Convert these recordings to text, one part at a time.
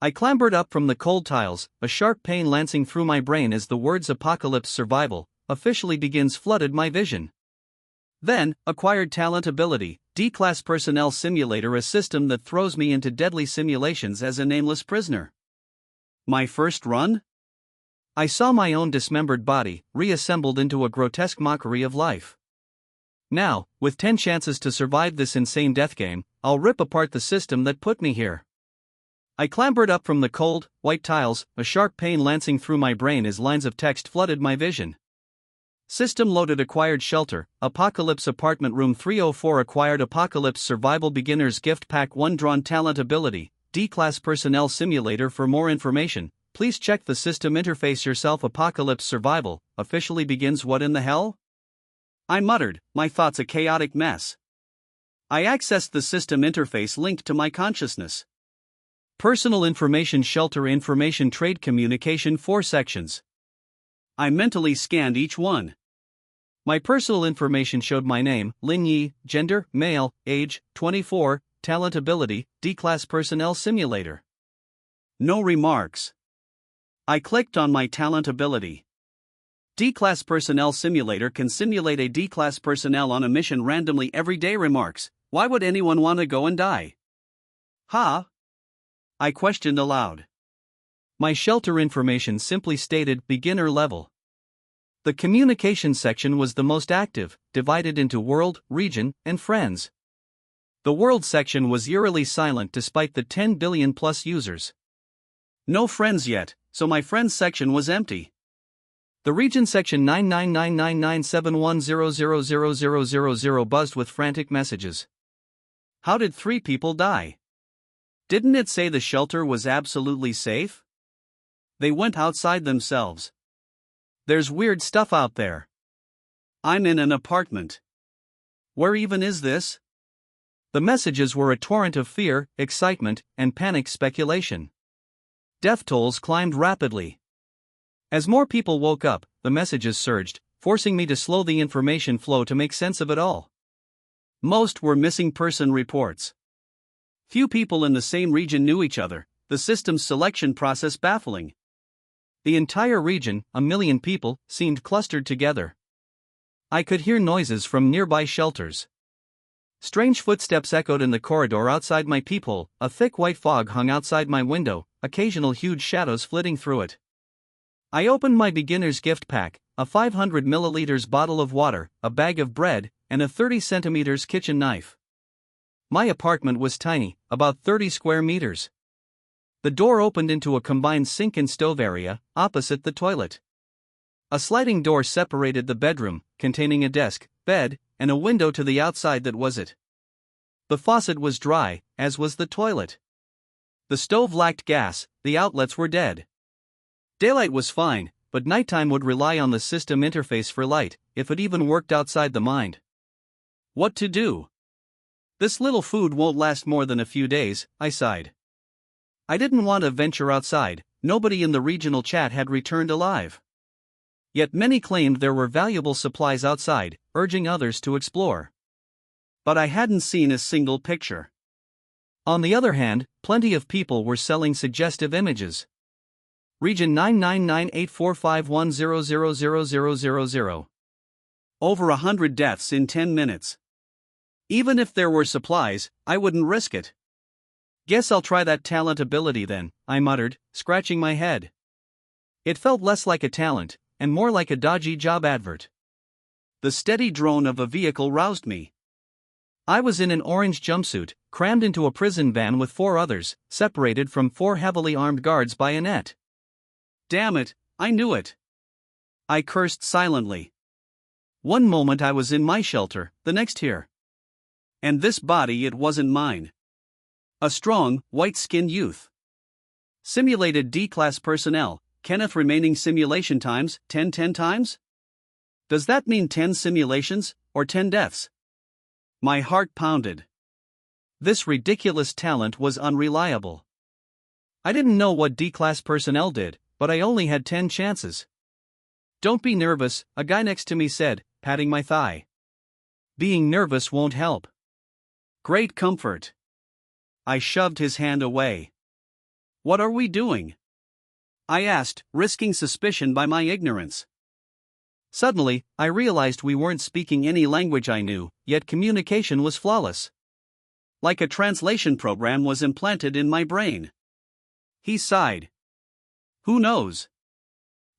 I clambered up from the cold tiles, a sharp pain lancing through my brain as the words apocalypse survival officially begins flooded my vision. Then, acquired talent ability, D-class personnel simulator, a system that throws me into deadly simulations as a nameless prisoner. My first run? I saw my own dismembered body, reassembled into a grotesque mockery of life. Now, with 10 chances to survive this insane death game, I'll rip apart the system that put me here. I clambered up from the cold, white tiles, a sharp pain lancing through my brain as lines of text flooded my vision. System loaded. Acquired shelter, Apocalypse Apartment Room 304. Acquired Apocalypse Survival Beginner's Gift Pack 1. Drawn Talent Ability, D-Class Personnel Simulator. For more information, please check the system interface yourself. Apocalypse Survival officially begins. What in the hell? I muttered, my thoughts a chaotic mess. I accessed the system interface linked to my consciousness. Personal information, shelter information, trade communication. 4 sections. I mentally scanned each one. My personal information showed my name, Lin Yi, gender, male, age, 24, talent ability, D-Class Personnel Simulator. No remarks. I clicked on my talent ability. D-Class Personnel Simulator can simulate a D-Class personnel on a mission randomly every day. Remarks, why would anyone want to go and die? Huh? I questioned aloud. My shelter information simply stated beginner level. The communication section was the most active, divided into world, region, and friends. The world section was eerily silent despite the 10 billion plus users. No friends yet, so my friends section was empty. The region section 9999971000000 buzzed with frantic messages. How did 3 people die? Didn't it say the shelter was absolutely safe? They went outside themselves. There's weird stuff out there. I'm in an apartment. Where even is this? The messages were a torrent of fear, excitement, and panic speculation. Death tolls climbed rapidly. As more people woke up, the messages surged, forcing me to slow the information flow to make sense of it all. Most were missing person reports. Few people in the same region knew each other, the system's selection process baffling. The entire region, 1 million people, seemed clustered together. I could hear noises from nearby shelters. Strange footsteps echoed in the corridor outside my peephole, a thick white fog hung outside my window, occasional huge shadows flitting through it. I opened my beginner's gift pack, a 500 milliliters bottle of water, a bag of bread, and a 30 centimeters kitchen knife. My apartment was tiny, about 30 square meters. The door opened into a combined sink and stove area, opposite the toilet. A sliding door separated the bedroom, containing a desk, bed, and a window to the outside that was it. The faucet was dry, as was the toilet. The stove lacked gas, the outlets were dead. Daylight was fine, but nighttime would rely on the system interface for light, if it even worked outside the mind. What to do? This little food won't last more than a few days, I sighed. I didn't want to venture outside, nobody in the regional chat had returned alive. Yet many claimed there were valuable supplies outside, urging others to explore. But I hadn't seen a single picture. On the other hand, plenty of people were selling suggestive images. Region 9998451000000. Over 100 deaths in 10 minutes. Even if there were supplies, I wouldn't risk it. Guess I'll try that talent ability then, I muttered, scratching my head. It felt less like a talent, and more like a dodgy job advert. The steady drone of a vehicle roused me. I was in an orange jumpsuit, crammed into a prison van with 4 others, separated from 4 heavily armed guards by a net. Damn it, I knew it. I cursed silently. One moment I was in my shelter, the next here. And this body, it wasn't mine. A strong, white-skinned youth. Simulated D-Class personnel, Kenneth remaining simulation times, 10 times? Does that mean 10 simulations, or 10 deaths? My heart pounded. This ridiculous talent was unreliable. I didn't know what D-Class personnel did, but I only had 10 chances. Don't be nervous, a guy next to me said, patting my thigh. Being nervous won't help. Great comfort. I shoved his hand away. What are we doing? I asked, risking suspicion by my ignorance. Suddenly, I realized we weren't speaking any language I knew, yet communication was flawless. Like a translation program was implanted in my brain. He sighed. Who knows?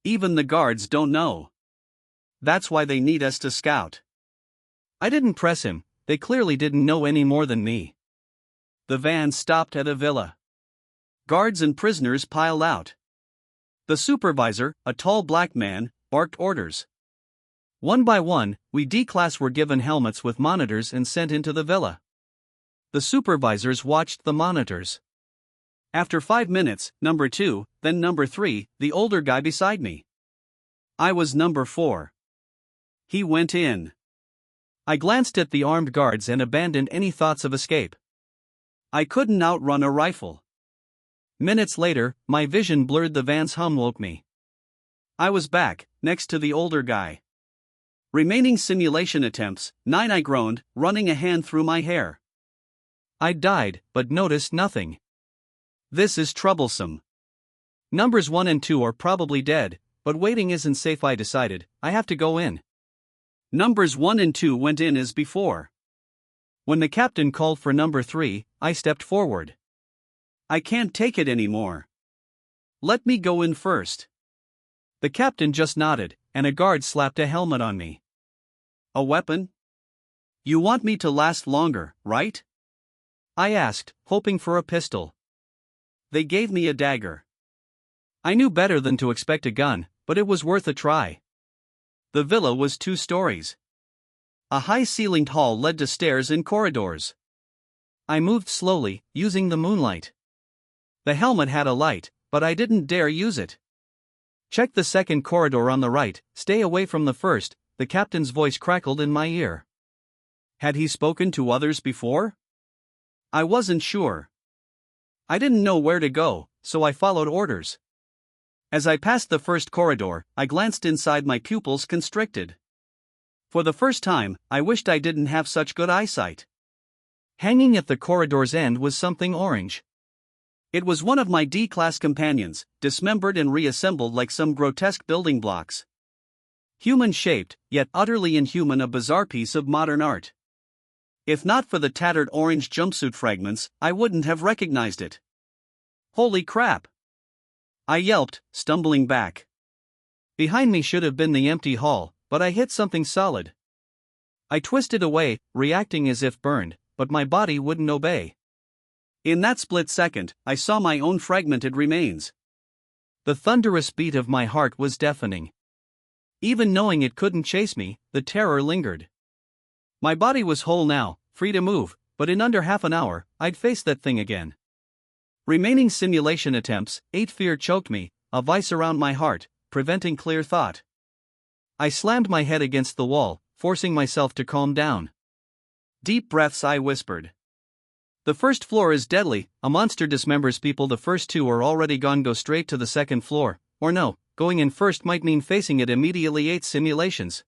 Even the guards don't know. That's why they need us to scout. I didn't press him, they clearly didn't know any more than me. The van stopped at a villa. Guards and prisoners piled out. The supervisor, a tall black man, barked orders. One by one, we D-class were given helmets with monitors and sent into the villa. The supervisors watched the monitors. After 5 minutes, number 2, then number 3, the older guy beside me. I was number 4. He went in. I glanced at the armed guards and abandoned any thoughts of escape. I couldn't outrun a rifle. Minutes later, my vision blurred. The van's hum woke me. I was back, next to the older guy. Remaining simulation attempts, 9, I groaned, running a hand through my hair. I died, but noticed nothing. This is troublesome. Numbers 1 and 2 are probably dead, but waiting isn't safe. I decided, I have to go in. Numbers 1 and 2 went in as before. When the captain called for number 3, I stepped forward. I can't take it anymore. Let me go in first. The captain just nodded, and a guard slapped a helmet on me. A weapon? You want me to last longer, right? I asked, hoping for a pistol. They gave me a dagger. I knew better than to expect a gun, but it was worth a try. The villa was 2 stories. A high-ceilinged hall led to stairs and corridors. I moved slowly, using the moonlight. The helmet had a light, but I didn't dare use it. Check the second corridor on the right, stay away from the first, the captain's voice crackled in my ear. Had he spoken to others before? I wasn't sure. I didn't know where to go, so I followed orders. As I passed the first corridor, I glanced inside. My pupils constricted. For the first time, I wished I didn't have such good eyesight. Hanging at the corridor's end was something orange. It was one of my D-class companions, dismembered and reassembled like some grotesque building blocks. Human-shaped, yet utterly inhuman, a bizarre piece of modern art. If not for the tattered orange jumpsuit fragments, I wouldn't have recognized it. Holy crap! I yelped, stumbling back. Behind me should have been the empty hall, but I hit something solid. I twisted away, reacting as if burned, but my body wouldn't obey. In that split second, I saw my own fragmented remains. The thunderous beat of my heart was deafening. Even knowing it couldn't chase me, the terror lingered. My body was whole now, free to move, but in under half an hour, I'd face that thing again. Remaining simulation attempts, 8. Fear choked me, a vice around my heart, preventing clear thought. I slammed my head against the wall, forcing myself to calm down. Deep breaths, I whispered. The first floor is deadly, a monster dismembers people. The first 2 are already gone. Go straight to the second floor, or no, going in first might mean facing it immediately. 8 simulations.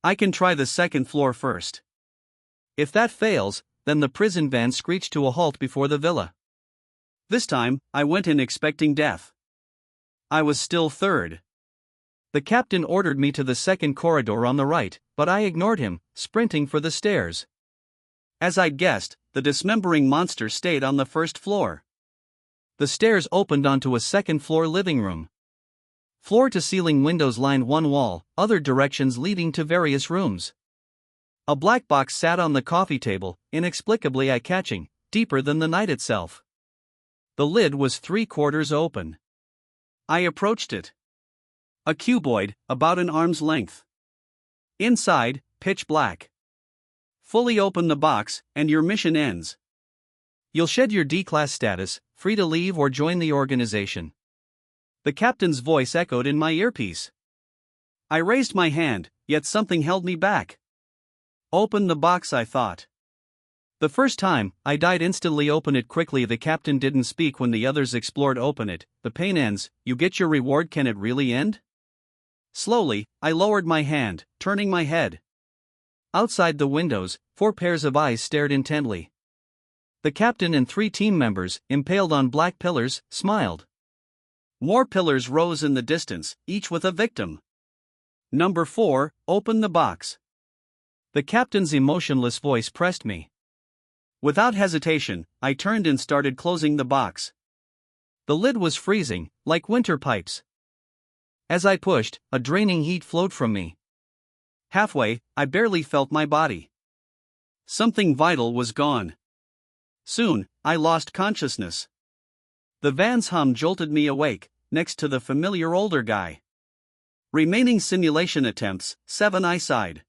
I can try the second floor first. If that fails, then the prison van screeched to a halt before the villa. This time, I went in expecting death. I was still third. The captain ordered me to the second corridor on the right, but I ignored him, sprinting for the stairs. As I'd guessed, the dismembering monster stayed on the first floor. The stairs opened onto a second-floor living room. Floor-to-ceiling windows lined one wall, other directions leading to various rooms. A black box sat on the coffee table, inexplicably eye-catching, deeper than the night itself. The lid was 3/4 open. I approached it. A cuboid, about an arm's length. Inside, pitch black. Fully open the box, and your mission ends. You'll shed your D-class status, free to leave or join the organization. The captain's voice echoed in my earpiece. I raised my hand, yet something held me back. Open the box, I thought. The first time, I died instantly. Open it quickly. The captain didn't speak when the others explored. Open it, the pain ends, you get your reward. Can it really end? Slowly, I lowered my hand, turning my head. Outside the windows, 4 pairs of eyes stared intently. The captain and 3 team members, impaled on black pillars, smiled. More pillars rose in the distance, each with a victim. Number 4, open the box. The captain's emotionless voice pressed me. Without hesitation, I turned and started closing the box. The lid was freezing, like winter pipes. As I pushed, a draining heat flowed from me. Halfway, I barely felt my body. Something vital was gone. Soon, I lost consciousness. The van's hum jolted me awake, next to the familiar older guy. Remaining simulation attempts, 7. I sighed.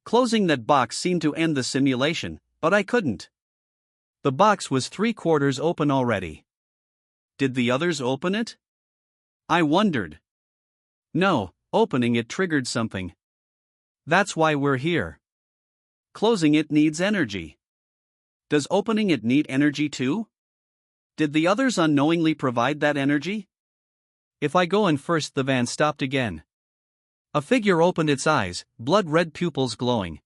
Closing that box seemed to end the simulation, but I couldn't. The box was 3/4 open already. Did the others open it? I wondered. No, opening it triggered something. That's why we're here. Closing it needs energy. Does opening it need energy too? Did the others unknowingly provide that energy? If I go in first, the van stopped again. A figure opened its eyes, blood-red pupils glowing.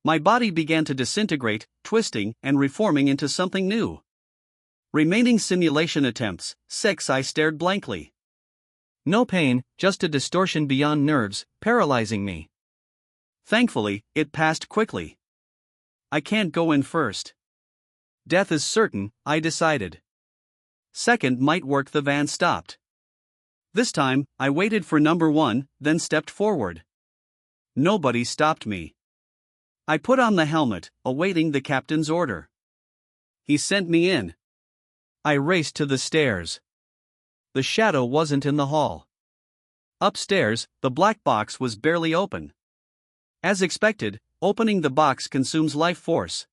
My body began to disintegrate, twisting and reforming into something new. Remaining simulation attempts, 6. I stared blankly. No pain, just a distortion beyond nerves, paralyzing me. Thankfully, it passed quickly. I can't go in first. Death is certain, I decided. Second might work. The van stopped. This time, I waited for number 1, then stepped forward. Nobody stopped me. I put on the helmet, awaiting the captain's order. He sent me in. I raced to the stairs. The shadow wasn't in the hall. Upstairs, the black box was barely open. As expected, opening the box consumes life force.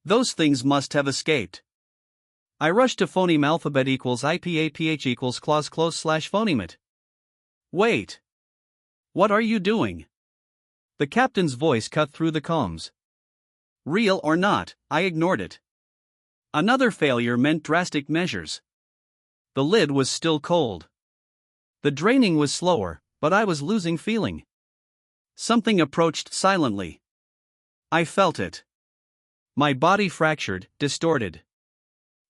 Those things must have escaped. I rushed to phoneme alphabet equals IPAPH equals clause close slash phoneme it. Wait. What are you doing? The captain's voice cut through the combs. Real or not, I ignored it. Another failure meant drastic measures. The lid was still cold. The draining was slower, but I was losing feeling. Something approached silently. I felt it. My body fractured, distorted.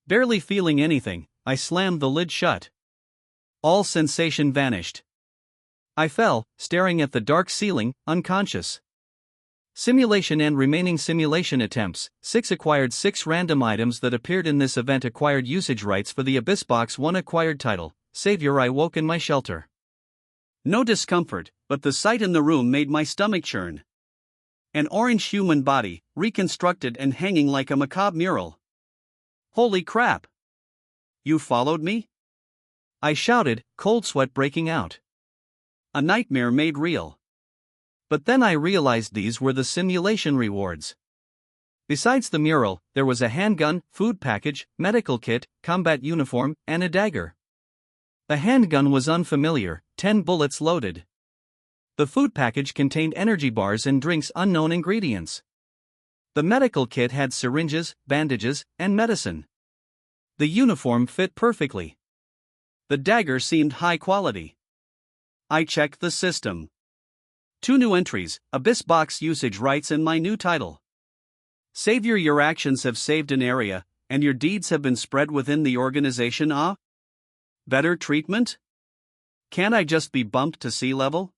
Barely feeling anything, I slammed the lid shut. All sensation vanished. I fell, staring at the dark ceiling, unconscious. Simulation and remaining simulation attempts, 6. Acquired 6 random items that appeared in this event. Acquired usage rights for the Abyss Box. 1. Acquired title, Savior. I woke in my shelter. No discomfort, but the sight in the room made my stomach churn. An orange human body, reconstructed and hanging like a macabre mural. Holy crap! You followed me? I shouted, cold sweat breaking out. A nightmare made real. But then I realized these were the simulation rewards. Besides the mural, there was a handgun, food package, medical kit, combat uniform, and a dagger. The handgun was unfamiliar, 10 bullets loaded. The food package contained energy bars and drinks, unknown ingredients. The medical kit had syringes, bandages, and medicine. The uniform fit perfectly. The dagger seemed high quality. I checked the system. 2 new entries, Abyss Box usage rights and my new title. Savior. Your actions have saved an area, and your deeds have been spread within the organization. Better treatment? Can't I just be bumped to sea level?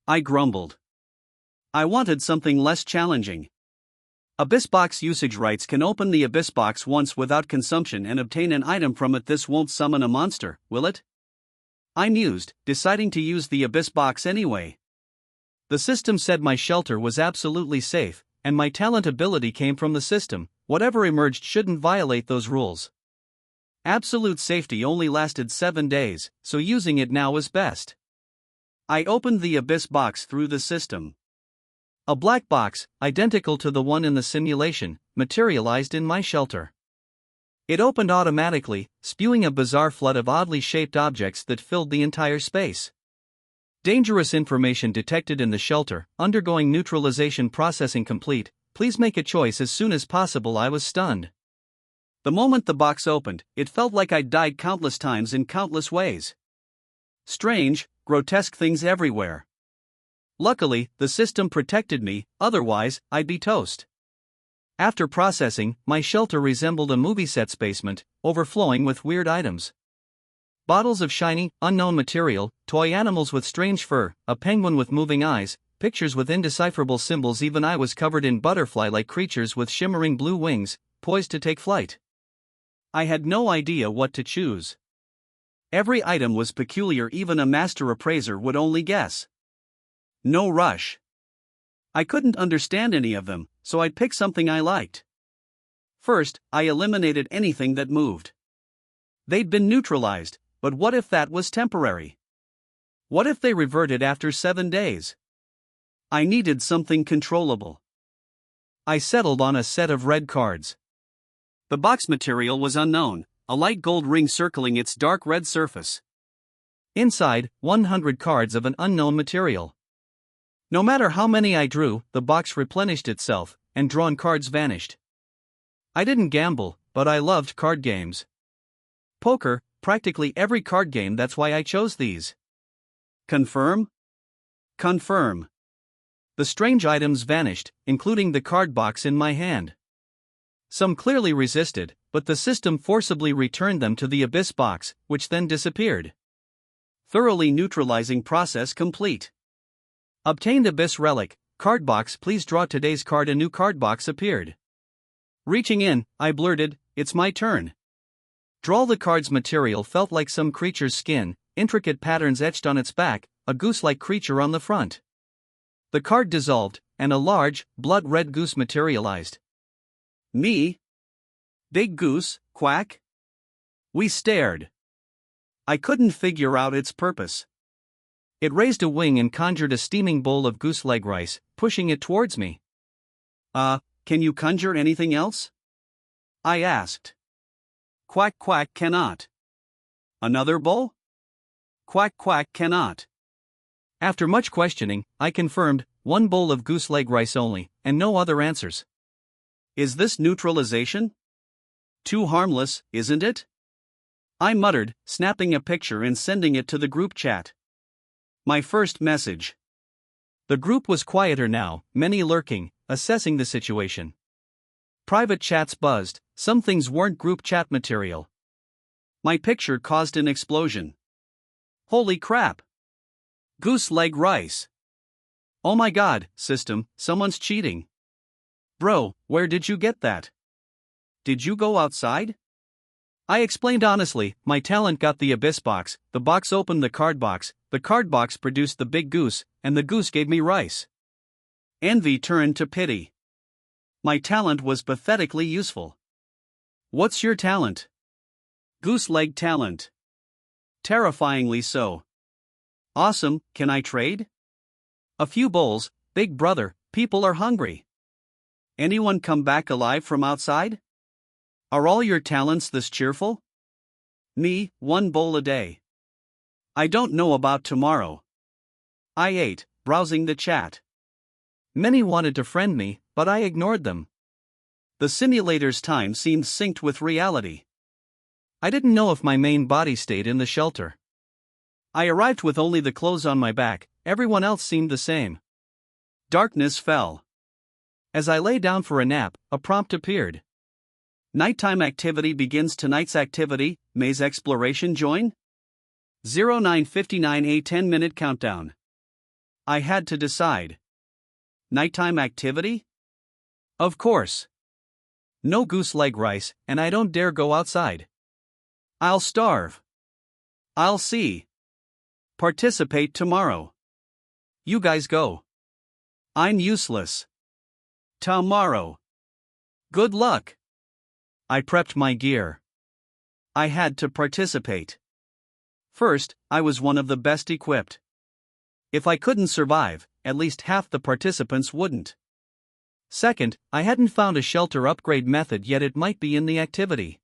I grumbled. I wanted something less challenging. Abyss Box usage rights can open the Abyss Box once without consumption and obtain an item from it. This won't summon a monster, will it? I mused, deciding to use the Abyss Box anyway. The system said my shelter was absolutely safe, and my talent ability came from the system. Whatever emerged shouldn't violate those rules. Absolute safety only lasted 7 days, so using it now is best. I opened the Abyss Box through the system. A black box, identical to the one in the simulation, materialized in my shelter. It opened automatically, spewing a bizarre flood of oddly shaped objects that filled the entire space. Dangerous information detected in the shelter, undergoing neutralization processing complete. Please make a choice as soon as possible. I was stunned. The moment the box opened, it felt like I'd died countless times in countless ways. Strange, grotesque things everywhere. Luckily, the system protected me, otherwise, I'd be toast. After processing, my shelter resembled a movie set's basement, overflowing with weird items. Bottles of shiny, unknown material, toy animals with strange fur, a penguin with moving eyes, pictures with indecipherable symbols. Even I was covered in butterfly-like creatures with shimmering blue wings, poised to take flight. I had no idea what to choose. Every item was peculiar, even a master appraiser would only guess. No rush. I couldn't understand any of them, so I'd pick something I liked. First, I eliminated anything that moved. They'd been neutralized, but what if that was temporary? What if they reverted after 7 days? I needed something controllable. I settled on a set of red cards. The box material was unknown, a light gold ring circling its dark red surface. Inside, 100 cards of an unknown material. No matter how many I drew, the box replenished itself, and drawn cards vanished. I didn't gamble, but I loved card games. Poker, practically every card game, that's why I chose these. Confirm? Confirm. The strange items vanished, including the card box in my hand. Some clearly resisted, but the system forcibly returned them to the abyss box, which then disappeared. Thoroughly neutralizing process complete. Obtained abyss relic, card box. Please draw today's card. A new card box appeared. Reaching in, I blurted, "It's my turn." Draw the card's material felt like some creature's skin, intricate patterns etched on its back, a goose-like creature on the front. The card dissolved, and a large, blood-red goose materialized. Me? Big goose, quack? We stared. I couldn't figure out its purpose. It raised a wing and conjured a steaming bowl of goose leg rice, pushing it towards me. Can you conjure anything else? I asked. Quack quack cannot. Another bowl? Quack quack cannot. After much questioning, I confirmed, 1 bowl of goose leg rice only, and no other answers. Is this neutralization? Too harmless, isn't it? I muttered, snapping a picture and sending it to the group chat. My first message. The group was quieter now, many lurking, assessing the situation. Private chats buzzed, some things weren't group chat material. My picture caused an explosion. Holy crap! Goose leg rice. Oh my god, system, someone's cheating. Bro, where did you get that? Did you go outside? I explained honestly, my talent got the abyss box, the box opened the card box produced the big goose, and the goose gave me rice. Envy turned to pity. My talent was pathetically useful. What's your talent? Goose leg talent. Terrifyingly so. Awesome, can I trade? A few bowls, big brother, people are hungry. Anyone come back alive from outside? Are all your talents this cheerful? Me, 1 bowl a day. I don't know about tomorrow. I ate, browsing the chat. Many wanted to friend me, but I ignored them. The simulator's time seemed synced with reality. I didn't know if my main body stayed in the shelter. I arrived with only the clothes on my back, everyone else seemed the same. Darkness fell. As I lay down for a nap, a prompt appeared. Nighttime activity begins. Tonight's activity, maze exploration. Join? 09:59 a 10-minute countdown. I had to decide. Nighttime activity? Of course. No goose leg rice, and I don't dare go outside. I'll starve. I'll see. Participate tomorrow. You guys go. I'm useless. Tomorrow. Good luck. I prepped my gear. I had to participate. First, I was one of the best equipped. If I couldn't survive, at least half the participants wouldn't. Second, I hadn't found a shelter upgrade method yet. It might be in the activity.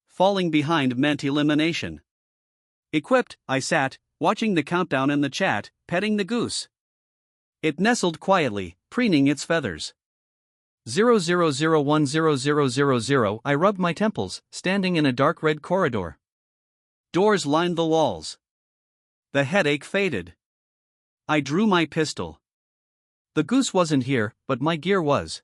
Falling behind meant elimination. Equipped, I sat, watching the countdown in the chat, petting the goose. It nestled quietly, preening its feathers. 00010000. I rubbed my temples, standing in a dark red corridor. Doors lined the walls. The headache faded. I drew my pistol. The goose wasn't here, but my gear was.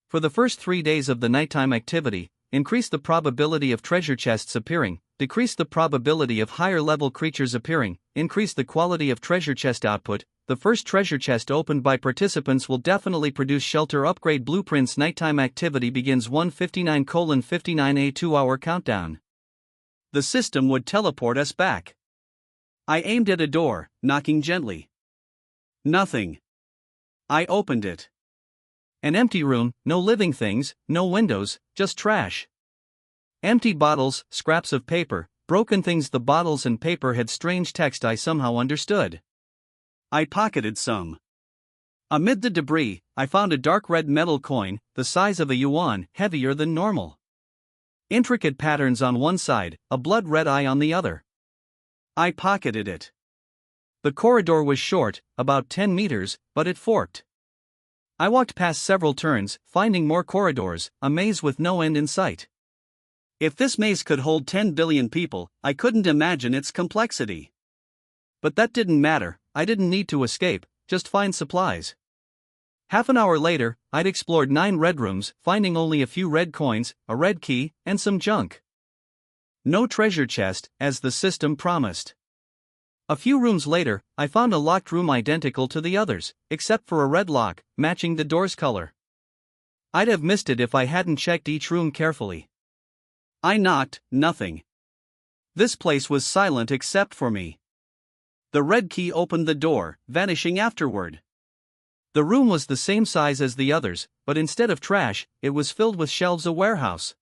For the first 3 days of the nighttime activity, increase the probability of treasure chests appearing, decrease the probability of higher level creatures appearing, increase the quality of treasure chest output. The first treasure chest opened by participants will definitely produce shelter upgrade blueprints. Nighttime activity begins 1:59:59 a 2-hour countdown. The system would teleport us back. I aimed at a door, knocking gently. Nothing. I opened it. An empty room, no living things, no windows, just trash. Empty bottles, scraps of paper, broken things. The bottles and paper had strange text I somehow understood. I pocketed some. Amid the debris, I found a dark red metal coin, the size of a yuan, heavier than normal. Intricate patterns on one side, a blood red eye on the other. I pocketed it. The corridor was short, about 10 meters, but it forked. I walked past several turns, finding more corridors, a maze with no end in sight. If this maze could hold 10 billion people, I couldn't imagine its complexity. But that didn't matter. I didn't need to escape, just find supplies. Half an hour later, I'd explored 9 red rooms, finding only a few red coins, a red key, and some junk. No treasure chest, as the system promised. A few rooms later, I found a locked room identical to the others, except for a red lock, matching the door's color. I'd have missed it if I hadn't checked each room carefully. I knocked, nothing. This place was silent except for me. The red key opened the door, vanishing afterward. The room was the same size as the others, but instead of trash, it was filled with shelves. A warehouse.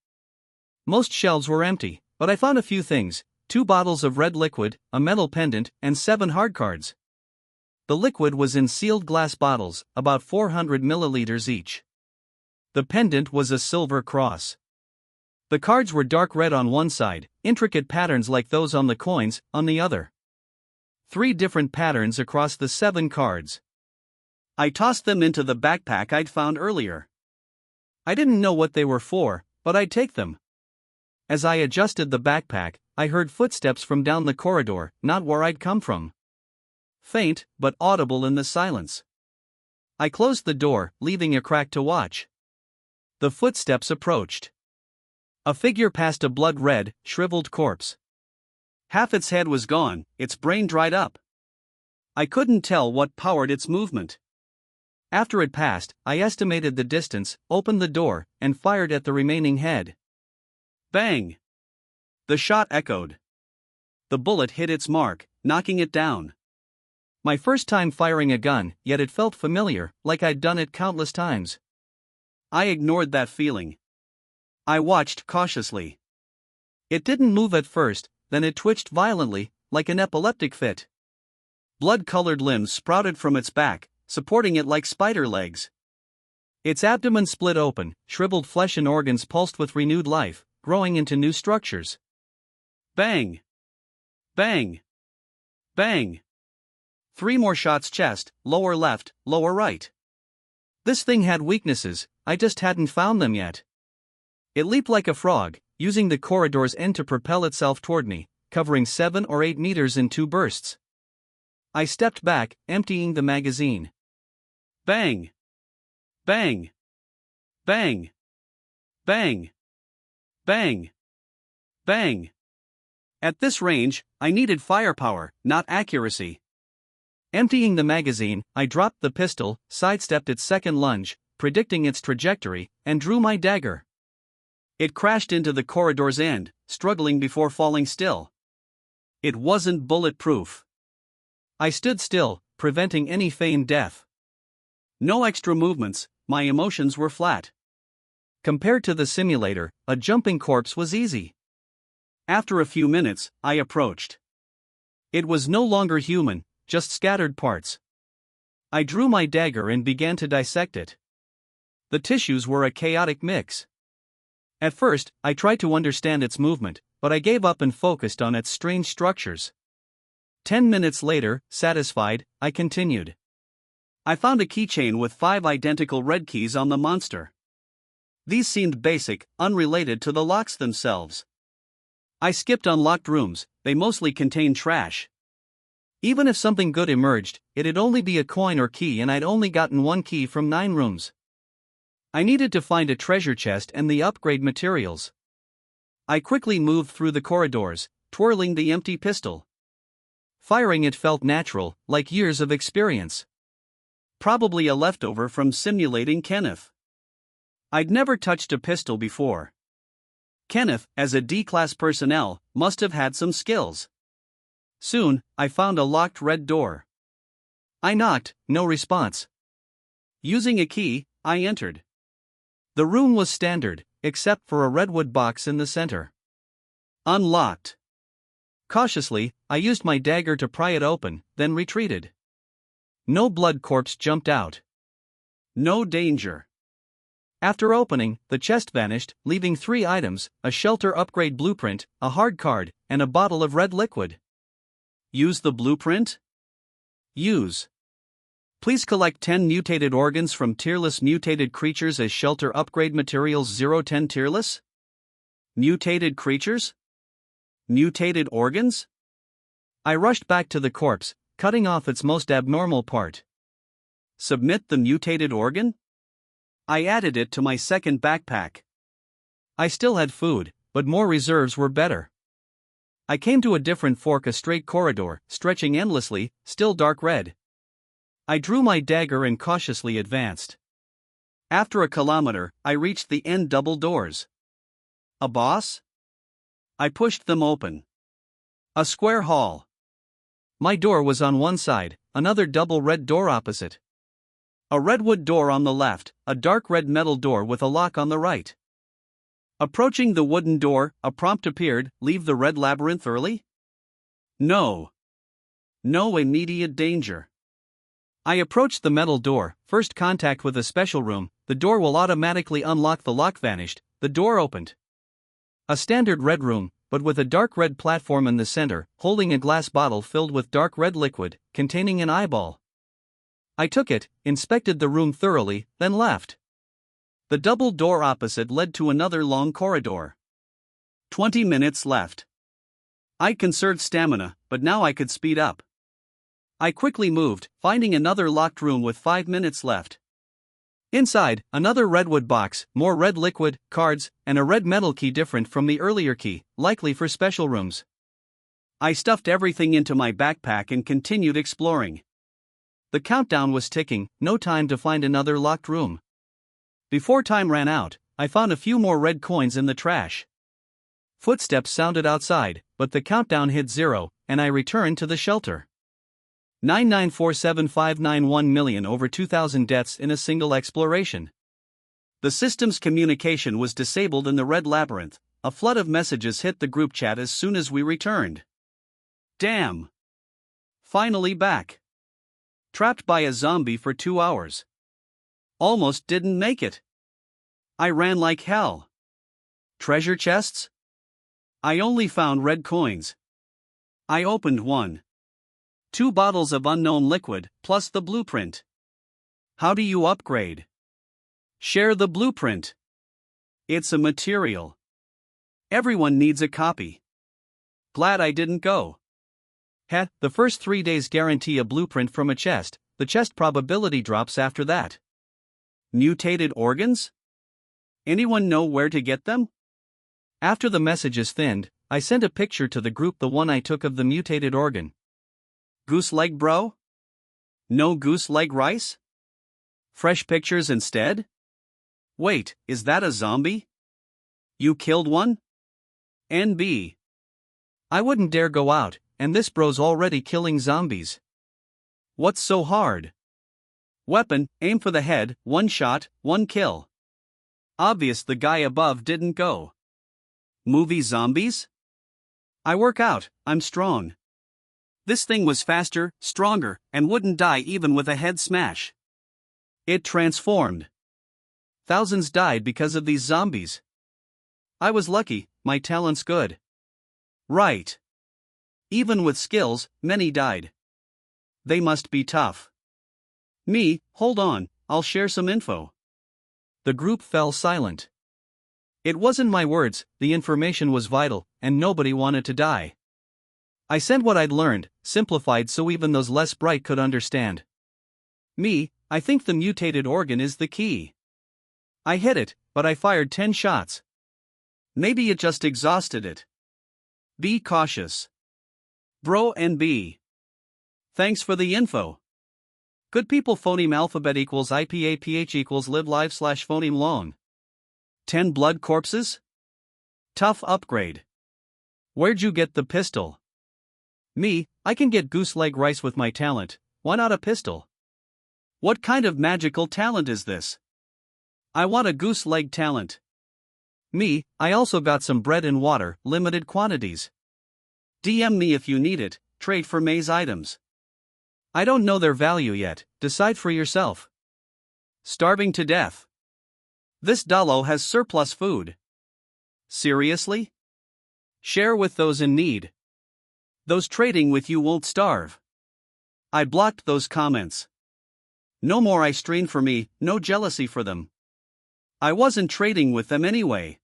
Most shelves were empty, but I found a few things: 2 bottles of red liquid, a metal pendant, and 7 hard cards. The liquid was in sealed glass bottles, about 400 milliliters each. The pendant was a silver cross. The cards were dark red on one side, intricate patterns like those on the coins, on the other. 3 different patterns across the 7 cards. I tossed them into the backpack I'd found earlier. I didn't know what they were for, but I'd take them. As I adjusted the backpack, I heard footsteps from down the corridor, not where I'd come from. Faint, but audible in the silence. I closed the door, leaving a crack to watch. The footsteps approached. A figure passed a blood-red, shriveled corpse. Half its head was gone, its brain dried up. I couldn't tell what powered its movement. After it passed, I estimated the distance, opened the door, and fired at the remaining head. Bang! The shot echoed. The bullet hit its mark, knocking it down. My first time firing a gun, yet it felt familiar, like I'd done it countless times. I ignored that feeling. I watched cautiously. It didn't move at first, then it twitched violently, like an epileptic fit. Blood-colored limbs sprouted from its back, supporting it like spider legs. Its abdomen split open, shriveled flesh and organs pulsed with renewed life, growing into new structures. Bang! Bang! Bang! 3 more shots: chest, lower left, lower right. This thing had weaknesses, I just hadn't found them yet. It leaped like a frog, using the corridor's end to propel itself toward me, covering 7 or 8 meters in 2 bursts. I stepped back, emptying the magazine. Bang! Bang! Bang! Bang! Bang! Bang! At this range, I needed firepower, not accuracy. Emptying the magazine, I dropped the pistol, sidestepped its second lunge, predicting its trajectory, and drew my dagger. It crashed into the corridor's end, struggling before falling still. It wasn't bulletproof. I stood still, preventing any feigned death. No extra movements, my emotions were flat. Compared to the simulator, a jumping corpse was easy. After a few minutes, I approached. It was no longer human, just scattered parts. I drew my dagger and began to dissect it. The tissues were a chaotic mix. At first, I tried to understand its movement, but I gave up and focused on its strange structures. 10 minutes later, satisfied, I continued. I found a keychain with 5 identical red keys on the monster. These seemed basic, unrelated to the locks themselves. I skipped unlocked rooms, they mostly contained trash. Even if something good emerged, it'd only be a coin or key, and I'd only gotten 1 key from 9 rooms. I needed to find a treasure chest and the upgrade materials. I quickly moved through the corridors, twirling the empty pistol. Firing it felt natural, like years of experience. Probably a leftover from simulating Kenneth. I'd never touched a pistol before. Kenneth, as a D-class personnel, must have had some skills. Soon, I found a locked red door. I knocked, no response. Using a key, I entered. The room was standard, except for a redwood box in the center. Unlocked. Cautiously, I used my dagger to pry it open, then retreated. No blood corpse jumped out. No danger. After opening, the chest vanished, leaving 3 items: a shelter upgrade blueprint, a hard card, and a bottle of red liquid. Use the blueprint? Use. Please collect 10 mutated organs from tierless mutated creatures as shelter upgrade materials. 0-10 tierless? Mutated creatures? Mutated organs? I rushed back to the corpse, cutting off its most abnormal part. Submit the mutated organ? I added it to my second backpack. I still had food, but more reserves were better. I came to a different fork, a straight corridor, stretching endlessly, still dark red. I drew my dagger and cautiously advanced. After a kilometer, I reached the end double doors. A boss? I pushed them open. A square hall. My door was on one side, another double red door opposite. A redwood door on the left, a dark red metal door with a lock on the right. Approaching the wooden door, a prompt appeared: leave the red labyrinth early? No. No immediate danger. I approached the metal door, first contact with a special room, the door will automatically unlock. The lock vanished, the door opened. A standard red room, but with a dark red platform in the center, holding a glass bottle filled with dark red liquid, containing an eyeball. I took it, inspected the room thoroughly, then left. The double door opposite led to another long corridor. 20 minutes left. I conserved stamina, but now I could speed up. I quickly moved, finding another locked room with 5 minutes left. Inside, another redwood box, more red liquid, cards, and a red metal key different from the earlier key, likely for special rooms. I stuffed everything into my backpack and continued exploring. The countdown was ticking, no time to find another locked room. Before time ran out, I found a few more red coins in the trash. Footsteps sounded outside, but the countdown hit 0, and I returned to the shelter. 9947591 million, over 2,000 deaths in a single exploration. The system's communication was disabled in the red labyrinth. A flood of messages hit the group chat as soon as we returned. Damn! Finally back. Trapped by a zombie for 2 hours. Almost didn't make it. I ran like hell. Treasure chests? I only found red coins. I opened one. 2 bottles of unknown liquid, plus the blueprint. How do you upgrade? Share the blueprint. It's a material. Everyone needs a copy. Glad I didn't go. The first 3 days guarantee a blueprint from a chest, the chest probability drops after that. Mutated organs? Anyone know where to get them? After the messages thinned, I sent a picture to the group, the one I took of the mutated organ. Goose leg, bro? No goose leg rice? Fresh pictures instead? Wait, is that a zombie? You killed one? NB. I wouldn't dare go out, and this bro's already killing zombies. What's so hard? Weapon, aim for the head, 1 shot, 1 kill. Obvious the guy above didn't go. Movie zombies? I work out, I'm strong. This thing was faster, stronger, and wouldn't die even with a head smash. It transformed. Thousands died because of these zombies. I was lucky, my talent's good. Right. Even with skills, many died. They must be tough. Me, hold on, I'll share some info. The group fell silent. It wasn't my words, the information was vital, and nobody wanted to die. I sent what I'd learned, simplified so even those less bright could understand. Me, I think the mutated organ is the key. I hit it, but I fired 10 shots. Maybe it just exhausted it. Be cautious. Bro and B. Thanks for the info. Good people. Phoneme alphabet equals IPAPH equals live live / phoneme long. 10 blood corpses? Tough upgrade. Where'd you get the pistol? Me, I can get goose leg rice with my talent, why not a pistol? What kind of magical talent is this? I want a goose leg talent. Me, I also got some bread and water, limited quantities. DM me if you need it, trade for maze items. I don't know their value yet, decide for yourself. Starving to death. This Dalo has surplus food. Seriously? Share with those in need. Those trading with you won't starve. I blocked those comments. No more I strain for me, no jealousy for them. I wasn't trading with them anyway.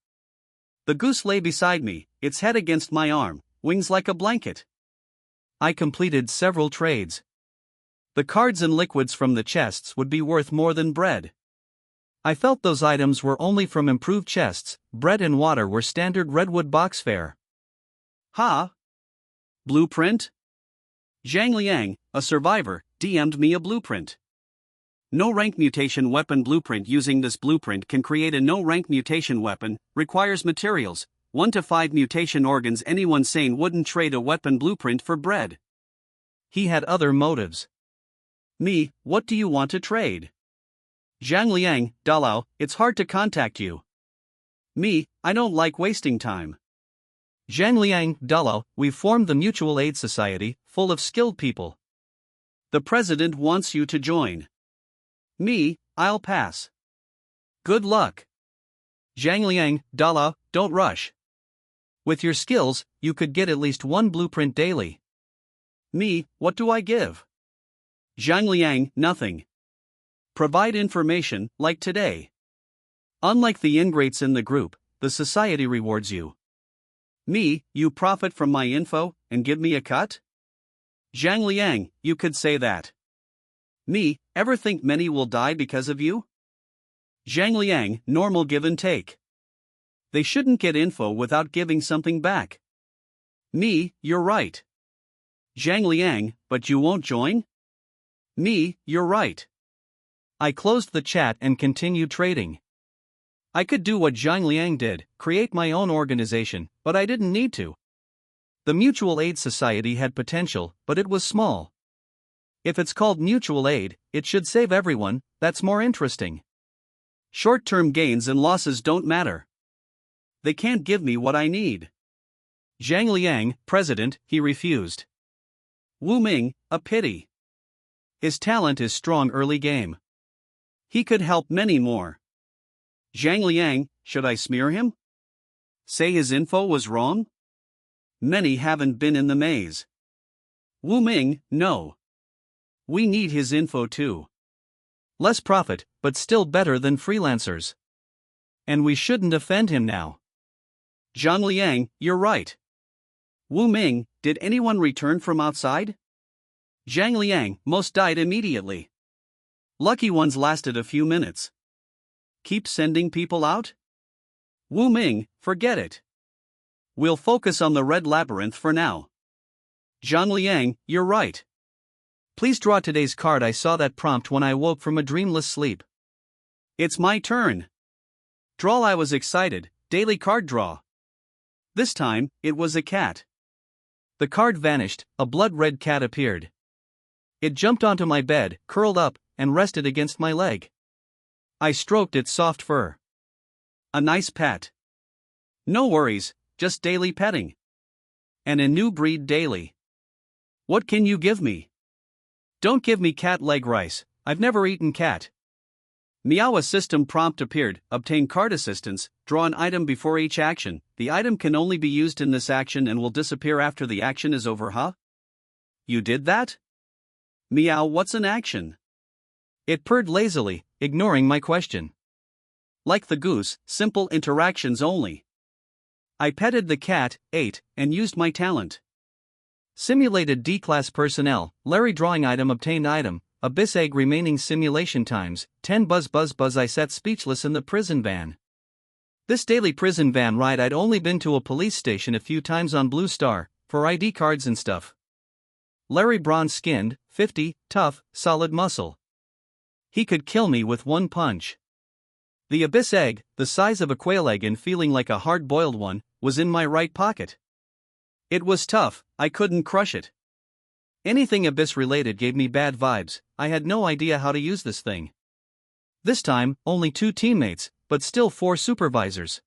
The goose lay beside me, its head against my arm, wings like a blanket. I completed several trades. The cards and liquids from the chests would be worth more than bread. I felt those items were only from improved chests, bread and water were standard redwood box fare. Ha! Blueprint? Zhang Liang, a survivor, DM'd me a blueprint. No rank mutation weapon blueprint. Using this blueprint can create a no rank mutation weapon, requires materials, 1 to 5 mutation organs. Anyone sane wouldn't trade a weapon blueprint for bread. He had other motives. Me, what do you want to trade? Zhang Liang, Dalao, it's hard to contact you. Me, I don't like wasting time. Zhang Liang, Dalao, we've formed the Mutual Aid Society, full of skilled people. The president wants you to join. Me, I'll pass. Good luck. Zhang Liang, Dalao, don't rush. With your skills, you could get at least 1 blueprint daily. Me, what do I give? Zhang Liang, nothing. Provide information, like today. Unlike the ingrates in the group, the society rewards you. Me, you profit from my info, and give me a cut? Zhang Liang, you could say that. Me, ever think many will die because of you? Zhang Liang, normal give and take. They shouldn't get info without giving something back. Me, you're right. Zhang Liang, but you won't join? Me, you're right. I closed the chat and continued trading. I could do what Zhang Liang did, create my own organization, but I didn't need to. The Mutual Aid Society had potential, but it was small. If it's called mutual aid, it should save everyone, that's more interesting. Short-term gains and losses don't matter. They can't give me what I need. Zhang Liang, president, he refused. Wu Ming, a pity. His talent is strong early game. He could help many more. Zhang Liang, should I smear him? Say his info was wrong? Many haven't been in the maze. Wu Ming, no. We need his info too. Less profit, but still better than freelancers. And we shouldn't offend him now. Zhang Liang, you're right. Wu Ming, did anyone return from outside? Zhang Liang, most died immediately. Lucky ones lasted a few minutes. Keep sending people out? Wu Ming, forget it. We'll focus on the red labyrinth for now. Zhang Liang, you're right. Please draw today's card. I saw that prompt when I woke from a dreamless sleep. It's my turn. Draw. I was excited, daily card draw. This time, it was a cat. The card vanished, a blood-red cat appeared. It jumped onto my bed, curled up, and rested against my leg. I stroked its soft fur. A nice pet. No worries, just daily petting. And a new breed daily. What can you give me? Don't give me cat leg rice, I've never eaten cat. Meow. A system prompt appeared, obtain card assistance, draw an item before each action. The item can only be used in this action and will disappear after the action is over. Huh? You did that? Meow. What's an action? It purred lazily, ignoring my question. Like the goose, simple interactions only. I petted the cat, ate, and used my talent. Simulated D-class personnel, Larry drawing item obtained item, Abyss egg remaining simulation times, 10 buzz buzz buzz. I sat speechless in the prison van. This daily prison van ride, I'd only been to a police station a few times on Blue Star, for ID cards and stuff. Larry bronze-skinned, 50, tough, solid muscle. He could kill me with one punch. The Abyss egg, the size of a quail egg and feeling like a hard-boiled one, was in my right pocket. It was tough, I couldn't crush it. Anything Abyss-related gave me bad vibes. I had no idea how to use this thing. This time, only 2 teammates, but still 4 supervisors.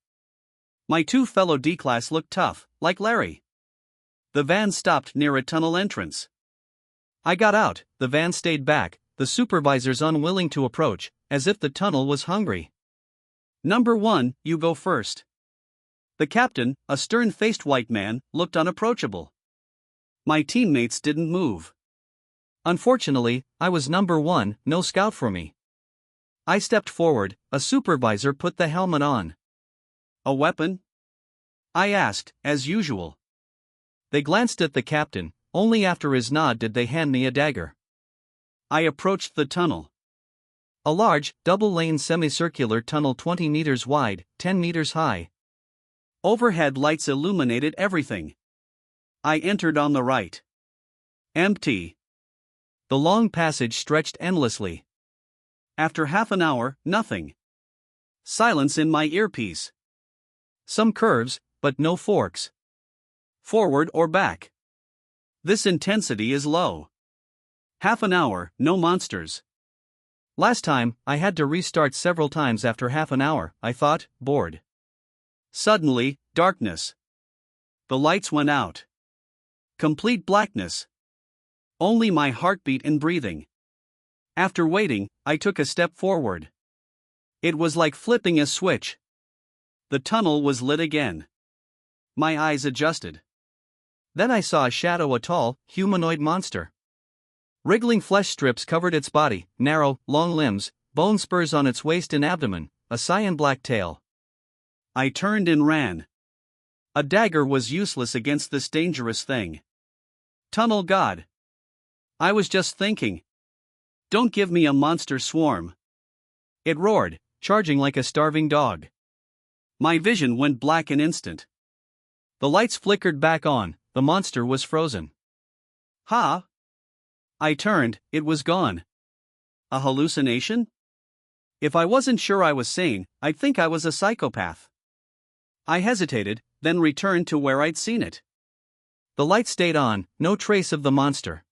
My 2 fellow D-class looked tough, like Larry. The van stopped near a tunnel entrance. I got out, the van stayed back, the supervisors unwilling to approach, as if the tunnel was hungry. "Number 1, you go first." The captain, a stern-faced white man, looked unapproachable. My teammates didn't move. Unfortunately, I was number 1, no scout for me. I stepped forward, a supervisor put the helmet on. "A weapon?" I asked, as usual. They glanced at the captain, only after his nod did they hand me a dagger. I approached the tunnel. A large, double-lane semicircular tunnel 20 meters wide, 10 meters high. Overhead lights illuminated everything. I entered on the right. Empty. The long passage stretched endlessly. After half an hour, nothing. Silence in my earpiece. Some curves, but no forks. Forward or back. This intensity is low. Half an hour, no monsters. Last time, I had to restart several times after half an hour, I thought, bored. Suddenly, darkness. The lights went out. Complete blackness. Only my heartbeat and breathing. After waiting, I took a step forward. It was like flipping a switch. The tunnel was lit again. My eyes adjusted. Then I saw a shadow, a tall, humanoid monster. Wriggling flesh strips covered its body, narrow, long limbs, bone spurs on its waist and abdomen, a cyan-black tail. I turned and ran. A dagger was useless against this dangerous thing. Tunnel god. I was just thinking. Don't give me a monster swarm. It roared, charging like a starving dog. My vision went black an instant. The lights flickered back on, the monster was frozen. Ha! I turned, it was gone. A hallucination? If I wasn't sure I was sane, I'd think I was a psychopath. I hesitated, then returned to where I'd seen it. The light stayed on, no trace of the monster.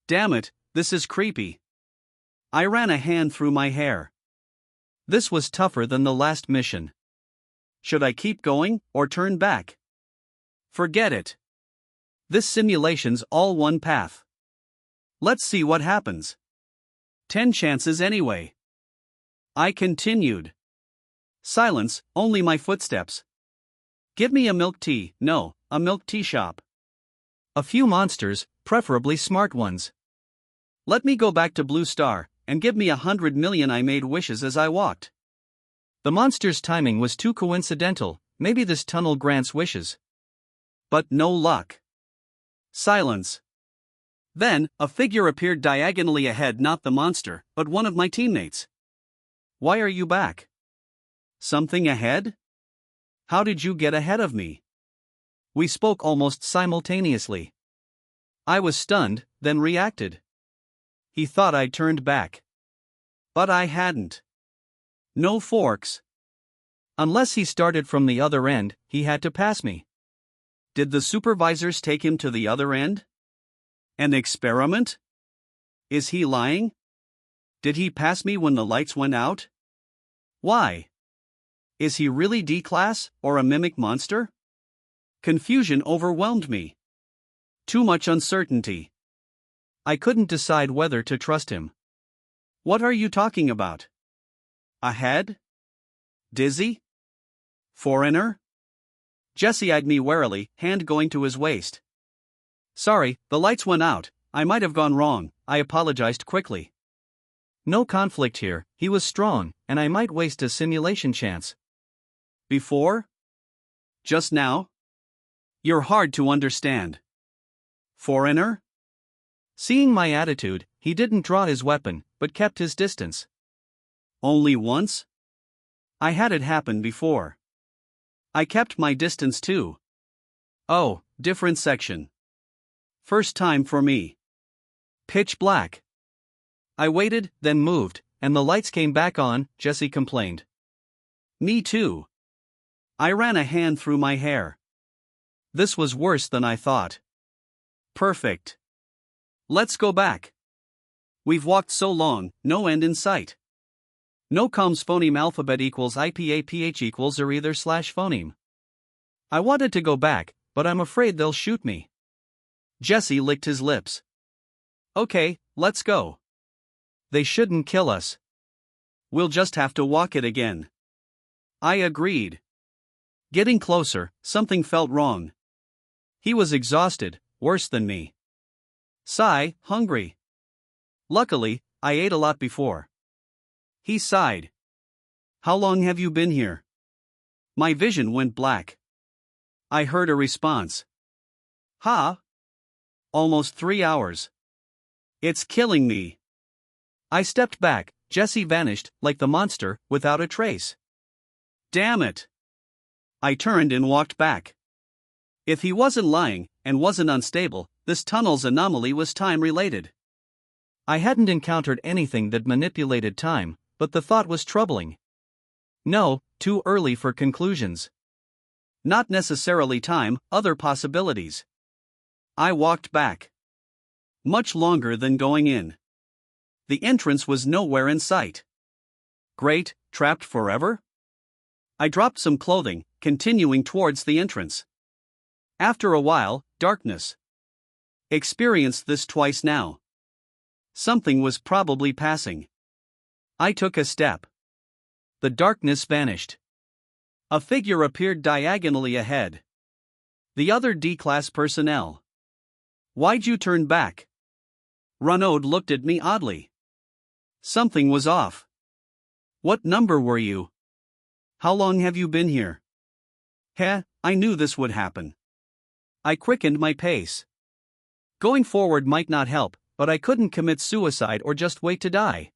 Damn it, this is creepy. I ran a hand through my hair. This was tougher than the last mission. Should I keep going, or turn back? Forget it. This simulation's all one path. Let's see what happens. 10 chances anyway. I continued. Silence, only my footsteps. Give me a milk tea, no, a milk tea shop. A few monsters, preferably smart ones. Let me go back to Blue Star, and give me 100 million. I made wishes as I walked. The monster's timing was too coincidental, maybe this tunnel grants wishes. But no luck. Silence. Then, a figure appeared diagonally ahead, not the monster, but one of my teammates. Why are you back? Something ahead? How did you get ahead of me? We spoke almost simultaneously. I was stunned, then reacted. He thought I'd turned back. But I hadn't. No forks. Unless he started from the other end, he had to pass me. Did the supervisors take him to the other end? An experiment? Is he lying? Did he pass me when the lights went out? Why? Is he really D-class, or a mimic monster? Confusion overwhelmed me. Too much uncertainty. I couldn't decide whether to trust him. What are you talking about? Ahead? Dizzy? Foreigner? Jesse eyed me warily, hand going to his waist. Sorry, the lights went out, I might have gone wrong, I apologized quickly. No conflict here, he was strong, and I might waste a simulation chance. Before? Just now? You're hard to understand. Foreigner? Seeing my attitude, He didn't draw his weapon, but kept his distance. Only once? I had it happen before. I kept my distance too. Oh, different section. First time for me. Pitch black. I waited, then moved, and the lights came back on, Jessie complained. Me too. I ran a hand through my hair. This was worse than I thought. Perfect. Let's go back. We've walked so long, no end in sight. No comms phoneme alphabet equals IPAPH equals or either slash phoneme. I wanted to go back, but I'm afraid they'll shoot me. Jesse licked his lips. Okay, let's go. They shouldn't kill us. We'll just have to walk it again. I agreed. Getting closer, something felt wrong. He was exhausted, worse than me. Sigh, hungry. Luckily, I ate a lot before. He sighed. How long have you been here? My vision went black. I heard a response. Ha! Almost 3 hours. It's killing me. I stepped back, Jesse vanished, like the monster, without a trace. Damn it! I turned and walked back. If he wasn't lying, and wasn't unstable, this tunnel's anomaly was time-related. I hadn't encountered anything that manipulated time, but the thought was troubling. No, too early for conclusions. Not necessarily time, other possibilities. I walked back. Much longer than going in. The entrance was nowhere in sight. Great, trapped forever? I dropped some clothing, continuing towards the entrance. After a while, darkness. Experienced this twice now. Something was probably passing. I took a step. The darkness vanished. A figure appeared diagonally ahead. The other D-class personnel. Why'd you turn back? Renaud looked at me oddly. Something was off. What number were you? How long have you been here? Heh, I knew this would happen. I quickened my pace. Going forward might not help, but I couldn't commit suicide or just wait to die.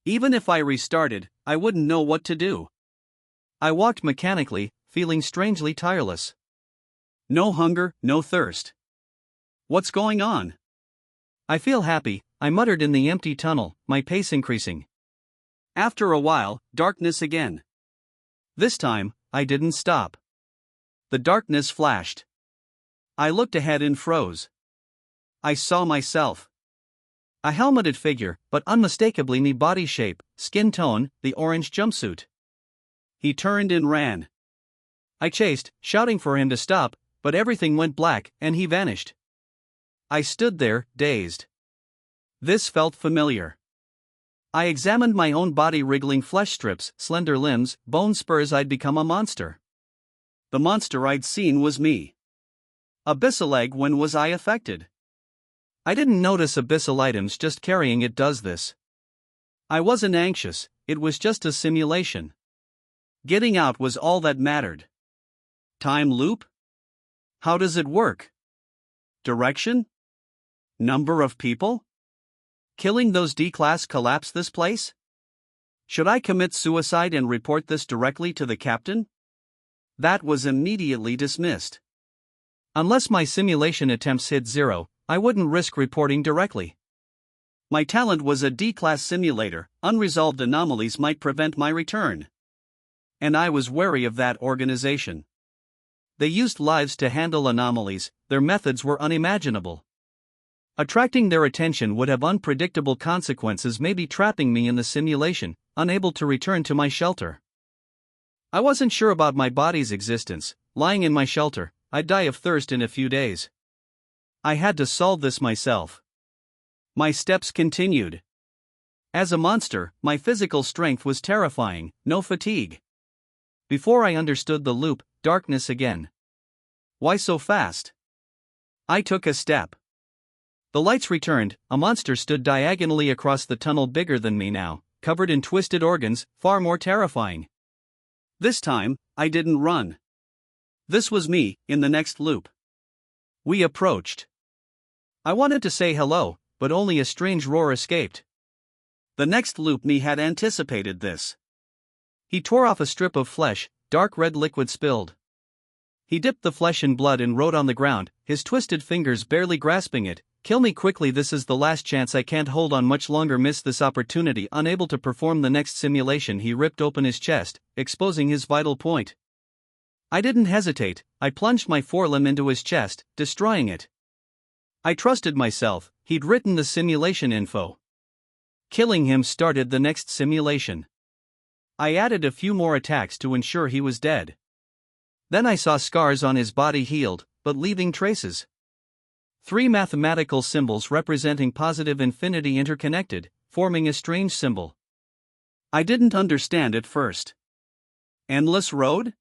Even if I restarted, I wouldn't know what to do. I walked mechanically, feeling strangely tireless. No hunger, no thirst. What's going on? I feel happy, I muttered in the empty tunnel, my pace increasing. After a while, darkness again. This time, I didn't stop. The darkness flashed. I looked ahead and froze. I saw myself. A helmeted figure, but unmistakably me body shape, skin tone, the orange jumpsuit. He turned and ran. I chased, shouting for him to stop, but everything went black and he vanished. I stood there, dazed. This felt familiar. I examined my own body, wriggling flesh strips, slender limbs, bone spurs. I'd become a monster. The monster I'd seen was me. Abyssal egg. When was I affected? I didn't notice abyssal items just carrying it does this. I wasn't anxious, it was just a simulation. Getting out was all that mattered. Time loop? How does it work? Direction? Number of people? Killing those D-class collapse this place? Should I commit suicide and report this directly to the captain? That was immediately dismissed. Unless my simulation attempts hit 0, I wouldn't risk reporting directly. My talent was a D-class simulator, unresolved anomalies might prevent my return. And I was wary of that organization. They used lives to handle anomalies, their methods were unimaginable. Attracting their attention would have unpredictable consequences, maybe trapping me in the simulation, unable to return to my shelter. I wasn't sure about my body's existence, lying in my shelter, I'd die of thirst in a few days. I had to solve this myself. My steps continued. As a monster, my physical strength was terrifying, no fatigue. Before I understood the loop, darkness again. Why so fast? I took a step. The lights returned, a monster stood diagonally across the tunnel, bigger than me now, covered in twisted organs, far more terrifying. This time, I didn't run. This was me, in the next loop. We approached. I wanted to say hello, but only a strange roar escaped. The next loop me had anticipated this. He tore off a strip of flesh, dark red liquid spilled. He dipped the flesh in blood and wrote on the ground, his twisted fingers barely grasping it, "Kill me quickly, this is the last chance, I can't hold on much longer, miss this opportunity." Unable to perform the next simulation, he ripped open his chest, exposing his vital point. I didn't hesitate, I plunged my forelimb into his chest, destroying it. I trusted myself, he'd written the simulation info. Killing him started the next simulation. I added a few more attacks to ensure he was dead. Then I saw scars on his body healed, but leaving traces. 3 mathematical symbols representing positive infinity interconnected, forming a strange symbol. I didn't understand at first. Endless road?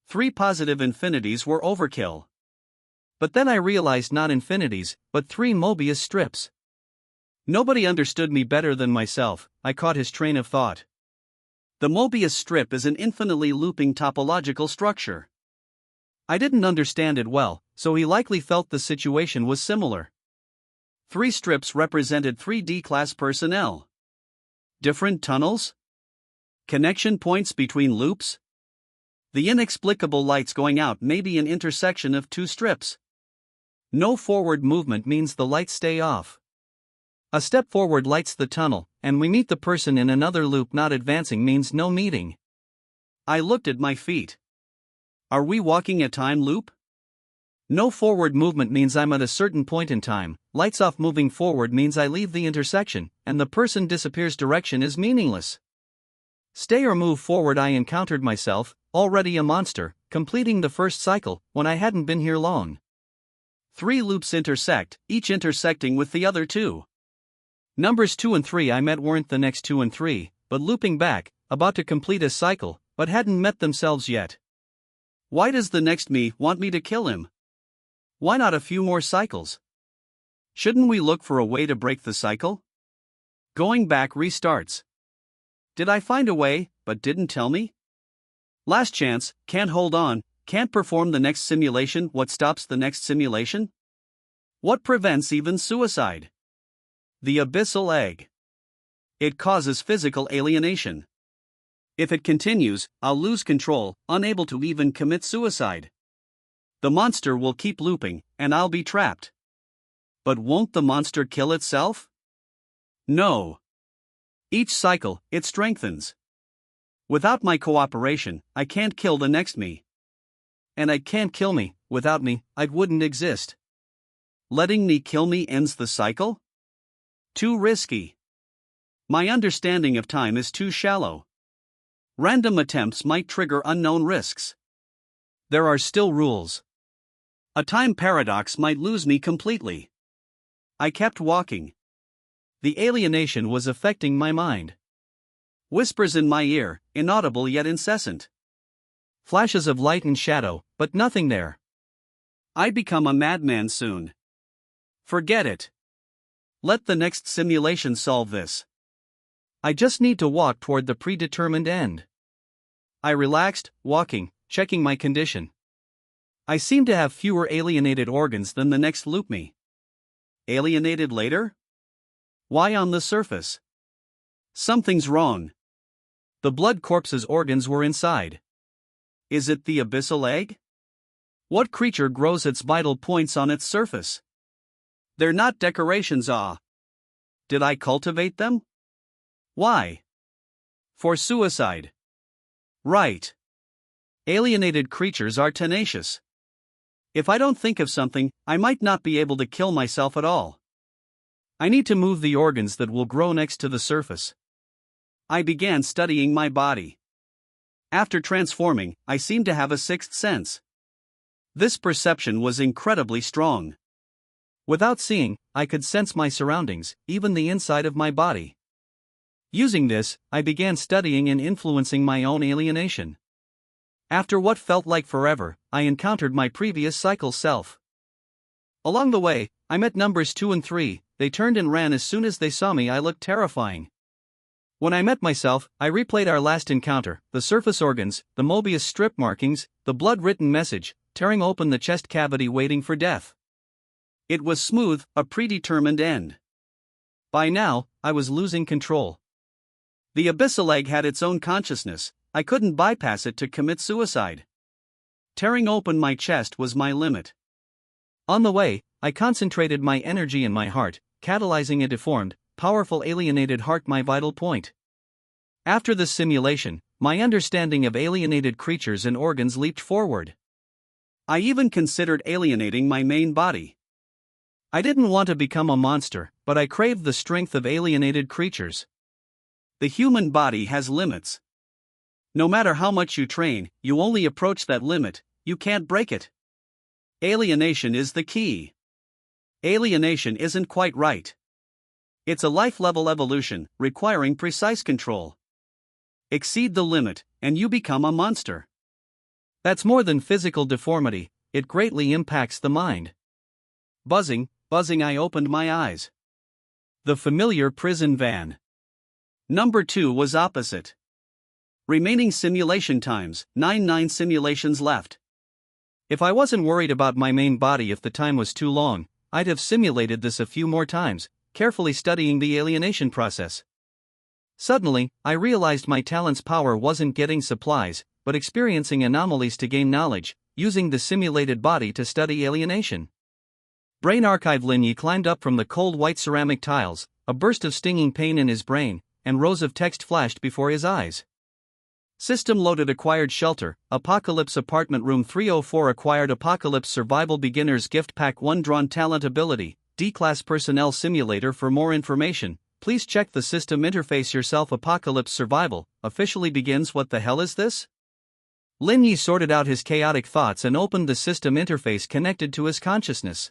3 positive infinities were overkill. But then I realized not infinities, but 3 Mobius strips. Nobody understood me better than myself, I caught his train of thought. The Mobius strip is an infinitely looping topological structure. I didn't understand it well, so he likely felt the situation was similar. 3 strips represented 3 D-class personnel. Different tunnels? Connection points between loops? The inexplicable lights going out may be an intersection of 2 strips. No forward movement means the lights stay off. A step forward lights the tunnel, and we meet the person in another loop. Not advancing means no meeting. I looked at my feet. Are we walking a time loop? No forward movement means I'm at a certain point in time, lights off moving forward means I leave the intersection, and the person disappears. Direction is meaningless. Stay or move forward. I encountered myself, already a monster, completing the first cycle, when I hadn't been here long. 3 loops intersect, each intersecting with the other 2. Numbers 2 and 3 I met weren't the next 2 and 3, but looping back, about to complete a cycle, but hadn't met themselves yet. Why does the next me want me to kill him? Why not a few more cycles? Shouldn't we look for a way to break the cycle? Going back restarts. Did I find a way, but didn't tell me? Last chance, can't hold on, can't perform the next simulation. What stops the next simulation? What prevents even suicide? The abyssal egg. It causes physical alienation. If it continues, I'll lose control, unable to even commit suicide. The monster will keep looping, and I'll be trapped. But won't the monster kill itself? No. Each cycle, it strengthens. Without my cooperation, I can't kill the next me. And I can't kill me. Without me, I wouldn't exist. Letting me kill me ends the cycle? Too risky. My understanding of time is too shallow. Random attempts might trigger unknown risks. There are still rules. A time paradox might lose me completely. I kept walking. The alienation was affecting my mind. Whispers in my ear, inaudible yet incessant. Flashes of light and shadow, but nothing there. I'd become a madman soon. Forget it. Let the next simulation solve this. I just need to walk toward the predetermined end. I relaxed, walking, checking my condition. I seem to have fewer alienated organs than the next loop me. Alienated later? Why on the surface? Something's wrong. The blood corpse's organs were inside. Is it the abyssal egg? What creature grows its vital points on its surface? They're not decorations. Did I cultivate them? Why? For suicide. Right. Alienated creatures are tenacious. If I don't think of something, I might not be able to kill myself at all. I need to move the organs that will grow next to the surface. I began studying my body. After transforming, I seemed to have a sixth sense. This perception was incredibly strong. Without seeing, I could sense my surroundings, even the inside of my body. Using this, I began studying and influencing my own alienation. After what felt like forever, I encountered my previous cycle self. Along the way, I met numbers 2 and 3, they turned and ran as soon as they saw me. I looked terrifying. When I met myself, I replayed our last encounter, the surface organs, the Mobius strip markings, the blood-written message, tearing open the chest cavity waiting for death. It was smooth, a predetermined end. By now, I was losing control. The abyssal egg had its own consciousness, I couldn't bypass it to commit suicide. Tearing open my chest was my limit. On the way, I concentrated my energy in my heart, catalyzing a deformed, powerful alienated heart, my vital point. After this simulation, my understanding of alienated creatures and organs leaped forward. I even considered alienating my main body. I didn't want to become a monster, but I craved the strength of alienated creatures. The human body has limits. No matter how much you train, you only approach that limit, you can't break it. Alienation is the key. Alienation isn't quite right. It's a life-level evolution, requiring precise control. Exceed the limit, and you become a monster. That's more than physical deformity, it greatly impacts the mind. Buzzing, I opened my eyes. The familiar prison van. Number 2 was opposite. Remaining simulation times, 9 simulations left. If I wasn't worried about my main body if the time was too long, I'd have simulated this a few more times, carefully studying the alienation process. Suddenly, I realized my talent's power wasn't getting supplies, but experiencing anomalies to gain knowledge, using the simulated body to study alienation. Brain archive. Linyi climbed up from the cold white ceramic tiles, a burst of stinging pain in his brain, and rows of text flashed before his eyes. System loaded. Acquired shelter, Apocalypse Apartment Room 304. Acquired Apocalypse Survival Beginner's Gift Pack 1. Drawn Talent Ability, D-Class Personnel Simulator. For more information, please check the system interface yourself. Apocalypse Survival officially begins. What the hell is this? Linyi sorted out his chaotic thoughts and opened the system interface connected to his consciousness.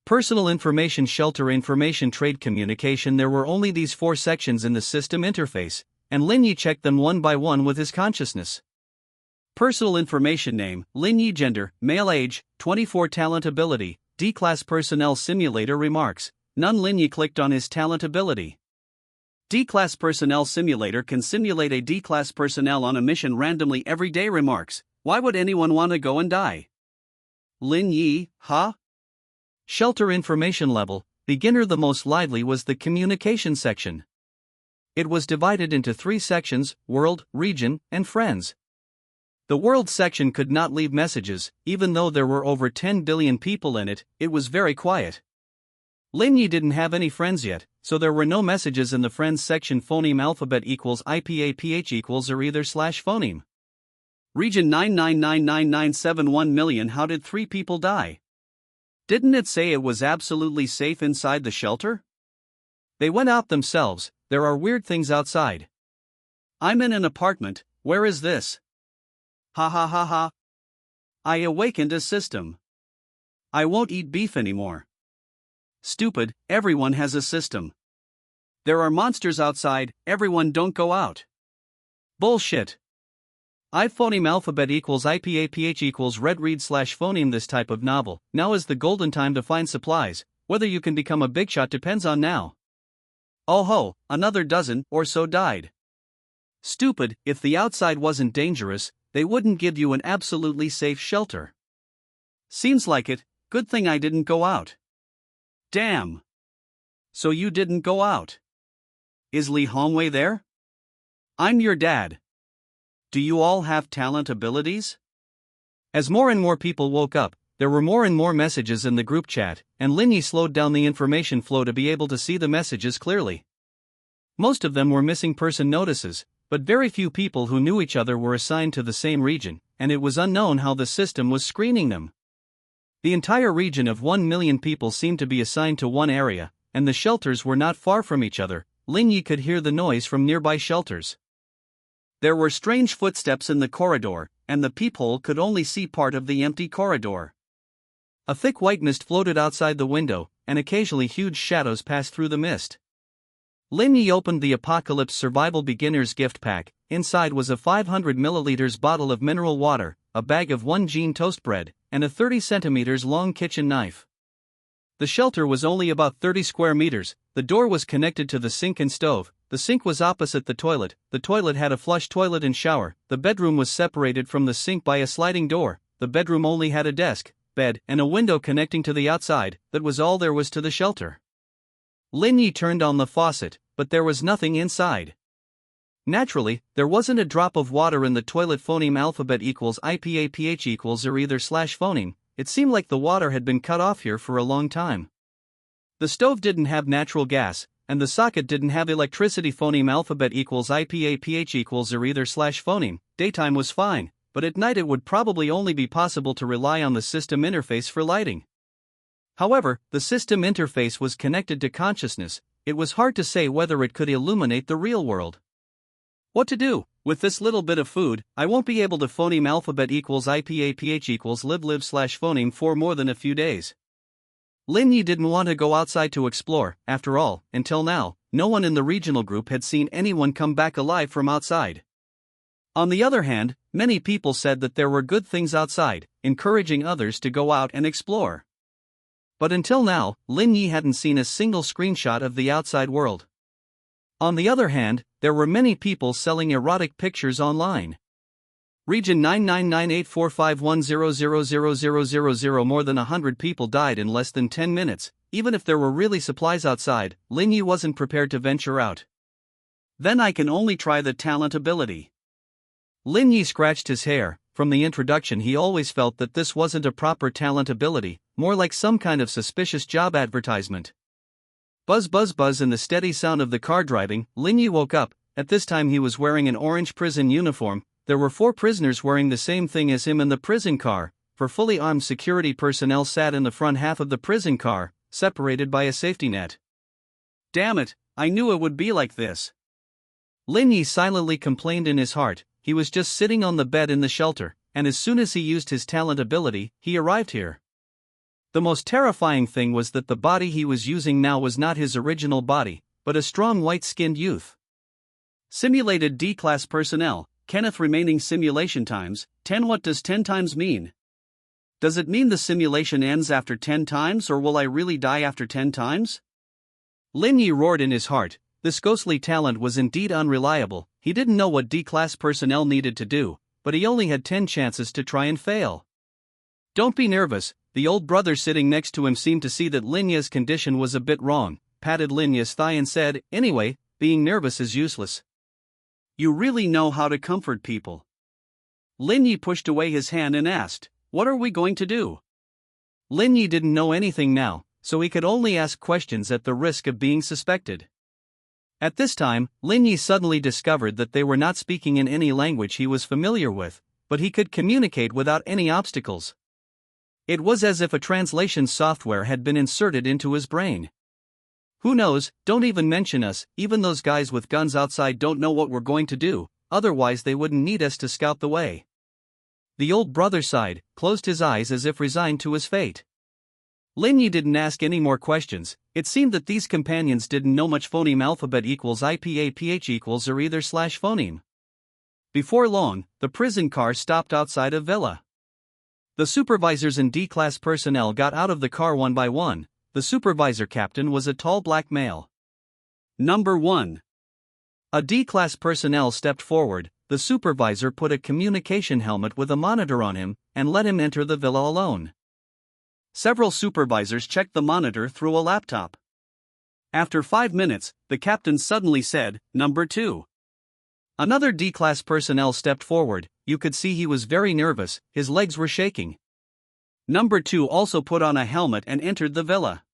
Personal information, shelter, information, trade, communication. There were only these 4 sections in the system interface, and Linyi checked them one by one with his consciousness. Personal information: name, Linyi; gender, male; age, 24; talent ability, D-Class Personnel Simulator. Remarks, none. Linyi clicked on his talent ability. D-Class Personnel Simulator can simulate a D-Class personnel on a mission randomly every day. Remarks, why would anyone want to go and die? Linyi, huh? Shelter information level, beginner. The most lively was the communication section. It was divided into 3 sections: world, region, and friends. The world section could not leave messages, even though there were over 10 billion people in it. It was very quiet. Linyi didn't have any friends yet, so there were no messages in the friends section. Phoneme alphabet equals IPAPH equals or either / phoneme. Region 9999971 million. How did 3 people die? Didn't it say it was absolutely safe inside the shelter? They went out themselves. There are weird things outside. I'm in an apartment. Where is this? Ha ha ha ha. I awakened a system. I won't eat beef anymore. Stupid, everyone has a system. There are monsters outside, everyone don't go out. Bullshit. Phoneme alphabet equals IPAPH equals red. Read / phoneme. This type of novel, now is the golden time to find supplies. Whether you can become a big shot depends on now. Oh ho, another dozen or so died. Stupid, if the outside wasn't dangerous, they wouldn't give you an absolutely safe shelter. Seems like it, good thing I didn't go out. Damn. So you didn't go out. Is Li Hongwei there? I'm your dad. Do you all have talent abilities? As more and more people woke up, there were more and more messages in the group chat, and Linyi slowed down the information flow to be able to see the messages clearly. Most of them were missing person notices, but very few people who knew each other were assigned to the same region, and it was unknown how the system was screening them. The entire region of 1 million people seemed to be assigned to one area, and the shelters were not far from each other. Linyi could hear the noise from nearby shelters. There were strange footsteps in the corridor, and the peephole could only see part of the empty corridor. A thick white mist floated outside the window, and occasionally huge shadows passed through the mist. Linyi opened the Apocalypse Survival Beginner's Gift Pack. Inside was a 500 milliliters bottle of mineral water, a bag of 1 gene toast bread, and a 30 centimeters long kitchen knife. The shelter was only about 30 square meters. The door was connected to the sink and stove. The sink was opposite the toilet had a flush toilet and shower. The bedroom was separated from the sink by a sliding door. The bedroom only had a desk, bed, and a window connecting to the outside. That was all there was to the shelter. Lin Yi turned on the faucet, but there was nothing inside. Naturally, there wasn't a drop of water in the toilet. Phoneme alphabet equals IPAPH equals or either slash phoneme. It seemed like the water had been cut off here for a long time. The stove didn't have natural gas, and the socket didn't have electricity. Phoneme alphabet equals IPAPH equals or either slash phoneme. Daytime was fine, but at night it would probably only be possible to rely on the system interface for lighting. However, the system interface was connected to consciousness. It was hard to say whether it could illuminate the real world. What to do? With this little bit of food, I won't be able to phoneme alphabet equals IPAPH equals live slash phoneme for more than a few days. Lin Yi didn't want to go outside to explore. After all, until now, no one in the regional group had seen anyone come back alive from outside. On the other hand, many people said that there were good things outside, encouraging others to go out and explore. But until now, Lin Yi hadn't seen a single screenshot of the outside world. On the other hand, there were many people selling erotic pictures online. Region 9998451000000. More than 100 people died in less than 10 minutes. Even if there were really supplies outside, Lin Yi wasn't prepared to venture out. Then I can only try the talent ability. Lin Yi scratched his hair. From the introduction he always felt that this wasn't a proper talent ability, more like some kind of suspicious job advertisement. Buzz buzz buzz in the steady sound of the car driving, Lin Yi woke up. At this time he was wearing an orange prison uniform. There were 4 prisoners wearing the same thing as him in the prison car. 4 fully armed security personnel sat in the front half of the prison car, separated by a safety net. Damn it, I knew it would be like this. Lin Yi silently complained in his heart. He was just sitting on the bed in the shelter, and as soon as he used his talent ability, he arrived here. The most terrifying thing was that the body he was using now was not his original body, but a strong white-skinned youth. Simulated D-class personnel. Kenneth remaining simulation times, 10. What does 10 times mean? Does it mean the simulation ends after 10 times or will I really die after 10 times? Lin Yi roared in his heart. This ghostly talent was indeed unreliable. He didn't know what D-class personnel needed to do, but he only had 10 chances to try and fail. Don't be nervous. The old brother sitting next to him seemed to see that Lin Yi's condition was a bit wrong, patted Lin Yi's thigh and said, anyway, being nervous is useless. You really know how to comfort people. Lin Yi pushed away his hand and asked, what are we going to do? Lin Yi didn't know anything now, so he could only ask questions at the risk of being suspected. At this time, Lin Yi suddenly discovered that they were not speaking in any language he was familiar with, but he could communicate without any obstacles. It was as if a translation software had been inserted into his brain. Who knows, don't even mention us, even those guys with guns outside don't know what we're going to do, otherwise they wouldn't need us to scout the way. The old brother sighed, closed his eyes as if resigned to his fate. Lin Yi didn't ask any more questions. It seemed that these companions didn't know much. Phoneme alphabet equals IPAPH equals or either slash phoneme. Before long, the prison car stopped outside a villa. The supervisors and D-class personnel got out of the car one by one. The supervisor captain was a tall black male. Number 1. A D-class personnel stepped forward. The supervisor put a communication helmet with a monitor on him and let him enter the villa alone. Several supervisors checked the monitor through a laptop. After 5 minutes, the captain suddenly said, Number 2. Another D-class personnel stepped forward. You could see he was very nervous, his legs were shaking. Number 2 also put on a helmet and entered the villa.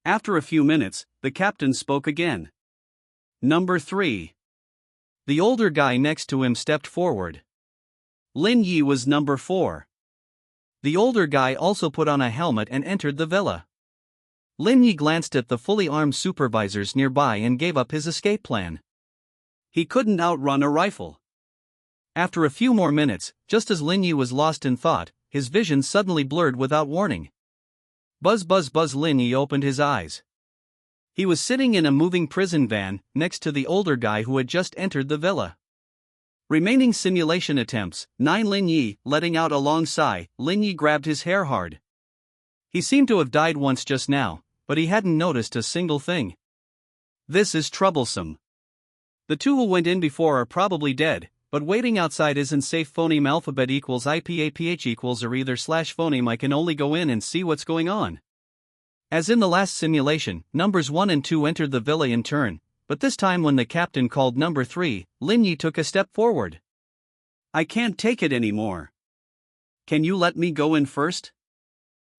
After a few minutes, the captain spoke again. Number 3. The older guy next to him stepped forward. Lin Yi was number 4. The older guy also put on a helmet and entered the villa. Lin Yi glanced at the fully armed supervisors nearby and gave up his escape plan. He couldn't outrun a rifle. After a few more minutes, just as Lin Yi was lost in thought, his vision suddenly blurred without warning. Buzz buzz buzz. Lin Yi opened his eyes. He was sitting in a moving prison van, next to the older guy who had just entered the villa. Remaining simulation attempts, 9. Lin Yi, letting out a long sigh. Lin Yi grabbed his hair hard. He seemed to have died once just now, but he hadn't noticed a single thing. This is troublesome. The 2 who went in before are probably dead, but waiting outside isn't safe. Phoneme alphabet equals IPAPH equals or either slash phoneme. I can only go in and see what's going on. As in the last simulation, numbers 1 and 2 entered the villa in turn, but this time when the captain called number 3, Lin Yi took a step forward. I can't take it anymore. Can you let me go in first?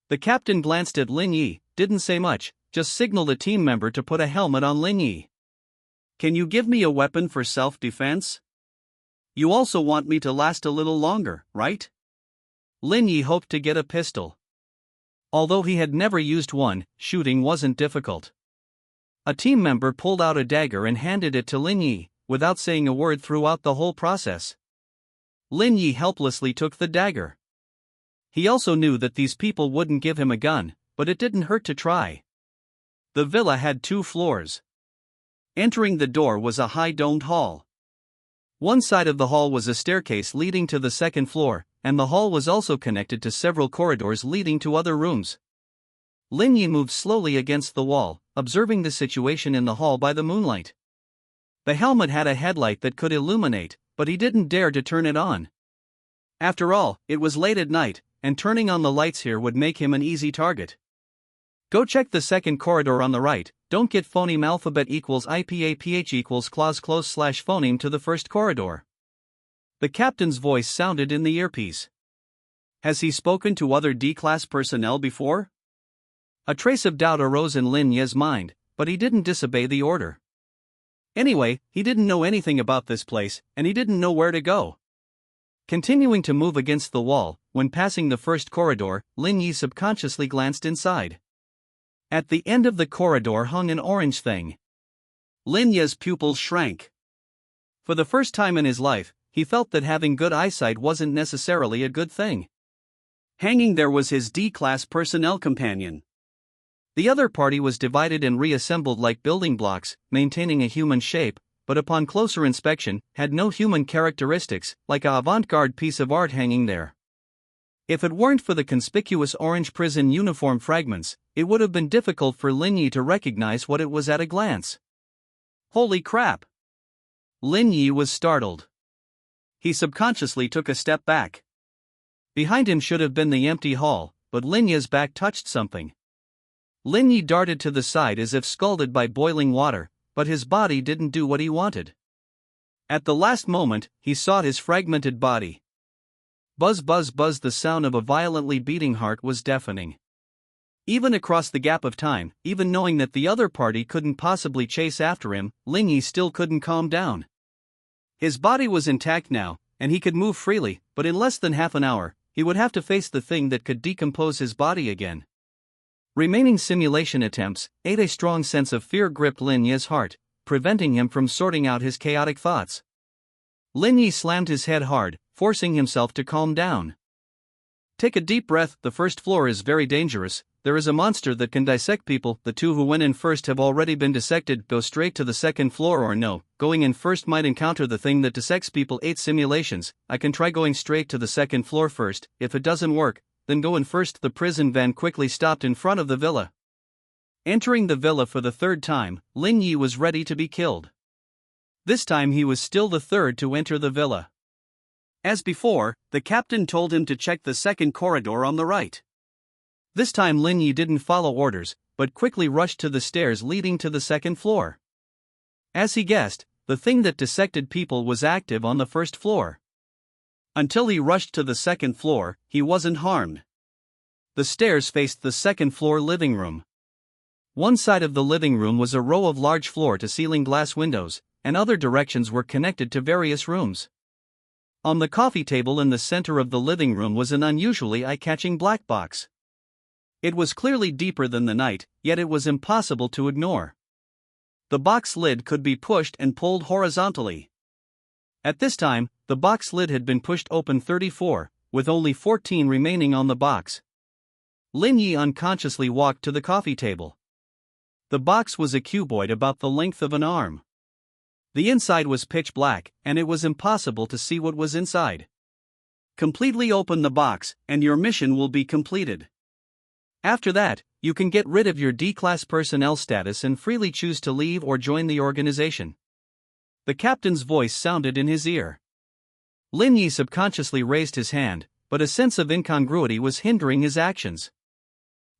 The captain glanced at Lin Yi, didn't say much, just signaled a team member to put a helmet on Lin Yi. Can you give me a weapon for self-defense? You also want me to last a little longer, right? Lin Yi hoped to get a pistol. Although he had never used one, shooting wasn't difficult. A team member pulled out a dagger and handed it to Lin Yi, without saying a word throughout the whole process. Lin Yi helplessly took the dagger. He also knew that these people wouldn't give him a gun, but it didn't hurt to try. The villa had 2 floors. Entering the door was a high domed hall. One side of the hall was a staircase leading to the second floor, and the hall was also connected to several corridors leading to other rooms. Lin Yi moved slowly against the wall, observing the situation in the hall by the moonlight. The helmet had a headlight that could illuminate, but he didn't dare to turn it on. After all, it was late at night, and turning on the lights here would make him an easy target. Go check the second corridor on the right. Don't get phoneme alphabet equals IPAPH equals clause close / phoneme to the first corridor. The captain's voice sounded in the earpiece. Has he spoken to other D-class personnel before? A trace of doubt arose in Lin Yi's mind, but he didn't disobey the order. Anyway, he didn't know anything about this place, and he didn't know where to go. Continuing to move against the wall, when passing the first corridor, Lin Yi subconsciously glanced inside. At the end of the corridor hung an orange thing. Lin Yi's pupils shrank. For the first time in his life, he felt that having good eyesight wasn't necessarily a good thing. Hanging there was his D-class personnel companion. The other party was divided and reassembled like building blocks, maintaining a human shape, but upon closer inspection, had no human characteristics, like a avant-garde piece of art hanging there. If it weren't for the conspicuous orange prison uniform fragments, it would have been difficult for Lin Yi to recognize what it was at a glance. Holy crap! Lin Yi was startled. He subconsciously took a step back. Behind him should have been the empty hall, but Lin Yi's back touched something. Lin Yi darted to the side as if scalded by boiling water, but his body didn't do what he wanted. At the last moment, he sought his fragmented body. Buzz buzz buzz, the sound of a violently beating heart was deafening. Even across the gap of time, even knowing that the other party couldn't possibly chase after him, Lin Yi still couldn't calm down. His body was intact now, and he could move freely, but in less than half an hour, he would have to face the thing that could decompose his body again. Remaining simulation attempts, a strong sense of fear gripped Lin Yi's heart, preventing him from sorting out his chaotic thoughts. Lin Yi slammed his head hard, forcing himself to calm down. Take a deep breath. The first floor is very dangerous. There is a monster that can dissect people. The 2 who went in first have already been dissected. Go straight to the second floor, or no, going in first might encounter the thing that dissects people. 8 simulations. I can try going straight to the second floor first. If it doesn't work, then go in first. The prison van quickly stopped in front of the villa. Entering the villa for the 3rd time, Lin Yi was ready to be killed. This time he was still the 3rd to enter the villa. As before, the captain told him to check the second corridor on the right. This time Lin Yi didn't follow orders, but quickly rushed to the stairs leading to the second floor. As he guessed, the thing that dissected people was active on the first floor. Until he rushed to the second floor, he wasn't harmed. The stairs faced the second floor living room. One side of the living room was a row of large floor-to-ceiling glass windows, and other directions were connected to various rooms. On the coffee table in the center of the living room was an unusually eye-catching black box. It was clearly deeper than the night, yet it was impossible to ignore. The box lid could be pushed and pulled horizontally. At this time, the box lid had been pushed open 34, with only 14 remaining on the box. Lin Yi unconsciously walked to the coffee table. The box was a cuboid about the length of an arm. The inside was pitch black, and it was impossible to see what was inside. Completely open the box, and your mission will be completed. After that, you can get rid of your D-class personnel status and freely choose to leave or join the organization. The captain's voice sounded in his ear. Lin Yi subconsciously raised his hand, but a sense of incongruity was hindering his actions.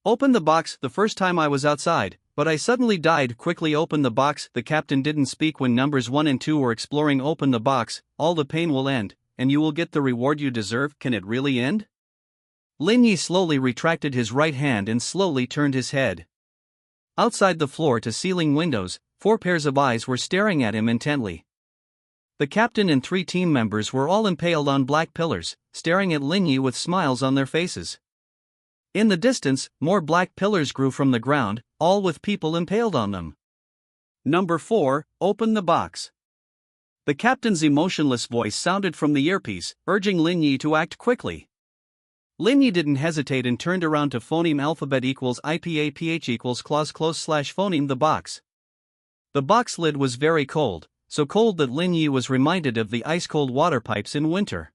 Open the box. The first time I was outside, but I suddenly died. Quickly open the box. The captain didn't speak when numbers 1 and 2 were exploring. Open the box, all the pain will end, and you will get the reward you deserve. Can it really end? Lin Yi slowly retracted his right hand and slowly turned his head. Outside the floor-to-ceiling windows, 4 pairs of eyes were staring at him intently. The captain and 3 team members were all impaled on black pillars, staring at Lin Yi with smiles on their faces. In the distance, more black pillars grew from the ground, all with people impaled on them. Number 4, open the box. The captain's emotionless voice sounded from the earpiece, urging Lin Yi to act quickly. Lin Yi didn't hesitate and turned around to phoneme alphabet equals IPAPH equals clause close slash phoneme the box. The box lid was very cold, so cold that Lin Yi was reminded of the ice-cold water pipes in winter.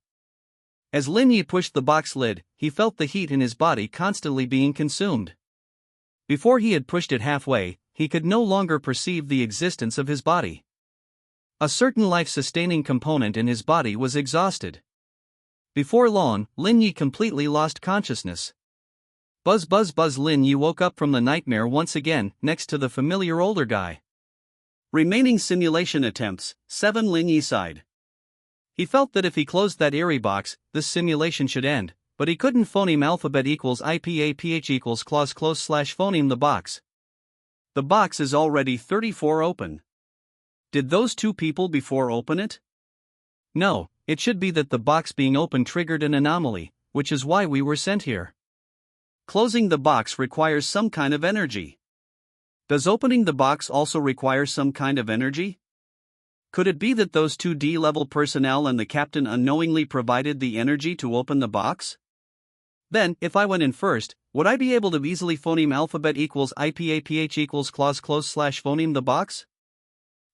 As Lin Yi pushed the box lid, he felt the heat in his body constantly being consumed. Before he had pushed it halfway, he could no longer perceive the existence of his body. A certain life-sustaining component in his body was exhausted. Before long, Lin Yi completely lost consciousness. Buzz buzz buzz. Lin Yi woke up from the nightmare once again, next to the familiar older guy. Remaining simulation attempts, 7. Lin Yi sighed. He felt that if he closed that eerie box, this simulation should end, but he couldn't. Phoneme alphabet equals IPAPH equals clause close slash phoneme the box. The box is already 34 open. Did those 2 people before open it? No, it should be that the box being open triggered an anomaly, which is why we were sent here. Closing the box requires some kind of energy. Does opening the box also require some kind of energy? Could it be that those 2 D-level personnel and the captain unknowingly provided the energy to open the box? Then, if I went in first, would I be able to easily phoneme alphabet equals IPAPH equals clause close slash phoneme the box?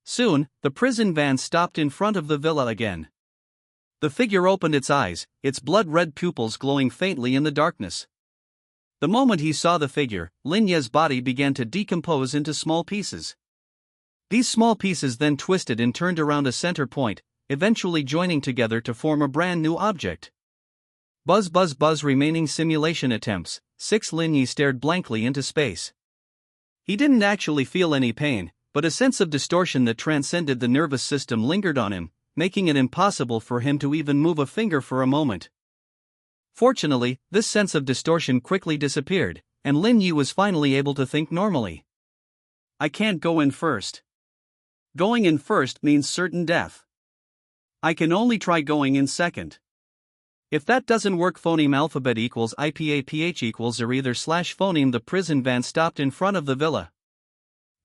Soon, the prison van stopped in front of the villa again. The figure opened its eyes, its blood-red pupils glowing faintly in the darkness. The moment he saw the figure, Lin Yi's body began to decompose into small pieces. These small pieces then twisted and turned around a center point, eventually joining together to form a brand new object. Buzz buzz buzz. Remaining simulation attempts, 6. Lin Yi stared blankly into space. He didn't actually feel any pain, but a sense of distortion that transcended the nervous system lingered on him, making it impossible for him to even move a finger for a moment. Fortunately, this sense of distortion quickly disappeared, and Lin Yi was finally able to think normally. I can't go in first. Going in first means certain death. I can only try going in second. If that doesn't work, phoneme alphabet equals IPAPH equals or either slash phoneme. The prison van stopped in front of the villa.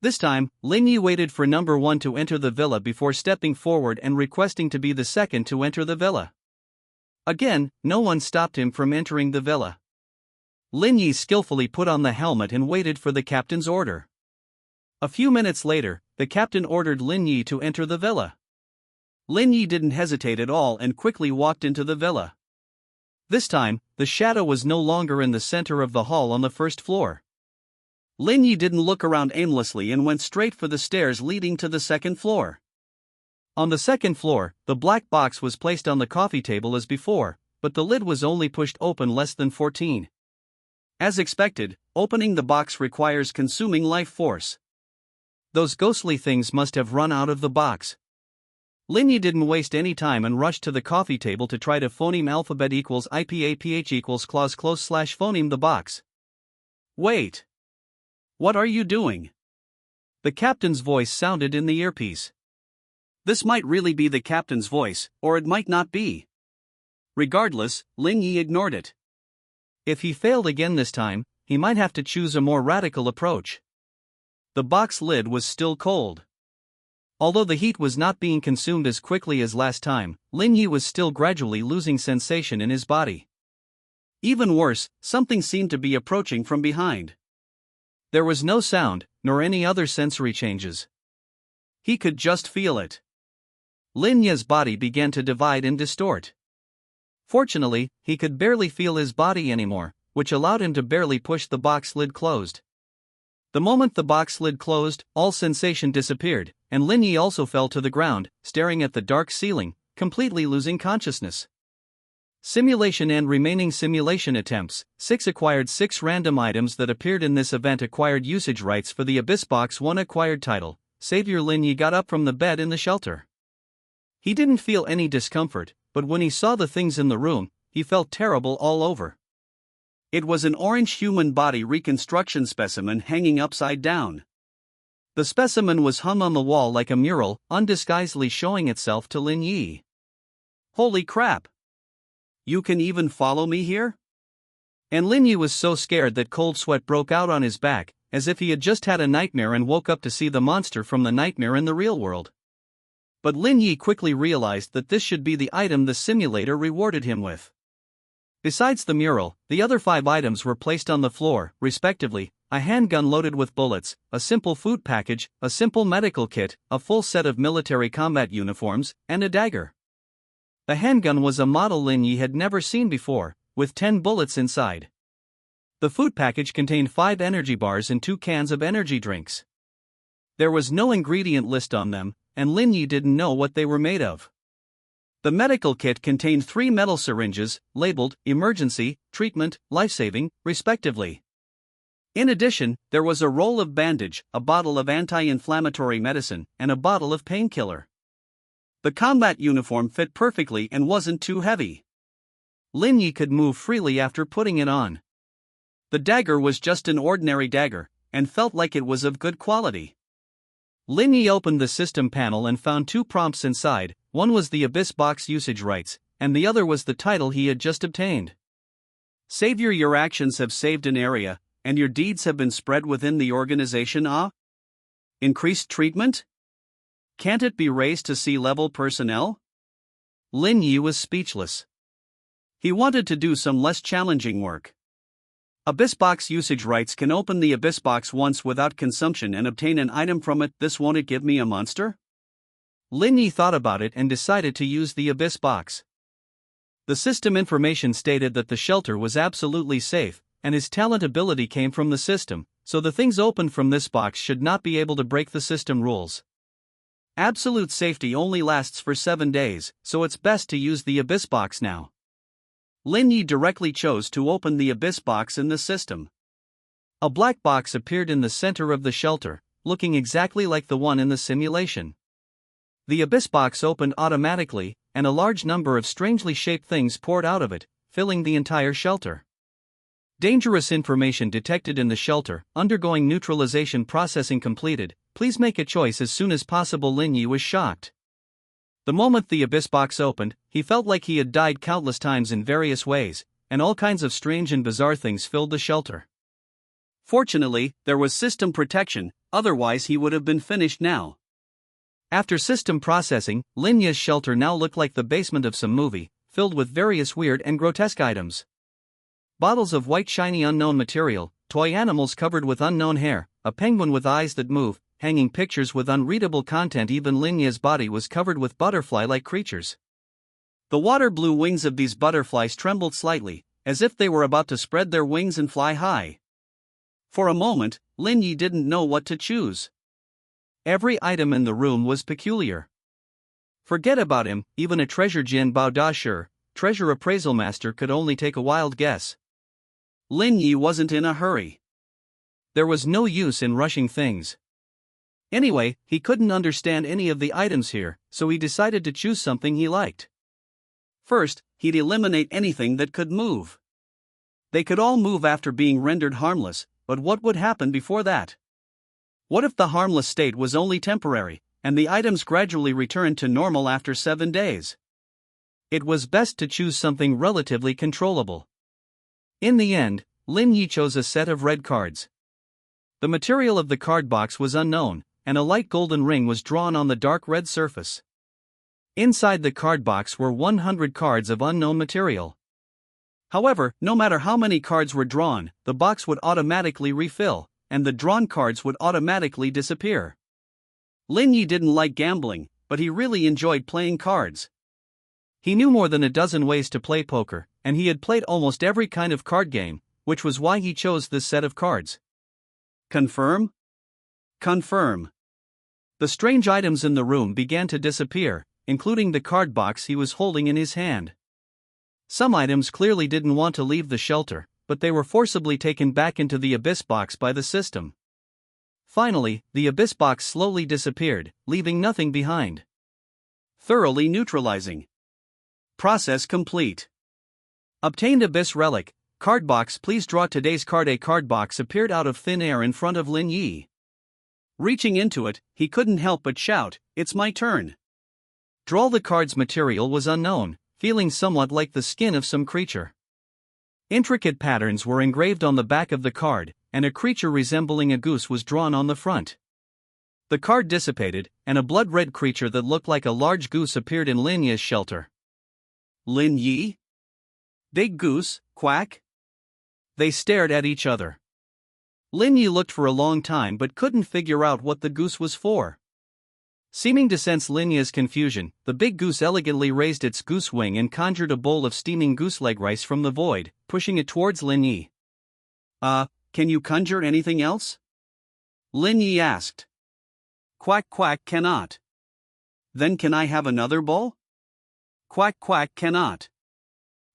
This time, Lin Yi waited for number 1 to enter the villa before stepping forward and requesting to be the second to enter the villa. Again, no one stopped him from entering the villa. Lin Yi skillfully put on the helmet and waited for the captain's order. A few minutes later, the captain ordered Lin Yi to enter the villa. Lin Yi didn't hesitate at all and quickly walked into the villa. This time, the shadow was no longer in the center of the hall on the first floor. Lin Yi didn't look around aimlessly and went straight for the stairs leading to the second floor. On the second floor, the black box was placed on the coffee table as before, but the lid was only pushed open less than 14. As expected, opening the box requires consuming life force. Those ghostly things must have run out of the box. Lin Yi didn't waste any time and rushed to the coffee table to try to phoneme alphabet equals IPAPH equals clause close slash phoneme the box. Wait. What are you doing? The captain's voice sounded in the earpiece. This might really be the captain's voice, or it might not be. Regardless, Lin Yi ignored it. If he failed again this time, he might have to choose a more radical approach. The box lid was still cold. Although the heat was not being consumed as quickly as last time, Lin Yi was still gradually losing sensation in his body. Even worse, something seemed to be approaching from behind. There was no sound, nor any other sensory changes. He could just feel it. Lin Yi's body began to divide and distort. Fortunately, he could barely feel his body anymore, which allowed him to barely push the box lid closed. The moment the box lid closed, all sensation disappeared, and Lin Yi also fell to the ground, staring at the dark ceiling, completely losing consciousness. Simulation and remaining simulation attempts. 6 acquired 6 random items that appeared in this event acquired usage rights for the Abyss Box 1 acquired title. Savior Lin Yi got up from the bed in the shelter. He didn't feel any discomfort, but when he saw the things in the room, he felt terrible all over. It was an orange human body reconstruction specimen hanging upside down. The specimen was hung on the wall like a mural, undisguisedly showing itself to Lin Yi. Holy crap! You can even follow me here? And Lin Yi was so scared that cold sweat broke out on his back, as if he had just had a nightmare and woke up to see the monster from the nightmare in the real world. But Lin Yi quickly realized that this should be the item the simulator rewarded him with. Besides the mural, the other 5 items were placed on the floor, respectively: a handgun loaded with bullets, a simple food package, a simple medical kit, a full set of military combat uniforms, and a dagger. The handgun was a model Lin Yi had never seen before, with 10 bullets inside. The food package contained 5 energy bars and 2 cans of energy drinks. There was no ingredient list on them, and Lin Yi didn't know what they were made of. The medical kit contained 3 metal syringes, labeled emergency, treatment, life-saving, respectively. In addition, there was a roll of bandage, a bottle of anti-inflammatory medicine, and a bottle of painkiller. The combat uniform fit perfectly and wasn't too heavy. Lin Yi could move freely after putting it on. The dagger was just an ordinary dagger, and felt like it was of good quality. Lin Yi opened the system panel and found 2 prompts inside. One was the Abyss Box usage rights, and the other was the title he had just obtained. Savior, your actions have saved an area, and your deeds have been spread within the organization. Increased treatment? Can't it be raised to sea-level personnel? Lin Yi was speechless. He wanted to do some less challenging work. Abyss Box usage rights can open the Abyss Box once without consumption and obtain an item from it. This won't it give me a monster? Lin Yi thought about it and decided to use the Abyss Box. The system information stated that the shelter was absolutely safe, and his talent ability came from the system, so the things opened from this box should not be able to break the system rules. Absolute safety only lasts for 7 days, so it's best to use the Abyss Box now. Lin Yi directly chose to open the Abyss Box in the system. A black box appeared in the center of the shelter, looking exactly like the one in the simulation. The Abyss Box opened automatically, and a large number of strangely shaped things poured out of it, filling the entire shelter. Dangerous information detected in the shelter, undergoing neutralization processing completed. Please make a choice as soon as possible. Lin Yi was shocked. The moment the Abyss Box opened, he felt like he had died countless times in various ways, and all kinds of strange and bizarre things filled the shelter. Fortunately, there was system protection, otherwise he would have been finished now. After system processing, Lin Yi's shelter now looked like the basement of some movie, filled with various weird and grotesque items. Bottles of white shiny unknown material, toy animals covered with unknown hair, a penguin with eyes that move, hanging pictures with unreadable content. Even Lin Yi's body was covered with butterfly-like creatures. The water-blue wings of these butterflies trembled slightly, as if they were about to spread their wings and fly high. For a moment, Lin Yi didn't know what to choose. Every item in the room was peculiar. Forget about him, even a treasure Jin Bao Da Shi, treasure appraisal master, could only take a wild guess. Lin Yi wasn't in a hurry. There was no use in rushing things. Anyway, he couldn't understand any of the items here, so he decided to choose something he liked. First, he'd eliminate anything that could move. They could all move after being rendered harmless, but what would happen before that? What if the harmless state was only temporary, and the items gradually returned to normal after 7 days? It was best to choose something relatively controllable. In the end, Lin Yi chose a set of red cards. The material of the card box was unknown, and a light golden ring was drawn on the dark red surface. Inside the card box were 100 cards of unknown material. However, no matter how many cards were drawn, the box would automatically refill, and the drawn cards would automatically disappear. Lin Yi didn't like gambling, but he really enjoyed playing cards. He knew more than a dozen ways to play poker, and he had played almost every kind of card game, which was why he chose this set of cards. Confirm? Confirm. The strange items in the room began to disappear, including the card box he was holding in his hand. Some items clearly didn't want to leave the shelter, but they were forcibly taken back into the abyss box by the system. Finally, the abyss box slowly disappeared, leaving nothing behind. Thoroughly neutralizing. Process complete. Obtained abyss relic. Card box. Please draw today's card. A card box appeared out of thin air in front of Lin Yi. Reaching into it, he couldn't help but shout, "It's my turn." Draw. The card's material was unknown, feeling somewhat like the skin of some creature. Intricate patterns were engraved on the back of the card, and a creature resembling a goose was drawn on the front. The card dissipated, and a blood-red creature that looked like a large goose appeared in Lin Yi's shelter. Lin Yi? Big goose, quack? They stared at each other. Lin Yi looked for a long time but couldn't figure out what the goose was for. Seeming to sense Lin Yi's confusion, the big goose elegantly raised its goose wing and conjured a bowl of steaming goose leg rice from the void, pushing it towards Lin Yi. Can you conjure anything else? Lin Yi asked. Quack quack, cannot. Then can I have another bowl? Quack quack, cannot.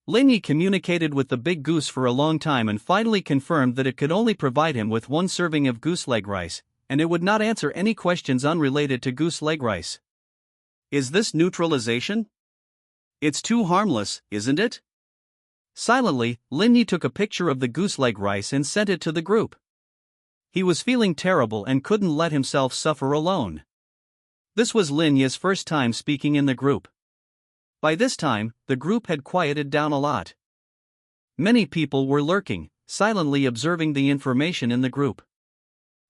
Lin Yi communicated with the big goose for a long time and finally confirmed that it could only provide him with one serving of goose leg rice, and it would not answer any questions unrelated to goose leg rice. Is this neutralization? It's too harmless, isn't it? Silently, Lin Yi took a picture of the goose leg rice and sent it to the group. He was feeling terrible and couldn't let himself suffer alone. This was Lin Yi's first time speaking in the group. By this time, the group had quieted down a lot. Many people were lurking, silently observing the information in the group.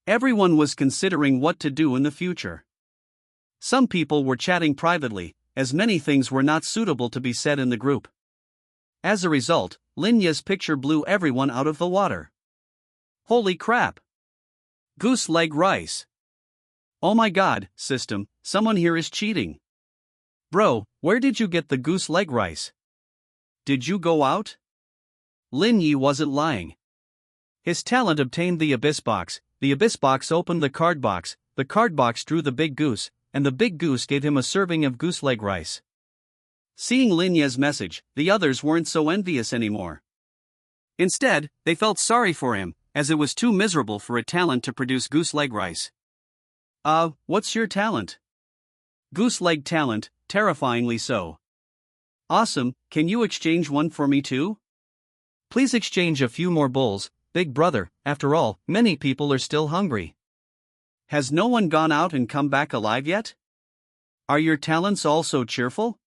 Everyone was considering what to do in the future. Some people were chatting privately, as many things were not suitable to be said in the group. As a result, Lin Yi's picture blew everyone out of the water. Holy crap! Goose leg rice! Oh my god, system, someone here is cheating. Bro, where did you get the goose leg rice? Did you go out? Lin Yi wasn't lying. His talent obtained the abyss box opened the card box drew the big goose, and the big goose gave him a serving of goose leg rice. Seeing Lin Yi's message, the others weren't so envious anymore. Instead, they felt sorry for him, as it was too miserable for a talent to produce goose leg rice. What's your talent? Goose leg talent, terrifyingly so. Awesome, can you exchange one for me too? Please exchange a few more bowls, big brother, after all, many people are still hungry. Has no one gone out and come back alive yet? Are your talents all so cheerful?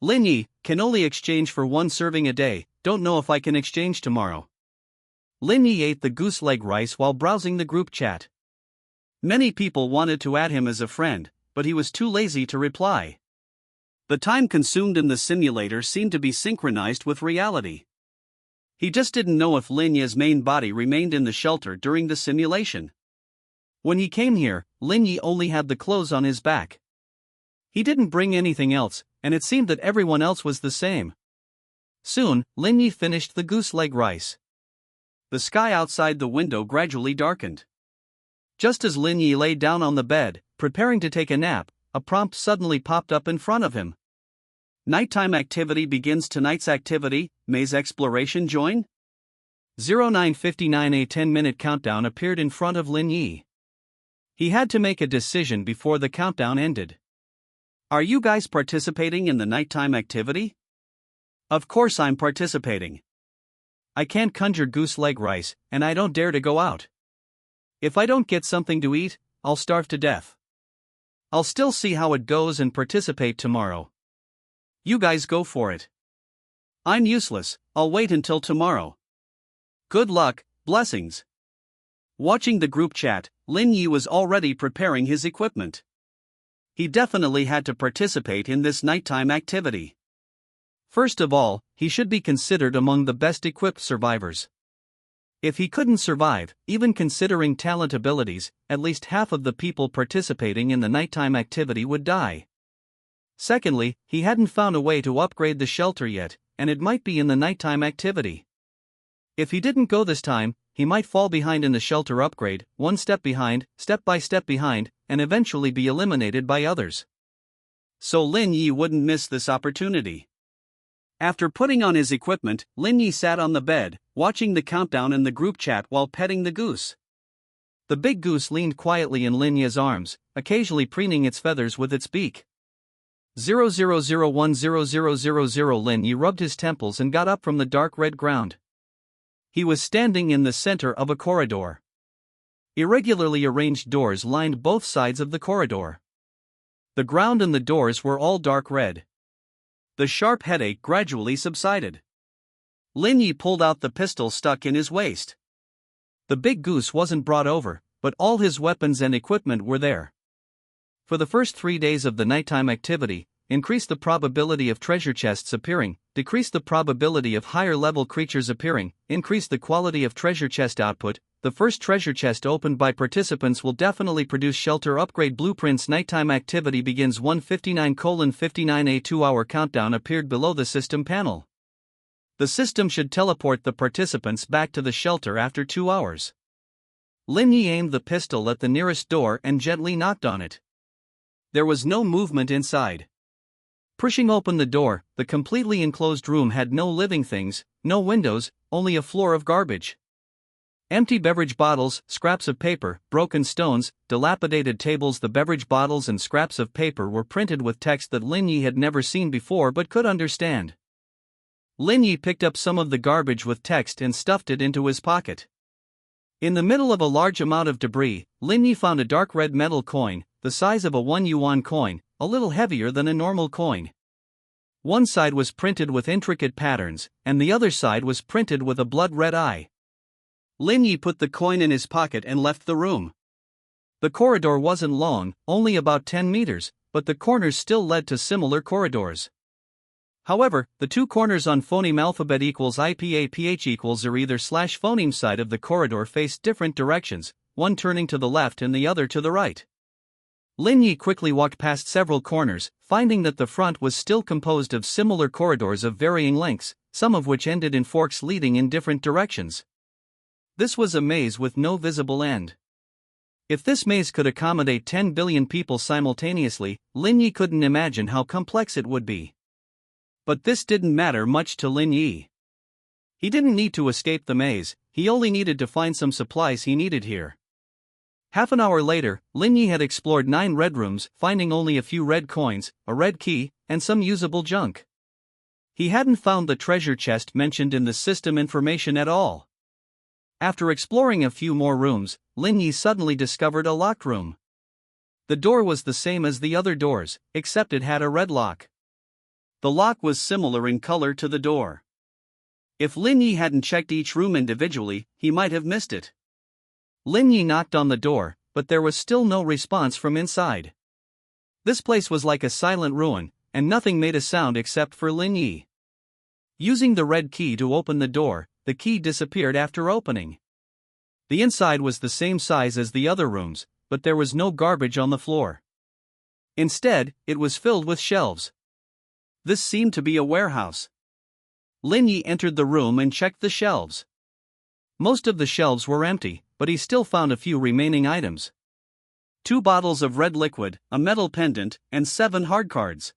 Lin Yi, can only exchange for one serving a day, don't know if I can exchange tomorrow. Lin Yi ate the goose leg rice while browsing the group chat. Many people wanted to add him as a friend, but he was too lazy to reply. The time consumed in the simulator seemed to be synchronized with reality. He just didn't know if Lin Yi's main body remained in the shelter during the simulation. When he came here, Lin Yi only had the clothes on his back. He didn't bring anything else, and it seemed that everyone else was the same. Soon, Lin Yi finished the goose leg rice. The sky outside the window gradually darkened. Just as Lin Yi lay down on the bed, preparing to take a nap, a prompt suddenly popped up in front of him. Nighttime activity begins. Tonight's activity, maze exploration. Join? 09:59. A 10-minute countdown appeared in front of Lin Yi. He had to make a decision before the countdown ended. Are you guys participating in the nighttime activity? Of course I'm participating. I can't conjure goose leg rice, and I don't dare to go out. If I don't get something to eat, I'll starve to death. I'll still see how it goes and participate tomorrow. You guys go for it. I'm useless, I'll wait until tomorrow. Good luck, blessings. Watching the group chat, Lin Yi was already preparing his equipment. He definitely had to participate in this nighttime activity. First of all, he should be considered among the best equipped survivors. If he couldn't survive, even considering talent abilities, at least half of the people participating in the nighttime activity would die. Secondly, he hadn't found a way to upgrade the shelter yet, and it might be in the nighttime activity. If he didn't go this time, he might fall behind in the shelter upgrade, one step by step behind, and eventually be eliminated by others. So Lin Yi wouldn't miss this opportunity. After putting on his equipment, Lin Yi sat on the bed, watching the countdown in the group chat while petting the goose. The big goose leaned quietly in Lin Yi's arms, occasionally preening its feathers with its beak. 00010000. Lin Yi rubbed his temples and got up from the dark red ground. He was standing in the center of a corridor. Irregularly arranged doors lined both sides of the corridor. The ground and the doors were all dark red. The sharp headache gradually subsided. Lin Yi pulled out the pistol stuck in his waist. The big goose wasn't brought over, but all his weapons and equipment were there. For the first 3 days of the nighttime activity, increase the probability of treasure chests appearing, decrease the probability of higher-level creatures appearing, increase the quality of treasure chest output. The first treasure chest opened by participants will definitely produce shelter upgrade blueprints. Nighttime activity begins 1:59:59. A 2-hour countdown appeared below the system panel. The system should teleport the participants back to the shelter after 2 hours. Lin Yi aimed the pistol at the nearest door and gently knocked on it. There was no movement inside. Pushing open the door, the completely enclosed room had no living things, no windows, only a floor of garbage. Empty beverage bottles, scraps of paper, broken stones, dilapidated tables. The beverage bottles and scraps of paper were printed with text that Lin Yi had never seen before but could understand. Lin Yi picked up some of the garbage with text and stuffed it into his pocket. In the middle of a large amount of debris, Lin Yi found a dark red metal coin, the size of a 1 yuan coin, a little heavier than a normal coin. One side was printed with intricate patterns, and the other side was printed with a blood-red eye. Lin Yi put the coin in his pocket and left the room. The corridor wasn't long, only about 10 meters, but the corners still led to similar corridors. However, the two corners on phoneme alphabet equals IPA/PH equals or either slash phoneme side of the corridor faced different directions, one turning to the left and the other to the right. Lin Yi quickly walked past several corners, finding that the front was still composed of similar corridors of varying lengths, some of which ended in forks leading in different directions. This was a maze with no visible end. If this maze could accommodate 10 billion people simultaneously, Lin Yi couldn't imagine how complex it would be. But this didn't matter much to Lin Yi. He didn't need to escape the maze, he only needed to find some supplies he needed here. Half an hour later, Lin Yi had explored 9 red rooms, finding only a few red coins, a red key, and some usable junk. He hadn't found the treasure chest mentioned in the system information at all. After exploring a few more rooms, Lin Yi suddenly discovered a locked room. The door was the same as the other doors, except it had a red lock. The lock was similar in color to the door. If Lin Yi hadn't checked each room individually, he might have missed it. Lin Yi knocked on the door, but there was still no response from inside. This place was like a silent ruin, and nothing made a sound except for Lin Yi. Using the red key to open the door, the key disappeared after opening. The inside was the same size as the other rooms, but there was no garbage on the floor. Instead, it was filled with shelves. This seemed to be a warehouse. Lin Yi entered the room and checked the shelves. Most of the shelves were empty, but he still found a few remaining items. 2 bottles of red liquid, a metal pendant, and 7 hard cards.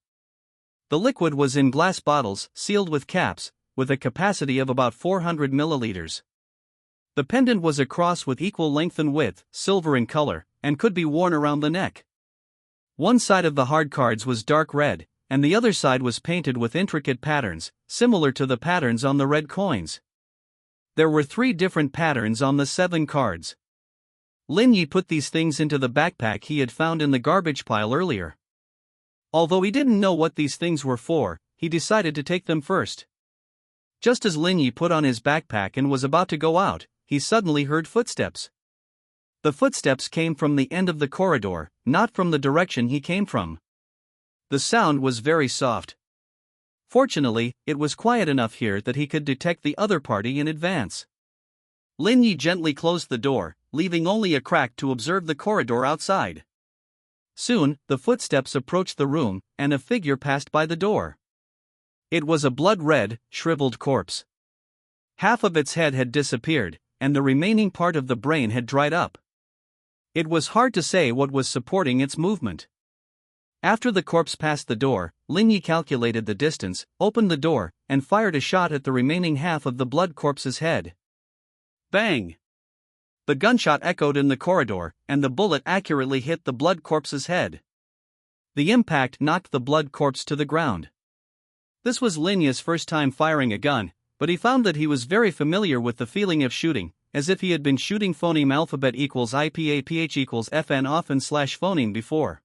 The liquid was in glass bottles, sealed with caps, with a capacity of about 400 milliliters. The pendant was a cross with equal length and width, silver in color, and could be worn around the neck. One side of the hard cards was dark red, and the other side was painted with intricate patterns, similar to the patterns on the red coins. There were 3 different patterns on the 7 cards. Lin Yi put these things into the backpack he had found in the garbage pile earlier. Although he didn't know what these things were for, he decided to take them first. Just as Lin Yi put on his backpack and was about to go out, he suddenly heard footsteps. The footsteps came from the end of the corridor, not from the direction he came from. The sound was very soft. Fortunately, it was quiet enough here that he could detect the other party in advance. Lin Yi gently closed the door, leaving only a crack to observe the corridor outside. Soon, the footsteps approached the room, and a figure passed by the door. It was a blood-red, shriveled corpse. Half of its head had disappeared, and the remaining part of the brain had dried up. It was hard to say what was supporting its movement. After the corpse passed the door, Lin Yi calculated the distance, opened the door, and fired a shot at the remaining half of the blood corpse's head. Bang! The gunshot echoed in the corridor, and the bullet accurately hit the blood corpse's head. The impact knocked the blood corpse to the ground. This was Lin Yi's first time firing a gun, but he found that he was very familiar with the feeling of shooting, as if he had been shooting phoneme alphabet equals IPAPH equals FN often slash phoneme before.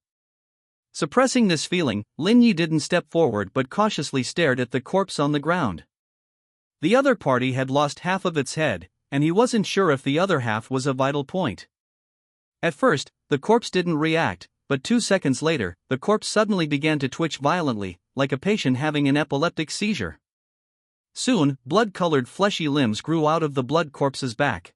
Suppressing this feeling, Lin Yi didn't step forward but cautiously stared at the corpse on the ground. The other party had lost half of its head, and he wasn't sure if the other half was a vital point. At first, the corpse didn't react, but 2 seconds later, the corpse suddenly began to twitch violently, like a patient having an epileptic seizure. Soon, blood-colored fleshy limbs grew out of the blood corpse's back.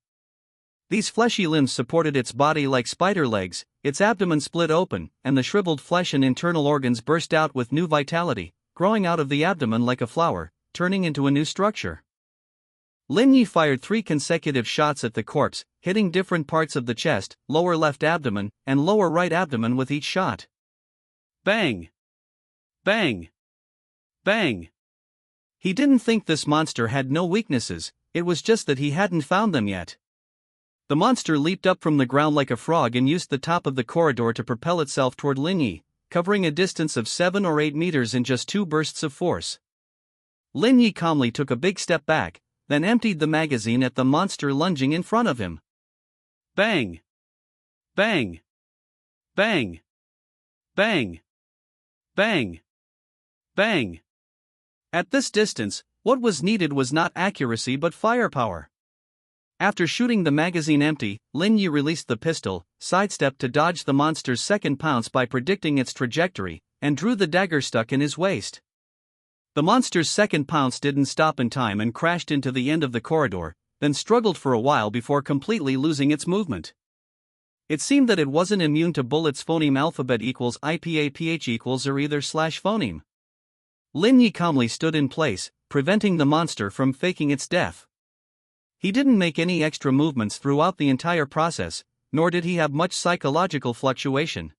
These fleshy limbs supported its body like spider legs, its abdomen split open, and the shriveled flesh and internal organs burst out with new vitality, growing out of the abdomen like a flower, turning into a new structure. Lin Yi fired 3 consecutive shots at the corpse, hitting different parts of the chest, lower left abdomen, and lower right abdomen with each shot. Bang! Bang! Bang! He didn't think this monster had no weaknesses, it was just that he hadn't found them yet. The monster leaped up from the ground like a frog and used the top of the corridor to propel itself toward Lin Yi, covering a distance of 7 or 8 meters in just 2 bursts of force. Lin Yi calmly took a big step back, then emptied the magazine at the monster lunging in front of him. Bang! Bang! Bang! Bang! Bang! Bang! At this distance, what was needed was not accuracy but firepower. After shooting the magazine empty, Lin Yi released the pistol, sidestepped to dodge the monster's second pounce by predicting its trajectory, and drew the dagger stuck in his waist. The monster's second pounce didn't stop in time and crashed into the end of the corridor, then struggled for a while before completely losing its movement. It seemed that it wasn't immune to bullets. Phoneme alphabet equals IPAPH equals or either slash phoneme. Lin Yi calmly stood in place, preventing the monster from faking its death. He didn't make any extra movements throughout the entire process, nor did he have much psychological fluctuation.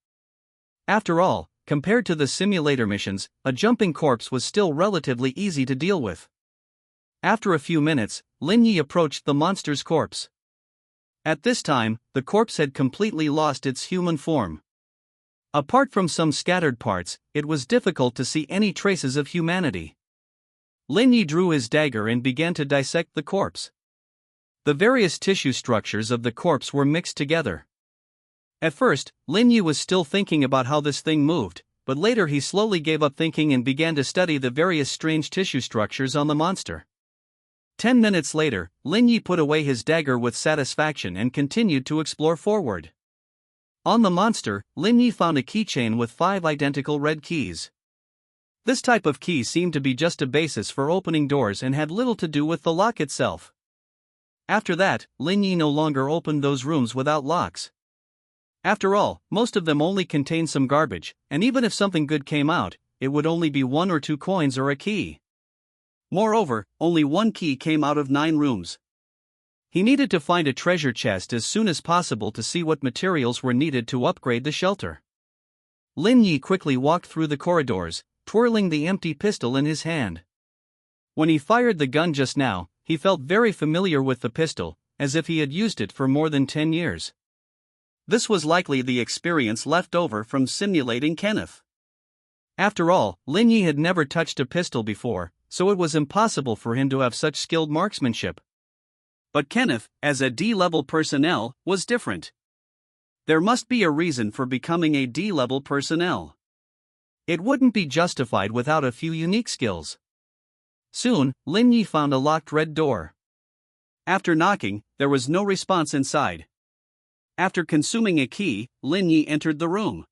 After all, compared to the simulator missions, a jumping corpse was still relatively easy to deal with. After a few minutes, Lin Yi approached the monster's corpse. At this time, the corpse had completely lost its human form. Apart from some scattered parts, it was difficult to see any traces of humanity. Lin Yi drew his dagger and began to dissect the corpse. The various tissue structures of the corpse were mixed together. At first, Lin Yi was still thinking about how this thing moved, but later he slowly gave up thinking and began to study the various strange tissue structures on the monster. 10 minutes later, Lin Yi put away his dagger with satisfaction and continued to explore forward. On the monster, Lin Yi found a keychain with 5 identical red keys. This type of key seemed to be just a basis for opening doors and had little to do with the lock itself. After that, Lin Yi no longer opened those rooms without locks. After all, most of them only contained some garbage, and even if something good came out, it would only be 1 or 2 coins or a key. Moreover, only 1 key came out of 9 rooms. He needed to find a treasure chest as soon as possible to see what materials were needed to upgrade the shelter. Lin Yi quickly walked through the corridors, twirling the empty pistol in his hand. When he fired the gun just now, he felt very familiar with the pistol, as if he had used it for more than 10 years. This was likely the experience left over from simulating Kenneth. After all, Lin Yi had never touched a pistol before, so it was impossible for him to have such skilled marksmanship. But Kenneth, as a D-level personnel, was different. There must be a reason for becoming a D-level personnel. It wouldn't be justified without a few unique skills. Soon, Lin Yi found a locked red door. After knocking, there was no response inside. After consuming a key, Lin Yi entered the room.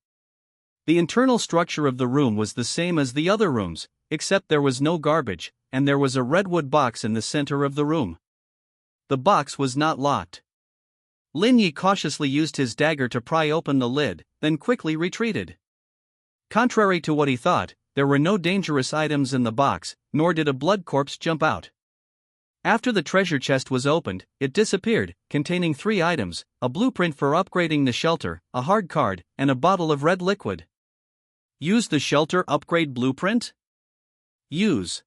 The internal structure of the room was the same as the other rooms, except there was no garbage, and there was a redwood box in the center of the room. The box was not locked. Lin Yi cautiously used his dagger to pry open the lid, then quickly retreated. Contrary to what he thought, there were no dangerous items in the box, nor did a blood corpse jump out. After the treasure chest was opened, it disappeared, containing 3 items, a blueprint for upgrading the shelter, a hard card, and a bottle of red liquid. Use the shelter upgrade blueprint? Use.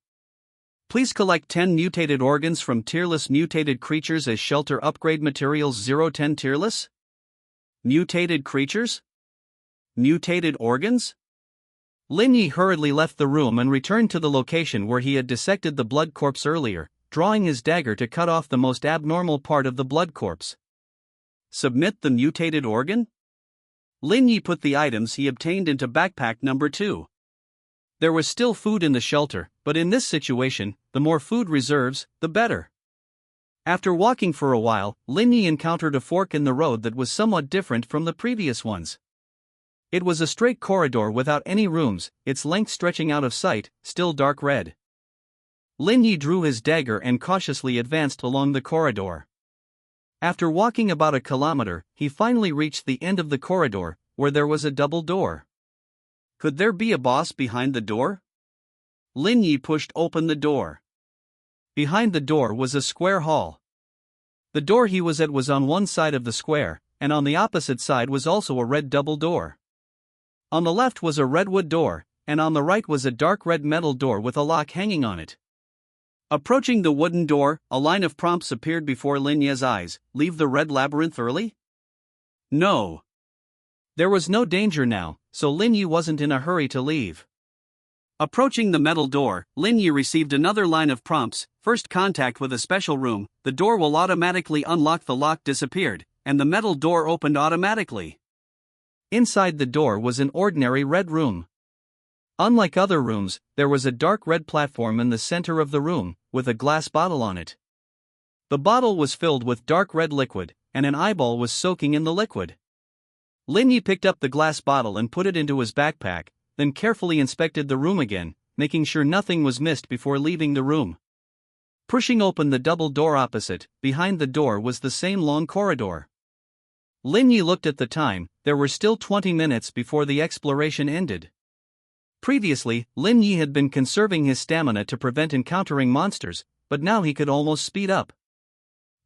Please collect 10 mutated organs from tierless mutated creatures as shelter upgrade materials. 010 tierless? Mutated creatures? Mutated organs? Lin Yi hurriedly left the room and returned to the location where he had dissected the blood corpse earlier, drawing his dagger to cut off the most abnormal part of the blood corpse. Submit the mutated organ? Lin Yi put the items he obtained into backpack number 2. There was still food in the shelter, but in this situation, the more food reserves, the better. After walking for a while, Lin Yi encountered a fork in the road that was somewhat different from the previous ones. It was a straight corridor without any rooms, its length stretching out of sight, still dark red. Lin Yi drew his dagger and cautiously advanced along the corridor. After walking about a kilometer, he finally reached the end of the corridor, where there was a double door. Could there be a boss behind the door? Lin Yi pushed open the door. Behind the door was a square hall. The door he was at was on one side of the square, and on the opposite side was also a red double door. On the left was a redwood door, and on the right was a dark red metal door with a lock hanging on it. Approaching the wooden door, a line of prompts appeared before Lin Yi's eyes. Leave the red labyrinth early? No. There was no danger now, so Lin Yi wasn't in a hurry to leave. Approaching the metal door, Lin Yi received another line of prompts. First contact with a special room, the door will automatically unlock. The lock disappeared, and the metal door opened automatically. Inside the door was an ordinary red room. Unlike other rooms, there was a dark red platform in the center of the room, with a glass bottle on it. The bottle was filled with dark red liquid, and an eyeball was soaking in the liquid. Lin Yi picked up the glass bottle and put it into his backpack, then carefully inspected the room again, making sure nothing was missed before leaving the room. Pushing open the double door opposite, behind the door was the same long corridor. Lin Yi looked at the time. There were still 20 minutes before the exploration ended. Previously, Lin Yi had been conserving his stamina to prevent encountering monsters, but now he could almost speed up.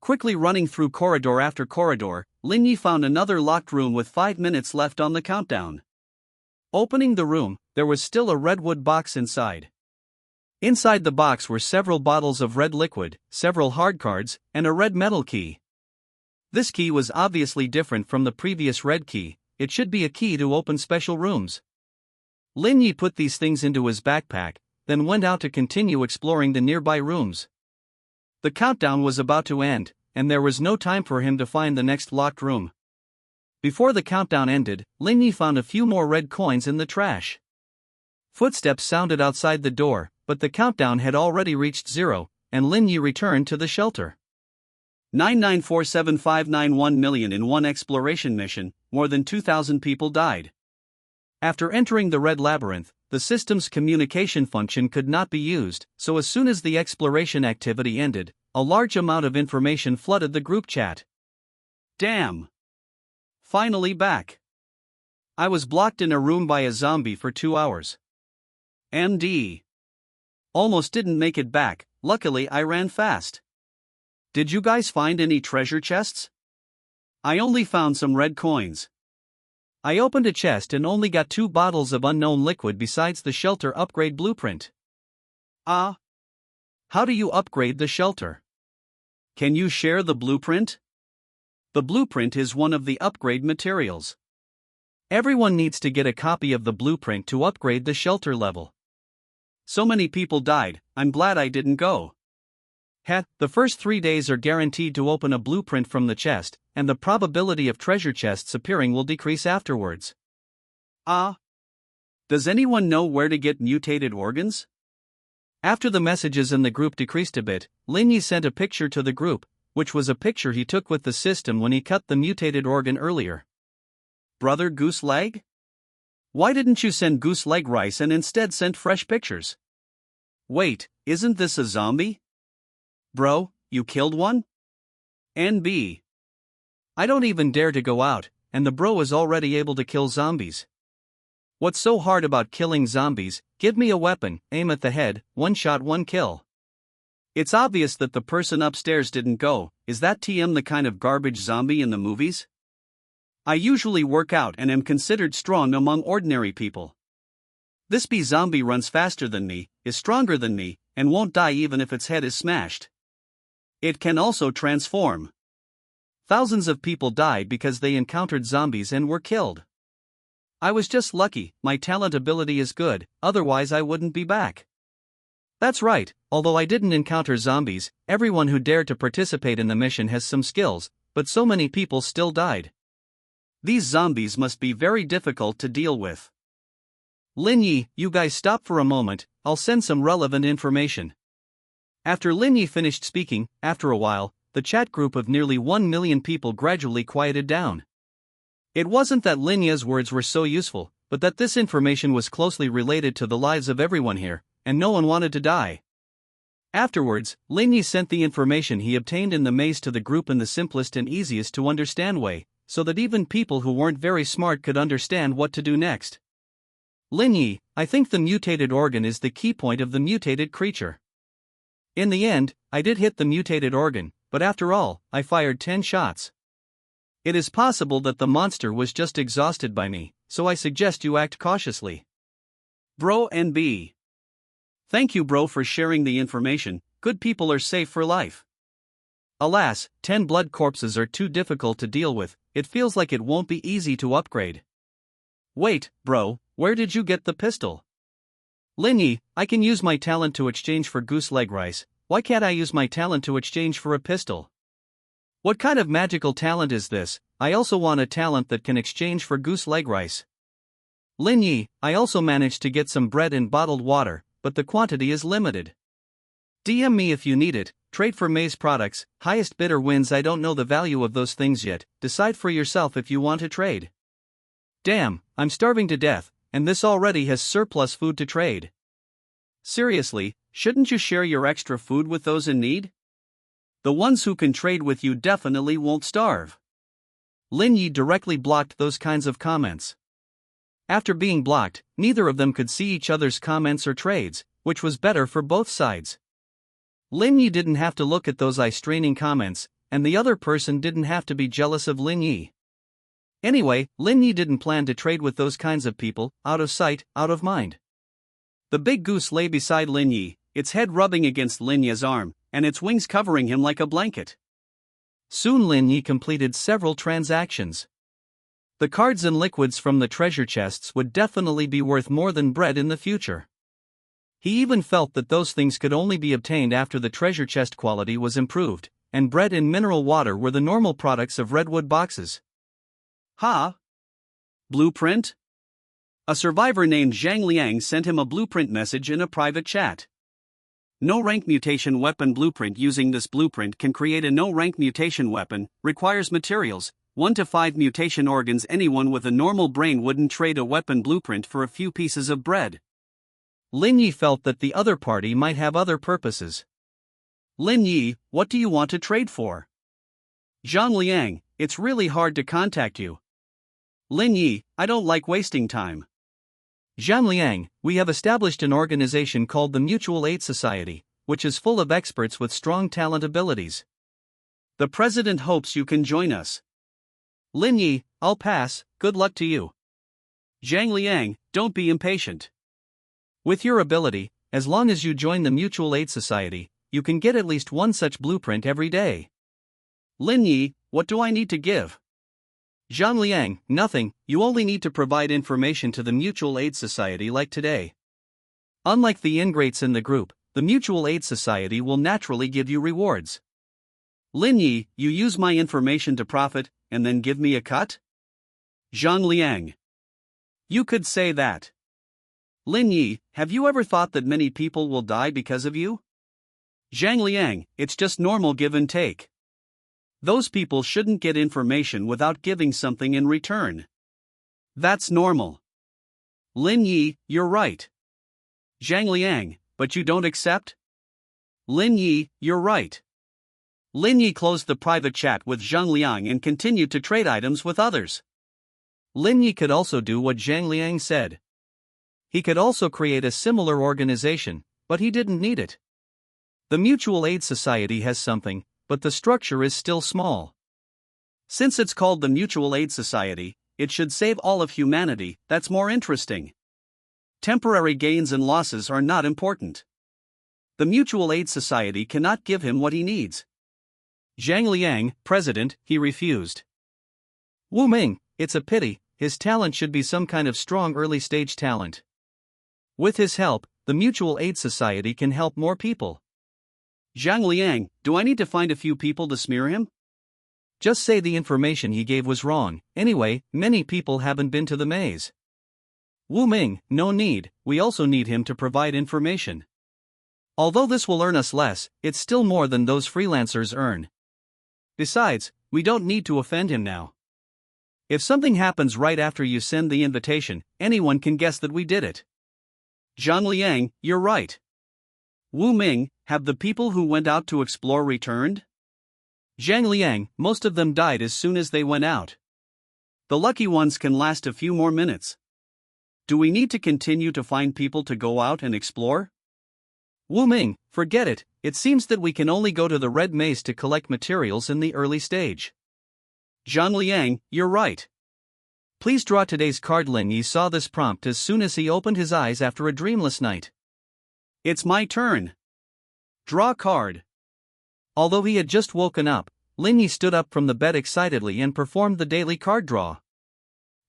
Quickly running through corridor after corridor, Lin Yi found another locked room with 5 minutes left on the countdown. Opening the room, there was still a redwood box inside. Inside the box were several bottles of red liquid, several hard cards, and a red metal key. This key was obviously different from the previous red key. It should be a key to open special rooms. Lin Yi put these things into his backpack, then went out to continue exploring the nearby rooms. The countdown was about to end, and there was no time for him to find the next locked room. Before the countdown ended, Lin Yi found a few more red coins in the trash. Footsteps sounded outside the door, but the countdown had already reached 0, and Lin Yi returned to the shelter. 9947591 million in one exploration mission, more than 2,000 people died. After entering the red labyrinth, the system's communication function could not be used, so as soon as the exploration activity ended, a large amount of information flooded the group chat. Damn! Finally back. I was blocked in a room by a zombie for 2 hours. MD. Almost didn't make it back, luckily I ran fast. Did you guys find any treasure chests? I only found some red coins. I opened a chest and only got 2 bottles of unknown liquid besides the shelter upgrade blueprint. How do you upgrade the shelter? Can you share the blueprint? The blueprint is one of the upgrade materials. Everyone needs to get a copy of the blueprint to upgrade the shelter level. So many people died, I'm glad I didn't go. The first 3 days are guaranteed to open a blueprint from the chest, and the probability of treasure chests appearing will decrease afterwards. Does anyone know where to get mutated organs? After the messages in the group decreased a bit, Lin Yi sent a picture to the group, which was a picture he took with the system when he cut the mutated organ earlier. Brother Goose Leg? Why didn't you send Goose Leg rice and instead sent fresh pictures? Wait, isn't this a zombie? Bro, you killed one? NB. I don't even dare to go out, and the bro is already able to kill zombies. What's so hard about killing zombies? Give me a weapon, aim at the head, 1 shot 1 kill. It's obvious that the person upstairs didn't go. Is that TM the kind of garbage zombie in the movies? I usually work out and am considered strong among ordinary people. This bee zombie runs faster than me, is stronger than me, and won't die even if its head is smashed. It can also transform. Thousands of people died because they encountered zombies and were killed. I was just lucky, my talent ability is good, otherwise I wouldn't be back. That's right, although I didn't encounter zombies, everyone who dared to participate in the mission has some skills, but so many people still died. These zombies must be very difficult to deal with. Lin Yi, you guys stop for a moment, I'll send some relevant information. After Lin Yi finished speaking, after a while, the chat group of nearly 1 million people gradually quieted down. It wasn't that Lin Yi's words were so useful, but that this information was closely related to the lives of everyone here, and no one wanted to die. Afterwards, Lin Yi sent the information he obtained in the maze to the group in the simplest and easiest to understand way, so that even people who weren't very smart could understand what to do next. Lin Yi, I think the mutated organ is the key point of the mutated creature. In the end, I did hit the mutated organ, but after all, I fired 10 shots. It is possible that the monster was just exhausted by me, so I suggest you act cautiously. Bro and B. Thank you, bro, for sharing the information. Good people are safe for life. Alas, 10 blood corpses are too difficult to deal with, it feels like it won't be easy to upgrade. Wait, bro, where did you get the pistol? Lin Yi, I can use my talent to exchange for goose leg rice, why can't I use my talent to exchange for a pistol? What kind of magical talent is this? I also want a talent that can exchange for goose leg rice. Lin Yi, I also managed to get some bread and bottled water, but the quantity is limited. DM me if you need it, trade for maze products, highest bidder wins. I don't know the value of those things yet, decide for yourself if you want to trade. Damn, I'm starving to death, and this already has surplus food to trade. Seriously, shouldn't you share your extra food with those in need? The ones who can trade with you definitely won't starve. Lin Yi directly blocked those kinds of comments. After being blocked, neither of them could see each other's comments or trades, which was better for both sides. Lin Yi didn't have to look at those eye-straining comments, and the other person didn't have to be jealous of Lin Yi. Anyway, Lin Yi didn't plan to trade with those kinds of people, out of sight, out of mind. The big goose lay beside Lin Yi, its head rubbing against Lin Yi's arm, and its wings covering him like a blanket. Soon Lin Yi completed several transactions. The cards and liquids from the treasure chests would definitely be worth more than bread in the future. He even felt that those things could only be obtained after the treasure chest quality was improved, and bread and mineral water were the normal products of redwood boxes. Blueprint? A survivor named Zhang Liang sent him a blueprint message in a private chat. No rank mutation weapon blueprint. Using this blueprint can create a no rank mutation weapon, requires materials, 1 to 5 mutation organs. Anyone with a normal brain wouldn't trade a weapon blueprint for a few pieces of bread. Lin Yi felt that the other party might have other purposes. Lin Yi, what do you want to trade for? Zhang Liang, it's really hard to contact you. Lin Yi, I don't like wasting time. Zhang Liang, we have established an organization called the Mutual Aid Society, which is full of experts with strong talent abilities. The president hopes you can join us. Lin Yi, I'll pass, good luck to you. Zhang Liang, don't be impatient. With your ability, as long as you join the Mutual Aid Society, you can get at least one such blueprint every day. Lin Yi, what do I need to give? Zhang Liang, nothing, you only need to provide information to the Mutual Aid Society like today. Unlike the ingrates in the group, the Mutual Aid Society will naturally give you rewards. Lin Yi, you use my information to profit, and then give me a cut? Zhang Liang. You could say that. Lin Yi, have you ever thought that many people will die because of you? Zhang Liang, it's just normal give and take. Those people shouldn't get information without giving something in return. That's normal. Lin Yi, you're right. Zhang Liang, but you don't accept? Lin Yi, you're right. Lin Yi closed the private chat with Zhang Liang and continued to trade items with others. Lin Yi could also do what Zhang Liang said. He could also create a similar organization, but he didn't need it. The Mutual Aid Society has something, but the structure is still small. Since it's called the Mutual Aid Society, it should save all of humanity. That's more interesting. Temporary gains and losses are not important. The Mutual Aid Society cannot give him what he needs. Zhang Liang, president, he refused. Wu Ming, it's a pity, his talent should be some kind of strong early-stage talent. With his help, the Mutual Aid Society can help more people. Zhang Liang, do I need to find a few people to smear him? Just say the information he gave was wrong. Anyway, many people haven't been to the maze. Wu Ming, no need, we also need him to provide information. Although this will earn us less, it's still more than those freelancers earn. Besides, we don't need to offend him now. If something happens right after you send the invitation, anyone can guess that we did it. Zhang Liang, you're right. Wu Ming, have the people who went out to explore returned? Zhang Liang, most of them died as soon as they went out. The lucky ones can last a few more minutes. Do we need to continue to find people to go out and explore? Wu Ming, forget it, it seems that we can only go to the Red Maze to collect materials in the early stage. Zhang Liang, you're right. Please draw today's card. Lin Yi saw this prompt as soon as he opened his eyes after a dreamless night. It's my turn. Draw card. Although he had just woken up, Lin Yi stood up from the bed excitedly and performed the daily card draw.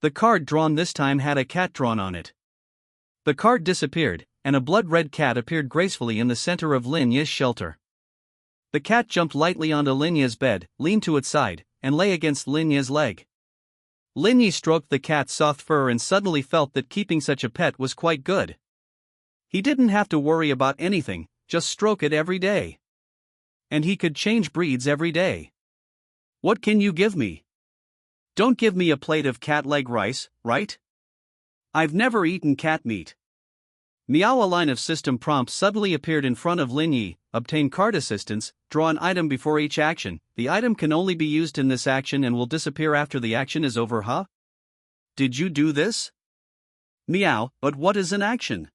The card drawn this time had a cat drawn on it. The card disappeared, and a blood-red cat appeared gracefully in the center of Lin Yi's shelter. The cat jumped lightly onto Lin Yi's bed, leaned to its side, and lay against Lin Yi's leg. Lin Yi stroked the cat's soft fur and suddenly felt that keeping such a pet was quite good. He didn't have to worry about anything, just stroke it every day. And he could change breeds every day. What can you give me? Don't give me a plate of cat leg rice, right? I've never eaten cat meat. Meow. A line of system prompts suddenly appeared in front of Lin Yi. Obtain card assistance, draw an item before each action. The item can only be used in this action and will disappear after the action is over. Huh? Did you do this? Meow, but what is an action?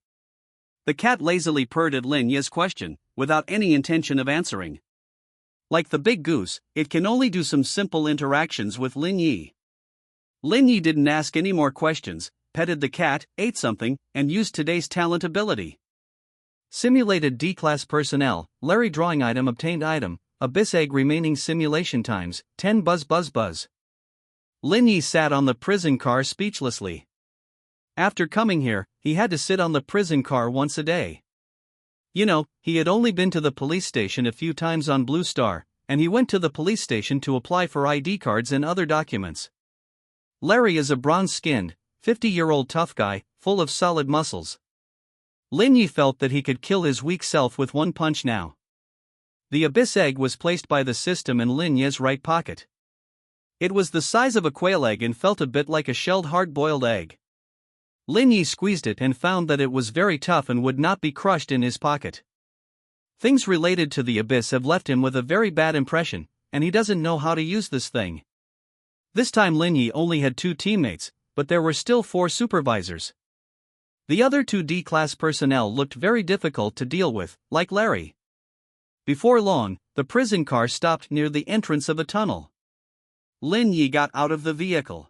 The cat lazily purred at Lin Yi's question, without any intention of answering. Like the big goose, it can only do some simple interactions with Lin Yi. Lin Yi didn't ask any more questions, petted the cat, ate something, and used today's talent ability. Simulated D-class personnel, Larry drawing item obtained item, abyss egg remaining simulation times, 10 buzz buzz buzz. Lin Yi sat on the prison car speechlessly. After coming here, he had to sit on the prison car once a day. You know, he had only been to the police station a few times on Blue Star, and he went to the police station to apply for ID cards and other documents. Larry is a bronze-skinned, 50-year-old tough guy, full of solid muscles. Lin Yi felt that he could kill his weak self with one punch now. The abyss egg was placed by the system in Lin Yi's right pocket. It was the size of a quail egg and felt a bit like a shelled hard-boiled egg. Lin Yi squeezed it and found that it was very tough and would not be crushed in his pocket. Things related to the abyss have left him with a very bad impression, and he doesn't know how to use this thing. This time Lin Yi only had 2 teammates, but there were still 4 supervisors. The other 2 D-class personnel looked very difficult to deal with, like Larry. Before long, the prison car stopped near the entrance of a tunnel. Lin Yi got out of the vehicle.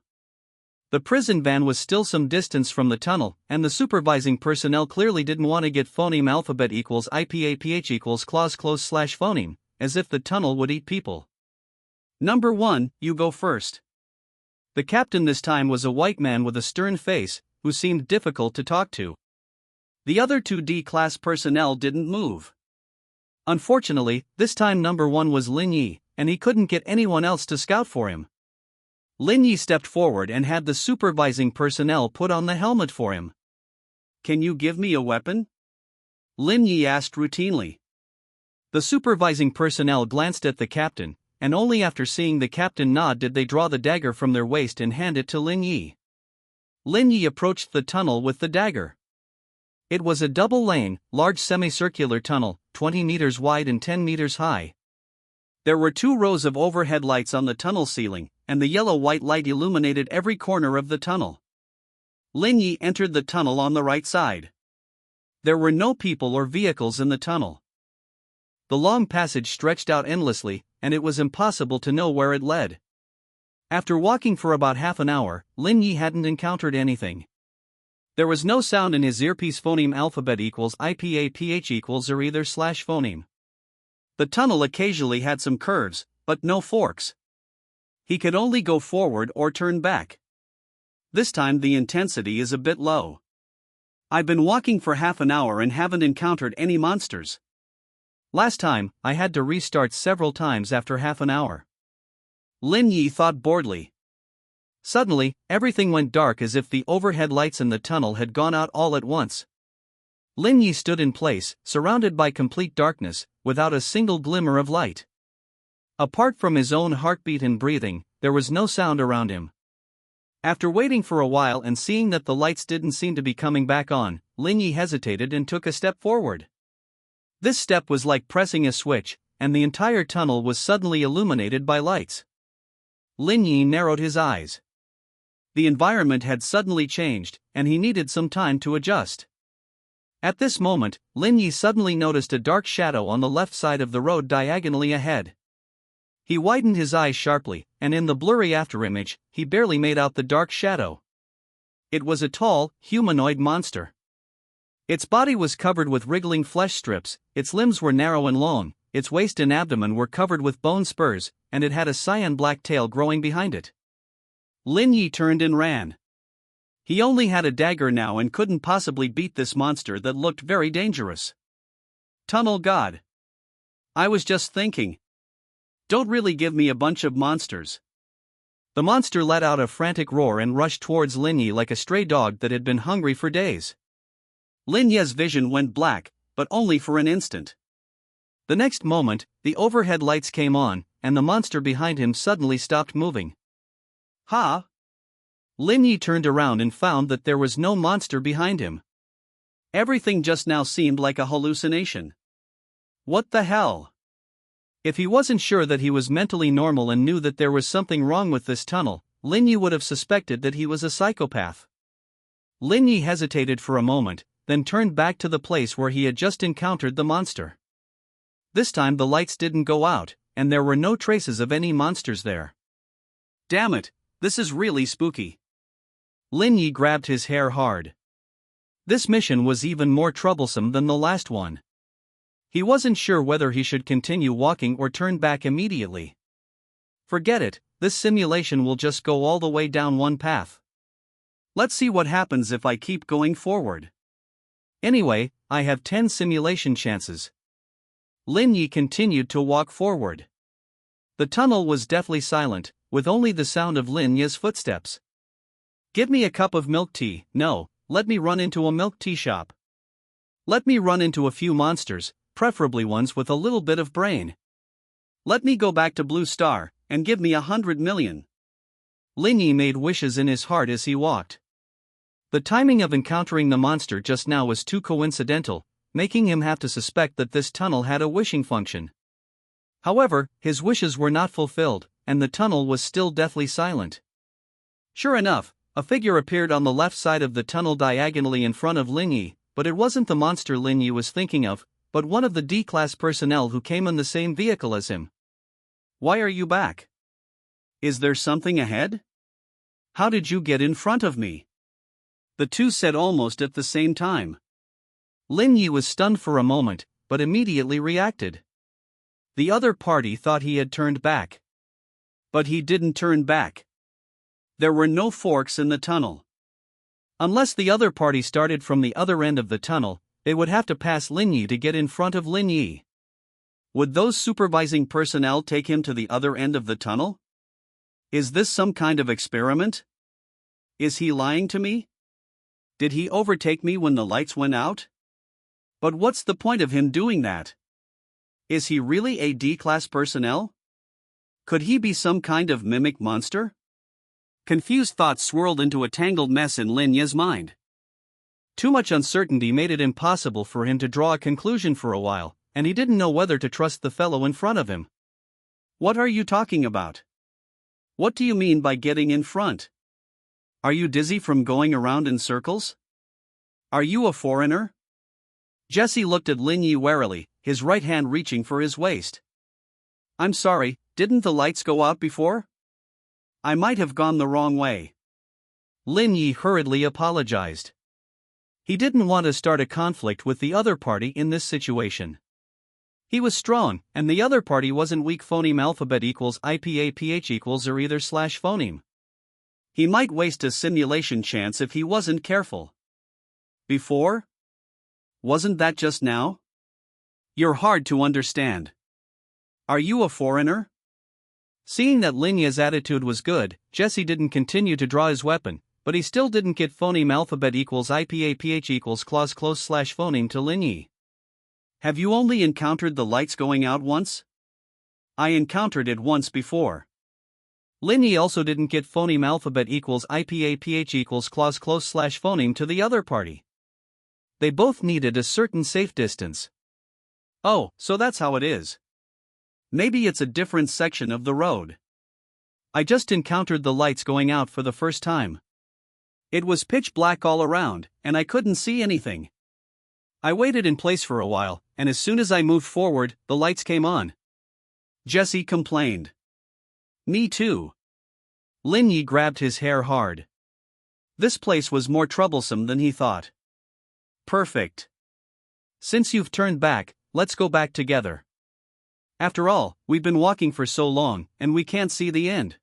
The prison van was still some distance from the tunnel, and the supervising personnel clearly didn't want to get phoneme alphabet equals IPAPH equals clause close / phoneme, as if the tunnel would eat people. Number 1, you go first. The captain this time was a white man with a stern face, who seemed difficult to talk to. The other 2 D-class personnel didn't move. Unfortunately, this time number 1 was Lin Yi, and he couldn't get anyone else to scout for him. Lin Yi stepped forward and had the supervising personnel put on the helmet for him. Can you give me a weapon? Lin Yi asked routinely. The supervising personnel glanced at the captain, and only after seeing the captain nod did they draw the dagger from their waist and hand it to Lin Yi. Lin Yi approached the tunnel with the dagger. It was a double-lane, large semicircular tunnel, 20 meters wide and 10 meters high. There were 2 rows of overhead lights on the tunnel ceiling, and the yellow-white light illuminated every corner of the tunnel. Lin Yi entered the tunnel on the right side. There were no people or vehicles in the tunnel. The long passage stretched out endlessly, and it was impossible to know where it led. After walking for about half an hour, Lin Yi hadn't encountered anything. There was no sound in his earpiece. Phoneme alphabet equals IPA PH equals or either slash phoneme. The tunnel occasionally had some curves, but no forks. He could only go forward or turn back. This time the intensity is a bit low. I've been walking for half an hour and haven't encountered any monsters. Last time, I had to restart several times after half an hour. Lin Yi thought boredly. Suddenly, everything went dark as if the overhead lights in the tunnel had gone out all at once. Lin Yi stood in place, surrounded by complete darkness, without a single glimmer of light. Apart from his own heartbeat and breathing, there was no sound around him. After waiting for a while and seeing that the lights didn't seem to be coming back on, Lin Yi hesitated and took a step forward. This step was like pressing a switch, and the entire tunnel was suddenly illuminated by lights. Lin Yi narrowed his eyes. The environment had suddenly changed, and he needed some time to adjust. At this moment, Lin Yi suddenly noticed a dark shadow on the left side of the road diagonally ahead. He widened his eyes sharply, and in the blurry afterimage, he barely made out the dark shadow. It was a tall, humanoid monster. Its body was covered with wriggling flesh strips, its limbs were narrow and long, its waist and abdomen were covered with bone spurs, and it had a cyan-black tail growing behind it. Lin Yi turned and ran. He only had a dagger now and couldn't possibly beat this monster that looked very dangerous. Tunnel God. I was just thinking. Don't really give me a bunch of monsters. The monster let out a frantic roar and rushed towards Lin Yi like a stray dog that had been hungry for days. Lin Yi's vision went black, but only for an instant. The next moment, the overhead lights came on, and the monster behind him suddenly stopped moving. Ha! Lin Yi turned around and found that there was no monster behind him. Everything just now seemed like a hallucination. What the hell? If he wasn't sure that he was mentally normal and knew that there was something wrong with this tunnel, Lin Yi would have suspected that he was a psychopath. Lin Yi hesitated for a moment, then turned back to the place where he had just encountered the monster. This time the lights didn't go out, and there were no traces of any monsters there. Damn it, this is really spooky. Lin Yi grabbed his hair hard. This mission was even more troublesome than the last one. He wasn't sure whether he should continue walking or turn back immediately. Forget it, this simulation will just go all the way down one path. Let's see what happens if I keep going forward. Anyway, I have 10 simulation chances. Lin Yi continued to walk forward. The tunnel was deathly silent, with only the sound of Lin Yi's footsteps. Give me a cup of milk tea. No, let me run into a milk tea shop. Let me run into a few monsters, preferably ones with a little bit of brain. Let me go back to Blue Star, and give me 100 million. Lin Yi made wishes in his heart as he walked. The timing of encountering the monster just now was too coincidental, making him have to suspect that this tunnel had a wishing function. However, his wishes were not fulfilled, and the tunnel was still deathly silent. Sure enough, a figure appeared on the left side of the tunnel diagonally in front of Lin Yi, but it wasn't the monster Lin Yi was thinking of, but one of the D-class personnel who came in the same vehicle as him. Why are you back? Is there something ahead? How did you get in front of me? The two said almost at the same time. Lin Yi was stunned for a moment, but immediately reacted. The other party thought he had turned back. But he didn't turn back. There were no forks in the tunnel. Unless the other party started from the other end of the tunnel, they would have to pass Lin Yi to get in front of Lin Yi. Would those supervising personnel take him to the other end of the tunnel? Is this some kind of experiment? Is he lying to me? Did he overtake me when the lights went out? But what's the point of him doing that? Is he really a D-class personnel? Could he be some kind of mimic monster? Confused thoughts swirled into a tangled mess in Lin Yi's mind. Too much uncertainty made it impossible for him to draw a conclusion for a while, and he didn't know whether to trust the fellow in front of him. What are you talking about? What do you mean by getting in front? Are you dizzy from going around in circles? Are you a foreigner? Jesse looked at Lin Yi warily, his right hand reaching for his waist. I'm sorry, didn't the lights go out before? I might have gone the wrong way. Lin Yi hurriedly apologized. He didn't want to start a conflict with the other party in this situation. He was strong, and the other party wasn't weak. Phoneme alphabet equals IPAPH equals or either slash phoneme. He might waste a simulation chance if he wasn't careful. Before? Wasn't that just now? You're hard to understand. Are you a foreigner? Seeing that Linya's attitude was good, Jesse didn't continue to draw his weapon, but he still didn't get phoneme alphabet equals IPAPH equals clause close slash phoneme to Linyi. Have you only encountered the lights going out once? I encountered it once before. Linyi also didn't get phoneme alphabet equals IPAPH equals clause close slash phoneme to the other party. They both needed a certain safe distance. Oh, so that's how it is. Maybe it's a different section of the road. I just encountered the lights going out for the first time. It was pitch black all around, and I couldn't see anything. I waited in place for a while, and as soon as I moved forward, the lights came on. Jesse complained. Me too. Linyi grabbed his hair hard. This place was more troublesome than he thought. Perfect. Since you've turned back, let's go back together. After all, we've been walking for so long, and we can't see the end.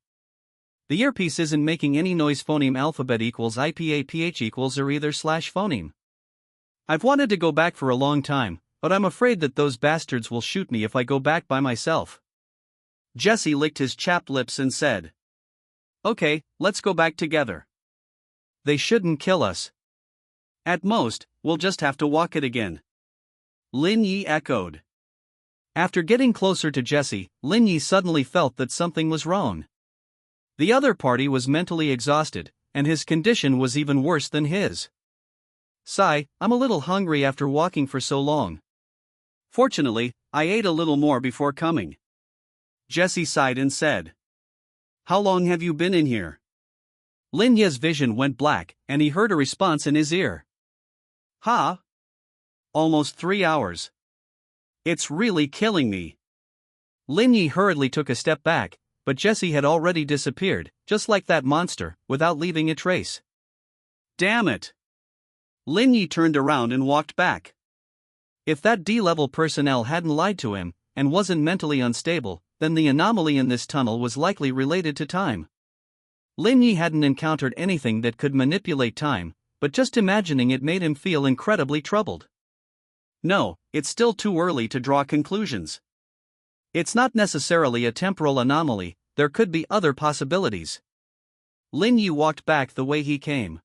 The earpiece isn't making any noise. Phoneme alphabet equals IPAPH equals or either slash phoneme. I've wanted to go back for a long time, but I'm afraid that those bastards will shoot me if I go back by myself. Jesse licked his chapped lips and said, Okay, let's go back together. They shouldn't kill us. At most, we'll just have to walk it again. Linyi echoed. After getting closer to Jesse, Linyi suddenly felt that something was wrong. The other party was mentally exhausted, and his condition was even worse than his. Sigh, I'm a little hungry after walking for so long. Fortunately, I ate a little more before coming. Jesse sighed and said, How long have you been in here? Linya's vision went black, and he heard a response in his ear. Huh? Almost 3 hours. It's really killing me. Linyi hurriedly took a step back, but Jesse had already disappeared, just like that monster, without leaving a trace. Damn it! Linyi turned around and walked back. If that D-level personnel hadn't lied to him, and wasn't mentally unstable, then the anomaly in this tunnel was likely related to time. Linyi hadn't encountered anything that could manipulate time, but just imagining it made him feel incredibly troubled. No, it's still too early to draw conclusions. It's not necessarily a temporal anomaly, there could be other possibilities. Linyi walked back the way he came.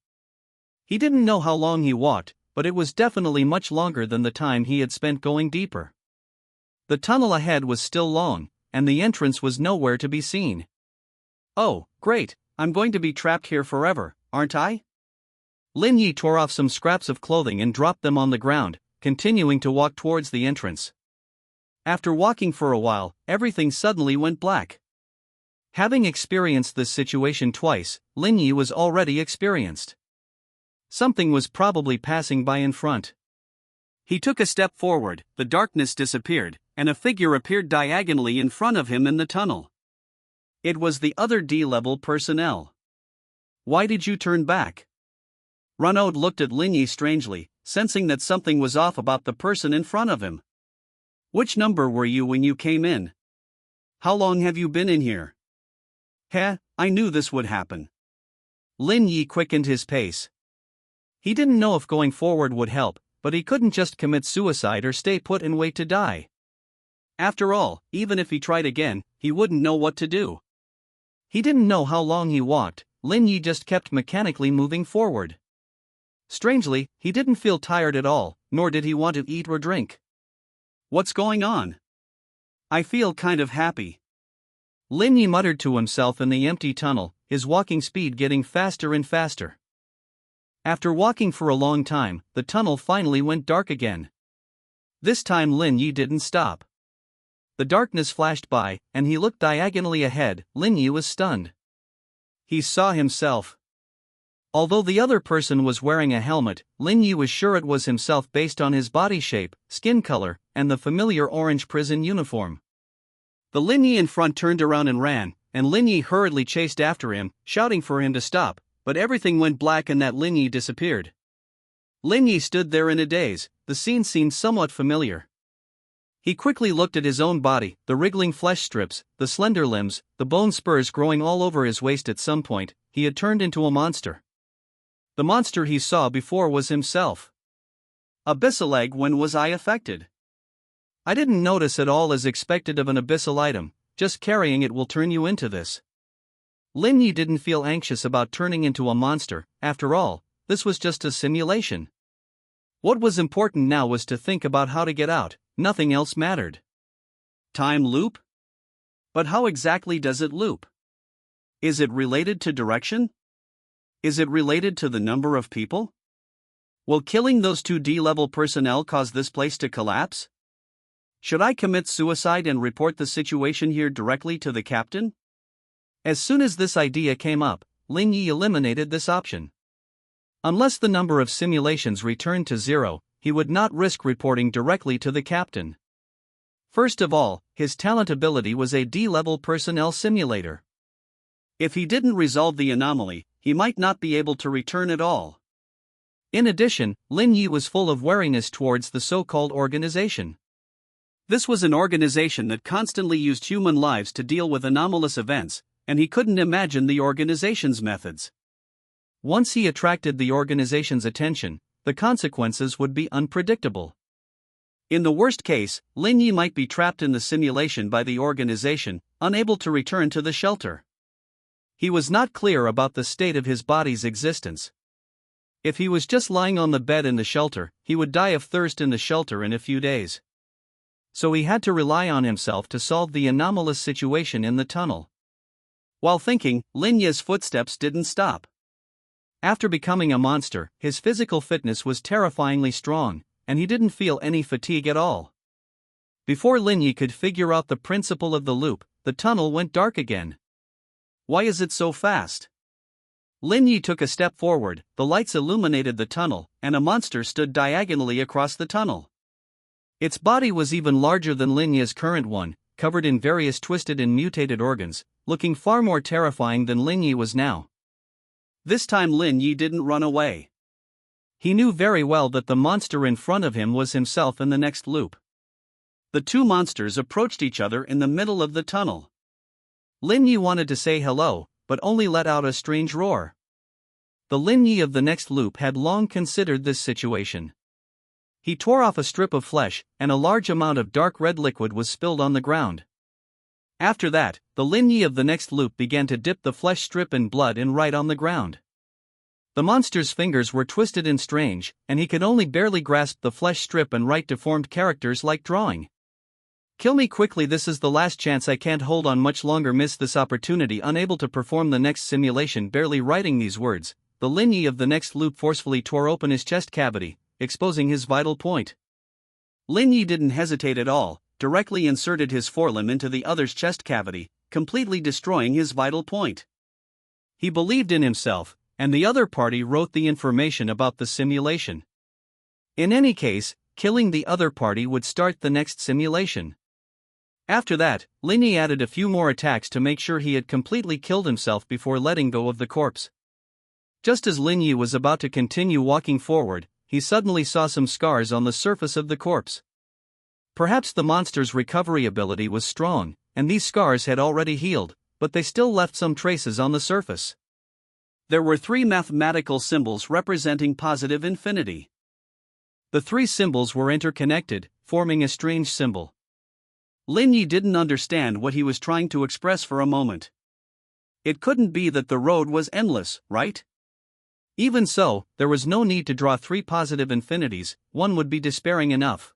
He didn't know how long he walked, but it was definitely much longer than the time he had spent going deeper. The tunnel ahead was still long, and the entrance was nowhere to be seen. Oh, great, I'm going to be trapped here forever, aren't I? Linyi tore off some scraps of clothing and dropped them on the ground, continuing to walk towards the entrance. After walking for a while, everything suddenly went black. Having experienced this situation twice, Linyi was already experienced. Something was probably passing by in front. He took a step forward, the darkness disappeared, and a figure appeared diagonally in front of him in the tunnel. It was the other D-level personnel. Why did you turn back? Renaud looked at Linyi strangely, sensing that something was off about the person in front of him. Which number were you when you came in? How long have you been in here? Heh, I knew this would happen. Linyi quickened his pace. He didn't know if going forward would help, but he couldn't just commit suicide or stay put and wait to die. After all, even if he tried again, he wouldn't know what to do. He didn't know how long he walked, Linyi just kept mechanically moving forward. Strangely, he didn't feel tired at all, nor did he want to eat or drink. What's going on? I feel kind of happy. Linyi muttered to himself in the empty tunnel, his walking speed getting faster and faster. After walking for a long time, the tunnel finally went dark again. This time Linyi didn't stop. The darkness flashed by, and he looked diagonally ahead. Linyi was stunned. He saw himself. Although the other person was wearing a helmet, Linyi was sure it was himself based on his body shape, skin color, and the familiar orange prison uniform. The Linyi in front turned around and ran, and Linyi hurriedly chased after him, shouting for him to stop, but everything went black and that Linyi disappeared. Lin Yi stood there in a daze. The scene seemed somewhat familiar. He quickly looked at his own body, the wriggling flesh strips, the slender limbs, the bone spurs growing all over his waist. At some point, he had turned into a monster. The monster he saw before was himself. Abyssal egg. When was I affected? I didn't notice at all, as expected of an abyssal item. Just carrying it will turn you into this. Lin Yi didn't feel anxious about turning into a monster. After all, this was just a simulation. What was important now was to think about how to get out. Nothing else mattered. Time loop? But how exactly does it loop? Is it related to direction? Is it related to the number of people? Will killing those 2D-level personnel cause this place to collapse? Should I commit suicide and report the situation here directly to the captain? As soon as this idea came up, Lin Yi eliminated this option. Unless the number of simulations returned to 0, he would not risk reporting directly to the captain. First of all, his talent ability was a D-level personnel simulator. If he didn't resolve the anomaly, he might not be able to return at all. In addition, Lin Yi was full of wariness towards the so-called organization. This was an organization that constantly used human lives to deal with anomalous events, and he couldn't imagine the organization's methods. Once he attracted the organization's attention, the consequences would be unpredictable. In the worst case, Lin Yi might be trapped in the simulation by the organization, unable to return to the shelter. He was not clear about the state of his body's existence. If he was just lying on the bed in the shelter, he would die of thirst in the shelter in a few days. So he had to rely on himself to solve the anomalous situation in the tunnel. While thinking, Lin Yi's footsteps didn't stop. After becoming a monster, his physical fitness was terrifyingly strong, and he didn't feel any fatigue at all. Before Lin Yi could figure out the principle of the loop, the tunnel went dark again. Why is it so fast? Lin Yi took a step forward, the lights illuminated the tunnel, and a monster stood diagonally across the tunnel. Its body was even larger than Lin Yi's current one, covered in various twisted and mutated organs, looking far more terrifying than Lin Yi was now. This time Lin Yi didn't run away. He knew very well that the monster in front of him was himself in the next loop. The two monsters approached each other in the middle of the tunnel. Lin Yi wanted to say hello, but only let out a strange roar. The Lin Yi of the next loop had long considered this situation. He tore off a strip of flesh, and a large amount of dark red liquid was spilled on the ground. After that, the Lin Yi of the next loop began to dip the flesh strip in blood and write on the ground. The monster's fingers were twisted and strange, and he could only barely grasp the flesh strip and write deformed characters like drawing. Kill me quickly, this is the last chance, I can't hold on much longer, miss this opportunity. Unable to perform the next simulation, barely writing these words, the Lin Yi of the next loop forcefully tore open his chest cavity, exposing his vital point. Lin Yi didn't hesitate at all, directly inserted his forelimb into the other's chest cavity, completely destroying his vital point. He believed in himself, and the other party wrote the information about the simulation. In any case, killing the other party would start the next simulation. After that, Lin Yi added a few more attacks to make sure he had completely killed himself before letting go of the corpse. Just as Lin Yi was about to continue walking forward, he suddenly saw some scars on the surface of the corpse. Perhaps the monster's recovery ability was strong, and these scars had already healed, but they still left some traces on the surface. There were 3 mathematical symbols representing positive infinity. The 3 symbols were interconnected, forming a strange symbol. Lin Yi didn't understand what he was trying to express for a moment. It couldn't be that the road was endless, right? Even so, there was no need to draw 3 positive infinities, one would be despairing enough.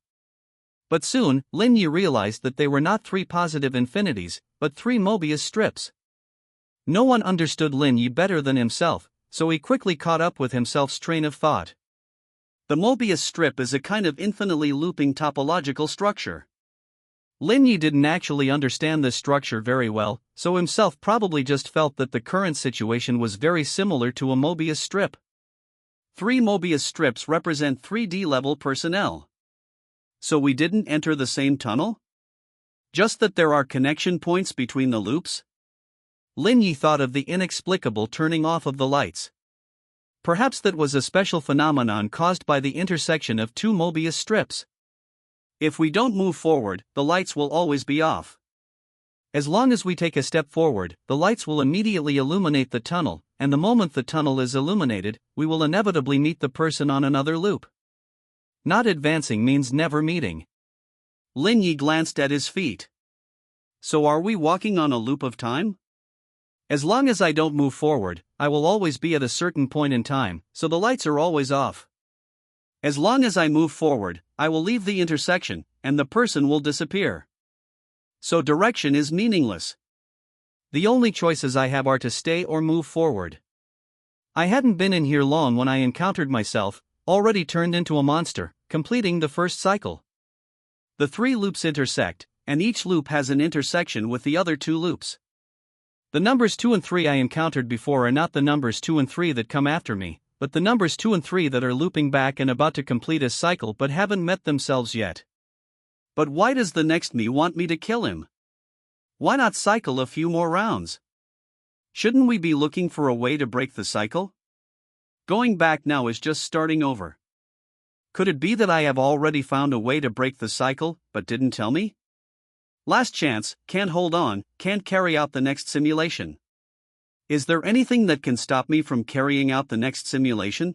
But soon, Lin Yi realized that they were not 3 positive infinities, but 3 Mobius strips. No one understood Lin Yi better than himself, so he quickly caught up with himself's train of thought. The Mobius strip is a kind of infinitely looping topological structure. Lin Yi didn't actually understand this structure very well, so himself probably just felt that the current situation was very similar to a Mobius strip. 3 Mobius strips represent 3D-level personnel. So we didn't enter the same tunnel? Just that there are connection points between the loops? Lin Yi thought of the inexplicable turning off of the lights. Perhaps that was a special phenomenon caused by the intersection of two Mobius strips. If we don't move forward, the lights will always be off. As long as we take a step forward, the lights will immediately illuminate the tunnel, and the moment the tunnel is illuminated, we will inevitably meet the person on another loop. Not advancing means never meeting. Lin Yi glanced at his feet. So are we walking on a loop of time? As long as I don't move forward, I will always be at a certain point in time, so the lights are always off. As long as I move forward, I will leave the intersection, and the person will disappear. So direction is meaningless. The only choices I have are to stay or move forward. I hadn't been in here long when I encountered myself, already turned into a monster, completing the first cycle. The 3 loops intersect, and each loop has an intersection with the other 2 loops. The numbers 2 and 3 I encountered before are not the numbers 2 and 3 that come after me, but the numbers 2 and 3 that are looping back and about to complete a cycle but haven't met themselves yet. But why does the next me want me to kill him? Why not cycle a few more rounds? Shouldn't we be looking for a way to break the cycle? Going back now is just starting over. Could it be that I have already found a way to break the cycle, but didn't tell me? Last chance, can't hold on, can't carry out the next simulation. Is there anything that can stop me from carrying out the next simulation?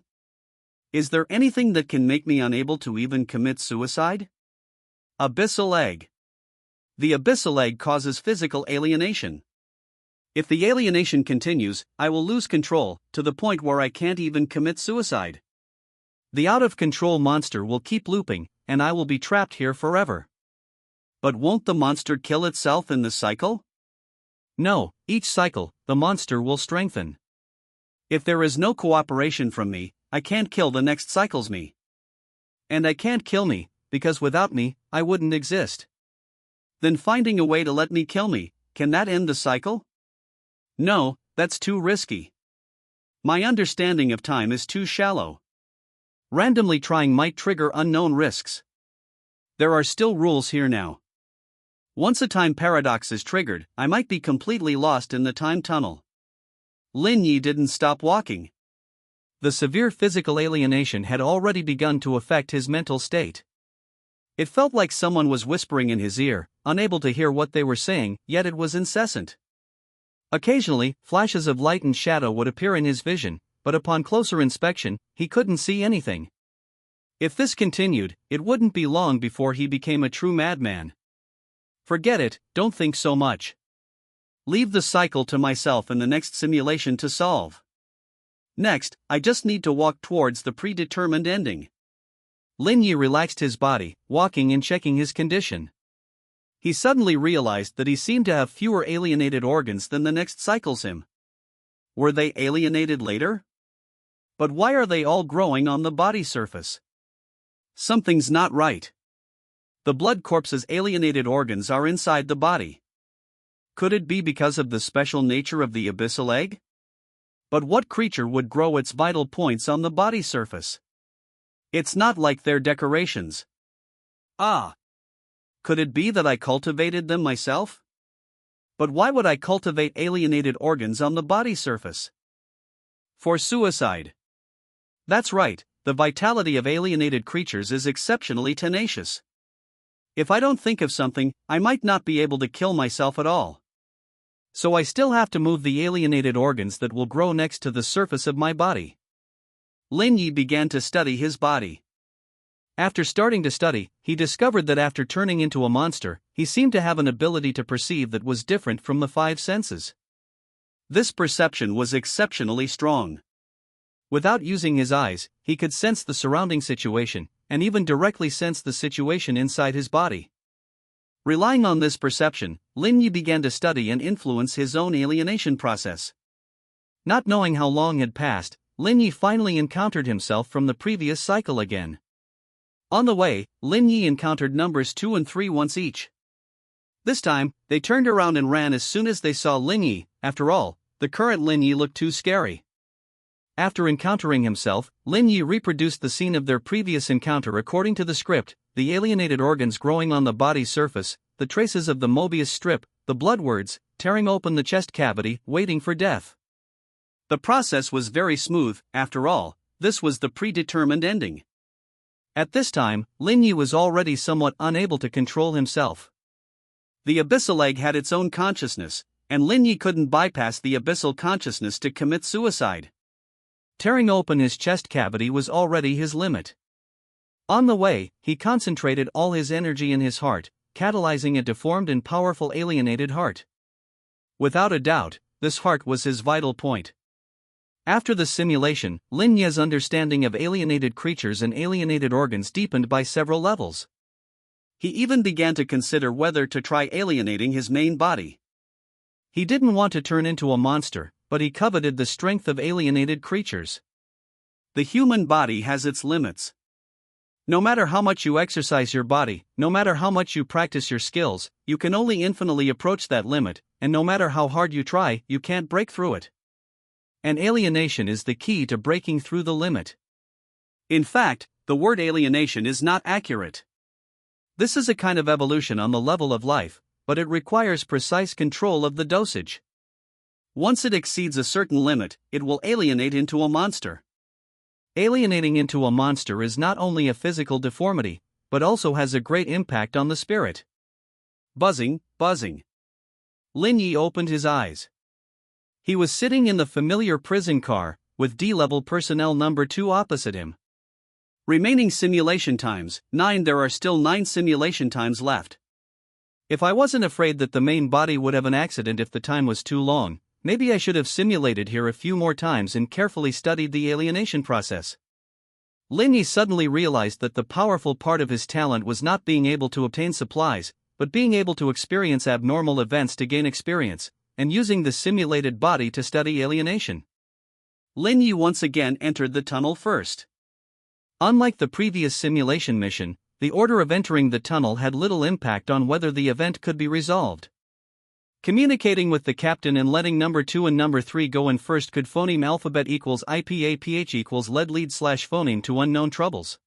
Is there anything that can make me unable to even commit suicide? Abyssal egg. The abyssal egg causes physical alienation. If the alienation continues, I will lose control, to the point where I can't even commit suicide. The out-of-control monster will keep looping, and I will be trapped here forever. But won't the monster kill itself in the cycle? No, each cycle, the monster will strengthen. If there is no cooperation from me, I can't kill the next cycle's me. And I can't kill me, because without me, I wouldn't exist. Then finding a way to let me kill me, can that end the cycle? No, that's too risky. My understanding of time is too shallow. Randomly trying might trigger unknown risks. There are still rules here now. Once a time paradox is triggered, I might be completely lost in the time tunnel. Lin Yi didn't stop walking. The severe physical alienation had already begun to affect his mental state. It felt like someone was whispering in his ear, unable to hear what they were saying, yet it was incessant. Occasionally, flashes of light and shadow would appear in his vision, but upon closer inspection, he couldn't see anything. If this continued, it wouldn't be long before he became a true madman. Forget it, don't think so much. Leave the cycle to myself and the next simulation to solve. Next, I just need to walk towards the predetermined ending. Lin Yi relaxed his body, walking and checking his condition. He suddenly realized that he seemed to have fewer alienated organs than the next cycle's him. Were they alienated later? But why are they all growing on the body surface? Something's not right. The blood corpse's alienated organs are inside the body. Could it be because of the special nature of the abyssal egg? But what creature would grow its vital points on the body surface? It's not like they're decorations. Ah! Could it be that I cultivated them myself? But why would I cultivate alienated organs on the body surface? For suicide. That's right, the vitality of alienated creatures is exceptionally tenacious. If I don't think of something, I might not be able to kill myself at all. So I still have to move the alienated organs that will grow next to the surface of my body. Lin Yi began to study his body. After starting to study, he discovered that after turning into a monster, he seemed to have an ability to perceive that was different from the 5 senses. This perception was exceptionally strong. Without using his eyes, he could sense the surrounding situation, and even directly sense the situation inside his body. Relying on this perception, Lin Yi began to study and influence his own alienation process. Not knowing how long had passed, Lin Yi finally encountered himself from the previous cycle again. On the way, Lin Yi encountered numbers 2 and 3 once each. This time, they turned around and ran as soon as they saw Lin Yi. After all, the current Lin Yi looked too scary. After encountering himself, Lin Yi reproduced the scene of their previous encounter according to the script: the alienated organs growing on the body surface, the traces of the Mobius strip, the blood words, tearing open the chest cavity, waiting for death. The process was very smooth. After all, this was the predetermined ending. At this time, Lin Yi was already somewhat unable to control himself. The abyssal egg had its own consciousness, and Lin Yi couldn't bypass the abyssal consciousness to commit suicide. Tearing open his chest cavity was already his limit. On the way, he concentrated all his energy in his heart, catalyzing a deformed and powerful alienated heart. Without a doubt, this heart was his vital point. After the simulation, Lin Yi's understanding of alienated creatures and alienated organs deepened by several levels. He even began to consider whether to try alienating his main body. He didn't want to turn into a monster, but he coveted the strength of alienated creatures. The human body has its limits. No matter how much you exercise your body, no matter how much you practice your skills, you can only infinitely approach that limit, and no matter how hard you try, you can't break through it. And alienation is the key to breaking through the limit. In fact, the word alienation is not accurate. This is a kind of evolution on the level of life, but it requires precise control of the dosage. Once it exceeds a certain limit, it will alienate into a monster. Alienating into a monster is not only a physical deformity, but also has a great impact on the spirit. Buzzing. Lin Yi opened his eyes. He was sitting in the familiar prison car, with D-level personnel number 2 opposite him. Remaining simulation times, 9. There are still 9 simulation times left. If I wasn't afraid that the main body would have an accident if the time was too long, maybe I should have simulated here a few more times and carefully studied the alienation process. Lin Yi suddenly realized that the powerful part of his talent was not being able to obtain supplies, but being able to experience abnormal events to gain experience, and using the simulated body to study alienation. Lin Yi once again entered the tunnel first. Unlike the previous simulation mission, the order of entering the tunnel had little impact on whether the event could be resolved. Communicating with the captain and letting number 2 and number 3 go in first could phoneme alphabet equals IPAPH equals lead slash phoneme to unknown troubles.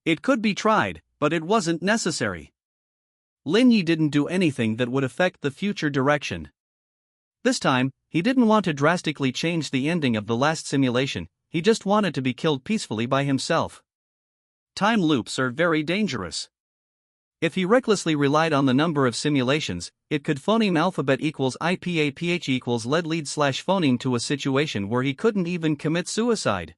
It could be tried, but it wasn't necessary. Lin Yi didn't do anything that would affect the future direction. This time, he didn't want to drastically change the ending of the last simulation, he just wanted to be killed peacefully by himself. Time loops are very dangerous. If he recklessly relied on the number of simulations, it could phoneme alphabet equals IPAPH equals lead slash phoneme to a situation where he couldn't even commit suicide.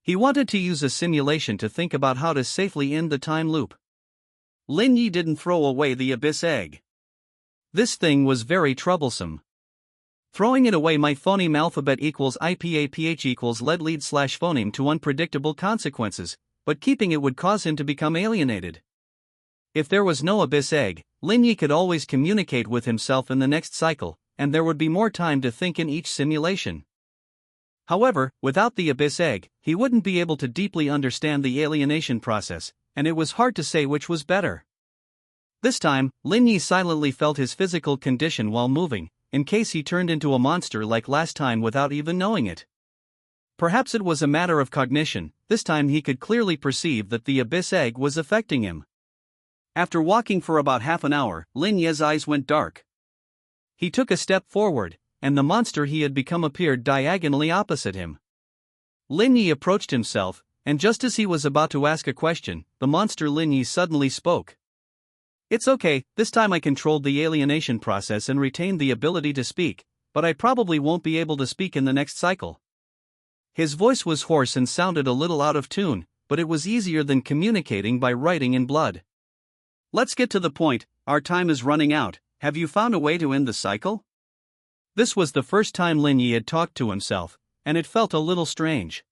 He wanted to use a simulation to think about how to safely end the time loop. Lin Yi didn't throw away the abyss egg. This thing was very troublesome. Throwing it away might phoneme alphabet equals IPAPH equals lead slash phoneme to unpredictable consequences, but keeping it would cause him to become alienated. If there was no abyss egg, Lin Yi could always communicate with himself in the next cycle, and there would be more time to think in each simulation. However, without the abyss egg, he wouldn't be able to deeply understand the alienation process, and it was hard to say which was better. This time, Lin Yi silently felt his physical condition while moving, in case he turned into a monster like last time without even knowing it. Perhaps it was a matter of cognition. This time he could clearly perceive that the abyss egg was affecting him. After walking for about half an hour, Lin Yi's eyes went dark. He took a step forward, and the monster he had become appeared diagonally opposite him. Lin Yi approached himself, and just as he was about to ask a question, the monster Lin Yi suddenly spoke. "It's okay, this time I controlled the alienation process and retained the ability to speak, but I probably won't be able to speak in the next cycle." His voice was hoarse and sounded a little out of tune, but it was easier than communicating by writing in blood. "Let's get to the point, our time is running out. Have you found a way to end the cycle?" This was the first time Lin Yi had talked to himself, and it felt a little strange.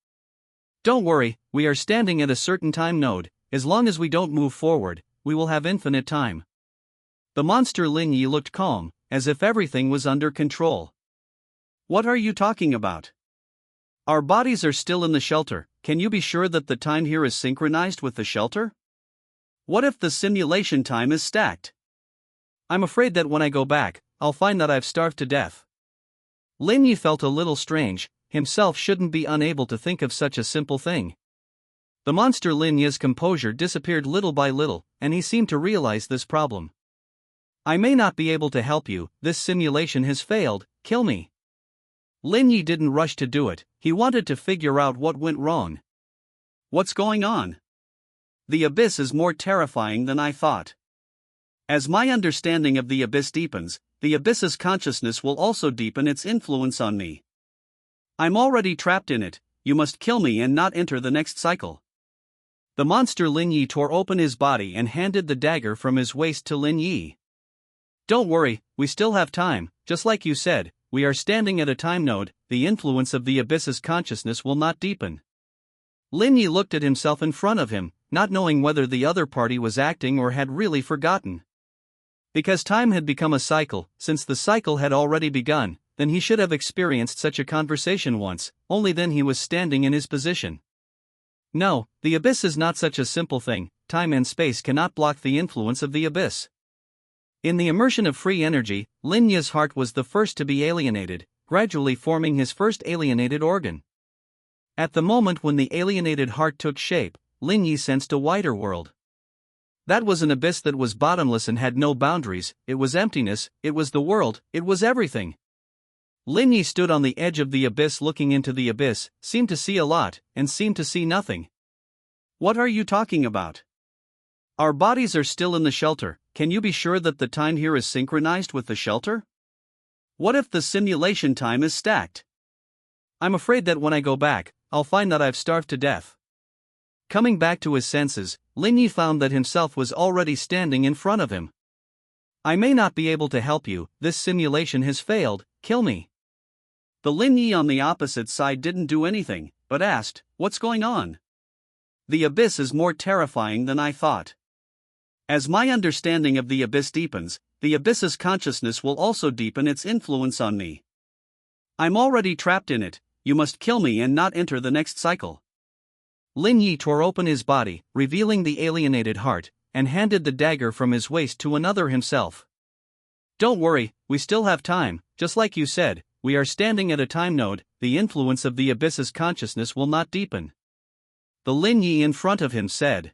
"Don't worry, we are standing at a certain time node. As long as we don't move forward, we will have infinite time." The monster Lin Yi looked calm, as if everything was under control. "What are you talking about? Our bodies are still in the shelter. Can you be sure that the time here is synchronized with the shelter? What if the simulation time is stacked? I'm afraid that when I go back, I'll find that I've starved to death." Lin Yi felt a little strange, himself shouldn't be unable to think of such a simple thing. The monster Lin Yi's composure disappeared little by little, and he seemed to realize this problem. "I may not be able to help you, this simulation has failed, kill me." Lin Yi didn't rush to do it, he wanted to figure out what went wrong. What's going on? The abyss is more terrifying than I thought. As my understanding of the abyss deepens, the abyss's consciousness will also deepen its influence on me. I'm already trapped in it, you must kill me and not enter the next cycle. The monster Lin Yi tore open his body and handed the dagger from his waist to Lin Yi. Don't worry, we still have time, just like you said, we are standing at a time node, the influence of the abyss's consciousness will not deepen. Lin Yi looked at himself in front of him, not knowing whether the other party was acting or had really forgotten. Because time had become a cycle, since the cycle had already begun, then he should have experienced such a conversation once, only then he was standing in his position. No, the abyss is not such a simple thing, time and space cannot block the influence of the abyss. In the immersion of free energy, Lin Yi's heart was the first to be alienated, gradually forming his first alienated organ. At the moment when the alienated heart took shape, Lin Yi sensed a wider world. That was an abyss that was bottomless and had no boundaries, it was emptiness, it was the world, it was everything. Lin Yi stood on the edge of the abyss looking into the abyss, seemed to see a lot, and seemed to see nothing. What are you talking about? Our bodies are still in the shelter, can you be sure that the time here is synchronized with the shelter? What if the simulation time is stacked? I'm afraid that when I go back, I'll find that I've starved to death. Coming back to his senses, Lin Yi found that himself was already standing in front of him. I may not be able to help you, this simulation has failed, kill me. The Lin Yi on the opposite side didn't do anything, but asked, what's going on? The abyss is more terrifying than I thought. As my understanding of the abyss deepens, the abyss's consciousness will also deepen its influence on me. I'm already trapped in it, you must kill me and not enter the next cycle. Lin Yi tore open his body, revealing the alienated heart, and handed the dagger from his waist to another himself. Don't worry, we still have time, just like you said, we are standing at a time node, the influence of the abyss's consciousness will not deepen. The Lin Yi in front of him said.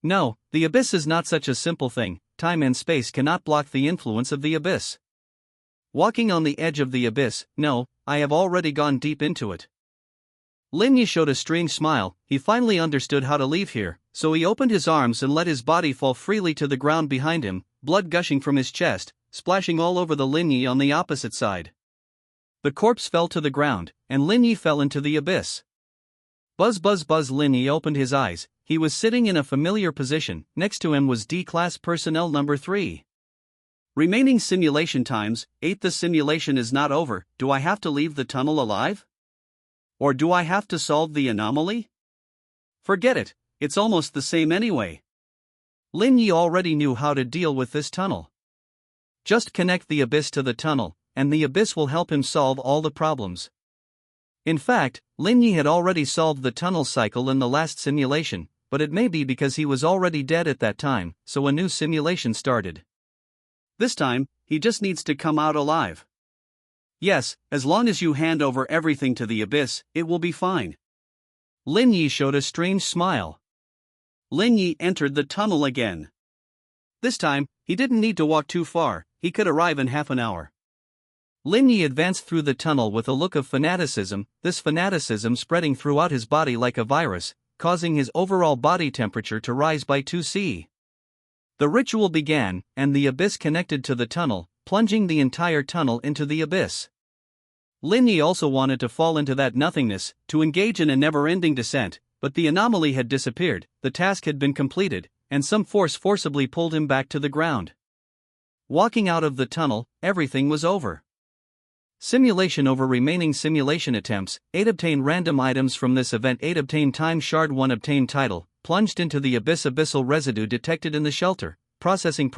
No, the abyss is not such a simple thing, time and space cannot block the influence of the abyss. Walking on the edge of the abyss, no, I have already gone deep into it. Lin Yi showed a strange smile, he finally understood how to leave here, so he opened his arms and let his body fall freely to the ground behind him, blood gushing from his chest, splashing all over the Lin Yi on the opposite side. The corpse fell to the ground, and Lin Yi fell into the abyss. Buzz buzz buzz. Lin Yi opened his eyes, he was sitting in a familiar position, next to him was D-Class Personnel number 3. Remaining simulation times, 8. The simulation is not over, do I have to leave the tunnel alive? Or do I have to solve the anomaly? Forget it, it's almost the same anyway. Lin Yi already knew how to deal with this tunnel. Just connect the abyss to the tunnel, and the abyss will help him solve all the problems. In fact, Lin Yi had already solved the tunnel cycle in the last simulation, but it may be because he was already dead at that time, so a new simulation started. This time, he just needs to come out alive. Yes, as long as you hand over everything to the abyss, it will be fine. Lin Yi showed a strange smile. Lin Yi entered the tunnel again. This time, he didn't need to walk too far, he could arrive in half an hour. Lin Yi advanced through the tunnel with a look of fanaticism, this fanaticism spreading throughout his body like a virus, causing his overall body temperature to rise by 2°C. The ritual began, and the abyss connected to the tunnel, plunging the entire tunnel into the abyss. Lin Yi also wanted to fall into that nothingness, to engage in a never-ending descent, but the anomaly had disappeared, the task had been completed, and some force forcibly pulled him back to the ground. Walking out of the tunnel, everything was over. Simulation over. Remaining simulation attempts, 8. Obtain random items from this event. 8. Obtain time shard. 1. Obtain title, plunged into the abyss. Abyssal residue detected in the shelter, processing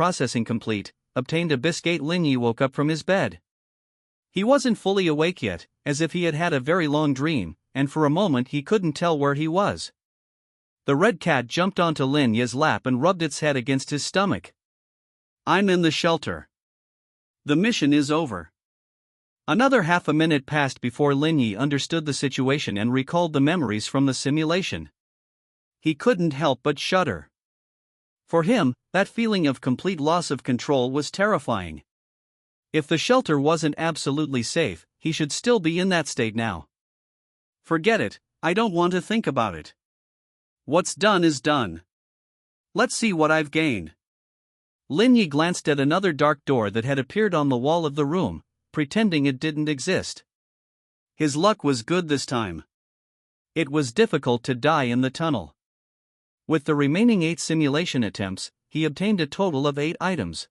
complete, obtained abyss gate. Lin Yi woke up from his bed. He wasn't fully awake yet, as if he had had a very long dream, and for a moment he couldn't tell where he was. The red cat jumped onto Lin Yi's lap and rubbed its head against his stomach. I'm in the shelter. The mission is over. Another half a minute passed before Lin Yi understood the situation and recalled the memories from the simulation. He couldn't help but shudder. For him, that feeling of complete loss of control was terrifying. If the shelter wasn't absolutely safe, he should still be in that state now. Forget it, I don't want to think about it. What's done is done. Let's see what I've gained. Lin Yi glanced at another dark door that had appeared on the wall of the room, pretending it didn't exist. His luck was good this time. It was difficult to die in the tunnel. With the remaining 8 simulation attempts, he obtained a total of 8 items.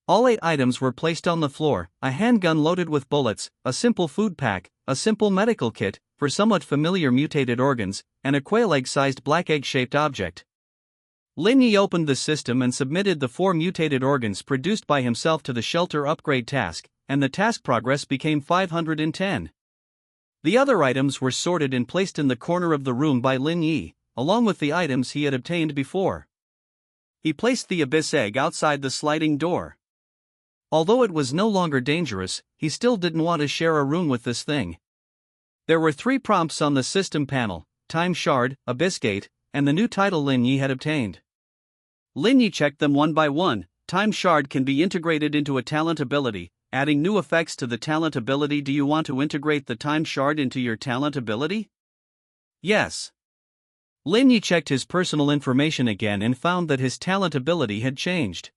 All 8 items were placed on the floor: a handgun loaded with bullets, a simple food pack, a simple medical kit for somewhat familiar mutated organs, and a quail egg-sized black egg-shaped object. Lin Yi opened the system and submitted the 4 mutated organs produced by himself to the shelter upgrade task, and the task progress became 510. The other items were sorted and placed in the corner of the room by Lin Yi, along with the items he had obtained before. He placed the abyss egg outside the sliding door. Although it was no longer dangerous, he still didn't want to share a room with this thing. There were 3 prompts on the system panel: Time Shard, Abyss Gate, and the new title Lin Yi had obtained. Lin Yi checked them one by one. Time Shard can be integrated into a talent ability, adding new effects to the talent ability. Do you want to integrate the Time Shard into your talent ability? Yes. Lin Yi checked his personal information again and found that his talent ability had changed.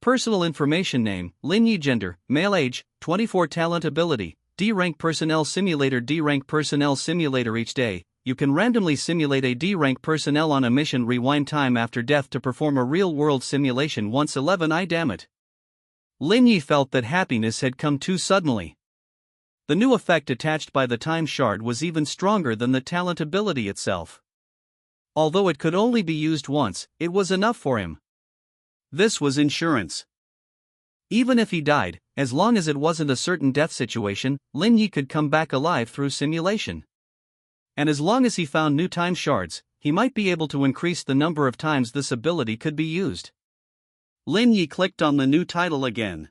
Personal information: name, Lin Yi; gender, male; age, 24; talent ability, D-rank personnel simulator. D-rank personnel simulator. Each day, you can randomly simulate a D-rank personnel on a mission. Rewind time after death to perform a real-world simulation once. 11. Damn it. Lin Yi felt that happiness had come too suddenly. The new effect attached by the Time Shard was even stronger than the talent ability itself. Although it could only be used once, it was enough for him. This was insurance. Even if he died, as long as it wasn't a certain death situation, Lin Yi could come back alive through simulation. And as long as he found new Time Shards, he might be able to increase the number of times this ability could be used. Lin Yi clicked on the new title again.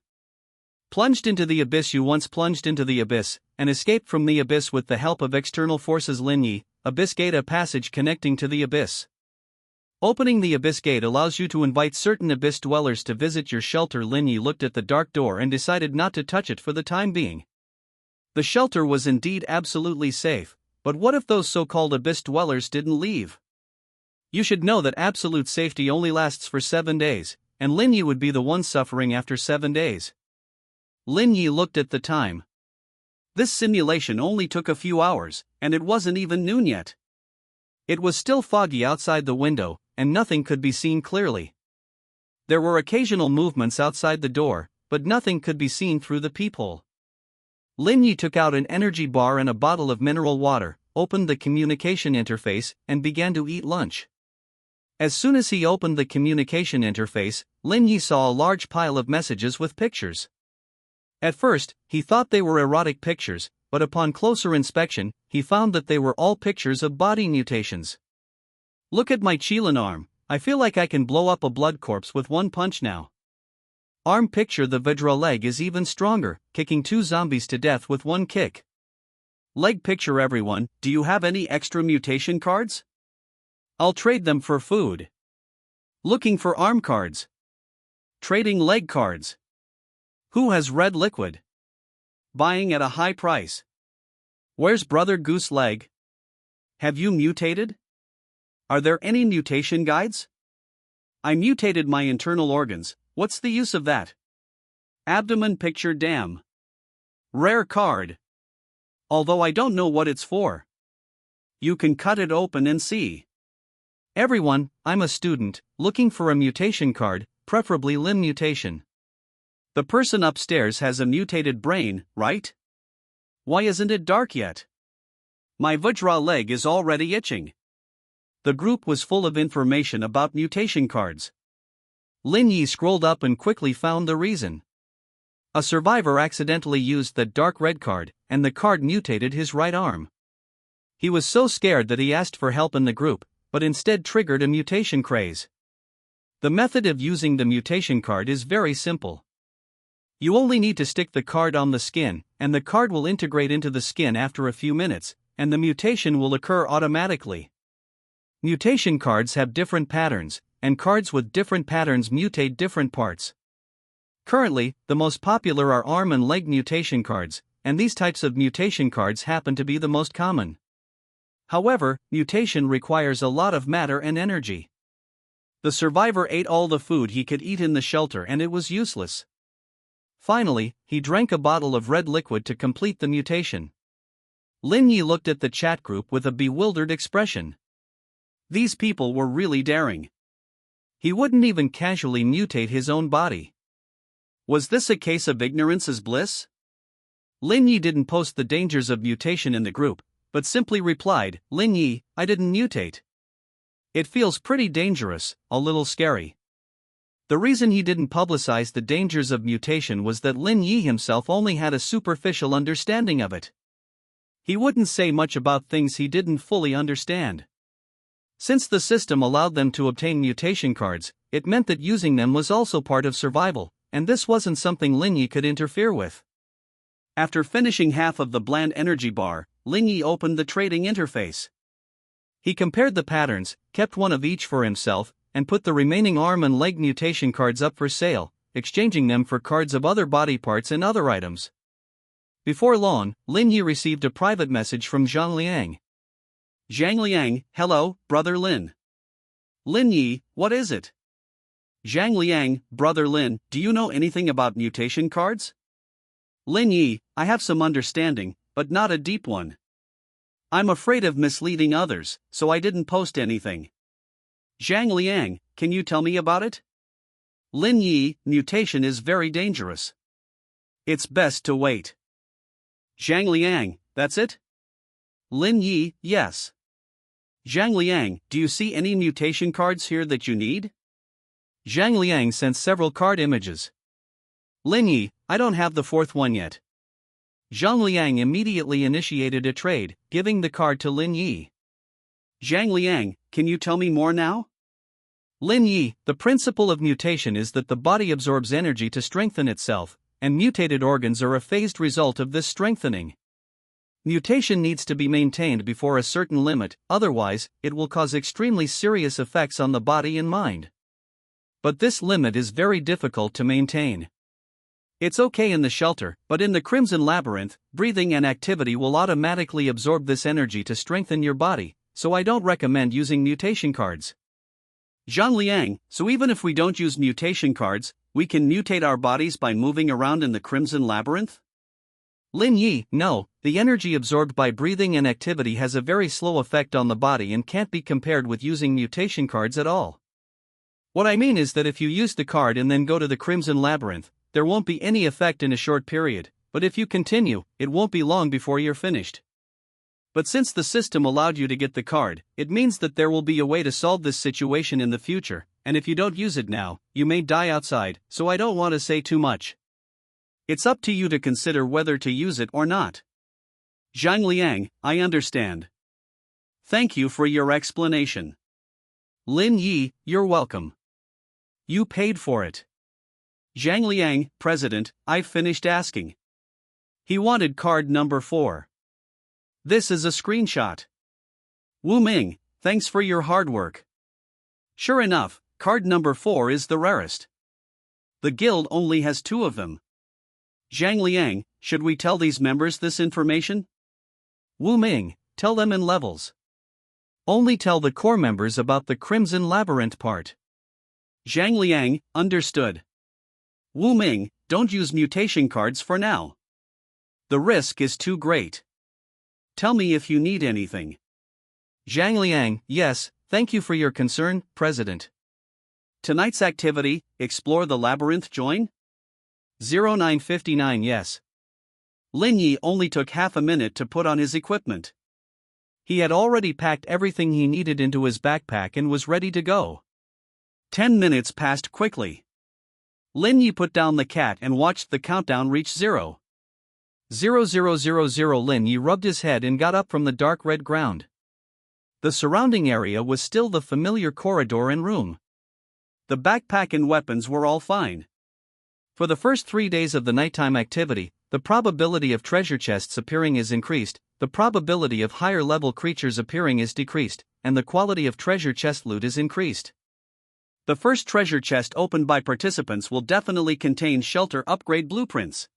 Plunged into the abyss. You once plunged into the abyss, and escaped from the abyss with the help of external forces. Lin Yi, Abyss Gate, a passage connecting to the abyss. Opening the abyss gate allows you to invite certain abyss dwellers to visit your shelter. Lin Yi looked at the dark door and decided not to touch it for the time being. The shelter was indeed absolutely safe, but what if those so-called abyss dwellers didn't leave? You should know that absolute safety only lasts for 7 days, and Lin Yi would be the one suffering after 7 days. Lin Yi looked at the time. This simulation only took a few hours, and it wasn't even noon yet. It was still foggy outside the window, and nothing could be seen clearly. There were occasional movements outside the door, but nothing could be seen through the peephole. Lin Yi took out an energy bar and a bottle of mineral water, opened the communication interface, and began to eat lunch. As soon as he opened the communication interface, Lin Yi saw a large pile of messages with pictures. At first, he thought they were erotic pictures, but upon closer inspection, he found that they were all pictures of body mutations. Look at my Qilin arm, I feel like I can blow up a blood corpse with one punch now. Arm picture: the Vidra leg is even stronger, kicking 2 zombies to death with one kick. Leg picture: everyone, do you have any extra mutation cards? I'll trade them for food. Looking for arm cards. Trading leg cards. Who has red liquid? Buying at a high price. Where's Brother Goose Leg? Have you mutated? Are there any mutation guides? I mutated my internal organs, what's the use of that? Abdomen picture: damn. Rare card. Although I don't know what it's for. You can cut it open and see. Everyone, I'm a student, looking for a mutation card, preferably limb mutation. The person upstairs has a mutated brain, right? Why isn't it dark yet? My Vidra leg is already itching. The group was full of information about mutation cards. Lin Yi scrolled up and quickly found the reason. A survivor accidentally used the dark red card, and the card mutated his right arm. He was so scared that he asked for help in the group, but instead triggered a mutation craze. The method of using the mutation card is very simple. You only need to stick the card on the skin, and the card will integrate into the skin after a few minutes, and the mutation will occur automatically. Mutation cards have different patterns, and cards with different patterns mutate different parts. Currently, the most popular are arm and leg mutation cards, and these types of mutation cards happen to be the most common. However, mutation requires a lot of matter and energy. The survivor ate all the food he could eat in the shelter and it was useless. Finally, he drank a bottle of red liquid to complete the mutation. Lin Yi looked at the chat group with a bewildered expression. These people were really daring. He wouldn't even casually mutate his own body. Was this a case of ignorance is bliss? Lin Yi didn't post the dangers of mutation in the group, but simply replied, "Lin Yi, I didn't mutate. It feels pretty dangerous, a little scary." The reason he didn't publicize the dangers of mutation was that Lin Yi himself only had a superficial understanding of it. He wouldn't say much about things he didn't fully understand. Since the system allowed them to obtain mutation cards, it meant that using them was also part of survival, and this wasn't something Lin Yi could interfere with. After finishing half of the bland energy bar, Lin Yi opened the trading interface. He compared the patterns, kept one of each for himself, and put the remaining arm and leg mutation cards up for sale, exchanging them for cards of other body parts and other items. Before long, Lin Yi received a private message from Zhang Liang. "Zhang Liang, hello, brother Lin." "Lin Yi, what is it?" "Zhang Liang, brother Lin, do you know anything about mutation cards?" "Lin Yi, I have some understanding, but not a deep one. I'm afraid of misleading others, so I didn't post anything." "Zhang Liang, can you tell me about it?" "Lin Yi, mutation is very dangerous. It's best to wait." "Zhang Liang, that's it?" "Lin Yi, yes." "Zhang Liang, do you see any mutation cards here that you need?" Zhang Liang sent several card images. "Lin Yi, I don't have the fourth one yet." Zhang Liang immediately initiated a trade, giving the card to Lin Yi. "Zhang Liang, can you tell me more now?" "Lin Yi, the principle of mutation is that the body absorbs energy to strengthen itself, and mutated organs are a phased result of this strengthening. Mutation needs to be maintained before a certain limit, otherwise, it will cause extremely serious effects on the body and mind. But this limit is very difficult to maintain. It's okay in the shelter, but in the Crimson Labyrinth, breathing and activity will automatically absorb this energy to strengthen your body, so I don't recommend using mutation cards." "Zhang Liang, so even if we don't use mutation cards, we can mutate our bodies by moving around in the Crimson Labyrinth?" "Lin Yi, no, the energy absorbed by breathing and activity has a very slow effect on the body and can't be compared with using mutation cards at all. What I mean is that if you use the card and then go to the Crimson Labyrinth, there won't be any effect in a short period, but if you continue, it won't be long before you're finished. But since the system allowed you to get the card, it means that there will be a way to solve this situation in the future, and if you don't use it now, you may die outside, so I don't want to say too much. It's up to you to consider whether to use it or not." "Zhang Liang, I understand. Thank you for your explanation." "Lin Yi, you're welcome. You paid for it." "Zhang Liang, President, I've finished asking." He wanted card number 4. This is a screenshot. "Wu Ming, thanks for your hard work." Sure enough, card number 4 is the rarest. The guild only has 2 of them. "Zhang Liang, should we tell these members this information?" "Wu Ming, tell them in levels. Only tell the core members about the Crimson Labyrinth part." "Zhang Liang, understood. Wu Ming, don't use mutation cards for now. The risk is too great. Tell me if you need anything." Zhang Liang, yes, thank you for your concern, President. "Tonight's activity, explore the labyrinth join?" 0959 yes. Lin Yi only took half a minute to put on his equipment. He had already packed everything he needed into his backpack and was ready to go. 10 minutes passed quickly. Lin Yi put down the cat and watched the countdown reach 0. 0000. Lin Yi rubbed his head and got up from the dark red ground. The surrounding area was still the familiar corridor and room. The backpack and weapons were all fine. For the first 3 days of the nighttime activity, the probability of treasure chests appearing is increased, the probability of higher level creatures appearing is decreased, and the quality of treasure chest loot is increased. The first treasure chest opened by participants will definitely contain shelter upgrade blueprints.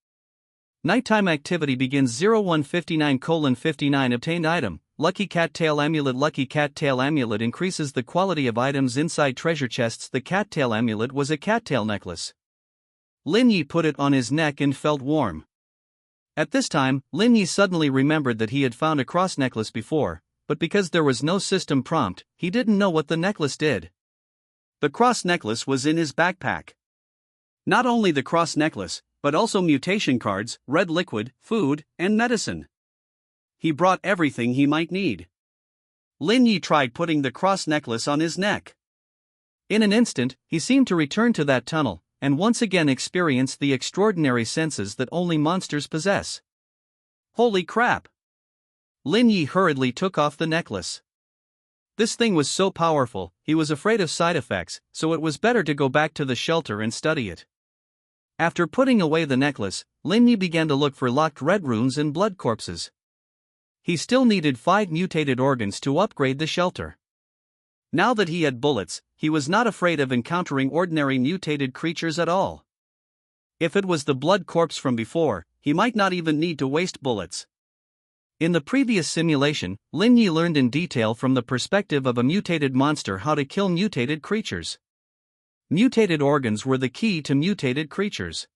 Nighttime activity begins 0159:59 obtained item, Lucky Cattail Amulet. Lucky Cattail Amulet increases the quality of items inside treasure chests. The cattail amulet was a cattail necklace. Lin Yi put it on his neck and felt warm. At this time, Lin Yi suddenly remembered that he had found a cross necklace before, but because there was no system prompt, he didn't know what the necklace did. The cross necklace was in his backpack. Not only the cross necklace, but also mutation cards, red liquid, food, and medicine. He brought everything he might need. Lin Yi tried putting the cross necklace on his neck. In an instant, he seemed to return to that tunnel, and once again experienced the extraordinary senses that only monsters possess. Holy crap! Lin Yi hurriedly took off the necklace. This thing was so powerful, he was afraid of side effects, so it was better to go back to the shelter and study it. After putting away the necklace, Lin Yi began to look for locked red runes and blood corpses. He still needed 5 mutated organs to upgrade the shelter. Now that he had bullets, he was not afraid of encountering ordinary mutated creatures at all. If it was the blood corpse from before, he might not even need to waste bullets. In the previous simulation, Lin Yi learned in detail from the perspective of a mutated monster how to kill mutated creatures. Mutated organs were the key to mutated creatures.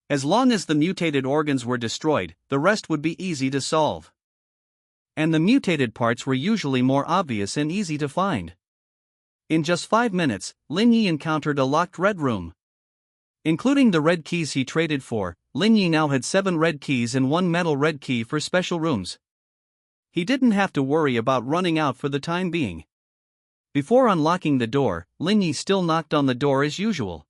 As long as the mutated organs were destroyed, the rest would be easy to solve. And the mutated parts were usually more obvious and easy to find. In just 5 minutes, Lin Yi encountered a locked red room. Including the red keys he traded for, Lin Yi now had 7 red keys and 1 metal red key for special rooms. He didn't have to worry about running out for the time being. Before unlocking the door, Lin Yi still knocked on the door as usual.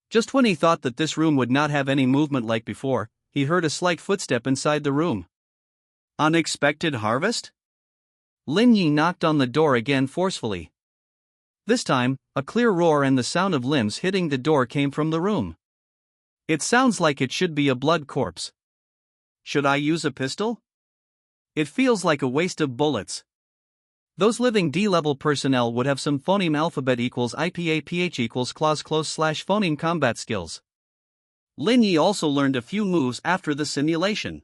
Just when he thought that this room would not have any movement like before, he heard a slight footstep inside the room. Unexpected harvest? Lin Yi knocked on the door again forcefully. This time, a clear roar and the sound of limbs hitting the door came from the room. It sounds like it should be a blood corpse. Should I use a pistol? It feels like a waste of bullets. Those living D-level personnel would have some phoneme alphabet equals IPA PH equals clause close / phoneme combat skills. Lin Yi also learned a few moves after the simulation.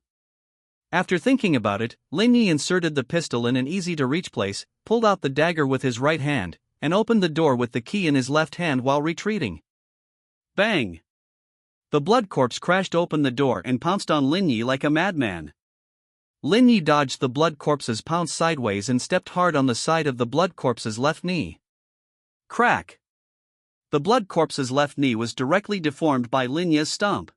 After thinking about it, Lin Yi inserted the pistol in an easy-to-reach place, pulled out the dagger with his right hand, and opened the door with the key in his left hand while retreating. Bang! The blood corpse crashed open the door and pounced on Lin Yi like a madman. Lin Yi dodged the blood corpse's pounce sideways and stepped hard on the side of the blood corpse's left knee. Crack! The blood corpse's left knee was directly deformed by Lin Yi's stomp.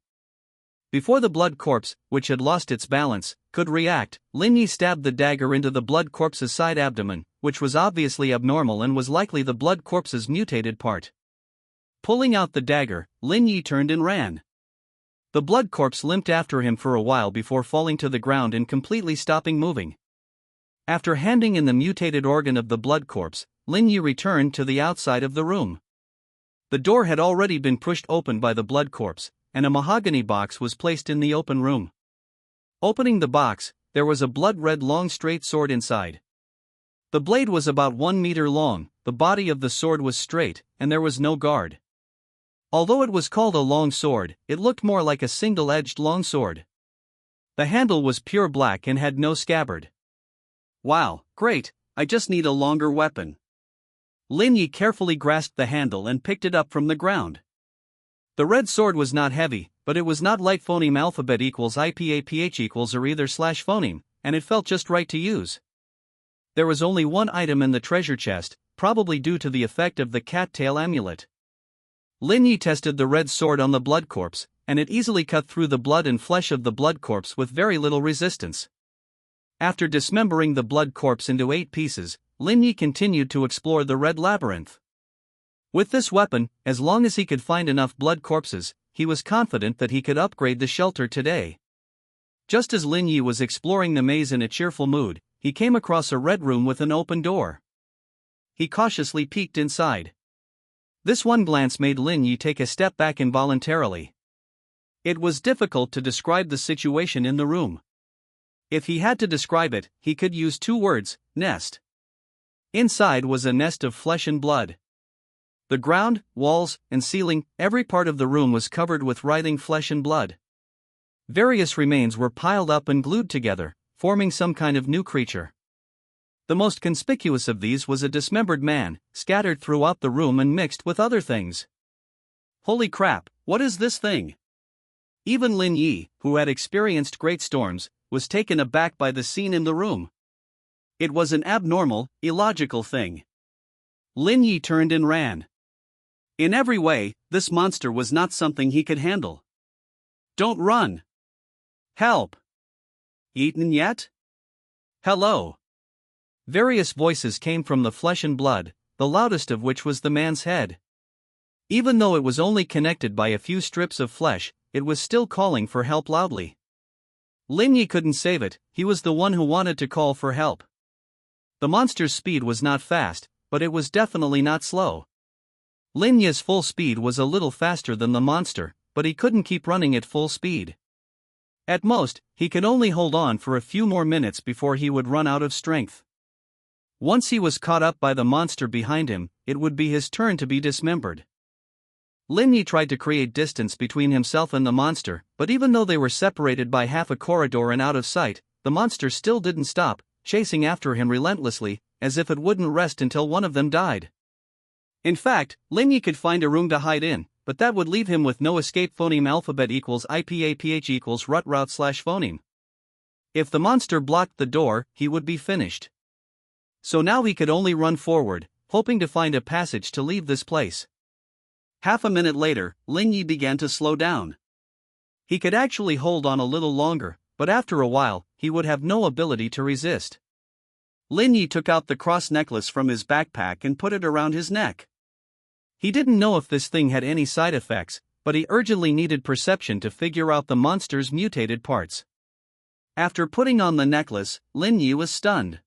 Before the blood corpse, which had lost its balance, could react, Lin Yi stabbed the dagger into the blood corpse's side abdomen, which was obviously abnormal and was likely the blood corpse's mutated part. Pulling out the dagger, Lin Yi turned and ran. The blood corpse limped after him for a while before falling to the ground and completely stopping moving. After handing in the mutated organ of the blood corpse, Lin Yi returned to the outside of the room. The door had already been pushed open by the blood corpse, and a mahogany box was placed in the open room. Opening the box, there was a blood-red long straight sword inside. The blade was about 1 meter long, the body of the sword was straight, and there was no guard. Although it was called a long sword, it looked more like a single-edged longsword. The handle was pure black and had no scabbard. Wow, great, I just need a longer weapon. Lin Yi carefully grasped the handle and picked it up from the ground. The red sword was not heavy, but it was not light. Phoneme alphabet equals IPA PH equals or either / phoneme, and it felt just right to use. There was only 1 item in the treasure chest, probably due to the effect of the cattail amulet. Lin Yi tested the red sword on the blood corpse, and it easily cut through the blood and flesh of the blood corpse with very little resistance. After dismembering the blood corpse into 8 pieces, Lin Yi continued to explore the red labyrinth. With this weapon, as long as he could find enough blood corpses, he was confident that he could upgrade the shelter today. Just as Lin Yi was exploring the maze in a cheerful mood, he came across a red room with an open door. He cautiously peeked inside. This one glance made Lin Yi take a step back involuntarily. It was difficult to describe the situation in the room. If he had to describe it, he could use 2 words: nest. Inside was a nest of flesh and blood. The ground, walls, and ceiling, every part of the room was covered with writhing flesh and blood. Various remains were piled up and glued together, forming some kind of new creature. The most conspicuous of these was a dismembered man, scattered throughout the room and mixed with other things. Holy crap, what is this thing? Even Lin Yi, who had experienced great storms, was taken aback by the scene in the room. It was an abnormal, illogical thing. Lin Yi turned and ran. In every way, this monster was not something he could handle. Don't run! Help! Eaten yet? Hello! Various voices came from the flesh and blood, the loudest of which was the man's head. Even though it was only connected by a few strips of flesh, it was still calling for help loudly. Lin Yi couldn't save it, he was the one who wanted to call for help. The monster's speed was not fast, but it was definitely not slow. Lin Yi's full speed was a little faster than the monster, but he couldn't keep running at full speed. At most, he could only hold on for a few more minutes before he would run out of strength. Once he was caught up by the monster behind him, it would be his turn to be dismembered. Lin Yi tried to create distance between himself and the monster, but even though they were separated by half a corridor and out of sight, the monster still didn't stop, chasing after him relentlessly, as if it wouldn't rest until one of them died. In fact, Lin Yi could find a room to hide in, but that would leave him with no escape. Phoneme alphabet equals IPAPH equals rut route slash phoneme. If the monster blocked the door, he would be finished. So now he could only run forward, hoping to find a passage to leave this place. Half a minute later, Lin Yi began to slow down. He could actually hold on a little longer, but after a while, he would have no ability to resist. Lin Yi took out the cross necklace from his backpack and put it around his neck. He didn't know if this thing had any side effects, but he urgently needed perception to figure out the monster's mutated parts. After putting on the necklace, Lin Yi was stunned.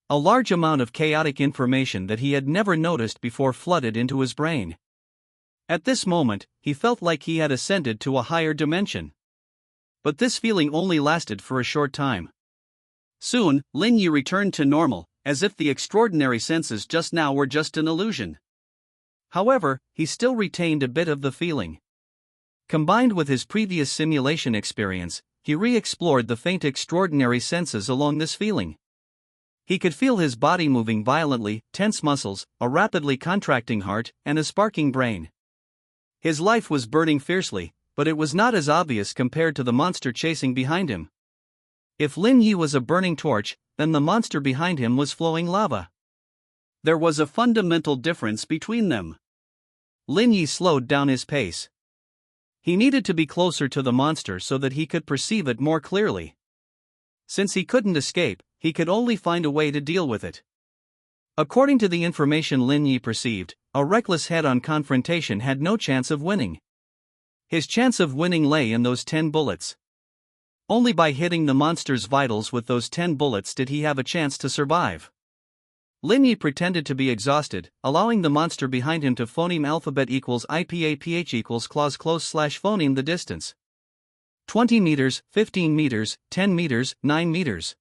A large amount of chaotic information that he had never noticed before flooded into his brain. At this moment, he felt like he had ascended to a higher dimension. But this feeling only lasted for a short time. Soon, Lin Yi returned to normal, as if the extraordinary senses just now were just an illusion. However, he still retained a bit of the feeling. Combined with his previous simulation experience, he re-explored the faint extraordinary senses along this feeling. He could feel his body moving violently, tense muscles, a rapidly contracting heart, and a sparking brain. His life was burning fiercely, but it was not as obvious compared to the monster chasing behind him. If Lin Yi was a burning torch, then the monster behind him was flowing lava. There was a fundamental difference between them. Lin Yi slowed down his pace. He needed to be closer to the monster so that he could perceive it more clearly. Since he couldn't escape, he could only find a way to deal with it. According to the information Lin Yi perceived, a reckless head-on confrontation had no chance of winning. His chance of winning lay in those 10 bullets. Only by hitting the monster's vitals with those 10 bullets did he have a chance to survive. Lin Yi pretended to be exhausted, allowing the monster behind him to phoneme alphabet equals IPAPH equals clause close slash phoneme the distance. 20 meters, 15 meters, 10 meters, 9 meters.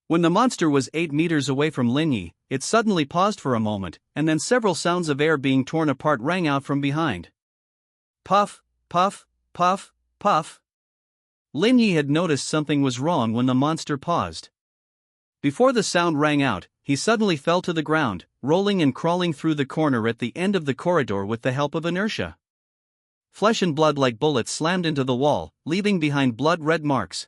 When the monster was 8 meters away from Lin Yi, it suddenly paused for a moment, and then several sounds of air being torn apart rang out from behind. Puff, puff, puff, puff. Lin Yi had noticed something was wrong when the monster paused. Before the sound rang out, he suddenly fell to the ground, rolling and crawling through the corner at the end of the corridor with the help of inertia. Flesh and blood like bullets slammed into the wall, leaving behind blood-red marks.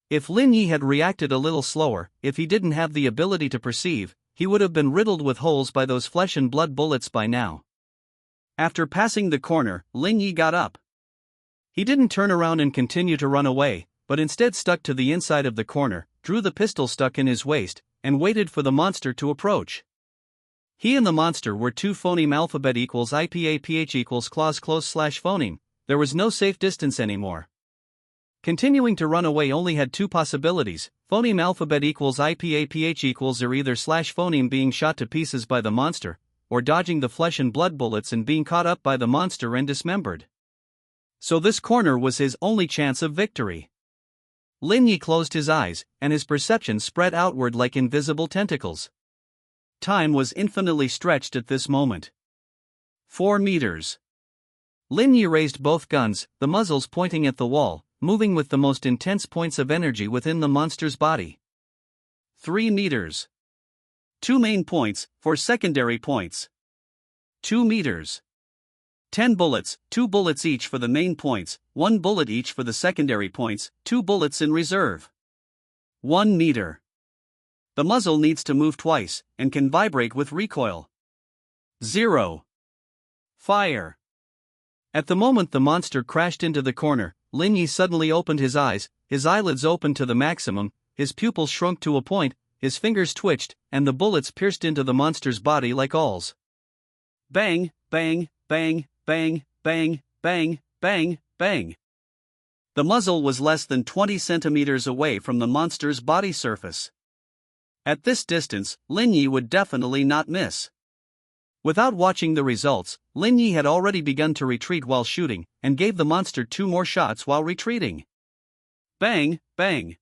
If Lin Yi had reacted a little slower, if he didn't have the ability to perceive, he would have been riddled with holes by those flesh and blood bullets by now. After passing the corner, Lin Yi got up. He didn't turn around and continue to run away, but instead stuck to the inside of the corner, drew the pistol stuck in his waist, and waited for the monster to approach. He and the monster were 2 phoneme alphabet equals IPAPH equals clause close slash phoneme. There was no safe distance anymore. Continuing to run away only had 2 possibilities. Phoneme alphabet equals IPAPH equals or either slash phoneme being shot to pieces by the monster, or dodging the flesh and blood bullets and being caught up by the monster and dismembered. So this corner was his only chance of victory. Lin Yi closed his eyes, and his perception spread outward like invisible tentacles. Time was infinitely stretched at this moment. 4 meters. Lin Yi raised both guns, the muzzles pointing at the wall, moving with the most intense points of energy within the monster's body. 3 meters. 2 main points, 4 secondary points. 2 meters. 10 bullets, 2 bullets each for the main points, 1 bullet each for the secondary points, 2 bullets in reserve. 1 meter. The muzzle needs to move twice, and can vibrate with recoil. 0. Fire. At the moment the monster crashed into the corner, Lin Yi suddenly opened his eyes, his eyelids opened to the maximum, his pupils shrunk to a point, his fingers twitched, and the bullets pierced into the monster's body like awls. Bang, bang, bang, bang, bang, bang, bang, bang. The muzzle was less than 20 centimeters away from the monster's body surface. At this distance, Lin Yi would definitely not miss. Without watching the results, Lin Yi had already begun to retreat while shooting, and gave the monster 2 more shots while retreating. Bang, bang.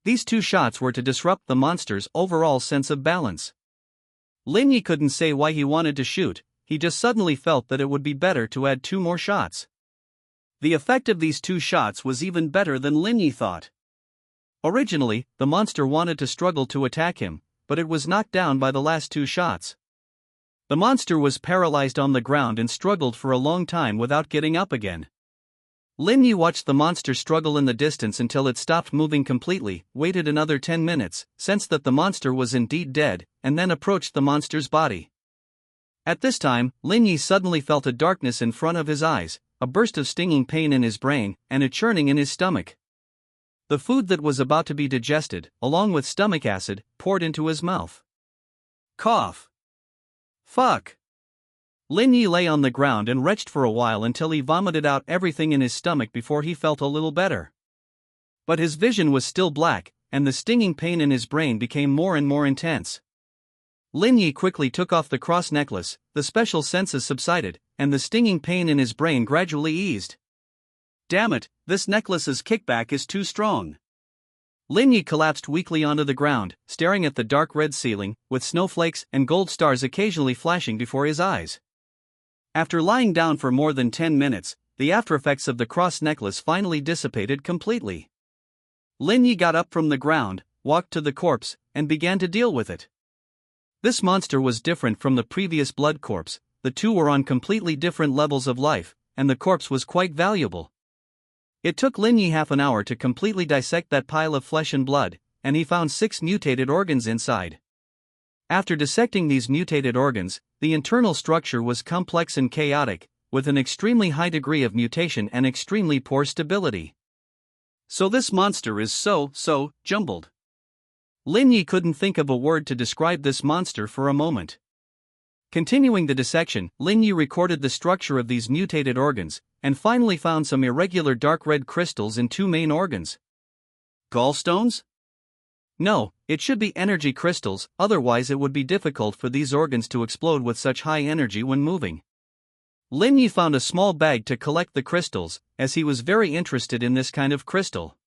These 2 shots were to disrupt the monster's overall sense of balance. Lin Yi couldn't say why he wanted to shoot, he just suddenly felt that it would be better to add 2 more shots. The effect of these 2 shots was even better than Lin Yi thought. Originally, the monster wanted to struggle to attack him, but it was knocked down by the last 2 shots. The monster was paralyzed on the ground and struggled for a long time without getting up again. Lin Yi watched the monster struggle in the distance until it stopped moving completely, waited another 10 minutes, sensed that the monster was indeed dead, and then approached the monster's body. At this time, Lin Yi suddenly felt a darkness in front of his eyes, a burst of stinging pain in his brain, and a churning in his stomach. The food that was about to be digested, along with stomach acid, poured into his mouth. Cough. Fuck. Lin Yi lay on the ground and retched for a while until he vomited out everything in his stomach before he felt a little better. But his vision was still black, and the stinging pain in his brain became more and more intense. Lin Yi quickly took off the cross necklace, the special senses subsided, and the stinging pain in his brain gradually eased. Damn it, this necklace's kickback is too strong. Lin Yi collapsed weakly onto the ground, staring at the dark red ceiling, with snowflakes and gold stars occasionally flashing before his eyes. After lying down for more than 10 minutes, the aftereffects of the cross necklace finally dissipated completely. Lin Yi got up from the ground, walked to the corpse, and began to deal with it. This monster was different from the previous blood corpse, the 2 were on completely different levels of life, and the corpse was quite valuable. It took Lin Yi half an hour to completely dissect that pile of flesh and blood, and he found 6 mutated organs inside. After dissecting these mutated organs, the internal structure was complex and chaotic, with an extremely high degree of mutation and extremely poor stability. So this monster is so jumbled. Lin Yi couldn't think of a word to describe this monster for a moment. Continuing the dissection, Lin Yi recorded the structure of these mutated organs, and finally found some irregular dark red crystals in 2 main organs. Gallstones? No, it should be energy crystals, otherwise it would be difficult for these organs to explode with such high energy when moving. Lin Yi found a small bag to collect the crystals, as he was very interested in this kind of crystal.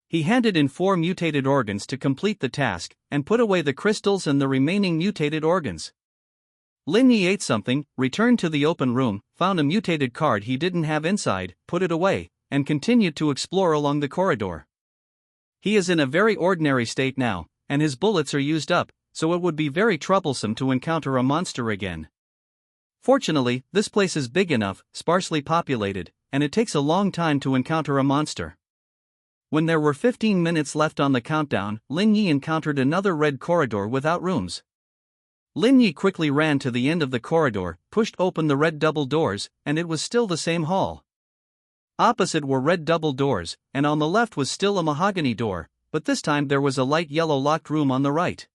He handed in 4 mutated organs to complete the task, and put away the crystals and the remaining mutated organs. Lin Yi ate something, returned to the open room, found a mutated card he didn't have inside, put it away, and continued to explore along the corridor. He is in a very ordinary state now, and his bullets are used up, so it would be very troublesome to encounter a monster again. Fortunately, this place is big enough, sparsely populated, and it takes a long time to encounter a monster. When there were 15 minutes left on the countdown, Lin Yi encountered another red corridor without rooms. Lin Yi quickly ran to the end of the corridor, pushed open the red double doors, and it was still the same hall. Opposite were red double doors, and on the left was still a mahogany door, but this time there was a light yellow locked room on the right.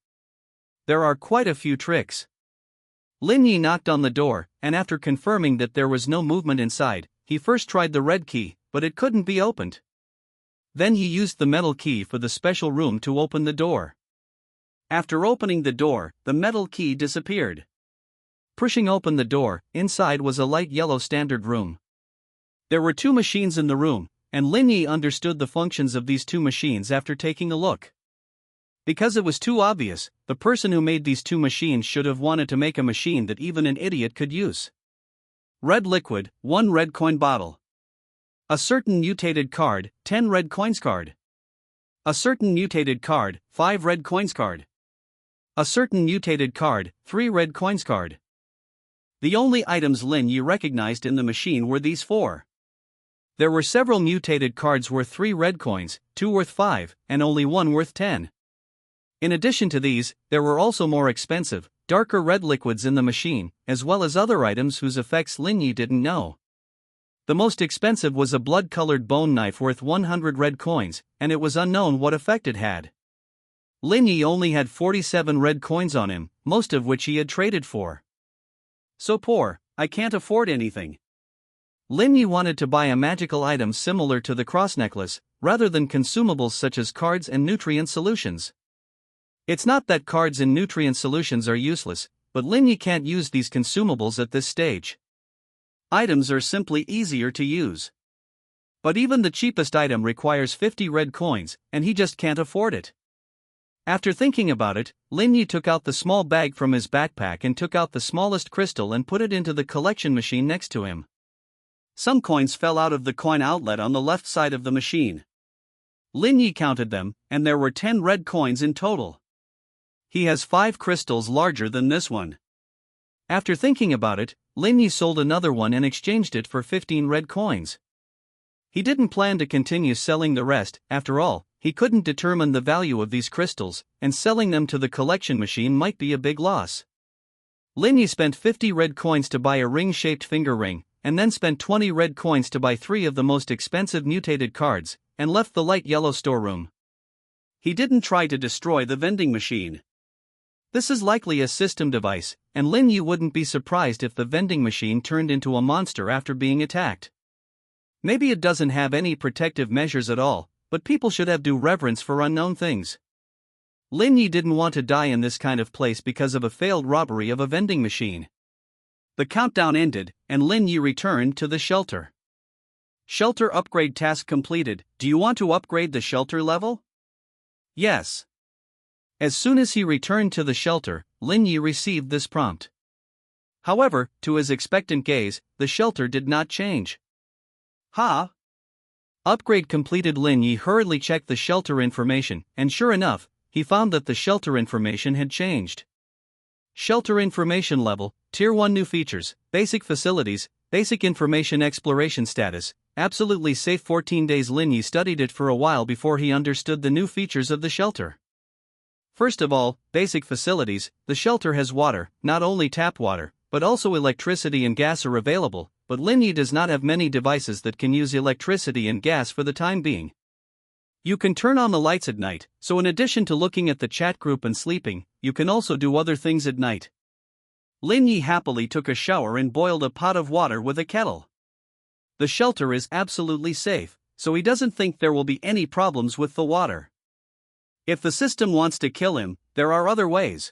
There are quite a few tricks. Lin Yi knocked on the door, and after confirming that there was no movement inside, he first tried the red key, but it couldn't be opened. Then he used the metal key for the special room to open the door. After opening the door, the metal key disappeared. Pushing open the door, inside was a light yellow standard room. There were 2 machines in the room, and Lin Yi understood the functions of these 2 machines after taking a look. Because it was too obvious, the person who made these 2 machines should have wanted to make a machine that even an idiot could use. Red liquid, 1 red coin bottle. A certain mutated card, 10 red coins card. A certain mutated card, 5 red coins card. A certain mutated card, 3 red coins card. The only items Lin Yi recognized in the machine were these 4. There were several mutated cards worth 3 red coins, 2 worth 5, and only 1 worth 10. In addition to these, there were also more expensive, darker red liquids in the machine, as well as other items whose effects Lin Yi didn't know. The most expensive was a blood-colored bone knife worth 100 red coins, and it was unknown what effect it had. Lin Yi only had 47 red coins on him, most of which he had traded for. So poor, I can't afford anything. Lin Yi wanted to buy a magical item similar to the cross necklace, rather than consumables such as cards and nutrient solutions. It's not that cards and nutrient solutions are useless, but Lin Yi can't use these consumables at this stage. Items are simply easier to use. But even the cheapest item requires 50 red coins, and he just can't afford it. After thinking about it, Lin Yi took out the small bag from his backpack and took out the smallest crystal and put it into the collection machine next to him. Some coins fell out of the coin outlet on the left side of the machine. Lin Yi counted them, and there were 10 red coins in total. He has 5 crystals larger than this one. After thinking about it, Lin Yi sold another one and exchanged it for 15 red coins. He didn't plan to continue selling the rest. After all, he couldn't determine the value of these crystals, and selling them to the collection machine might be a big loss. Lin Yi spent 50 red coins to buy a ring-shaped finger ring, and then spent 20 red coins to buy 3 of the most expensive mutated cards, and left the light yellow storeroom. He didn't try to destroy the vending machine. This is likely a system device, and Lin Yi wouldn't be surprised if the vending machine turned into a monster after being attacked. Maybe it doesn't have any protective measures at all, but people should have due reverence for unknown things. Lin Yi didn't want to die in this kind of place because of a failed robbery of a vending machine. The countdown ended, and Lin Yi returned to the shelter. Shelter upgrade task completed. Do you want to upgrade the shelter level? Yes. As soon as he returned to the shelter, Lin Yi received this prompt. However, to his expectant gaze, the shelter did not change. Ha! Upgrade completed. Lin Yi hurriedly checked the shelter information, and sure enough, he found that the shelter information had changed. Shelter information level, Tier 1 new features, basic facilities, basic information exploration status, absolutely safe 14 days. Lin Yi studied it for a while before he understood the new features of the shelter. First of all, basic facilities. The shelter has water, not only tap water, but also electricity and gas are available, but Lin Yi does not have many devices that can use electricity and gas for the time being. You can turn on the lights at night, so in addition to looking at the chat group and sleeping, you can also do other things at night. Lin Yi happily took a shower and boiled a pot of water with a kettle. The shelter is absolutely safe, so he doesn't think there will be any problems with the water. If the system wants to kill him, there are other ways.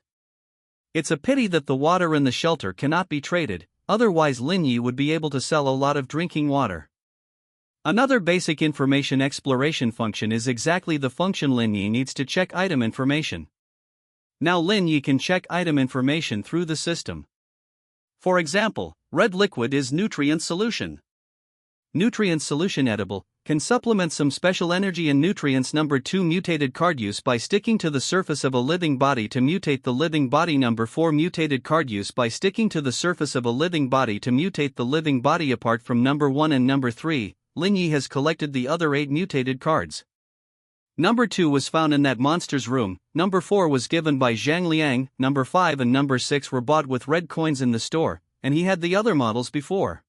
It's a pity that the water in the shelter cannot be traded, otherwise Lin Yi would be able to sell a lot of drinking water. Another basic information exploration function is exactly the function Lin Yi needs to check item information. Now Lin Yi can check item information through the system. For example, red liquid is nutrient solution. Nutrient solution edible, can supplement some special energy and nutrients. Number 2 mutated card use by sticking to the surface of a living body to mutate the living body. Number 4 mutated card use by sticking to the surface of a living body to mutate the living body. Apart from number 1 and number 3, Lin Yi has collected the other 8 mutated cards. Number 2 was found in that monster's room, number 4 was given by Zhang Liang, number 5 and number 6 were bought with red coins in the store, and he had the other models before.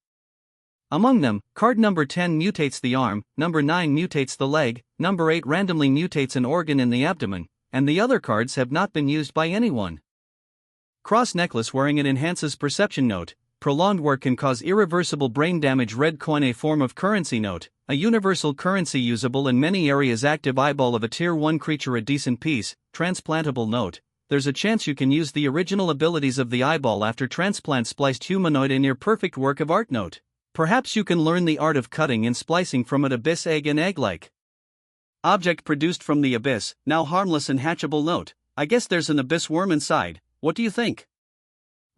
Among them, card number 10 mutates the arm, number 9 mutates the leg, number 8 randomly mutates an organ in the abdomen, and the other cards have not been used by anyone. Cross necklace wearing it enhances perception. Note, prolonged wear can cause irreversible brain damage. Red coin a form of currency. Note, a universal currency usable in many areas. Active eyeball of a tier 1 creature a decent piece, transplantable. Note, there's a chance you can use the original abilities of the eyeball after transplant. Spliced humanoid a near perfect work of art. Note, perhaps you can learn the art of cutting and splicing from it. Abyss egg and egg-like object produced from the abyss, now harmless and hatchable. Note, I guess there's an abyss worm inside, what do you think?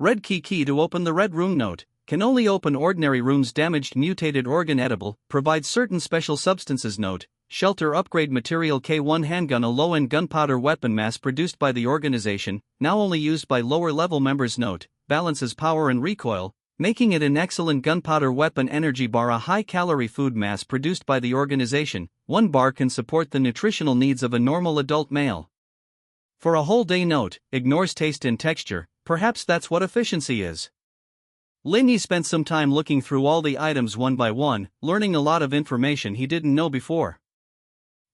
Red key to open the red room. Note, can only open ordinary rooms. Damaged mutated organ edible, provides certain special substances. Note, shelter upgrade material K1 handgun, a low-end gunpowder weapon mass produced by the organization, now only used by lower-level members. Note, balances power and recoil, making it an excellent gunpowder weapon. Energy bar, a high-calorie food mass produced by the organization, 1 bar can support the nutritional needs of a normal adult male. For a whole day. Note, ignores taste and texture, perhaps that's what efficiency is. Lin Yi spent some time looking through all the items one by one, learning a lot of information he didn't know before.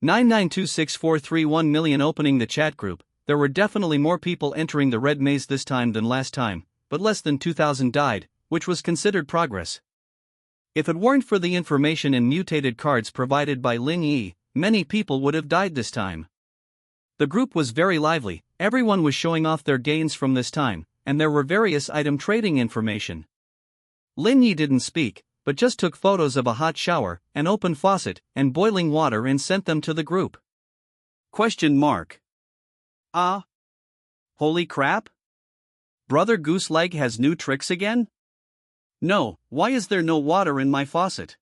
9926431 million. Opening the chat group, there were definitely more people entering the red maze this time than last time, but less than 2,000 died, which was considered progress. If it weren't for the information and mutated cards provided by Lin Yi, many people would have died this time. The group was very lively, everyone was showing off their gains from this time, and there were various item trading information. Lin Yi didn't speak, but just took photos of a hot shower, an open faucet, and boiling water and sent them to the group. Ah. Holy crap? Brother Gooseleg has new tricks again? No, why is there no water in my faucet?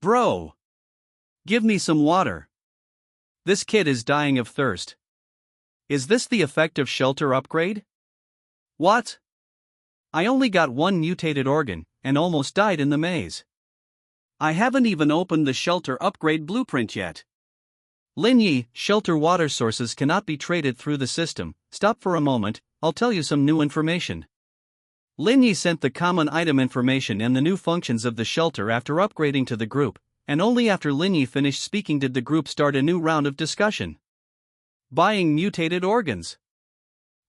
Bro! Give me some water. This kid is dying of thirst. Is this the effect of shelter upgrade? What? I only got 1 mutated organ, and almost died in the maze. I haven't even opened the shelter upgrade blueprint yet. Lin Yi, shelter water sources cannot be traded through the system. Stop for a moment, I'll tell you some new information. Lin Yi sent the common item information and the new functions of the shelter after upgrading to the group, and only after Lin Yi finished speaking did the group start a new round of discussion. Buying mutated organs.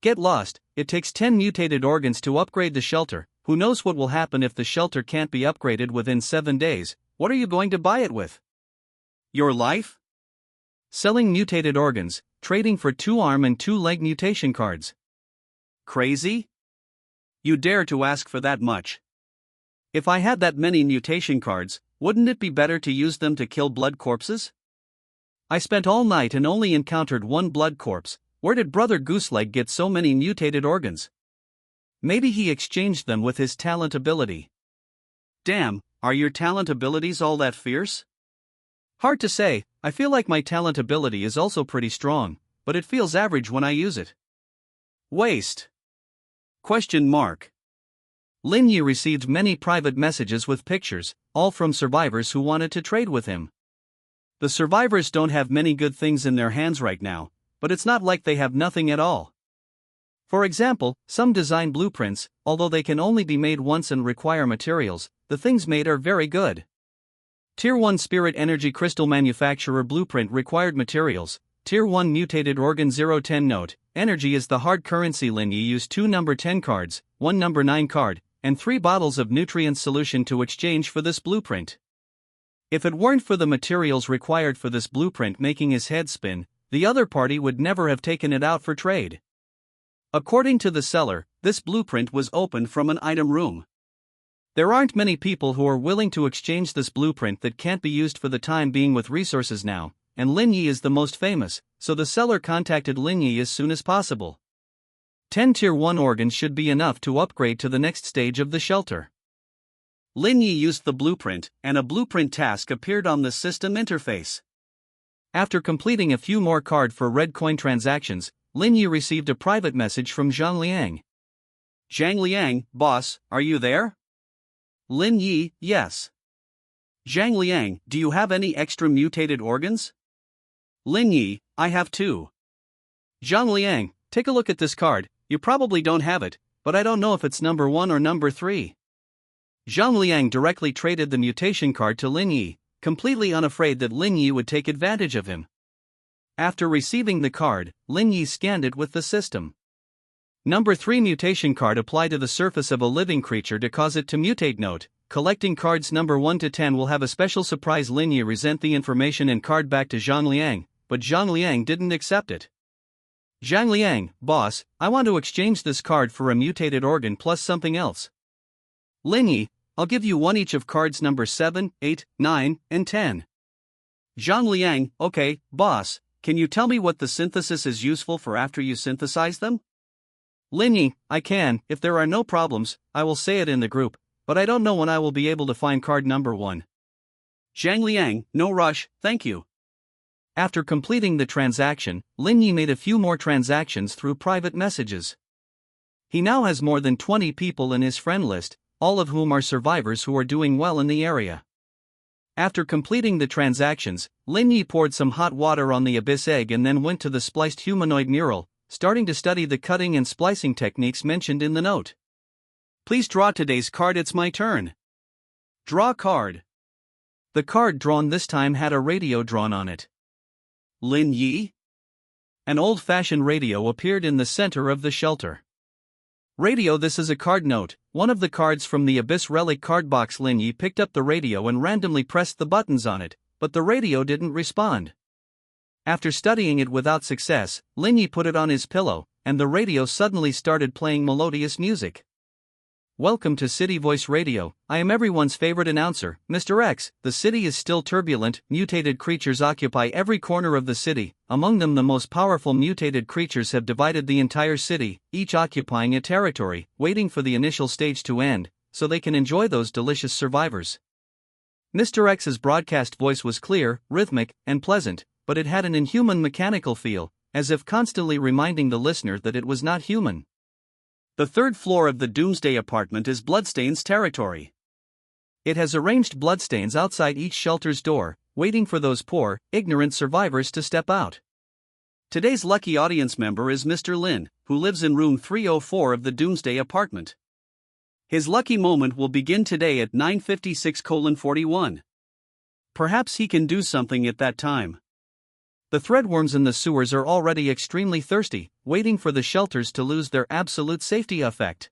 Get lost, it takes 10 mutated organs to upgrade the shelter. Who knows what will happen if the shelter can't be upgraded within 7 days? What are you going to buy it with? Your life? Selling mutated organs, trading for 2-arm and 2-leg mutation cards. Crazy? You dare to ask for that much? If I had that many mutation cards, wouldn't it be better to use them to kill blood corpses? I spent all night and only encountered 1 blood corpse. Where did Brother Gooseleg get so many mutated organs? Maybe he exchanged them with his talent ability. Damn, are your talent abilities all that fierce? Hard to say, I feel like my talent ability is also pretty strong, but it feels average when I use it. Waste. Lin Yi received many private messages with pictures, all from survivors who wanted to trade with him. The survivors don't have many good things in their hands right now, but it's not like they have nothing at all. For example, some design blueprints, although they can only be made once and require materials, the things made are very good. Tier 1 Spirit Energy Crystal Manufacturer Blueprint required materials. Tier 1 Mutated Organ 010. Note, energy is the hard currency. Lin Yi used 2 number 10 cards, 1 number 9 card, and 3 bottles of nutrient solution to exchange for this blueprint. If it weren't for the materials required for this blueprint making his head spin, the other party would never have taken it out for trade. According to the seller, this blueprint was opened from an item room. There aren't many people who are willing to exchange this blueprint that can't be used for the time being with resources now, and Lin Yi is the most famous, so the seller contacted Lin Yi as soon as possible. 10 Tier 1 organs should be enough to upgrade to the next stage of the shelter. Lin Yi used the blueprint, and a blueprint task appeared on the system interface. After completing a few more card for red coin transactions, Lin Yi received a private message from Zhang Liang. Zhang Liang, boss, are you there? Lin Yi, yes. Zhang Liang, do you have any extra mutated organs? Lin Yi, I have 2. Zhang Liang, take a look at this card. You probably don't have it, but I don't know if it's number 1 or number 3. Zhang Liang directly traded the mutation card to Lin Yi, completely unafraid that Lin Yi would take advantage of him. After receiving the card, Lin Yi scanned it with the system. Number 3 mutation card apply to the surface of a living creature to cause it to mutate. Note, collecting cards number 1 to 10 will have a special surprise. Lin Yi resent the information and card back to Zhang Liang, but Zhang Liang didn't accept it. Zhang Liang, boss, I want to exchange this card for a mutated organ plus something else. Lin Yi, I'll give you 1 each of cards number 7, 8, 9, and 10. Zhang Liang, okay, boss, can you tell me what the synthesis is useful for after you synthesize them? Lin Yi, I can, if there are no problems, I will say it in the group, but I don't know when I will be able to find card number 1. Zhang Liang, no rush, thank you. After completing the transaction, Lin Yi made a few more transactions through private messages. He now has more than 20 people in his friend list, all of whom are survivors who are doing well in the area. After completing the transactions, Lin Yi poured some hot water on the abyss egg and then went to the spliced humanoid mural, starting to study the cutting and splicing techniques mentioned in the note. Please draw today's card, it's my turn. Draw card. The card drawn this time had a radio drawn on it. Lin Yi? An old-fashioned radio appeared in the center of the shelter. Radio, this is a card note, one of the cards from the Abyss Relic card box. Lin Yi picked up the radio and randomly pressed the buttons on it, but the radio didn't respond. After studying it without success, Lin Yi put it on his pillow, and the radio suddenly started playing melodious music. Welcome to City Voice Radio, I am everyone's favorite announcer, Mr. X. The city is still turbulent, mutated creatures occupy every corner of the city, among them the most powerful mutated creatures have divided the entire city, each occupying a territory, waiting for the initial stage to end, so they can enjoy those delicious survivors. Mr. X's broadcast voice was clear, rhythmic, and pleasant, but it had an inhuman mechanical feel, as if constantly reminding the listener that it was not human. The third floor of the Doomsday apartment is Bloodstain's territory. It has arranged bloodstains outside each shelter's door, waiting for those poor, ignorant survivors to step out. Today's lucky audience member is Mr. Lin, who lives in room 304 of the Doomsday apartment. His lucky moment will begin today at 9:56:41. Perhaps he can do something at that time. The threadworms in the sewers are already extremely thirsty, waiting for the shelters to lose their absolute safety effect.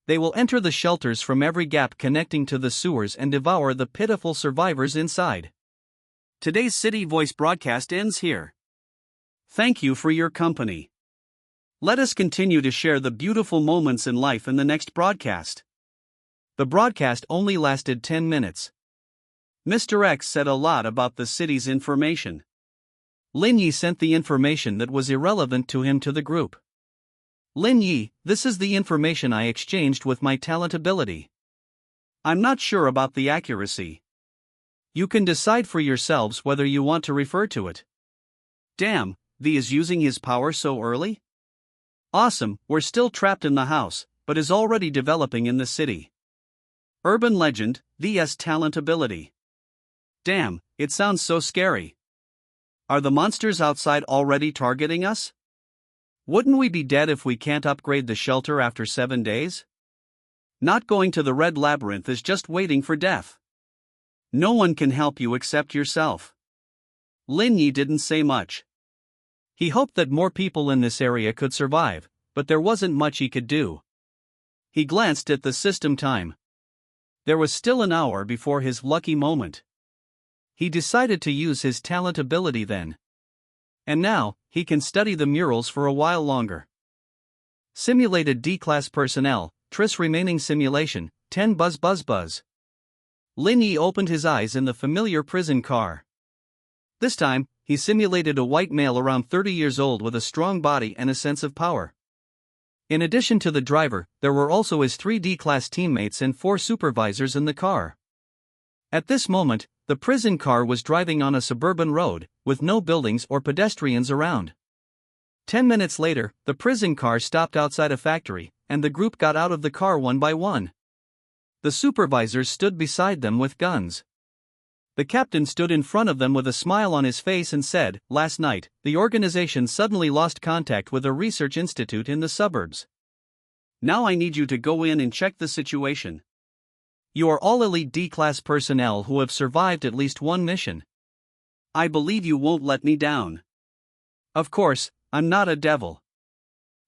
They will enter the shelters from every gap connecting to the sewers and devour the pitiful survivors inside. Today's City Voice broadcast ends here. Thank you for your company. Let us continue to share the beautiful moments in life in the next broadcast. The broadcast only lasted 10 minutes. Mr. X said a lot about the city's information. Lin Yi sent the information that was irrelevant to him to the group. Lin Yi, this is the information I exchanged with my talent ability. I'm not sure about the accuracy. You can decide for yourselves whether you want to refer to it. Damn, V is using his power so early? Awesome, we're still trapped in the house, but is already developing in the city. Urban legend, vs talent ability. Damn, it sounds so scary. Are the monsters outside already targeting us? Wouldn't we be dead if we can't upgrade the shelter after 7 days? Not going to the Red Labyrinth is just waiting for death. No one can help you except yourself. Lin Yi didn't say much. He hoped that more people in this area could survive, but there wasn't much he could do. He glanced at the system time. There was still an hour before his lucky moment. He decided to use his talent ability then. And now, he can study the murals for a while longer. Simulated D-class personnel, Tris remaining simulation, 10 buzz buzz buzz. Lin Yi opened his eyes in the familiar prison car. This time, he simulated a white male around 30 years old with a strong body and a sense of power. In addition to the driver, there were also his 3 D-class teammates and 4 supervisors in the car. At this moment, the prison car was driving on a suburban road, with no buildings or pedestrians around. 10 minutes later, the prison car stopped outside a factory, and the group got out of the car one by one. The supervisors stood beside them with guns. The captain stood in front of them with a smile on his face and said, "Last night, the organization suddenly lost contact with a research institute in the suburbs. Now I need you to go in and check the situation. You are all elite D-class personnel who have survived at least one mission. I believe you won't let me down. Of course, I'm not a devil.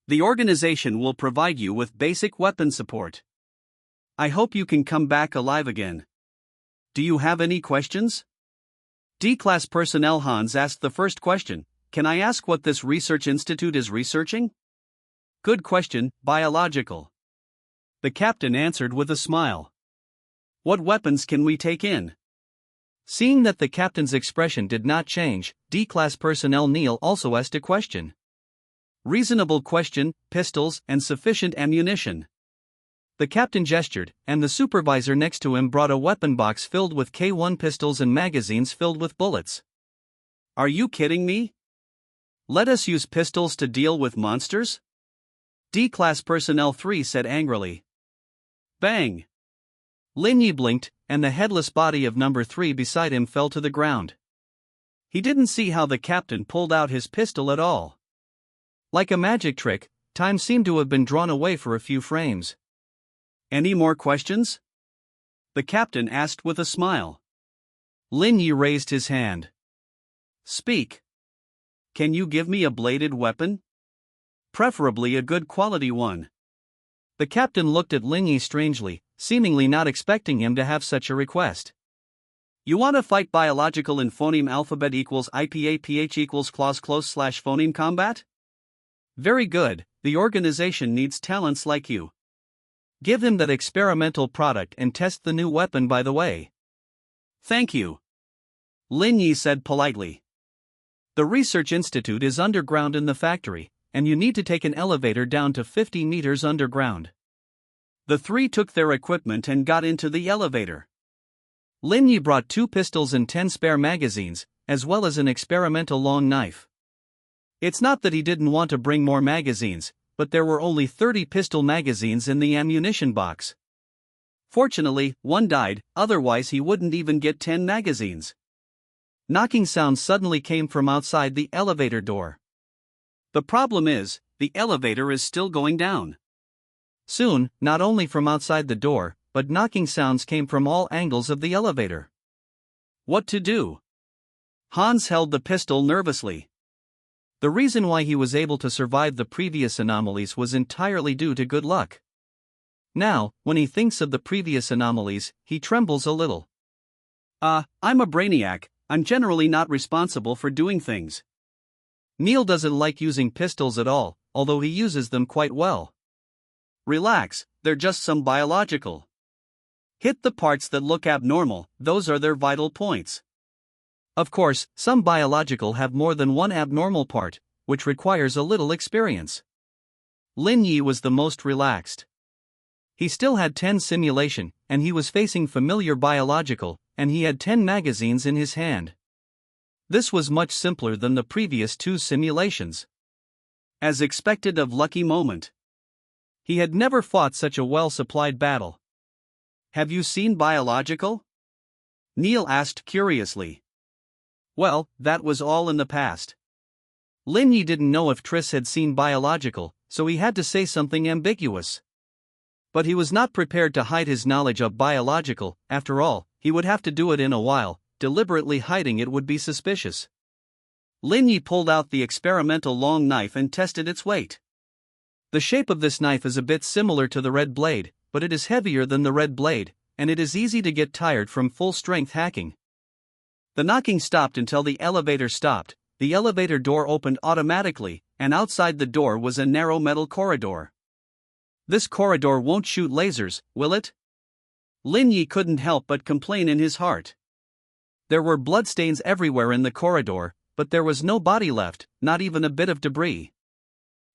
The organization will provide you with basic weapon support. I hope you can come back alive again. Do you have any questions?" D-class personnel Hans asked the first question, "Can I ask what this research institute is researching?" "Good question, biological." The captain answered with a smile. "What weapons can we take in?" Seeing that the captain's expression did not change, D-class personnel Neil also asked a question. "Reasonable question, pistols and sufficient ammunition." The captain gestured, and the supervisor next to him brought a weapon box filled with K1 pistols and magazines filled with bullets. Are you kidding me? Let us use pistols to deal with monsters? D-Class Personnel 3 said angrily. Bang! Lin Yi blinked, and the headless body of number 3 beside him fell to the ground. He didn't see how the captain pulled out his pistol at all. Like a magic trick, time seemed to have been drawn away for a few frames. Any more questions? The captain asked with a smile. Lin Yi raised his hand. Speak. Can you give me a bladed weapon? Preferably a good quality one. The captain looked at Lin Yi strangely, seemingly not expecting him to have such a request. You want to fight biological in phoneme alphabet equals IPA PH equals clause close / phoneme combat? Very good, the organization needs talents like you. Give him that experimental product and test the new weapon by the way. Thank you. Lin Yi said politely. The research institute is underground in the factory, and you need to take an elevator down to 50 meters underground. The three took their equipment and got into the elevator. Lin Yi brought 2 pistols and 10 spare magazines, as well as an experimental long knife. It's not that he didn't want to bring more magazines, but there were only 30 pistol magazines in the ammunition box. Fortunately, one died, otherwise he wouldn't even get 10 magazines. Knocking sounds suddenly came from outside the elevator door. The problem is, the elevator is still going down. Soon, not only from outside the door, but knocking sounds came from all angles of the elevator. What to do? Hans held the pistol nervously. The reason why he was able to survive the previous anomalies was entirely due to good luck. Now, when he thinks of the previous anomalies, he trembles a little. I'm a brainiac, I'm generally not responsible for doing things. Neil doesn't like using pistols at all, although he uses them quite well. Relax, they're just some biological. Hit the parts that look abnormal, those are their vital points. Of course, some biological have more than one abnormal part, which requires a little experience. Lin Yi was the most relaxed. He still had 10 simulation, and he was facing familiar biological, and he had 10 magazines in his hand. This was much simpler than the previous 2 simulations. As expected of Lucky Moment. He had never fought such a well-supplied battle. Have you seen biological? Neil asked curiously. Well, that was all in the past. Lin Yi didn't know if Triss had seen biological, so he had to say something ambiguous. But he was not prepared to hide his knowledge of biological, after all, he would have to do it in a while, deliberately hiding it would be suspicious. Lin Yi pulled out the experimental long knife and tested its weight. The shape of this knife is a bit similar to the red blade, but it is heavier than the red blade, and it is easy to get tired from full-strength hacking. The knocking stopped until the elevator stopped, the elevator door opened automatically, and outside the door was a narrow metal corridor. This corridor won't shoot lasers, will it? Lin Yi couldn't help but complain in his heart. There were bloodstains everywhere in the corridor, but there was no body left, not even a bit of debris.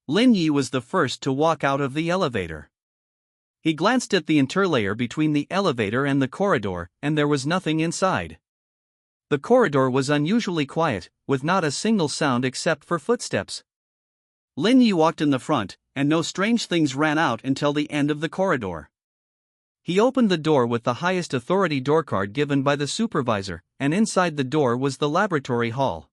Lin Yi was the first to walk out of the elevator. He glanced at the interlayer between the elevator and the corridor, and there was nothing inside. The corridor was unusually quiet, with not a single sound except for footsteps. Lin Yi walked in the front, and no strange things ran out until the end of the corridor. He opened the door with the highest authority door card given by the supervisor, and inside the door was the laboratory hall.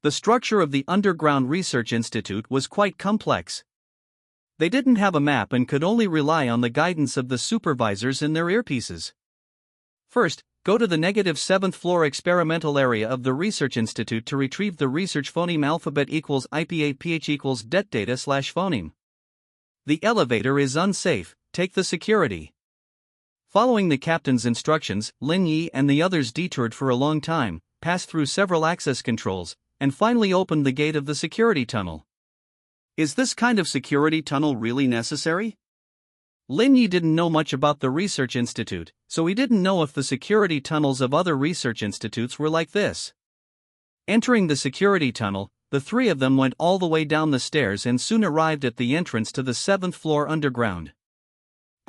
The structure of the Underground Research Institute was quite complex. They didn't have a map and could only rely on the guidance of the supervisors in their earpieces. First, go to the -7th floor experimental area of the Research Institute to retrieve the research phoneme alphabet equals IPA PH equals det data / phoneme. The elevator is unsafe, take the security. Following the captain's instructions, Lin Yi and the others detoured for a long time, passed through several access controls, and finally opened the gate of the security tunnel. Is this kind of security tunnel really necessary? Lin Yi didn't know much about the research institute, so he didn't know if the security tunnels of other research institutes were like this. Entering the security tunnel, the three of them went all the way down the stairs and soon arrived at the entrance to the 7th floor underground.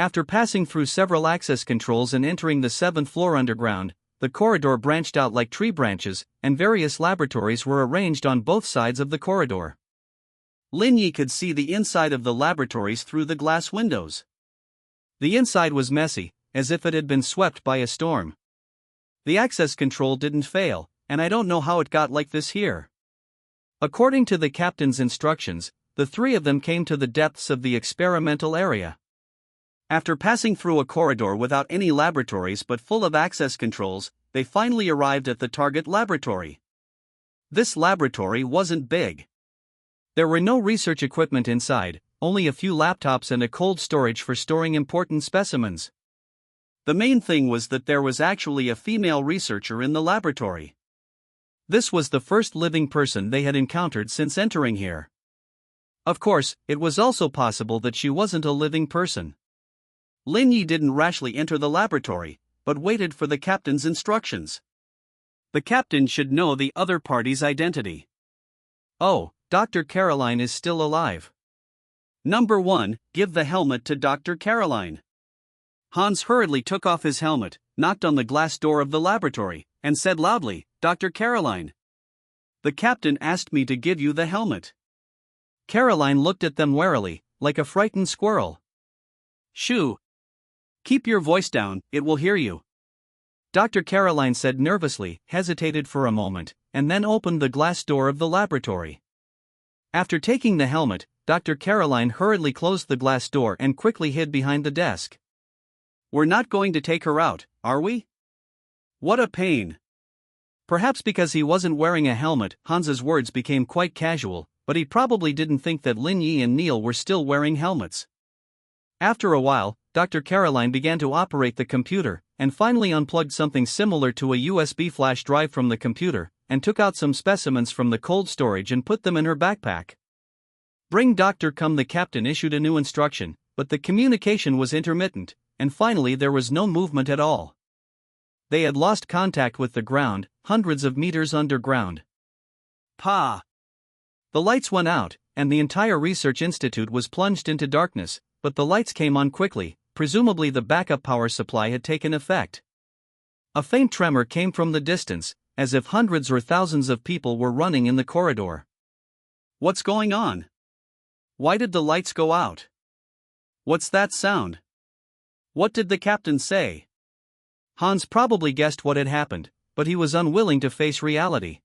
After passing through several access controls and entering the 7th floor underground, the corridor branched out like tree branches, and various laboratories were arranged on both sides of the corridor. Lin Yi could see the inside of the laboratories through the glass windows. The inside was messy, as if it had been swept by a storm. The access control didn't fail, and I don't know how it got like this here. According to the captain's instructions, the three of them came to the depths of the experimental area. After passing through a corridor without any laboratories but full of access controls, they finally arrived at the target laboratory. This laboratory wasn't big. There were no research equipment inside, only a few laptops and a cold storage for storing important specimens. The main thing was that there was actually a female researcher in the laboratory. This was the first living person they had encountered since entering here. Of course, it was also possible that she wasn't a living person. Lin Yi didn't rashly enter the laboratory, but waited for the captain's instructions. The captain should know the other party's identity. Oh, Dr. Caroline is still alive. Number 1, give the helmet to Dr. Caroline. Hans hurriedly took off his helmet, knocked on the glass door of the laboratory, and said loudly, "Dr. Caroline. The captain asked me to give you the helmet." Caroline looked at them warily, like a frightened squirrel. "Shoo! Keep your voice down, it will hear you." Dr. Caroline said nervously, hesitated for a moment, and then opened the glass door of the laboratory. After taking the helmet, Dr. Caroline hurriedly closed the glass door and quickly hid behind the desk. "We're not going to take her out, are we? What a pain." Perhaps because he wasn't wearing a helmet, Hans's words became quite casual, but he probably didn't think that Lin Yi and Neil were still wearing helmets. After a while, Dr. Caroline began to operate the computer, and finally unplugged something similar to a USB flash drive from the computer, and took out some specimens from the cold storage and put them in her backpack. "Bring Dr. Come." The captain issued a new instruction, but the communication was intermittent, and finally there was no movement at all. They had lost contact with the ground, hundreds of meters underground. Pa! The lights went out, and the entire research institute was plunged into darkness, but the lights came on quickly. Presumably the backup power supply had taken effect. A faint tremor came from the distance, as if hundreds or thousands of people were running in the corridor. "What's going on? Why did the lights go out? What's that sound? What did the captain say?" Hans probably guessed what had happened, but he was unwilling to face reality.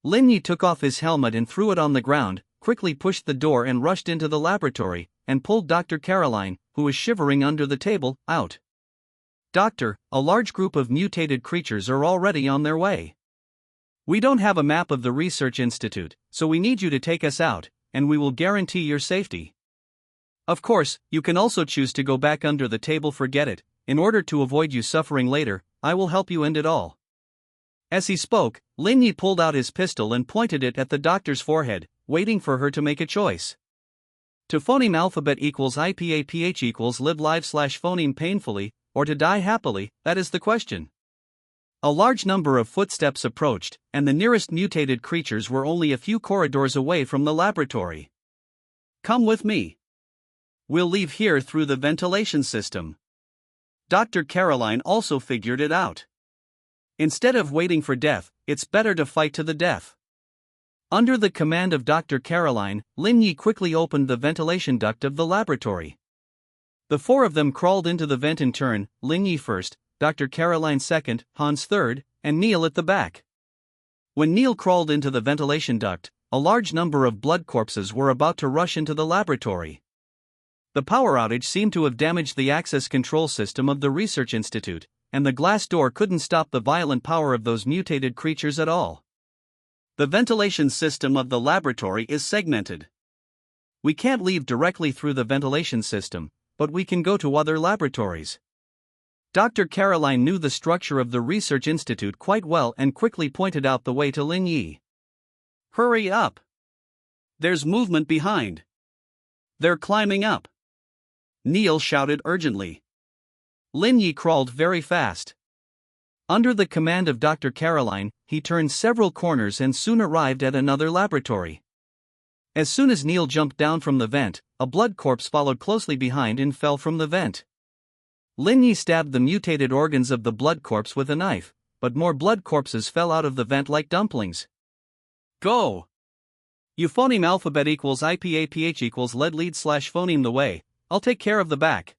Lin Yi took off his helmet and threw it on the ground, quickly pushed the door and rushed into the laboratory, and pulled Dr. Caroline, who was shivering under the table, out. "Doctor, a large group of mutated creatures are already on their way. We don't have a map of the research institute, so we need you to take us out, and we will guarantee your safety. Of course, you can also choose to go back under the table. Forget it. In order to avoid you suffering later, I will help you end it all." As he spoke, Lin Yi pulled out his pistol and pointed it at the doctor's forehead, waiting for her to make a choice. To phoneme alphabet equals IPAPH equals live live / phoneme painfully, or to die happily, that is the question. A large number of footsteps approached, and the nearest mutated creatures were only a few corridors away from the laboratory. "Come with me. We'll leave here through the ventilation system." Dr. Caroline also figured it out. Instead of waiting for death, it's better to fight to the death. Under the command of Dr. Caroline, Lin Yi quickly opened the ventilation duct of the laboratory. The four of them crawled into the vent in turn, Lin Yi first, Dr. Caroline second, Hans third, and Neil at the back. When Neil crawled into the ventilation duct, a large number of blood corpses were about to rush into the laboratory. The power outage seemed to have damaged the access control system of the research institute, and the glass door couldn't stop the violent power of those mutated creatures at all. The ventilation system of the laboratory is segmented. We can't leave directly through the ventilation system, but we can go to other laboratories. Dr. Caroline knew the structure of the research institute quite well and quickly pointed out the way to Lin Yi. "Hurry up! There's movement behind. They're climbing up!" Neil shouted urgently. Lin Yi crawled very fast. Under the command of Dr. Caroline, he turned several corners and soon arrived at another laboratory. As soon as Neil jumped down from the vent, a blood corpse followed closely behind and fell from the vent. Lin Yi stabbed the mutated organs of the blood corpse with a knife, but more blood corpses fell out of the vent like dumplings. Go! Euphoneme alphabet equals IPAPH equals lead slash phoneme the way, I'll take care of the back.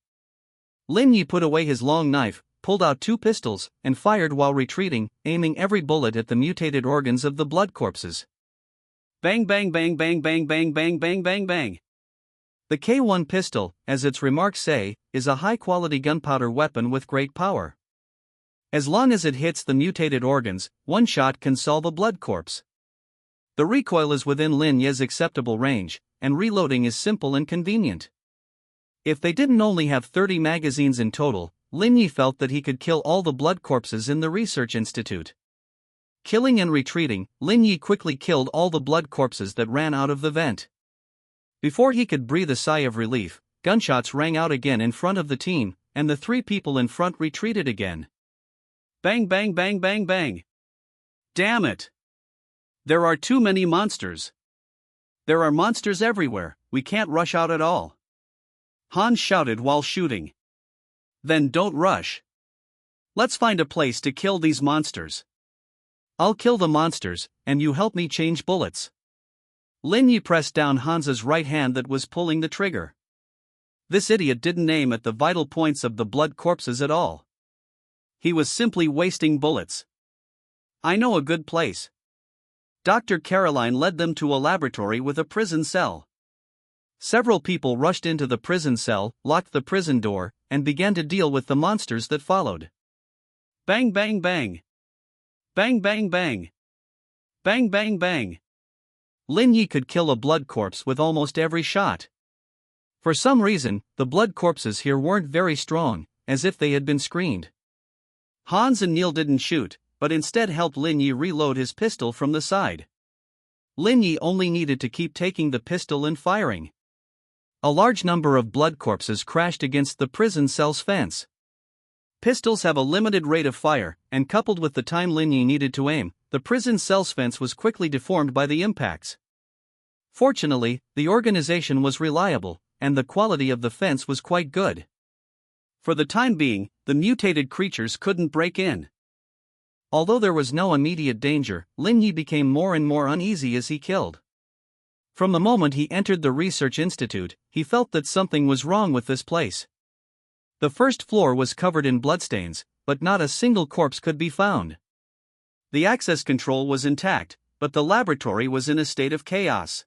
Lin Yi put away his long knife, pulled out 2 pistols, and fired while retreating, aiming every bullet at the mutated organs of the blood corpses. Bang bang bang bang bang bang bang bang bang bang. The K1 pistol, as its remarks say, is a high-quality gunpowder weapon with great power. As long as it hits the mutated organs, one shot can solve a blood corpse. The recoil is within Lin Yi's acceptable range, and reloading is simple and convenient. If they didn't only have 30 magazines in total, Lin Yi felt that he could kill all the blood corpses in the research institute. Killing and retreating, Lin Yi quickly killed all the blood corpses that ran out of the vent. Before he could breathe a sigh of relief, gunshots rang out again in front of the team, and the 3 people in front retreated again. Bang bang bang bang bang. Damn it! There are too many monsters. There are monsters everywhere, we can't rush out at all. Han shouted while shooting. Then don't rush. Let's find a place to kill these monsters. I'll kill the monsters, and you help me change bullets. Lin Yi pressed down Han's right hand that was pulling the trigger. This idiot didn't aim at the vital points of the blood corpses at all. He was simply wasting bullets. I know a good place. Dr. Caroline led them to a laboratory with a prison cell. Several people rushed into the prison cell, locked the prison door, and began to deal with the monsters that followed. Bang bang bang. Bang bang bang. Bang bang bang. Lin Yi could kill a blood corpse with almost every shot. For some reason, the blood corpses here weren't very strong, as if they had been screened. Hans and Neil didn't shoot, but instead helped Lin Yi reload his pistol from the side. Lin Yi only needed to keep taking the pistol and firing. A large number of blood corpses crashed against the prison cell's fence. Pistols have a limited rate of fire, and coupled with the time Lin Yi needed to aim, the prison cell's fence was quickly deformed by the impacts. Fortunately, the organization was reliable, and the quality of the fence was quite good. For the time being, the mutated creatures couldn't break in. Although there was no immediate danger, Lin Yi became more and more uneasy as he killed. From the moment he entered the research institute, he felt that something was wrong with this place. The first floor was covered in bloodstains, but not a single corpse could be found. The access control was intact, but the laboratory was in a state of chaos.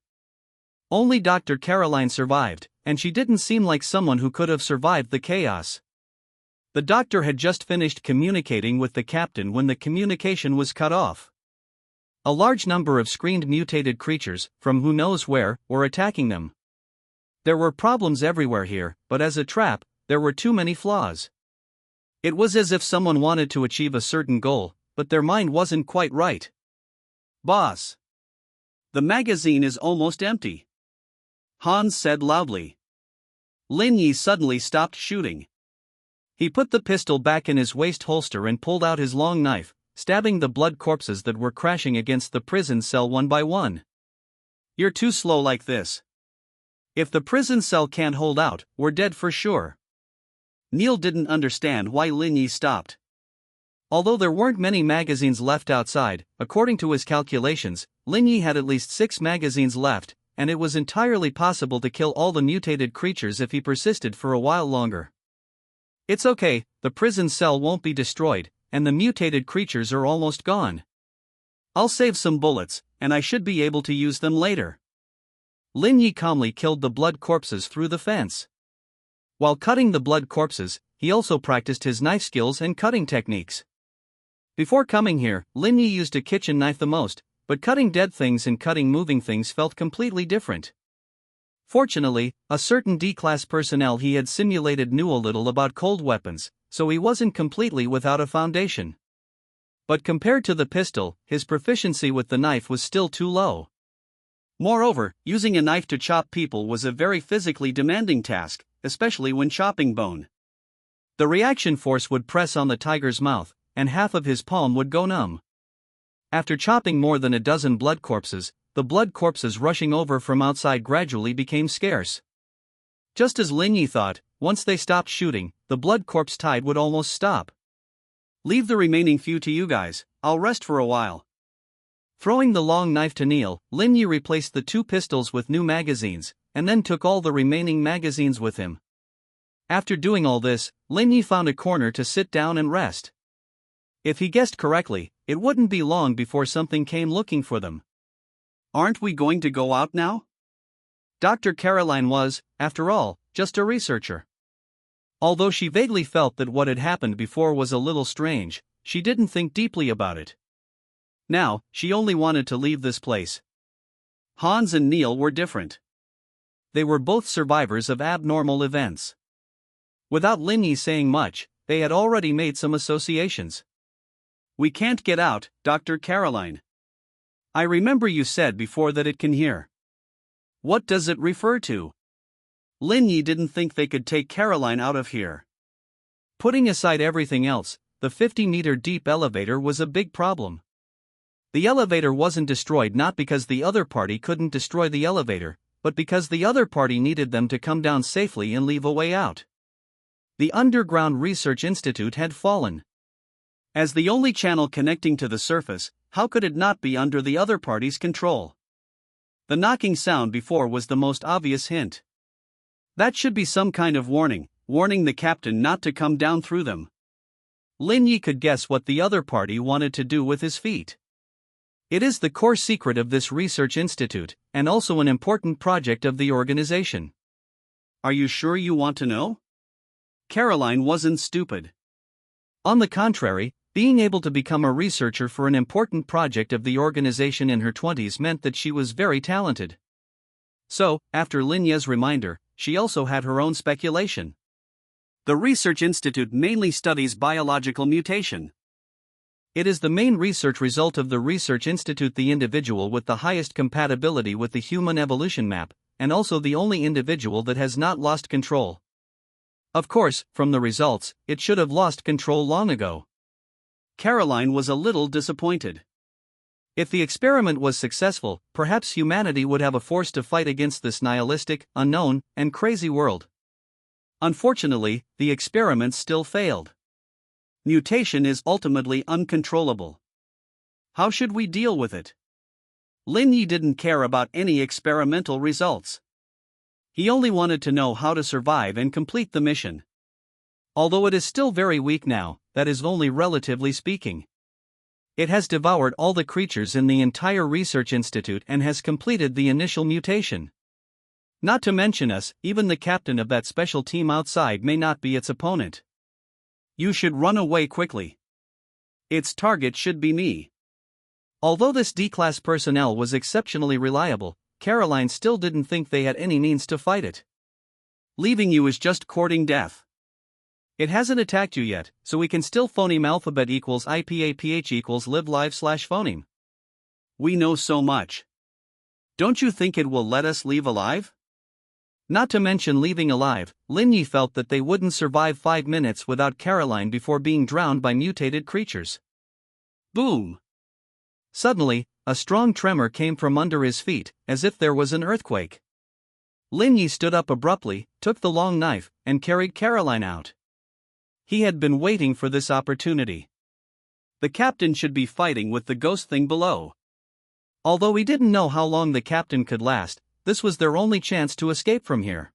Only Dr. Caroline survived, and she didn't seem like someone who could have survived the chaos. The doctor had just finished communicating with the captain when the communication was cut off. A large number of screened mutated creatures, from who knows where, were attacking them. There were problems everywhere here, but as a trap, there were too many flaws. It was as if someone wanted to achieve a certain goal, but their mind wasn't quite right. Boss! The magazine is almost empty. Hans said loudly. Lin Yi suddenly stopped shooting. He put the pistol back in his waist holster and pulled out his long knife, stabbing the blood corpses that were crashing against the prison cell one by one. You're too slow like this. If the prison cell can't hold out, we're dead for sure. Neil didn't understand why Lin Yi stopped. Although there weren't many magazines left outside, according to his calculations, Lin Yi had at least 6 magazines left, and it was entirely possible to kill all the mutated creatures if he persisted for a while longer. It's okay, the prison cell won't be destroyed, and the mutated creatures are almost gone. I'll save some bullets, and I should be able to use them later. Lin Yi calmly killed the blood corpses through the fence. While cutting the blood corpses, he also practiced his knife skills and cutting techniques. Before coming here, Lin Yi used a kitchen knife the most, but cutting dead things and cutting moving things felt completely different. Fortunately, a certain D-class personnel he had simulated knew a little about cold weapons, so he wasn't completely without a foundation. But compared to the pistol, his proficiency with the knife was still too low. Moreover, using a knife to chop people was a very physically demanding task, especially when chopping bone. The reaction force would press on the tiger's mouth, and half of his palm would go numb. After chopping more than a dozen blood corpses, the blood corpses rushing over from outside gradually became scarce. Just as Lin Yi thought, once they stopped shooting, the blood corpse tide would almost stop. Leave the remaining few to you guys, I'll rest for a while. Throwing the long knife to Neil, Lin Yi replaced the 2 pistols with new magazines, and then took all the remaining magazines with him. After doing all this, Lin Yi found a corner to sit down and rest. If he guessed correctly, it wouldn't be long before something came looking for them. Aren't we going to go out now? Dr. Caroline was, after all, just a researcher. Although she vaguely felt that what had happened before was a little strange, she didn't think deeply about it. Now, she only wanted to leave this place. Hans and Neil were different. They were both survivors of abnormal events. Without Lin Yi saying much, they had already made some associations. We can't get out, Dr. Caroline. I remember you said before that it can hear. What does it refer to? Lin Yi didn't think they could take Caroline out of here. Putting aside everything else, the 50-meter deep elevator was a big problem. The elevator wasn't destroyed not because the other party couldn't destroy the elevator, but because the other party needed them to come down safely and leave a way out. The Underground Research Institute had fallen. As the only channel connecting to the surface, how could it not be under the other party's control? The knocking sound before was the most obvious hint. That should be some kind of warning the captain not to come down through them. Lin Yi could guess what the other party wanted to do with his feet. It is the core secret of this research institute, and also an important project of the organization. Are you sure you want to know? Caroline wasn't stupid. On the contrary, being able to become a researcher for an important project of the organization in her 20s meant that she was very talented. So, after Lin Yi's reminder, she also had her own speculation. The Research Institute mainly studies biological mutation. It is the main research result of the Research Institute, the individual with the highest compatibility with the human evolution map, and also the only individual that has not lost control. Of course, from the results, it should have lost control long ago. Caroline was a little disappointed. If the experiment was successful, perhaps humanity would have a force to fight against this nihilistic, unknown, and crazy world. Unfortunately, the experiment still failed. Mutation is ultimately uncontrollable. How should we deal with it? Lin Yi didn't care about any experimental results. He only wanted to know how to survive and complete the mission. Although it is still very weak now, that is only relatively speaking. It has devoured all the creatures in the entire research institute and has completed the initial mutation. Not to mention us, even the captain of that special team outside may not be its opponent. You should run away quickly. Its target should be me. Although this D-class personnel was exceptionally reliable, Caroline still didn't think they had any means to fight it. Leaving you is just courting death. It hasn't attacked you yet, so we can still phoneme alphabet equals IPAPH equals live live / phoneme. We know so much. Don't you think it will let us leave alive? Not to mention leaving alive, Lin Yi felt that they wouldn't survive 5 minutes without Caroline before being drowned by mutated creatures. Boom! Suddenly, a strong tremor came from under his feet, as if there was an earthquake. Lin Yi stood up abruptly, took the long knife, and carried Caroline out. He had been waiting for this opportunity. The captain should be fighting with the ghost thing below. Although he didn't know how long the captain could last, this was their only chance to escape from here.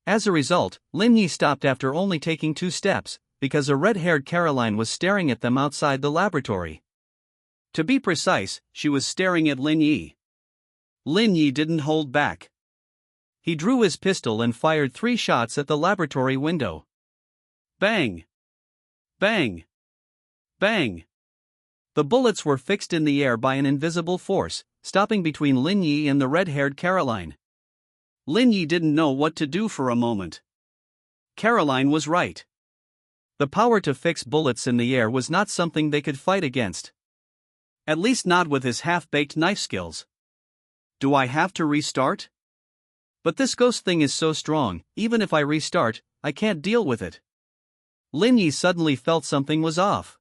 As a result, Lin Yi stopped after only taking 2 steps, because a red-haired Caroline was staring at them outside the laboratory. To be precise, she was staring at Lin Yi. Lin Yi didn't hold back. He drew his pistol and fired 3 shots at the laboratory window. Bang! Bang! Bang! The bullets were fixed in the air by an invisible force, stopping between Lin Yi and the red-haired Caroline. Lin Yi didn't know what to do for a moment. Caroline was right. The power to fix bullets in the air was not something they could fight against. At least not with his half-baked knife skills. Do I have to restart? But this ghost thing is so strong, even if I restart, I can't deal with it. Lin Yi suddenly felt something was off.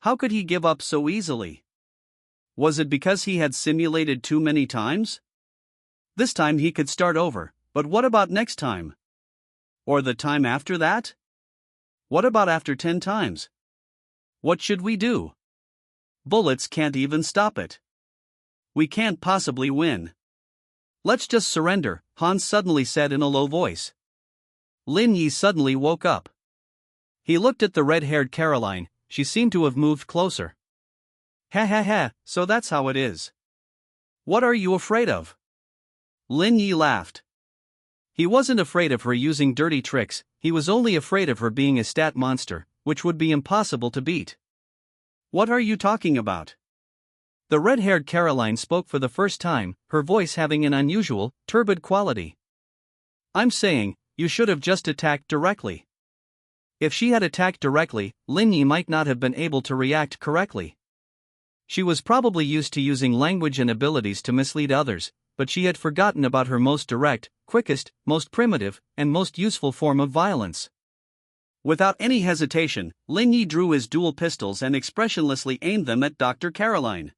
How could he give up so easily? Was it because he had simulated too many times? This time he could start over, but what about next time? Or the time after that? What about after 10 times? What should we do? Bullets can't even stop it. We can't possibly win. Let's just surrender, Hans suddenly said in a low voice. Lin Yi suddenly woke up. He looked at the red-haired Caroline. She seemed to have moved closer. Ha ha ha, so that's how it is. What are you afraid of? Lin Yi laughed. He wasn't afraid of her using dirty tricks, he was only afraid of her being a stat monster, which would be impossible to beat. What are you talking about? The red-haired Caroline spoke for the first time, her voice having an unusual, turbid quality. I'm saying, you should have just attacked directly. If she had attacked directly, Lin Yi might not have been able to react correctly. She was probably used to using language and abilities to mislead others, but she had forgotten about her most direct, quickest, most primitive, and most useful form of violence. Without any hesitation, Lin Yi drew his dual pistols and expressionlessly aimed them at Dr. Caroline.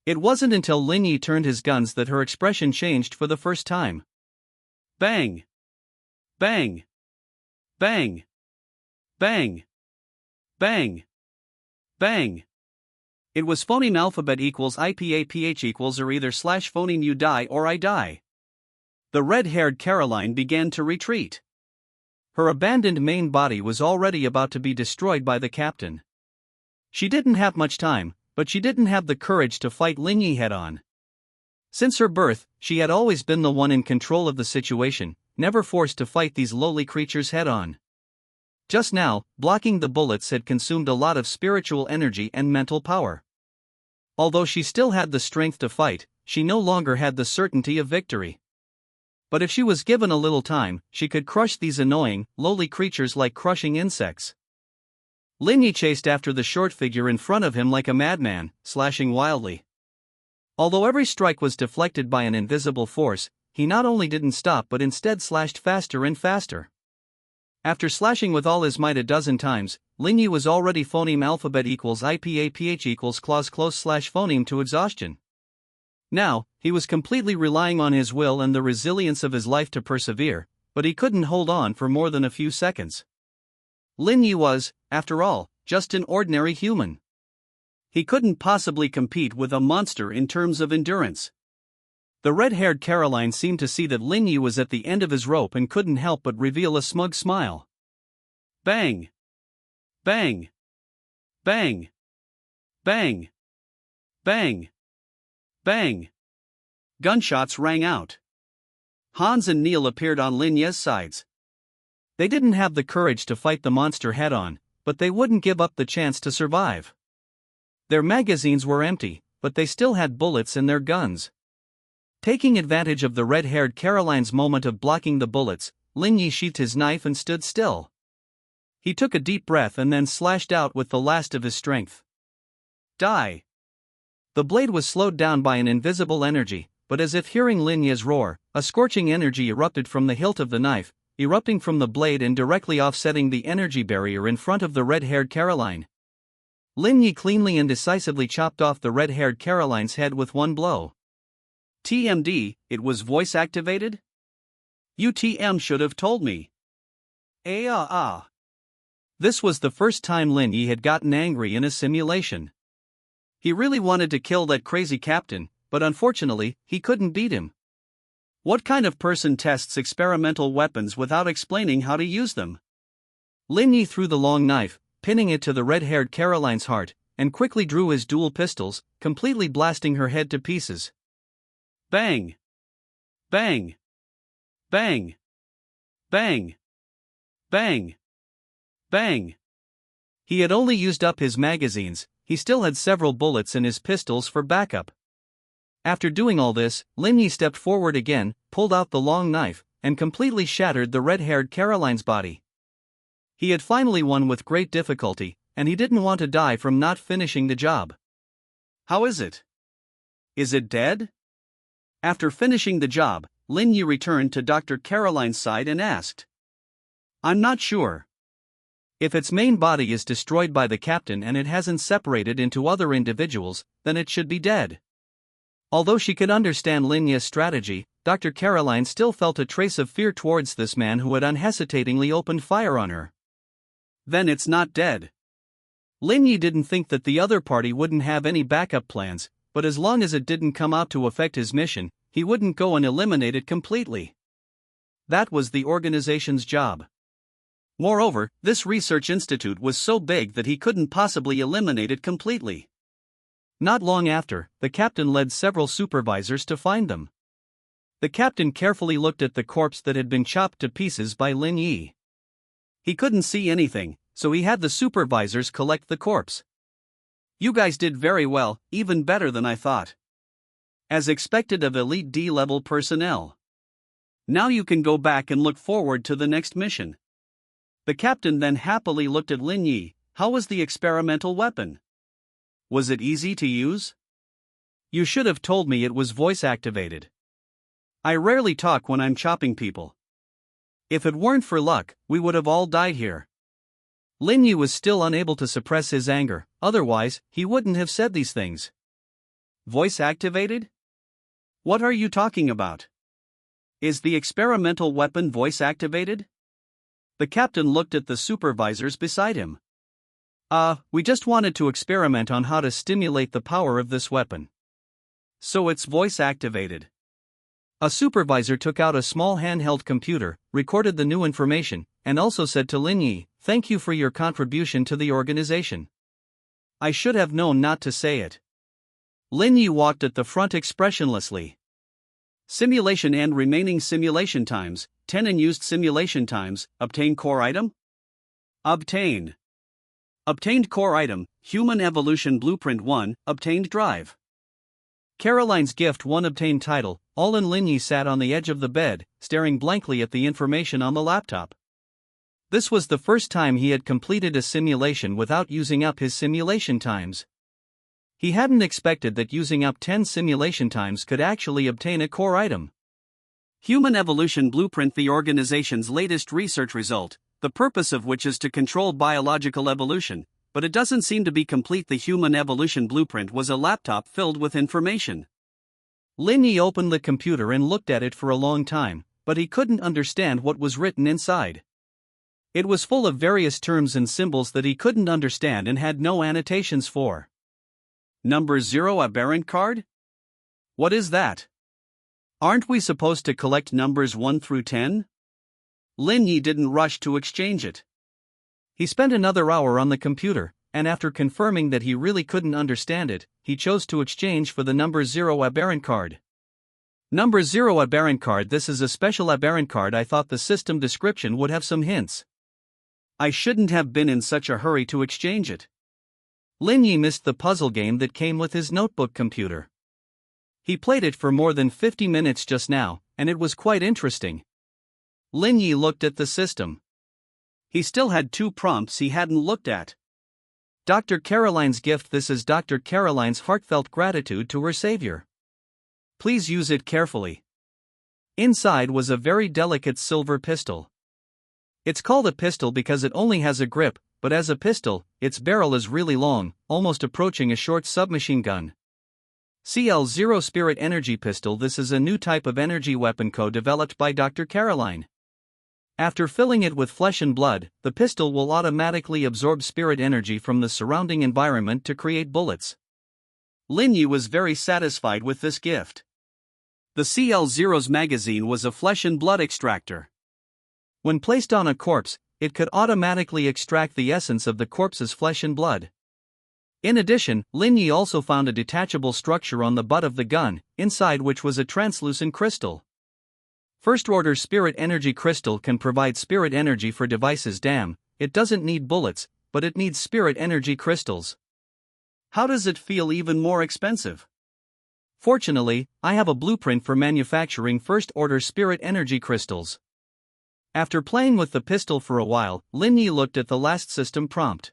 It wasn't until Lin Yi turned his guns that her expression changed for the first time. Bang! Bang! Bang! Bang! Bang! Bang! It was phoneme alphabet equals IPAPH equals or either slash phoneme you die or I die. The red-haired Caroline began to retreat. Her abandoned main body was already about to be destroyed by the captain. She didn't have much time, but she didn't have the courage to fight Lin Yi head-on. Since her birth, she had always been the one in control of the situation, never forced to fight these lowly creatures head-on. Just now, blocking the bullets had consumed a lot of spiritual energy and mental power. Although she still had the strength to fight, she no longer had the certainty of victory. But if she was given a little time, she could crush these annoying, lowly creatures like crushing insects. Lin Yi chased after the short figure in front of him like a madman, slashing wildly. Although every strike was deflected by an invisible force, he not only didn't stop but instead slashed faster and faster. After slashing with all his might a dozen times, Lin Yi was already phoneme alphabet equals IPAPH equals clause close slash phoneme to exhaustion. Now, he was completely relying on his will and the resilience of his life to persevere, but he couldn't hold on for more than a few seconds. Lin Yi was, after all, just an ordinary human. He couldn't possibly compete with a monster in terms of endurance. The red-haired Caroline seemed to see that Lin Yi was at the end of his rope and couldn't help but reveal a smug smile. Bang! Bang! Bang! Bang! Bang! Bang! Gunshots rang out. Hans and Neil appeared on Lin Yi's sides. They didn't have the courage to fight the monster head-on, but they wouldn't give up the chance to survive. Their magazines were empty, but they still had bullets in their guns. Taking advantage of the red-haired Caroline's moment of blocking the bullets, Lin Yi sheathed his knife and stood still. He took a deep breath and then slashed out with the last of his strength. Die! The blade was slowed down by an invisible energy, but as if hearing Lin Yi's roar, a scorching energy erupted from the hilt of the knife, erupting from the blade and directly offsetting the energy barrier in front of the red-haired Caroline. Lin Yi cleanly and decisively chopped off the red-haired Caroline's head with one blow. TMD, it was voice-activated? UTM should have told me. This was the first time Lin Yi had gotten angry in a simulation. He really wanted to kill that crazy captain, but unfortunately, he couldn't beat him. What kind of person tests experimental weapons without explaining how to use them? Lin Yi threw the long knife, pinning it to the red-haired Caroline's heart, and quickly drew his dual pistols, completely blasting her head to pieces. Bang! Bang! Bang! Bang! Bang! Bang! He had only used up his magazines, he still had several bullets in his pistols for backup. After doing all this, Lin Yi stepped forward again, pulled out the long knife, and completely shattered the red-haired Caroline's body. He had finally won with great difficulty, and he didn't want to die from not finishing the job. How is it? Is it dead? After finishing the job, Lin Yi returned to Dr. Caroline's side and asked. I'm not sure. If its main body is destroyed by the captain and it hasn't separated into other individuals, then it should be dead. Although she could understand Linya's strategy, Dr. Caroline still felt a trace of fear towards this man who had unhesitatingly opened fire on her. Then it's not dead. Linya didn't think that the other party wouldn't have any backup plans, but as long as it didn't come out to affect his mission, he wouldn't go and eliminate it completely. That was the organization's job. Moreover, this research institute was so big that he couldn't possibly eliminate it completely. Not long after, the captain led several supervisors to find them. The captain carefully looked at the corpse that had been chopped to pieces by Lin Yi. He couldn't see anything, so he had the supervisors collect the corpse. You guys did very well, even better than I thought. As expected of elite D-level personnel. Now you can go back and look forward to the next mission. The captain then happily looked at Lin Yi. How was the experimental weapon? Was it easy to use? You should have told me it was voice-activated. I rarely talk when I'm chopping people. If it weren't for luck, we would have all died here. Lin Yi was still unable to suppress his anger, otherwise, he wouldn't have said these things. Voice-activated? What are you talking about? Is the experimental weapon voice-activated? The captain looked at the supervisors beside him. We just wanted to experiment on how to stimulate the power of this weapon. So it's voice-activated. A supervisor took out a small handheld computer, recorded the new information, and also said to Lin Yi, "Thank you for your contribution to the organization. I should have known not to say it." Lin Yi walked at the front expressionlessly. Simulation and remaining simulation times, 10 unused simulation times, obtain core item? Obtain. Obtained core item, Human Evolution Blueprint 1, obtained drive. Caroline's gift 1 obtained title. All in Lin Yi sat on the edge of the bed, staring blankly at the information on the laptop. This was the first time he had completed a simulation without using up his simulation times. He hadn't expected that using up 10 simulation times could actually obtain a core item. Human Evolution Blueprint, the organization's latest research result, the purpose of which is to control biological evolution, but it doesn't seem to be complete. The Human Evolution Blueprint was a laptop filled with information. Lin Yi opened the computer and looked at it for a long time, but he couldn't understand what was written inside. It was full of various terms and symbols that he couldn't understand and had no annotations for. Number 0 aberrant card? What is that? Aren't we supposed to collect numbers 1 through 10? Lin Yi didn't rush to exchange it. He spent another hour on the computer, and after confirming that he really couldn't understand it, he chose to exchange for the number 0 aberrant card. Number 0 aberrant card. This is a special aberrant card. I thought the system description would have some hints. I shouldn't have been in such a hurry to exchange it. Lin Yi missed the puzzle game that came with his notebook computer. He played it for more than 50 minutes just now, and it was quite interesting. Lin Yi looked at the system. He still had 2 prompts he hadn't looked at. Dr. Caroline's gift. This is Dr. Caroline's heartfelt gratitude to her savior. Please use it carefully. Inside was a very delicate silver pistol. It's called a pistol because it only has a grip, but as a pistol, its barrel is really long, almost approaching a short submachine gun. CL0 Spirit Energy Pistol. This is a new type of energy weapon co-developed by Dr. Caroline. After filling it with flesh and blood, the pistol will automatically absorb spirit energy from the surrounding environment to create bullets. Lin Yi was very satisfied with this gift. The CL0's magazine was a flesh and blood extractor. When placed on a corpse, it could automatically extract the essence of the corpse's flesh and blood. In addition, Lin Yi also found a detachable structure on the butt of the gun, inside which was a translucent crystal. First-order spirit energy crystal can provide spirit energy for devices. Damn, it doesn't need bullets, but it needs spirit energy crystals. How does it feel? Even more expensive. Fortunately, I have a blueprint for manufacturing first-order spirit energy crystals. After playing with the pistol for a while, Lin Yi looked at the last system prompt.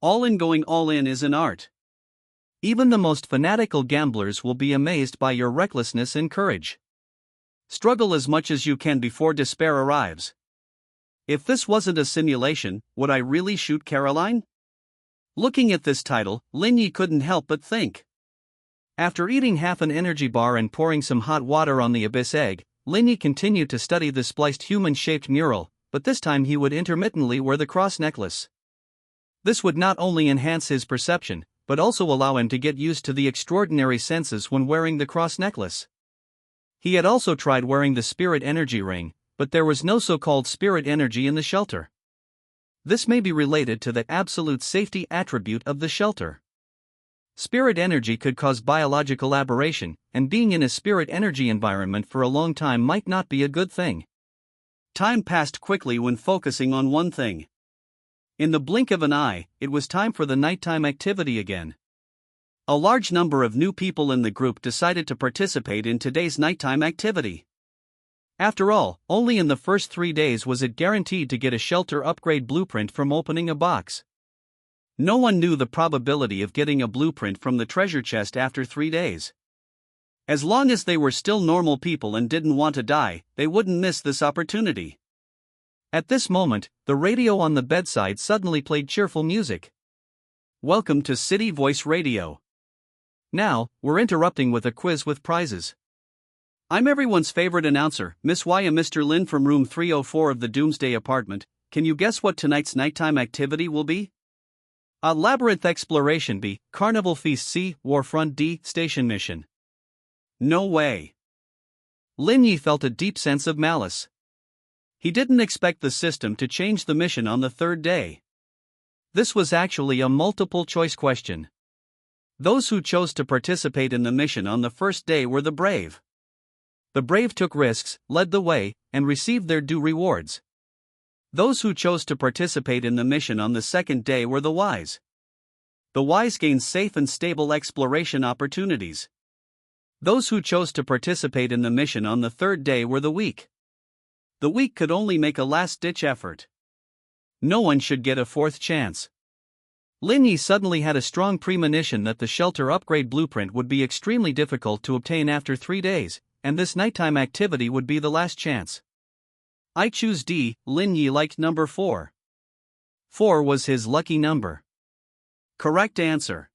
All in. Going all in is an art. Even the most fanatical gamblers will be amazed by your recklessness and courage. Struggle as much as you can before despair arrives. If this wasn't a simulation, would I really shoot Caroline? Looking at this title, Lin Yi couldn't help but think. After eating half an energy bar and pouring some hot water on the abyss egg, Lin Yi continued to study the spliced human-shaped mural, but this time he would intermittently wear the cross necklace. This would not only enhance his perception, but also allow him to get used to the extraordinary senses when wearing the cross necklace. He had also tried wearing the spirit energy ring, but there was no so-called spirit energy in the shelter. This may be related to the absolute safety attribute of the shelter. Spirit energy could cause biological aberration, and being in a spirit energy environment for a long time might not be a good thing. Time passed quickly when focusing on one thing. In the blink of an eye, it was time for the nighttime activity again. A large number of new people in the group decided to participate in today's nighttime activity. After all, only in the first 3 days was it guaranteed to get a shelter upgrade blueprint from opening a box. No one knew the probability of getting a blueprint from the treasure chest after 3 days. As long as they were still normal people and didn't want to die, they wouldn't miss this opportunity. At this moment, the radio on the bedside suddenly played cheerful music. Welcome to City Voice Radio. Now, we're interrupting with a quiz with prizes. I'm everyone's favorite announcer, Miss Y and Mr. Lin from room 304 of the Doomsday apartment. Can you guess what tonight's nighttime activity will be? A labyrinth exploration B, carnival feast C, warfront D, station mission. No way. Lin Yi felt a deep sense of malice. He didn't expect the system to change the mission on the 3rd day. This was actually a multiple choice question. Those who chose to participate in the mission on the 1st day were the brave. The brave took risks, led the way, and received their due rewards. Those who chose to participate in the mission on the 2nd day were the wise. The wise gained safe and stable exploration opportunities. Those who chose to participate in the mission on the 3rd day were the weak. The weak could only make a last-ditch effort. No one should get a 4th chance. Lin Yi suddenly had a strong premonition that the shelter upgrade blueprint would be extremely difficult to obtain after 3 days, and this nighttime activity would be the last chance. I choose D. Lin Yi liked number 4. 4 was his lucky number. Correct answer.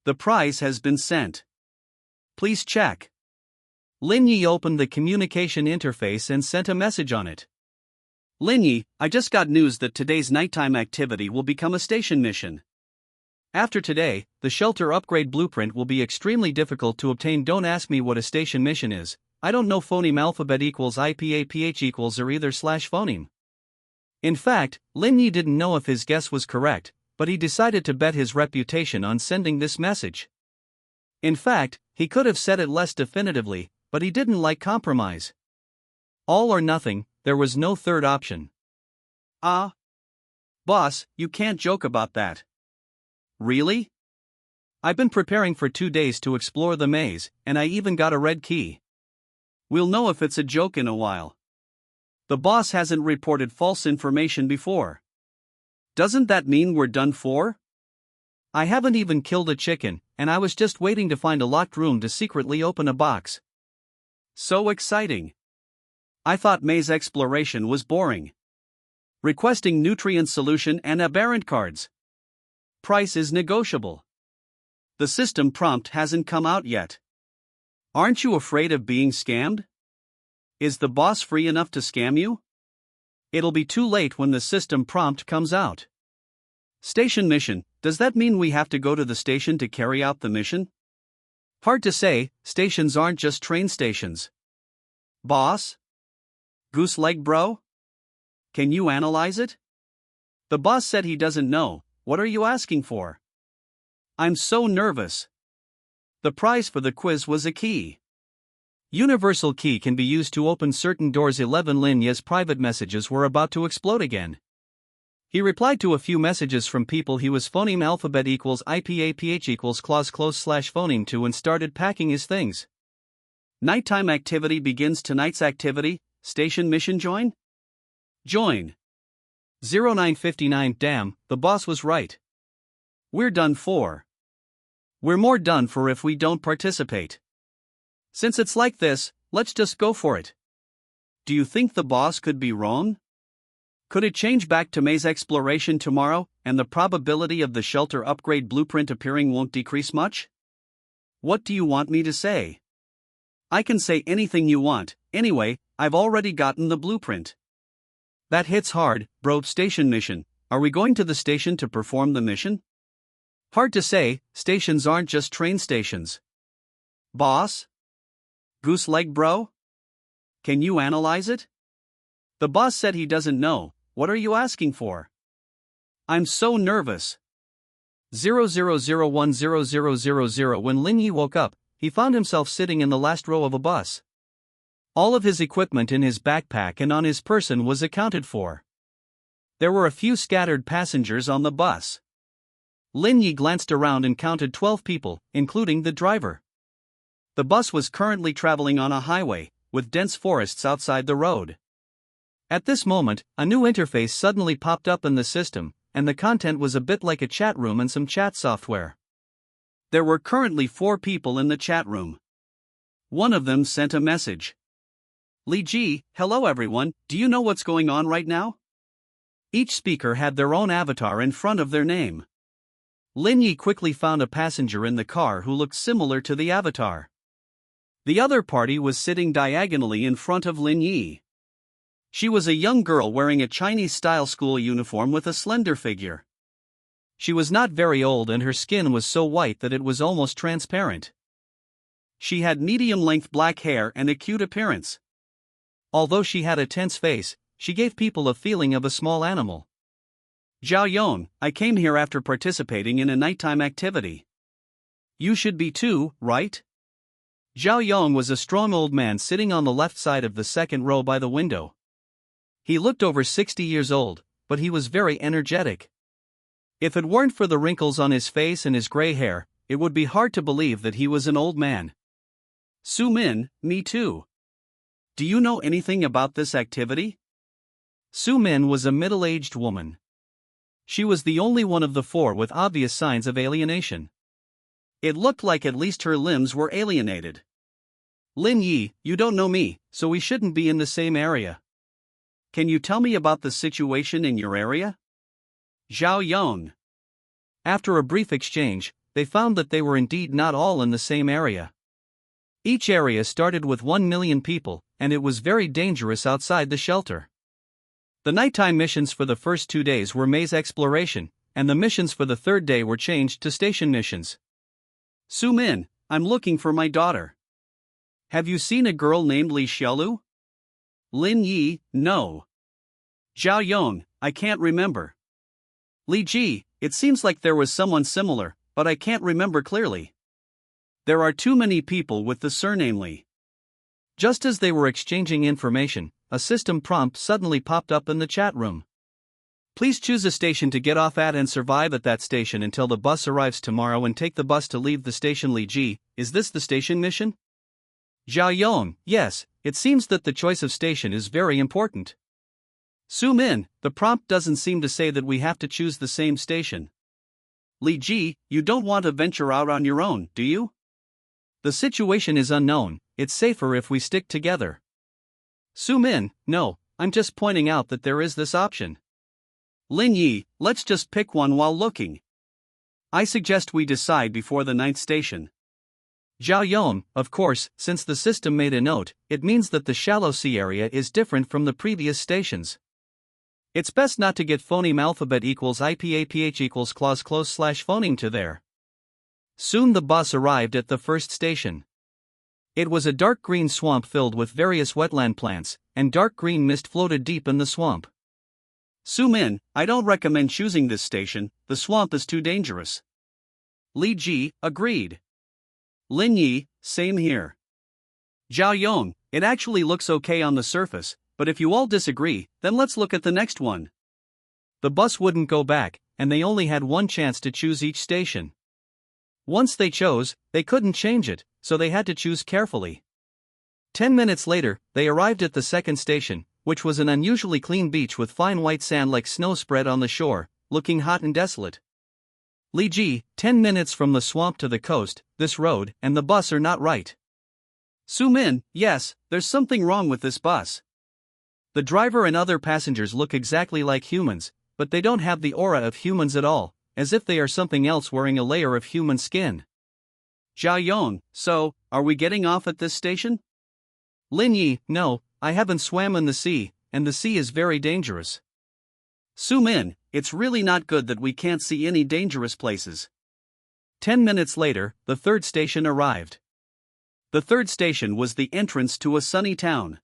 The prize has been sent. Please check. Lin Yi opened the communication interface and sent a message on it. Lin Yi, I just got news that today's nighttime activity will become a station mission. After today, the shelter upgrade blueprint will be extremely difficult to obtain. Don't ask me what a station mission is. I don't know. Phoneme alphabet equals IPAPH equals or either / phoneme. In fact, Lin Yi didn't know if his guess was correct, but he decided to bet his reputation on sending this message. In fact, he could have said it less definitively, but he didn't like compromise. All or nothing, there was no third option. Boss, you can't joke about that. Really? I've been preparing for 2 days to explore the maze, and I even got a red key. We'll know if it's a joke in a while. The boss hasn't reported false information before. Doesn't that mean we're done for? I haven't even killed a chicken, and I was just waiting to find a locked room to secretly open a box. So exciting. I thought maze exploration was boring. Requesting nutrient solution and aberrant cards. Price is negotiable. The system prompt hasn't come out yet. Aren't you afraid of being scammed? Is the boss free enough to scam you? It'll be too late when the system prompt comes out. Station mission, does that mean we have to go to the station to carry out the mission? Hard to say, stations aren't just train stations. Boss? Goose leg bro? Can you analyze it? The boss said he doesn't know. What are you asking for? I'm so nervous. The prize for the quiz was a key. Universal key can be used to open certain doors. 11 Lin Yi's private messages were about to explode again. He replied to a few messages from people he was phoneme alphabet equals IPAPH equals clause close / phoneme to and started packing his things. Nighttime activity begins. Tonight's activity, station mission join? Join. 0959. Damn, the boss was right. We're done for. We're more done for if we don't participate. Since it's like this, let's just go for it. Do you think the boss could be wrong? Could it change back to maze exploration tomorrow, and the probability of the shelter upgrade blueprint appearing won't decrease much? What do you want me to say? I can say anything you want. Anyway, I've already gotten the blueprint. That hits hard, bro. Station mission. Are we going to the station to perform the mission? Hard to say, stations aren't just train stations. Boss? Goose leg bro? Can you analyze it? The boss said he doesn't know. What are you asking for? I'm so nervous. 00010000. When Lin Yi woke up, he found himself sitting in the last row of a bus. All of his equipment in his backpack and on his person was accounted for. There were a few scattered passengers on the bus. Lin Yi glanced around and counted 12 people, including the driver. The bus was currently traveling on a highway, with dense forests outside the road. At this moment, a new interface suddenly popped up in the system, and the content was a bit like a chat room and some chat software. There were currently 4 people in the chat room. One of them sent a message. Li Ji, hello everyone, do you know what's going on right now? Each speaker had their own avatar in front of their name. Lin Yi quickly found a passenger in the car who looked similar to the avatar. The other party was sitting diagonally in front of Lin Yi. She was a young girl wearing a Chinese-style school uniform with a slender figure. She was not very old and her skin was so white that it was almost transparent. She had medium-length black hair and a cute appearance. Although she had a tense face, she gave people a feeling of a small animal. Zhao Yong, I came here after participating in a nighttime activity. You should be too, right? Zhao Yong was a strong old man sitting on the left side of the second row by the window. He looked over 60 years old, but he was very energetic. If it weren't for the wrinkles on his face and his gray hair, it would be hard to believe that he was an old man. Su Min, me too. Do you know anything about this activity? Su Min was a middle-aged woman. She was the only one of the 4 with obvious signs of alienation. It looked like at least her limbs were alienated. Lin Yi, you don't know me, so we shouldn't be in the same area. Can you tell me about the situation in your area? Zhao Yong. After a brief exchange, they found that they were indeed not all in the same area. Each area started with 1 million people, and it was very dangerous outside the shelter. The nighttime missions for the first 2 days were maze exploration, and the missions for the 3rd day were changed to station missions. Su Min, I'm looking for my daughter. Have you seen a girl named Li Xiaolu? Lin Yi, no. Zhao Yong, I can't remember. Li Ji, it seems like there was someone similar, but I can't remember clearly. There are too many people with the surname Li. Just as they were exchanging information, a system prompt suddenly popped up in the chat room. Please choose a station to get off at and survive at that station until the bus arrives tomorrow and take the bus to leave the station. Li Ji, is this the station mission? Zhao Yong, yes, it seems that the choice of station is very important. Su Min, the prompt doesn't seem to say that we have to choose the same station. Li Ji, you don't want to venture out on your own, do you? The situation is unknown, it's safer if we stick together. Su Min, no, I'm just pointing out that there is this option. Lin Yi, let's just pick one while looking. I suggest we decide before the 9th station. Zhao Yong, of course, since the system made a note, it means that the shallow sea area is different from the previous stations. It's best not to get phoneme alphabet equals IPAPH equals clause close / phoneme to there. Soon the bus arrived at the first station. It was a dark green swamp filled with various wetland plants, and dark green mist floated deep in the swamp. Su Min, I don't recommend choosing this station, the swamp is too dangerous. Li Ji, agreed. Lin Yi, same here. Zhao Yong, it actually looks okay on the surface, but if you all disagree, then let's look at the next one. The bus wouldn't go back, and they only had one chance to choose each station. Once they chose, they couldn't change it, so they had to choose carefully. 10 minutes later, they arrived at the second station, which was an unusually clean beach with fine white sand like snow spread on the shore, looking hot and desolate. Li Ji, 10 minutes from the swamp to the coast, this road and the bus are not right. Su Min, yes, there's something wrong with this bus. The driver and other passengers look exactly like humans, but they don't have the aura of humans at all, as if they are something else wearing a layer of human skin. Zhao Yong, so, are we getting off at this station? Lin Yi, no, I haven't swam in the sea, and the sea is very dangerous. Su Min, it's really not good that we can't see any dangerous places. 10 minutes later, the third station arrived. The third station was the entrance to a sunny town.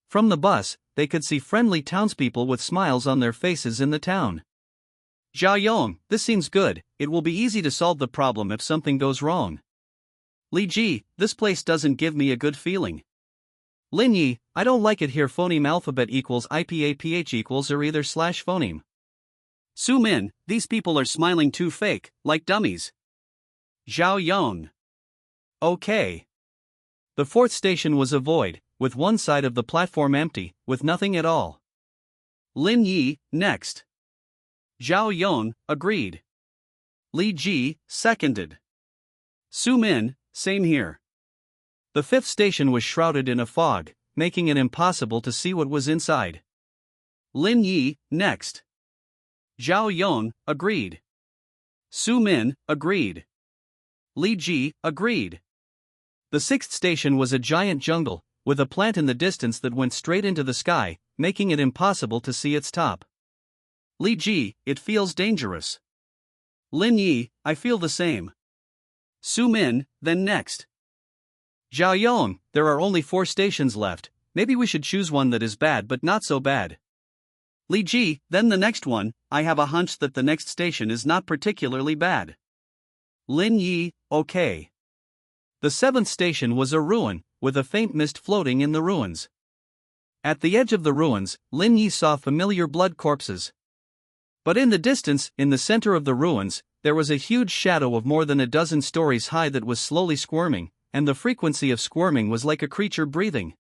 From the bus, they could see friendly townspeople with smiles on their faces in the town. Zhao Yong, this seems good, it will be easy to solve the problem if something goes wrong. Li Ji, this place doesn't give me a good feeling. Lin Yi, I don't like it here. Phoneme alphabet equals IPAPH equals or either slash phoneme. Su Min, these people are smiling too fake, like dummies. Zhao Yong. Okay. The fourth station was a void, with one side of the platform empty, with nothing at all. Lin Yi, next. Zhao Yong, agreed. Li Ji, seconded. Su Min, same here. The fifth station was shrouded in a fog, making it impossible to see what was inside. Lin Yi, next. Zhao Yong, agreed. Su Min, agreed. Li Ji, agreed. The sixth station was a giant jungle, with a plant in the distance that went straight into the sky, making it impossible to see its top. Li Ji, it feels dangerous. Lin Yi, I feel the same. Su Min, then next. Zhao Yong, there are only 4 stations left, maybe we should choose one that is bad but not so bad. Li Ji, then the next one, I have a hunch that the next station is not particularly bad. Lin Yi, okay. The 7th station was a ruin, with a faint mist floating in the ruins. At the edge of the ruins, Lin Yi saw familiar blood corpses. But in the distance, in the center of the ruins, there was a huge shadow of more than a dozen stories high that was slowly squirming, and the frequency of squirming was like a creature breathing.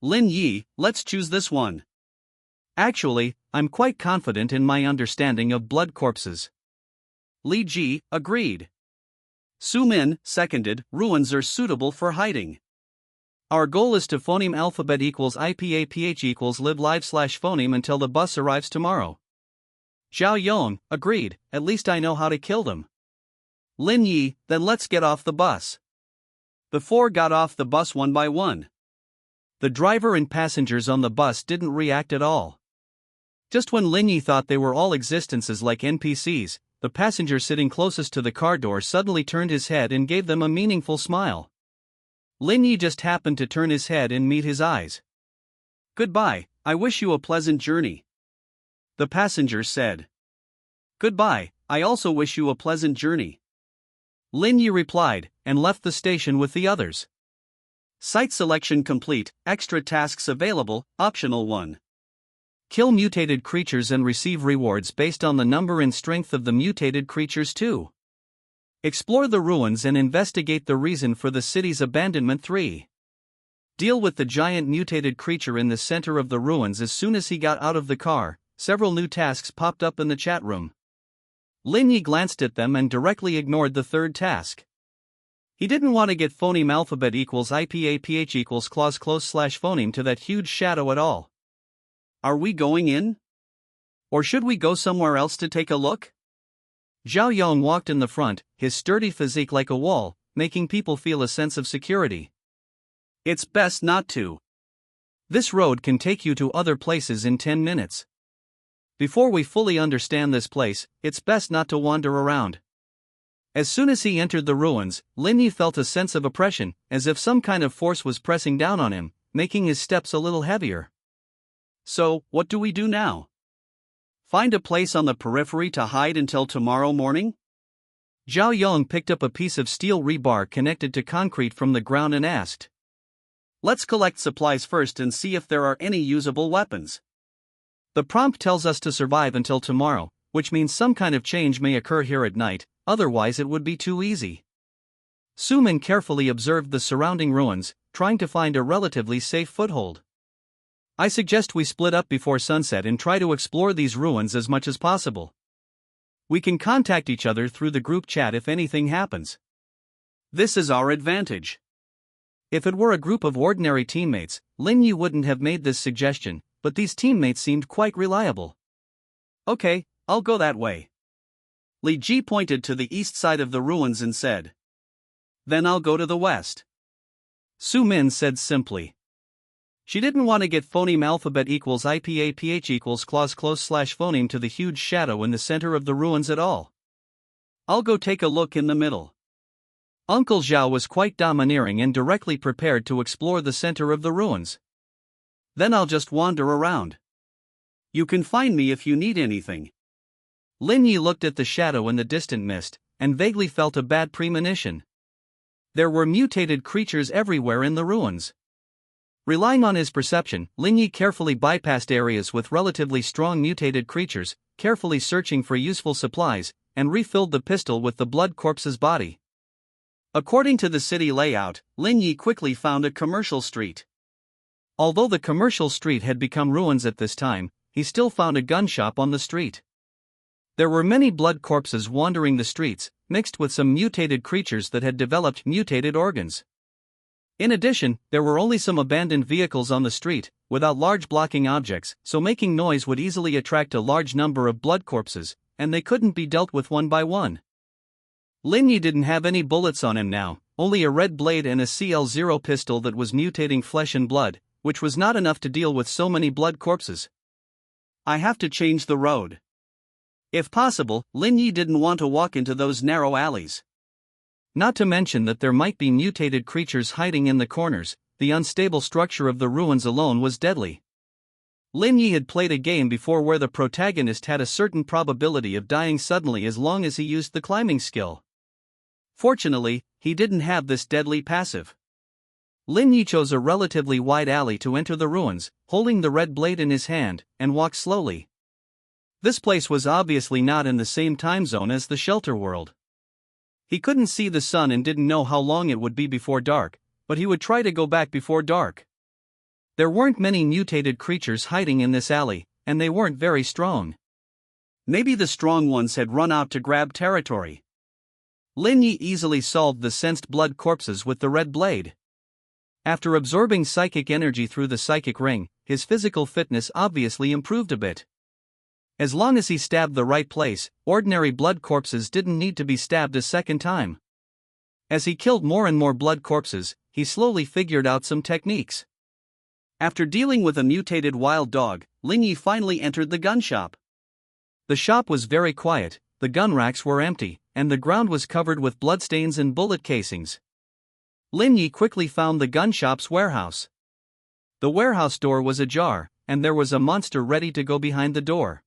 Lin Yi, let's choose this one. Actually, I'm quite confident in my understanding of blood corpses. Li Ji, agreed. Su Min, seconded, ruins are suitable for hiding. Our goal is to phoneme alphabet equals IPAPH equals live live slash phoneme until the bus arrives tomorrow. Zhao Yong, agreed, at least I know how to kill them. Lin Yi, then let's get off the bus. The 4 got off the bus one by one. The driver and passengers on the bus didn't react at all. Just when Lin Yi thought they were all existences like NPCs, the passenger sitting closest to the car door suddenly turned his head and gave them a meaningful smile. Lin Yi just happened to turn his head and meet his eyes. Goodbye, I wish you a pleasant journey. The passenger said. Goodbye, I also wish you a pleasant journey. Lin Yi replied, and left the station with the others. Site selection complete, extra tasks available, optional 1. Kill mutated creatures and receive rewards based on the number and strength of the mutated creatures 2. Explore the ruins and investigate the reason for the city's abandonment 3. Deal with the giant mutated creature in the center of the ruins as soon as he got out of the car. Several new tasks popped up in the chat room. Lin Yi glanced at them and directly ignored the third task. He didn't want to get phoneme alphabet equals IPAPH equals clause close slash phoneme to that huge shadow at all. Are we going in? Or should we go somewhere else to take a look? Zhao Yong walked in the front, his sturdy physique like a wall, making people feel a sense of security. It's best not to. This road can take you to other places in 10 minutes. Before we fully understand this place, it's best not to wander around. As soon as he entered the ruins, Lin Yi felt a sense of oppression, as if some kind of force was pressing down on him, making his steps a little heavier. So, what do we do now? Find a place on the periphery to hide until tomorrow morning? Zhao Yong picked up a piece of steel rebar connected to concrete from the ground and asked. Let's collect supplies first and see if there are any usable weapons. The prompt tells us to survive until tomorrow, which means some kind of change may occur here at night, otherwise it would be too easy. Su Min carefully observed the surrounding ruins, trying to find a relatively safe foothold. I suggest we split up before sunset and try to explore these ruins as much as possible. We can contact each other through the group chat if anything happens. This is our advantage. If it were a group of ordinary teammates, Lin Yi wouldn't have made this suggestion, but these teammates seemed quite reliable. Okay, I'll go that way. Li Ji pointed to the east side of the ruins and said. Then I'll go to the west. Su Min said simply. She didn't want to get phoneme alphabet equals IPAPH equals clause close slash phoneme to the huge shadow in the center of the ruins at all. I'll go take a look in the middle. Uncle Zhao was quite domineering and directly prepared to explore the center of the ruins. Then I'll just wander around. You can find me if you need anything. Lin Yi looked at the shadow in the distant mist, and vaguely felt a bad premonition. There were mutated creatures everywhere in the ruins. Relying on his perception, Lin Yi carefully bypassed areas with relatively strong mutated creatures, carefully searching for useful supplies, and refilled the pistol with the blood corpse's body. According to the city layout, Lin Yi quickly found a commercial street. Although the commercial street had become ruins at this time, he still found a gun shop on the street. There were many blood corpses wandering the streets, mixed with some mutated creatures that had developed mutated organs. In addition, there were only some abandoned vehicles on the street, without large blocking objects, so making noise would easily attract a large number of blood corpses, and they couldn't be dealt with one by one. Lin Yi didn't have any bullets on him now, only a red blade and a CL0 pistol that was mutating flesh and blood, which was not enough to deal with so many blood corpses. I have to change the road. If possible, Lin Yi didn't want to walk into those narrow alleys. Not to mention that there might be mutated creatures hiding in the corners, the unstable structure of the ruins alone was deadly. Lin Yi had played a game before where the protagonist had a certain probability of dying suddenly as long as he used the climbing skill. Fortunately, he didn't have this deadly passive. Lin Yi chose a relatively wide alley to enter the ruins, holding the red blade in his hand, and walked slowly. This place was obviously not in the same time zone as the shelter world. He couldn't see the sun and didn't know how long it would be before dark, but he would try to go back before dark. There weren't many mutated creatures hiding in this alley, and they weren't very strong. Maybe the strong ones had run out to grab territory. Lin Yi easily solved the sensed blood corpses with the red blade. After absorbing psychic energy through the psychic ring, his physical fitness obviously improved a bit. As long as he stabbed the right place, ordinary blood corpses didn't need to be stabbed a second time. As he killed more and more blood corpses, he slowly figured out some techniques. After dealing with a mutated wild dog, Lin Yi finally entered the gun shop. The shop was very quiet, the gun racks were empty, and the ground was covered with bloodstains and bullet casings. Lin Yi quickly found the gun shop's warehouse. The warehouse door was ajar, and there was a monster ready to go behind the door.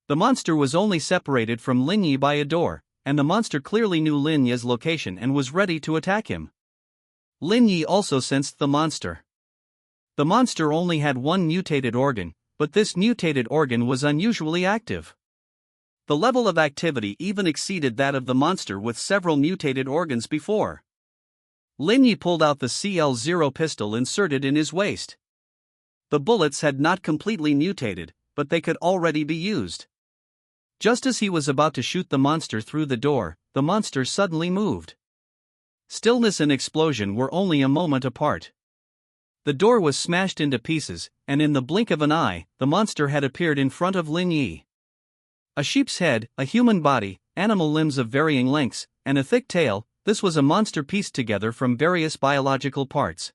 The monster was only separated from Lin Yi by a door, and the monster clearly knew Lin Yi's location and was ready to attack him. Lin Yi also sensed the monster. The monster only had one mutated organ, but this mutated organ was unusually active. The level of activity even exceeded that of the monster with several mutated organs before. Lin Yi pulled out the CL0 pistol inserted in his waist. The bullets had not completely mutated, but they could already be used. Just as he was about to shoot the monster through the door, the monster suddenly moved. Stillness and explosion were only a moment apart. The door was smashed into pieces, and in the blink of an eye, the monster had appeared in front of Lin Yi. A sheep's head, a human body, animal limbs of varying lengths, and a thick tail, this was a monster pieced together from various biological parts.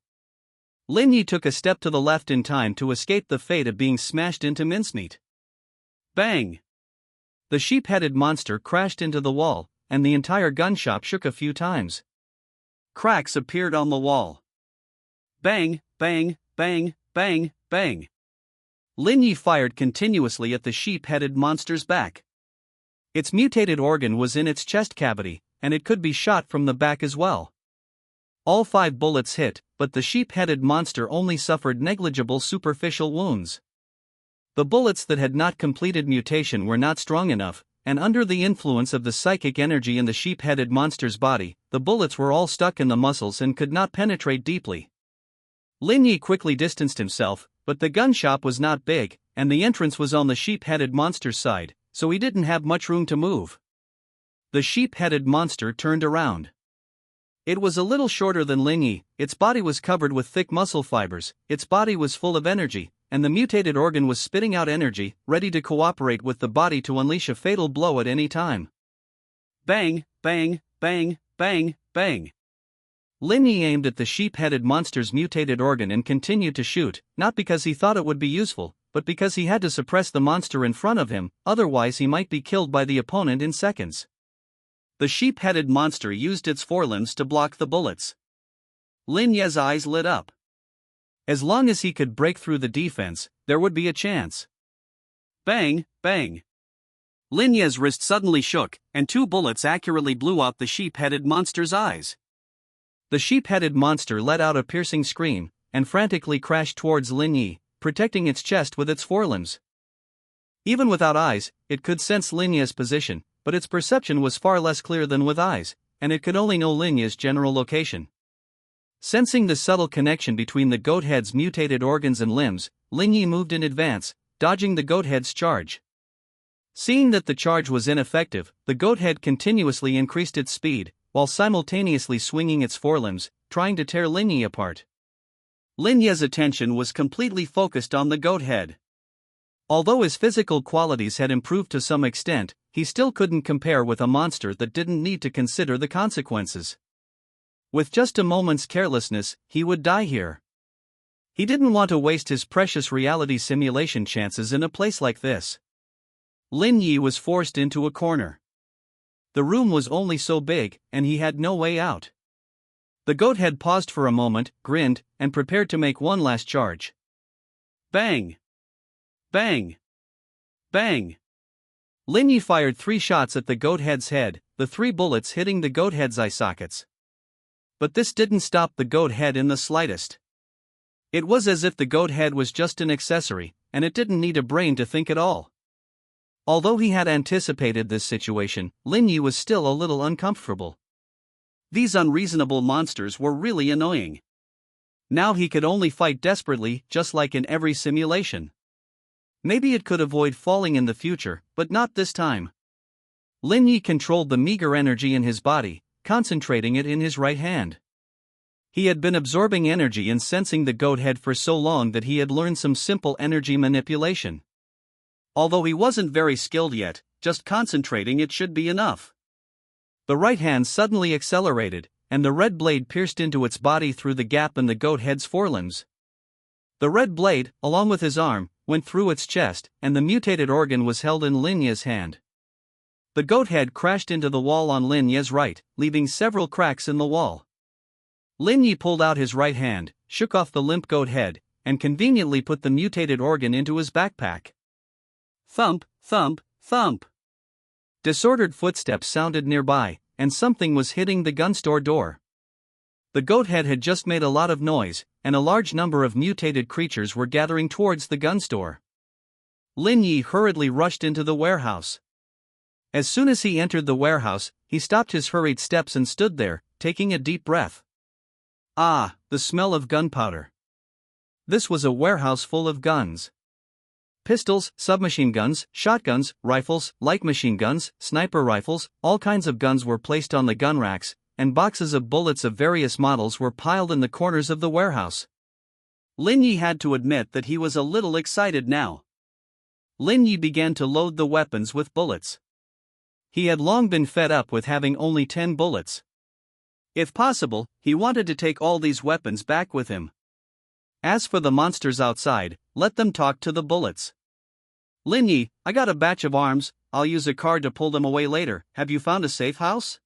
Lin Yi took a step to the left in time to escape the fate of being smashed into mincemeat. Bang! The sheep-headed monster crashed into the wall, and the entire gun shop shook a few times. Cracks appeared on the wall. Bang, bang, bang, bang, bang. Lin Yi fired continuously at the sheep-headed monster's back. Its mutated organ was in its chest cavity, and it could be shot from the back as well. All 5 bullets hit, but the sheep-headed monster only suffered negligible superficial wounds. The bullets that had not completed mutation were not strong enough, and under the influence of the psychic energy in the sheep-headed monster's body, the bullets were all stuck in the muscles and could not penetrate deeply. Lin Yi quickly distanced himself, but the gun shop was not big, and the entrance was on the sheep-headed monster's side, so he didn't have much room to move. The sheep-headed monster turned around. It was a little shorter than Lin Yi, its body was covered with thick muscle fibers, its body was full of energy, and the mutated organ was spitting out energy, ready to cooperate with the body to unleash a fatal blow at any time. Bang, bang, bang, bang, bang. Lin Yi aimed at the sheep-headed monster's mutated organ and continued to shoot, not because he thought it would be useful, but because he had to suppress the monster in front of him, otherwise he might be killed by the opponent in seconds. The sheep-headed monster used its forelimbs to block the bullets. Lin Yi's eyes lit up. As long as he could break through the defense, there would be a chance. Bang, bang. Lin Yi's wrist suddenly shook, and 2 bullets accurately blew out the sheep-headed monster's eyes. The sheep-headed monster let out a piercing scream, and frantically crashed towards Lin Yi, protecting its chest with its forelimbs. Even without eyes, it could sense Lin Yi's position, but its perception was far less clear than with eyes, and it could only know Lin Yi's general location. Sensing the subtle connection between the goat head's mutated organs and limbs, Lin Yi moved in advance, dodging the goat head's charge. Seeing that the charge was ineffective, the goat head continuously increased its speed, while simultaneously swinging its forelimbs, trying to tear Lin Yi apart. Lin Yi's attention was completely focused on the goat head. Although his physical qualities had improved to some extent, he still couldn't compare with a monster that didn't need to consider the consequences. With just a moment's carelessness, he would die here. He didn't want to waste his precious reality simulation chances in a place like this. Lin Yi was forced into a corner. The room was only so big, and he had no way out. The goat head paused for a moment, grinned, and prepared to make one last charge. Bang! Bang! Bang! Lin Yi fired 3 shots at the goat head's head, the 3 bullets hitting the goat head's eye sockets. But this didn't stop the goat head in the slightest. It was as if the goat head was just an accessory, and it didn't need a brain to think at all. Although he had anticipated this situation, Lin Yi was still a little uncomfortable. These unreasonable monsters were really annoying. Now he could only fight desperately, just like in every simulation. Maybe it could avoid falling in the future, but not this time. Lin Yi controlled the meager energy in his body, concentrating it in his right hand. He had been absorbing energy and sensing the goat head for so long that he had learned some simple energy manipulation. Although he wasn't very skilled yet, just concentrating it should be enough. The right hand suddenly accelerated, and the red blade pierced into its body through the gap in the goat head's forelimbs. The red blade, along with his arm, went through its chest, and the mutated organ was held in Lin Yi's hand. The goat head crashed into the wall on Lin Yi's right, leaving several cracks in the wall. Lin Yi pulled out his right hand, shook off the limp goat head, and conveniently put the mutated organ into his backpack. Thump, thump, thump. Disordered footsteps sounded nearby, and something was hitting the gun store door. The goat head had just made a lot of noise, and a large number of mutated creatures were gathering towards the gun store. Lin Yi hurriedly rushed into the warehouse. As soon as he entered the warehouse, he stopped his hurried steps and stood there, taking a deep breath. Ah, the smell of gunpowder. This was a warehouse full of guns. Pistols, submachine guns, shotguns, rifles, light machine guns, sniper rifles, all kinds of guns were placed on the gun racks, and boxes of bullets of various models were piled in the corners of the warehouse. Lin Yi had to admit that he was a little excited now. Lin Yi began to load the weapons with bullets. He had long been fed up with having only 10 bullets. If possible, he wanted to take all these weapons back with him. As for the monsters outside, let them talk to the bullets. Lin Yi, I got a batch of arms, I'll use a car to pull them away later, have you found a safe house?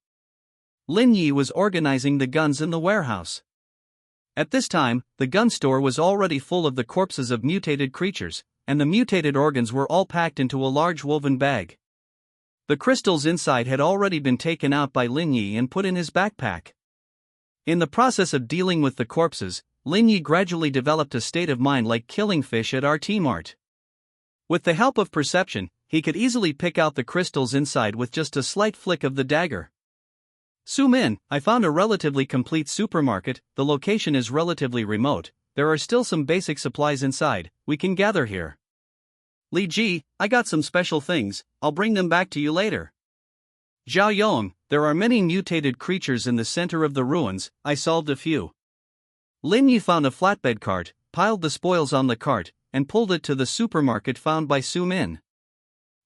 Lin Yi was organizing the guns in the warehouse. At this time, the gun store was already full of the corpses of mutated creatures, and the mutated organs were all packed into a large woven bag. The crystals inside had already been taken out by Lin Yi and put in his backpack. In the process of dealing with the corpses, Lin Yi gradually developed a state of mind like killing fish at RT Mart. With the help of perception, he could easily pick out the crystals inside with just a slight flick of the dagger. Zoom in, I found a relatively complete supermarket, the location is relatively remote, there are still some basic supplies inside, we can gather here. Li Ji, I got some special things, I'll bring them back to you later. Zhao Yong, There are many mutated creatures in the center of the ruins. I solved a few. Lin Yi found a flatbed cart, piled the spoils on the cart, and pulled it to the supermarket found by Su Min.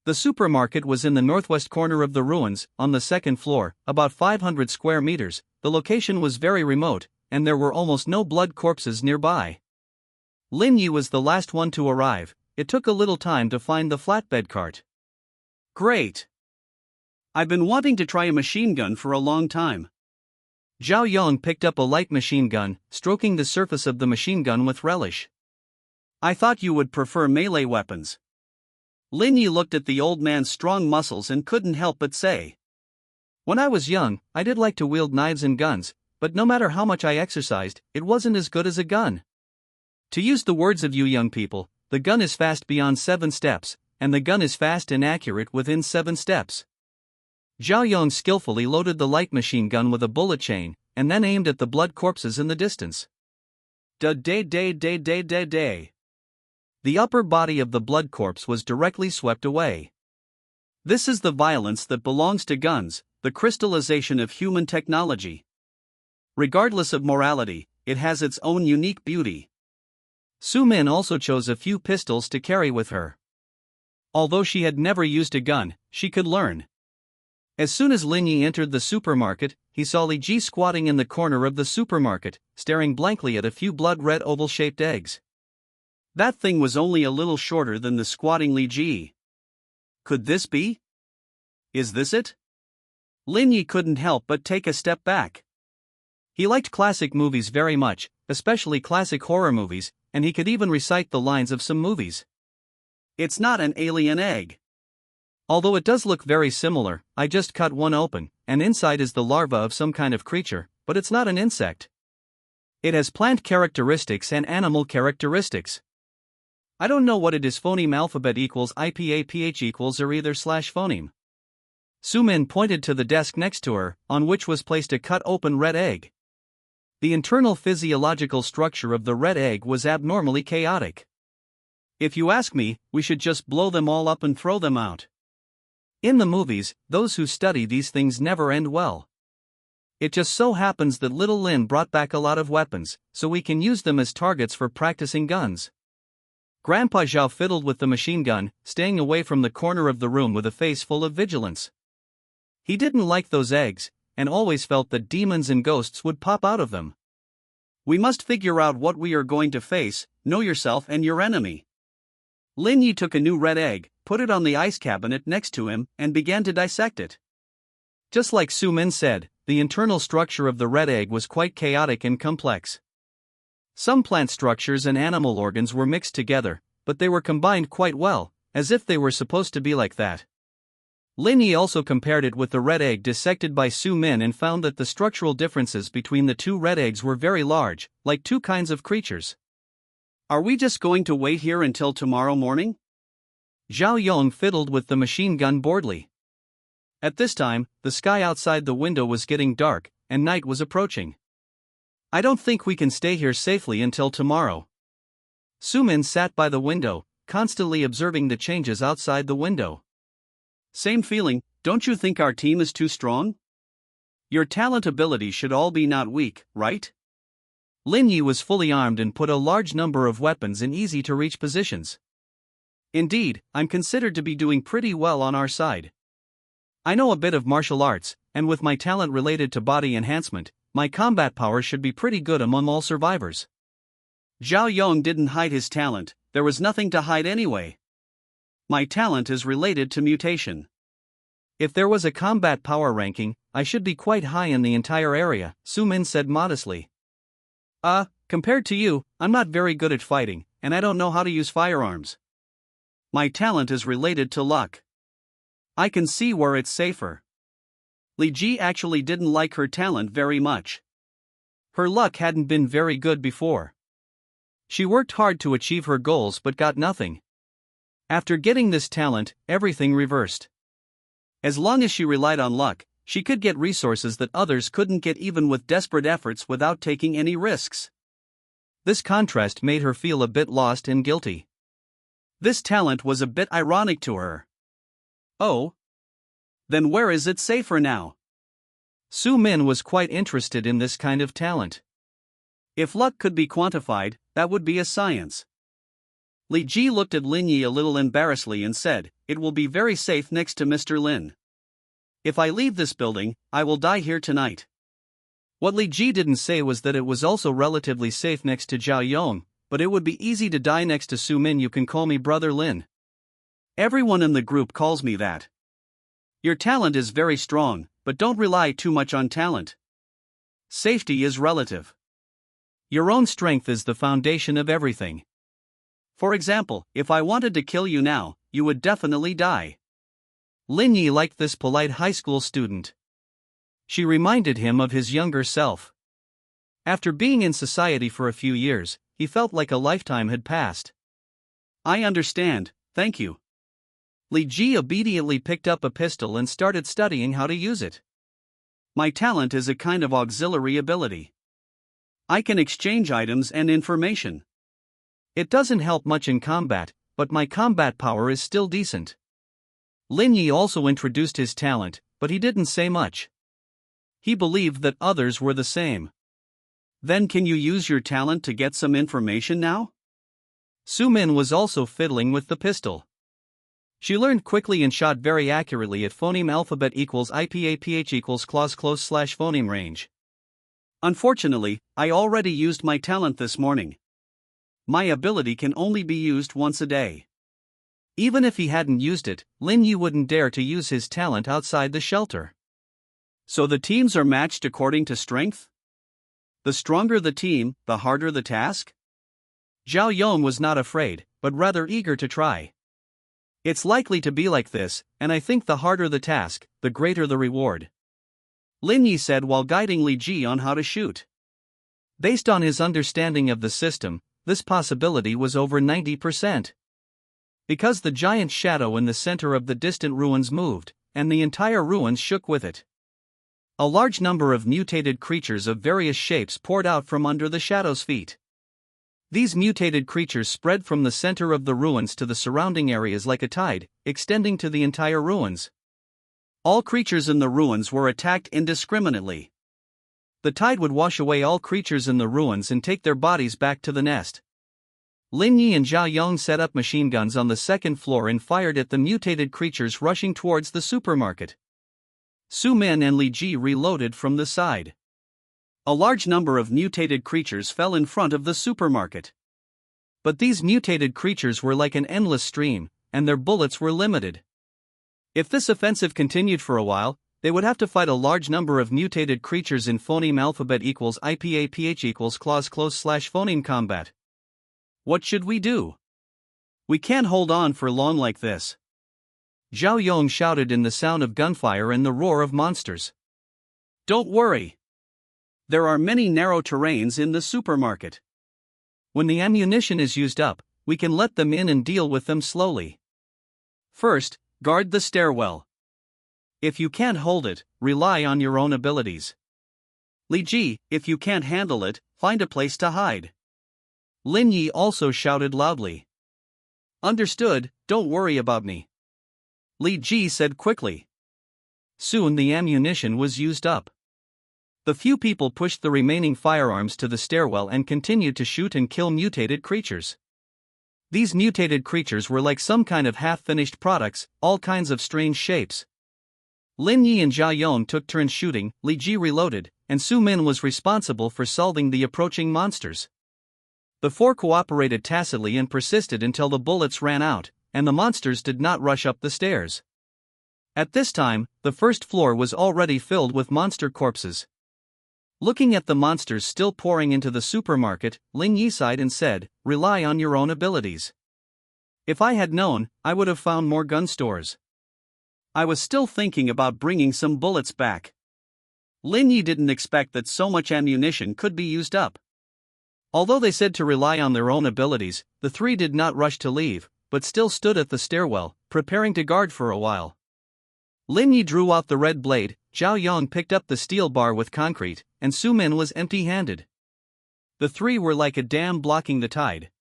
The supermarket was in the northwest corner of the ruins, on the second floor, about 500 square meters. The location was very remote, and there were almost no blood corpses nearby. Lin Yi was the last one to arrive. It took a little time to find the flatbed cart. Great! I've been wanting to try a machine gun for a long time. Zhao Yong picked up a light machine gun, stroking the surface of the machine gun with relish. I thought you would prefer melee weapons. Lin Yi looked at the old man's strong muscles and couldn't help but say. When I was young, I did like to wield knives and guns, but no matter how much I exercised, it wasn't as good as a gun. To use the words of you young people, the gun is fast beyond 7 steps, and the gun is fast and accurate within 7 steps. Zhao Yong skillfully loaded the light machine gun with a bullet chain, and then aimed at the blood corpses in the distance. Da-day. The upper body of the blood corpse was directly swept away. This is the violence that belongs to guns, the crystallization of human technology. Regardless of morality, it has its own unique beauty. Su Min also chose a few pistols to carry with her. Although she had never used a gun, she could learn. As soon as Lin Yi entered the supermarket, he saw Li Ji squatting in the corner of the supermarket, staring blankly at a few blood-red oval-shaped eggs. That thing was only a little shorter than the squatting Li Ji. Could this be? Is this it? Lin Yi couldn't help but take a step back. He liked classic movies very much, especially classic horror movies, and he could even recite the lines of some movies. It's not an alien egg. Although it does look very similar, I just cut one open, and inside is the larva of some kind of creature, but it's not an insect. It has plant characteristics and animal characteristics. I don't know what it is. Phoneme alphabet equals IPAPH equals or either / phoneme. Su Min pointed to the desk next to her, on which was placed a cut open red egg. The internal physiological structure of the red egg was abnormally chaotic. If you ask me, we should just blow them all up and throw them out. In the movies, those who study these things never end well. It just so happens that little Lin brought back a lot of weapons, so we can use them as targets for practicing guns. Grandpa Zhao fiddled with the machine gun, staying away from the corner of the room with a face full of vigilance. He didn't like those eggs, and always felt that demons and ghosts would pop out of them. We must figure out what we are going to face. Know yourself and your enemy. Lin Yi took a new red egg, put it on the ice cabinet next to him, and began to dissect it. Just like Su Min said, the internal structure of the red egg was quite chaotic and complex. Some plant structures and animal organs were mixed together, but they were combined quite well, as if they were supposed to be like that. Lin Yi also compared it with the red egg dissected by Su Min and found that the structural differences between the two red eggs were very large, like two kinds of creatures. Are we just going to wait here until tomorrow morning? Zhao Yong fiddled with the machine gun boredly. At this time, the sky outside the window was getting dark, and night was approaching. I don't think we can stay here safely until tomorrow. Su Min sat by the window, constantly observing the changes outside the window. Same feeling. Don't you think our team is too strong? Your talent ability should all be not weak, right? Lin Yi was fully armed and put a large number of weapons in easy-to-reach positions. Indeed, I'm considered to be doing pretty well on our side. I know a bit of martial arts, and with my talent related to body enhancement, my combat power should be pretty good among all survivors. Zhao Yong didn't hide his talent, there was nothing to hide anyway. My talent is related to mutation. If there was a combat power ranking, I should be quite high in the entire area, Su Min said modestly. Compared to you, I'm not very good at fighting, and I don't know how to use firearms. My talent is related to luck. I can see where it's safer. Li Ji actually didn't like her talent very much. Her luck hadn't been very good before. She worked hard to achieve her goals but got nothing. After getting this talent, everything reversed. As long as she relied on luck, she could get resources that others couldn't get even with desperate efforts without taking any risks. This contrast made her feel a bit lost and guilty. This talent was a bit ironic to her. Oh? Then where is it safer now? Su Min was quite interested in this kind of talent. If luck could be quantified, that would be a science. Li Ji looked at Lin Yi a little embarrassedly and said, "It will be very safe next to Mr. Lin. If I leave this building, I will die here tonight." What Li Ji didn't say was that it was also relatively safe next to Zhao Yong, but it would be easy to die next to Su Min. "You can call me Brother Lin. Everyone in the group calls me that. Your talent is very strong, but don't rely too much on talent. Safety is relative. Your own strength is the foundation of everything. For example, if I wanted to kill you now, you would definitely die." Lin Yi liked this polite high school student. She reminded him of his younger self. After being in society for a few years, he felt like a lifetime had passed. "I understand, thank you." Li Ji obediently picked up a pistol and started studying how to use it. "My talent is a kind of auxiliary ability. I can exchange items and information. It doesn't help much in combat, but my combat power is still decent." Lin Yi also introduced his talent, but he didn't say much. He believed that others were the same. "Then can you use your talent to get some information now?" Su Min was also fiddling with the pistol. She learned quickly and shot very accurately at phoneme alphabet equals IPAPH equals clause close slash phoneme range. "Unfortunately, I already used my talent this morning. My ability can only be used once a day." Even if he hadn't used it, Lin Yi wouldn't dare to use his talent outside the shelter. "So the teams are matched according to strength? The stronger the team, the harder the task?" Zhao Yong was not afraid, but rather eager to try. "It's likely to be like this, and I think the harder the task, the greater the reward," Lin Yi said while guiding Li Ji on how to shoot. Based on his understanding of the system, this possibility was over 90%. Because the giant shadow in the center of the distant ruins moved, and the entire ruins shook with it. A large number of mutated creatures of various shapes poured out from under the shadow's feet. These mutated creatures spread from the center of the ruins to the surrounding areas like a tide, extending to the entire ruins. All creatures in the ruins were attacked indiscriminately. The tide would wash away all creatures in the ruins and take their bodies back to the nest. Lin Yi and Zhao Yong set up machine guns on the second floor and fired at the mutated creatures rushing towards the supermarket. Su Min and Li Ji reloaded from the side. A large number of mutated creatures fell in front of the supermarket. But these mutated creatures were like an endless stream, and their bullets were limited. If this offensive continued for a while, they would have to fight a large number of mutated creatures in phoneme alphabet equals IPAPH equals clause close slash phoneme combat. "What should we do? We can't hold on for long like this." Zhao Yong shouted in the sound of gunfire and the roar of monsters. "Don't worry. There are many narrow terrains in the supermarket. When the ammunition is used up, we can let them in and deal with them slowly. First, guard the stairwell. If you can't hold it, rely on your own abilities. Li Ji, if you can't handle it, find a place to hide." Lin Yi also shouted loudly. "Understood, don't worry about me," Li Ji said quickly. Soon the ammunition was used up. The few people pushed the remaining firearms to the stairwell and continued to shoot and kill mutated creatures. These mutated creatures were like some kind of half-finished products, all kinds of strange shapes. Lin Yi and Zhao Yong took turns shooting, Li Ji reloaded, and Su Min was responsible for solving the approaching monsters. The four cooperated tacitly and persisted until the bullets ran out, and the monsters did not rush up the stairs. At this time, the first floor was already filled with monster corpses. Looking at the monsters still pouring into the supermarket, Lin Yi sighed and said, "Rely on your own abilities. If I had known, I would have found more gun stores. I was still thinking about bringing some bullets back." Lin Yi didn't expect that so much ammunition could be used up. Although they said to rely on their own abilities, the three did not rush to leave, but still stood at the stairwell, preparing to guard for a while. Lin Yi drew out the red blade, Zhao Yong picked up the steel bar with concrete, and Su Min was empty-handed. The three were like a dam blocking the tide.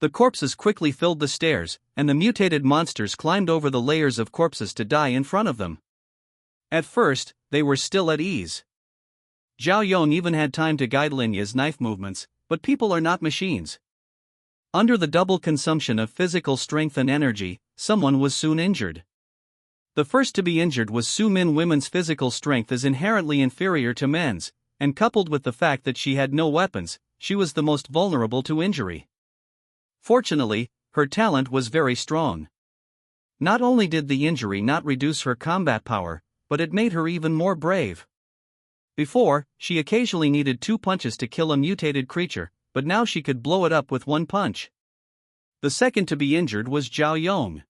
The corpses quickly filled the stairs, and the mutated monsters climbed over the layers of corpses to die in front of them. At first, they were still at ease. Zhao Yong even had time to guide Lin Yi's knife movements, but people are not machines. Under the double consumption of physical strength and energy, someone was soon injured. The first to be injured was Su Min. Women's physical strength is inherently inferior to men's, and coupled with the fact that she had no weapons, she was the most vulnerable to injury. Fortunately, her talent was very strong. Not only did the injury not reduce her combat power, but it made her even more brave. Before, she occasionally needed 2 punches to kill a mutated creature, but now she could blow it up with 1 punch. The second to be injured was Zhao Yong.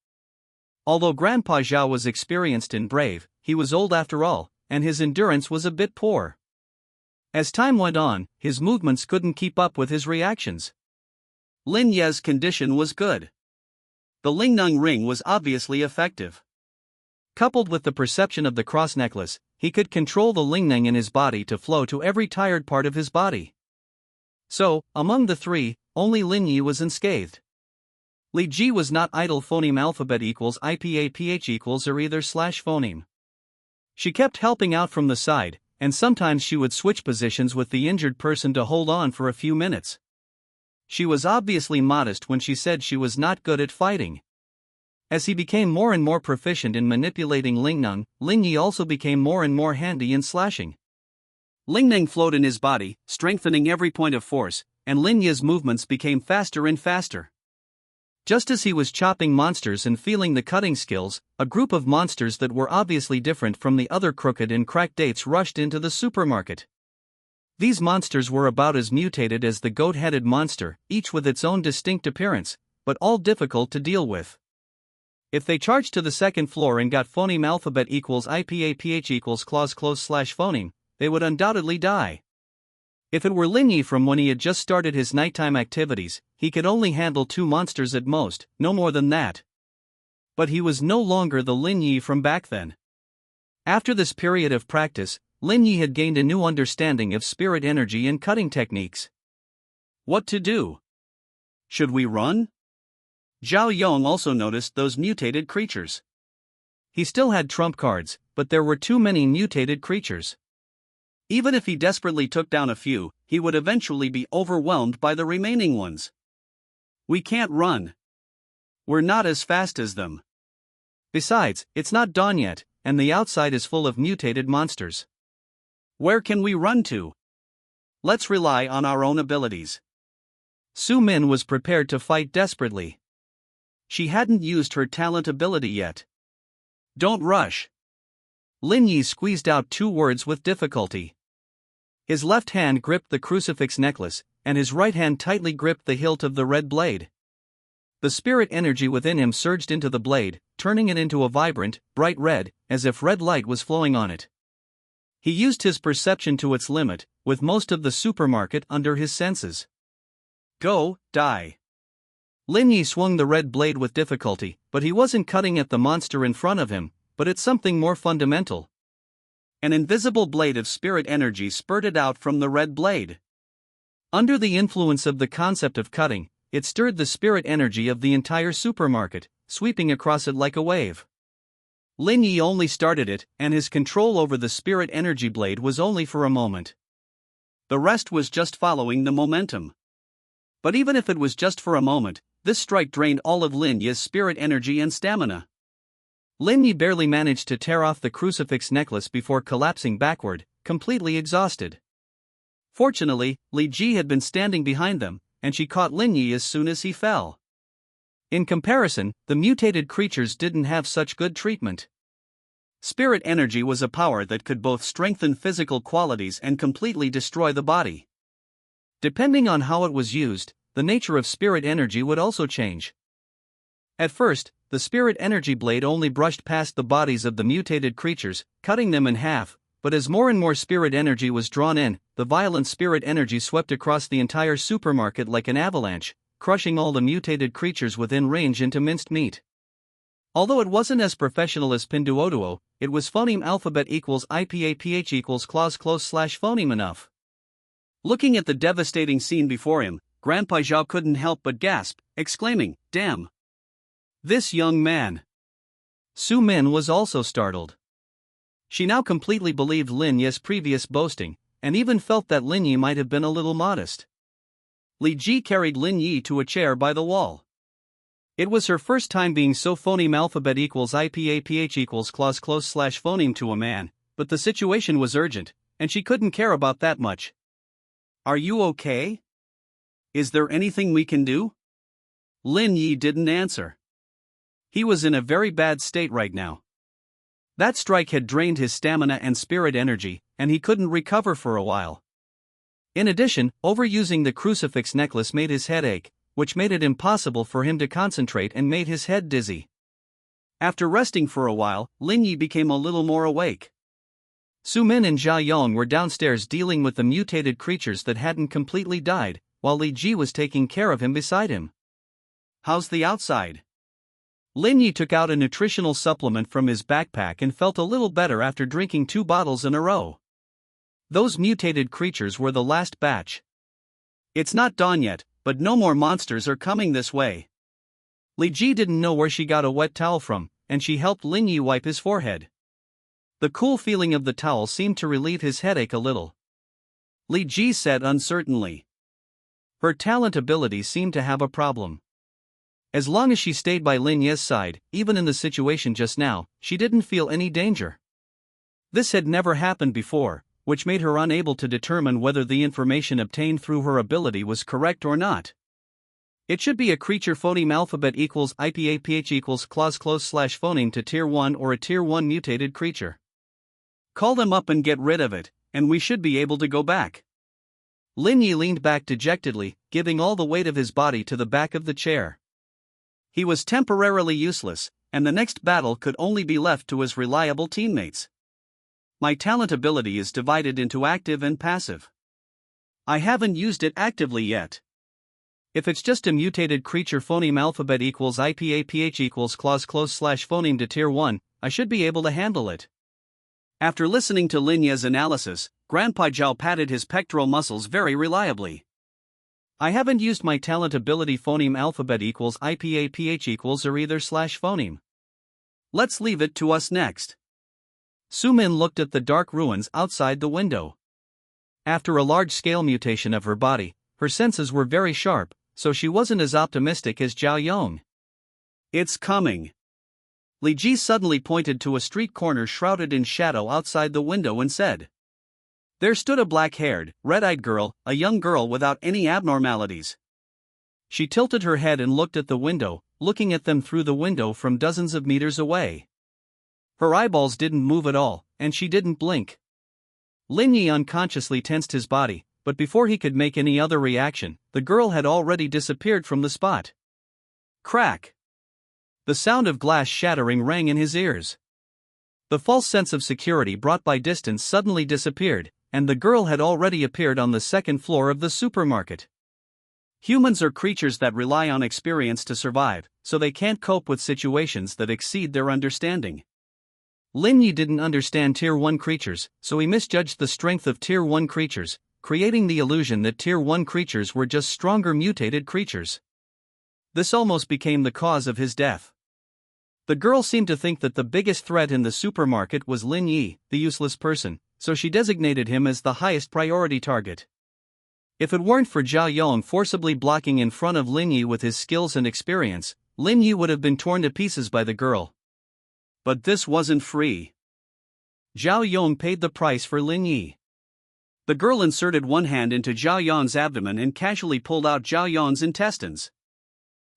Although Grandpa Zhao was experienced and brave, he was old after all, and his endurance was a bit poor. As time went on, his movements couldn't keep up with his reactions. Lin Ye's condition was good. The Lingnung ring was obviously effective. Coupled with the perception of the cross necklace, he could control the Lingnung in his body to flow to every tired part of his body. So, among the 3, only Lin Yi was unscathed. Li Ji was not idle. Phoneme alphabet equals IPAPH equals or either slash phoneme. She kept helping out from the side, and sometimes she would switch positions with the injured person to hold on for a few minutes. She was obviously modest when she said she was not good at fighting. As he became more and more proficient in manipulating Lingnung, Lin Yi also became more and more handy in slashing. Lingnung flowed in his body, strengthening every point of force, and Lin Yi's movements became faster and faster. Just as he was chopping monsters and feeling the cutting skills, a group of monsters that were obviously different from the other crooked and cracked dates rushed into the supermarket. These monsters were about as mutated as the goat-headed monster, each with its own distinct appearance, but all difficult to deal with. If they charged to the second floor and got phoneme alphabet equals IPAPH equals clause close slash phoneme, they would undoubtedly die. If it were Lin Yi from when he had just started his nighttime activities, he could only handle 2 monsters at most, no more than that. But he was no longer the Lin Yi from back then. After this period of practice, Lin Yi had gained a new understanding of spirit energy and cutting techniques. What to do? Should we run? Zhao Yong also noticed those mutated creatures. He still had trump cards, but there were too many mutated creatures. Even if he desperately took down a few, he would eventually be overwhelmed by the remaining ones. We can't run. We're not as fast as them. Besides, it's not dawn yet, and the outside is full of mutated monsters. Where can we run to? Let's rely on our own abilities. Su Min was prepared to fight desperately. She hadn't used her talent ability yet. Don't rush. Lin Yi squeezed out 2 words with difficulty. His left hand gripped the crucifix necklace, and his right hand tightly gripped the hilt of the red blade. The spirit energy within him surged into the blade, turning it into a vibrant, bright red, as if red light was flowing on it. He used his perception to its limit, with most of the supermarket under his senses. Go, die. Lin Yi swung the red blade with difficulty, but he wasn't cutting at the monster in front of him, but at something more fundamental. An invisible blade of spirit energy spurted out from the red blade. Under the influence of the concept of cutting, it stirred the spirit energy of the entire supermarket, sweeping across it like a wave. Lin Yi only started it, and his control over the spirit energy blade was only for a moment. The rest was just following the momentum. But even if it was just for a moment, this strike drained all of Lin Yi's spirit energy and stamina. Lin Yi barely managed to tear off the crucifix necklace before collapsing backward, completely exhausted. Fortunately, Li Ji had been standing behind them, and she caught Lin Yi as soon as he fell. In comparison, the mutated creatures didn't have such good treatment. Spirit energy was a power that could both strengthen physical qualities and completely destroy the body. Depending on how it was used, the nature of spirit energy would also change. At first, the spirit energy blade only brushed past the bodies of the mutated creatures, cutting them in half, but as more and more spirit energy was drawn in, the violent spirit energy swept across the entire supermarket like an avalanche, crushing all the mutated creatures within range into minced meat. Although it wasn't as professional as Pinduoduo, it was phoneme alphabet equals IPAPH equals clause close slash phoneme enough. Looking at the devastating scene before him, Grandpa Zhao couldn't help but gasp, exclaiming, "Damn! This young man!" Su Min was also startled. She now completely believed Lin Yi's previous boasting, and even felt that Lin Yi might have been a little modest. Li Ji carried Lin Yi to a chair by the wall. It was her first time being so phoneme alphabet equals IPAPH equals clause close slash phoneme to a man, but the situation was urgent, and she couldn't care about that much. Are you okay? Is there anything we can do? Lin Yi didn't answer. He was in a very bad state right now. That strike had drained his stamina and spirit energy, and he couldn't recover for a while. In addition, overusing the crucifix necklace made his head ache, which made it impossible for him to concentrate and made his head dizzy. After resting for a while, Lin Yi became a little more awake. Su Min and Zhao Yong were downstairs dealing with the mutated creatures that hadn't completely died, while Li Ji was taking care of him beside him. How's the outside? Lin Yi took out a nutritional supplement from his backpack and felt a little better after drinking 2 bottles in a row. Those mutated creatures were the last batch. It's not dawn yet, but no more monsters are coming this way. Li Ji didn't know where she got a wet towel from, and she helped Lin Yi wipe his forehead. The cool feeling of the towel seemed to relieve his headache a little. Li Ji said uncertainly. Her talent ability seemed to have a problem. As long as she stayed by Lin Yi's side, even in the situation just now, she didn't feel any danger. This had never happened before, which made her unable to determine whether the information obtained through her ability was correct or not. It should be a creature phoneme alphabet equals IPAPH equals clause close slash phoneme to tier 1 or a tier 1 mutated creature. Call them up and get rid of it, and we should be able to go back. Lin Yi leaned back dejectedly, giving all the weight of his body to the back of the chair. He was temporarily useless, and the next battle could only be left to his reliable teammates. My talent ability is divided into active and passive. I haven't used it actively yet. If it's just a mutated creature phoneme alphabet equals IPAPH equals clause close slash phoneme to tier 1, I should be able to handle it. After listening to Lin Yi's analysis, Grandpa Zhao patted his pectoral muscles very reliably. I haven't used my talent ability phoneme alphabet equals IPAPH equals or either slash phoneme. Let's leave it to us next. Su Min looked at the dark ruins outside the window. After a large-scale mutation of her body, her senses were very sharp, so she wasn't as optimistic as Zhao Yong. It's coming. Li Ji suddenly pointed to a street corner shrouded in shadow outside the window and said. There stood a black-haired, red-eyed girl, a young girl without any abnormalities. She tilted her head and looked at the window, looking at them through the window from dozens of meters away. Her eyeballs didn't move at all, and she didn't blink. Lin Yi unconsciously tensed his body, but before he could make any other reaction, the girl had already disappeared from the spot. Crack! The sound of glass shattering rang in his ears. The false sense of security brought by distance suddenly disappeared, and the girl had already appeared on the second floor of the supermarket. Humans are creatures that rely on experience to survive, so they can't cope with situations that exceed their understanding. Lin Yi didn't understand Tier 1 creatures, so he misjudged the strength of Tier 1 creatures, creating the illusion that Tier 1 creatures were just stronger mutated creatures. This almost became the cause of his death. The girl seemed to think that the biggest threat in the supermarket was Lin Yi, the useless person, so she designated him as the highest priority target. If it weren't for Zhao Yong forcibly blocking in front of Lin Yi with his skills and experience, Lin Yi would have been torn to pieces by the girl. But this wasn't free. Zhao Yong paid the price for Lin Yi. The girl inserted one hand into Zhao Yong's abdomen and casually pulled out Zhao Yong's intestines.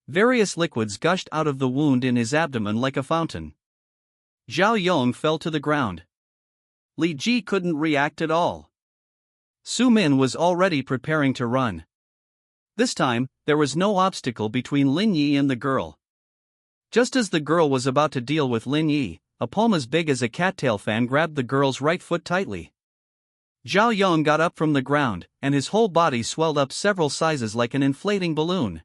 Various liquids gushed out of the wound in his abdomen like a fountain. Zhao Yong fell to the ground. Li Ji couldn't react at all. Su Min was already preparing to run. This time, there was no obstacle between Lin Yi and the girl. Just as the girl was about to deal with Lin Yi, a palm as big as a cattail fan grabbed the girl's right foot tightly. Zhao Yong got up from the ground, and his whole body swelled up several sizes like an inflating balloon.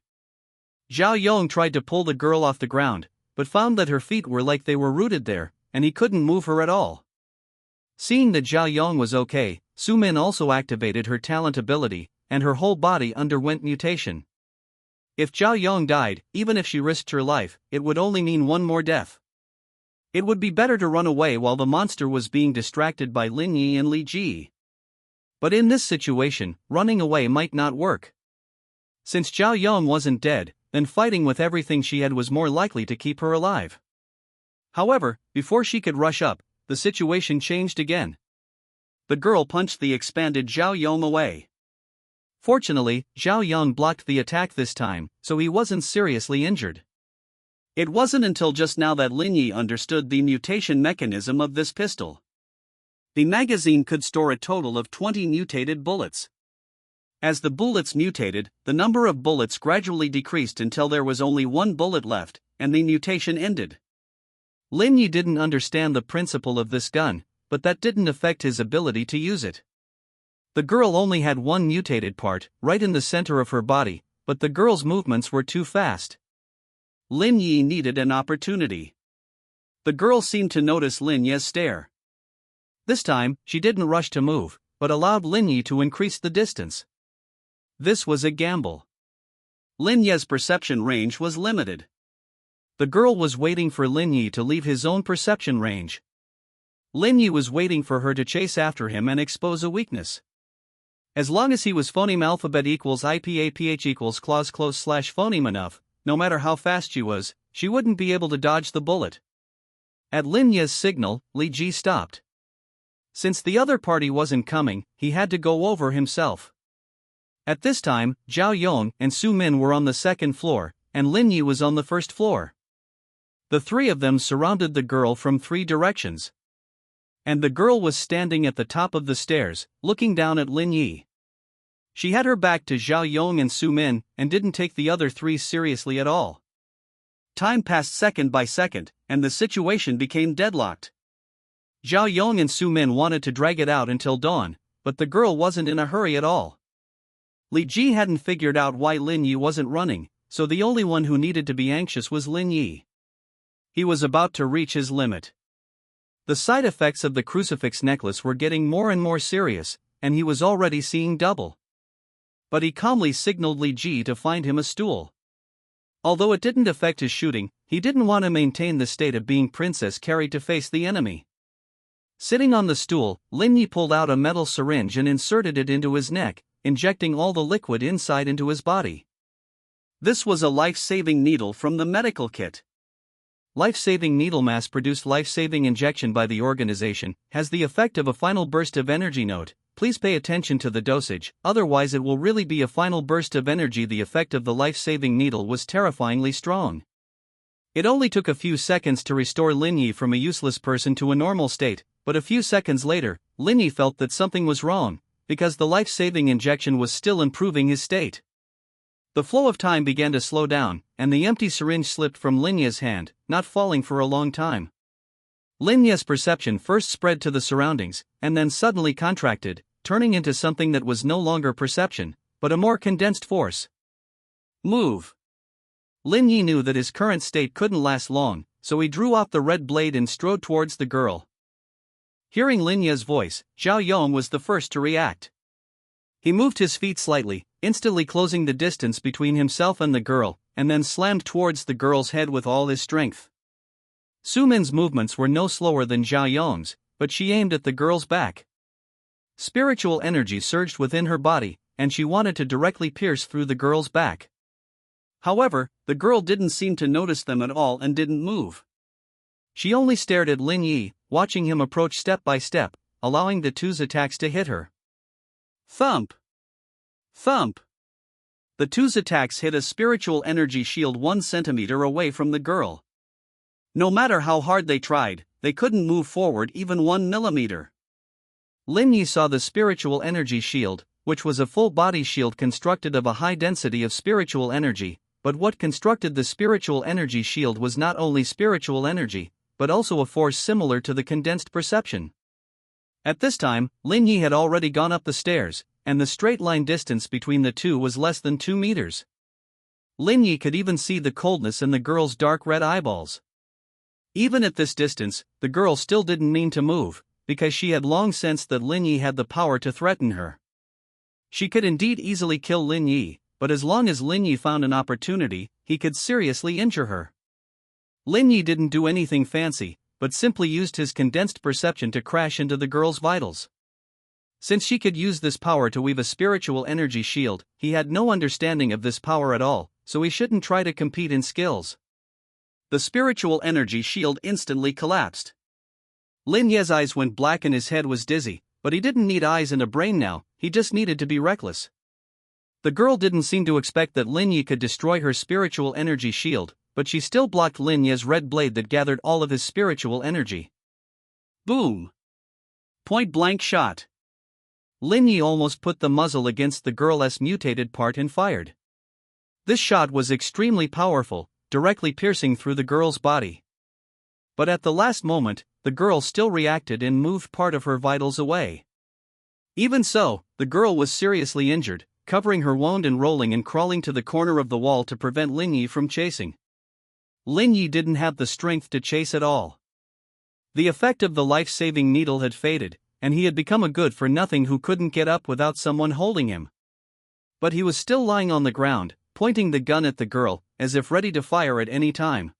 Zhao Yong tried to pull the girl off the ground, but found that her feet were like they were rooted there, and he couldn't move her at all. Seeing that Zhao Yong was okay, Su Min also activated her talent ability, and her whole body underwent mutation. If Zhao Yong died, even if she risked her life, it would only mean one more death. It would be better to run away while the monster was being distracted by Lin Yi and Li Ji. But in this situation, running away might not work. Since Zhao Yong wasn't dead, then fighting with everything she had was more likely to keep her alive. However, before she could rush up, the situation changed again. The girl punched the expanded Zhao Yong away. Fortunately, Zhao Yong blocked the attack this time, so he wasn't seriously injured. It wasn't until just now that Lin Yi understood the mutation mechanism of this pistol. The magazine could store a total of 20 mutated bullets. As the bullets mutated, the number of bullets gradually decreased until there was only one bullet left, and the mutation ended. Lin Yi didn't understand the principle of this gun, but that didn't affect his ability to use it. The girl only had one mutated part, right in the center of her body, but the girl's movements were too fast. Lin Yi needed an opportunity. The girl seemed to notice Lin Yi's stare. This time, she didn't rush to move, but allowed Lin Yi to increase the distance. This was a gamble. Lin Yi's perception range was limited. The girl was waiting for Lin Yi to leave his own perception range. Lin Yi was waiting for her to chase after him and expose a weakness. As long as he was phoneme alphabet equals IPAPH equals clause close slash phoneme enough, no matter how fast she wouldn't be able to dodge the bullet. At Lin Yi's signal, Li Ji stopped. Since the other party wasn't coming, he had to go over himself. At this time, Zhao Yong and Su Min were on the second floor, and Lin Yi was on the first floor. The three of them surrounded the girl from three directions. And the girl was standing at the top of the stairs, looking down at Lin Yi. She had her back to Zhao Yong and Su Min, and didn't take the other three seriously at all. Time passed second by second, and the situation became deadlocked. Zhao Yong and Su Min wanted to drag it out until dawn, but the girl wasn't in a hurry at all. Li Ji hadn't figured out why Lin Yi wasn't running, so the only one who needed to be anxious was Lin Yi. He was about to reach his limit. The side effects of the crucifix necklace were getting more and more serious, and he was already seeing double. But he calmly signaled Li Ji to find him a stool. Although it didn't affect his shooting, he didn't want to maintain the state of being princess carried to face the enemy. Sitting on the stool, Lin Yi pulled out a metal syringe and inserted it into his neck, injecting all the liquid inside into his body. This was a life-saving needle from the medical kit. Life-saving needle mass-produced life-saving injection by the organization has the effect of a final burst of energy. Note: please pay attention to the dosage, otherwise it will really be a final burst of energy. The effect of the life-saving needle was terrifyingly strong. It only took a few seconds to restore Lin Yi from a useless person to a normal state, but a few seconds later, Lin Yi felt that something was wrong, because the life-saving injection was still improving his state. The flow of time began to slow down, and the empty syringe slipped from Lin Yi's hand, not falling for a long time. Lin Yi's perception first spread to the surroundings, and then suddenly contracted, turning into something that was no longer perception, but a more condensed force. Move! Lin Yi knew that his current state couldn't last long, so he drew off the red blade and strode towards the girl. Hearing Lin Yi's voice, Zhao Yong was the first to react. He moved his feet slightly, instantly closing the distance between himself and the girl, and then slammed towards the girl's head with all his strength. Su Min's movements were no slower than Zhao Yong's, but she aimed at the girl's back. Spiritual energy surged within her body, and she wanted to directly pierce through the girl's back. However, the girl didn't seem to notice them at all and didn't move. She only stared at Lin Yi, watching him approach step by step, allowing the two's attacks to hit her. Thump! Thump! The two's attacks hit a spiritual energy shield 1 centimeter away from the girl. No matter how hard they tried, they couldn't move forward even 1 millimeter. Lin Yi saw the spiritual energy shield, which was a full-body shield constructed of a high density of spiritual energy, but what constructed the spiritual energy shield was not only spiritual energy, but also a force similar to the condensed perception. At this time, Lin Yi had already gone up the stairs, and the straight-line distance between the two was less than 2 meters. Lin Yi could even see the coldness in the girl's dark red eyeballs. Even at this distance, the girl still didn't mean to move, because she had long sensed that Lin Yi had the power to threaten her. She could indeed easily kill Lin Yi, but as long as Lin Yi found an opportunity, he could seriously injure her. Lin Yi didn't do anything fancy, but simply used his condensed perception to crash into the girl's vitals. Since she could use this power to weave a spiritual energy shield, he had no understanding of this power at all, so he shouldn't try to compete in skills. The spiritual energy shield instantly collapsed. Lin Ye's eyes went black and his head was dizzy, but he didn't need eyes and a brain now, he just needed to be reckless. The girl didn't seem to expect that Lin Ye could destroy her spiritual energy shield, but she still blocked Lin Ye's red blade that gathered all of his spiritual energy. Boom! Point-blank shot. Lin Ye almost put the muzzle against the girl's mutated part and fired. This shot was extremely powerful, directly piercing through the girl's body. But at the last moment, the girl still reacted and moved part of her vitals away. Even so, the girl was seriously injured, covering her wound and rolling and crawling to the corner of the wall to prevent Lin Ye from chasing. Lin Ye didn't have the strength to chase at all. The effect of the life-saving needle had faded, and he had become a good-for-nothing who couldn't get up without someone holding him. But he was still lying on the ground, pointing the gun at the girl, as if ready to fire at any time.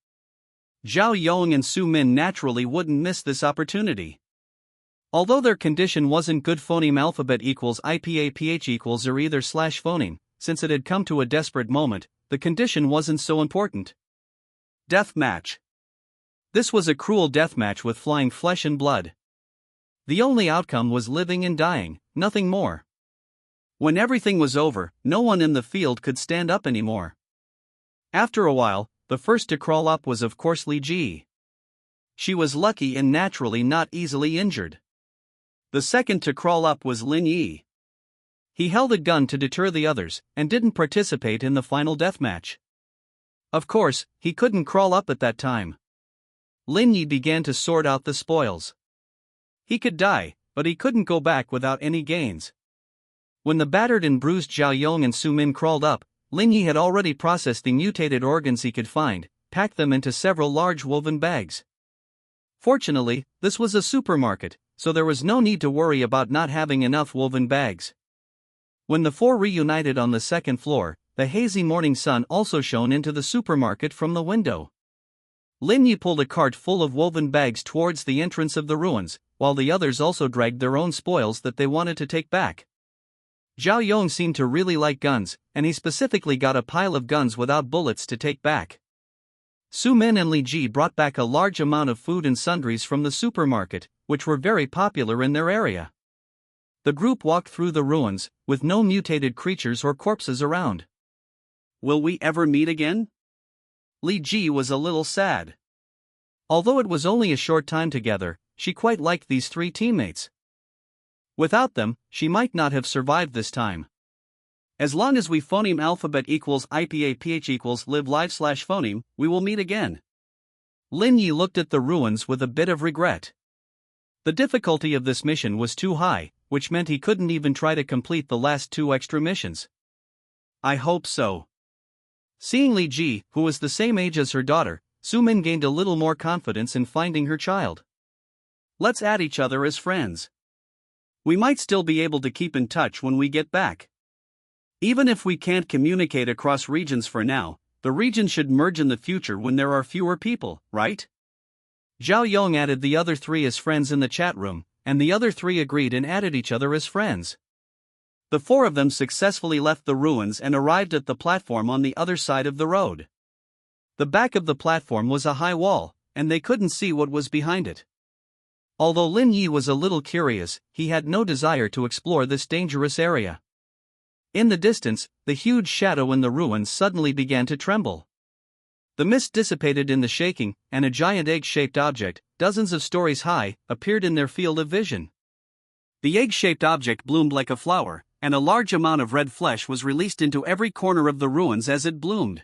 Zhao Yong and Su Min naturally wouldn't miss this opportunity. Although their condition wasn't good, phoneme alphabet equals IPAPH equals or either slash phoneme, since it had come to a desperate moment, the condition wasn't so important. Death match. This was a cruel death match with flying flesh and blood. The only outcome was living and dying, nothing more. When everything was over, no one in the field could stand up anymore. After a while, the first to crawl up was of course Li Ji. She was lucky and naturally not easily injured. The second to crawl up was Lin Yi. He held a gun to deter the others, and didn't participate in the final deathmatch. Of course, he couldn't crawl up at that time. Lin Yi began to sort out the spoils. He could die, but he couldn't go back without any gains. When the battered and bruised Zhao Yong and Su Min crawled up, Lin Yi had already processed the mutated organs he could find, packed them into several large woven bags. Fortunately, this was a supermarket, so there was no need to worry about not having enough woven bags. When the four reunited on the second floor, the hazy morning sun also shone into the supermarket from the window. Lin Yi pulled a cart full of woven bags towards the entrance of the ruins, while the others also dragged their own spoils that they wanted to take back. Zhao Yong seemed to really like guns, and he specifically got a pile of guns without bullets to take back. Su Min and Li Ji brought back a large amount of food and sundries from the supermarket, which were very popular in their area. The group walked through the ruins, with no mutated creatures or corpses around. Will we ever meet again? Li Ji was a little sad. Although it was only a short time together, she quite liked these three teammates. Without them, she might not have survived this time. As long as we phoneme alphabet equals IPAPH equals live live slash phoneme, we will meet again. Lin Yi looked at the ruins with a bit of regret. The difficulty of this mission was too high, which meant he couldn't even try to complete the last two extra missions. I hope so. Seeing Li Ji, who was the same age as her daughter, Su Min gained a little more confidence in finding her child. Let's add each other as friends. We might still be able to keep in touch when we get back. Even if we can't communicate across regions for now, the region should merge in the future when there are fewer people, right? Zhao Yong added the other three as friends in the chat room, and the other three agreed and added each other as friends. The four of them successfully left the ruins and arrived at the platform on the other side of the road. The back of the platform was a high wall, and they couldn't see what was behind it. Although Lin Yi was a little curious, he had no desire to explore this dangerous area. In the distance, the huge shadow in the ruins suddenly began to tremble. The mist dissipated in the shaking, and a giant egg-shaped object, dozens of stories high, appeared in their field of vision. The egg-shaped object bloomed like a flower, and a large amount of red flesh was released into every corner of the ruins as it bloomed.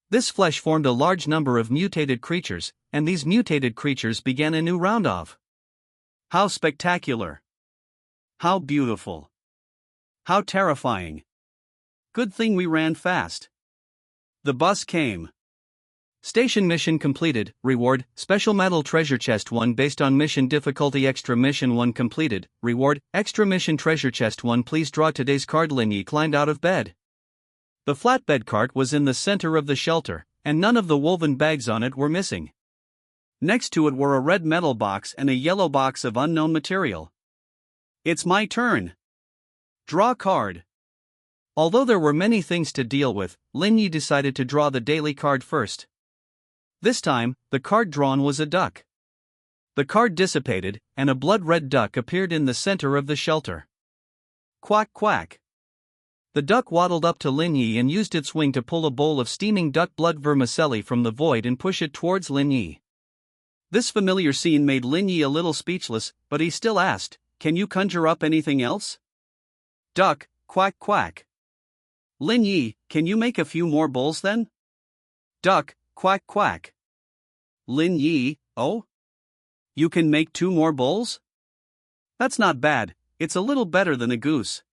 This flesh formed a large number of mutated creatures, and these mutated creatures began a new round of. How spectacular! How beautiful! How terrifying! Good thing we ran fast. The bus came. Station mission completed, reward, special medal treasure chest 1 based on mission difficulty extra mission 1 completed, reward, extra mission treasure chest 1 please draw today's card. Lin Yi climbed out of bed. The flatbed cart was in the center of the shelter, and none of the woven bags on it were missing. Next to it were a red metal box and a yellow box of unknown material. It's my turn. Draw card. Although there were many things to deal with, Lin Yi decided to draw the daily card first. This time, the card drawn was a duck. The card dissipated, and a blood-red duck appeared in the center of the shelter. Quack quack. The duck waddled up to Lin Yi and used its wing to pull a bowl of steaming duck blood vermicelli from the void and push it towards Lin Yi. This familiar scene made Lin Yi a little speechless, but he still asked, "Can you conjure up anything else?" Duck, quack quack. Lin Yi, can you make a few more bowls then? Duck, quack quack. Lin Yi, oh? You can make 2 more bowls? That's not bad, it's a little better than a goose.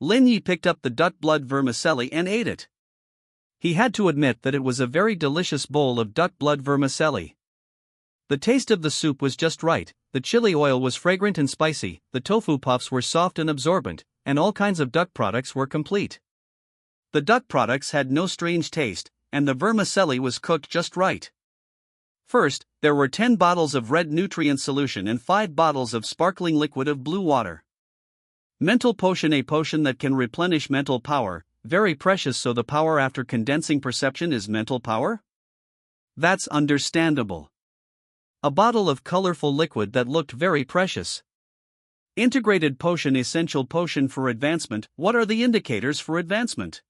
Lin Yi picked up the duck blood vermicelli and ate it. He had to admit that it was a very delicious bowl of duck blood vermicelli. The taste of the soup was just right, the chili oil was fragrant and spicy, the tofu puffs were soft and absorbent, and all kinds of duck products were complete. The duck products had no strange taste, and the vermicelli was cooked just right. First, there were 10 bottles of red nutrient solution and 5 bottles of sparkling liquid of blue water. Mental potion, a potion that can replenish mental power, very precious. So the power after condensing perception is mental power? That's understandable. A bottle of colorful liquid that looked very precious. Integrated potion, essential potion for advancement. What are the indicators for advancement?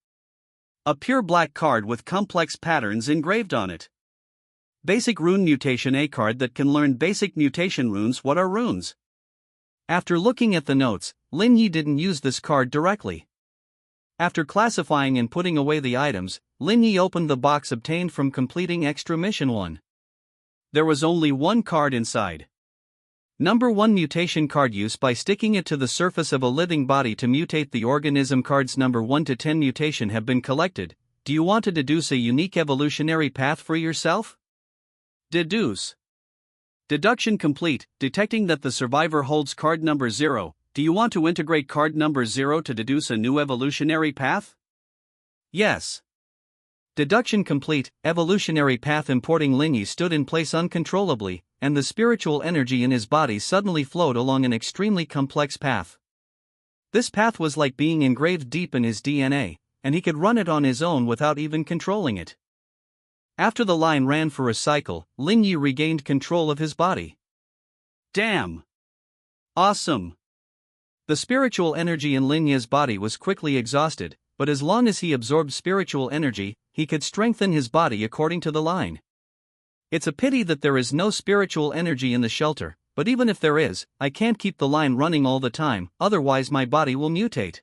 A pure black card with complex patterns engraved on it. Basic rune mutation, a card that can learn basic mutation runes. What are runes? After looking at the notes, Lin Yi didn't use this card directly. After classifying and putting away the items, Lin Yi opened the box obtained from completing Extra Mission 1. There was only one card inside. Number 1 mutation card, use by sticking it to the surface of a living body to mutate the organism. Cards number 1 to 10 mutation have been collected. Do you want to deduce a unique evolutionary path for yourself? Deduce. Deduction complete, detecting that the survivor holds card number 0. Do you want to integrate card number 0 to deduce a new evolutionary path? Yes. Deduction complete, evolutionary path. Importing. Lin Yi stood in place uncontrollably, and the spiritual energy in his body suddenly flowed along an extremely complex path. This path was like being engraved deep in his DNA, and he could run it on his own without even controlling it. After the line ran for a cycle, Lin Yi regained control of his body. Damn! Awesome! The spiritual energy in Lin Yi's body was quickly exhausted, but as long as he absorbed spiritual energy, he could strengthen his body according to the line. It's a pity that there is no spiritual energy in the shelter, but even if there is, I can't keep the line running all the time, otherwise my body will mutate.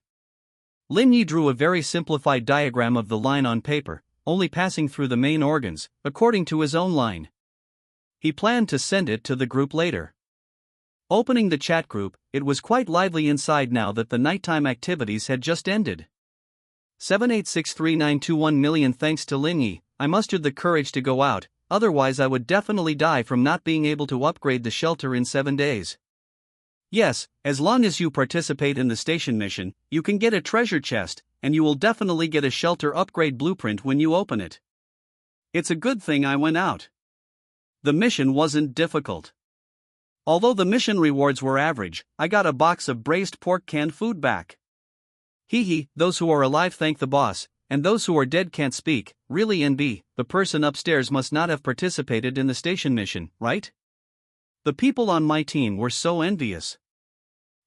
Lin Yi drew a very simplified diagram of the line on paper, only passing through the main organs, according to his own line. He planned to send it to the group later. Opening the chat group, it was quite lively inside now that the nighttime activities had just ended. 7863921 million thanks to Lin Yi, I mustered the courage to go out, otherwise I would definitely die from not being able to upgrade the shelter in 7 days. Yes, as long as you participate in the station mission, you can get a treasure chest, and you will definitely get a shelter upgrade blueprint when you open it. It's a good thing I went out. The mission wasn't difficult. Although the mission rewards were average, I got a box of braised pork canned food back. Hee, those who are alive thank the boss, and those who are dead can't speak. Really, NB, the person upstairs must not have participated in the station mission, right? The people on my team were so envious.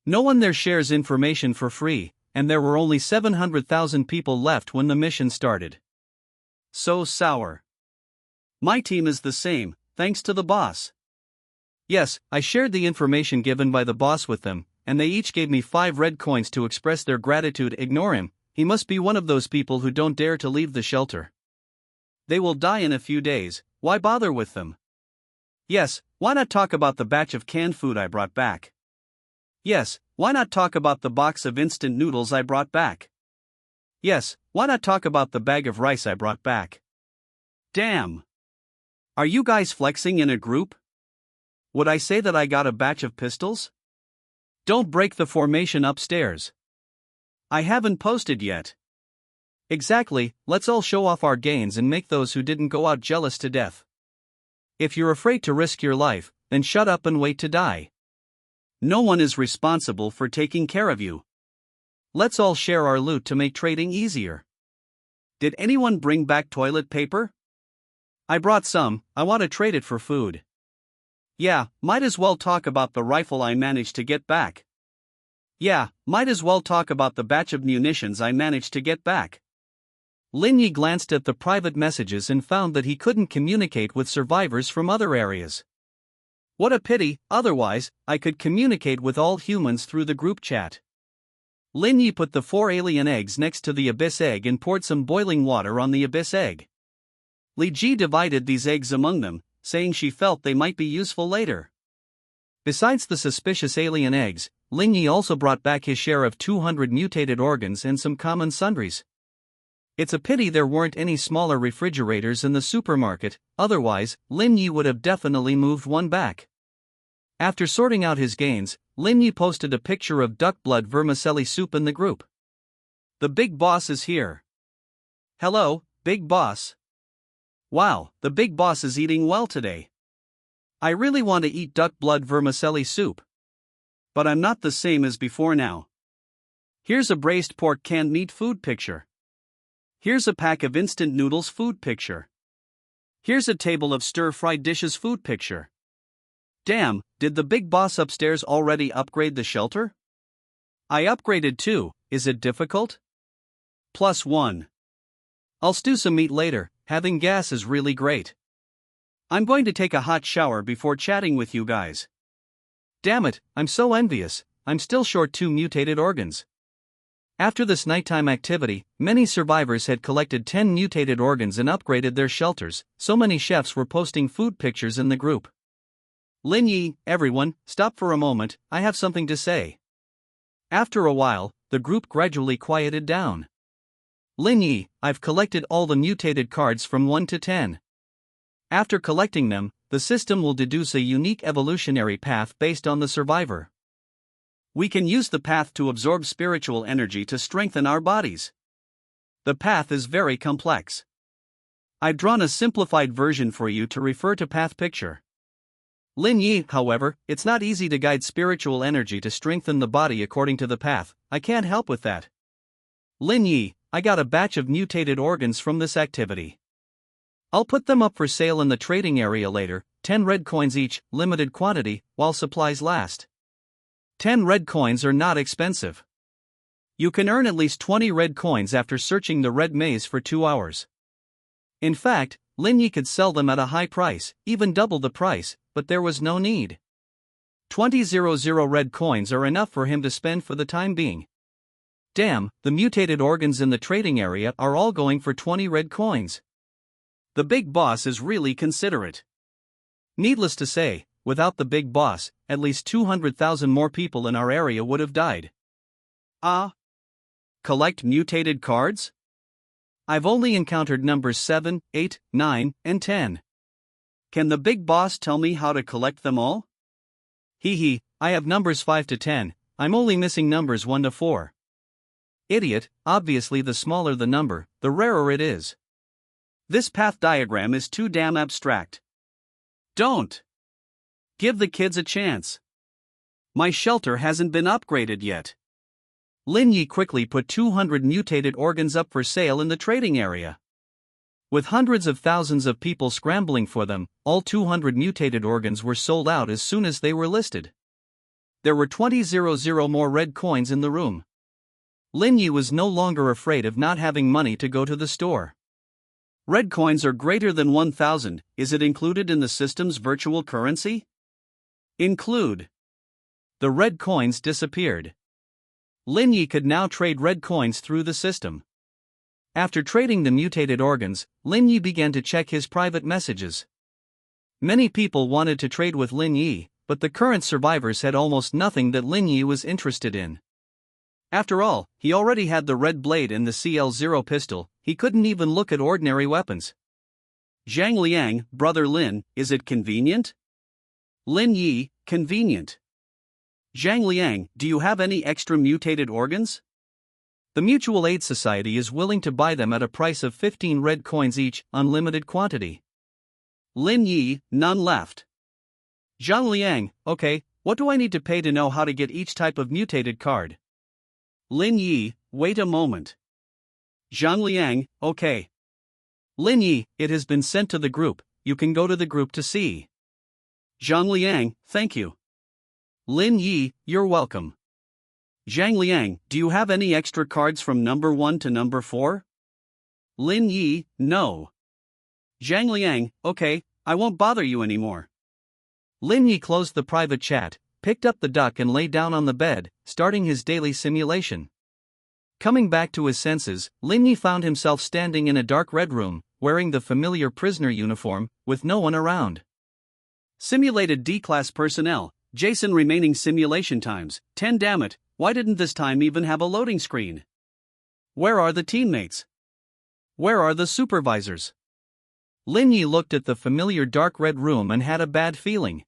No one there shares information for free, and there were only 700,000 people left when the mission started. So sour. My team is the same, thanks to the boss. Yes, I shared the information given by the boss with them, and they each gave me 5 red coins to express their gratitude. Ignore him, he must be one of those people who don't dare to leave the shelter. They will die in a few days, why bother with them? Yes, why not talk about the batch of canned food I brought back? Yes, why not talk about the box of instant noodles I brought back? Yes, why not talk about the bag of rice I brought back? Damn! Are you guys flexing in a group? Would I say that I got a batch of pistols? Don't break the formation upstairs. I haven't posted yet. Exactly, let's all show off our gains and make those who didn't go out jealous to death. If you're afraid to risk your life, then shut up and wait to die. No one is responsible for taking care of you. Let's all share our loot to make trading easier. Did anyone bring back toilet paper? I brought some, I want to trade it for food. Yeah, might as well talk about the rifle I managed to get back. Yeah, might as well talk about the batch of munitions I managed to get back. Lin Yi glanced at the private messages and found that he couldn't communicate with survivors from other areas. What a pity, otherwise, I could communicate with all humans through the group chat. Lin Yi put the 4 alien eggs next to the abyss egg and poured some boiling water on the abyss egg. Li Ji divided these eggs among them, saying she felt they might be useful later. Besides the suspicious alien eggs, Lin Yi also brought back his share of 200 mutated organs and some common sundries. It's a pity there weren't any smaller refrigerators in the supermarket, otherwise, Lin Yi would have definitely moved one back. After sorting out his gains, Lin Yi posted a picture of duck blood vermicelli soup in the group. The big boss is here. Hello, big boss. Wow, the big boss is eating well today. I really want to eat duck blood vermicelli soup. But I'm not the same as before now. Here's a braised pork canned meat food picture. Here's a pack of instant noodles food picture. Here's a table of stir-fried dishes food picture. Damn, did the big boss upstairs already upgrade the shelter? I upgraded too, is it difficult? +1. I'll stew some meat later, having gas is really great. I'm going to take a hot shower before chatting with you guys. Damn it, I'm so envious, I'm still short 2 mutated organs. After this nighttime activity, many survivors had collected 10 mutated organs and upgraded their shelters, so many chefs were posting food pictures in the group. Lin Yi, everyone, stop for a moment, I have something to say. After a while, the group gradually quieted down. Lin Yi, I've collected all the mutated cards from 1 to 10. After collecting them, the system will deduce a unique evolutionary path based on the survivor. We can use the path to absorb spiritual energy to strengthen our bodies. The path is very complex. I've drawn a simplified version for you to refer to path picture. Lin Yi, however, it's not easy to guide spiritual energy to strengthen the body according to the path, I can't help with that. Lin Yi, I got a batch of mutated organs from this activity. I'll put them up for sale in the trading area later, 10 red coins each, limited quantity, while supplies last. 10 red coins are not expensive. You can earn at least 20 red coins after searching the red maze for 2 hours. In fact, Lin Yi could sell them at a high price, even double the price, but there was no need. 20,000 red coins are enough for him to spend for the time being. Damn, the mutated organs in the trading area are all going for 20 red coins. The big boss is really considerate. Needless to say, without the big boss, at least 200,000 more people in our area would have died. Collect mutated cards? I've only encountered numbers 7, 8, 9, and 10. Can the big boss tell me how to collect them all? Hee, I have numbers 5 to 10, I'm only missing numbers 1 to 4. Idiot, obviously the smaller the number, the rarer it is. This path diagram is too damn abstract. Don't. Give the kids a chance. My shelter hasn't been upgraded yet. Lin Yi quickly put 200 mutated organs up for sale in the trading area. With hundreds of thousands of people scrambling for them, all 200 mutated organs were sold out as soon as they were listed. There were 20,000 more red coins in the room. Lin Yi was no longer afraid of not having money to go to the store. Red coins are greater than 1,000, is it included in the system's virtual currency? Include. The red coins disappeared. Lin Yi could now trade red coins through the system. After trading the mutated organs, Lin Yi began to check his private messages. Many people wanted to trade with Lin Yi, but the current survivors had almost nothing that Lin Yi was interested in. After all, he already had the red blade and the CL0 pistol, he couldn't even look at ordinary weapons. Zhang Liang, brother Lin, is it convenient? Lin Yi, convenient. Zhang Liang, do you have any extra mutated organs? The Mutual Aid Society is willing to buy them at a price of 15 red coins each, unlimited quantity. Lin Yi, none left. Zhang Liang, okay, what do I need to pay to know how to get each type of mutated card? Lin Yi, wait a moment. Zhang Liang, okay. Lin Yi, it has been sent to the group, you can go to the group to see. Zhang Liang, thank you. Lin Yi, you're welcome. Zhang Liang, do you have any extra cards from number 1 to number 4? Lin Yi, no. Zhang Liang, okay, I won't bother you anymore. Lin Yi closed the private chat, picked up the duck and lay down on the bed, starting his daily simulation. Coming back to his senses, Lin Yi found himself standing in a dark red room, wearing the familiar prisoner uniform, with no one around. Simulated D-class personnel, Jason remaining simulation times, 10 damn it, why didn't this time even have a loading screen? Where are the teammates? Where are the supervisors? Lin Yi looked at the familiar dark red room and had a bad feeling.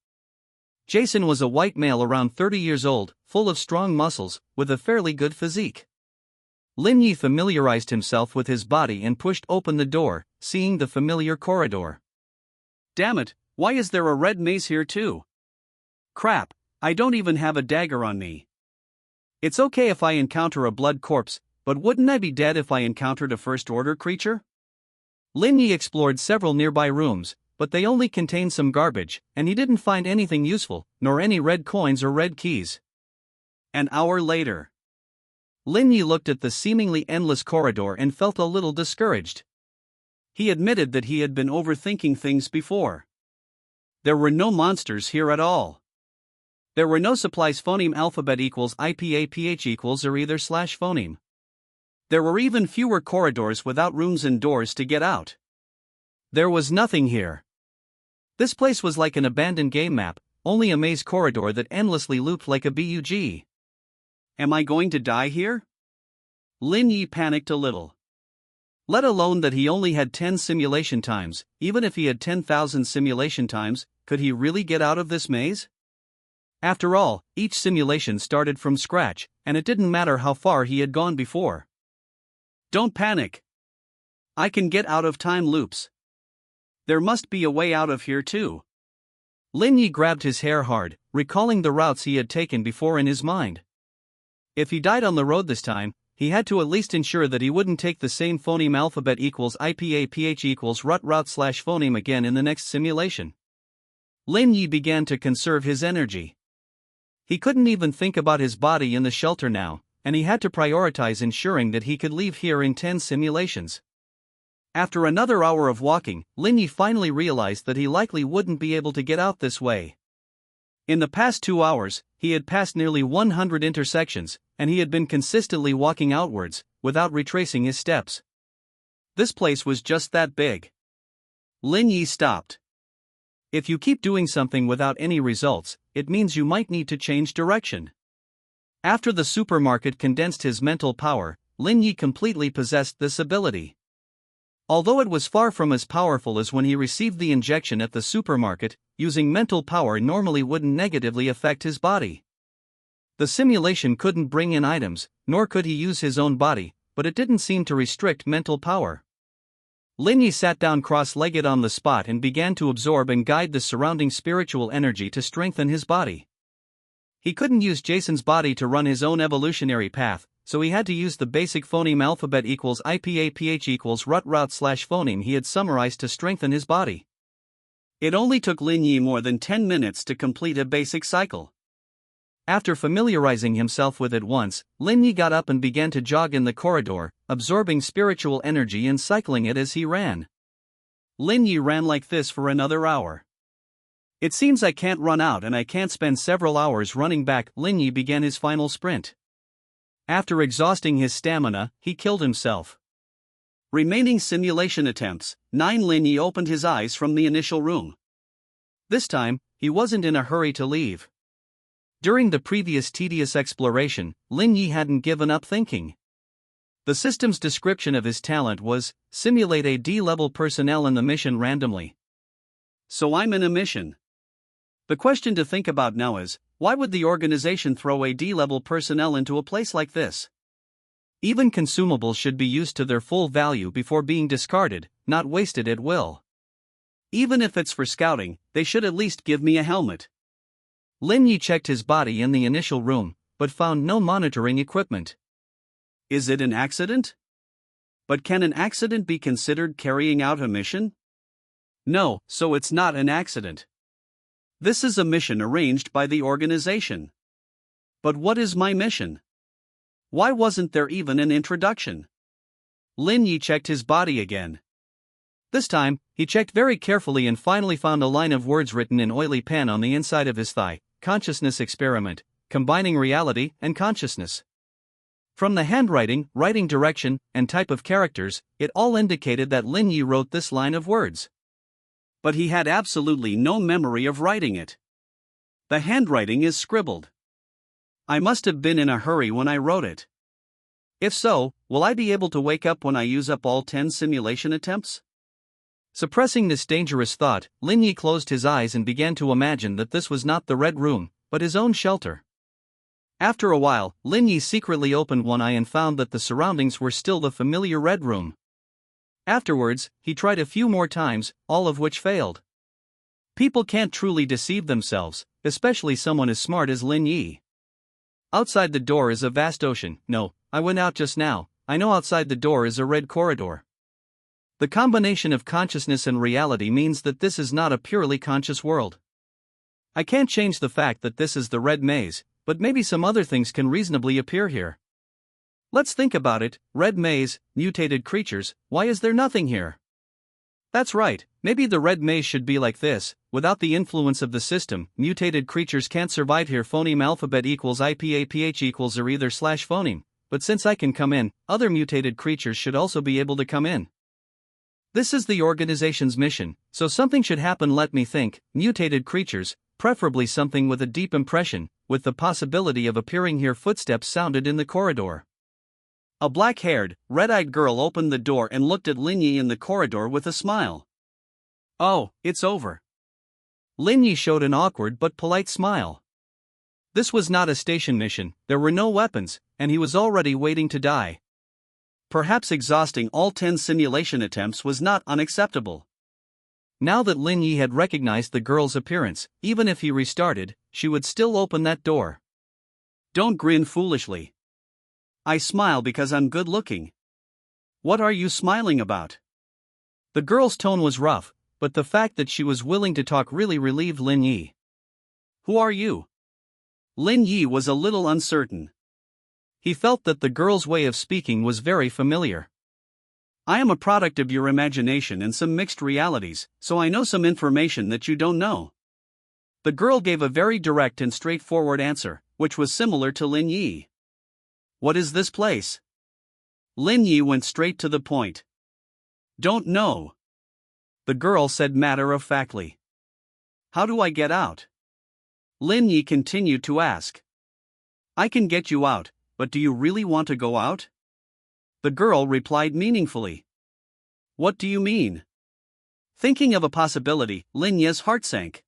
Jason was a white male around 30 years old, full of strong muscles, with a fairly good physique. Lin Yi familiarized himself with his body and pushed open the door, seeing the familiar corridor. Damn it, why is there a red maze here too? Crap, I don't even have a dagger on me. It's okay if I encounter a blood corpse, but wouldn't I be dead if I encountered a first-order creature? Lin Yi explored several nearby rooms, but they only contained some garbage, and he didn't find anything useful, nor any red coins or red keys. An hour later. Lin Yi looked at the seemingly endless corridor and felt a little discouraged. He admitted that he had been overthinking things before. There were no monsters here at all. There were no supplies phoneme alphabet equals IPA equals or either slash phoneme. There were even fewer corridors without rooms and doors to get out. There was nothing here. This place was like an abandoned game map, only a maze corridor that endlessly looped like a bug. Am I going to die here? Lin Yi panicked a little. Let alone that he only had 10 simulation times, even if he had 10,000 simulation times, could he really get out of this maze? After all, each simulation started from scratch, and it didn't matter how far he had gone before. Don't panic. I can get out of time loops. There must be a way out of here too. Lin Yi grabbed his hair hard, recalling the routes he had taken before in his mind. If he died on the road this time, he had to at least ensure that he wouldn't take the same phoneme alphabet equals IPA equals route slash phoneme again in the next simulation. Lin Yi began to conserve his energy. He couldn't even think about his body in the shelter now, and he had to prioritize ensuring that he could leave here in 10 simulations. After another hour of walking, Lin Yi finally realized that he likely wouldn't be able to get out this way. In the past 2 hours, he had passed nearly 100 intersections, and he had been consistently walking outwards, without retracing his steps. This place was just that big. Lin Yi stopped. If you keep doing something without any results, it means you might need to change direction. After the supermarket condensed his mental power, Lin Yi completely possessed this ability. Although it was far from as powerful as when he received the injection at the supermarket, using mental power normally wouldn't negatively affect his body. The simulation couldn't bring in items, nor could he use his own body, but it didn't seem to restrict mental power. Lin Yi sat down cross-legged on the spot and began to absorb and guide the surrounding spiritual energy to strengthen his body. He couldn't use Jason's body to run his own evolutionary path, so he had to use the basic phoneme alphabet equals IPA equals route slash phoneme he had summarized to strengthen his body. It only took Lin Yi more than 10 minutes to complete a basic cycle. After familiarizing himself with it once, Lin Yi got up and began to jog in the corridor, absorbing spiritual energy and cycling it as he ran. Lin Yi ran like this for another hour. It seems I can't run out and I can't spend several hours running back. Lin Yi began his final sprint. After exhausting his stamina, he killed himself. Remaining simulation attempts, 9. Lin Yi opened his eyes from the initial room. This time, he wasn't in a hurry to leave. During the previous tedious exploration, Lin Yi hadn't given up thinking. The system's description of his talent was, simulate a D-level personnel in the mission randomly. So I'm in a mission. The question to think about now is, why would the organization throw a D-level personnel into a place like this? Even consumables should be used to their full value before being discarded, not wasted at will. Even if it's for scouting, they should at least give me a helmet. Lin Yi checked his body in the initial room, but found no monitoring equipment. Is it an accident? But can an accident be considered carrying out a mission? No, so it's not an accident. This is a mission arranged by the organization. But what is my mission? Why wasn't there even an introduction? Lin Yi checked his body again. This time, he checked very carefully and finally found a line of words written in oily pen on the inside of his thigh: consciousness experiment, combining reality and consciousness. From the handwriting, writing direction, and type of characters, it all indicated that Lin Yi wrote this line of words. But he had absolutely no memory of writing it. The handwriting is scribbled. I must have been in a hurry when I wrote it. If so, will I be able to wake up when I use up all 10 simulation attempts? Suppressing this dangerous thought, Lin Yi closed his eyes and began to imagine that this was not the Red Room, but his own shelter. After a while, Lin Yi secretly opened one eye and found that the surroundings were still the familiar Red Room. Afterwards, he tried a few more times, all of which failed. People can't truly deceive themselves, especially someone as smart as Lin Yi. Outside the door is a vast ocean. No, I went out just now. I know outside the door is a red corridor. The combination of consciousness and reality means that this is not a purely conscious world. I can't change the fact that this is the red maze, but maybe some other things can reasonably appear here. Let's think about it: red maze, mutated creatures, why is there nothing here? That's right, maybe the red maze should be like this: without the influence of the system, mutated creatures can't survive here. Phoneme alphabet equals IPAPH equals or either slash phoneme, but since I can come in, other mutated creatures should also be able to come in. This is the organization's mission, so something should happen. Let me think: mutated creatures, preferably something with a deep impression, with the possibility of appearing here. Footsteps sounded in the corridor. A black-haired, red-eyed girl opened the door and looked at Lin Yi in the corridor with a smile. Oh, it's over. Lin Yi showed an awkward but polite smile. This was not a station mission, there were no weapons, and he was already waiting to die. Perhaps exhausting all 10 simulation attempts was not unacceptable. Now that Lin Yi had recognized the girl's appearance, even if he restarted, she would still open that door. Don't grin foolishly. I smile because I'm good looking. What are you smiling about? The girl's tone was rough, but the fact that she was willing to talk really relieved Lin Yi. Who are you? Lin Yi was a little uncertain. He felt that the girl's way of speaking was very familiar. I am a product of your imagination and some mixed realities, so I know some information that you don't know. The girl gave a very direct and straightforward answer, which was similar to Lin Yi. What is this place? Lin Yi went straight to the point. Don't know. The girl said matter-of-factly. How do I get out? Lin Yi continued to ask. I can get you out, but do you really want to go out? The girl replied meaningfully. What do you mean? Thinking of a possibility, Lin Yi's heart sank.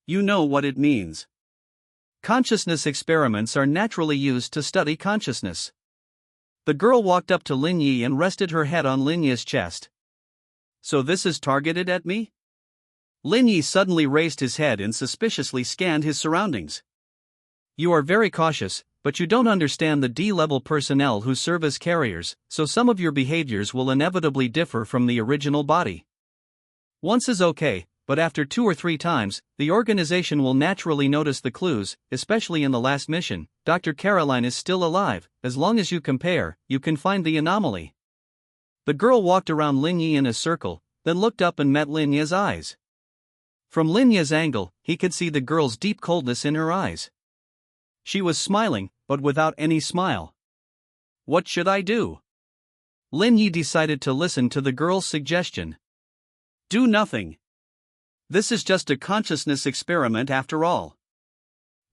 You know what it means. Consciousness experiments are naturally used to study consciousness. The girl walked up to Lin Yi and rested her head on Lin Yi's chest. So this is targeted at me? Lin Yi suddenly raised his head and suspiciously scanned his surroundings. You are very cautious, but you don't understand the D-level personnel who serve as carriers, so some of your behaviors will inevitably differ from the original body. Once is okay, but after 2 or 3 times, the organization will naturally notice the clues, especially in the last mission. Dr. Caroline is still alive. As long as you compare, you can find the anomaly. The girl walked around Lin Yi in a circle, then looked up and met Lin Yi's eyes. From Lin Yi's angle, he could see the girl's deep coldness in her eyes. She was smiling, but without any smile. What should I do? Lin Yi decided to listen to the girl's suggestion. Do nothing. This is just a consciousness experiment after all.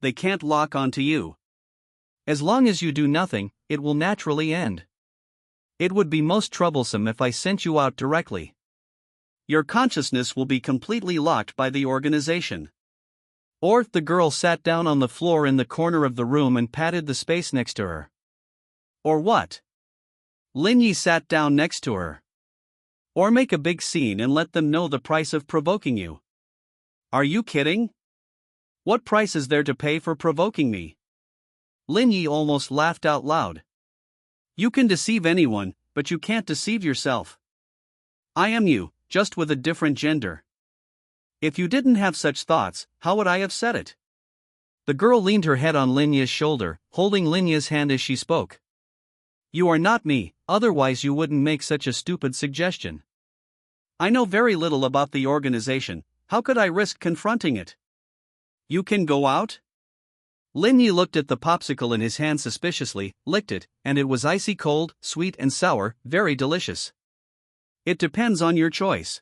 They can't lock onto you. As long as you do nothing, it will naturally end. It would be most troublesome if I sent you out directly. Your consciousness will be completely locked by the organization. Or, the girl sat down on the floor in the corner of the room and patted the space next to her. Or what? Lin Yi sat down next to her. Or make a big scene and let them know the price of provoking you. Are you kidding? What price is there to pay for provoking me? Lin Yi almost laughed out loud. You can deceive anyone, but you can't deceive yourself. I am you, just with a different gender. If you didn't have such thoughts, how would I have said it? The girl leaned her head on Lin Yi's shoulder, holding Lin Yi's hand as she spoke. You are not me, otherwise you wouldn't make such a stupid suggestion. I know very little about the organization, how could I risk confronting it? You can go out? Lin Yi looked at the popsicle in his hand suspiciously, licked it, and it was icy cold, sweet and sour, very delicious. It depends on your choice.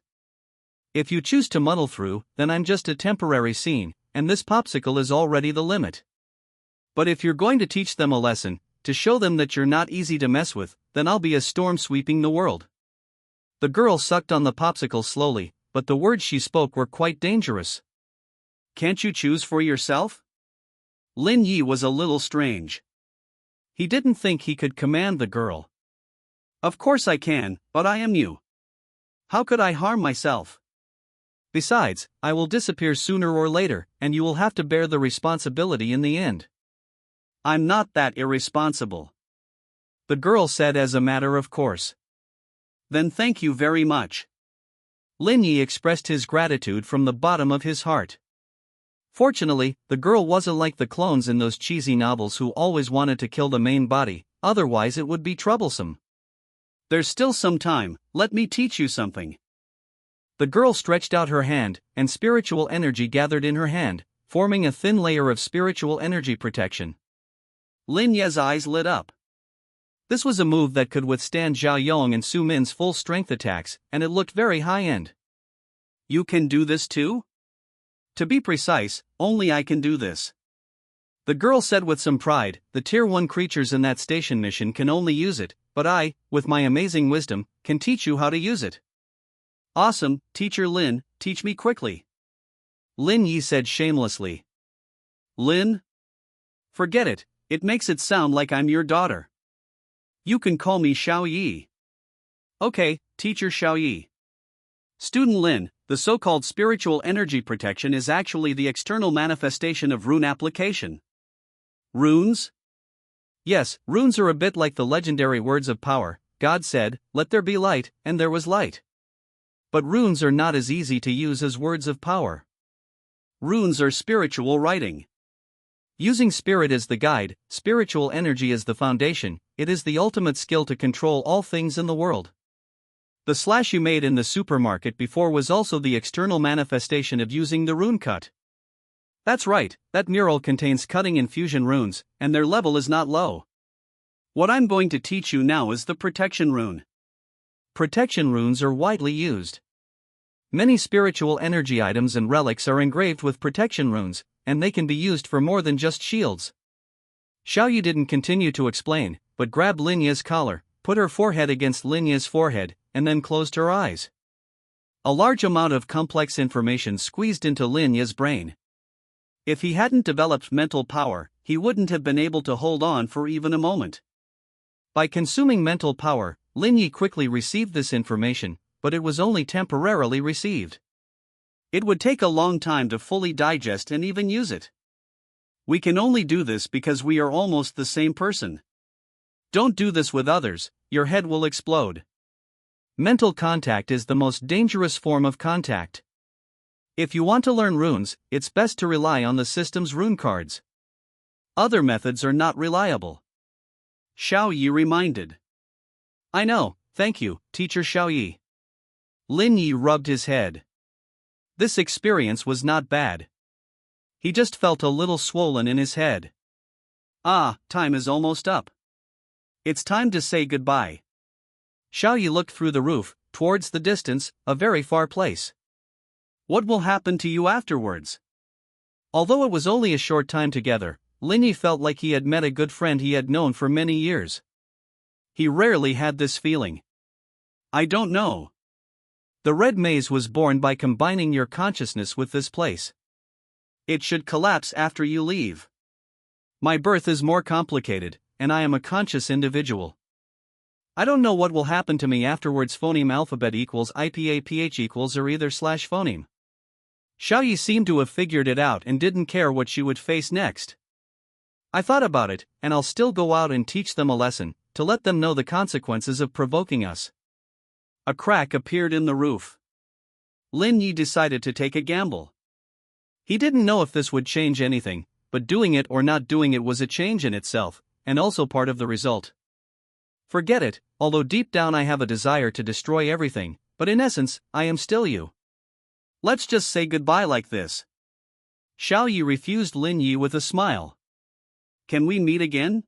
If you choose to muddle through, then I'm just a temporary scene, and this popsicle is already the limit. But if you're going to teach them a lesson, to show them that you're not easy to mess with, then I'll be a storm sweeping the world. The girl sucked on the popsicle slowly, but the words she spoke were quite dangerous. Can't you choose for yourself? Lin Yi was a little strange. He didn't think he could command the girl. Of course I can, but I am you. How could I harm myself? Besides, I will disappear sooner or later, and you will have to bear the responsibility in the end. I'm not that irresponsible. The girl said as a matter of course. Then thank you very much. Lin Yi expressed his gratitude from the bottom of his heart. Fortunately, the girl wasn't like the clones in those cheesy novels who always wanted to kill the main body, otherwise it would be troublesome. There's still some time, let me teach you something. The girl stretched out her hand, and spiritual energy gathered in her hand, forming a thin layer of spiritual energy protection. Lin Ye's eyes lit up. This was a move that could withstand Zhao Yong and Su Min's full strength attacks, and it looked very high-end. You can do this too? To be precise, only I can do this. The girl said with some pride, the Tier 1 creatures in that station mission can only use it, but I, with my amazing wisdom, can teach you how to use it. Awesome, Teacher Lin, teach me quickly. Lin Yi said shamelessly. Lin? Forget it, it makes it sound like I'm your daughter. You can call me Xiao Yi. Okay, Teacher Xiao Yi. Student Lin, the so-called spiritual energy protection is actually the external manifestation of rune application. Runes? Yes, runes are a bit like the legendary words of power. God said, "Let there be light," and there was light. But runes are not as easy to use as words of power. Runes are spiritual writing. Using spirit as the guide, spiritual energy as the foundation, it is the ultimate skill to control all things in the world. The slash you made in the supermarket before was also the external manifestation of using the rune cut. That's right, that mural contains cutting infusion runes, and their level is not low. What I'm going to teach you now is the protection rune. Protection runes are widely used. Many spiritual energy items and relics are engraved with protection runes, and they can be used for more than just shields. Xiaoyu didn't continue to explain, but grabbed Lin Ye's collar, put her forehead against Lin Ye's forehead, and then closed her eyes. A large amount of complex information squeezed into Lin Ye's brain. If he hadn't developed mental power, he wouldn't have been able to hold on for even a moment. By consuming mental power, Lin Yi quickly received this information, but it was only temporarily received. It would take a long time to fully digest and even use it. We can only do this because we are almost the same person. Don't do this with others, your head will explode. Mental contact is the most dangerous form of contact. If you want to learn runes, it's best to rely on the system's rune cards. Other methods are not reliable. Xiao Yi reminded. I know, thank you, Teacher Xiao Yi. Lin Yi rubbed his head. This experience was not bad. He just felt a little swollen in his head. Ah, time is almost up. It's time to say goodbye. Xiao Yi looked through the roof, towards the distance, a very far place. What will happen to you afterwards? Although it was only a short time together, Lin Yi felt like he had met a good friend he had known for many years. He rarely had this feeling. I don't know. The red maze was born by combining your consciousness with this place. It should collapse after you leave. My birth is more complicated, and I am a conscious individual. I don't know what will happen to me afterwards. Phoneme alphabet equals IPA equals or either slash phoneme. Xiaoyi seemed to have figured it out and didn't care what she would face next. I thought about it, and I'll still go out and teach them a lesson, to let them know the consequences of provoking us. A crack appeared in the roof. Lin Yi decided to take a gamble. He didn't know if this would change anything, but doing it or not doing it was a change in itself, and also part of the result. Forget it, although deep down I have a desire to destroy everything, but in essence, I am still you. Let's just say goodbye like this. Xiaoyi refused Lin Yi with a smile. Can we meet again?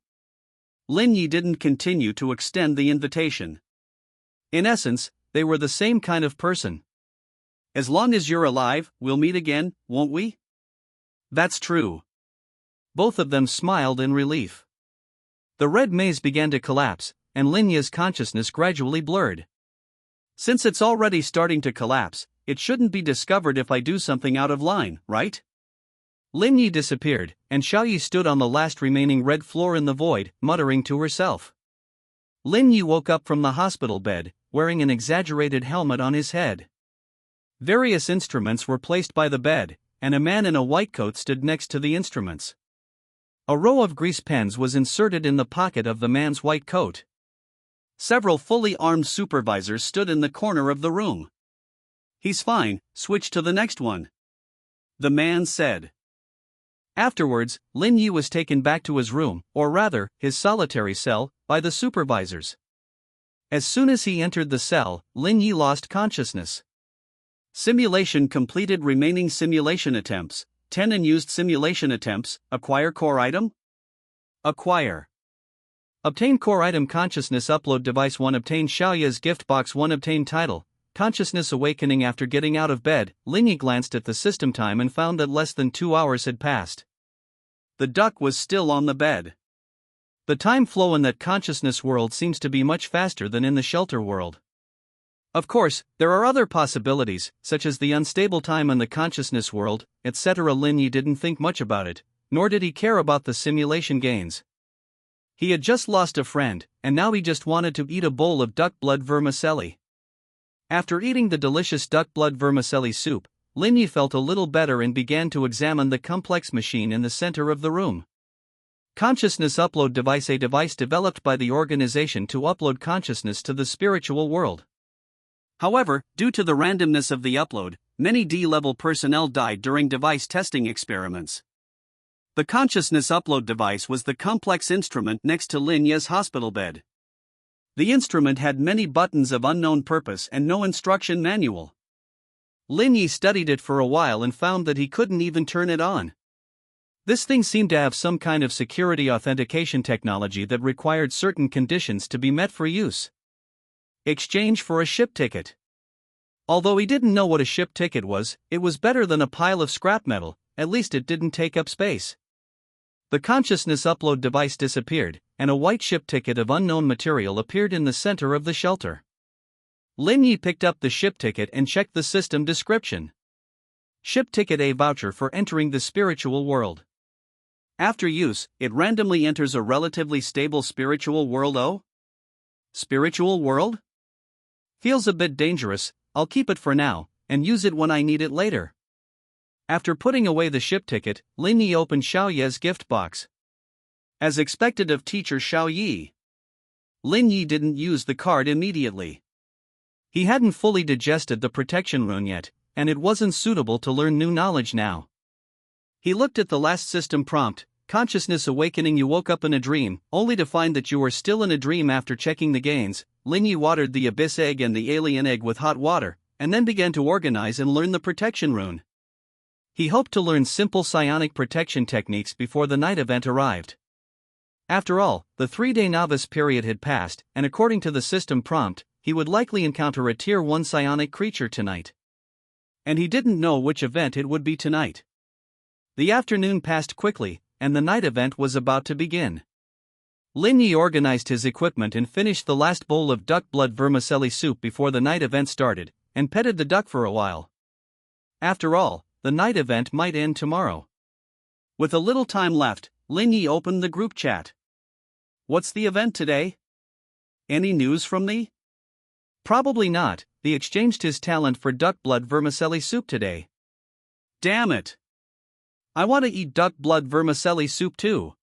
Lin Yi didn't continue to extend the invitation. In essence, they were the same kind of person. As long as you're alive, we'll meet again, won't we? That's true. Both of them smiled in relief. The red maze began to collapse, and Lin Yi's consciousness gradually blurred. Since it's already starting to collapse, it shouldn't be discovered if I do something out of line, right? Lin Yi disappeared, and Xiaoyi stood on the last remaining red floor in the void, muttering to herself. Lin Yi woke up from the hospital bed, wearing an exaggerated helmet on his head. Various instruments were placed by the bed, and a man in a white coat stood next to the instruments. A row of grease pens was inserted in the pocket of the man's white coat. Several fully armed supervisors stood in the corner of the room. He's fine, switch to the next one, the man said. Afterwards, Lin Yi was taken back to his room, or rather, his solitary cell, by the supervisors. As soon as he entered the cell, Lin Yi lost consciousness. Simulation completed. Remaining simulation attempts, 10 unused simulation attempts. Acquire core item? Acquire. Obtain core item. Consciousness upload device 1. Obtain Xiaoya's gift box 1. Obtain title, Consciousness awakening. After getting out of bed, Lin Yi glanced at the system time and found that less than 2 hours had passed. The duck was still on the bed. The time flow in that consciousness world seems to be much faster than in the shelter world. Of course, there are other possibilities, such as the unstable time in the consciousness world, etc. Lin Yi didn't think much about it, nor did he care about the simulation gains. He had just lost a friend, and now he just wanted to eat a bowl of duck blood vermicelli. After eating the delicious duck blood vermicelli soup, Lin Yi felt a little better and began to examine the complex machine in the center of the room. Consciousness upload device, a device developed by the organization to upload consciousness to the spiritual world. However, due to the randomness of the upload, many D-level personnel died during device testing experiments. The consciousness upload device was the complex instrument next to Lin Yi's hospital bed. The instrument had many buttons of unknown purpose and no instruction manual. Lin Yi studied it for a while and found that he couldn't even turn it on. This thing seemed to have some kind of security authentication technology that required certain conditions to be met for use. Exchange for a ship ticket. Although he didn't know what a ship ticket was, it was better than a pile of scrap metal, at least it didn't take up space. The consciousness upload device disappeared, and a white ship ticket of unknown material appeared in the center of the shelter. Lin Yi picked up the ship ticket and checked the system description. Ship ticket, a voucher for entering the spiritual world. After use, it randomly enters a relatively stable spiritual world. Oh? Spiritual world? Feels a bit dangerous. I'll keep it for now, and use it when I need it later. After putting away the ship ticket, Lin Yi opened Xiaoya's gift box. As expected of teacher Xiaoyi, Lin Yi didn't use the card immediately. He hadn't fully digested the protection rune yet, and it wasn't suitable to learn new knowledge now. He looked at the last system prompt, Consciousness awakening. You woke up in a dream, only to find that you were still in a dream. After checking the gains, Lin Yi watered the abyss egg and the alien egg with hot water, and then began to organize and learn the protection rune. He hoped to learn simple psionic protection techniques before the night event arrived. After all, the 3-day novice period had passed, and according to the system prompt, he would likely encounter a Tier 1 psionic creature tonight. And he didn't know which event it would be tonight. The afternoon passed quickly, and the night event was about to begin. Lin Yi organized his equipment and finished the last bowl of duck blood vermicelli soup before the night event started, and petted the duck for a while. After all, the night event might end tomorrow. With a little time left, Lin Yi opened the group chat. What's the event today? Any news from thee? Probably not, he exchanged his talent for duck blood vermicelli soup today. Damn it! I want to eat duck blood vermicelli soup too.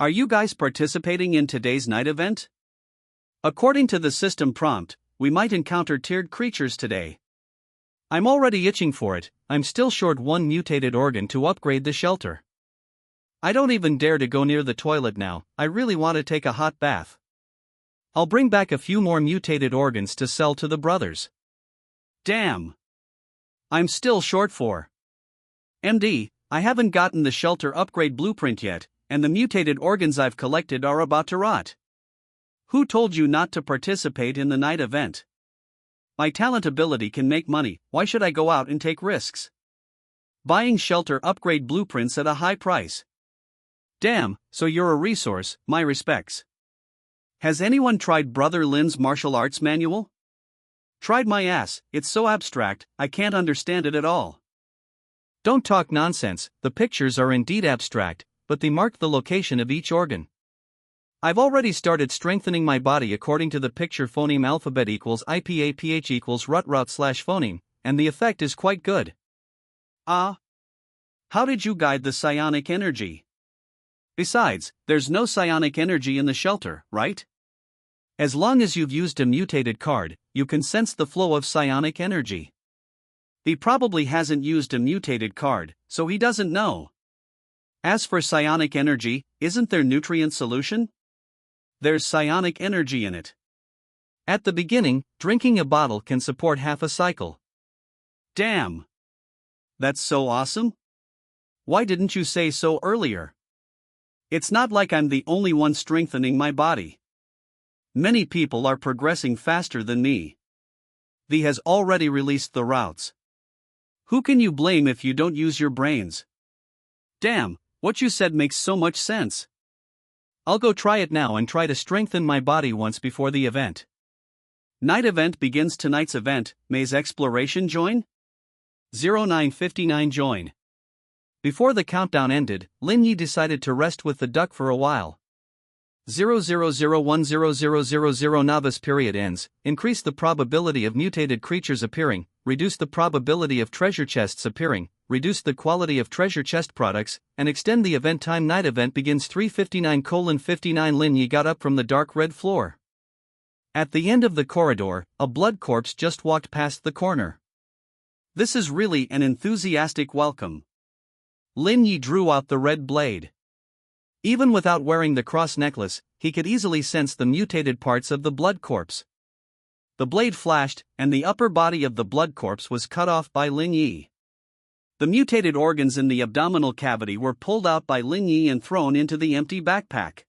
Are you guys participating in today's night event? According to the system prompt, we might encounter tiered creatures today. I'm already itching for it. I'm still short one mutated organ to upgrade the shelter. I don't even dare to go near the toilet now, I really want to take a hot bath. I'll bring back a few more mutated organs to sell to the brothers. Damn! I'm still short 4. MD, I haven't gotten the shelter upgrade blueprint yet, and the mutated organs I've collected are about to rot. Who told you not to participate in the night event? My talent ability can make money, why should I go out and take risks? Buying shelter upgrade blueprints at a high price. Damn, so you're a resource, my respects. Has anyone tried Brother Lin's martial arts manual? Tried my ass, it's so abstract, I can't understand it at all. Don't talk nonsense, the pictures are indeed abstract, but they mark the location of each organ. I've already started strengthening my body according to the picture phoneme alphabet equals IPAPH equals route/phoneme, and the effect is quite good. Ah. How did you guide the psionic energy? Besides, there's no psionic energy in the shelter, right? As long as you've used a mutated card, you can sense the flow of psionic energy. He probably hasn't used a mutated card, so he doesn't know. As for psionic energy, isn't there nutrient solution? There's psionic energy in it. At the beginning, drinking a bottle can support half a cycle. Damn! That's so awesome? Why didn't you say so earlier? It's not like I'm the only one strengthening my body. Many people are progressing faster than me. Thee has already released the routes. Who can you blame if you don't use your brains? Damn, what you said makes so much sense. I'll go try it now and try to strengthen my body once before the event. Night event begins. Tonight's event, Maze Exploration join? 0959 join. Before the countdown ended, Lin Yi decided to rest with the duck for a while. 00010000 novice period ends, increase the probability of mutated creatures appearing, reduce the probability of treasure chests appearing, reduce the quality of treasure chest products, and extend the event time. Night event begins 3:59:59. Lin Yi got up from the dark red floor. At the end of the corridor, a blood corpse just walked past the corner. This is really an enthusiastic welcome. Lin Yi drew out the red blade. Even without wearing the cross necklace, he could easily sense the mutated parts of the blood corpse. The blade flashed, and the upper body of the blood corpse was cut off by Lin Yi. The mutated organs in the abdominal cavity were pulled out by Lin Yi and thrown into the empty backpack.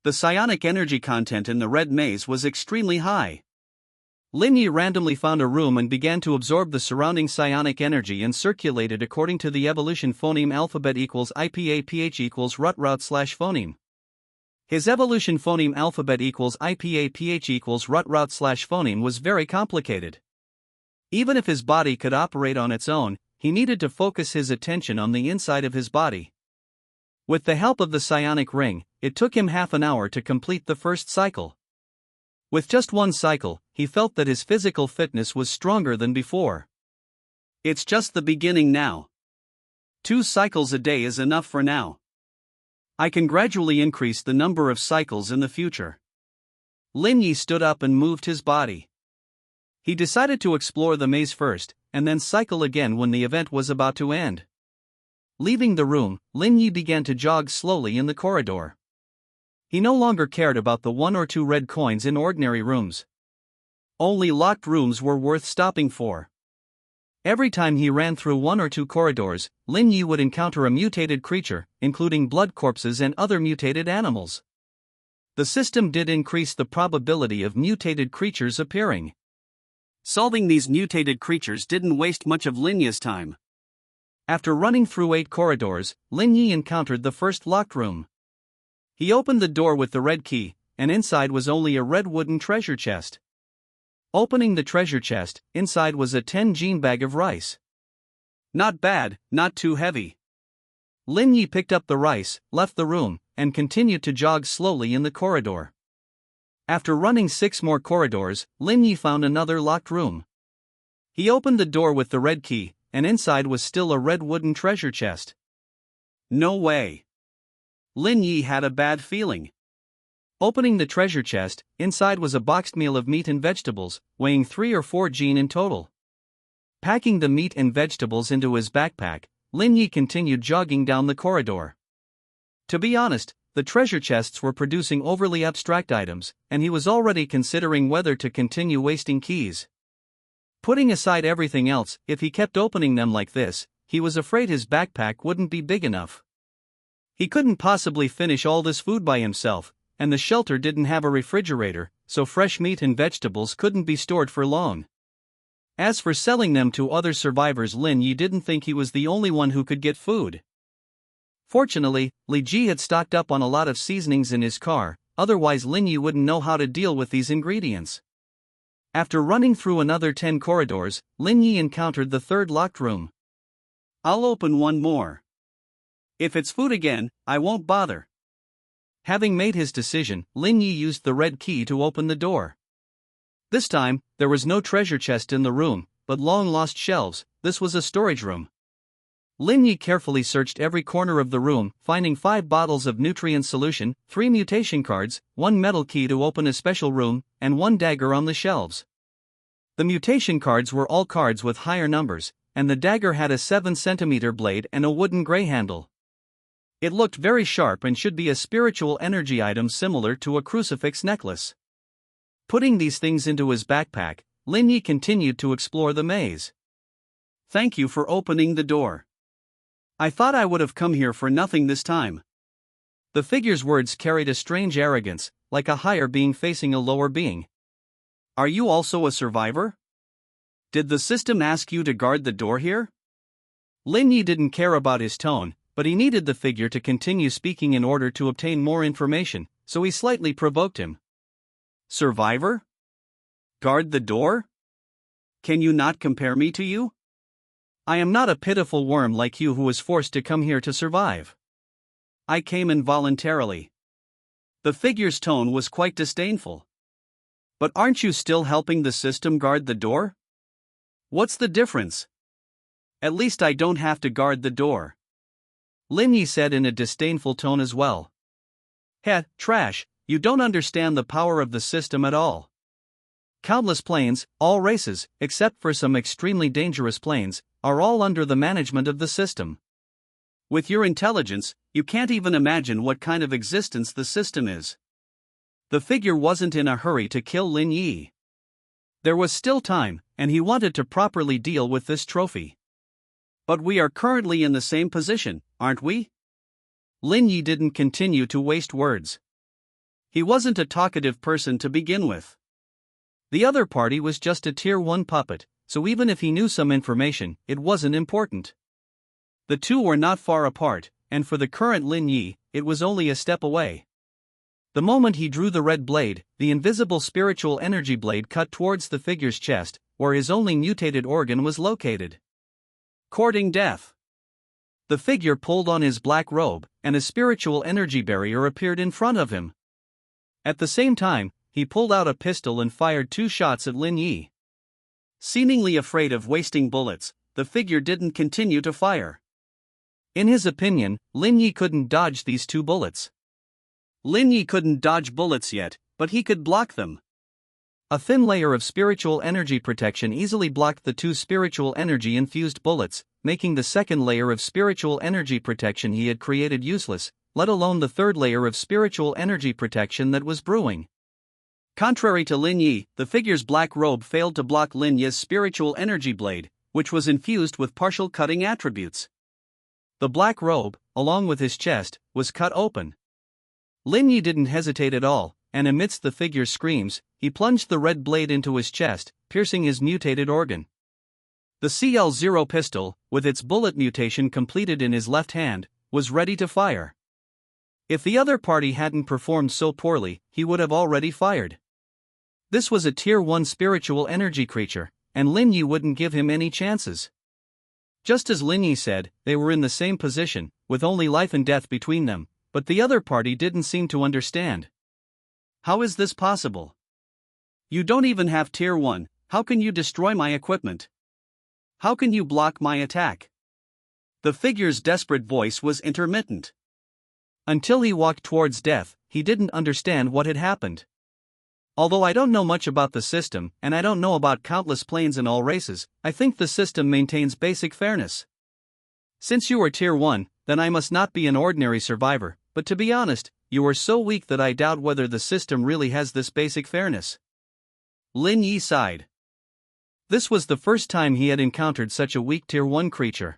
The psionic energy content in the red maze was extremely high. Lin Yi randomly found a room and began to absorb the surrounding psionic energy and circulate it according to the evolution phoneme alphabet equals IPAPH equals route/phoneme. His evolution phoneme alphabet equals IPAPH equals route/phoneme was very complicated. Even if his body could operate on its own, he needed to focus his attention on the inside of his body. With the help of the psionic ring, it took him half an hour to complete the first cycle. With just one cycle, he felt that his physical fitness was stronger than before. It's just the beginning now. 2 cycles a day is enough for now. I can gradually increase the number of cycles in the future. Lin Yi stood up and moved his body. He decided to explore the maze first, and then cycle again when the event was about to end. Leaving the room, Lin Yi began to jog slowly in the corridor. He no longer cared about the 1 or 2 red coins in ordinary rooms. Only locked rooms were worth stopping for. Every time he ran through 1 or 2 corridors, Lin Yi would encounter a mutated creature, including blood corpses and other mutated animals. The system did increase the probability of mutated creatures appearing. Solving these mutated creatures didn't waste much of Lin Yi's time. After running through 8 corridors, Lin Yi encountered the first locked room. He opened the door with the red key, and inside was only a red wooden treasure chest. Opening the treasure chest, inside was a 10-gene bag of rice. Not bad, not too heavy. Lin Yi picked up the rice, left the room, and continued to jog slowly in the corridor. After running 6 more corridors, Lin Yi found another locked room. He opened the door with the red key, and inside was still a red wooden treasure chest. No way. Lin Yi had a bad feeling. Opening the treasure chest, inside was a boxed meal of meat and vegetables, weighing 3 or 4 jin in total. Packing the meat and vegetables into his backpack, Lin Yi continued jogging down the corridor. To be honest, the treasure chests were producing overly abstract items, and he was already considering whether to continue wasting keys. Putting aside everything else, if he kept opening them like this, he was afraid his backpack wouldn't be big enough. He couldn't possibly finish all this food by himself, and the shelter didn't have a refrigerator, so fresh meat and vegetables couldn't be stored for long. As for selling them to other survivors, Lin Yi didn't think he was the only one who could get food. Fortunately, Li Ji had stocked up on a lot of seasonings in his car, otherwise Lin Yi wouldn't know how to deal with these ingredients. After running through another 10 corridors, Lin Yi encountered the third locked room. I'll open one more. If it's food again, I won't bother. Having made his decision, Lin Yi used the red key to open the door. This time, there was no treasure chest in the room, but long-lost shelves. This was a storage room. Lin Yi carefully searched every corner of the room, finding 5 bottles of nutrient solution, 3 mutation cards, 1 metal key to open a special room, and 1 dagger on the shelves. The mutation cards were all cards with higher numbers, and the dagger had a 7-centimeter blade and a wooden gray handle. It looked very sharp and should be a spiritual energy item similar to a crucifix necklace. Putting these things into his backpack, Lin Yi continued to explore the maze. Thank you for opening the door. I thought I would have come here for nothing this time. The figure's words carried a strange arrogance, like a higher being facing a lower being. Are you also a survivor? Did the system ask you to guard the door here? Lin Yi didn't care about his tone, but he needed the figure to continue speaking in order to obtain more information, so he slightly provoked him. Survivor? Guard the door? Can you not compare me to you? I am not a pitiful worm like you who was forced to come here to survive. I came involuntarily. The figure's tone was quite disdainful. But aren't you still helping the system guard the door? What's the difference? At least I don't have to guard the door. Lin Yi said in a disdainful tone as well. Heh, trash, you don't understand the power of the system at all. Countless planes, all races, except for some extremely dangerous planes, are all under the management of the system. With your intelligence, you can't even imagine what kind of existence the system is. The figure wasn't in a hurry to kill Lin Yi. There was still time, and he wanted to properly deal with this trophy. But we are currently in the same position, aren't we? Lin Yi didn't continue to waste words. He wasn't a talkative person to begin with. The other party was just a Tier 1 puppet, so even if he knew some information, it wasn't important. The two were not far apart, and for the current Lin Yi, it was only a step away. The moment he drew the red blade, the invisible spiritual energy blade cut towards the figure's chest, where his only mutated organ was located. Courting death. The figure pulled on his black robe, and a spiritual energy barrier appeared in front of him. At the same time, he pulled out a pistol and fired 2 shots at Lin Yi. Seemingly afraid of wasting bullets, the figure didn't continue to fire. In his opinion, Lin Yi couldn't dodge these 2 bullets. Lin Yi couldn't dodge bullets yet, but he could block them. A thin layer of spiritual energy protection easily blocked the 2 spiritual energy-infused bullets, making the second layer of spiritual energy protection he had created useless, let alone the third layer of spiritual energy protection that was brewing. Contrary to Lin Yi, the figure's black robe failed to block Lin Yi's spiritual energy blade, which was infused with partial cutting attributes. The black robe, along with his chest, was cut open. Lin Yi didn't hesitate at all, and amidst the figure's screams, he plunged the red blade into his chest, piercing his mutated organ. The CL-0 pistol, with its bullet mutation completed in his left hand, was ready to fire. If the other party hadn't performed so poorly, he would have already fired. This was a Tier 1 spiritual energy creature, and Lin Yi wouldn't give him any chances. Just as Lin Yi said, they were in the same position, with only life and death between them, but the other party didn't seem to understand. How is this possible? You don't even have Tier 1, how can you destroy my equipment? How can you block my attack? The figure's desperate voice was intermittent. Until he walked towards death, he didn't understand what had happened. Although I don't know much about the system, and I don't know about countless planes in all races, I think the system maintains basic fairness. Since you are Tier 1, then I must not be an ordinary survivor, but to be honest, you are so weak that I doubt whether the system really has this basic fairness. Lin Yi sighed. This was the first time he had encountered such a weak Tier 1 creature.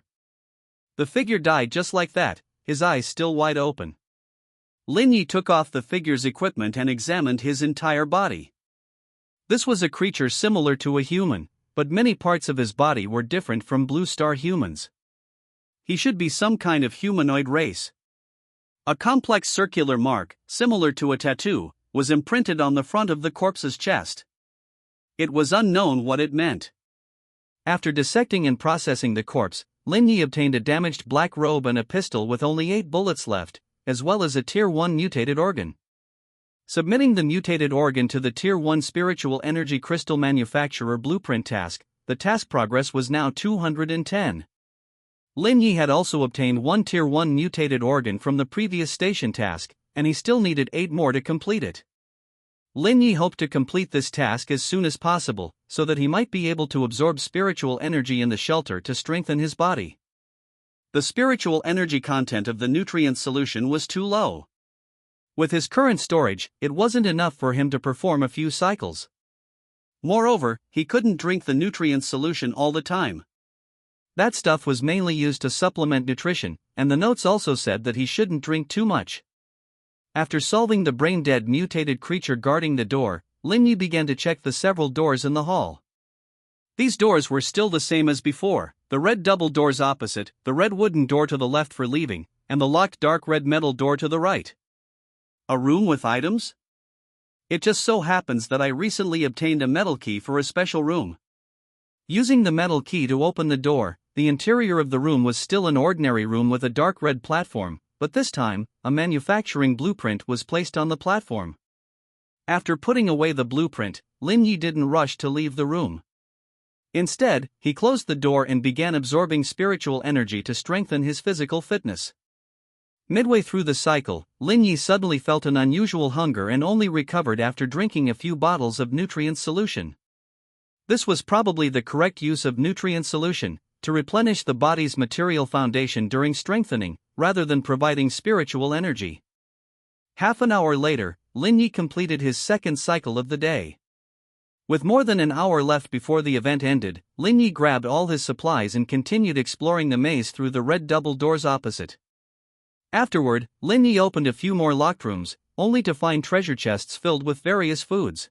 The figure died just like that, his eyes still wide open. Lin Yi took off the figure's equipment and examined his entire body. This was a creature similar to a human, but many parts of his body were different from Blue Star humans. He should be some kind of humanoid race. A complex circular mark, similar to a tattoo, was imprinted on the front of the corpse's chest. It was unknown what it meant. After dissecting and processing the corpse, Lin Yi obtained a damaged black robe and a pistol with only 8 bullets left, as well as a Tier 1 mutated organ. Submitting the mutated organ to the Tier 1 spiritual energy crystal manufacturer blueprint task, the task progress was now 210. Lin Yi had also obtained 1 Tier 1 mutated organ from the previous station task, and he still needed 8 more to complete it. Lin Yi hoped to complete this task as soon as possible, so that he might be able to absorb spiritual energy in the shelter to strengthen his body. The spiritual energy content of the nutrient solution was too low. With his current storage, it wasn't enough for him to perform a few cycles. Moreover, he couldn't drink the nutrient solution all the time. That stuff was mainly used to supplement nutrition, and the notes also said that he shouldn't drink too much. After solving the brain-dead mutated creature guarding the door, Lin Yi began to check the several doors in the hall. These doors were still the same as before, the red double doors opposite, the red wooden door to the left for leaving, and the locked dark red metal door to the right. A room with items? It just so happens that I recently obtained a metal key for a special room. Using the metal key to open the door, the interior of the room was still an ordinary room with a dark red platform, but this time, a manufacturing blueprint was placed on the platform. After putting away the blueprint, Lin Yi didn't rush to leave the room. Instead, he closed the door and began absorbing spiritual energy to strengthen his physical fitness. Midway through the cycle, Lin Yi suddenly felt an unusual hunger and only recovered after drinking a few bottles of nutrient solution. This was probably the correct use of nutrient solution, to replenish the body's material foundation during strengthening, rather than providing spiritual energy. Half an hour later, Lin Yi completed his second cycle of the day. With more than an hour left before the event ended, Lin Yi grabbed all his supplies and continued exploring the maze through the red double doors opposite. Afterward, Lin Yi opened a few more locked rooms, only to find treasure chests filled with various foods.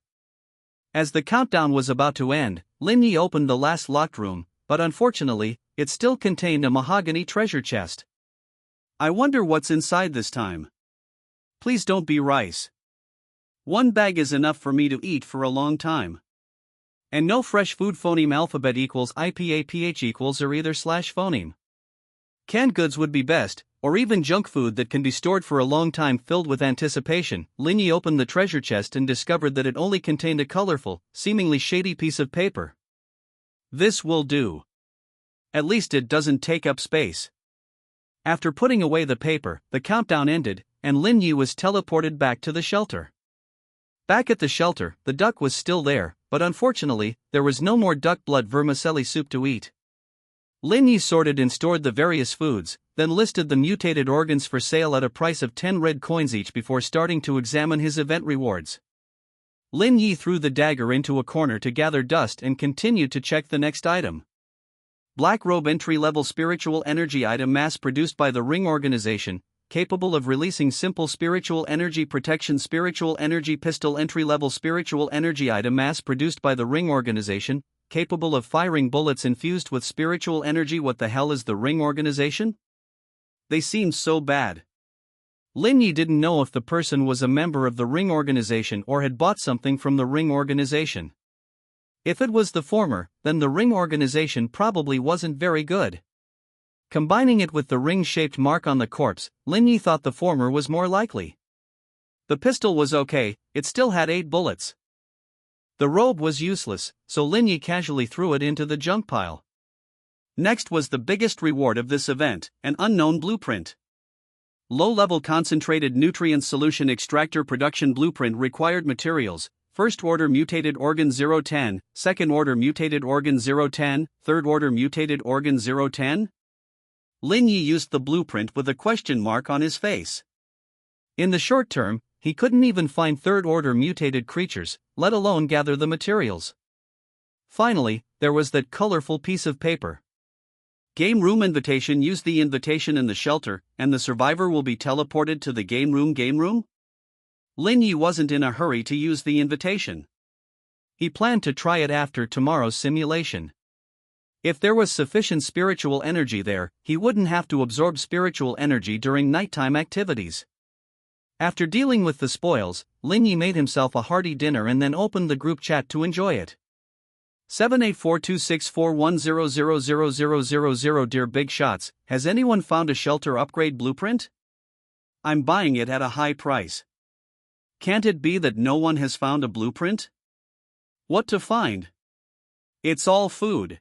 As the countdown was about to end, Lin Yi opened the last locked room, but unfortunately, it still contained a mahogany treasure chest. I wonder what's inside this time. Please don't be rice. 1 bag is enough for me to eat for a long time. And no fresh food. Phoneme alphabet equals IPAPH equals or either / phoneme. Canned goods would be best, or even junk food that can be stored for a long time. Filled with anticipation, Lin Yi opened the treasure chest and discovered that it only contained a colorful, seemingly shady piece of paper. This will do. At least it doesn't take up space. After putting away the paper, the countdown ended, and Lin Yi was teleported back to the shelter. Back at the shelter, the duck was still there, but unfortunately, there was no more duck blood vermicelli soup to eat. Lin Yi sorted and stored the various foods, then listed the mutated organs for sale at a price of 10 red coins each before starting to examine his event rewards. Lin Yi threw the dagger into a corner to gather dust and continued to check the next item. Black robe entry-level spiritual energy item mass-produced by the Ring Organization, capable of releasing simple spiritual energy protection. Spiritual energy pistol entry-level spiritual energy item mass-produced by the Ring Organization, capable of firing bullets infused with spiritual energy. What the hell is the Ring Organization? They seemed so bad. Lin Yi didn't know if the person was a member of the Ring Organization or had bought something from the Ring Organization. If it was the former, then the Ring Organization probably wasn't very good. Combining it with the ring-shaped mark on the corpse, Lin Yi thought the former was more likely. The pistol was okay, it still had 8 bullets. The robe was useless, so Lin Yi casually threw it into the junk pile. Next was the biggest reward of this event, an unknown blueprint. Low-level concentrated nutrient solution extractor production blueprint required materials: first-order mutated organ 010, second-order mutated organ 010, third-order mutated organ 010? Lin Yi used the blueprint with a question mark on his face. In the short term, he couldn't even find third-order mutated creatures, let alone gather the materials. Finally, there was that colorful piece of paper. Game room invitation. Use the invitation in the shelter, and the survivor will be teleported to the game room? Lin Yi wasn't in a hurry to use the invitation. He planned to try it after tomorrow's simulation. If there was sufficient spiritual energy there, he wouldn't have to absorb spiritual energy during nighttime activities. After dealing with the spoils, Lin Yi made himself a hearty dinner and then opened the group chat to enjoy it. 784264100000. Dear Big Shots, has anyone found a shelter upgrade blueprint? I'm buying it at a high price. Can't it be that no one has found a blueprint? What to find? It's all food.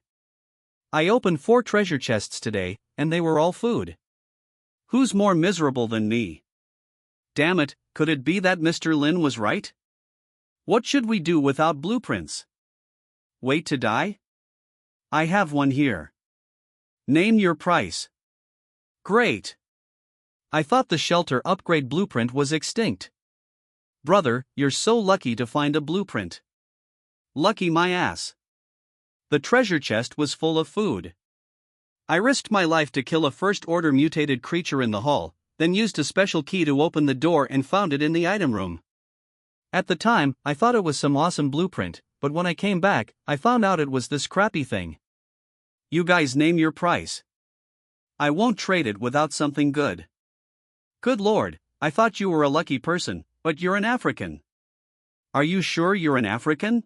I opened 4 treasure chests today, and they were all food. Who's more miserable than me? Damn it, could it be that Mr. Lin was right? What should we do without blueprints? Wait to die? I have one here. Name your price. Great. I thought the shelter upgrade blueprint was extinct. Brother, you're so lucky to find a blueprint. Lucky my ass. The treasure chest was full of food. I risked my life to kill a first-order mutated creature in the hall, then used a special key to open the door and found it in the item room. At the time, I thought it was some awesome blueprint, but when I came back, I found out it was this crappy thing. You guys name your price. I won't trade it without something good. Good lord, I thought you were a lucky person, but you're an African. Are you sure you're an African?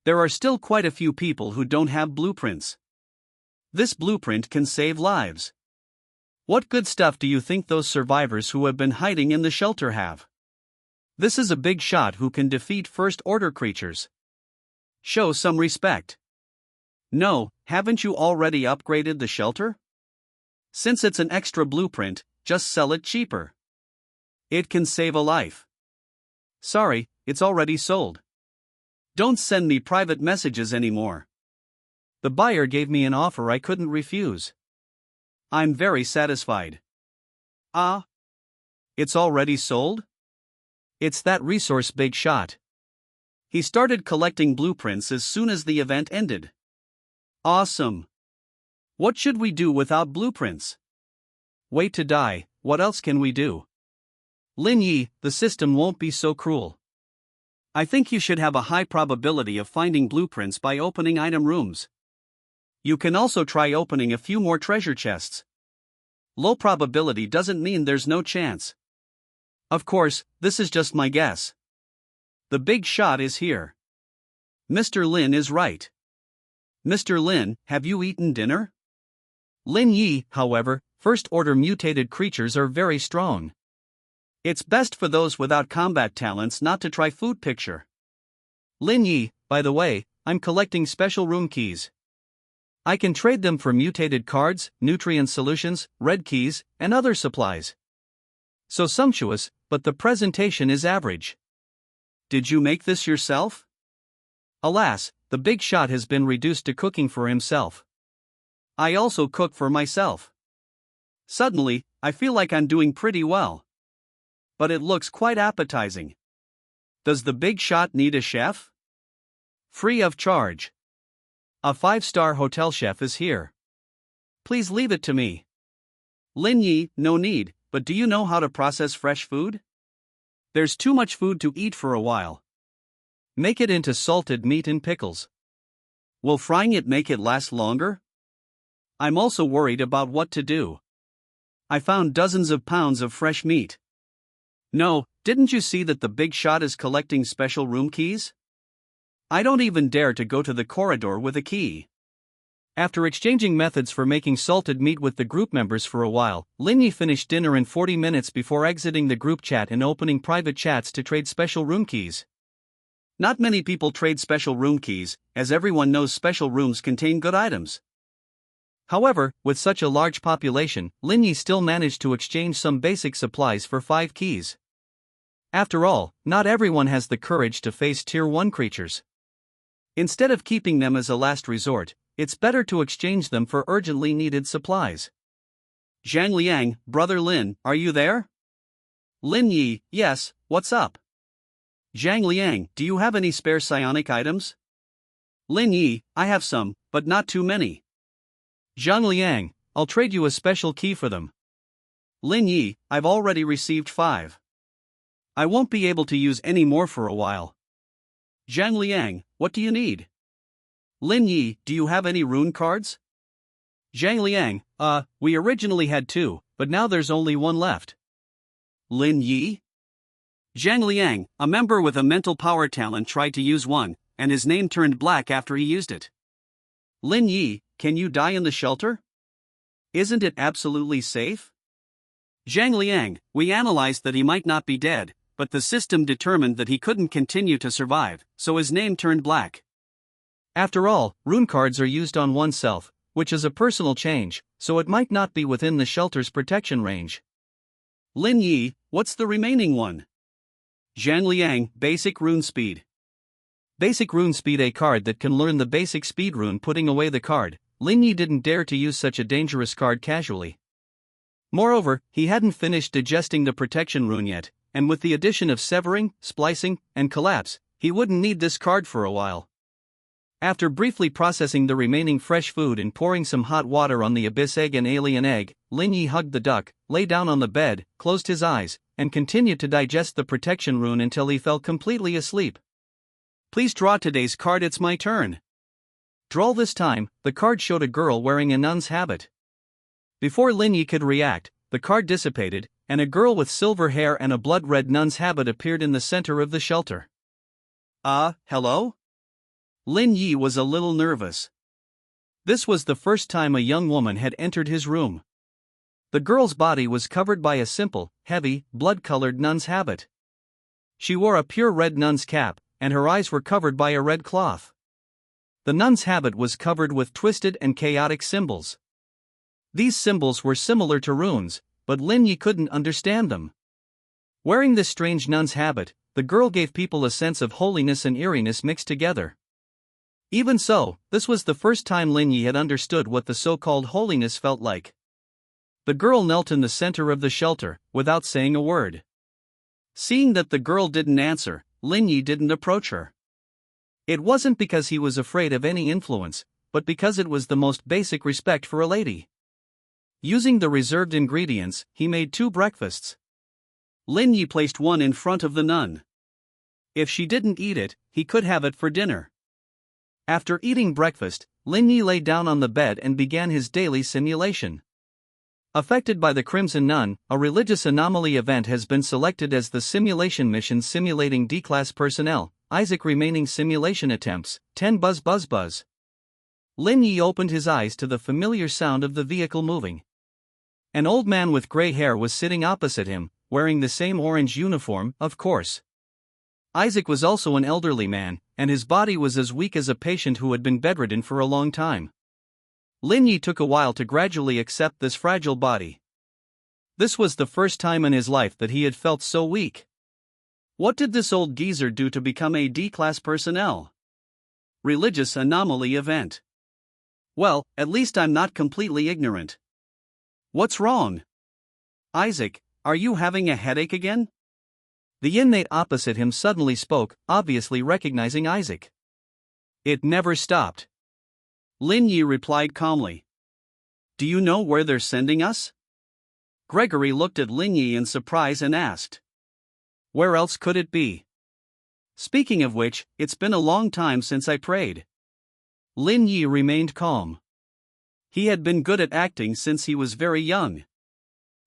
There are still quite a few people who don't have blueprints. This blueprint can save lives. What good stuff do you think those survivors who have been hiding in the shelter have? This is a big shot who can defeat first-order creatures. Show some respect. No, haven't you already upgraded the shelter? Since it's an extra blueprint, just sell it cheaper. It can save a life. Sorry, it's already sold. Don't send me private messages anymore. The buyer gave me an offer I couldn't refuse. I'm very satisfied. Ah? It's already sold? It's that resource Big Shot. He started collecting blueprints as soon as the event ended. Awesome. What should we do without blueprints? Wait to die, what else can we do? Lin Yi, the system won't be so cruel. I think you should have a high probability of finding blueprints by opening item rooms. You can also try opening a few more treasure chests. Low probability doesn't mean there's no chance. Of course, this is just my guess. The Big Shot is here. Mr. Lin is right. Mr. Lin, have you eaten dinner? Lin Yi, however, first-order mutated creatures are very strong. It's best for those without combat talents not to try food picture. Lin Yi, by the way, I'm collecting special room keys. I can trade them for mutated cards, nutrient solutions, red keys, and other supplies. So sumptuous, but the presentation is average. Did you make this yourself? Alas, the Big Shot has been reduced to cooking for himself. I also cook for myself. Suddenly, I feel like I'm doing pretty well. But it looks quite appetizing. Does the Big Shot need a chef? Free of charge. A 5-star hotel chef is here. Please leave it to me. Lin Yi, no need, but do you know how to process fresh food? There's too much food to eat for a while. Make it into salted meat and pickles. Will frying it make it last longer? I'm also worried about what to do. I found dozens of pounds of fresh meat. No, didn't you see that the Big Shot is collecting special room keys? I don't even dare to go to the corridor with a key. After exchanging methods for making salted meat with the group members for a while, Lin Yi finished dinner in 40 minutes before exiting the group chat and opening private chats to trade special room keys. Not many people trade special room keys, as everyone knows special rooms contain good items. However, with such a large population, Lin Yi still managed to exchange some basic supplies for 5 keys. After all, not everyone has the courage to face Tier 1 creatures. Instead of keeping them as a last resort, it's better to exchange them for urgently needed supplies. Zhang Liang, brother Lin, are you there? Lin Yi, yes, what's up? Zhang Liang, do you have any spare psionic items? Lin Yi, I have some, but not too many. Zhang Liang, I'll trade you a special key for them. Lin Yi, I've already received 5. I won't be able to use any more for a while. Zhang Liang, what do you need? Lin Yi, do you have any rune cards? Zhang Liang, we originally had 2, but now there's only 1 left. Lin Yi? Zhang Liang, a member with a mental power talent, tried to use one, and his name turned black after he used it. Lin Yi, can you die in the shelter? Isn't it absolutely safe? Zhang Liang, we analyzed that he might not be dead, but the system determined that he couldn't continue to survive, so his name turned black. After all, rune cards are used on oneself, which is a personal change, so it might not be within the shelter's protection range. Lin Yi, what's the remaining one? Zhang Liang, basic rune speed. Basic rune speed, a card that can learn the basic speed rune. Putting away the card, Lin Yi didn't dare to use such a dangerous card casually. Moreover, he hadn't finished digesting the protection rune yet, and with the addition of severing, splicing, and collapse, he wouldn't need this card for a while. After briefly processing the remaining fresh food and pouring some hot water on the abyss egg and alien egg, Lin Yi hugged the duck, lay down on the bed, closed his eyes, and continued to digest the protection rune until he fell completely asleep. Please draw today's card, it's my turn. Draw. This time, the card showed a girl wearing a nun's habit. Before Lin Yi could react, the card dissipated, and a girl with silver hair and a blood-red nun's habit appeared in the center of the shelter. Hello? Lin Yi was a little nervous. This was the first time a young woman had entered his room. The girl's body was covered by a simple, heavy, blood-colored nun's habit. She wore a pure red nun's cap, and her eyes were covered by a red cloth. The nun's habit was covered with twisted and chaotic symbols. These symbols were similar to runes, but Lin Yi couldn't understand them. Wearing this strange nun's habit, the girl gave people a sense of holiness and eeriness mixed together. Even so, this was the first time Lin Yi had understood what the so-called holiness felt like. The girl knelt in the center of the shelter, without saying a word. Seeing that the girl didn't answer, Lin Yi didn't approach her. It wasn't because he was afraid of any influence, but because it was the most basic respect for a lady. Using the reserved ingredients, he made 2 breakfasts. Lin Yi placed one in front of the nun. If she didn't eat it, he could have it for dinner. After eating breakfast, Lin Yi lay down on the bed and began his daily simulation. Affected by the Crimson Nun, a religious anomaly event has been selected as the simulation mission simulating D-class personnel. Isaac remaining simulation attempts, 10 buzz buzz buzz. Lin Yi opened his eyes to the familiar sound of the vehicle moving. An old man with gray hair was sitting opposite him, wearing the same orange uniform, of course. Isaac was also an elderly man, and his body was as weak as a patient who had been bedridden for a long time. Lin Yi took a while to gradually accept this fragile body. This was the first time in his life that he had felt so weak. What did this old geezer do to become a D-class personnel? Religious anomaly event. Well, at least I'm not completely ignorant. What's wrong? Isaac, are you having a headache again? The inmate opposite him suddenly spoke, obviously recognizing Isaac. It never stopped. Lin Yi replied calmly. Do you know where they're sending us? Gregory looked at Lin Yi in surprise and asked. Where else could it be? Speaking of which, it's been a long time since I prayed. Lin Yi remained calm. He had been good at acting since he was very young.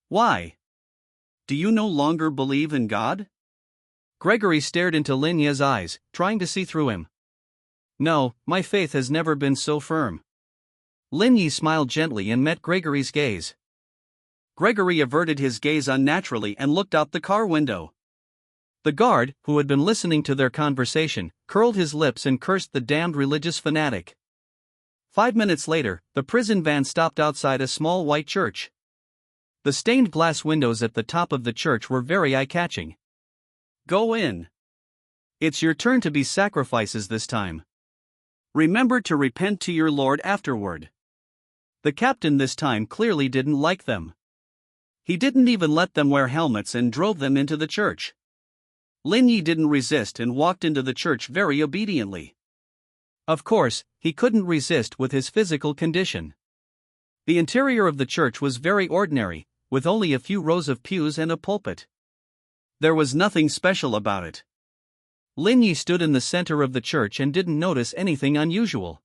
Why? Do you no longer believe in God? Gregory stared into Lin Yi's eyes, trying to see through him. No, my faith has never been so firm. Lin Yi smiled gently and met Gregory's gaze. Gregory averted his gaze unnaturally and looked out the car window. The guard, who had been listening to their conversation, curled his lips and cursed the damned religious fanatic. 5 minutes later, the prison van stopped outside a small white church. The stained glass windows at the top of the church were very eye-catching. Go in. It's your turn to be sacrifices this time. Remember to repent to your Lord afterward. The captain this time clearly didn't like them. He didn't even let them wear helmets and drove them into the church. Lin Yi didn't resist and walked into the church very obediently. Of course, he couldn't resist with his physical condition. The interior of the church was very ordinary, with only a few rows of pews and a pulpit. There was nothing special about it. Lin Yi stood in the center of the church and didn't notice anything unusual.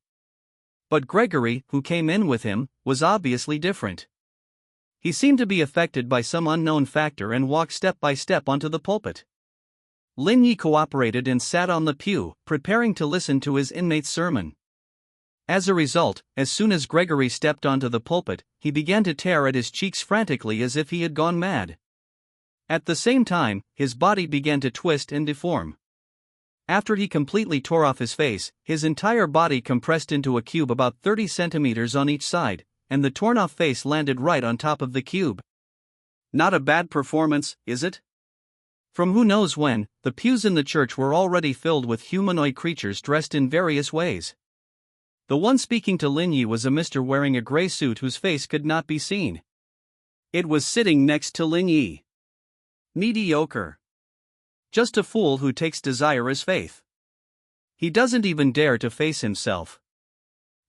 But Gregory, who came in with him, was obviously different. He seemed to be affected by some unknown factor and walked step by step onto the pulpit. Lin Yi cooperated and sat on the pew, preparing to listen to his inmate's sermon. As a result, as soon as Gregory stepped onto the pulpit, he began to tear at his cheeks frantically as if he had gone mad. At the same time, his body began to twist and deform. After he completely tore off his face, his entire body compressed into a cube about 30 centimeters on each side, and the torn-off face landed right on top of the cube. Not a bad performance, is it? From who knows when, the pews in the church were already filled with humanoid creatures dressed in various ways. The one speaking to Lin Yi was a mister wearing a gray suit whose face could not be seen. It was sitting next to Lin Yi. Mediocre. Just a fool who takes desire as faith. He doesn't even dare to face himself.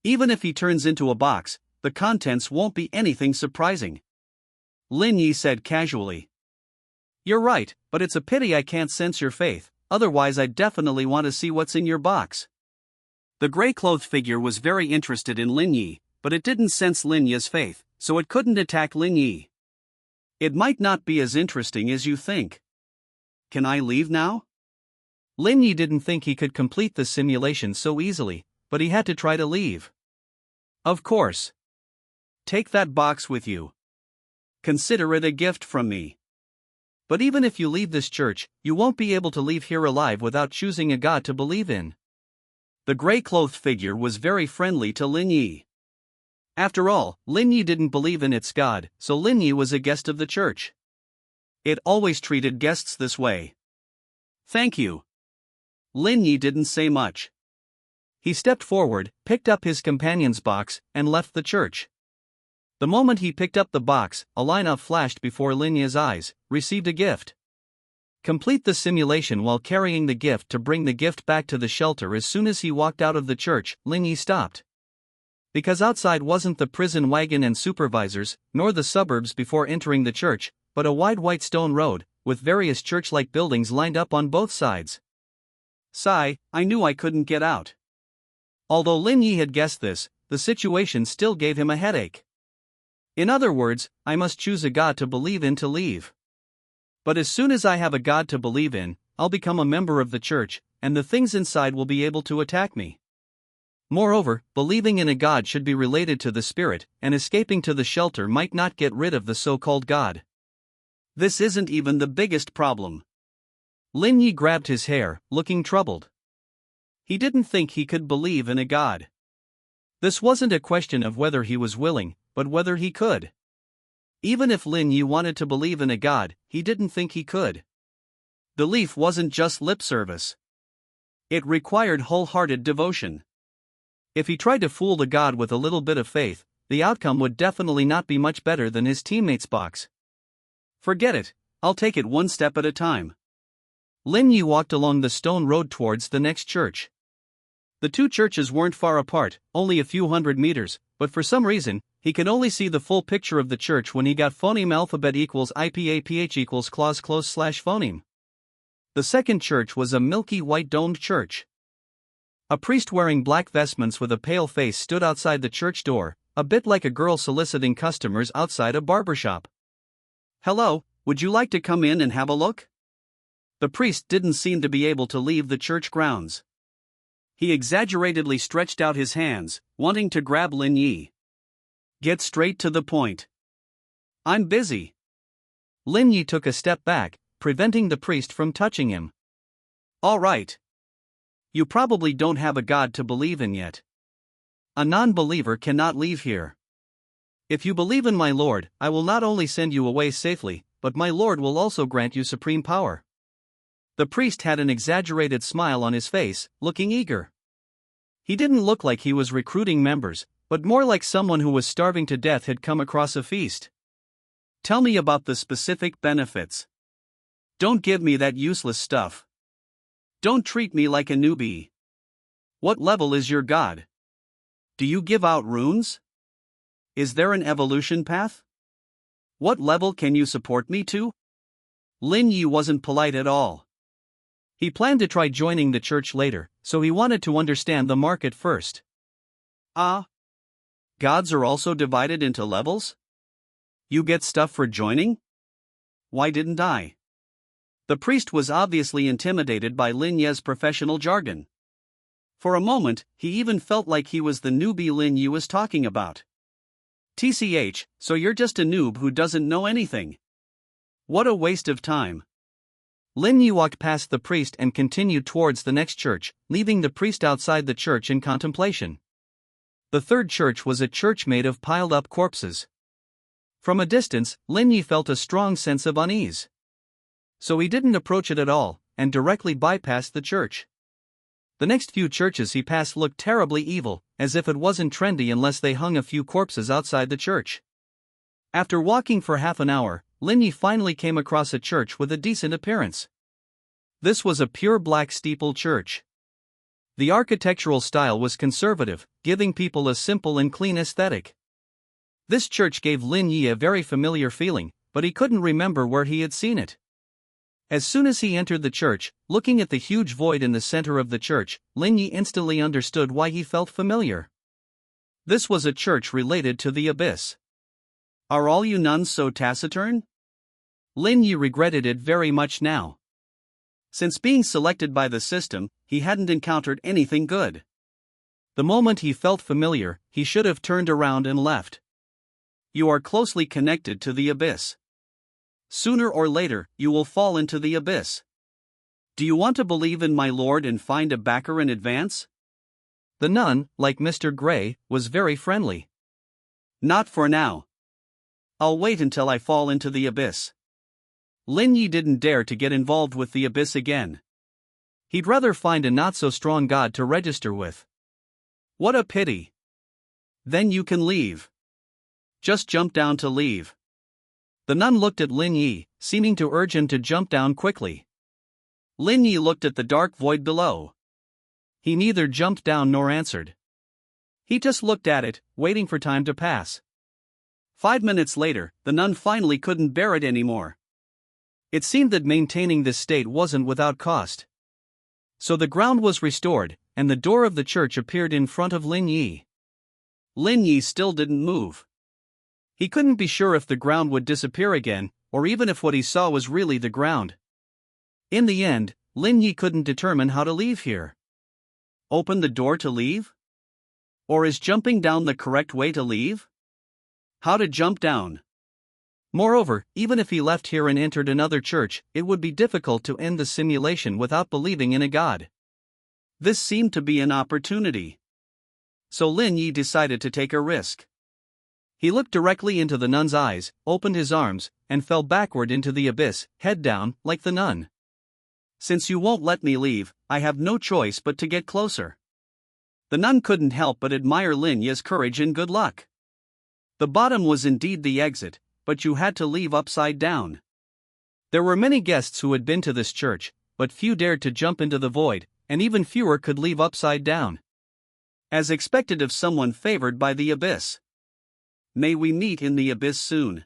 Even if he turns into a box, the contents won't be anything surprising. Lin Yi said casually. You're right, but it's a pity I can't sense your faith, otherwise I definitely want to see what's in your box. The gray-clothed figure was very interested in Lin Yi, but it didn't sense Lin Yi's faith, so it couldn't attack Lin Yi. It might not be as interesting as you think. Can I leave now? Lin Yi didn't think he could complete the simulation so easily, but he had to try to leave. Of course. Take that box with you. Consider it a gift from me. But even if you leave this church, you won't be able to leave here alive without choosing a god to believe in. The gray-clothed figure was very friendly to Lin Yi. After all, Lin Yi didn't believe in its god, so Lin Yi was a guest of the church. It always treated guests this way. Thank you. Lin Yi didn't say much. He stepped forward, picked up his companion's box, and left the church. The moment he picked up the box, a lineup flashed before Lin Yi's eyes: received a gift. Complete the simulation while carrying the gift to bring the gift back to the shelter. As soon as he walked out of the church, Lin Yi stopped. Because outside wasn't the prison wagon and supervisors, nor the suburbs before entering the church, but a wide white stone road, with various church-like buildings lined up on both sides. Sigh, I knew I couldn't get out. Although Lin Yi had guessed this, the situation still gave him a headache. In other words, I must choose a god to believe in to leave. But as soon as I have a god to believe in, I'll become a member of the church, and the things inside will be able to attack me. Moreover, believing in a god should be related to the spirit, and escaping to the shelter might not get rid of the so-called god. This isn't even the biggest problem. Lin Yi grabbed his hair, looking troubled. He didn't think he could believe in a god. This wasn't a question of whether he was willing, but whether he could. Even if Lin Yi wanted to believe in a god, he didn't think he could. Belief wasn't just lip service. It required wholehearted devotion. If he tried to fool the god with a little bit of faith, the outcome would definitely not be much better than his teammate's box. Forget it, I'll take it one step at a time. Lin Yi walked along the stone road towards the next church. The two churches weren't far apart, only a few hundred meters, but for some reason, he could only see the full picture of the church when he got phoneme alphabet equals IPAPH equals clause close slash phoneme. The second church was a milky white domed church. A priest wearing black vestments with a pale face stood outside the church door, a bit like a girl soliciting customers outside a barbershop. Hello, would you like to come in and have a look? The priest didn't seem to be able to leave the church grounds. He exaggeratedly stretched out his hands, wanting to grab Lin Yi. Get straight to the point. I'm busy. Lin Yi took a step back, preventing the priest from touching him. All right. You probably don't have a god to believe in yet. A non-believer cannot leave here. If you believe in my Lord, I will not only send you away safely, but my Lord will also grant you supreme power. The priest had an exaggerated smile on his face, looking eager. He didn't look like he was recruiting members, but more like someone who was starving to death had come across a feast. Tell me about the specific benefits. Don't give me that useless stuff. Don't treat me like a newbie. What level is your god? Do you give out runes? Is there an evolution path? What level can you support me to? Lin Yi wasn't polite at all. He planned to try joining the church later, so he wanted to understand the market first. Gods are also divided into levels? You get stuff for joining? Why didn't I? The priest was obviously intimidated by Lin Yi's professional jargon. For a moment, he even felt like he was the newbie Lin Yi was talking about. TCH, so you're just a noob who doesn't know anything. What a waste of time. Lin Yi walked past the priest and continued towards the next church, leaving the priest outside the church in contemplation. The third church was a church made of piled-up corpses. From a distance, Lin Yi felt a strong sense of unease. So he didn't approach it at all, and directly bypassed the church. The next few churches he passed looked terribly evil, as if it wasn't trendy unless they hung a few corpses outside the church. After walking for half an hour, Lin Yi finally came across a church with a decent appearance. This was a pure black steeple church. The architectural style was conservative, giving people a simple and clean aesthetic. This church gave Lin Yi a very familiar feeling, but he couldn't remember where he had seen it. As soon as he entered the church, looking at the huge void in the center of the church, Lin Yi instantly understood why he felt familiar. This was a church related to the abyss. Are all you nuns so taciturn? Lin Yi regretted it very much now. Since being selected by the system, he hadn't encountered anything good. The moment he felt familiar, he should have turned around and left. You are closely connected to the abyss. Sooner or later, you will fall into the abyss. Do you want to believe in my Lord and find a backer in advance? The nun, like Mr. Gray, was very friendly. Not for now. I'll wait until I fall into the abyss. Lin Yi didn't dare to get involved with the abyss again. He'd rather find a not-so-strong god to register with. What a pity. Then you can leave. Just jump down to leave. The nun looked at Lin Yi, seeming to urge him to jump down quickly. Lin Yi looked at the dark void below. He neither jumped down nor answered. He just looked at it, waiting for time to pass. 5 minutes later, the nun finally couldn't bear it anymore. It seemed that maintaining this state wasn't without cost. So the ground was restored, and the door of the church appeared in front of Lin Yi. Lin Yi still didn't move. He couldn't be sure if the ground would disappear again, or even if what he saw was really the ground. In the end, Lin Yi couldn't determine how to leave here. Open the door to leave? Or is jumping down the correct way to leave? How to jump down? Moreover, even if he left here and entered another church, it would be difficult to end the simulation without believing in a god. This seemed to be an opportunity. So Lin Yi decided to take a risk. He looked directly into the nun's eyes, opened his arms, and fell backward into the abyss, head down, like the nun. Since you won't let me leave, I have no choice but to get closer. The nun couldn't help but admire Lin Yi's courage and good luck. The bottom was indeed the exit, but you had to leave upside down. There were many guests who had been to this church, but few dared to jump into the void, and even fewer could leave upside down. As expected of someone favored by the abyss. May we meet in the abyss soon.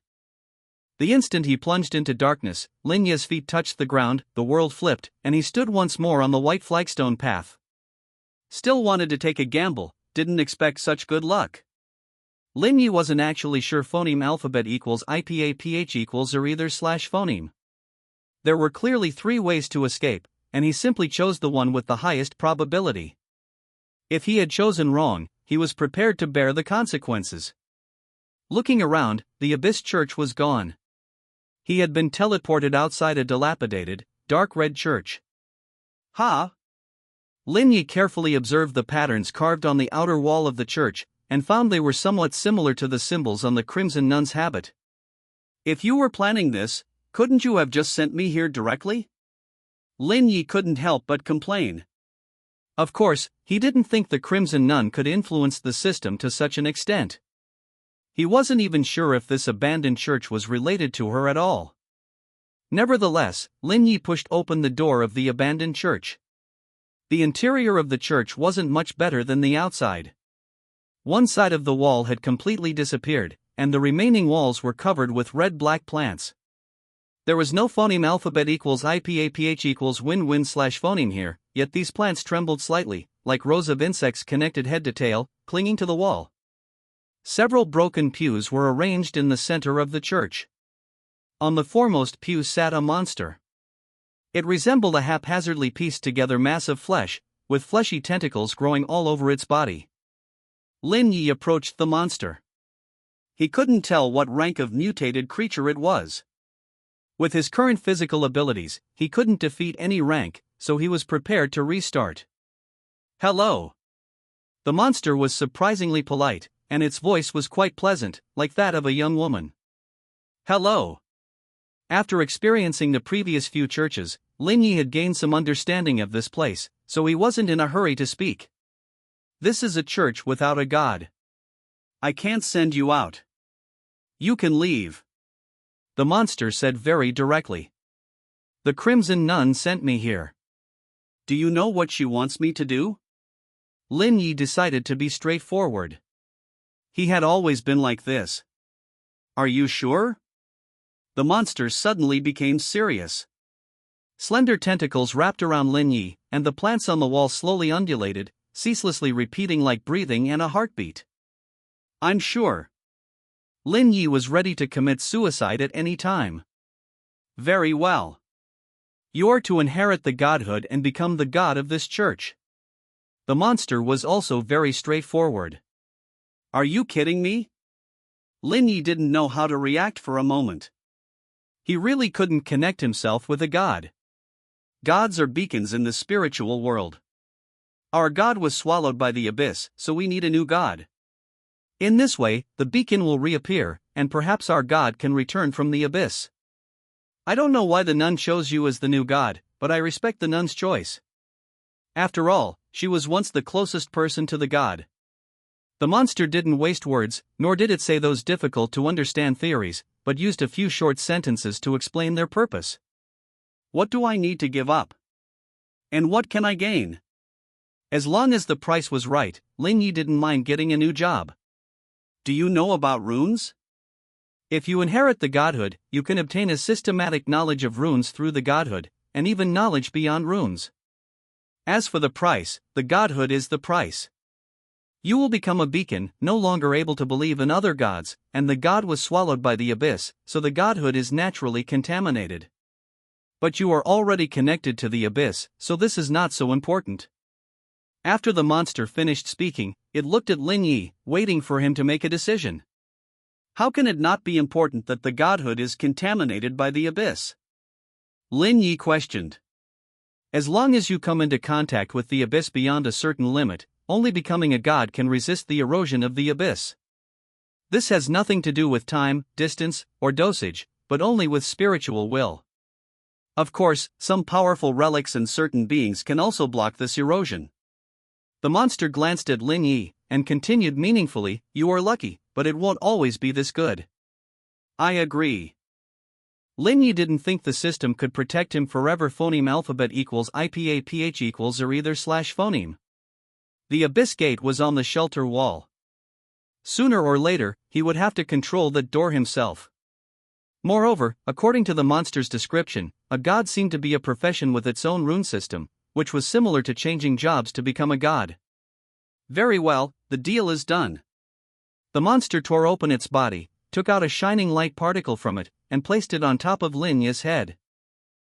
The instant he plunged into darkness, Lin Yi's feet touched the ground, the world flipped, and he stood once more on the white flagstone path. Still wanted to take a gamble, didn't expect such good luck. Lin Yi wasn't actually sure phoneme alphabet equals IPA-PH equals or either/phoneme. There were clearly 3 ways to escape, and he simply chose the one with the highest probability. If he had chosen wrong, he was prepared to bear the consequences. Looking around, the Abyss Church was gone. He had been teleported outside a dilapidated, dark red church. Ha! Lin Yi carefully observed the patterns carved on the outer wall of the church, and found they were somewhat similar to the symbols on the Crimson Nun's habit. If you were planning this, couldn't you have just sent me here directly? Lin Yi couldn't help but complain. Of course, he didn't think the Crimson Nun could influence the system to such an extent. He wasn't even sure if this abandoned church was related to her at all. Nevertheless, Lin Yi pushed open the door of the abandoned church. The interior of the church wasn't much better than the outside. One side of the wall had completely disappeared, and the remaining walls were covered with red-black plants. There was no phoneme alphabet equals IPAPH equals win-win slash phoneme here, yet these plants trembled slightly, like rows of insects connected head to tail, clinging to the wall. Several broken pews were arranged in the center of the church. On the foremost pew sat a monster. It resembled a haphazardly pieced together mass of flesh, with fleshy tentacles growing all over its body. Lin Yi approached the monster. He couldn't tell what rank of mutated creature it was. With his current physical abilities, he couldn't defeat any rank, so he was prepared to restart. Hello. The monster was surprisingly polite, and its voice was quite pleasant, like that of a young woman. Hello. After experiencing the previous few churches, Lin Yi had gained some understanding of this place, so he wasn't in a hurry to speak. This is a church without a god. I can't send you out. You can leave. The monster said very directly. The Crimson Nun sent me here. Do you know what she wants me to do? Lin Yi decided to be straightforward. He had always been like this. Are you sure? The monster suddenly became serious. Slender tentacles wrapped around Lin Yi, and the plants on the wall slowly undulated, ceaselessly repeating like breathing and a heartbeat. I'm sure. Lin Yi was ready to commit suicide at any time. Very well. You're to inherit the godhood and become the god of this church. The monster was also very straightforward. Are you kidding me? Lin Yi didn't know how to react for a moment. He really couldn't connect himself with a god. Gods are beacons in the spiritual world. Our god was swallowed by the abyss, so we need a new god. In this way, the beacon will reappear, and perhaps our god can return from the abyss. I don't know why the nun chose you as the new god, but I respect the nun's choice. After all, she was once the closest person to the god. The monster didn't waste words, nor did it say those difficult to understand theories, but used a few short sentences to explain their purpose. What do I need to give up? And what can I gain? As long as the price was right, Lin Yi didn't mind getting a new job. Do you know about runes? If you inherit the godhood, you can obtain a systematic knowledge of runes through the godhood, and even knowledge beyond runes. As for the price, the godhood is the price. You will become a beacon, no longer able to believe in other gods, and the god was swallowed by the abyss, so the godhood is naturally contaminated. But you are already connected to the abyss, so this is not so important. After the monster finished speaking, it looked at Lin Yi, waiting for him to make a decision. How can it not be important that the godhood is contaminated by the abyss? Lin Yi questioned. As long as you come into contact with the abyss beyond a certain limit, only becoming a god can resist the erosion of the abyss. This has nothing to do with time, distance, or dosage, but only with spiritual will. Of course, some powerful relics and certain beings can also block this erosion. The monster glanced at Lin Yi, and continued meaningfully, you are lucky, but it won't always be this good. I agree. Lin Yi didn't think the system could protect him forever. Phoneme alphabet equals IPAPH equals or either slash phoneme. The abyss gate was on the shelter wall. Sooner or later, he would have to control that door himself. Moreover, according to the monster's description, a god seemed to be a profession with its own rune system, which was similar to changing jobs to become a god. Very well, the deal is done. The monster tore open its body, took out a shining light particle from it, and placed it on top of Lin Yi's head.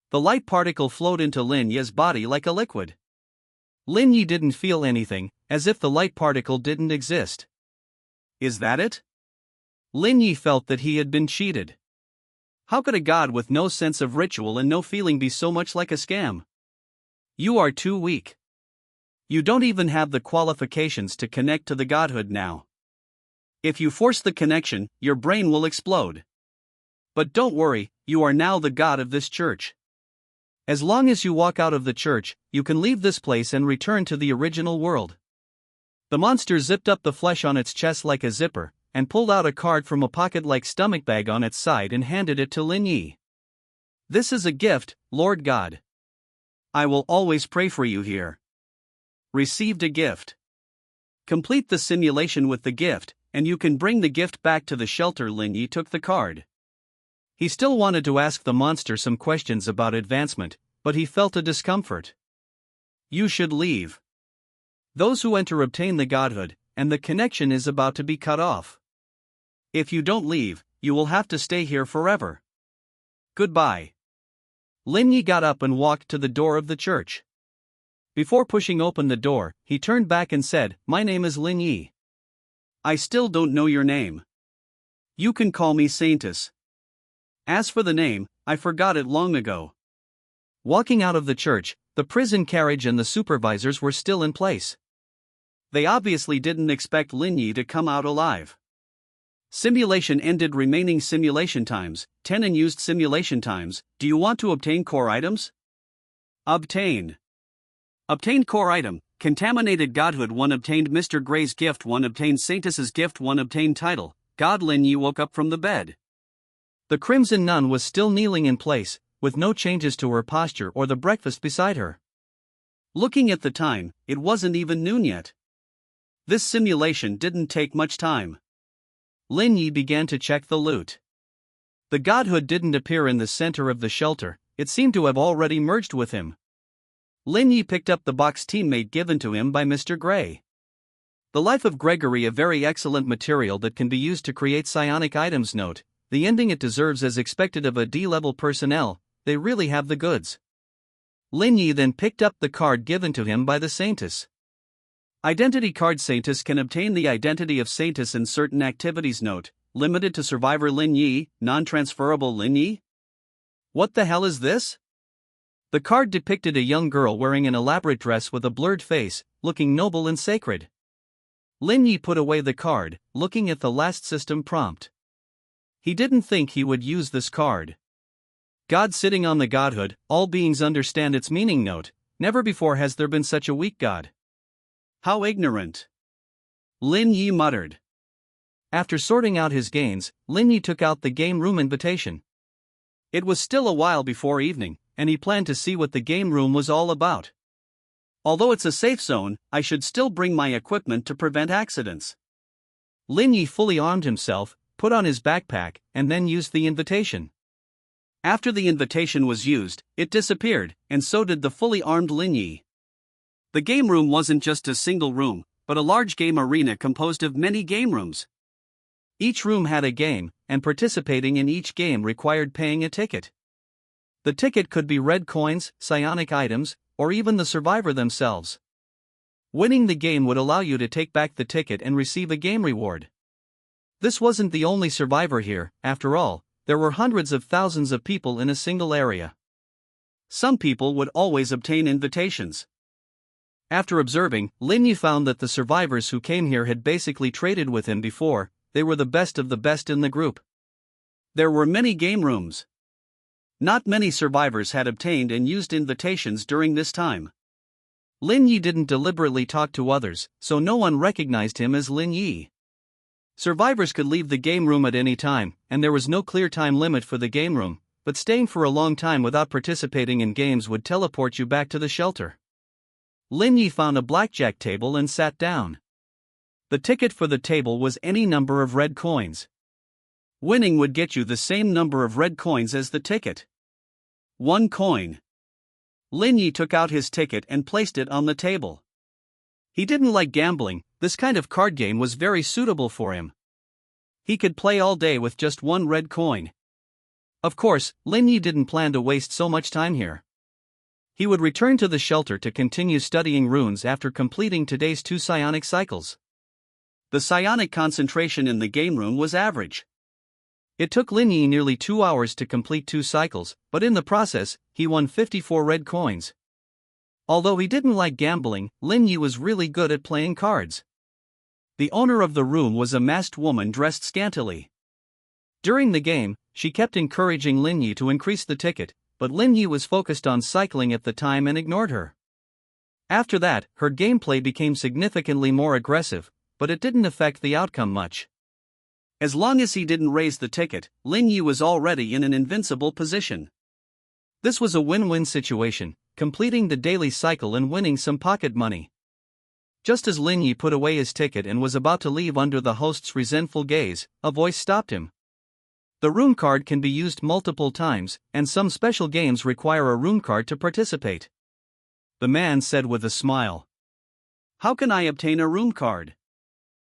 The light particle flowed into Lin Yi's body like a liquid. Lin Yi didn't feel anything, as if the light particle didn't exist. Is that it? Lin Yi felt that he had been cheated. How could a god with no sense of ritual and no feeling be so much like a scam? You are too weak. You don't even have the qualifications to connect to the godhood now. If you force the connection, your brain will explode. But don't worry, you are now the god of this church. As long as you walk out of the church, you can leave this place and return to the original world. The monster zipped up the flesh on its chest like a zipper, and pulled out a card from a pocket-like stomach bag on its side and handed it to Lin Yi. This is a gift, Lord God. I will always pray for you here. Received a gift. Complete the simulation with the gift, and you can bring the gift back to the shelter. Lin Yi took the card. He still wanted to ask the monster some questions about advancement, but he felt a discomfort. You should leave. Those who enter obtain the godhood, and the connection is about to be cut off. If you don't leave, you will have to stay here forever. Goodbye. Lin Yi got up and walked to the door of the church. Before pushing open the door, he turned back and said, "My name is Lin Yi. I still don't know your name. You can call me Saintess. As for the name, I forgot it long ago." Walking out of the church, the prison carriage and the supervisors were still in place. They obviously didn't expect Lin Yi to come out alive. Simulation ended. Remaining simulation times, 10 unused simulation times. Do you want to obtain core items? Obtain. Obtained core item, Contaminated Godhood 1 obtained Mr. Gray's gift 1 obtained Saintess's gift 1 obtained title, God. Lin Yi woke up from the bed. The Crimson Nun was still kneeling in place, with no changes to her posture or the breakfast beside her. Looking at the time, it wasn't even noon yet. This simulation didn't take much time. Lin Yi began to check the loot. The Godhood didn't appear in the center of the shelter, it seemed to have already merged with him. Lin Yi picked up the box teammate given to him by Mr. Gray. The Life of Gregory, a very excellent material that can be used to create psionic items. Note, the ending it deserves as expected of a D-level personnel, they really have the goods. Lin Yi then picked up the card given to him by the Saintess. Identity card. Saintess can obtain the identity of Saintess in certain activities. Note, limited to survivor Lin Yi, non-transferable Lin Yi? What the hell is this? The card depicted a young girl wearing an elaborate dress with a blurred face, looking noble and sacred. Lin Yi put away the card, looking at the last system prompt. He didn't think he would use this card. God sitting on the godhood, all beings understand its meaning. Note, never before has there been such a weak god. How ignorant. Lin Yi muttered. After sorting out his gains, Lin Yi took out the game room invitation. It was still a while before evening, and he planned to see what the game room was all about. Although it's a safe zone, I should still bring my equipment to prevent accidents. Lin Yi fully armed himself, put on his backpack, and then used the invitation. After the invitation was used, it disappeared, and so did the fully armed Lin Yi. The game room wasn't just a single room, but a large game arena composed of many game rooms. Each room had a game, and participating in each game required paying a ticket. The ticket could be red coins, psionic items, or even the survivor themselves. Winning the game would allow you to take back the ticket and receive a game reward. This wasn't the only survivor here, after all, there were hundreds of thousands of people in a single area. Some people would always obtain invitations. After observing, Lin Yi found that the survivors who came here had basically traded with him before, they were the best of the best in the group. There were many game rooms. Not many survivors had obtained and used invitations during this time. Lin Yi didn't deliberately talk to others, so no one recognized him as Lin Yi. Survivors could leave the game room at any time, and there was no clear time limit for the game room, but staying for a long time without participating in games would teleport you back to the shelter. Lin Yi found a blackjack table and sat down. The ticket for the table was any number of red coins. Winning would get you the same number of red coins as the ticket. 1 coin. Lin Yi took out his ticket and placed it on the table. He didn't like gambling, this kind of card game was very suitable for him. He could play all day with just 1 red coin. Of course, Lin Yi didn't plan to waste so much time here. He would return to the shelter to continue studying runes after completing today's 2 psionic cycles. The psionic concentration in the game room was average. It took Lin Yi nearly 2 hours to complete 2 cycles, but in the process, he won 54 red coins. Although he didn't like gambling, Lin Yi was really good at playing cards. The owner of the room was a masked woman dressed scantily. During the game, she kept encouraging Lin Yi to increase the ticket, but Lin Yi was focused on cycling at the time and ignored her. After that, her gameplay became significantly more aggressive, but it didn't affect the outcome much. As long as he didn't raise the ticket, Lin Yi was already in an invincible position. This was a win-win situation, completing the daily cycle and winning some pocket money. Just as Lin Yi put away his ticket and was about to leave under the host's resentful gaze, a voice stopped him. The rune card can be used multiple times, and some special games require a rune card to participate. The man said with a smile. How can I obtain a rune card?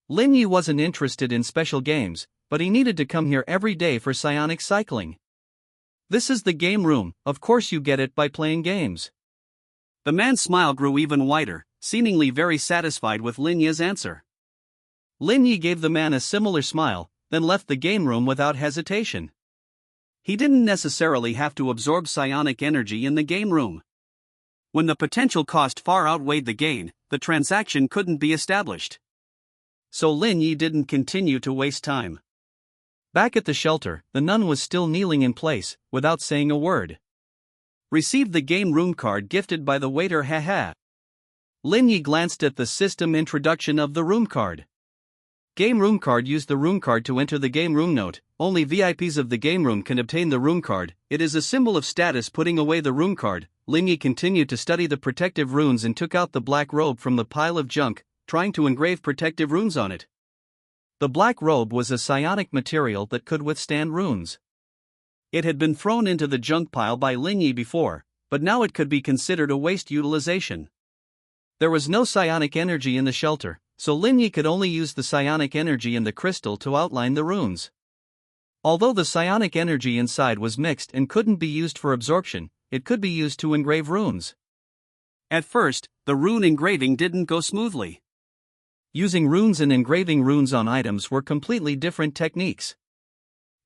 Lin Yi wasn't interested in special games, but he needed to come here every day for psionic cycling. This is the game room, of course you get it by playing games. The man's smile grew even wider, seemingly very satisfied with Lin Yi's answer. Lin Yi gave the man a similar smile, then left the game room without hesitation. He didn't necessarily have to absorb psionic energy in the game room. When the potential cost far outweighed the gain, the transaction couldn't be established. So Lin Yi didn't continue to waste time. Back at the shelter, the nun was still kneeling in place, without saying a word. Received the game room card gifted by the waiter. Haha. Lin Yi glanced at the system introduction of the room card. Game room card. Use the room card to enter the game room. Note, only VIPs of the game room can obtain the room card. It is a symbol of status. Putting away the room card, Lin Yi continued to study the protective runes and took out the black robe from the pile of junk, trying to engrave protective runes on it. The black robe was a psionic material that could withstand runes. It had been thrown into the junk pile by Lin Yi before, but now it could be considered a waste utilization. There was no psionic energy in the shelter, so Lin Yi could only use the psionic energy in the crystal to outline the runes. Although the psionic energy inside was mixed and couldn't be used for absorption, it could be used to engrave runes. At first, the rune engraving didn't go smoothly. Using runes and engraving runes on items were completely different techniques.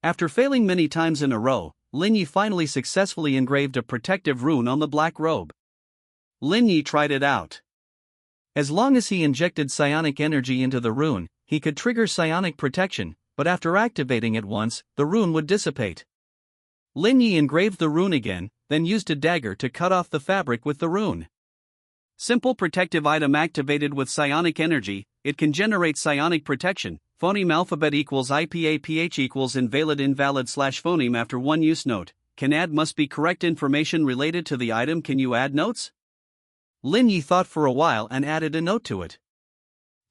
After failing many times in a row, Lin Yi finally successfully engraved a protective rune on the black robe. Lin Yi tried it out. As long as he injected psionic energy into the rune, he could trigger psionic protection, but after activating it once, the rune would dissipate. Lin Yi engraved the rune again, then used a dagger to cut off the fabric with the rune. Simple protective item activated with psionic energy, it can generate psionic protection. Phoneme alphabet equals IPA/PH equals invalid/phoneme after one use. Note, can add must be correct information related to the item. Can you add notes? Lin Yi thought for a while and added a note to it.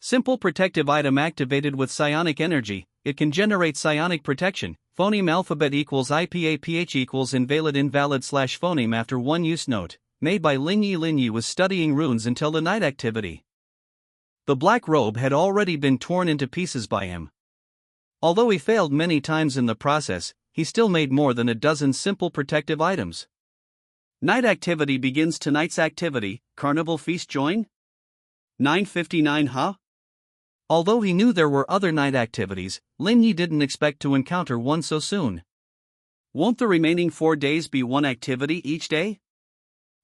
Simple protective item activated with psionic energy, it can generate psionic protection. Phoneme alphabet equals IPA/PH equals invalid/phoneme after one use. Note, made by Lin Yi. Lin Yi was studying runes until the night activity. The black robe had already been torn into pieces by him. Although he failed many times in the process, he still made more than a dozen simple protective items. Night activity begins. Tonight's activity, carnival feast. Join? 9:59. Huh? Although he knew there were other night activities, Lin Yi didn't expect to encounter one so soon. Won't the remaining 4 days be one activity each day?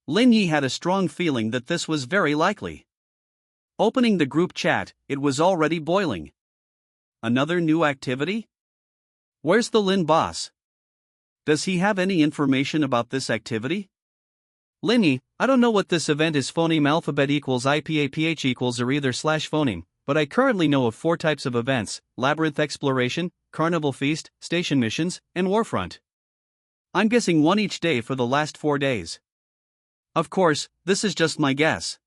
Lin Yi had a strong feeling that this was very likely. Opening the group chat, it was already boiling. Another new activity? Where's the Lin boss? Does he have any information about this activity? Lin Yi, I don't know what this event is. Phoneme alphabet equals IPA/PH equals or either/phoneme, but I currently know of 4 types of events: labyrinth exploration, carnival feast, station missions, and warfront. I'm guessing one each day for the last 4 days. Of course, this is just my guess.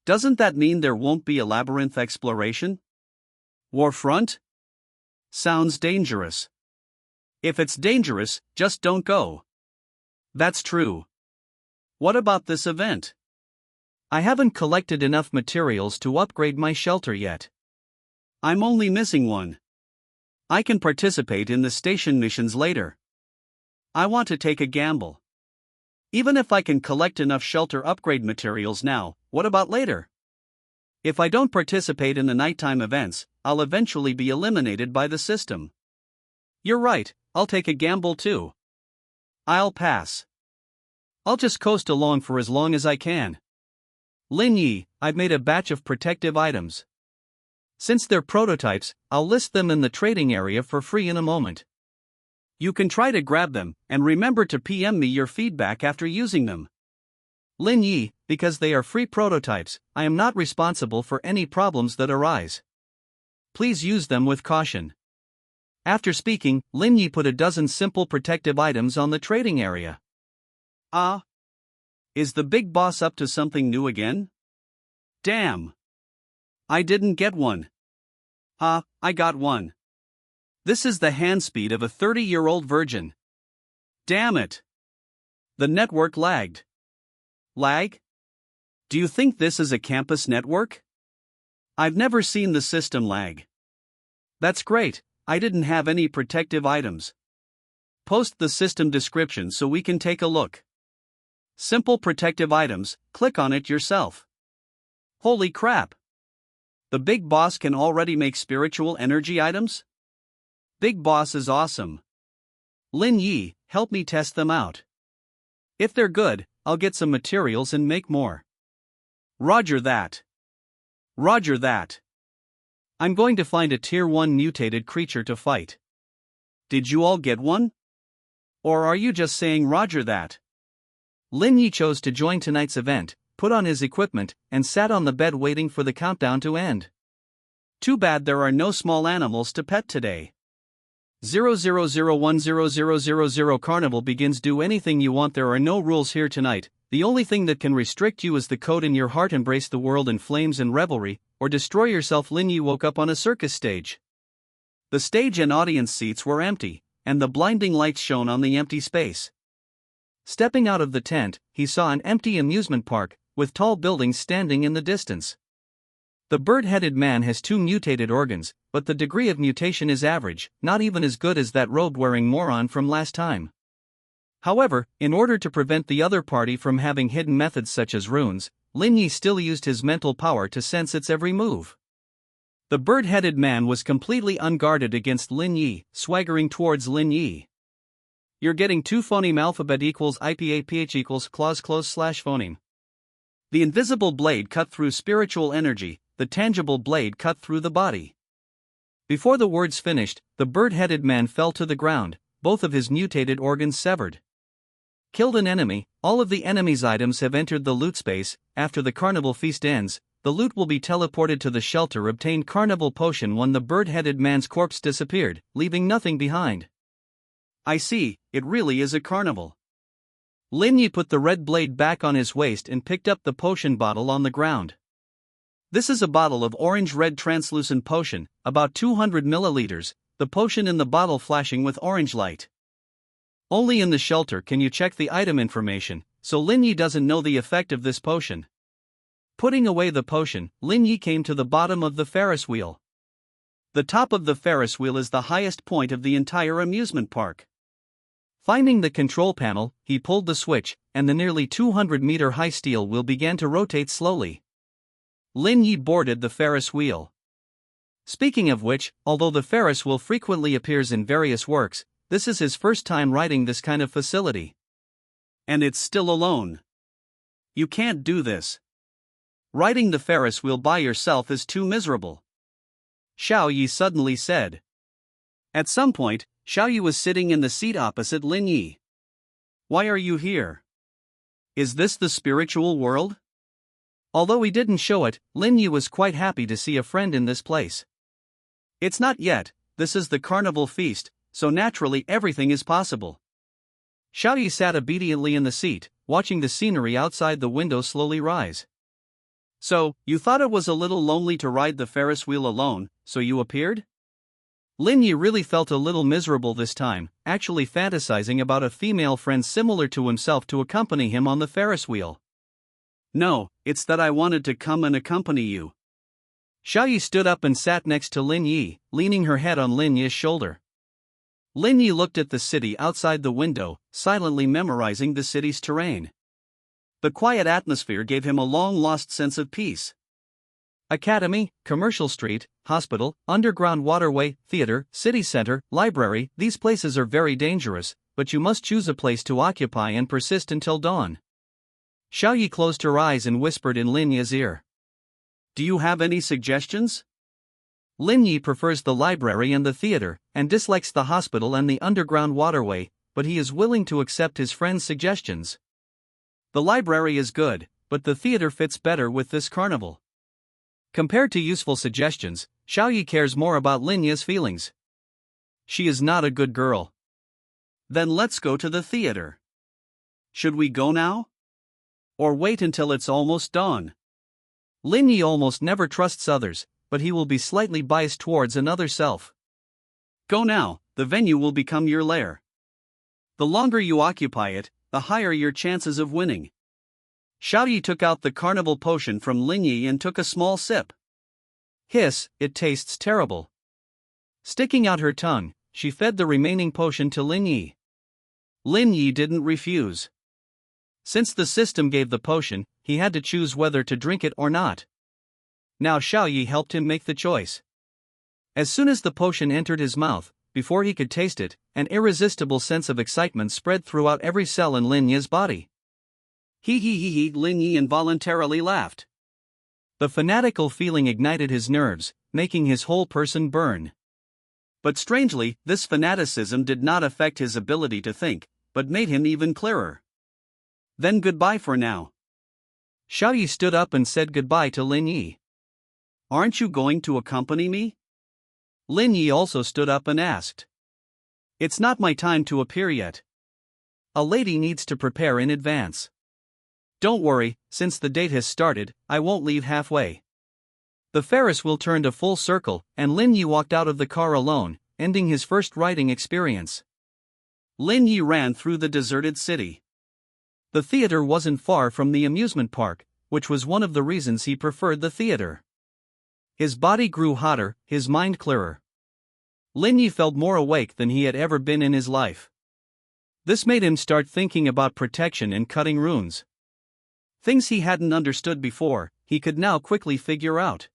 Doesn't that mean there won't be a labyrinth exploration? Warfront? Sounds dangerous. If it's dangerous, just don't go. That's true. What about this event? I haven't collected enough materials to upgrade my shelter yet. I'm only missing one. I can participate in the station missions later. I want to take a gamble. Even if I can collect enough shelter upgrade materials now, what about later? If I don't participate in the nighttime events, I'll eventually be eliminated by the system. You're right, I'll take a gamble too. I'll pass. I'll just coast along for as long as I can. Lin Yi, I've made a batch of protective items. Since they're prototypes, I'll list them in the trading area for free in a moment. You can try to grab them, and remember to PM me your feedback after using them. Lin Yi, because they are free prototypes, I am not responsible for any problems that arise. Please use them with caution. After speaking, Lin Yi put a dozen simple protective items on the trading area. Ah? Is the big boss up to something new again? Damn! I didn't get one. I got one. This is the hand speed of a 30-year-old virgin. Damn it! The network lagged. Lag? Do you think this is a campus network? I've never seen the system lag. That's great, I didn't have any protective items. Post the system description so we can take a look. Simple protective items, click on it yourself. Holy crap! The big boss can already make spiritual energy items? Big boss is awesome. Lin Yi, help me test them out. If they're good, I'll get some materials and make more. Roger that. Roger that. I'm going to find a tier 1 mutated creature to fight. Did you all get one? Or are you just saying roger that? Lin Yi chose to join tonight's event, put on his equipment, and sat on the bed waiting for the countdown to end. Too bad there are no small animals to pet today. 00010000 Carnival begins. Do anything you want. There are no rules here tonight. The only thing that can restrict you is the code in your heart. Embrace the world in flames and revelry, or destroy yourself. Lin Yi woke up on a circus stage. The stage and audience seats were empty, and the blinding lights shone on the empty space. Stepping out of the tent, he saw an empty amusement park, with tall buildings standing in the distance. The bird-headed man has 2 mutated organs, but the degree of mutation is average, not even as good as that robe-wearing moron from last time. However, in order to prevent the other party from having hidden methods such as runes, Lin Yi still used his mental power to sense its every move. The bird-headed man was completely unguarded against Lin Yi, swaggering towards Lin Yi. You're getting too phoneme. Alphabet equals IPAPH equals clause close / phoneme. The invisible blade cut through spiritual energy, the tangible blade cut through the body. Before the words finished, the bird-headed man fell to the ground, both of his mutated organs severed. Killed an enemy. All of the enemy's items have entered the loot space. After the carnival feast ends, the loot will be teleported to the shelter. Obtained carnival potion 1. The bird-headed man's corpse disappeared, leaving nothing behind. I see, it really is a carnival. Lin Yi put the red blade back on his waist and picked up the potion bottle on the ground. This is a bottle of orange-red translucent potion, about 200 milliliters, the potion in the bottle flashing with orange light. Only in the shelter can you check the item information, so Lin Yi doesn't know the effect of this potion. Putting away the potion, Lin Yi came to the bottom of the Ferris wheel. The top of the Ferris wheel is the highest point of the entire amusement park. Finding the control panel, he pulled the switch, and the nearly 200-meter-high steel wheel began to rotate slowly. Lin Yi boarded the Ferris wheel. Speaking of which, although the Ferris wheel frequently appears in various works, this is his first time riding this kind of facility. And it's still alone. You can't do this. Riding the Ferris wheel by yourself is too miserable. Xiao Yi suddenly said. At some point, Xiao Yi was sitting in the seat opposite Lin Yi. Why are you here? Is this the spiritual world? Although he didn't show it, Lin Yi was quite happy to see a friend in this place. It's not yet, this is the carnival feast, so naturally everything is possible. Xiao Yi sat obediently in the seat, watching the scenery outside the window slowly rise. So, you thought it was a little lonely to ride the Ferris wheel alone, so you appeared? Lin Yi really felt a little miserable this time, actually fantasizing about a female friend similar to himself to accompany him on the Ferris wheel. No, it's that I wanted to come and accompany you. Xiao Yi stood up and sat next to Lin Yi, leaning her head on Lin Yi's shoulder. Lin Yi looked at the city outside the window, silently memorizing the city's terrain. The quiet atmosphere gave him a long-lost sense of peace. academy, commercial street, hospital, underground waterway, theater, city center, library. These places are very dangerous, but you must choose a place to occupy and persist until dawn. Xiaoyi closed her eyes and whispered in Lin Yi's ear. Do you have any suggestions? Lin Yi prefers the library and the theater, and dislikes the hospital and the underground waterway, but he is willing to accept his friend's suggestions. The library is good, but the theater fits better with this carnival. Compared to useful suggestions, Xiaoyi cares more about Lin Yi's feelings. She is not a good girl. Then let's go to the theater. Should we go now? Or wait until it's almost dawn? Lin Yi almost never trusts others, but he will be slightly biased towards another self. Go now, the venue will become your lair. The longer you occupy it, the higher your chances of winning. Xiaoyi took out the carnival potion from Lin Yi and took a small sip. Hiss, it tastes terrible. Sticking out her tongue, she fed the remaining potion to Lin Yi. Lin Yi didn't refuse. Since the system gave the potion, he had to choose whether to drink it or not. Now Xiaoyi helped him make the choice. As soon as the potion entered his mouth, before he could taste it, an irresistible sense of excitement spread throughout every cell in Lin Yi's body. He, Lin Yi involuntarily laughed. The fanatical feeling ignited his nerves, making his whole person burn. But strangely, this fanaticism did not affect his ability to think, but made him even clearer. Then goodbye for now. Xiaoyi stood up and said goodbye to Lin Yi. Aren't you going to accompany me? Lin Yi also stood up and asked. It's not my time to appear yet. A lady needs to prepare in advance. Don't worry, since the date has started, I won't leave halfway. The Ferris wheel turned a full circle, and Lin Yi walked out of the car alone, ending his first riding experience. Lin Yi ran through the deserted city. The theater wasn't far from the amusement park, which was one of the reasons he preferred the theater. His body grew hotter, his mind clearer. Lin Yi felt more awake than he had ever been in his life. This made him start thinking about protection and cutting runes. Things he hadn't understood before, he could now quickly figure out.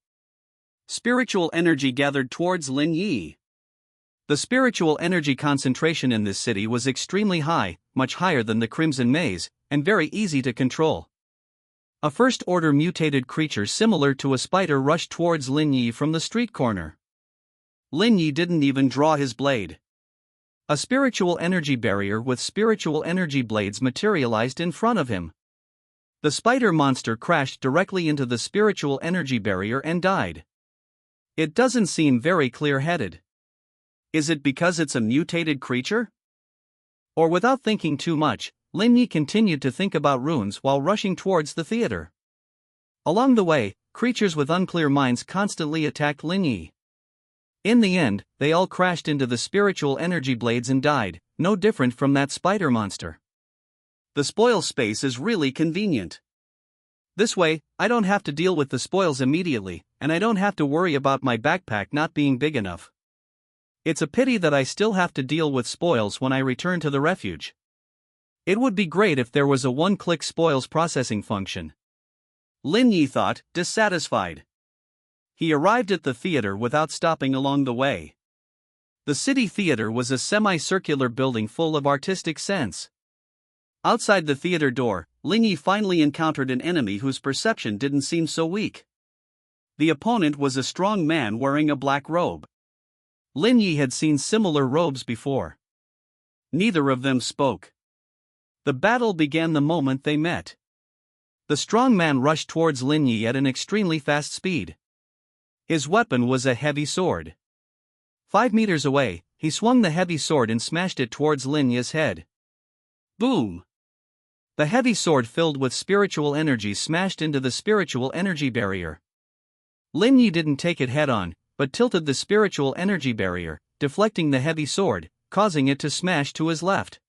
Spiritual energy gathered towards Lin Yi. The spiritual energy concentration in this city was extremely high, much higher than the Crimson Maze, and very easy to control. A first-order mutated creature similar to a spider rushed towards Lin Yi from the street corner. Lin Yi didn't even draw his blade. A spiritual energy barrier with spiritual energy blades materialized in front of him. The spider monster crashed directly into the spiritual energy barrier and died. It doesn't seem very clear-headed. Is it because it's a mutated creature? Or without thinking too much, Lin Yi continued to think about runes while rushing towards the theater. Along the way, creatures with unclear minds constantly attacked Lin Yi. In the end, they all crashed into the spiritual energy blades and died, no different from that spider monster. The spoil space is really convenient. This way, I don't have to deal with the spoils immediately, and I don't have to worry about my backpack not being big enough. It's a pity that I still have to deal with spoils when I return to the refuge. It would be great if there was a one-click spoils processing function. Lin Yi thought, dissatisfied. He arrived at the theater without stopping along the way. The city theater was a semicircular building full of artistic sense. Outside the theater door, Lin Yi finally encountered an enemy whose perception didn't seem so weak. The opponent was a strong man wearing a black robe. Lin Yi had seen similar robes before. Neither of them spoke. The battle began the moment they met. The strong man rushed towards Lin Yi at an extremely fast speed. His weapon was a heavy sword. 5 meters away, he swung the heavy sword and smashed it towards Lin Yi's head. Boom! The heavy sword filled with spiritual energy smashed into the spiritual energy barrier. Lin Yi didn't take it head-on, but tilted the spiritual energy barrier, deflecting the heavy sword, causing it to smash to his left.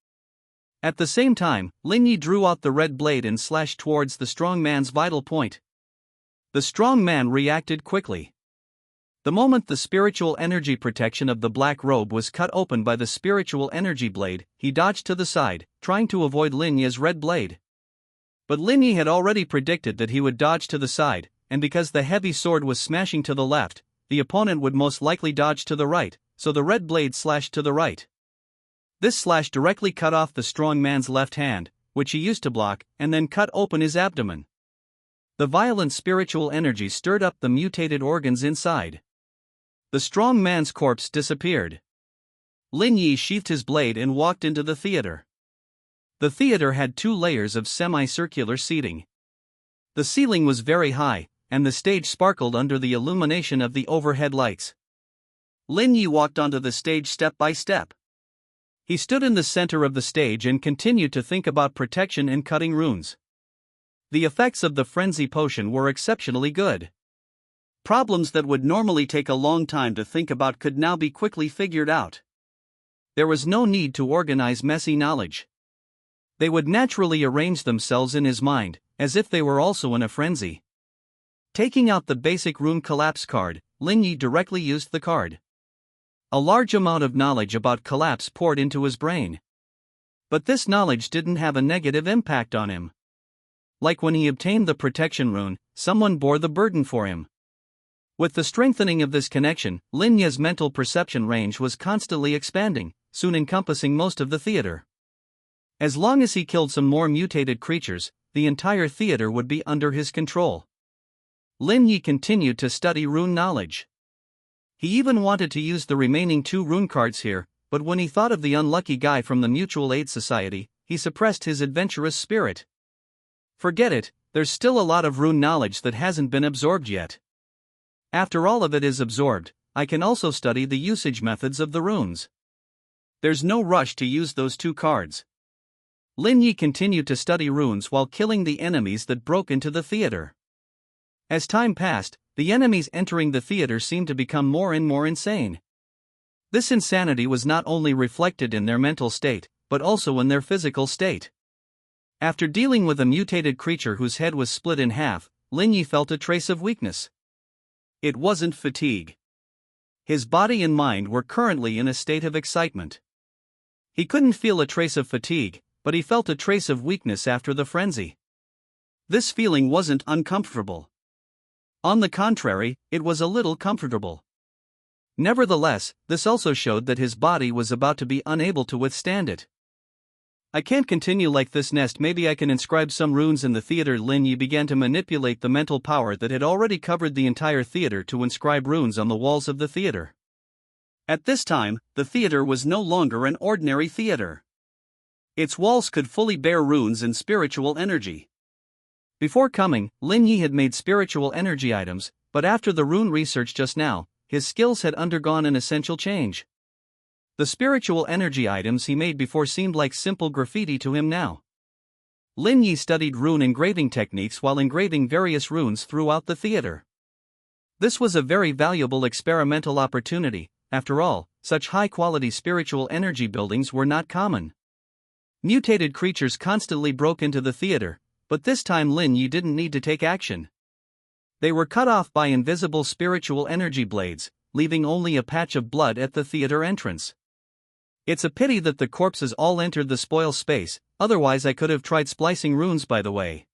At the same time, Lin Yi drew out the red blade and slashed towards the strong man's vital point. The strong man reacted quickly. The moment the spiritual energy protection of the black robe was cut open by the spiritual energy blade, he dodged to the side, trying to avoid Lin Yi's red blade. But Lin Yi had already predicted that he would dodge to the side, and because the heavy sword was smashing to the left, the opponent would most likely dodge to the right, so the red blade slashed to the right. This slash directly cut off the strong man's left hand, which he used to block, and then cut open his abdomen. The violent spiritual energy stirred up the mutated organs inside. The strong man's corpse disappeared. Lin Yi sheathed his blade and walked into the theater. The theater had 2 layers of semicircular seating. The ceiling was very high, and the stage sparkled under the illumination of the overhead lights. Lin Yi walked onto the stage step by step. He stood in the center of the stage and continued to think about protection and cutting runes. The effects of the frenzy potion were exceptionally good. Problems that would normally take a long time to think about could now be quickly figured out. There was no need to organize messy knowledge. They would naturally arrange themselves in his mind, as if they were also in a frenzy. Taking out the basic rune collapse card, Lin Yi directly used the card. A large amount of knowledge about collapse poured into his brain. But this knowledge didn't have a negative impact on him. Like when he obtained the protection rune, someone bore the burden for him. With the strengthening of this connection, Lin Yi's mental perception range was constantly expanding, soon encompassing most of the theater. As long as he killed some more mutated creatures, the entire theater would be under his control. Lin Yi continued to study rune knowledge. He even wanted to use the remaining 2 rune cards here, but when he thought of the unlucky guy from the Mutual Aid Society, he suppressed his adventurous spirit. Forget it, there's still a lot of rune knowledge that hasn't been absorbed yet. After all of it is absorbed, I can also study the usage methods of the runes. There's no rush to use those 2 cards. Lin Yi continued to study runes while killing the enemies that broke into the theater. As time passed, the enemies entering the theater seemed to become more and more insane. This insanity was not only reflected in their mental state, but also in their physical state. After dealing with a mutated creature whose head was split in half, Lin Yi felt a trace of weakness. It wasn't fatigue. His body and mind were currently in a state of excitement. He couldn't feel a trace of fatigue, but he felt a trace of weakness after the frenzy. This feeling wasn't uncomfortable. On the contrary, it was a little comfortable. Nevertheless, this also showed that his body was about to be unable to withstand it. I can't continue like this. Maybe I can inscribe some runes in the theater. Lin Yi began to manipulate the mental power that had already covered the entire theater to inscribe runes on the walls of the theater. At this time, the theater was no longer an ordinary theater. Its walls could fully bear runes and spiritual energy. Before coming, Lin Yi had made spiritual energy items, but after the rune research just now, his skills had undergone an essential change. The spiritual energy items he made before seemed like simple graffiti to him now. Lin Yi studied rune engraving techniques while engraving various runes throughout the theater. This was a very valuable experimental opportunity. After all, such high-quality spiritual energy buildings were not common. Mutated creatures constantly broke into the theater, but this time Lin Yi didn't need to take action. They were cut off by invisible spiritual energy blades, leaving only a patch of blood at the theater entrance. It's a pity that the corpses all entered the spoil space, otherwise I could have tried splicing runes. By the way,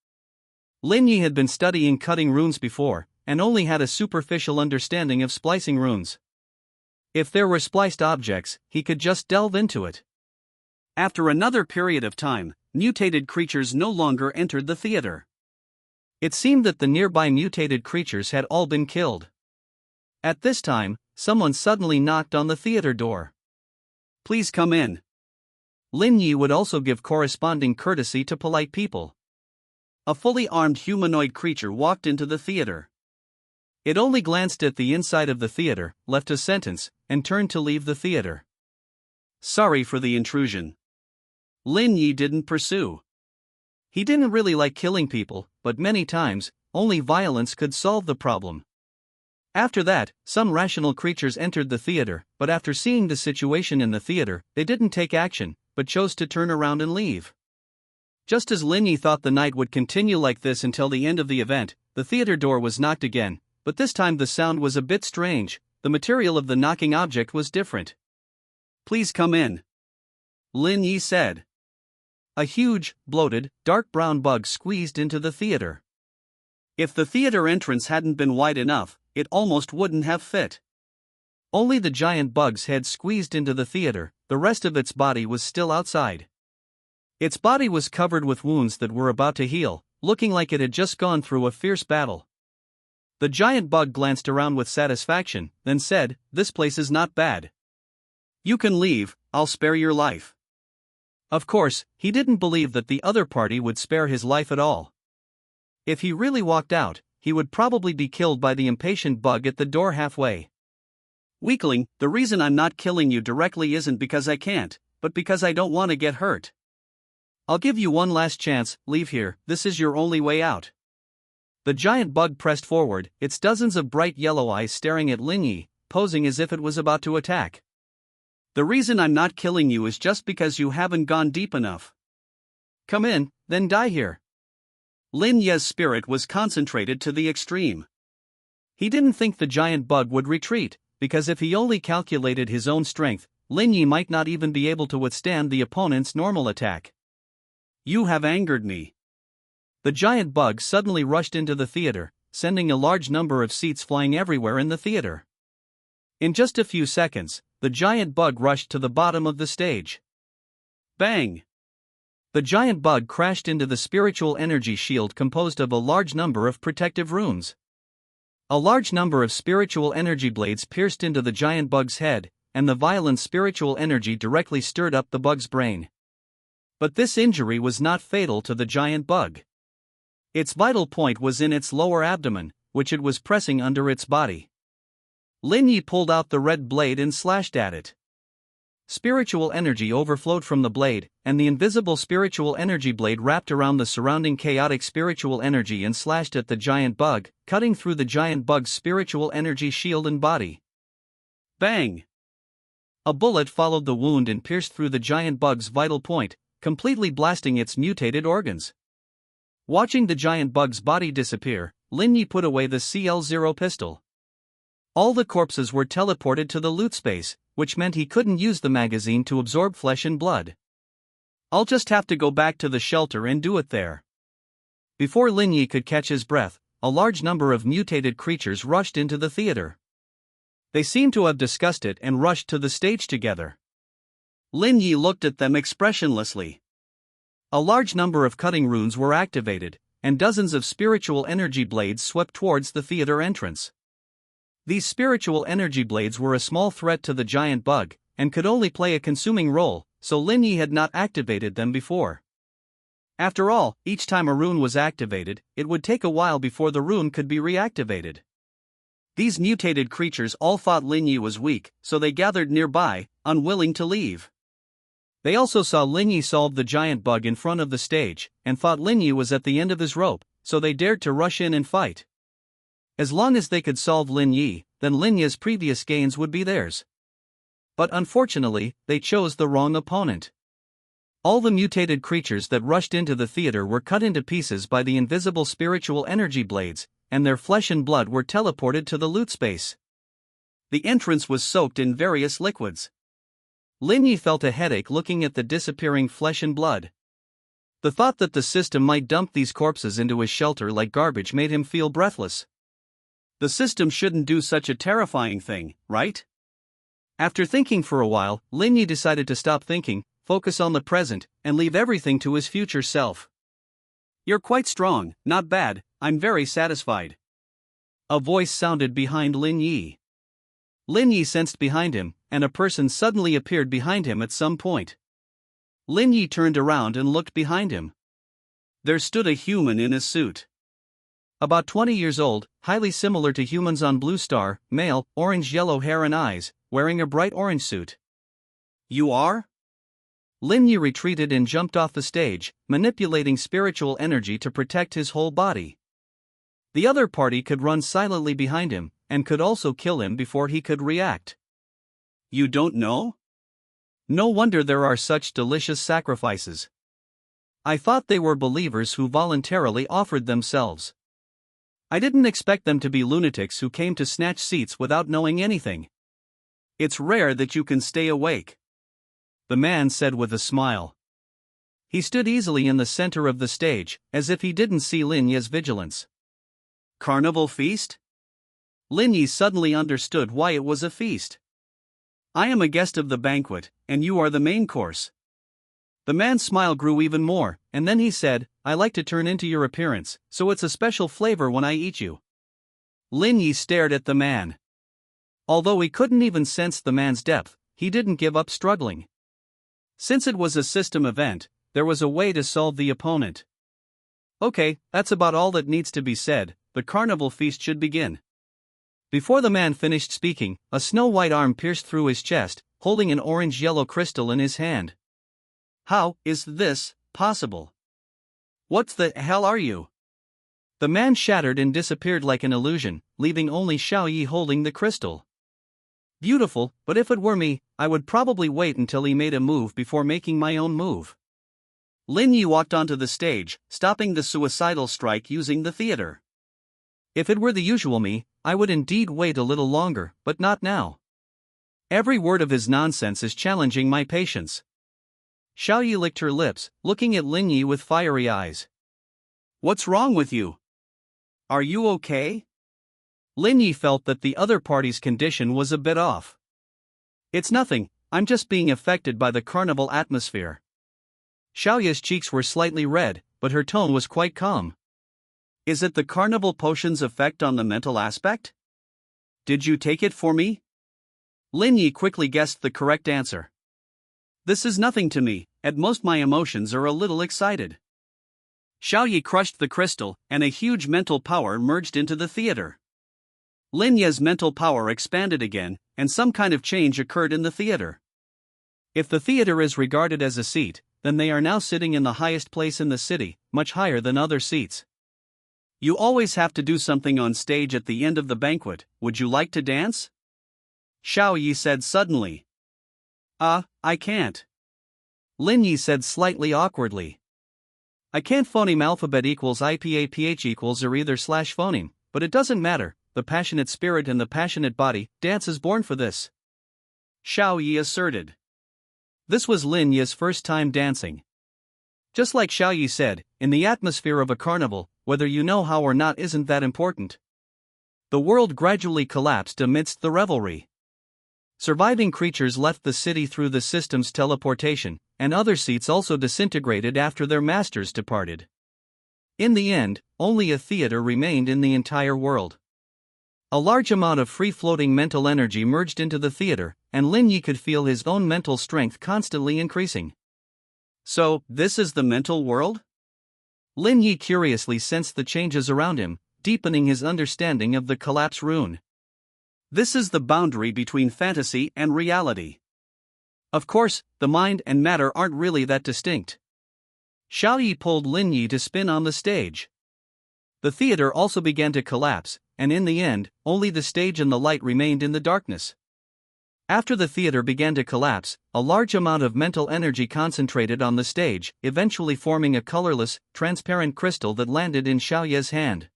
Lin Yi had been studying cutting runes before, and only had a superficial understanding of splicing runes. If there were spliced objects, he could just delve into it. After another period of time, mutated creatures no longer entered the theater. It seemed that the nearby mutated creatures had all been killed. At this time, someone suddenly knocked on the theater door. "Please come in." Lin Yi would also give corresponding courtesy to polite people. A fully armed humanoid creature walked into the theater. It only glanced at the inside of the theater, left a sentence, and turned to leave the theater. "Sorry for the intrusion." Lin Yi didn't pursue. He didn't really like killing people, but many times, only violence could solve the problem. After that, some rational creatures entered the theater, but after seeing the situation in the theater, they didn't take action, but chose to turn around and leave. Just as Lin Yi thought the night would continue like this until the end of the event, the theater door was knocked again, but this time the sound was a bit strange. The material of the knocking object was different. "Please come in," Lin Yi said. A huge, bloated, dark brown bug squeezed into the theater. If the theater entrance hadn't been wide enough, it almost wouldn't have fit. Only the giant bug's head squeezed into the theater, the rest of its body was still outside. Its body was covered with wounds that were about to heal, looking like it had just gone through a fierce battle. The giant bug glanced around with satisfaction, then said, "This place is not bad. You can leave, I'll spare your life." Of course, he didn't believe that the other party would spare his life at all. If he really walked out, he would probably be killed by the impatient bug at the door halfway. "Weakling, the reason I'm not killing you directly isn't because I can't, but because I don't want to get hurt. I'll give you one last chance, leave here, this is your only way out." The giant bug pressed forward, its dozens of bright yellow eyes staring at Lin Yi, posing as if it was about to attack. "The reason I'm not killing you is just because you haven't gone deep enough. Come in, then die here." Lin Yi's spirit was concentrated to the extreme. He didn't think the giant bug would retreat, because if he only calculated his own strength, Lin Yi might not even be able to withstand the opponent's normal attack. "You have angered me." The giant bug suddenly rushed into the theater, sending a large number of seats flying everywhere in the theater. In just a few seconds, the giant bug rushed to the bottom of the stage. Bang! The giant bug crashed into the spiritual energy shield composed of a large number of protective runes. A large number of spiritual energy blades pierced into the giant bug's head, and the violent spiritual energy directly stirred up the bug's brain. But this injury was not fatal to the giant bug. Its vital point was in its lower abdomen, which it was pressing under its body. Lin Yi pulled out the red blade and slashed at it. Spiritual energy overflowed from the blade, and the invisible spiritual energy blade wrapped around the surrounding chaotic spiritual energy and slashed at the giant bug, cutting through the giant bug's spiritual energy shield and body. Bang! A bullet followed the wound and pierced through the giant bug's vital point, completely blasting its mutated organs. Watching the giant bug's body disappear, Lin Yi put away the CL-0 pistol. All the corpses were teleported to the loot space, which meant he couldn't use the magazine to absorb flesh and blood. "I'll just have to go back to the shelter and do it there." Before Lin Yi could catch his breath, a large number of mutated creatures rushed into the theater. They seemed to have discussed it and rushed to the stage together. Lin Yi looked at them expressionlessly. A large number of cutting runes were activated, and dozens of spiritual energy blades swept towards the theater entrance. These spiritual energy blades were a small threat to the giant bug, and could only play a consuming role, so Lin Yi had not activated them before. After all, each time a rune was activated, it would take a while before the rune could be reactivated. These mutated creatures all thought Lin Yi was weak, so they gathered nearby, unwilling to leave. They also saw Lin Yi solve the giant bug in front of the stage, and thought Lin Yi was at the end of his rope, so they dared to rush in and fight. As long as they could solve Lin Yi, then Lin Yi's previous gains would be theirs. But unfortunately, they chose the wrong opponent. All the mutated creatures that rushed into the theater were cut into pieces by the invisible spiritual energy blades, and their flesh and blood were teleported to the loot space. The entrance was soaked in various liquids. Lin Yi felt a headache looking at the disappearing flesh and blood. The thought that the system might dump these corpses into his shelter like garbage made him feel breathless. The system shouldn't do such a terrifying thing, right? After thinking for a while, Lin Yi decided to stop thinking, focus on the present, and leave everything to his future self. "You're quite strong, not bad, I'm very satisfied." A voice sounded behind Lin Yi. Lin Yi sensed behind him, and a person suddenly appeared behind him at some point. Lin Yi turned around and looked behind him. There stood a human in a suit. About 20 years old, highly similar to humans on Blue Star, male, orange-yellow hair and eyes, wearing a bright orange suit. "You are?" Lin Yi retreated and jumped off the stage, manipulating spiritual energy to protect his whole body. The other party could run silently behind him, and could also kill him before he could react. "You don't know? No wonder there are such delicious sacrifices. I thought they were believers who voluntarily offered themselves. I didn't expect them to be lunatics who came to snatch seats without knowing anything. It's rare that you can stay awake," the man said with a smile. He stood easily in the center of the stage, as if he didn't see Lin Yi's vigilance. Carnival feast? Lin Yi suddenly understood why it was a feast. I am a guest of the banquet, and you are the main course. The man's smile grew even more, and then he said, I like to turn into your appearance, so it's a special flavor when I eat you. Lin Yi stared at the man. Although he couldn't even sense the man's depth, he didn't give up struggling. Since it was a system event, there was a way to solve the opponent. Okay, that's about all that needs to be said, the carnival feast should begin. Before the man finished speaking, a snow-white arm pierced through his chest, holding an orange-yellow crystal in his hand. How is this possible? What the hell are you? The man shattered and disappeared like an illusion, leaving only Xiao Yi holding the crystal. Beautiful, but if it were me, I would probably wait until he made a move before making my own move. Lin Yi walked onto the stage, stopping the suicidal strike using the theater. If it were the usual me, I would indeed wait a little longer, but not now. Every word of his nonsense is challenging my patience. Xiao Yi licked her lips, looking at Lin Yi with fiery eyes. What's wrong with you? Are you okay? Lin Yi felt that the other party's condition was a bit off. It's nothing, I'm just being affected by the carnival atmosphere. Xiao Yi's cheeks were slightly red, but her tone was quite calm. Is it the carnival potion's effect on the mental aspect? Did you take it for me? Lin Yi quickly guessed the correct answer. This is nothing to me, at most my emotions are a little excited. Xiao Yi crushed the crystal, and a huge mental power merged into the theater. Lin Yi's mental power expanded again, and some kind of change occurred in the theater. If the theater is regarded as a seat, then they are now sitting in the highest place in the city, much higher than other seats. You always have to do something on stage at the end of the banquet, would you like to dance? Xiao Yi said suddenly. I can't. Lin Yi said slightly awkwardly. I can't. Phoneme alphabet equals IPAPH equals or either slash phoneme, but it doesn't matter, the passionate spirit and the passionate body, dance is born for this. Xiao Yi asserted. This was Lin Yi's first time dancing. Just like Xiao Yi said, in the atmosphere of a carnival, whether you know how or not isn't that important. The world gradually collapsed amidst the revelry. Surviving creatures left the city through the system's teleportation, and other seats also disintegrated after their masters departed. In the end, only a theater remained in the entire world. A large amount of free-floating mental energy merged into the theater, and Lin Yi could feel his own mental strength constantly increasing. So, this is the mental world? Lin Yi curiously sensed the changes around him, deepening his understanding of the collapse rune. This is the boundary between fantasy and reality. Of course, the mind and matter aren't really that distinct. Xiao Yi pulled Lin Yi to spin on the stage. The theater also began to collapse, and in the end, only the stage and the light remained in the darkness. After the theater began to collapse, a large amount of mental energy concentrated on the stage, eventually forming a colorless, transparent crystal that landed in Xiao Yi's hand.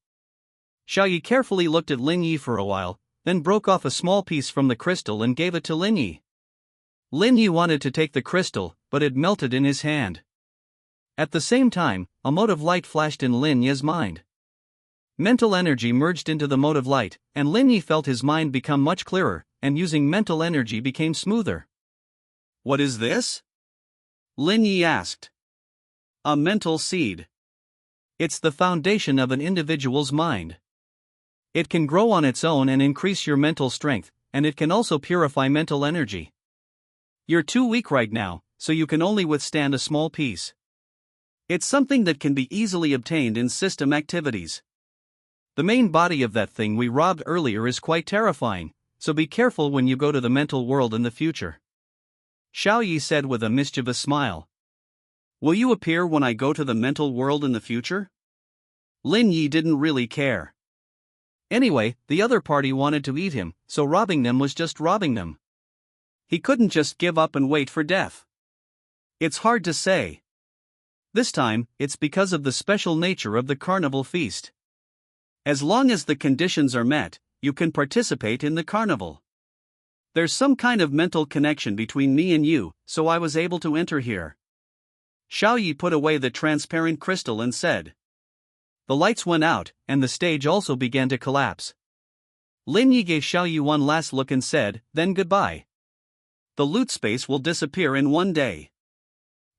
Xiao Yi carefully looked at Lin Yi for a while, then broke off a small piece from the crystal and gave it to Lin Yi. Lin Yi wanted to take the crystal, but it melted in his hand. At the same time, a mote of light flashed in Lin Yi's mind. Mental energy merged into the mote of light, and Lin Yi felt his mind become much clearer, and using mental energy became smoother. What is this? Lin Yi asked. A mental seed. It's the foundation of an individual's mind. It can grow on its own and increase your mental strength, and it can also purify mental energy. You're too weak right now, so you can only withstand a small piece. It's something that can be easily obtained in system activities. The main body of that thing we robbed earlier is quite terrifying, so be careful when you go to the mental world in the future. Xiao Yi said with a mischievous smile. Will you appear when I go to the mental world in the future? Lin Yi didn't really care. Anyway, the other party wanted to eat him, so robbing them was just robbing them. He couldn't just give up and wait for death. It's hard to say. This time, it's because of the special nature of the carnival feast. As long as the conditions are met, you can participate in the carnival. There's some kind of mental connection between me and you, so I was able to enter here. Xiao Yi put away the transparent crystal and said. The lights went out, and the stage also began to collapse. Lin Yi gave Xiao Yi one last look and said, "Then goodbye. The loot space will disappear in one day.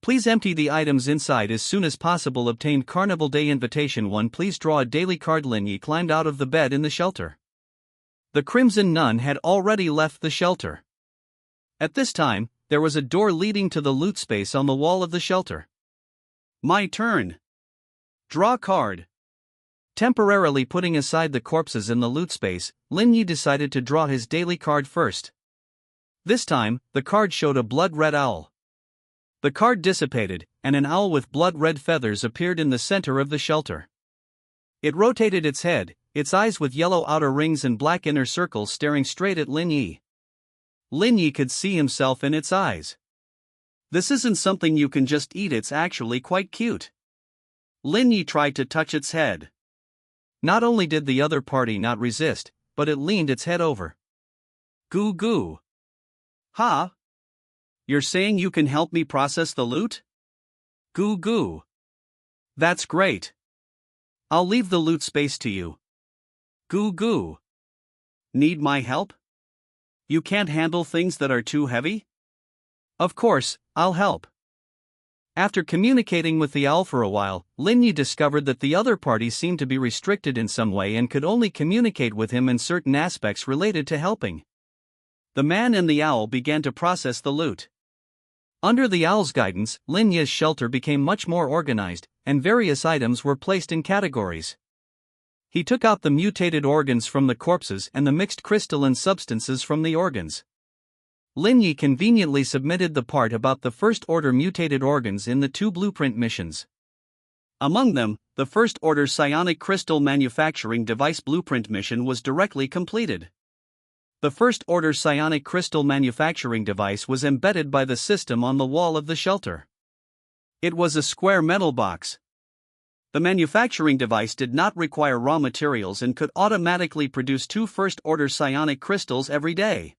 Please empty the items inside as soon as possible." Obtained Carnival Day Invitation 1. Please draw a daily card. Lin Yi climbed out of the bed in the shelter. The Crimson Nun had already left the shelter. At this time, there was a door leading to the loot space on the wall of the shelter. My turn. Draw card. Temporarily putting aside the corpses in the loot space, Lin Yi decided to draw his daily card first. This time, the card showed a blood-red owl. The card dissipated, and an owl with blood-red feathers appeared in the center of the shelter. It rotated its head, its eyes with yellow outer rings and black inner circles staring straight at Lin Yi. Lin Yi could see himself in its eyes. This isn't something you can just eat, it's actually quite cute. Lin Yi tried to touch its head. Not only did the other party not resist, but it leaned its head over. Goo goo. Ha? You're saying you can help me process the loot? Goo goo. That's great. I'll leave the loot space to you. Goo goo. Need my help? You can't handle things that are too heavy? Of course, I'll help. After communicating with the owl for a while, Lin Yi discovered that the other party seemed to be restricted in some way and could only communicate with him in certain aspects related to helping. The man and the owl began to process the loot. Under the owl's guidance, Lin Yi's shelter became much more organized, and various items were placed in categories. He took out the mutated organs from the corpses and the mixed crystalline substances from the organs. Lin Yi conveniently submitted the part about the first-order mutated organs in the 2 blueprint missions. Among them, the first-order psionic crystal manufacturing device blueprint mission was directly completed. The first-order psionic crystal manufacturing device was embedded by the system on the wall of the shelter. It was a square metal box. The manufacturing device did not require raw materials and could automatically produce 2 first-order psionic crystals every day.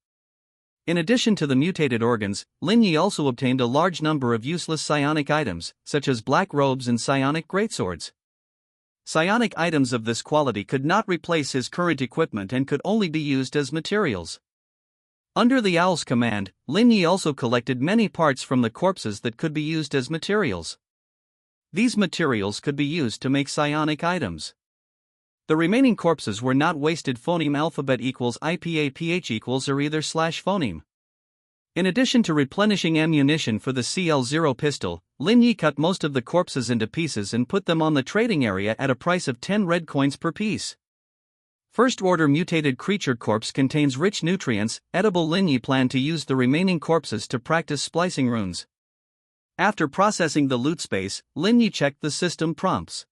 In addition to the mutated organs, Lin Yi also obtained a large number of useless psionic items, such as black robes and psionic greatswords. Psionic items of this quality could not replace his current equipment and could only be used as materials. Under the owl's command, Lin Yi also collected many parts from the corpses that could be used as materials. These materials could be used to make psionic items. The remaining corpses were not wasted. Phoneme alphabet equals IPA PH equals or either slash phoneme. In addition to replenishing ammunition for the CL0 pistol, Lin Yi cut most of the corpses into pieces and put them on the trading area at a price of 10 red coins per piece. First-order mutated creature corpse contains rich nutrients. Edible. Lin Yi planned to use the remaining corpses to practice splicing runes. After processing the loot space, Lin Yi checked the system prompts.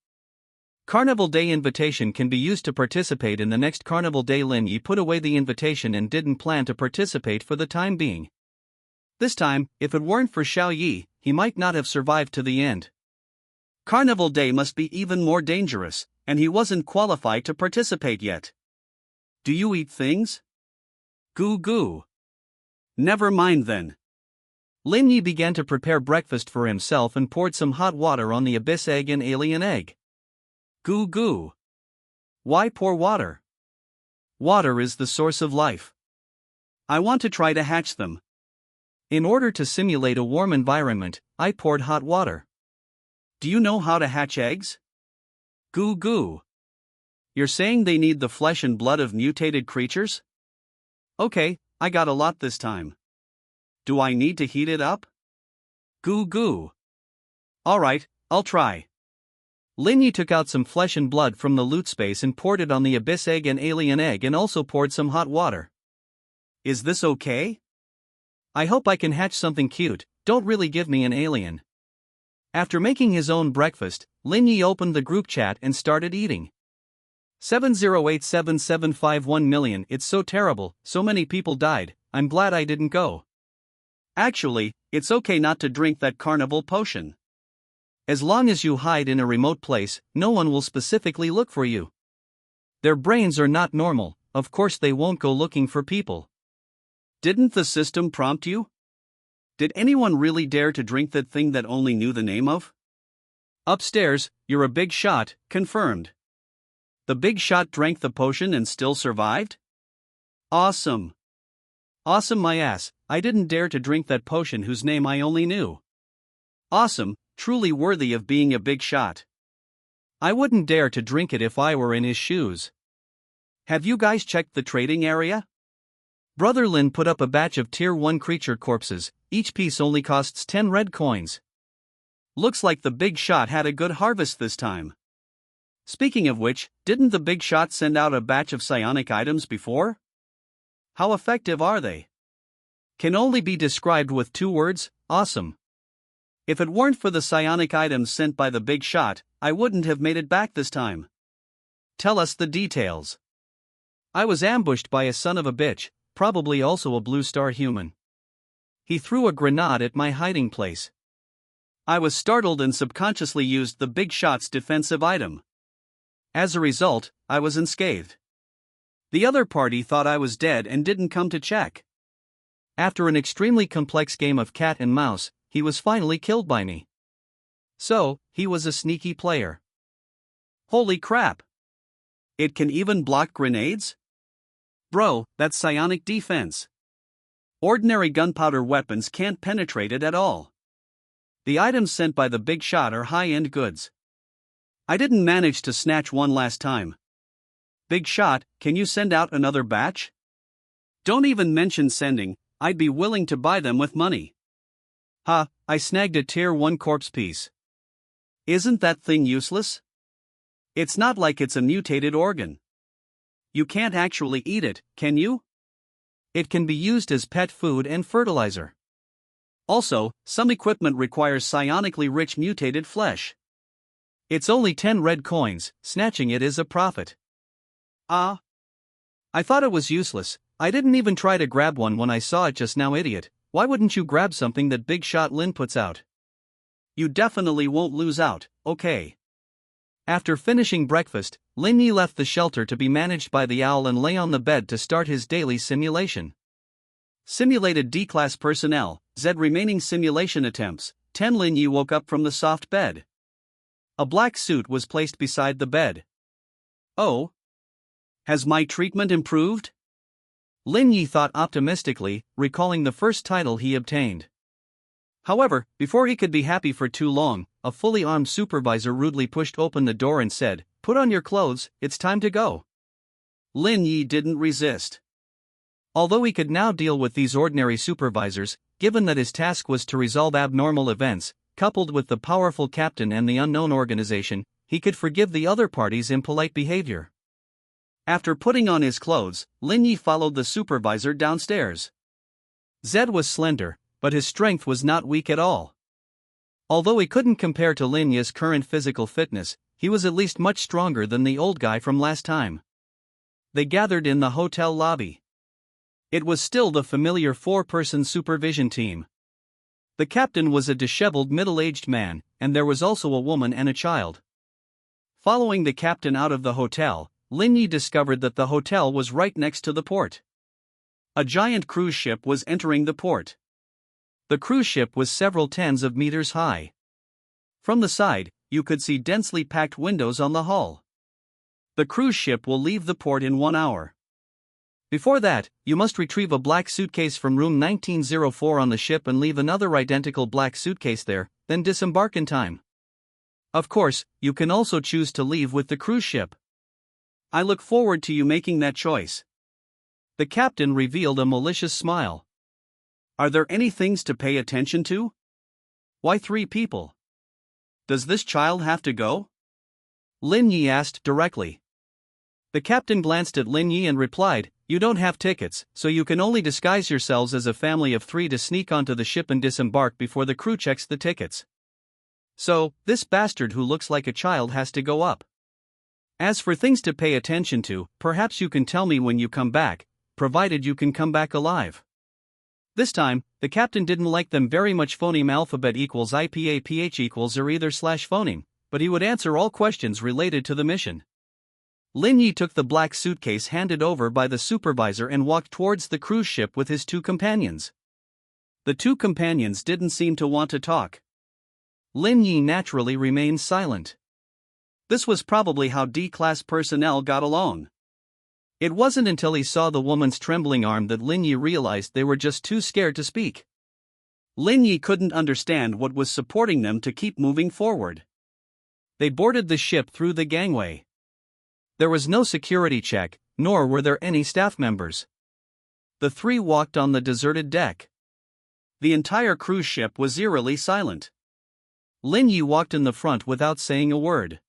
Carnival Day Invitation can be used to participate in the next Carnival Day. Lin Yi put away the invitation and didn't plan to participate for the time being. This time, if it weren't for Xiao Yi, he might not have survived to the end. Carnival Day must be even more dangerous, and he wasn't qualified to participate yet. Do you eat things? Goo goo. Never mind then. Lin Yi began to prepare breakfast for himself and poured some hot water on the abyss egg and alien egg. Goo goo. Why pour water? Water is the source of life. I want to try to hatch them. In order to simulate a warm environment, I poured hot water. Do you know how to hatch eggs? Goo goo. You're saying they need the flesh and blood of mutated creatures? Okay, I got a lot this time. Do I need to heat it up? Goo goo. Alright, I'll try. Lin Yi took out some flesh and blood from the loot space and poured it on the abyss egg and alien egg and also poured some hot water. Is this okay? I hope I can hatch something cute. Don't really give me an alien. After making his own breakfast, Lin Yi opened the group chat and started eating. 7087751 It's so terrible, so many people died, I'm glad I didn't go. Actually, it's okay not to drink that carnival potion. As long as you hide in a remote place, no one will specifically look for you. Their brains are not normal, of course they won't go looking for people. Didn't the system prompt you? Did anyone really dare to drink that thing that only knew the name of? Upstairs, you're a big shot, confirmed. The big shot drank the potion and still survived? Awesome. Awesome my ass, I didn't dare to drink that potion whose name I only knew. Awesome, truly worthy of being a big shot. I wouldn't dare to drink it if I were in his shoes. Have you guys checked the trading area? Brother Lin put up a batch of Tier 1 creature corpses, each piece only costs 10 red coins. Looks like the big shot had a good harvest this time. Speaking of which, didn't the big shot send out a batch of psionic items before? How effective are they? Can only be described with 2 words, awesome. If it weren't for the psionic items sent by the big shot, I wouldn't have made it back this time. Tell us the details. I was ambushed by a son of a bitch, probably also a blue star human. He threw a grenade at my hiding place. I was startled and subconsciously used the big shot's defensive item. As a result, I was unscathed. The other party thought I was dead and didn't come to check. After an extremely complex game of cat and mouse, he was finally killed by me. So, he was a sneaky player. Holy crap! It can even block grenades? Bro, that's psionic defense. Ordinary gunpowder weapons can't penetrate it at all. The items sent by the big shot are high-end goods. I didn't manage to snatch one last time. Big shot, can you send out another batch? Don't even mention sending, I'd be willing to buy them with money. Ha, I snagged a Tier 1 corpse piece. Isn't that thing useless? It's not like it's a mutated organ. You can't actually eat it, can you? It can be used as pet food and fertilizer. Also, some equipment requires psionically rich mutated flesh. It's only 10 red coins, snatching it is a profit. Ah. I thought it was useless, I didn't even try to grab one when I saw it just now, idiot. Why wouldn't you grab something that Big Shot Lin puts out? You definitely won't lose out, okay. After finishing breakfast, Lin Yi left the shelter to be managed by the owl and lay on the bed to start his daily simulation. Simulated D-class personnel, Z remaining simulation attempts, 10 Lin Yi woke up from the soft bed. A black suit was placed beside the bed. Oh? Has my treatment improved? Lin Yi thought optimistically, recalling the first title he obtained. However, before he could be happy for too long, a fully armed supervisor rudely pushed open the door and said, "Put on your clothes, it's time to go." Lin Yi didn't resist. Although he could now deal with these ordinary supervisors, given that his task was to resolve abnormal events, coupled with the powerful captain and the unknown organization, he could forgive the other party's impolite behavior. After putting on his clothes, Lin Yi followed the supervisor downstairs. Zed was slender, but his strength was not weak at all. Although he couldn't compare to Lin Yi's current physical fitness, he was at least much stronger than the old guy from last time. They gathered in the hotel lobby. It was still the familiar 4-person supervision team. The captain was a disheveled middle-aged man, and there was also a woman and a child. Following the captain out of the hotel, Lin Yi discovered that the hotel was right next to the port. A giant cruise ship was entering the port. The cruise ship was several tens of meters high. From the side, you could see densely packed windows on the hull. The cruise ship will leave the port in 1 hour. Before that, you must retrieve a black suitcase from room 1904 on the ship and leave another identical black suitcase there, then disembark in time. Of course, you can also choose to leave with the cruise ship. I look forward to you making that choice. The captain revealed a malicious smile. Are there any things to pay attention to? Why 3 people? Does this child have to go? Lin Yi asked directly. The captain glanced at Lin Yi and replied, "You don't have tickets, so you can only disguise yourselves as a family of 3 to sneak onto the ship and disembark before the crew checks the tickets. So, this bastard who looks like a child has to go up. As for things to pay attention to, perhaps you can tell me when you come back, provided you can come back alive." This time, the captain didn't like them very much. Phoneme alphabet equals IPA PH equals or either / phoneme, but he would answer all questions related to the mission. Lin Yi took the black suitcase handed over by the supervisor and walked towards the cruise ship with his 2 companions. The 2 companions didn't seem to want to talk. Lin Yi naturally remained silent. This was probably how D-class personnel got along. It wasn't until he saw the woman's trembling arm that Lin Yi realized they were just too scared to speak. Lin Yi couldn't understand what was supporting them to keep moving forward. They boarded the ship through the gangway. There was no security check, nor were there any staff members. The three walked on the deserted deck. The entire cruise ship was eerily silent. Lin Yi walked in the front without saying a word.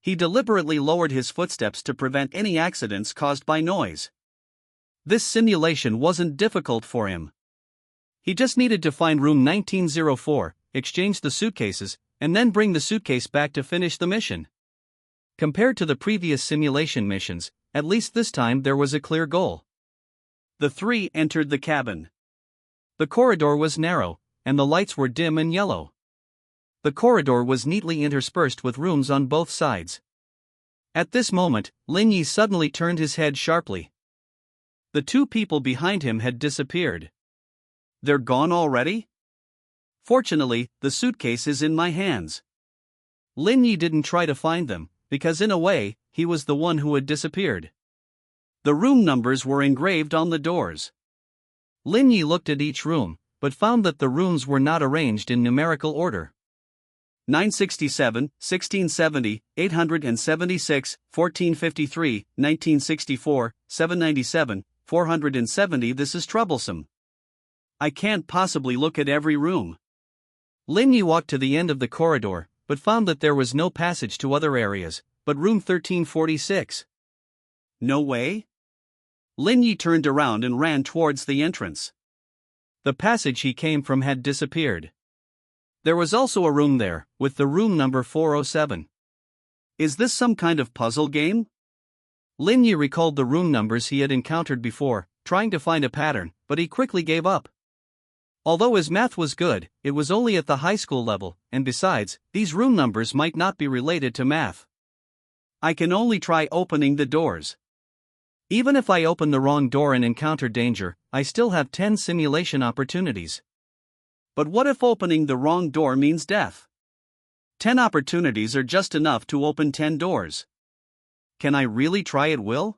He deliberately lowered his footsteps to prevent any accidents caused by noise. This simulation wasn't difficult for him. He just needed to find room 1904, exchange the suitcases, and then bring the suitcase back to finish the mission. Compared to the previous simulation missions, at least this time there was a clear goal. The three entered the cabin. The corridor was narrow, and the lights were dim and yellow. The corridor was neatly interspersed with rooms on both sides. At this moment, Lin Yi suddenly turned his head sharply. The two people behind him had disappeared. They're gone already? Fortunately, the suitcase is in my hands. Lin Yi didn't try to find them, because in a way, he was the one who had disappeared. The room numbers were engraved on the doors. Lin Yi looked at each room, but found that the rooms were not arranged in numerical order. 967, 1670, 876, 1453, 1964, 797, 470. This is troublesome. I can't possibly look at every room. Lin Yi walked to the end of the corridor, but found that there was no passage to other areas, but room 1346. No way? Lin Yi turned around and ran towards the entrance. The passage he came from had disappeared. There was also a room there, with the room number 407. Is this some kind of puzzle game? Lin Yi recalled the room numbers he had encountered before, trying to find a pattern, but he quickly gave up. Although his math was good, it was only at the high school level, and besides, these room numbers might not be related to math. I can only try opening the doors. Even if I open the wrong door and encounter danger, I still have 10 simulation opportunities. But what if opening the wrong door means death? 10 opportunities are just enough to open 10 doors. Can I really try at will?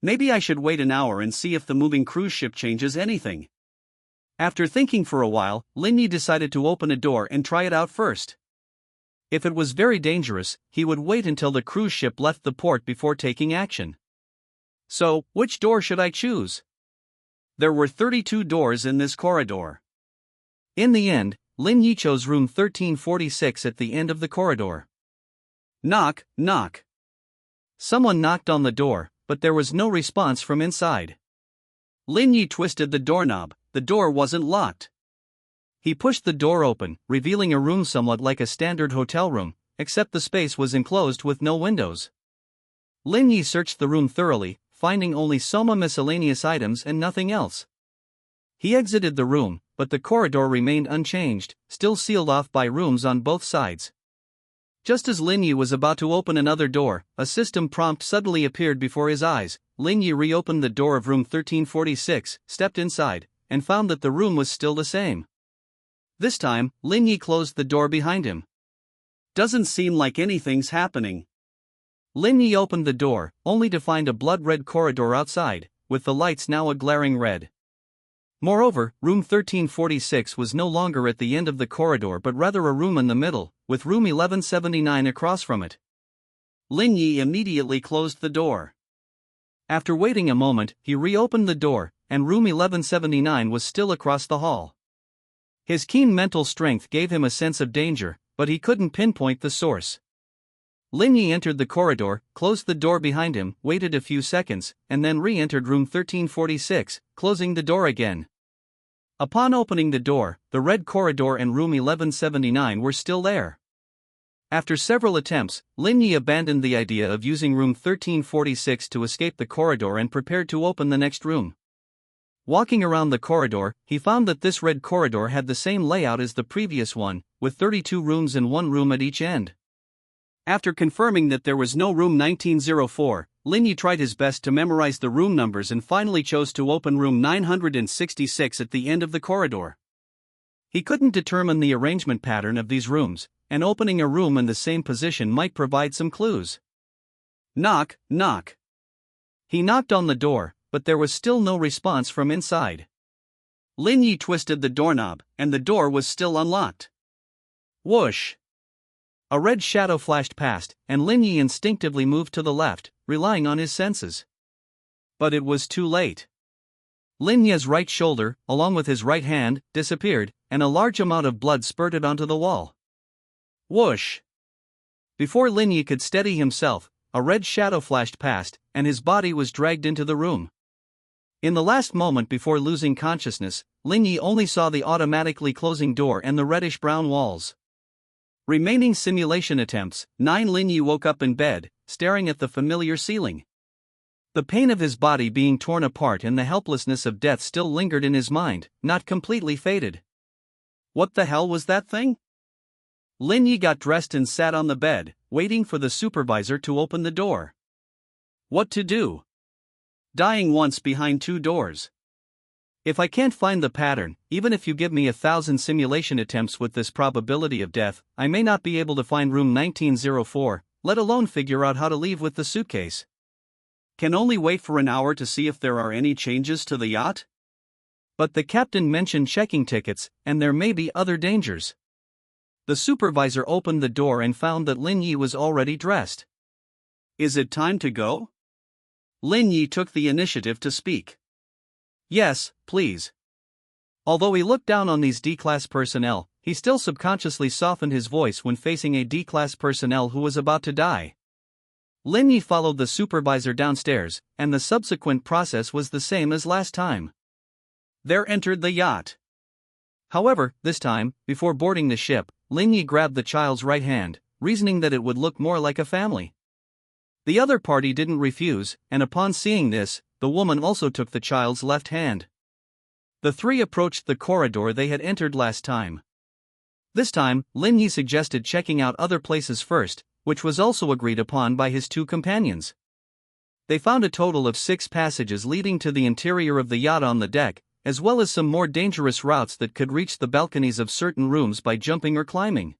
Maybe I should wait an hour and see if the moving cruise ship changes anything. After thinking for a while, Lin Yi decided to open a door and try it out first. If it was very dangerous, he would wait until the cruise ship left the port before taking action. So, which door should I choose? There were 32 doors in this corridor. In the end, Lin Yi chose room 1346 at the end of the corridor. Knock, knock. Someone knocked on the door, but there was no response from inside. Lin Yi twisted the doorknob. The door wasn't locked. He pushed the door open, revealing a room somewhat like a standard hotel room, except the space was enclosed with no windows. Lin Yi searched the room thoroughly, finding only some miscellaneous items and nothing else. He exited the room, but the corridor remained unchanged, still sealed off by rooms on both sides. Just as Lin Yi was about to open another door, a system prompt suddenly appeared before his eyes. Lin Yi reopened the door of room 1346, stepped inside, and found that the room was still the same. This time, Lin Yi closed the door behind him. Doesn't seem like anything's happening. Lin Yi opened the door, only to find a blood-red corridor outside, with the lights now a glaring red. Moreover, room 1346 was no longer at the end of the corridor but rather a room in the middle, with room 1179 across from it. Lin Yi immediately closed the door. After waiting a moment, he reopened the door, and room 1179 was still across the hall. His keen mental strength gave him a sense of danger, but he couldn't pinpoint the source. Lin Yi entered the corridor, closed the door behind him, waited a few seconds, and then re-entered room 1346, closing the door again. Upon opening the door, the red corridor and room 1179 were still there. After several attempts, Lin Yi abandoned the idea of using room 1346 to escape the corridor and prepared to open the next room. Walking around the corridor, he found that this red corridor had the same layout as the previous one, with 32 rooms and one room at each end. After confirming that there was no room 1904, Lin Yi tried his best to memorize the room numbers and finally chose to open room 966 at the end of the corridor. He couldn't determine the arrangement pattern of these rooms, and opening a room in the same position might provide some clues. Knock, knock. He knocked on the door, but there was still no response from inside. Lin Yi twisted the doorknob, and the door was still unlocked. Whoosh! A red shadow flashed past, and Lin Yi instinctively moved to the left, relying on his senses. But it was too late. Lin Yi's right shoulder, along with his right hand, disappeared, and a large amount of blood spurted onto the wall. Whoosh! Before Lin Yi could steady himself, a red shadow flashed past, and his body was dragged into the room. In the last moment before losing consciousness, Lin Yi only saw the automatically closing door and the reddish-brown walls. Remaining simulation attempts, 9. Lin Yi woke up in bed, staring at the familiar ceiling. The pain of his body being torn apart and the helplessness of death still lingered in his mind, not completely faded. What the hell was that thing? Lin Yi got dressed and sat on the bed, waiting for the supervisor to open the door. What to do? Dying once behind 2 doors. If I can't find the pattern, even if you give me 1,000 simulation attempts with this probability of death, I may not be able to find room 1904, let alone figure out how to leave with the suitcase. Can only wait for an hour to see if there are any changes to the yacht? But the captain mentioned checking tickets, and there may be other dangers. The supervisor opened the door and found that Lin Yi was already dressed. Is it time to go? Lin Yi took the initiative to speak. Yes, please. Although he looked down on these D-class personnel, he still subconsciously softened his voice when facing a D-class personnel who was about to die. Lin Yi followed the supervisor downstairs, and the subsequent process was the same as last time. There entered the yacht. However, this time, before boarding the ship, Lin Yi grabbed the child's right hand, reasoning that it would look more like a family. The other party didn't refuse, and upon seeing this, the woman also took the child's left hand. The 3 approached the corridor they had entered last time. This time, Lin Yi suggested checking out other places first, which was also agreed upon by his 2 companions. They found a total of 6 passages leading to the interior of the yacht on the deck, as well as some more dangerous routes that could reach the balconies of certain rooms by jumping or climbing.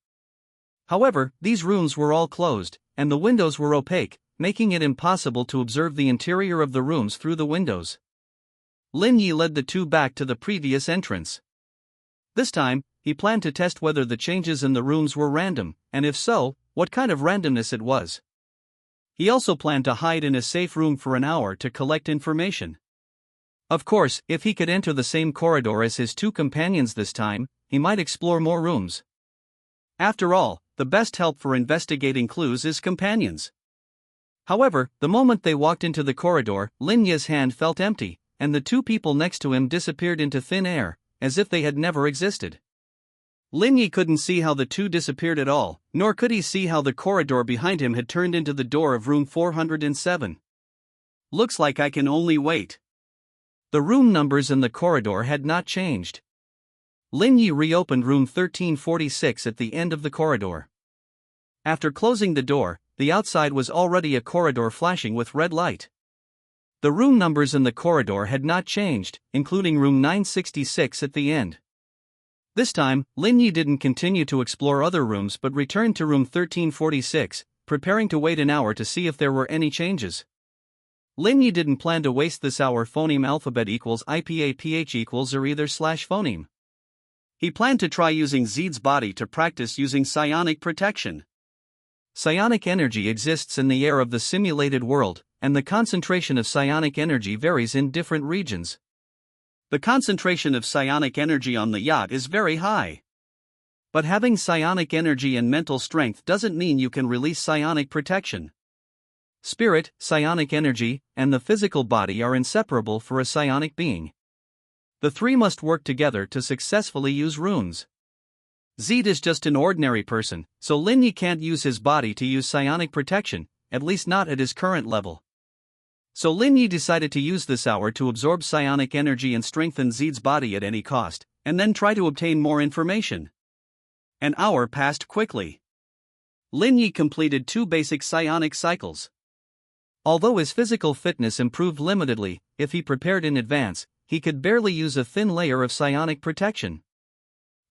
However, these rooms were all closed, and the windows were opaque, making it impossible to observe the interior of the rooms through the windows. Lin Yi led the 2 back to the previous entrance. This time, he planned to test whether the changes in the rooms were random, and if so, what kind of randomness it was. He also planned to hide in a safe room for an hour to collect information. Of course, if he could enter the same corridor as his 2 companions this time, he might explore more rooms. After all, the best help for investigating clues is companions. However, the moment they walked into the corridor, Lin Yi's hand felt empty, and the 2 people next to him disappeared into thin air, as if they had never existed. Lin Yi couldn't see how the 2 disappeared at all, nor could he see how the corridor behind him had turned into the door of room 407. Looks like I can only wait. The room numbers in the corridor had not changed. Lin Yi reopened room 1346 at the end of the corridor. After closing the door, the outside was already a corridor flashing with red light. The room numbers in the corridor had not changed, including room 966 at the end. This time, Lin Yi didn't continue to explore other rooms but returned to room 1346, preparing to wait an hour to see if there were any changes. Lin Yi didn't plan to waste this hour phoneme alphabet equals IPA PH equals or either slash phoneme. He planned to try using Zed's body to practice using psionic protection. Psionic energy exists in the air of the simulated world, and the concentration of psionic energy varies in different regions. The concentration of psionic energy on the yacht is very high. But having psionic energy and mental strength doesn't mean you can release psionic protection. Spirit, psionic energy, and the physical body are inseparable for a psionic being. The 3 must work together to successfully use runes. Zed is just an ordinary person, so Lin Yi can't use his body to use psionic protection, at least not at his current level. So Lin Yi decided to use this hour to absorb psionic energy and strengthen Zed's body at any cost, and then try to obtain more information. An hour passed quickly. Lin Yi completed 2 basic psionic cycles. Although his physical fitness improved limitedly, if he prepared in advance, he could barely use a thin layer of psionic protection.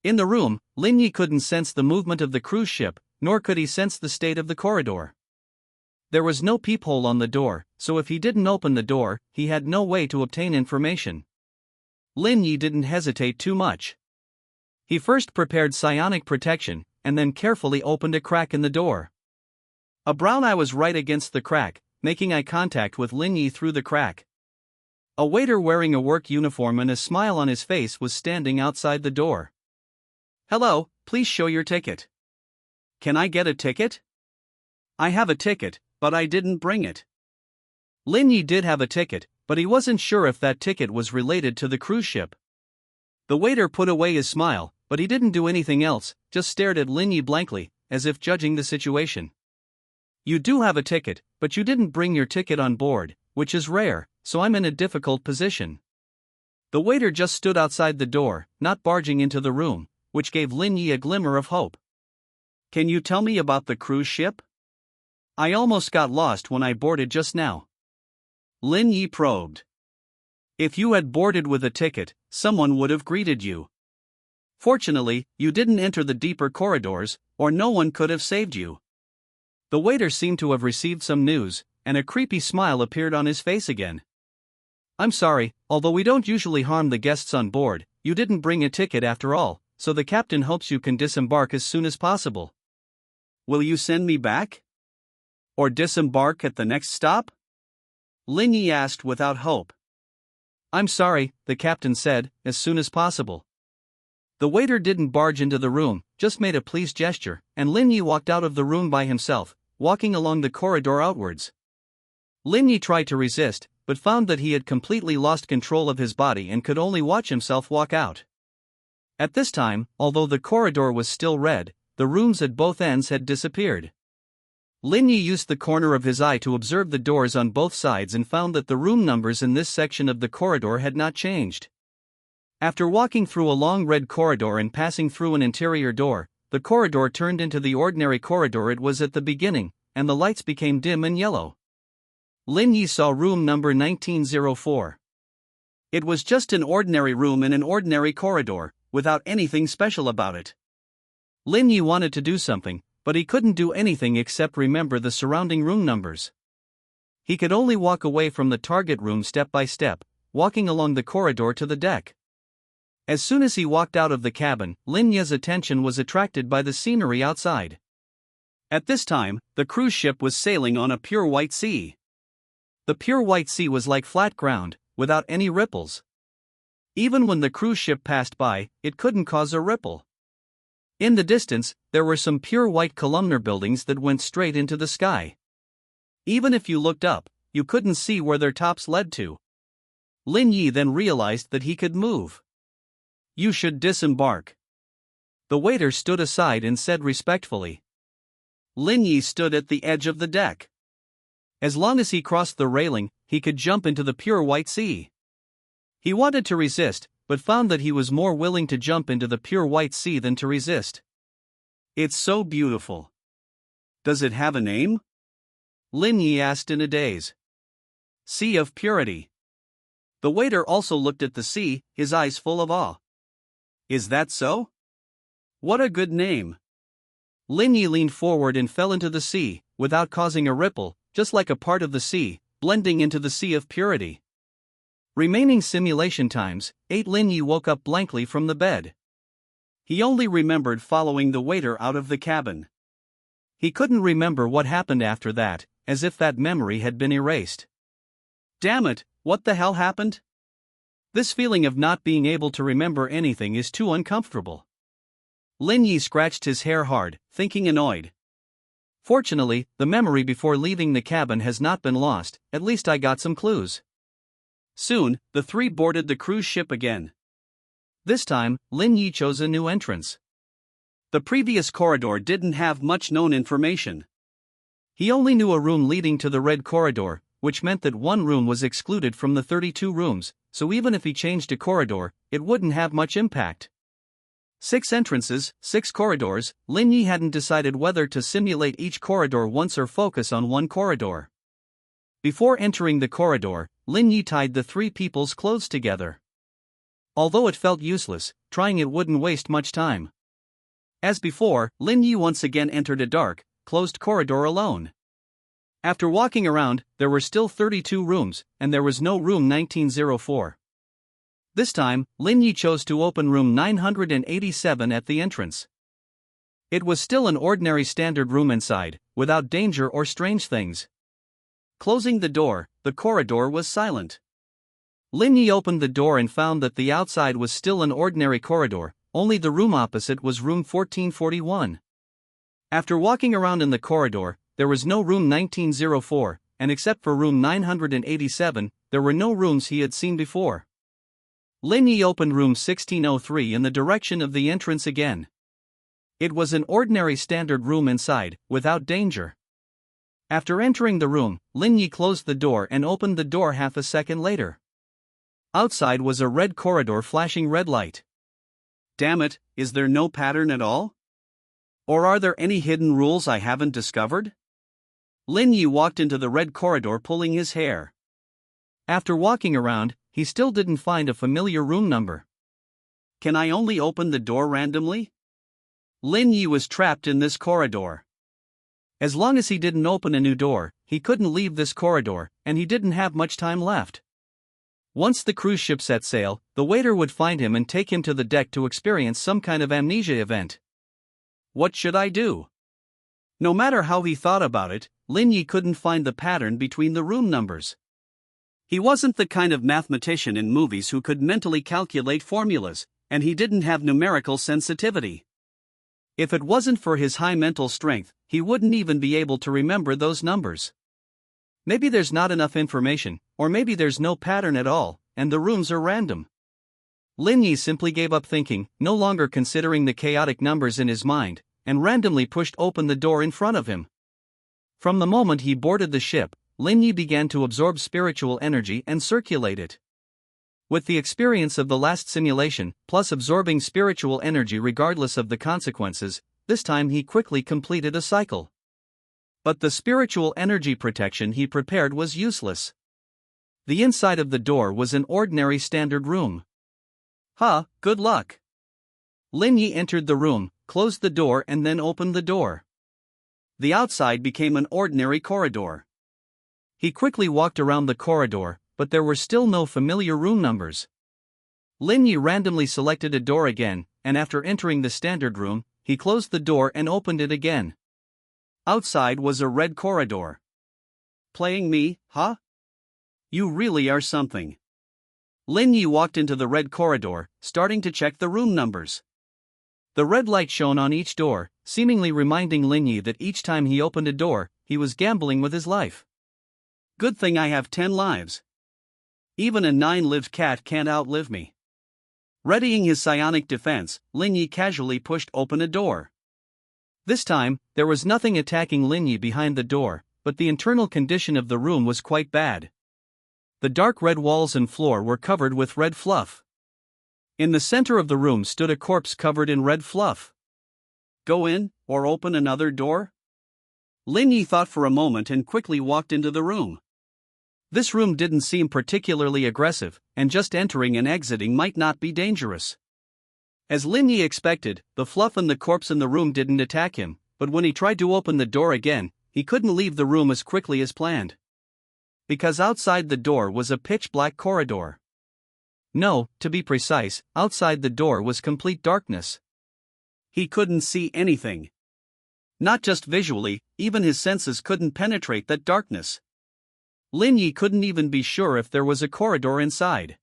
In the room, Lin Yi couldn't sense the movement of the cruise ship, nor could he sense the state of the corridor. There was no peephole on the door, so if he didn't open the door, he had no way to obtain information. Lin Yi didn't hesitate too much. He first prepared psionic protection, and then carefully opened a crack in the door. A brown eye was right against the crack, making eye contact with Lin Yi through the crack. A waiter wearing a work uniform and a smile on his face was standing outside the door. "Hello, please show your ticket." "Can I get a ticket?" "I have a ticket, but I didn't bring it." Lin Yi did have a ticket, but he wasn't sure if that ticket was related to the cruise ship. The waiter put away his smile, but he didn't do anything else, just stared at Lin Yi blankly, as if judging the situation. "You do have a ticket, but you didn't bring your ticket on board, which is rare, so I'm in a difficult position." The waiter just stood outside the door, not barging into the room, which gave Lin Yi a glimmer of hope. "Can you tell me about the cruise ship? I almost got lost when I boarded just now." Lin Yi probed. "If you had boarded with a ticket, someone would have greeted you. Fortunately, you didn't enter the deeper corridors, or no one could have saved you." The waiter seemed to have received some news, and a creepy smile appeared on his face again. "I'm sorry, although we don't usually harm the guests on board, you didn't bring a ticket after all, so the captain hopes you can disembark as soon as possible." "Will you send me back? Or disembark at the next stop?" Lin Yi asked without hope. "I'm sorry," the captain said, "as soon as possible." The waiter didn't barge into the room, just made a pleased gesture, and Lin Yi walked out of the room by himself, walking along the corridor outwards. Lin Yi tried to resist, but found that he had completely lost control of his body and could only watch himself walk out. At this time, although the corridor was still red, the rooms at both ends had disappeared. Lin Yi used the corner of his eye to observe the doors on both sides and found that the room numbers in this section of the corridor had not changed. After walking through a long red corridor and passing through an interior door, the corridor turned into the ordinary corridor it was at the beginning, and the lights became dim and yellow. Lin Yi saw room number 1904. It was just an ordinary room in an ordinary corridor, without anything special about it. Lin Yi wanted to do something, but he couldn't do anything except remember the surrounding room numbers. He could only walk away from the target room step by step, walking along the corridor to the deck. As soon as he walked out of the cabin, Lin Yi's attention was attracted by the scenery outside. At this time, the cruise ship was sailing on a pure white sea. The pure white sea was like flat ground, without any ripples. Even when the cruise ship passed by, it couldn't cause a ripple. In the distance, there were some pure white columnar buildings that went straight into the sky. Even if you looked up, you couldn't see where their tops led to. Lin Yi then realized that he could move. "You should disembark." The waiter stood aside and said respectfully. Lin Yi stood at the edge of the deck. As long as he crossed the railing, he could jump into the pure white sea. He wanted to resist, but found that he was more willing to jump into the pure white sea than to resist. "It's so beautiful. Does it have a name?" Lin Yi asked in a daze. "Sea of Purity." The waiter also looked at the sea, his eyes full of awe. "Is that so? What a good name." Lin Yi leaned forward and fell into the sea, without causing a ripple, just like a part of the sea, blending into the Sea of Purity. Remaining simulation times, 8. Lin Yi woke up blankly from the bed. He only remembered following the waiter out of the cabin. He couldn't remember what happened after that, as if that memory had been erased. Damn it, what the hell happened? This feeling of not being able to remember anything is too uncomfortable. Lin Yi scratched his hair hard, thinking annoyed. Fortunately, the memory before leaving the cabin has not been lost, at least I got some clues. Soon, the three boarded the cruise ship again. This time, Lin Yi chose a new entrance. The previous corridor didn't have much known information. He only knew a room leading to the red corridor, which meant that one room was excluded from the 32 rooms, so even if he changed a corridor, it wouldn't have much impact. 6 entrances, 6 corridors. Lin Yi hadn't decided whether to simulate each corridor once or focus on one corridor. Before entering the corridor, Lin Yi tied the 3 people's clothes together. Although it felt useless, trying it wouldn't waste much time. As before, Lin Yi once again entered a dark, closed corridor alone. After walking around, there were still 32 rooms, and there was no room 1904. This time, Lin Yi chose to open room 987 at the entrance. It was still an ordinary standard room inside, without danger or strange things. Closing the door, the corridor was silent. Lin Yi opened the door and found that the outside was still an ordinary corridor, only the room opposite was room 1441. After walking around in the corridor, there was no room 1904, and except for room 987, there were no rooms he had seen before. Lin Yi opened room 1603 in the direction of the entrance again. It was an ordinary standard room inside, without danger. After entering the room, Lin Yi closed the door and opened the door half a second later. Outside was a red corridor flashing red light. Damn it, is there no pattern at all? Or are there any hidden rules I haven't discovered? Lin Yi walked into the red corridor pulling his hair. After walking around, he still didn't find a familiar room number. Can I only open the door randomly? Lin Yi was trapped in this corridor. As long as he didn't open a new door, he couldn't leave this corridor, and he didn't have much time left. Once the cruise ship set sail, the waiter would find him and take him to the deck to experience some kind of amnesia event. What should I do? No matter how he thought about it, Lin Yi couldn't find the pattern between the room numbers. He wasn't the kind of mathematician in movies who could mentally calculate formulas, and he didn't have numerical sensitivity. If it wasn't for his high mental strength, he wouldn't even be able to remember those numbers. Maybe there's not enough information, or maybe there's no pattern at all, and the rooms are random. Lin Yi simply gave up thinking, no longer considering the chaotic numbers in his mind, and randomly pushed open the door in front of him. From the moment he boarded the ship, Lin Yi began to absorb spiritual energy and circulate it. With the experience of the last simulation, plus absorbing spiritual energy regardless of the consequences, this time he quickly completed a cycle. But the spiritual energy protection he prepared was useless. The inside of the door was an ordinary standard room. Good luck. Lin Yi entered the room, closed the door and then opened the door. The outside became an ordinary corridor. He quickly walked around the corridor, but there were still no familiar room numbers. Lin Yi randomly selected a door again, and after entering the standard room, he closed the door and opened it again. Outside was a red corridor. Playing me, huh? You really are something. Lin Yi walked into the red corridor, starting to check the room numbers. The red light shone on each door, seemingly reminding Lin Yi that each time he opened a door, he was gambling with his life. Good thing I have 10 lives. Even a 9-lived cat can't outlive me. Readying his psionic defense, Lin Yi casually pushed open a door. This time, there was nothing attacking Lin Yi behind the door, but the internal condition of the room was quite bad. The dark red walls and floor were covered with red fluff. In the center of the room stood a corpse covered in red fluff. Go in, or open another door? Lin Yi thought for a moment and quickly walked into the room. This room didn't seem particularly aggressive, and just entering and exiting might not be dangerous. As Lin Yi expected, the fluff and the corpse in the room didn't attack him, but when he tried to open the door again, he couldn't leave the room as quickly as planned. Because outside the door was a pitch-black corridor. No, to be precise, outside the door was complete darkness. He couldn't see anything. Not just visually, even his senses couldn't penetrate that darkness. Lin Yi couldn't even be sure if there was a corridor inside.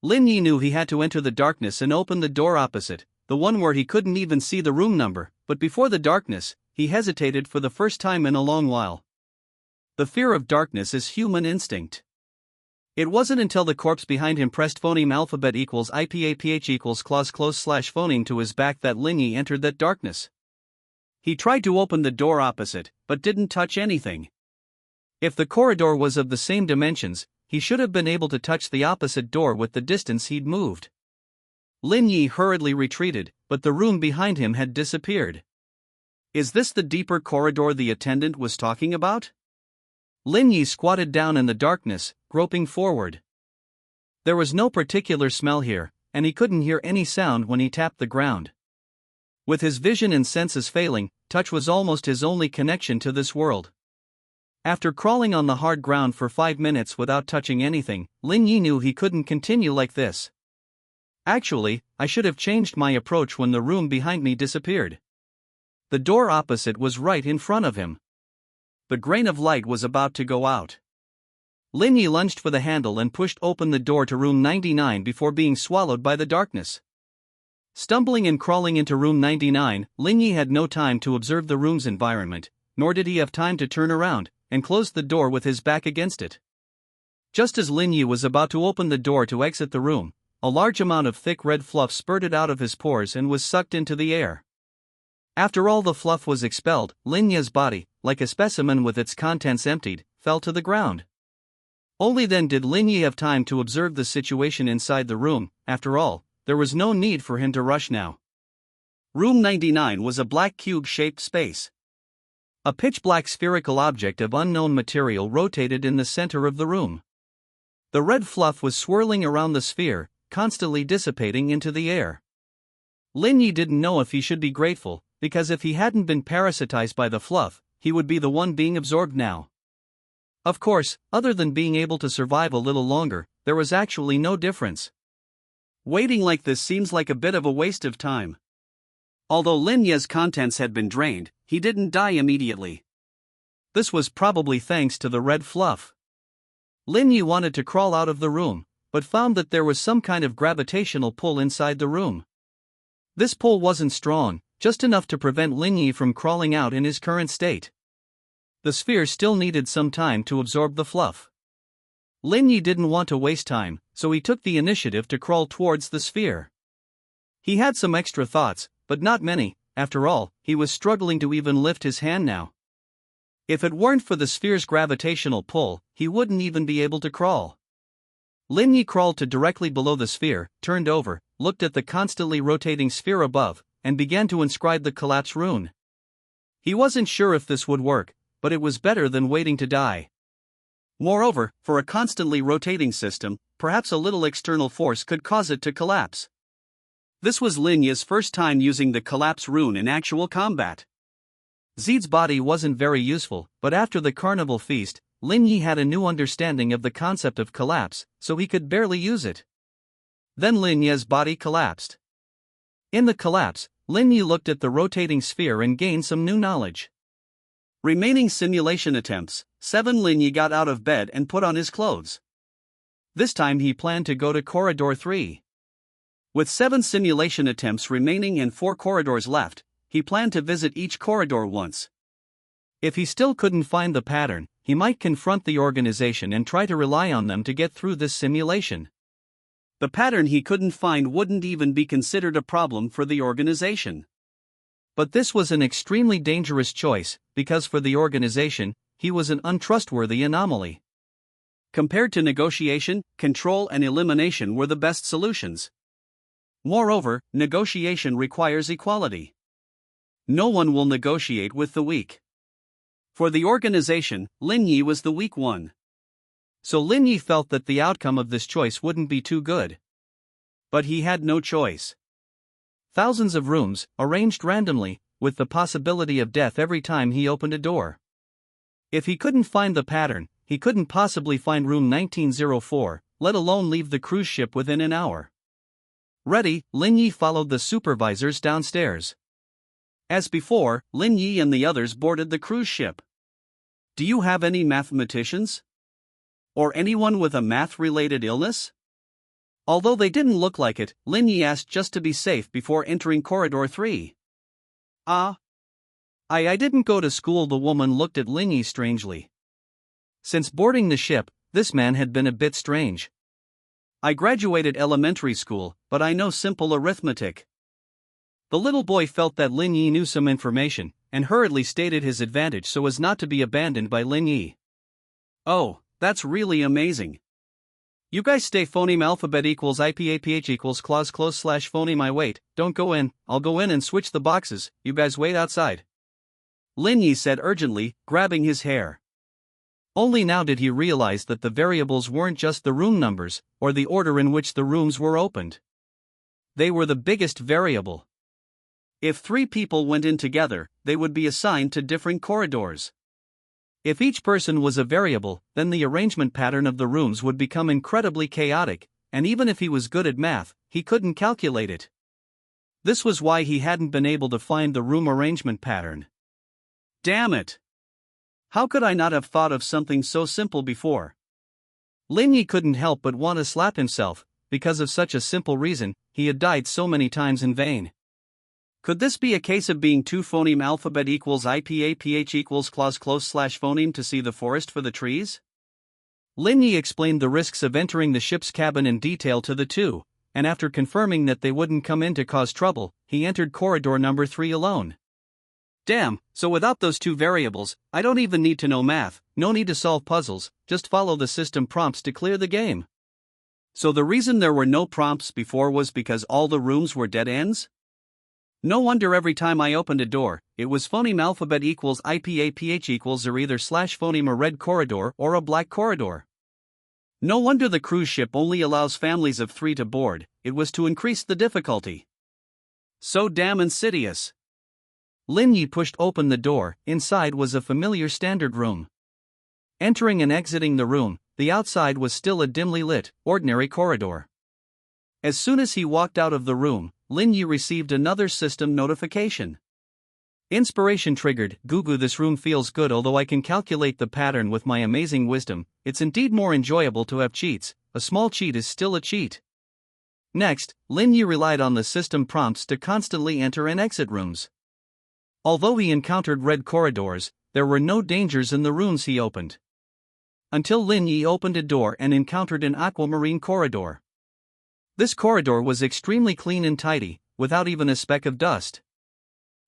Lin Yi knew he had to enter the darkness and open the door opposite, the one where he couldn't even see the room number, but before the darkness, he hesitated for the first time in a long while. The fear of darkness is human instinct. It wasn't until the corpse behind him pressed phoneme alphabet equals IPAPH equals clause close slash phoneme to his back that Lin Yi entered that darkness. He tried to open the door opposite, but didn't touch anything. If the corridor was of the same dimensions, he should have been able to touch the opposite door with the distance he'd moved. Lin Yi hurriedly retreated, but the room behind him had disappeared. Is this the deeper corridor the attendant was talking about? Lin Yi squatted down in the darkness, groping forward. There was no particular smell here, and he couldn't hear any sound when he tapped the ground. With his vision and senses failing, touch was almost his only connection to this world. After crawling on the hard ground for 5 minutes without touching anything, Lin Yi knew he couldn't continue like this. Actually, I should have changed my approach when the room behind me disappeared. The door opposite was right in front of him. The grain of light was about to go out. Lin Yi lunged for the handle and pushed open the door to room 99 before being swallowed by the darkness. Stumbling and crawling into room 99, Lin Yi had no time to observe the room's environment, nor did he have time to turn around and close the door with his back against it. Just as Lin Yi was about to open the door to exit the room, a large amount of thick red fluff spurted out of his pores and was sucked into the air. After all the fluff was expelled, Lin Yi's body, like a specimen with its contents emptied, fell to the ground. Only then did Lin Yi have time to observe the situation inside the room. After all, there was no need for him to rush now. Room 99 was a black cube-shaped space. A pitch-black spherical object of unknown material rotated in the center of the room. The red fluff was swirling around the sphere, constantly dissipating into the air. Lin Yi didn't know if he should be grateful, because if he hadn't been parasitized by the fluff, he would be the one being absorbed now. Of course, other than being able to survive a little longer, there was actually no difference. Waiting like this seems like a bit of a waste of time. Although Lin Yi's contents had been drained, he didn't die immediately. This was probably thanks to the red fluff. Lin Yi wanted to crawl out of the room, but found that there was some kind of gravitational pull inside the room. This pull wasn't strong, just enough to prevent Lin Yi from crawling out in his current state. The sphere still needed some time to absorb the fluff. Lin Yi didn't want to waste time, so he took the initiative to crawl towards the sphere. He had some extra thoughts, but not many. After all, he was struggling to even lift his hand now. If it weren't for the sphere's gravitational pull, he wouldn't even be able to crawl. Lin Yi crawled to directly below the sphere, turned over, looked at the constantly rotating sphere above, and began to inscribe the collapse rune. He wasn't sure if this would work, but it was better than waiting to die. Moreover, for a constantly rotating system, perhaps a little external force could cause it to collapse. This was Lin Yi's first time using the collapse rune in actual combat. Zid's body wasn't very useful, but after the carnival feast, Lin Yi had a new understanding of the concept of collapse, so he could barely use it. Then Lin Yi's body collapsed. In the collapse, Lin Yi looked at the rotating sphere and gained some new knowledge. Remaining simulation attempts, 7. Lin Yi got out of bed and put on his clothes. This time he planned to go to corridor 3. With 7 simulation attempts remaining and 4 corridors left, he planned to visit each corridor once. If he still couldn't find the pattern, he might confront the organization and try to rely on them to get through this simulation. The pattern he couldn't find wouldn't even be considered a problem for the organization. But this was an extremely dangerous choice, because for the organization, he was an untrustworthy anomaly. Compared to negotiation, control and elimination were the best solutions. Moreover, negotiation requires equality. No one will negotiate with the weak. For the organization, Lin Yi was the weak one. So Lin Yi felt that the outcome of this choice wouldn't be too good. But he had no choice. Thousands of rooms, arranged randomly, with the possibility of death every time he opened a door. If he couldn't find the pattern, he couldn't possibly find room 1904, let alone leave the cruise ship within an hour. Ready, Lin Yi followed the supervisors downstairs. As before, Lin Yi and the others boarded the cruise ship. Do you have any mathematicians? Or anyone with a math-related illness? Although they didn't look like it, Lin Yi asked just to be safe before entering corridor 3. I didn't go to school. The woman looked at Lin Yi strangely. Since boarding the ship, this man had been a bit strange. I graduated elementary school, but I know simple arithmetic. The little boy felt that Lin Yi knew some information, and hurriedly stated his advantage so as not to be abandoned by Lin Yi. Oh, that's really amazing. You guys stay. Phoneme alphabet equals IPAPH equals clause close / phoneme. I wait, don't go in, I'll go in and switch the boxes, you guys wait outside. Lin Yi said urgently, grabbing his hair. Only now did he realize that the variables weren't just the room numbers, or the order in which the rooms were opened. They were the biggest variable. If 3 people went in together, they would be assigned to different corridors. If each person was a variable, then the arrangement pattern of the rooms would become incredibly chaotic, and even if he was good at math, he couldn't calculate it. This was why he hadn't been able to find the room arrangement pattern. Damn it! How could I not have thought of something so simple before? Lin Yi couldn't help but want to slap himself, because of such a simple reason, he had died so many times in vain. Could this be a case of being 2 phoneme alphabet equals IPA PH equals clause close slash phoneme to see the forest for the trees? Lin Yi explained the risks of entering the ship's cabin in detail to the two, and after confirming that they wouldn't come in to cause trouble, he entered corridor number 3 alone. Damn, so without those 2 variables, I don't even need to know math, no need to solve puzzles, just follow the system prompts to clear the game. So the reason there were no prompts before was because all the rooms were dead ends? No wonder every time I opened a door, it was phoneme alphabet equals IPA PH equals or either slash phoneme a red corridor or a black corridor. No wonder the cruise ship only allows families of 3 to board, it was to increase the difficulty. So damn insidious. Lin Yi pushed open the door. Inside was a familiar standard room. Entering and exiting the room, the outside was still a dimly lit, ordinary corridor. As soon as he walked out of the room, Lin Yi received another system notification. Inspiration triggered. Gugu, this room feels good. Although I can calculate the pattern with my amazing wisdom, it's indeed more enjoyable to have cheats. A small cheat is still a cheat. Next, Lin Yi relied on the system prompts to constantly enter and exit rooms. Although he encountered red corridors, there were no dangers in the rooms he opened. Until Lin Yi opened a door and encountered an aquamarine corridor. This corridor was extremely clean and tidy, without even a speck of dust.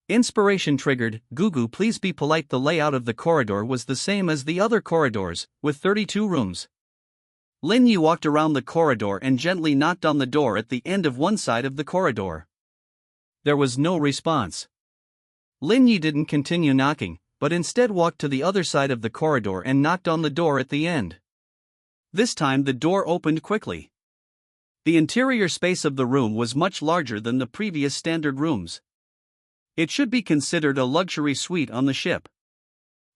Inspiration triggered. Gugu, please be polite. The layout of the corridor was the same as the other corridors, with 32 rooms. Lin Yi walked around the corridor and gently knocked on the door at the end of one side of the corridor. There was no response. Lin Yi didn't continue knocking, but instead walked to the other side of the corridor and knocked on the door at the end. This time the door opened quickly. The interior space of the room was much larger than the previous standard rooms. It should be considered a luxury suite on the ship.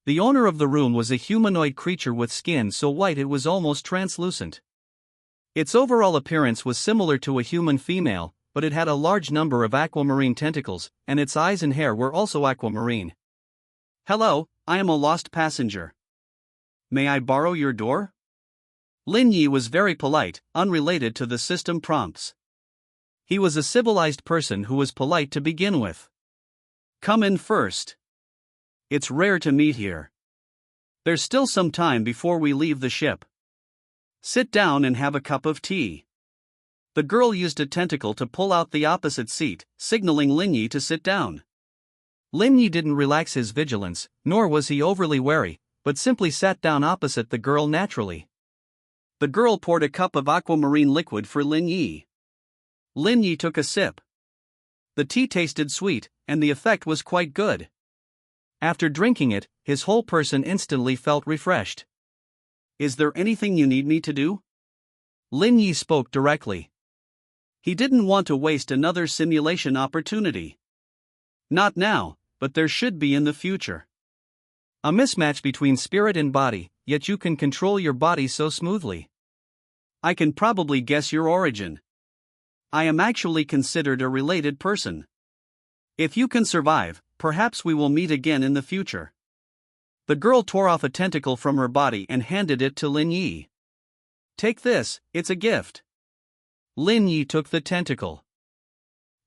The owner of the room was a humanoid creature with skin so white it was almost translucent. Its overall appearance was similar to a human female, but it had a large number of aquamarine tentacles, and its eyes and hair were also aquamarine. Hello, I am a lost passenger. May I borrow your door? Lin Yi was very polite, unrelated to the system prompts. He was a civilized person who was polite to begin with. Come in first. It's rare to meet here. There's still some time before we leave the ship. Sit down and have a cup of tea. The girl used a tentacle to pull out the opposite seat, signaling Lin Yi to sit down. Lin Yi didn't relax his vigilance, nor was he overly wary, but simply sat down opposite the girl naturally. The girl poured a cup of aquamarine liquid for Lin Yi. Lin Yi took a sip. The tea tasted sweet, and the effect was quite good. After drinking it, his whole person instantly felt refreshed. Is there anything you need me to do? Lin Yi spoke directly. He didn't want to waste another simulation opportunity. Not now, but there should be in the future. A mismatch between spirit and body, yet you can control your body so smoothly. I can probably guess your origin. I am actually considered a related person. If you can survive, perhaps we will meet again in the future. The girl tore off a tentacle from her body and handed it to Lin Yi. Take this, it's a gift. Lin Yi took the tentacle.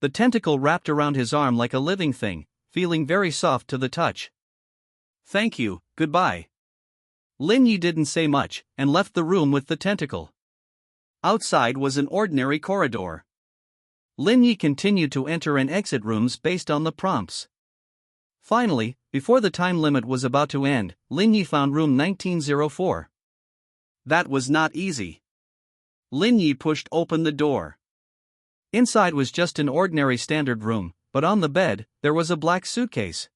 The tentacle wrapped around his arm like a living thing, feeling very soft to the touch. Thank you, goodbye. Lin Yi didn't say much, and left the room with the tentacle. Outside was an ordinary corridor. Lin Yi continued to enter and exit rooms based on the prompts. Finally, before the time limit was about to end, Lin Yi found room 1904. That was not easy. Lin Yi pushed open the door. Inside was just an ordinary standard room, but on the bed, there was a black suitcase.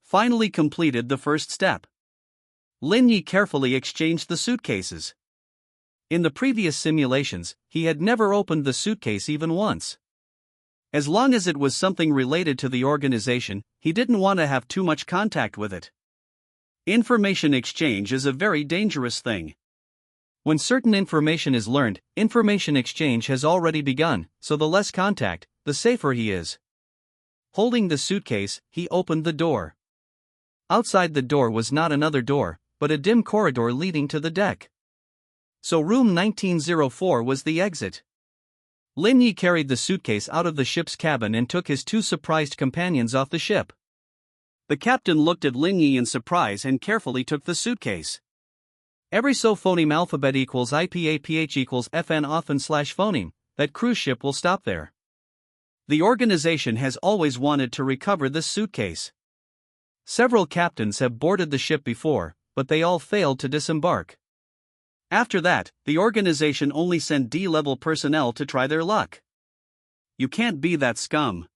Finally completed the first step. Lin Yi carefully exchanged the suitcases. In the previous simulations, he had never opened the suitcase even once. As long as it was something related to the organization, he didn't want to have too much contact with it. Information exchange is a very dangerous thing. When certain information is learned, information exchange has already begun, so the less contact, the safer he is. Holding the suitcase, he opened the door. Outside the door was not another door, but a dim corridor leading to the deck. So room 1904 was the exit. Lin Yi carried the suitcase out of the ship's cabin and took his two surprised companions off the ship. The captain looked at Lin Yi in surprise and carefully took the suitcase. Every so phoneme alphabet equals IPAPH equals FN often / phoneme, that cruise ship will stop there. The organization has always wanted to recover this suitcase. Several captains have boarded the ship before, but they all failed to disembark. After that, the organization only sent D-level personnel to try their luck. You can't be that scum.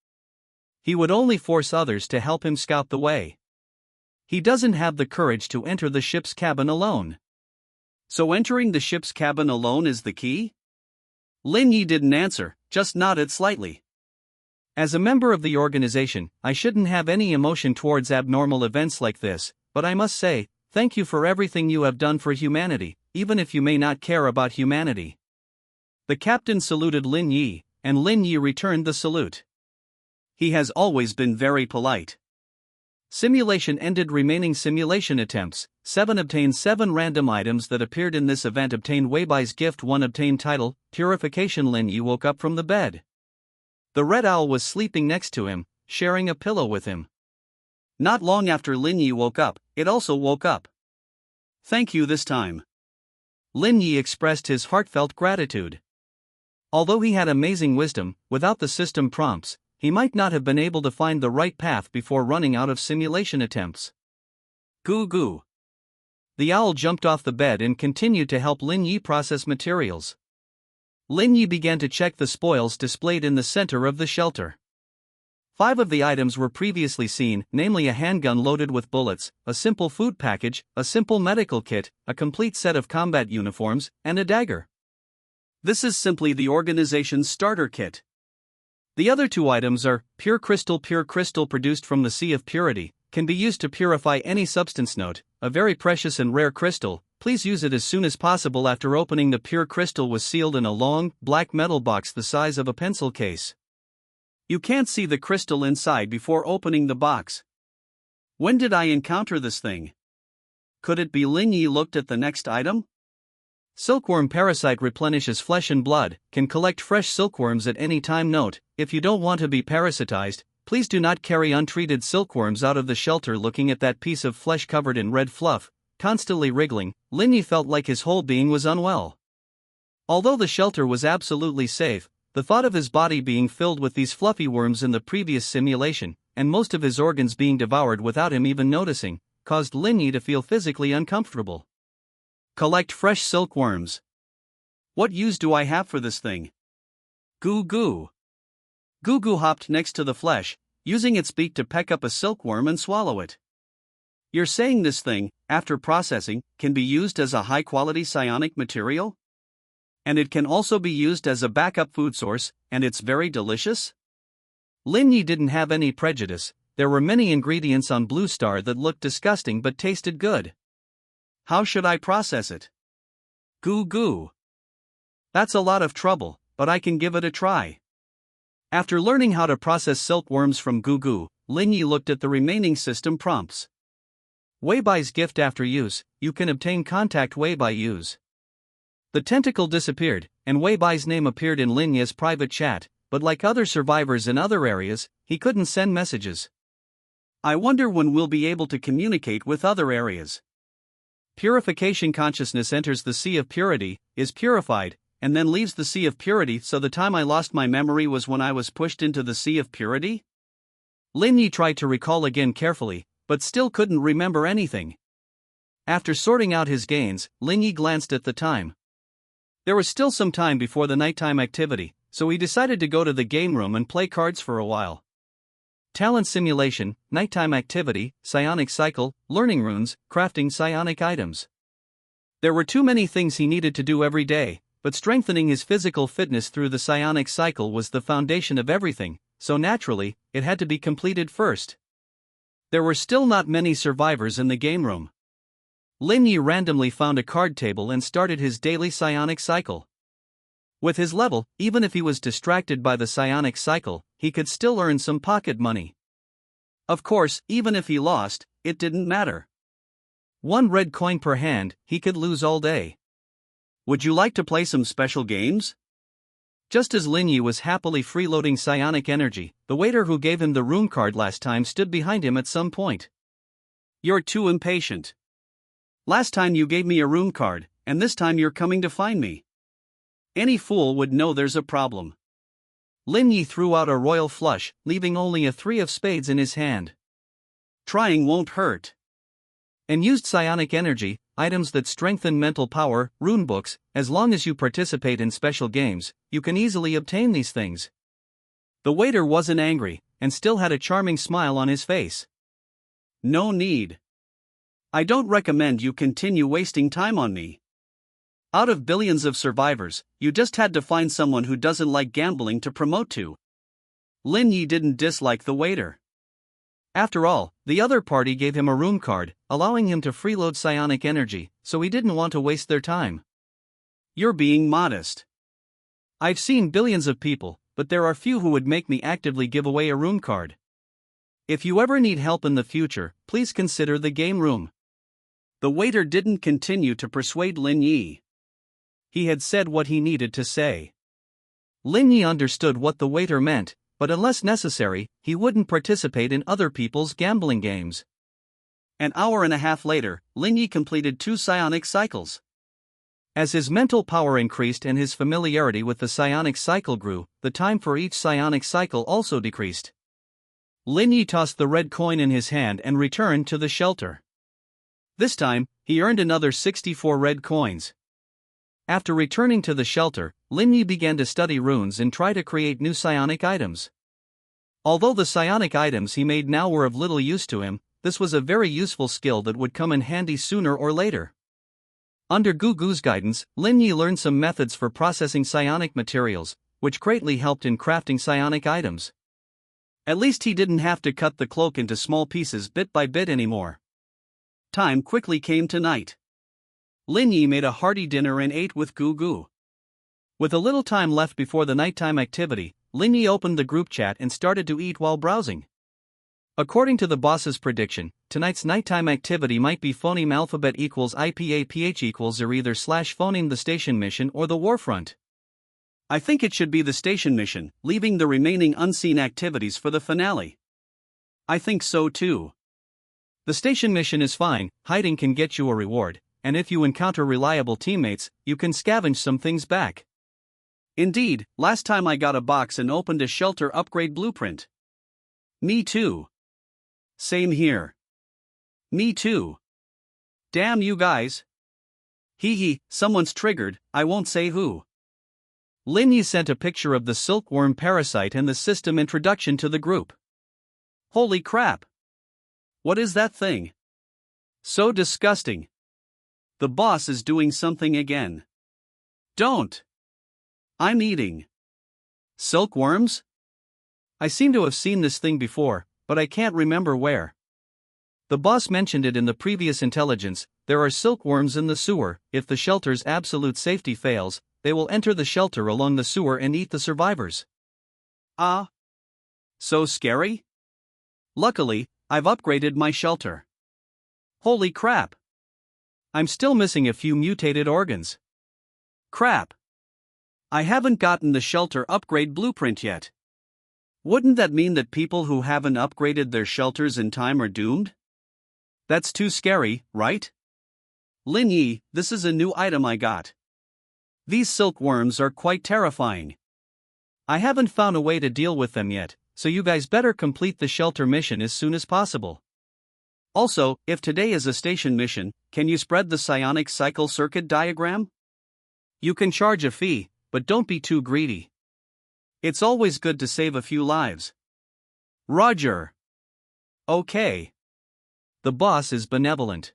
He would only force others to help him scout the way. He doesn't have the courage to enter the ship's cabin alone. So entering the ship's cabin alone is the key? Lin Yi didn't answer, just nodded slightly. As a member of the organization, I shouldn't have any emotion towards abnormal events like this, but I must say, thank you for everything you have done for humanity, even if you may not care about humanity. The captain saluted Lin Yi, and Lin Yi returned the salute. He has always been very polite. Simulation ended. Remaining simulation attempts. 7 obtained 7 random items that appeared in this event. Obtained Weibai's gift. 1 obtained title, Purification. Lin Yi woke up from the bed. The red owl was sleeping next to him, sharing a pillow with him. Not long after Lin Yi woke up, it also woke up. Thank you this time. Lin Yi expressed his heartfelt gratitude. Although he had amazing wisdom, without the system prompts, he might not have been able to find the right path before running out of simulation attempts. Goo goo. The owl jumped off the bed and continued to help Lin Yi process materials. Lin Yi began to check the spoils displayed in the center of the shelter. 5 of the items were previously seen, namely a handgun loaded with bullets, a simple food package, a simple medical kit, a complete set of combat uniforms, and a dagger. This is simply the organization's starter kit. The other 2 items are pure crystal produced from the Sea of Purity, can be used to purify any substance. Note, a very precious and rare crystal, please use it as soon as possible. After opening, the pure crystal was sealed in a long, black metal box the size of a pencil case. You can't see the crystal inside before opening the box. When did I encounter this thing? Could it be? Lin Yi looked at the next item. Silkworm parasite replenishes flesh and blood, can collect fresh silkworms at any time. Note, if you don't want to be parasitized, please do not carry untreated silkworms out of the shelter. Looking at that piece of flesh covered in red fluff, constantly wriggling, Lin Yi felt like his whole being was unwell. Although the shelter was absolutely safe, the thought of his body being filled with these fluffy worms in the previous simulation, and most of his organs being devoured without him even noticing, caused Lin Yi to feel physically uncomfortable. Collect fresh silkworms. What use do I have for this thing? Goo goo. Goo goo hopped next to the flesh, using its beak to peck up a silkworm and swallow it. You're saying this thing, after processing, can be used as a high-quality psionic material? And it can also be used as a backup food source, and it's very delicious? Lin Yi didn't have any prejudice. There were many ingredients on Blue Star that looked disgusting but tasted good. How should I process it? Goo goo. That's a lot of trouble, but I can give it a try. After learning how to process silkworms from Goo goo, Lin Yi looked at the remaining system prompts. Weibai's gift. After use, you can obtain contact Weibai. Use. The tentacle disappeared, and Weibai's name appeared in Lin Yi's private chat, but like other survivors in other areas, he couldn't send messages. I wonder when we'll be able to communicate with other areas. Purification consciousness enters the Sea of Purity, is purified, and then leaves the Sea of Purity. So the time I lost my memory was when I was pushed into the Sea of Purity? Lin Yi tried to recall again carefully, but still couldn't remember anything. After sorting out his gains, Lin Yi glanced at the time. There was still some time before the nighttime activity, so he decided to go to the game room and play cards for a while. Talent simulation, nighttime activity, psionic cycle, learning runes, crafting psionic items. There were too many things he needed to do every day, but strengthening his physical fitness through the psionic cycle was the foundation of everything, so naturally, it had to be completed first. There were still not many survivors in the game room. Lin Yi randomly found a card table and started his daily psionic cycle. With his level, even if he was distracted by the psionic cycle, he could still earn some pocket money. Of course, even if he lost, it didn't matter. 1 red coin per hand, he could lose all day. Would you like to play some special games? Just as Lin Yi was happily freeloading psionic energy, the waiter who gave him the room card last time stood behind him at some point. You're too impatient. Last time you gave me a room card, and this time you're coming to find me. Any fool would know there's a problem. Lin Yi threw out a royal flush, leaving only a 3 of spades in his hand. Trying won't hurt. And used psionic energy, items that strengthen mental power, runebooks. As long as you participate in special games, you can easily obtain these things. The waiter wasn't angry, and still had a charming smile on his face. No need. I don't recommend you continue wasting time on me. Out of billions of survivors, you just had to find someone who doesn't like gambling to promote to. Lin Yi didn't dislike the waiter. After all, the other party gave him a room card, allowing him to freeload psionic energy, so he didn't want to waste their time. You're being modest. I've seen billions of people, but there are few who would make me actively give away a room card. If you ever need help in the future, please consider the game room. The waiter didn't continue to persuade Lin Yi. He had said what he needed to say. Lin Yi understood what the waiter meant, but unless necessary, he wouldn't participate in other people's gambling games. An hour and a half later, Lin Yi completed 2 psionic cycles. As his mental power increased and his familiarity with the psionic cycle grew, the time for each psionic cycle also decreased. Lin Yi tossed the red coin in his hand and returned to the shelter. This time, he earned another 64 red coins. After returning to the shelter, Lin Yi began to study runes and try to create new psionic items. Although the psionic items he made now were of little use to him, this was a very useful skill that would come in handy sooner or later. Under Gugu's guidance, Lin Yi learned some methods for processing psionic materials, which greatly helped in crafting psionic items. At least he didn't have to cut the cloak into small pieces bit by bit anymore. Time quickly came to night. Lin Yi made a hearty dinner and ate with Gugu. With a little time left before the nighttime activity, Lin Yi opened the group chat and started to eat while browsing. According to the boss's prediction, tonight's nighttime activity might be phoneme alphabet equals IPAPH equals or either /phoneme the station mission or the warfront. I think it should be the station mission, leaving the remaining unseen activities for the finale. I think so too. The station mission is fine, hiding can get you a reward, and if you encounter reliable teammates, you can scavenge some things back. Indeed, last time I got a box and opened a shelter upgrade blueprint. Me too. Same here. Me too. Damn you guys. Hee hee, someone's triggered, I won't say who. Lin Yi sent a picture of the silkworm parasite and the system introduction to the group. Holy crap. What is that thing? So disgusting. The boss is doing something again. Don't. I'm eating. Silkworms? I seem to have seen this thing before, but I can't remember where. The boss mentioned it in the previous intelligence. There are silkworms in the sewer. If the shelter's absolute safety fails, they will enter the shelter along the sewer and eat the survivors. Ah. So scary? Luckily, I've upgraded my shelter. Holy crap. I'm still missing a few mutated organs. Crap. I haven't gotten the shelter upgrade blueprint yet. Wouldn't that mean that people who haven't upgraded their shelters in time are doomed? That's too scary, right? Lin Yi, this is a new item I got. These silkworms are quite terrifying. I haven't found a way to deal with them yet, so you guys better complete the shelter mission as soon as possible. Also, if today is a station mission, can you spread the psionic cycle circuit diagram? You can charge a fee, but don't be too greedy. It's always good to save a few lives. Roger. Okay. The boss is benevolent.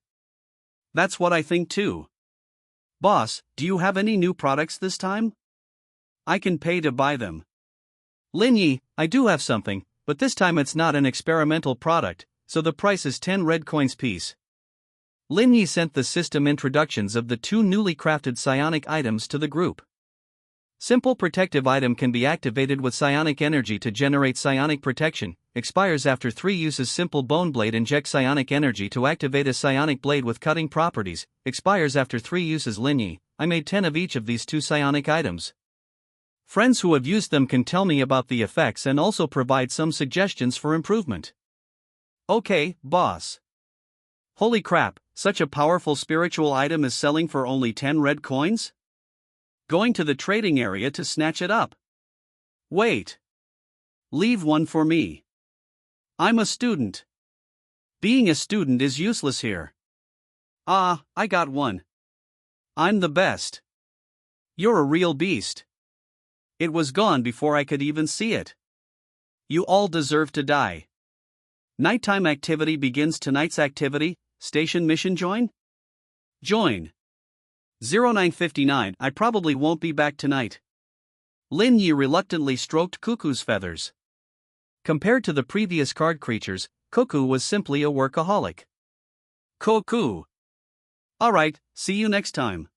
That's what I think too. Boss, do you have any new products this time? I can pay to buy them. Lin Yi, I do have something, but this time it's not an experimental product, so the price is 10 red coins piece. Lin Yi sent the system introductions of the two newly crafted psionic items to the group. Simple protective item can be activated with psionic energy to generate psionic protection, expires after 3 uses. Simple bone blade injects psionic energy to activate a psionic blade with cutting properties, expires after 3 uses. Lin Yi, I made 10 of each of these two psionic items. Friends who have used them can tell me about the effects and also provide some suggestions for improvement. Okay, boss. Holy crap, such a powerful spiritual item is selling for only 10 red coins? Going to the trading area to snatch it up. Wait. Leave one for me. I'm a student. Being a student is useless here. Ah, I got one. I'm the best. You're a real beast. It was gone before I could even see it. You all deserve to die. Nighttime activity begins. Tonight's activity, station mission join? Join. 0959. I probably won't be back tonight. Lin Yi reluctantly stroked Cuckoo's feathers. Compared to the previous card creatures, Cuckoo was simply a workaholic. Cuckoo. Alright, see you next time.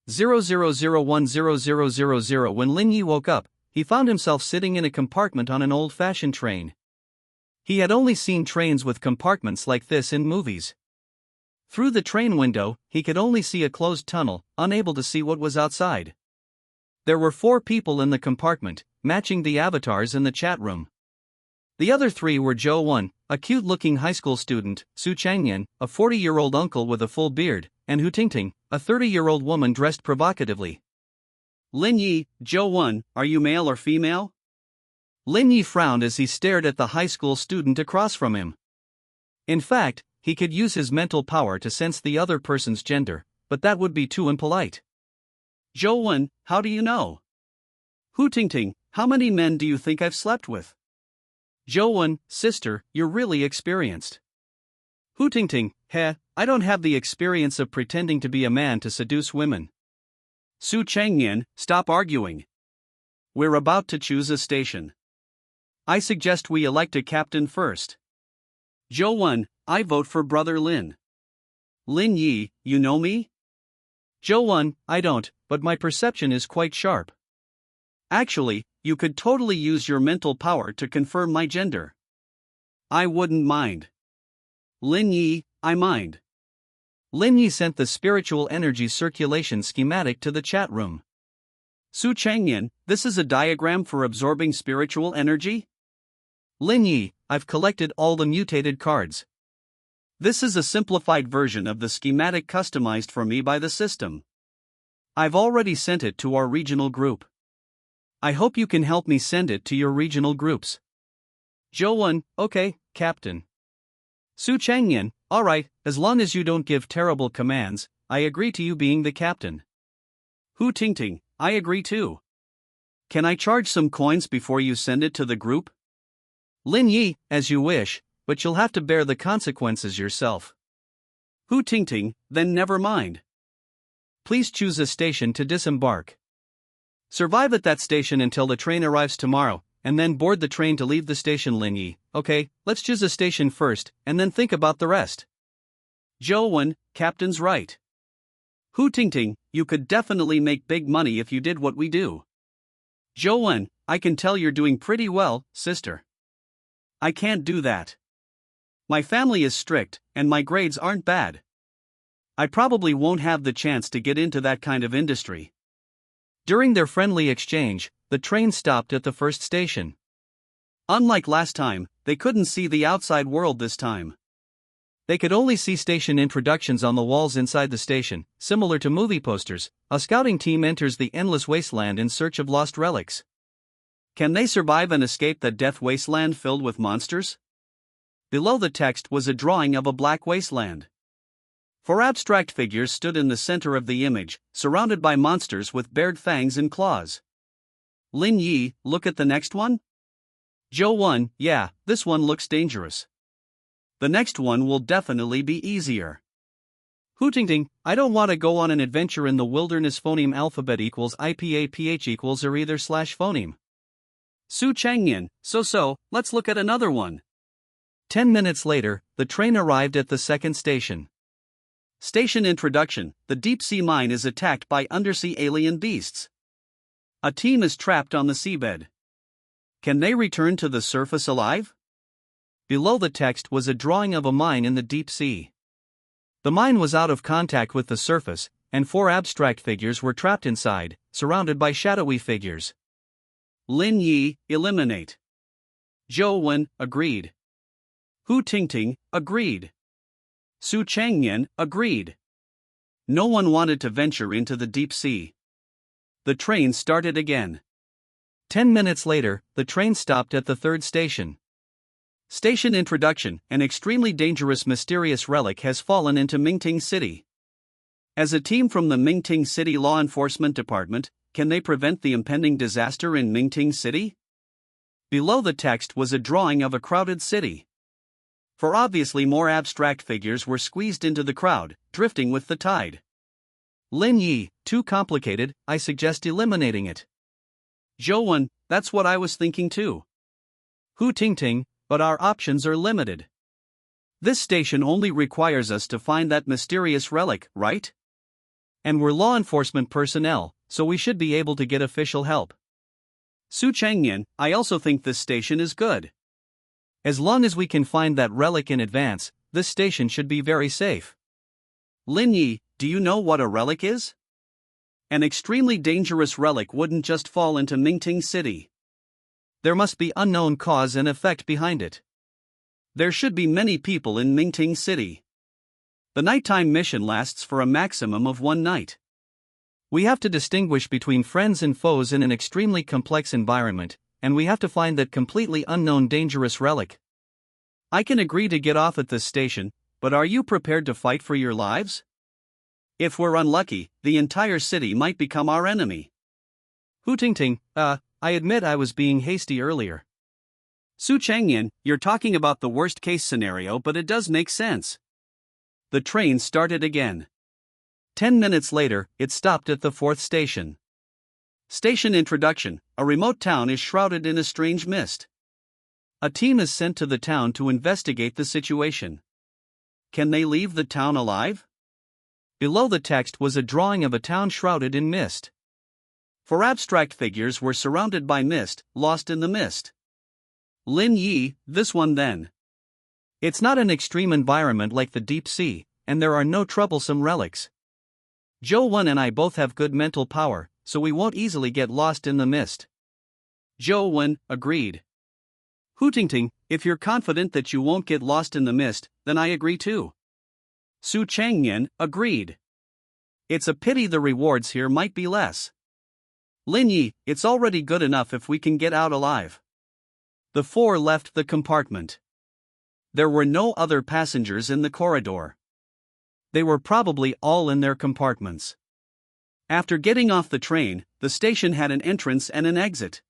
00010000. When Lin Yi woke up, he found himself sitting in a compartment on an old-fashioned train. He had only seen trains with compartments like this in movies. Through the train window, he could only see a closed tunnel, unable to see what was outside. There were 4 people in the compartment, matching the avatars in the chat room. The other 3 were Zhou Wen, a cute-looking high school student, Su Changyan, a 40-year-old uncle with a full beard, and Hu Tingting, a 30-year-old woman dressed provocatively. Lin Yi, Zhou Wen, are you male or female? Lin Yi frowned as he stared at the high school student across from him. In fact, he could use his mental power to sense the other person's gender, but that would be too impolite. Zhou Wen, how do you know? Hu Tingting, how many men do you think I've slept with? Zhou Wen, sister, you're really experienced. Hu Tingting, heh, I don't have the experience of pretending to be a man to seduce women. Su Changyan, stop arguing. We're about to choose a station. I suggest we elect a captain first. Zhou Wen, I vote for Brother Lin. Lin Yi, you know me? Zhou Wen, I don't, but my perception is quite sharp. Actually, you could totally use your mental power to confirm my gender. I wouldn't mind. Lin Yi, I mind. Lin Yi sent the spiritual energy circulation schematic to the chat room. Su Changyan, this is a diagram for absorbing spiritual energy? Lin Yi, I've collected all the mutated cards. This is a simplified version of the schematic customized for me by the system. I've already sent it to our regional group. I hope you can help me send it to your regional groups. Zhou Wen, okay, Captain. Su Changyan, alright, as long as you don't give terrible commands, I agree to you being the captain. Hu Tingting, I agree too. Can I charge some coins before you send it to the group? Lin Yi, as you wish, but you'll have to bear the consequences yourself. Hu Tingting, then never mind. Please choose a station to disembark. Survive at that station until the train arrives tomorrow, and then board the train to leave the station. Lin Yi, okay, let's choose a station first, and then think about the rest. Zhou Wen, Captain's right. Hu Tingting, you could definitely make big money if you did what we do. Zhou Wen, I can tell you're doing pretty well, sister. I can't do that. My family is strict, and my grades aren't bad. I probably won't have the chance to get into that kind of industry. During their friendly exchange, the train stopped at the first station. Unlike last time, they couldn't see the outside world this time. They could only see station introductions on the walls inside the station. Similar to movie posters, a scouting team enters the endless wasteland in search of lost relics. Can they survive and escape the death wasteland filled with monsters? Below the text was a drawing of a black wasteland. 4 abstract figures stood in the center of the image, surrounded by monsters with bared fangs and claws. Lin Yi, look at the next one? Zhou Wen, yeah, this one looks dangerous. The next one will definitely be easier. Hu Tingting, I don't want to go on an adventure in the wilderness. Phoneme alphabet equals IPAPH equals or either / phoneme. Su Changyan, so, let's look at another one. 10 minutes later, the train arrived at the second station. Station introduction: the deep-sea mine is attacked by undersea alien beasts. A team is trapped on the seabed. Can they return to the surface alive? Below the text was a drawing of a mine in the deep sea. The mine was out of contact with the surface, and 4 abstract figures were trapped inside, surrounded by shadowy figures. Lin Yi, eliminate. Zhou Wen, agreed. Hu Tingting, agreed. Su Changyan, agreed. No one wanted to venture into the deep sea. The train started again. 10 minutes later, the train stopped at the third station. Station introduction: an extremely dangerous mysterious relic has fallen into Mingting City. As a team from the Mingting City Law Enforcement Department, can they prevent the impending disaster in Mingting City? Below the text was a drawing of a crowded city. For obviously more abstract figures were squeezed into the crowd, drifting with the tide. Lin Yi, too complicated, I suggest eliminating it. Zhou Wen, that's what I was thinking too. Hu Tingting, but our options are limited. This station only requires us to find that mysterious relic, right? And we're law enforcement personnel, so we should be able to get official help. Su Changyan, I also think this station is good. As long as we can find that relic in advance, this station should be very safe. Lin Yi, do you know what a relic is? An extremely dangerous relic wouldn't just fall into Mingting City. There must be unknown cause and effect behind it. There should be many people in Mingting City. The nighttime mission lasts for a maximum of 1 night. We have to distinguish between friends and foes in an extremely complex environment, and we have to find that completely unknown dangerous relic. I can agree to get off at this station, but are you prepared to fight for your lives? If we're unlucky, the entire city might become our enemy. Hu Tingting, I admit I was being hasty earlier. Su Changyan, you're talking about the worst case scenario, but it does make sense. The train started again. 10 minutes later, it stopped at the fourth station. Station introduction: a remote town is shrouded in a strange mist. A team is sent to the town to investigate the situation. Can they leave the town alive? Below the text was a drawing of a town shrouded in mist. 4 abstract figures were surrounded by mist, lost in the mist. Lin Yi, this one then. It's not an extreme environment like the deep sea, and there are no troublesome relics. Zhou Wen and I both have good mental power, so we won't easily get lost in the mist. Zhou Wen, agreed. Hu Tingting, if you're confident that you won't get lost in the mist, then I agree too. Su Changyan, agreed. It's a pity the rewards here might be less. Lin Yi, it's already good enough if we can get out alive. The 4 left the compartment. There were no other passengers in the corridor. They were probably all in their compartments. After getting off the train, the station had an entrance and an exit.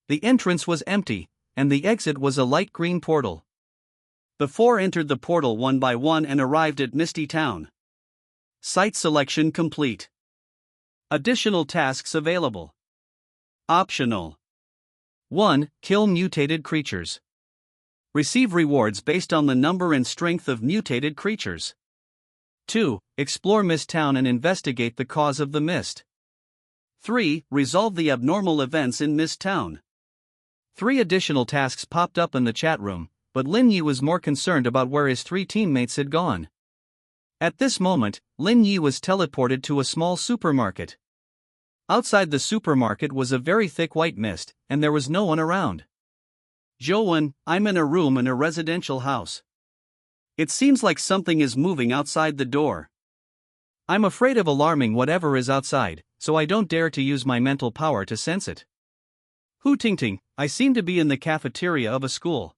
The entrance was empty, and the exit was a light green portal. The 4 entered the portal one by one and arrived at Misty Town. Site selection complete. Additional tasks available. Optional. 1. Kill mutated creatures. Receive rewards based on the number and strength of mutated creatures. 2. Explore Mist Town and investigate the cause of the mist. 3. Resolve the abnormal events in Mist Town. 3 additional tasks popped up in the chat room, but Lin Yi was more concerned about where his 3 teammates had gone. At this moment, Lin Yi was teleported to a small supermarket. Outside the supermarket was a very thick white mist, and there was no one around. Zhou Wen, I'm in a room in a residential house. It seems like something is moving outside the door. I'm afraid of alarming whatever is outside, so I don't dare to use my mental power to sense it. Hu Tingting, I seem to be in the cafeteria of a school.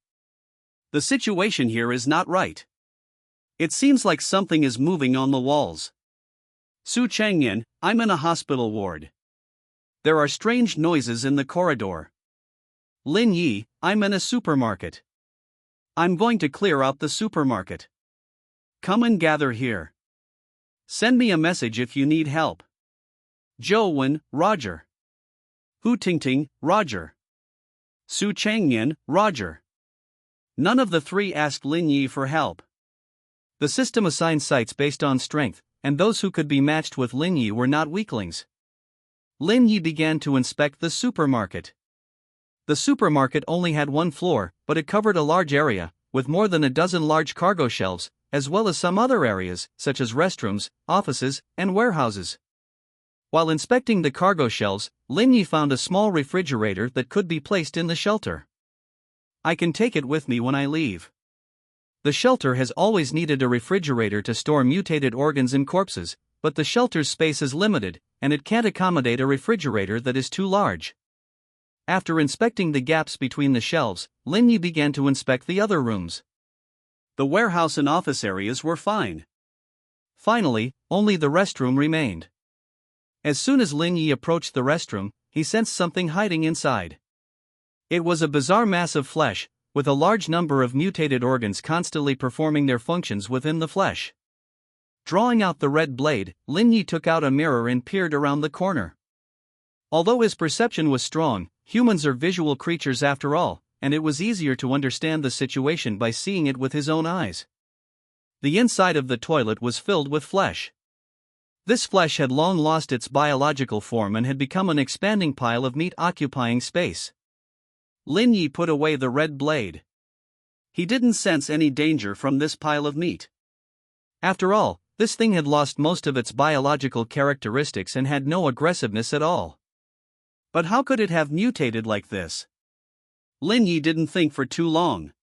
The situation here is not right. It seems like something is moving on the walls. Su Changyan, I'm in a hospital ward. There are strange noises in the corridor. Lin Yi, I'm in a supermarket. I'm going to clear out the supermarket. Come and gather here. Send me a message if you need help. Zhou Wen, Roger. Hu Tingting, Roger. Su Changyan, Roger. None of the three asked Lin Yi for help. The system assigned sites based on strength, and those who could be matched with Lin Yi were not weaklings. Lin Yi began to inspect the supermarket. The supermarket only had one floor, but it covered a large area, with more than a dozen large cargo shelves, as well as some other areas, such as restrooms, offices, and warehouses. While inspecting the cargo shelves, Lin Yi found a small refrigerator that could be placed in the shelter. I can take it with me when I leave. The shelter has always needed a refrigerator to store mutated organs and corpses, but the shelter's space is limited, and it can't accommodate a refrigerator that is too large. After inspecting the gaps between the shelves, Lin Yi began to inspect the other rooms. The warehouse and office areas were fine. Finally, only the restroom remained. As soon as Lin Yi approached the restroom, he sensed something hiding inside. It was a bizarre mass of flesh, with a large number of mutated organs constantly performing their functions within the flesh. Drawing out the red blade, Lin Yi took out a mirror and peered around the corner. Although his perception was strong, humans are visual creatures after all, and it was easier to understand the situation by seeing it with his own eyes. The inside of the toilet was filled with flesh. This flesh had long lost its biological form and had become an expanding pile of meat occupying space. Lin Yi put away the red blade. He didn't sense any danger from this pile of meat. After all, this thing had lost most of its biological characteristics and had no aggressiveness at all. But how could it have mutated like this? Lin Yi didn't think for too long.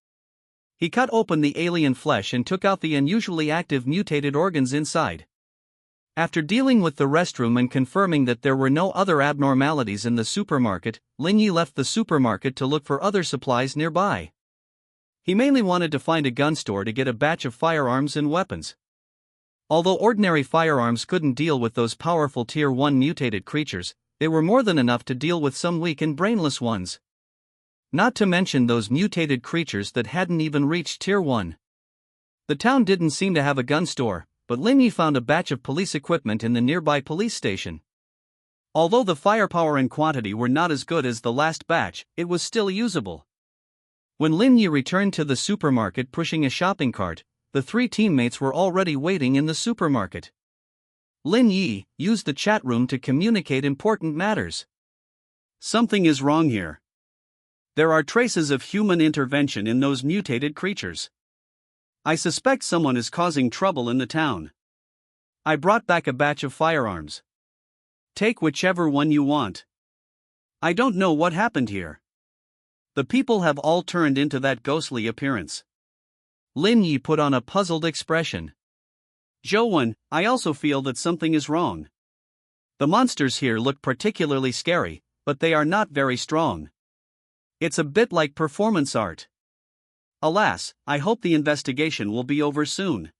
He cut open the alien flesh and took out the unusually active mutated organs inside. After dealing with the restroom and confirming that there were no other abnormalities in the supermarket, Lin Yi left the supermarket to look for other supplies nearby. He mainly wanted to find a gun store to get a batch of firearms and weapons. Although ordinary firearms couldn't deal with those powerful Tier 1 mutated creatures, they were more than enough to deal with some weak and brainless ones. Not to mention those mutated creatures that hadn't even reached Tier 1. The town didn't seem to have a gun store, but Lin Yi found a batch of police equipment in the nearby police station. Although the firepower and quantity were not as good as the last batch, it was still usable. When Lin Yi returned to the supermarket pushing a shopping cart, the three teammates were already waiting in the supermarket. Lin Yi used the chat room to communicate important matters. Something is wrong here. There are traces of human intervention in those mutated creatures. I suspect someone is causing trouble in the town. I brought back a batch of firearms. Take whichever one you want. I don't know what happened here. The people have all turned into that ghostly appearance. Lin Yi put on a puzzled expression. Zhou, I also feel that something is wrong. The monsters here look particularly scary, but they are not very strong. It's a bit like performance art. Alas, I hope the investigation will be over soon.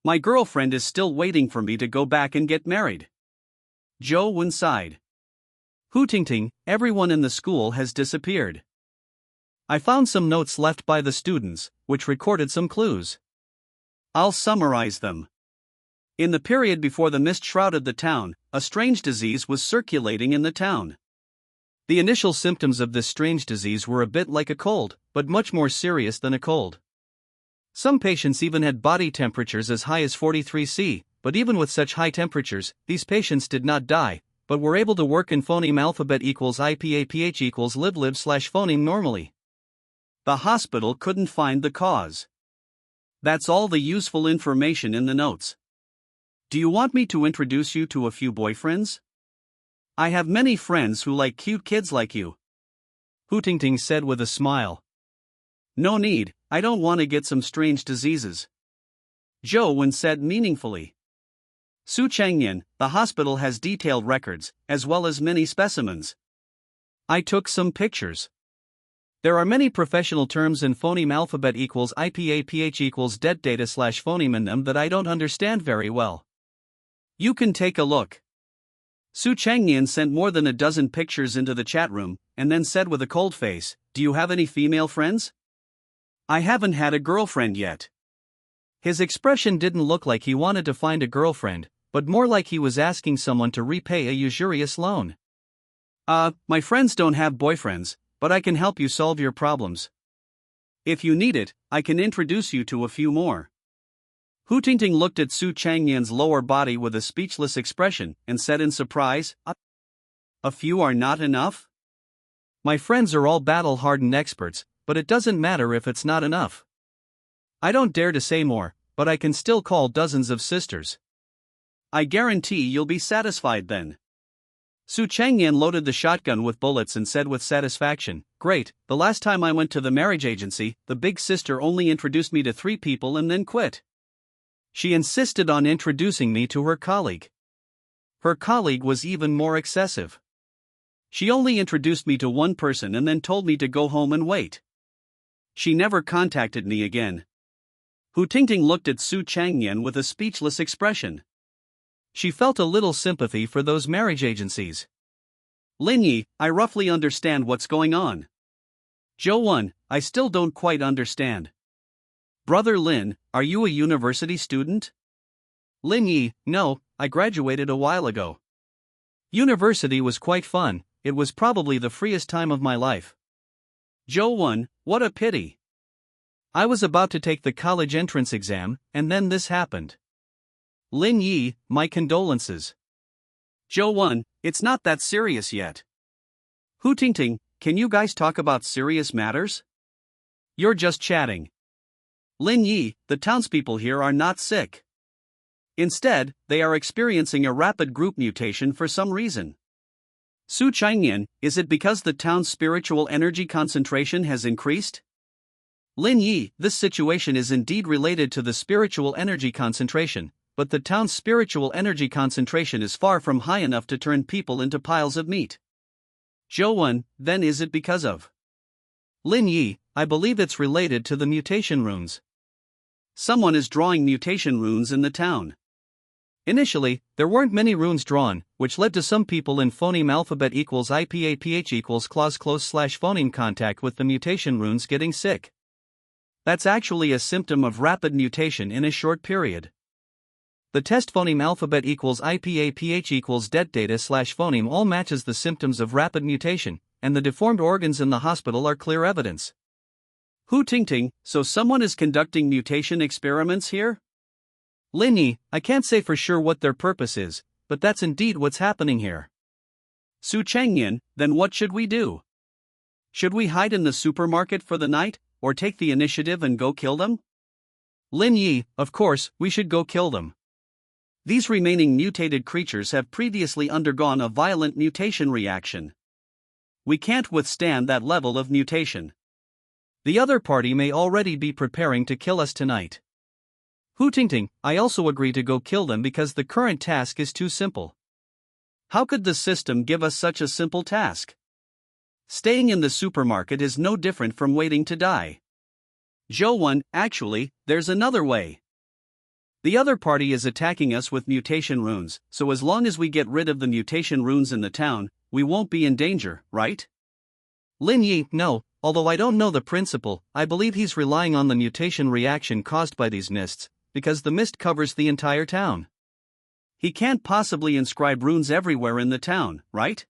My girlfriend is still waiting for me to go back and get married. Zhou sighed. Hu Tingting, everyone in the school has disappeared. I found some notes left by the students, which recorded some clues. I'll summarize them. In the period before the mist shrouded the town, a strange disease was circulating in the town. The initial symptoms of this strange disease were a bit like a cold, but much more serious than a cold. Some patients even had body temperatures as high as 43 C, but even with such high temperatures, these patients did not die, but were able to work in phoneme alphabet equals IPAPH equals liblib/phoneme normally. The hospital couldn't find the cause. That's all the useful information in the notes. Do you want me to introduce you to a few boyfriends? I have many friends who like cute kids like you. Hu Tingting said with a smile. No need, I don't want to get some strange diseases. Zhou said meaningfully. Su Changyan, the hospital has detailed records, as well as many specimens. I took some pictures. There are many professional terms in phoneme alphabet equals IPAPH equals dead data/phoneme in them that I don't understand very well. You can take a look. Su Changyan sent more than a dozen pictures into the chat room, and then said with a cold face, Do you have any female friends? I haven't had a girlfriend yet. His expression didn't look like he wanted to find a girlfriend, but more like he was asking someone to repay a usurious loan. My friends don't have boyfriends, but I can help you solve your problems. If you need it, I can introduce you to a few more. Hu Tingting looked at Su Changyan's lower body with a speechless expression and said in surprise, "A few are not enough? My friends are all battle-hardened experts, but it doesn't matter if it's not enough. I don't dare to say more, but I can still call dozens of sisters. I guarantee you'll be satisfied then." Su Changyan loaded the shotgun with bullets and said with satisfaction, "Great, the last time I went to the marriage agency, the big sister only introduced me to 3 people and then quit. She insisted on introducing me to her colleague. Her colleague was even more excessive. She only introduced me to 1 person and then told me to go home and wait. She never contacted me again." Hu Tingting looked at Su Changyan with a speechless expression. She felt a little sympathy for those marriage agencies. "Lin Yi, I roughly understand what's going on. Zhou Wen, I still don't quite understand. Brother Lin, are you a university student?" Lin Yi, "No, I graduated a while ago. University was quite fun, it was probably the freest time of my life." Zhou Wen, "What a pity. I was about to take the college entrance exam, and then this happened." Lin Yi, "My condolences." Zhou Wen, "It's not that serious yet." Hu Tingting, "Can you guys talk about serious matters? You're just chatting." Lin Yi, "The townspeople here are not sick. Instead, they are experiencing a rapid group mutation for some reason." Su Changyan, "Is it because the town's spiritual energy concentration has increased?" Lin Yi, "This situation is indeed related to the spiritual energy concentration, but the town's spiritual energy concentration is far from high enough to turn people into piles of meat." Zhou Wen, "Then is it because of?" Lin Yi, "I believe it's related to the mutation runes. Someone is drawing mutation runes in the town. Initially, there weren't many runes drawn, which led to some people in phoneme alphabet equals IPAPH equals clause close / phoneme contact with the mutation runes getting sick. That's actually a symptom of rapid mutation in a short period. The test phoneme alphabet equals IPAPH equals det data / phoneme all matches the symptoms of rapid mutation, and the deformed organs in the hospital are clear evidence." Hu Tingting, "So someone is conducting mutation experiments here?" Lin Yi, "I can't say for sure what their purpose is, but that's indeed what's happening here." Su Changyan, "Then what should we do? Should we hide in the supermarket for the night, or take the initiative and go kill them?" Lin Yi, "Of course, we should go kill them. These remaining mutated creatures have previously undergone a violent mutation reaction. We can't withstand that level of mutation. The other party may already be preparing to kill us tonight." Hu Tingting, "I also agree to go kill them because the current task is too simple." How could the system give us such a simple task? Staying in the supermarket is no different from waiting to die. Zhou Wen, "Actually, there's another way. The other party is attacking us with mutation runes, so as long as we get rid of the mutation runes in the town, we won't be in danger, right?" Lin Yi, "No, although I don't know the principle, I believe he's relying on the mutation reaction caused by these mists, because the mist covers the entire town. He can't possibly inscribe runes everywhere in the town, right?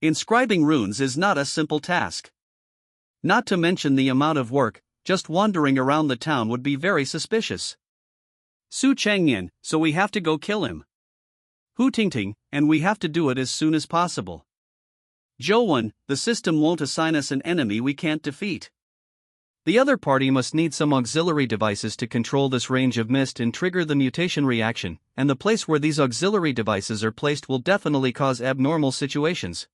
Inscribing runes is not a simple task. Not to mention the amount of work, just wandering around the town would be very suspicious." Su Changyan, "So we have to go kill him." Hu Tingting, "And we have to do it as soon as possible." Zhou Wen, "The system won't assign us an enemy we can't defeat. The other party must need some auxiliary devices to control this range of mist and trigger the mutation reaction, and the place where these auxiliary devices are placed will definitely cause abnormal situations.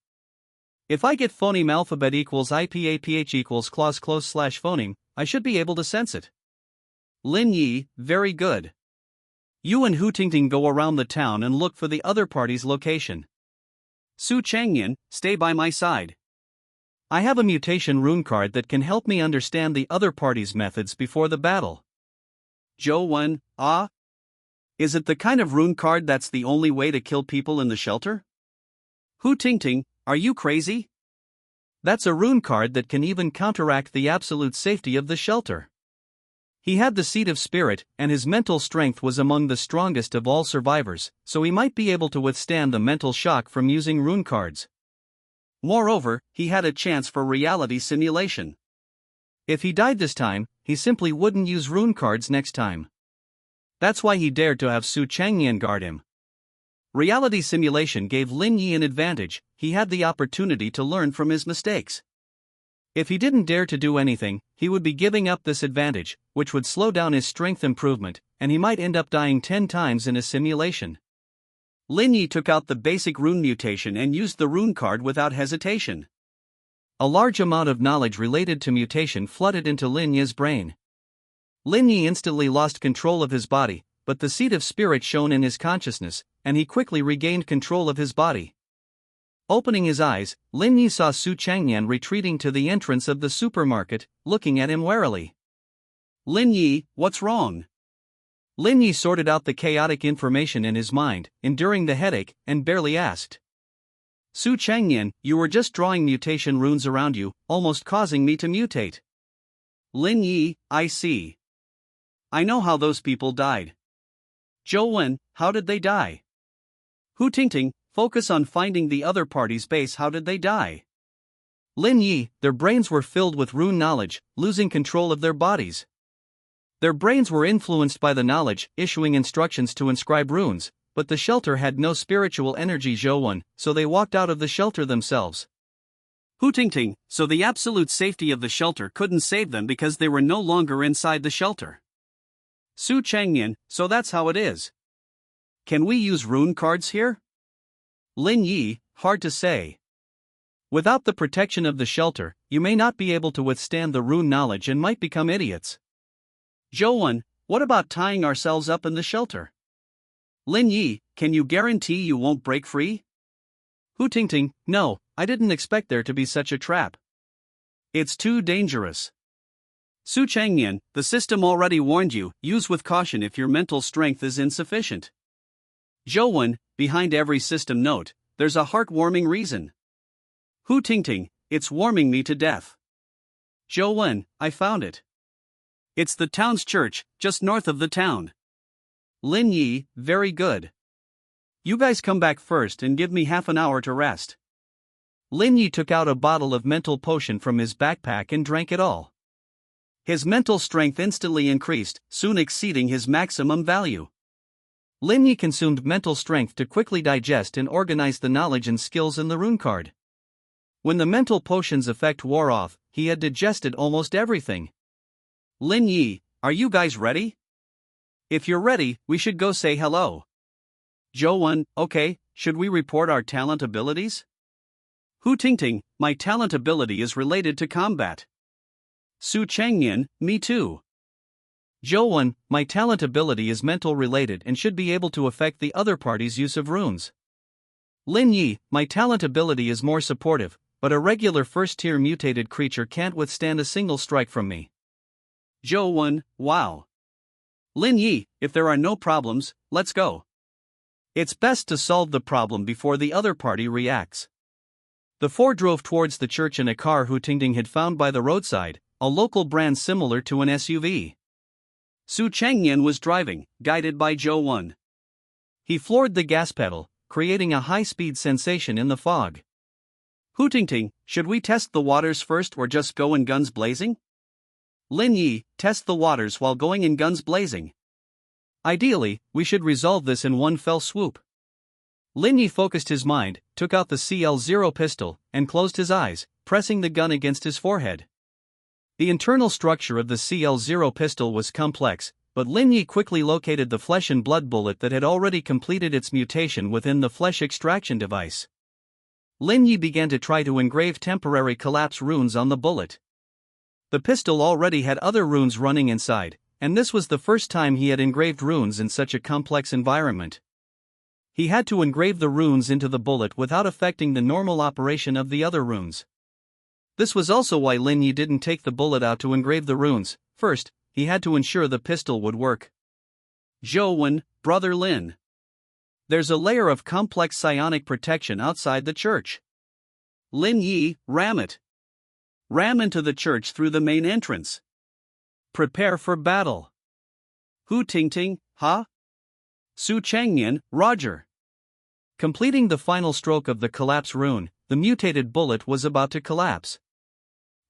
If I get phoneme alphabet equals IPAPH equals clause close / phoneme, I should be able to sense it." Lin Yi, "Very good. You and Hu Tingting go around the town and look for the other party's location. Su Changyan, stay by my side. I have a mutation rune card that can help me understand the other party's methods before the battle." Zhou Wen, "Ah? Is it the kind of rune card that's the only way to kill people in the shelter?" Hu Tingting, "Are you crazy? That's a rune card that can even counteract the absolute safety of the shelter." He had the seed of spirit, and his mental strength was among the strongest of all survivors, so he might be able to withstand the mental shock from using rune cards. Moreover, he had a chance for reality simulation. If he died this time, he simply wouldn't use rune cards next time. That's why he dared to have Su Changyan guard him. Reality simulation gave Lin Yi an advantage. He had the opportunity to learn from his mistakes. If he didn't dare to do anything, he would be giving up this advantage, which would slow down his strength improvement, and he might end up dying 10 times in a simulation. Lin Yi took out the basic rune mutation and used the rune card without hesitation. A large amount of knowledge related to mutation flooded into Lin Yi's brain. Lin Yi instantly lost control of his body, but the seed of spirit shone in his consciousness, and he quickly regained control of his body. Opening his eyes, Lin Yi saw Su Changyan retreating to the entrance of the supermarket, looking at him warily. Lin Yi, what's wrong? Lin Yi sorted out the chaotic information in his mind, enduring the headache, and barely asked. Su Changyan, you were just drawing mutation runes around you, almost causing me to mutate. Lin Yi, I see. I know how those people died. Zhou Wen, how did they die? Hu Tingting, focus on finding the other party's base. How did they die? Lin Yi, their brains were filled with rune knowledge, losing control of their bodies. Their brains were influenced by the knowledge, issuing instructions to inscribe runes, but the shelter had no spiritual energy. Zhou Wen, so they walked out of the shelter themselves. Hu Tingting, so the absolute safety of the shelter couldn't save them because they were no longer inside the shelter. Su Changyan, so that's how it is. Can we use rune cards here? Lin Yi, hard to say. Without the protection of the shelter, you may not be able to withstand the rune knowledge and might become idiots. Zhou Wen, what about tying ourselves up in the shelter? Lin Yi, can you guarantee you won't break free? Hu Tingting, no, I didn't expect there to be such a trap. It's too dangerous. Su Changyan, the system already warned you, use with caution if your mental strength is insufficient. Zhou Wen, behind every system note, there's a heartwarming reason. Hu Tingting, it's warming me to death. Zhou Wen, I found it. It's the town's church, just north of the town. Lin Yi, very good. You guys come back first and give me half an hour to rest. Lin Yi took out a bottle of mental potion from his backpack and drank it all. His mental strength instantly increased, soon exceeding his maximum value. Lin Yi consumed mental strength to quickly digest and organize the knowledge and skills in the rune card. When the mental potion's effect wore off, he had digested almost everything. Lin Yi, are you guys ready? If you're ready, we should go say hello. Zhou Wen, okay, should we report our talent abilities? Hu Tingting, my talent ability is related to combat. Su Changyan, me too. Zhou Wen, my talent ability is mental related and should be able to affect the other party's use of runes. Lin Yi, my talent ability is more supportive, but a regular first-tier mutated creature can't withstand a single strike from me. Zhou Wen, wow. Lin Yi, if there are no problems, let's go. It's best to solve the problem before the other party reacts. The four drove towards the church in a car Hu Tingting had found by the roadside, a local brand similar to an SUV. Su Changyan was driving, guided by Zhou Wen. He floored the gas pedal, creating a high-speed sensation in the fog. Hu Tingting, should we test the waters first or just go in guns blazing? Lin Yi, test the waters while going in guns blazing. Ideally, we should resolve this in one fell swoop. Lin Yi focused his mind, took out the CL0 pistol, and closed his eyes, pressing the gun against his forehead. The internal structure of the CL0 pistol was complex, but Lin Yi quickly located the flesh and blood bullet that had already completed its mutation within the flesh extraction device. Lin Yi began to try to engrave temporary collapse runes on the bullet. The pistol already had other runes running inside, and this was the first time he had engraved runes in such a complex environment. He had to engrave the runes into the bullet without affecting the normal operation of the other runes. This was also why Lin Yi didn't take the bullet out to engrave the runes. First, he had to ensure the pistol would work. Zhou Wen, brother Lin. There's a layer of complex psionic protection outside the church. Lin Yi, ram it. Ram into the church through the main entrance. Prepare for battle. Hu Tingting, huh? Su Changyan, roger. Completing the final stroke of the collapse rune, the mutated bullet was about to collapse.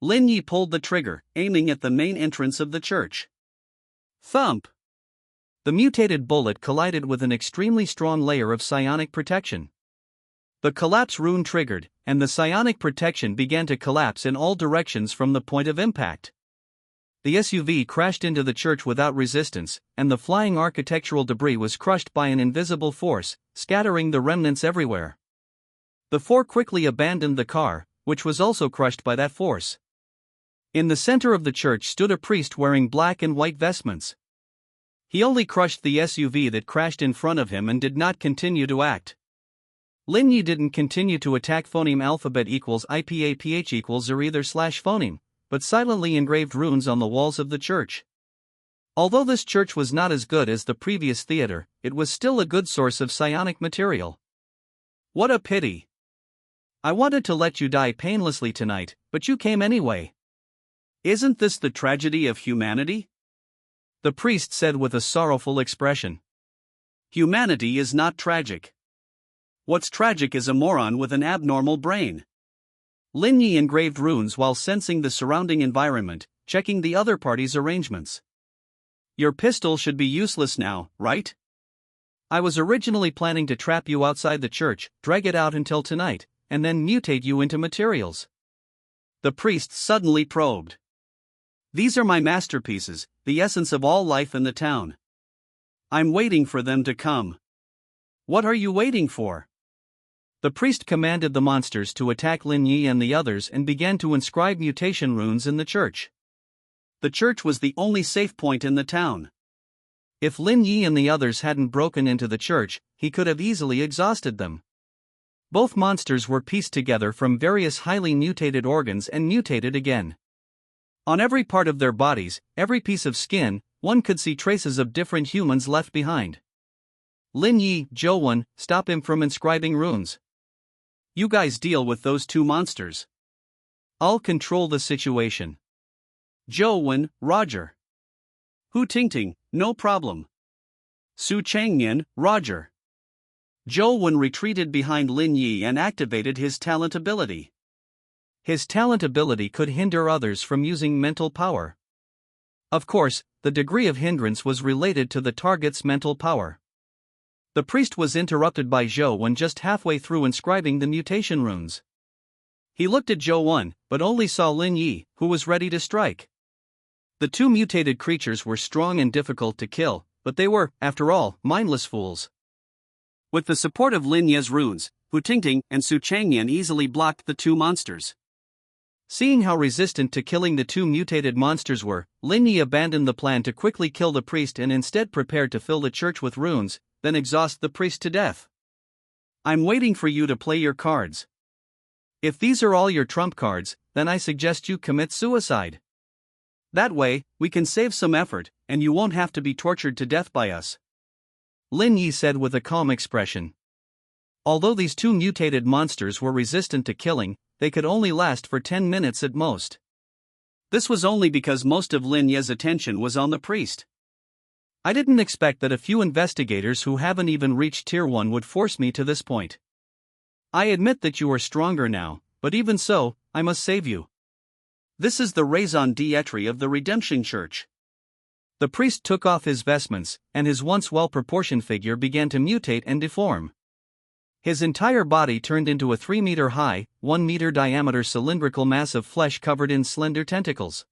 Lin Yi pulled the trigger, aiming at the main entrance of the church. Thump! The mutated bullet collided with an extremely strong layer of psionic protection. The collapse rune triggered, and the psionic protection began to collapse in all directions from the point of impact. The SUV crashed into the church without resistance, and the flying architectural debris was crushed by an invisible force, scattering the remnants everywhere. The four quickly abandoned the car, which was also crushed by that force. In the center of the church stood a priest wearing black and white vestments. He only crushed the SUV that crashed in front of him and did not continue to act. Lin Yi didn't continue to attack phoneme alphabet equals IPAPH equals or either slash phoneme, but silently engraved runes on the walls of the church. Although this church was not as good as the previous theater, it was still a good source of psionic material. What a pity. I wanted to let you die painlessly tonight, but you came anyway. Isn't this the tragedy of humanity? The priest said with a sorrowful expression. Humanity is not tragic. What's tragic is a moron with an abnormal brain. Lin Yi engraved runes while sensing the surrounding environment, checking the other party's arrangements. Your pistol should be useless now, right? I was originally planning to trap you outside the church, drag it out until tonight, and then mutate you into materials. The priest suddenly probed. These are my masterpieces, the essence of all life in the town. I'm waiting for them to come. What are you waiting for? The priest commanded the monsters to attack Lin Yi and the others and began to inscribe mutation runes in the church. The church was the only safe point in the town. If Lin Yi and the others hadn't broken into the church, he could have easily exhausted them. Both monsters were pieced together from various highly mutated organs and mutated again. On every part of their bodies, every piece of skin, one could see traces of different humans left behind. Lin Yi, Zhou, stop him from inscribing runes. You guys deal with those two monsters. I'll control the situation. Zhou, Roger. Hu Tingting, no problem. Su Changyan, Roger. Zhou retreated behind Lin Yi and activated his talent ability. His talent ability could hinder others from using mental power. Of course, the degree of hindrance was related to the target's mental power. The priest was interrupted by Zhou just halfway through inscribing the mutation runes. He looked at Zhou, but only saw Lin Yi, who was ready to strike. The two mutated creatures were strong and difficult to kill, but they were, after all, mindless fools. With the support of Lin Yi's runes, Hu Tingting and Su Changyan easily blocked the two monsters. Seeing how resistant to killing the two mutated monsters were, Lin Yi abandoned the plan to quickly kill the priest and instead prepared to fill the church with runes, then exhaust the priest to death. I'm waiting for you to play your cards. If these are all your trump cards, then I suggest you commit suicide. That way, we can save some effort, and you won't have to be tortured to death by us. Lin Yi said with a calm expression. Although these two mutated monsters were resistant to killing, they could only last for 10 minutes at most. This was only because most of Lin Yi's attention was on the priest. I didn't expect that a few investigators who haven't even reached Tier 1 would force me to this point. I admit that you are stronger now, but even so, I must save you. This is the raison d'etre of the Redemption Church. The priest took off his vestments, and his once well-proportioned figure began to mutate and deform. His entire body turned into a 3-meter-high, 1-meter-diameter cylindrical mass of flesh covered in slender tentacles.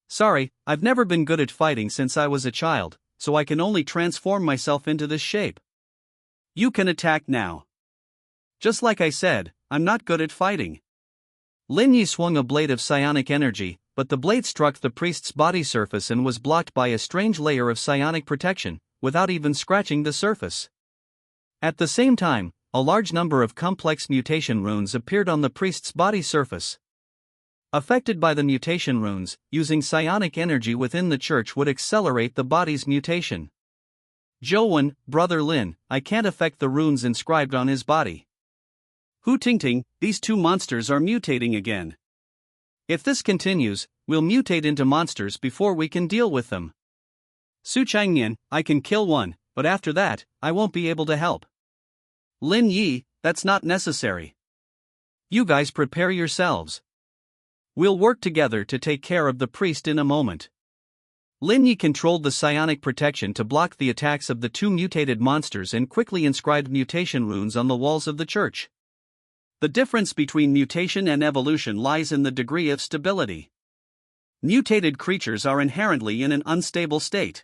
Sorry, I've never been good at fighting since I was a child, so I can only transform myself into this shape. You can attack now. Just like I said, I'm not good at fighting. Lin Yi swung a blade of psionic energy, but the blade struck the priest's body surface and was blocked by a strange layer of psionic protection, without even scratching the surface. At the same time, a large number of complex mutation runes appeared on the priest's body surface. Affected by the mutation runes, using psionic energy within the church would accelerate the body's mutation. Zhou, Brother Lin, I can't affect the runes inscribed on his body. Hu Tingting, these two monsters are mutating again. If this continues, we'll mutate into monsters before we can deal with them. Su Changyan, I can kill one, but after that, I won't be able to help. Lin Yi, that's not necessary. You guys prepare yourselves. We'll work together to take care of the priest in a moment. Lin Yi controlled the psionic protection to block the attacks of the two mutated monsters and quickly inscribed mutation runes on the walls of the church. The difference between mutation and evolution lies in the degree of stability. Mutated creatures are inherently in an unstable state.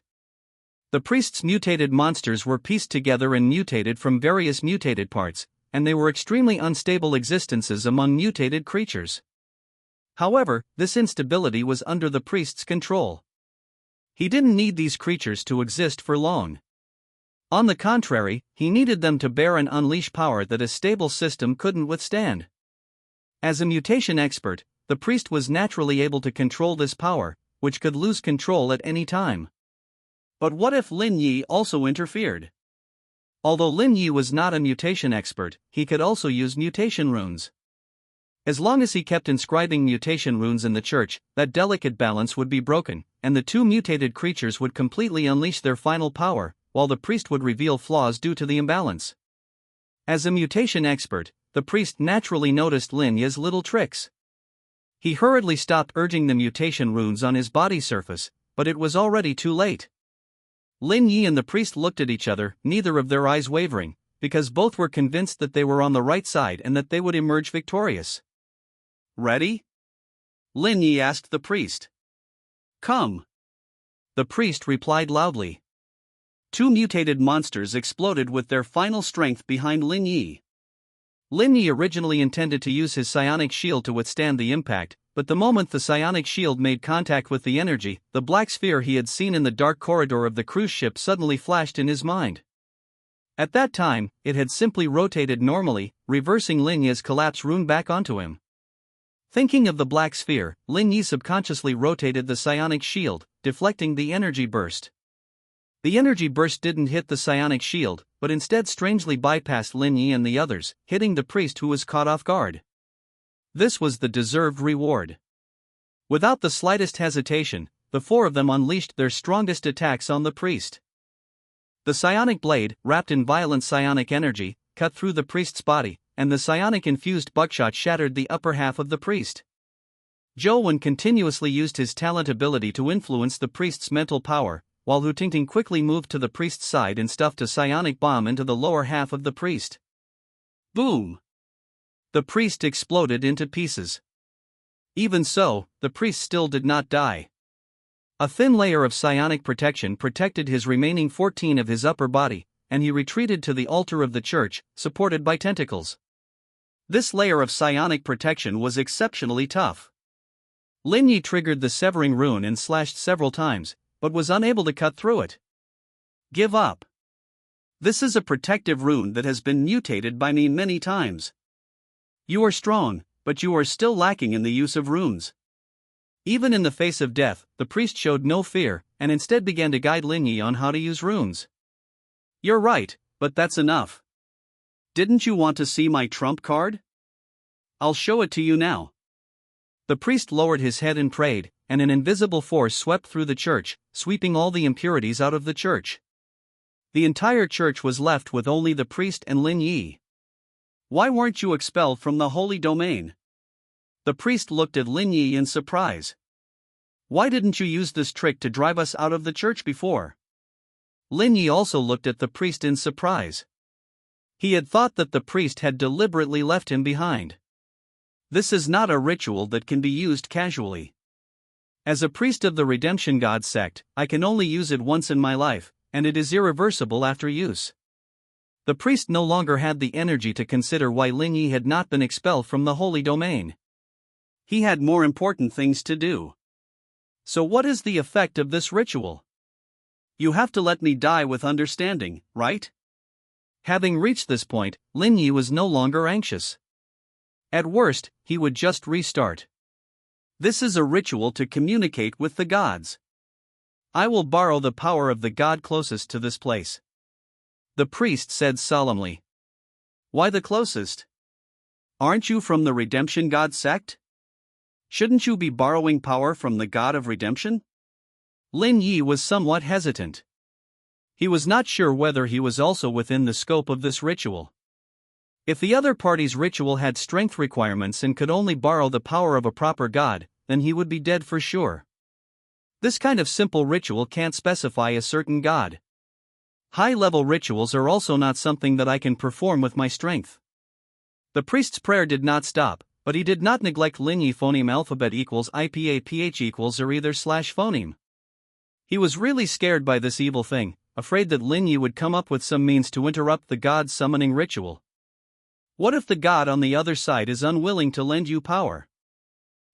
The priest's mutated monsters were pieced together and mutated from various mutated parts, and they were extremely unstable existences among mutated creatures. However, this instability was under the priest's control. He didn't need these creatures to exist for long. On the contrary, he needed them to bear and unleash power that a stable system couldn't withstand. As a mutation expert, the priest was naturally able to control this power, which could lose control at any time. But what if Lin Yi also interfered? Although Lin Yi was not a mutation expert, he could also use mutation runes. As long as he kept inscribing mutation runes in the church, that delicate balance would be broken, and the two mutated creatures would completely unleash their final power, while the priest would reveal flaws due to the imbalance. As a mutation expert, the priest naturally noticed Lin Yi's little tricks. He hurriedly stopped urging the mutation runes on his body surface, but it was already too late. Lin Yi and the priest looked at each other, neither of their eyes wavering, because both were convinced that they were on the right side and that they would emerge victorious. Ready? Lin Yi asked the priest. Come. The priest replied loudly. Two mutated monsters exploded with their final strength behind Lin Yi. Lin Yi originally intended to use his psionic shield to withstand the impact, but the moment the psionic shield made contact with the energy, the black sphere he had seen in the dark corridor of the cruise ship suddenly flashed in his mind. At that time, it had simply rotated normally, reversing Lin Yi's collapse rune back onto him. Thinking of the black sphere, Lin Yi subconsciously rotated the psionic shield, deflecting the energy burst. The energy burst didn't hit the psionic shield, but instead strangely bypassed Lin Yi and the others, hitting the priest who was caught off guard. This was the deserved reward. Without the slightest hesitation, the four of them unleashed their strongest attacks on the priest. The psionic blade, wrapped in violent psionic energy, cut through the priest's body, and the psionic-infused buckshot shattered the upper half of the priest. Zhou Wen continuously used his talent ability to influence the priest's mental power, while Hu Tingting quickly moved to the priest's side and stuffed a psionic bomb into the lower half of the priest. Boom! The priest exploded into pieces. Even so, the priest still did not die. A thin layer of psionic protection protected his remaining 14 of his upper body, and he retreated to the altar of the church, supported by tentacles. This layer of psionic protection was exceptionally tough. Lin Yi triggered the severing rune and slashed several times, but was unable to cut through it. Give up. This is a protective rune that has been mutated by me many times. You are strong, but you are still lacking in the use of runes. Even in the face of death, the priest showed no fear, and instead began to guide Lin Yi on how to use runes. You're right, but that's enough. Didn't you want to see my trump card? I'll show it to you now. The priest lowered his head and prayed, and an invisible force swept through the church, sweeping all the impurities out of the church. The entire church was left with only the priest and Lin Yi. Why weren't you expelled from the holy domain? The priest looked at Lin Yi in surprise. Why didn't you use this trick to drive us out of the church before? Lin Yi also looked at the priest in surprise. He had thought that the priest had deliberately left him behind. This is not a ritual that can be used casually. As a priest of the Redemption God sect, I can only use it once in my life, and it is irreversible after use. The priest no longer had the energy to consider why Lin Yi had not been expelled from the holy domain. He had more important things to do. So what is the effect of this ritual? You have to let me die with understanding, right? Having reached this point, Lin Yi was no longer anxious. At worst, he would just restart. This is a ritual to communicate with the gods. I will borrow the power of the god closest to this place. The priest said solemnly. Why the closest? Aren't you from the Redemption God sect? Shouldn't you be borrowing power from the god of redemption? Lin Yi was somewhat hesitant. He was not sure whether he was also within the scope of this ritual. If the other party's ritual had strength requirements and could only borrow the power of a proper god, then he would be dead for sure. This kind of simple ritual can't specify a certain god. High-level rituals are also not something that I can perform with my strength. The priest's prayer did not stop, but he did not neglect Linyi phoneme alphabet equals IPA PH equals or either slash phoneme. He was really scared by this evil thing, afraid that Linyi would come up with some means to interrupt the god's summoning ritual. What if the god on the other side is unwilling to lend you power?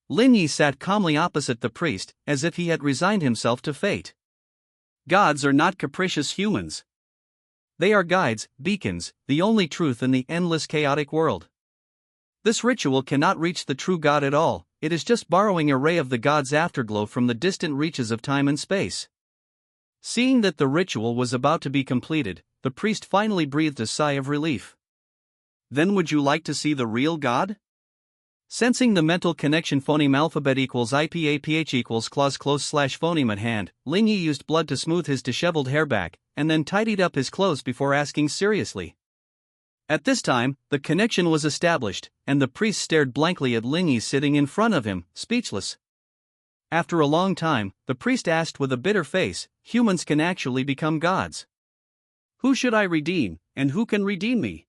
Linyi sat calmly opposite the priest, as if he had resigned himself to fate. Gods are not capricious humans. They are guides, beacons, the only truth in the endless chaotic world. This ritual cannot reach the true God at all, it is just borrowing a ray of the god's afterglow from the distant reaches of time and space. Seeing that the ritual was about to be completed, the priest finally breathed a sigh of relief. Then would you like to see the real God? Sensing the mental connection phoneme alphabet equals IPA PH equals clause close slash phoneme at hand, Linyi used blood to smooth his disheveled hair back, and then tidied up his clothes before asking seriously. At this time, the connection was established, and the priest stared blankly at Linyi sitting in front of him, speechless. After a long time, the priest asked with a bitter face, humans can actually become gods. Who should I redeem, and who can redeem me?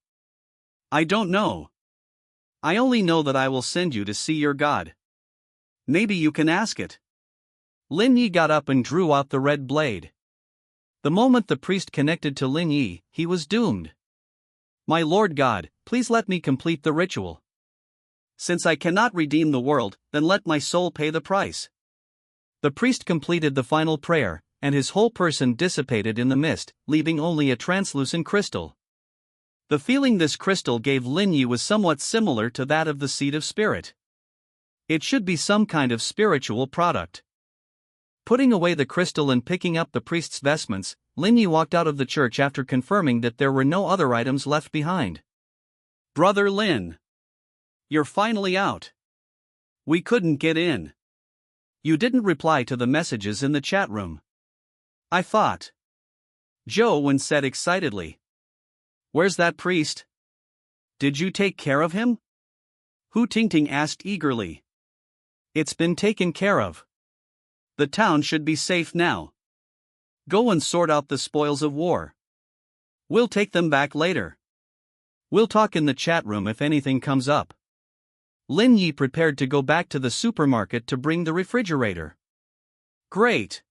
I don't know. I only know that I will send you to see your God. Maybe you can ask it. Linyi got up and drew out the red blade. The moment the priest connected to Linyi, he was doomed. My Lord God, please let me complete the ritual. Since I cannot redeem the world, then let my soul pay the price. The priest completed the final prayer, and his whole person dissipated in the mist, leaving only a translucent crystal. The feeling this crystal gave Linyi was somewhat similar to that of the seed of spirit. It should be some kind of spiritual product. Putting away the crystal and picking up the priest's vestments, Linyi walked out of the church after confirming that there were no other items left behind. Brother Lin. You're finally out. We couldn't get in. You didn't reply to the messages in the chat room. I thought. Zhou said excitedly. Where's that priest? Did you take care of him? Hu Tingting asked eagerly. It's been taken care of. The town should be safe now. Go and sort out the spoils of war. We'll take them back later. We'll talk in the chat room if anything comes up. Linyi prepared to go back to the supermarket to bring the refrigerator. Great.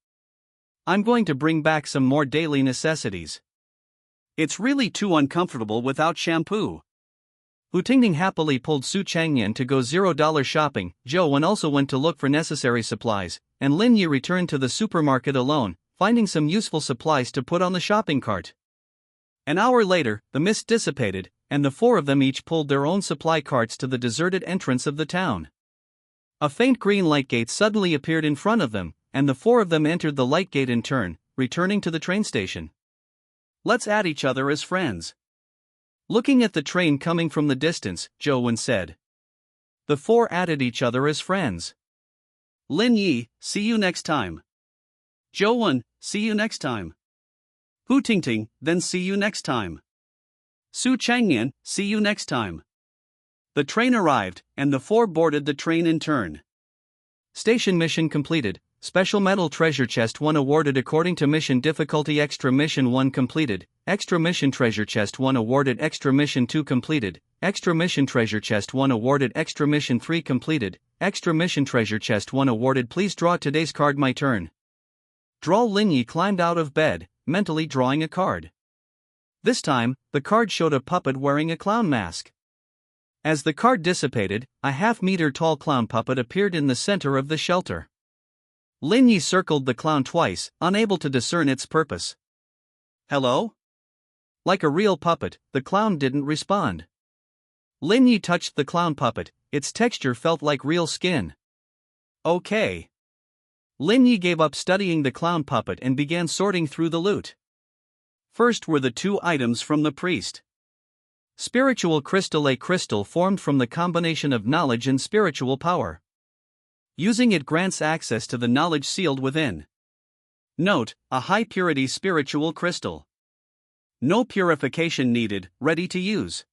I'm going to bring back some more daily necessities. It's really too uncomfortable without shampoo. Hu Tingting happily pulled Su Changyan to go $0 shopping. Zhou also went to look for necessary supplies, and Linyi returned to the supermarket alone, finding some useful supplies to put on the shopping cart. An hour later, the mist dissipated, and the four of them each pulled their own supply carts to the deserted entrance of the town. A faint green light gate suddenly appeared in front of them, and the four of them entered the light gate in turn, returning to the train station. Let's add each other as friends. Looking at the train coming from the distance, Zhou said. The four added each other as friends. Linyi, see you next time. Zhou, see you next time. Hu Tingting, then see you next time. Su Changyan, see you next time. The train arrived, and the four boarded the train in turn. Station mission completed. Special Medal Treasure Chest 1 awarded according to mission difficulty. Extra Mission 1 completed. Extra Mission Treasure Chest 1 awarded. Extra Mission 2 completed. Extra Mission Treasure Chest 1 awarded. Extra Mission 3 completed. Extra Mission Treasure Chest 1 awarded. Please draw today's card. My turn. Draw. Linyi climbed out of bed, mentally drawing a card. This time, the card showed a puppet wearing a clown mask. As the card dissipated, a half-meter tall clown puppet appeared in the center of the shelter. Linyi circled the clown twice, unable to discern its purpose. Hello? Like a real puppet, the clown didn't respond. Linyi touched the clown puppet, its texture felt like real skin. Okay. Linyi gave up studying the clown puppet and began sorting through the loot. First were the two items from the priest. Spiritual crystal. A crystal formed from the combination of knowledge and spiritual power. Using it grants access to the knowledge sealed within. Note, a high-purity spiritual crystal. No purification needed, ready to use.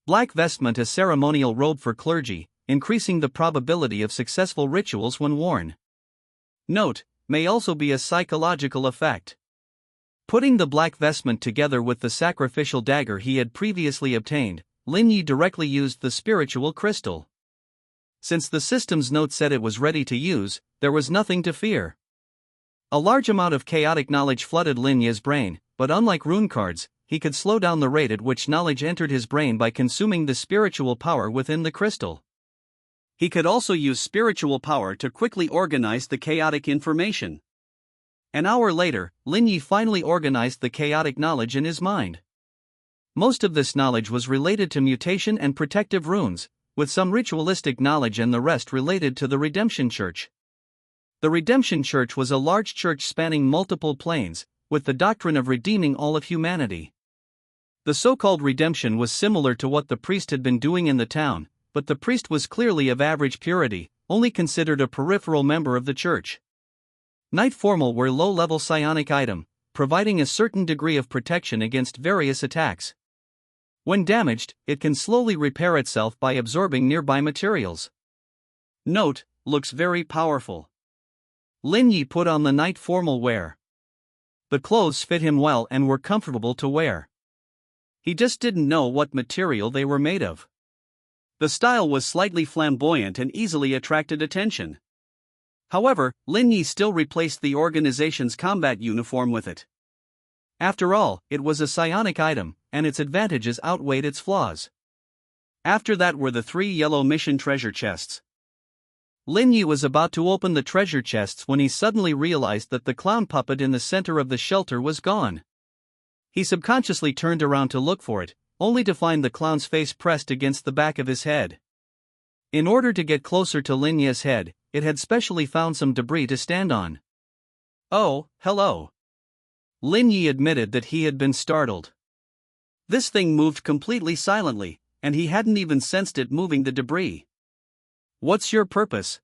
Black vestment, a ceremonial robe for clergy, increasing the probability of successful rituals when worn. Note, may also be a psychological effect. Putting the black vestment together with the sacrificial dagger he had previously obtained, Lin Yi directly used the spiritual crystal. Since the system's note said it was ready to use, there was nothing to fear. A large amount of chaotic knowledge flooded Lin Yi's brain, but unlike rune cards, he could slow down the rate at which knowledge entered his brain by consuming the spiritual power within the crystal. He could also use spiritual power to quickly organize the chaotic information. An hour later, Lin Yi finally organized the chaotic knowledge in his mind. Most of this knowledge was related to mutation and protective runes, with some ritualistic knowledge and the rest related to the Redemption Church. The Redemption Church was a large church spanning multiple planes, with the doctrine of redeeming all of humanity. The so-called redemption was similar to what the priest had been doing in the town, but the priest was clearly of average purity, only considered a peripheral member of the church. Night formal were low-level psionic item, providing a certain degree of protection against various attacks. When damaged, it can slowly repair itself by absorbing nearby materials. Note, looks very powerful. Lin Yi put on the night formal wear. The clothes fit him well and were comfortable to wear. He just didn't know what material they were made of. The style was slightly flamboyant and easily attracted attention. However, Lin Yi still replaced the organization's combat uniform with it. After all, it was a psionic item, and its advantages outweighed its flaws. After that were the 3 yellow mission treasure chests. Lin Yi was about to open the treasure chests when he suddenly realized that the clown puppet in the center of the shelter was gone. He subconsciously turned around to look for it, only to find the clown's face pressed against the back of his head. In order to get closer to Lin Yi's head, it had specially found some debris to stand on. "Oh, hello." Lin Yi admitted that he had been startled. This thing moved completely silently, and he hadn't even sensed it moving the debris. "What's your purpose?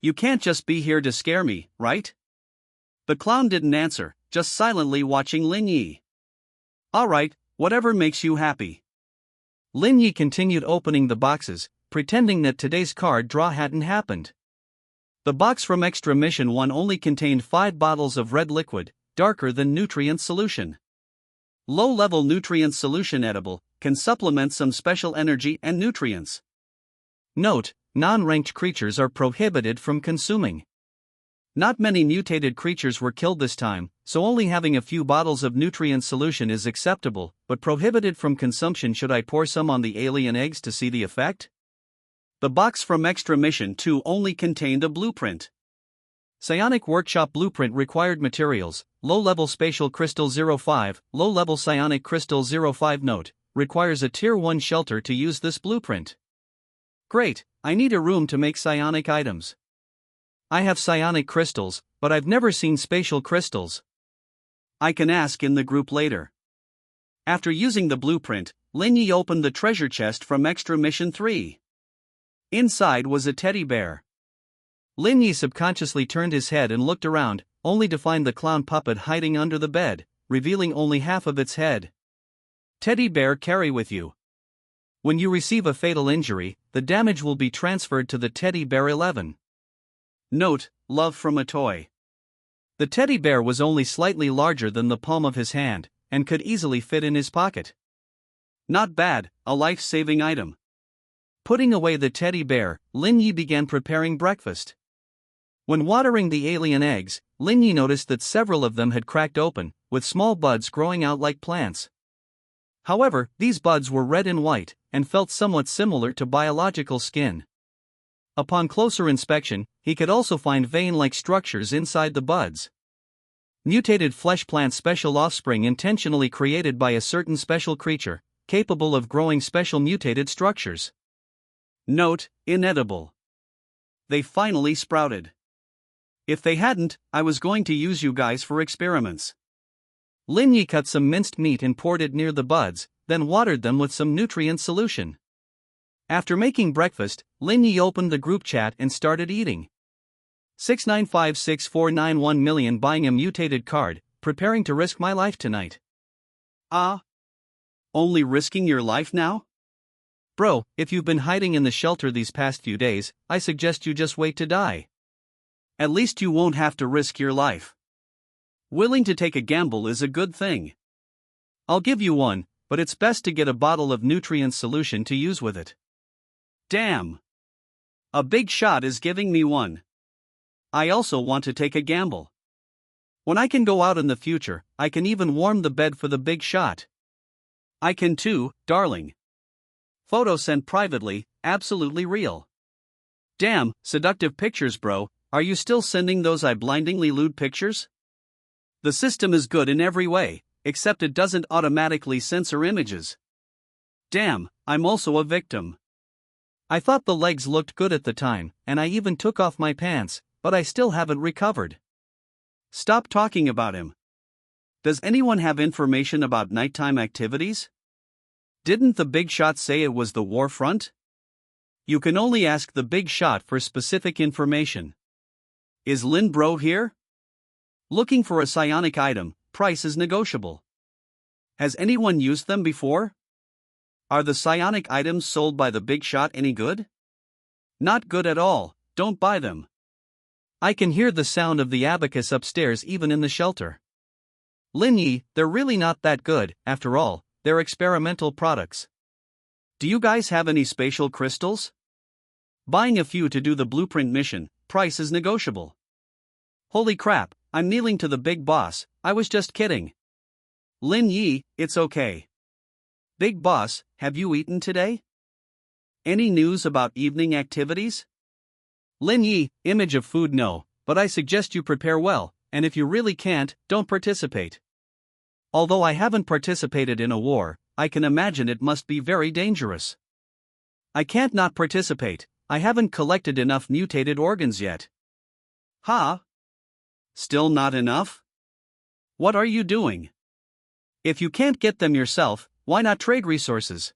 You can't just be here to scare me, right?" The clown didn't answer, just silently watching Lin Yi. "Alright, whatever makes you happy." Lin Yi continued opening the boxes, pretending that today's card draw hadn't happened. The box from Extra Mission 1 only contained 5 bottles of red liquid, darker than nutrient solution. Low-level nutrient solution edible, can supplement some special energy and nutrients. Note, non-ranked creatures are prohibited from consuming. Not many mutated creatures were killed this time, so only having a few bottles of nutrient solution is acceptable, but prohibited from consumption. Should I pour some on the alien eggs to see the effect? The box from Extra Mission 2 only contained a blueprint. Psionic Workshop Blueprint required materials, low-level Spatial Crystal 05, low-level Psionic Crystal 05. Note, requires a Tier 1 shelter to use this blueprint. Great, I need a room to make psionic items. I have psionic crystals, but I've never seen spatial crystals. I can ask in the group later. After using the blueprint, Lin Yi opened the treasure chest from Extra Mission 3. Inside was a teddy bear. Lin Yi subconsciously turned his head and looked around, only to find the clown puppet hiding under the bed, revealing only half of its head. Teddy bear, carry with you. When you receive a fatal injury, the damage will be transferred to the teddy bear 11. Note, love from a toy. The teddy bear was only slightly larger than the palm of his hand, and could easily fit in his pocket. Not bad, a life-saving item. Putting away the teddy bear, Lin Yi began preparing breakfast. When watering the alien eggs, Lin Yi noticed that several of them had cracked open, with small buds growing out like plants. However, these buds were red and white, and felt somewhat similar to biological skin. Upon closer inspection, he could also find vein-like structures inside the buds. Mutated flesh plant, special offspring intentionally created by a certain special creature, capable of growing special mutated structures. Note, inedible. They finally sprouted. If they hadn't, I was going to use you guys for experiments. Lin Yi cut some minced meat and poured it near the buds, then watered them with some nutrient solution. After making breakfast, Lin Yi opened the group chat and started eating. 6956491 buying a mutated card, preparing to risk my life tonight. Ah? Only risking your life now? Bro, if you've been hiding in the shelter these past few days, I suggest you just wait to die. At least you won't have to risk your life. Willing to take a gamble is a good thing. I'll give you one, but it's best to get a bottle of nutrient solution to use with it. Damn! A big shot is giving me one. I also want to take a gamble. When I can go out in the future, I can even warm the bed for the big shot. I can too, darling. Photo sent privately, absolutely real. Damn, seductive pictures, bro. Are you still sending those blindingly lewd pictures? The system is good in every way, except it doesn't automatically censor images. Damn, I'm also a victim. I thought the legs looked good at the time, and I even took off my pants, but I still haven't recovered. Stop talking about him. Does anyone have information about nighttime activities? Didn't the big shot say it was the war front? You can only ask the big shot for specific information. Is Lin Bro here? Looking for a psionic item, price is negotiable. Has anyone used them before? Are the psionic items sold by the big shot any good? Not good at all, don't buy them. I can hear the sound of the abacus upstairs even in the shelter. Lin Yi, they're really not that good, after all, they're experimental products. Do you guys have any spatial crystals? Buying a few to do the blueprint mission, price is negotiable. Holy crap, I'm kneeling to the big boss, I was just kidding. Lin Yi, it's okay. Big boss, have you eaten today? Any news about evening activities? Lin Yi, image of food no, but I suggest you prepare well, and if you really can't, don't participate. Although I haven't participated in a war, I can imagine it must be very dangerous. I can't not participate, I haven't collected enough mutated organs yet. Huh? Still not enough? What are you doing? If you can't get them yourself, why not trade resources?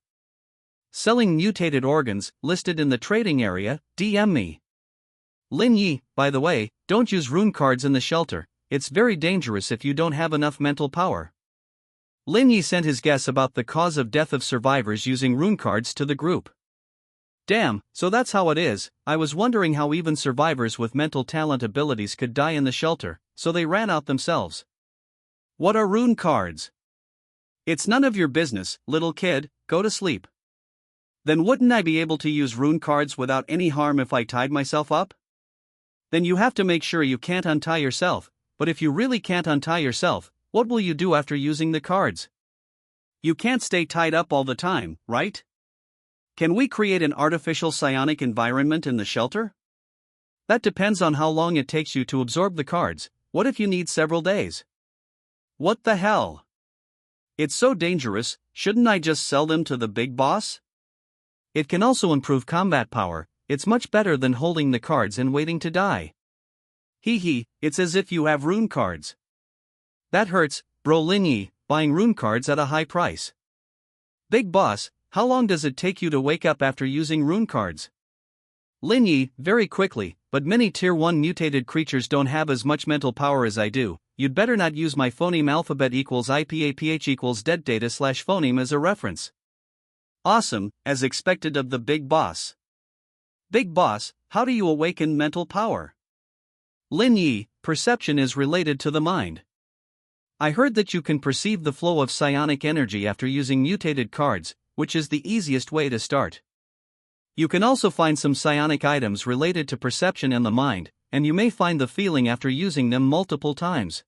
Selling mutated organs, listed in the trading area, DM me. Lin Yi, by the way, don't use rune cards in the shelter, it's very dangerous if you don't have enough mental power. Lin Yi sent his guess about the cause of death of survivors using rune cards to the group. Damn, so that's how it is. I was wondering how even survivors with mental talent abilities could die in the shelter, so they ran out themselves. What are rune cards? It's none of your business, little kid, go to sleep. Then wouldn't I be able to use rune cards without any harm if I tied myself up? Then you have to make sure you can't untie yourself, but if you really can't untie yourself, what will you do after using the cards? You can't stay tied up all the time, right? Can we create an artificial psionic environment in the shelter? That depends on how long it takes you to absorb the cards. What if you need several days? What the hell? It's so dangerous, shouldn't I just sell them to the big boss? It can also improve combat power, it's much better than holding the cards and waiting to die. Hee hee, it's as if you have rune cards. That hurts, bro. Lin Yi, buying rune cards at a high price. Big boss, how long does it take you to wake up after using rune cards? Lin Yi, very quickly, but many tier 1 mutated creatures don't have as much mental power as I do. You'd better not use my phoneme alphabet equals IPAPH equals dead data / phoneme as a reference. Awesome, as expected of the big boss. Big boss, how do you awaken mental power? Lin Yi, perception is related to the mind. I heard that you can perceive the flow of psionic energy after using mutated cards, which is the easiest way to start. You can also find some psionic items related to perception and the mind, and you may find the feeling after using them multiple times.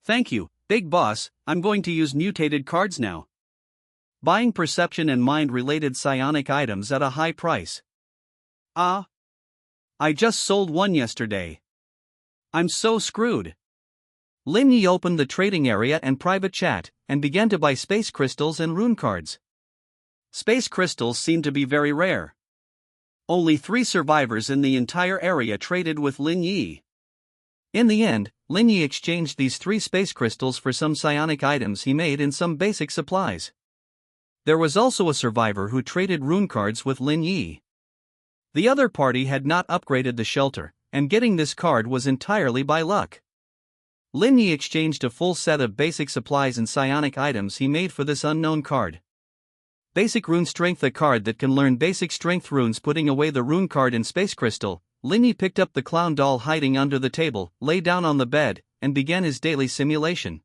Thank you, big boss, I'm going to use mutated cards now. Buying perception and mind related psionic items at a high price. I just sold one yesterday. I'm so screwed. Lin Yi opened the trading area and private chat, and began to buy space crystals and rune cards. Space crystals seem to be very rare. Only 3 survivors in the entire area traded with Lin Yi. In the end, Lin Yi exchanged these 3 space crystals for some psionic items he made and some basic supplies. There was also a survivor who traded rune cards with Lin Yi. The other party had not upgraded the shelter, and getting this card was entirely by luck. Lin Yi exchanged a full set of basic supplies and psionic items he made for this unknown card. Basic Rune Strength, a card that can learn basic strength runes. Putting away the rune card in Space Crystal, Linny picked up the clown doll hiding under the table, lay down on the bed, and began his daily simulation.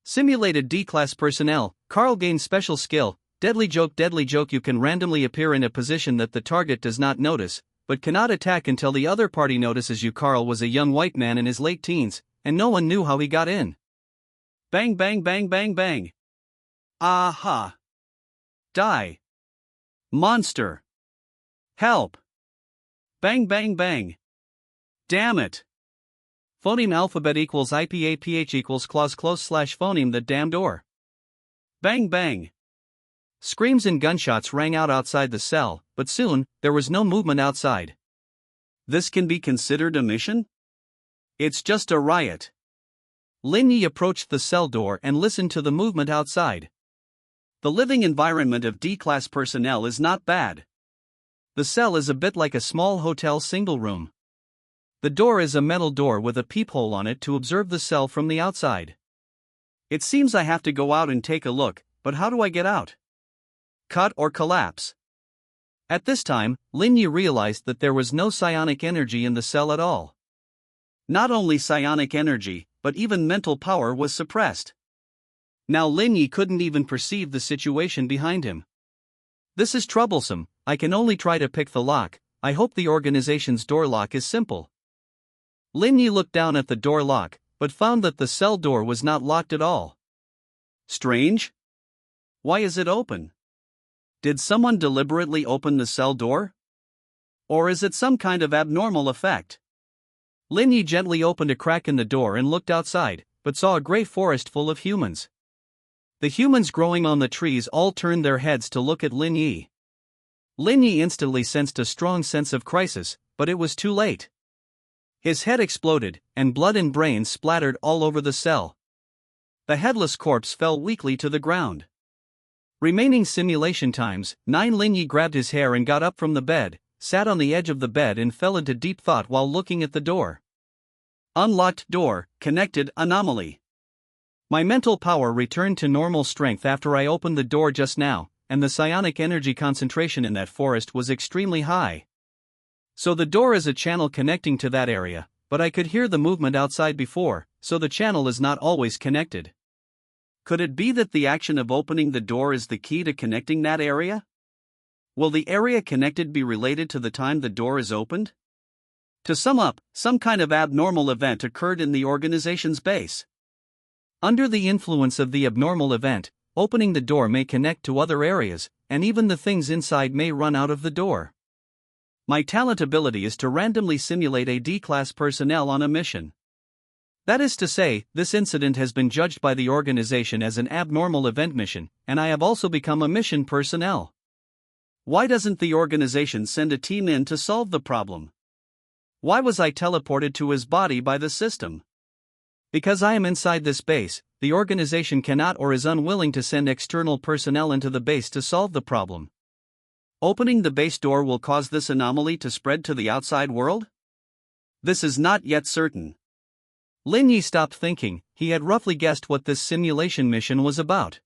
Simulated D-Class Personnel. Carl gains special skill, Deadly Joke. Deadly Joke. You can randomly appear in a position that the target does not notice, but cannot attack until the other party notices you. Carl was a young white man in his late teens, and no one knew how he got in. Bang bang bang bang bang. Aha. Die. Monster. Help. Bang bang bang. Damn it. Phoneme alphabet equals IPAPH equals clause close slash phoneme the damn door. Bang bang. Screams and gunshots rang out outside the cell, but soon, there was no movement outside. This can be considered a mission? It's just a riot. Linny approached the cell door and listened to the movement outside. The living environment of D-Class personnel is not bad. The cell is a bit like a small hotel single room. The door is a metal door with a peephole on it to observe the cell from the outside. It seems I have to go out and take a look, but how do I get out? Cut or collapse? At this time, Linny realized that there was no psionic energy in the cell at all. Not only psionic energy, but even mental power was suppressed. Now Linny couldn't even perceive the situation behind him. This is troublesome. I can only try to pick the lock. I hope the organization's door lock is simple. Linny looked down at the door lock, but found that the cell door was not locked at all. Strange? Why is it open? Did someone deliberately open the cell door? Or is it some kind of abnormal effect? Linny gently opened a crack in the door and looked outside, but saw a gray forest full of humans. The humans growing on the trees all turned their heads to look at Linny. Linny instantly sensed a strong sense of crisis, but it was too late. His head exploded, and blood and brains splattered all over the cell. The headless corpse fell weakly to the ground. Remaining simulation times, 9. Linny grabbed his hair and got up from the bed, sat on the edge of the bed and fell into deep thought while looking at the door. Unlocked door, connected anomaly. My mental power returned to normal strength after I opened the door just now, and the psionic energy concentration in that forest was extremely high. So the door is a channel connecting to that area, but I could hear the movement outside before, so the channel is not always connected. Could it be that the action of opening the door is the key to connecting that area? Will the area connected be related to the time the door is opened? To sum up, some kind of abnormal event occurred in the organization's base. Under the influence of the abnormal event, opening the door may connect to other areas, and even the things inside may run out of the door. My talent ability is to randomly simulate a D-Class personnel on a mission. That is to say, this incident has been judged by the organization as an abnormal event mission, and I have also become a mission personnel. Why doesn't the organization send a team in to solve the problem? Why was I teleported to his body by the system? Because I am inside this base, the organization cannot or is unwilling to send external personnel into the base to solve the problem. Opening the base door will cause this anomaly to spread to the outside world? This is not yet certain. Linny stopped thinking. He had roughly guessed what this simulation mission was about.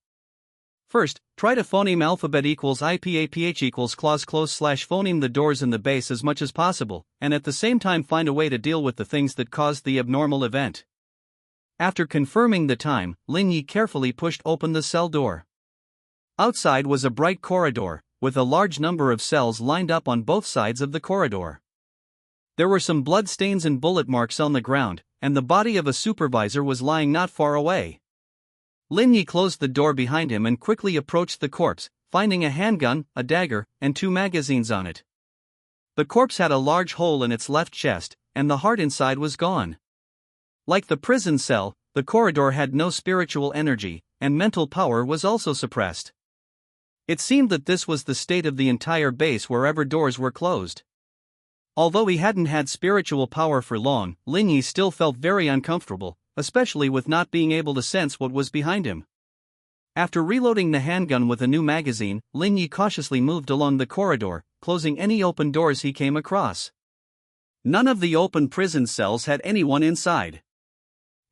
First, try to phoneme alphabet equals IPAPH equals clause close slash phoneme the doors in the base as much as possible, and at the same time find a way to deal with the things that caused the abnormal event. After confirming the time, Linny carefully pushed open the cell door. Outside was a bright corridor, with a large number of cells lined up on both sides of the corridor. There were some blood stains and bullet marks on the ground, and the body of a supervisor was lying not far away. Linny closed the door behind him and quickly approached the corpse, finding a handgun, a dagger, and 2 magazines on it. The corpse had a large hole in its left chest, and the heart inside was gone. Like the prison cell, the corridor had no spiritual energy, and mental power was also suppressed. It seemed that this was the state of the entire base wherever doors were closed. Although he hadn't had spiritual power for long, Linny still felt very uncomfortable, especially with not being able to sense what was behind him. After reloading the handgun with a new magazine, Linny cautiously moved along the corridor, closing any open doors he came across. None of the open prison cells had anyone inside.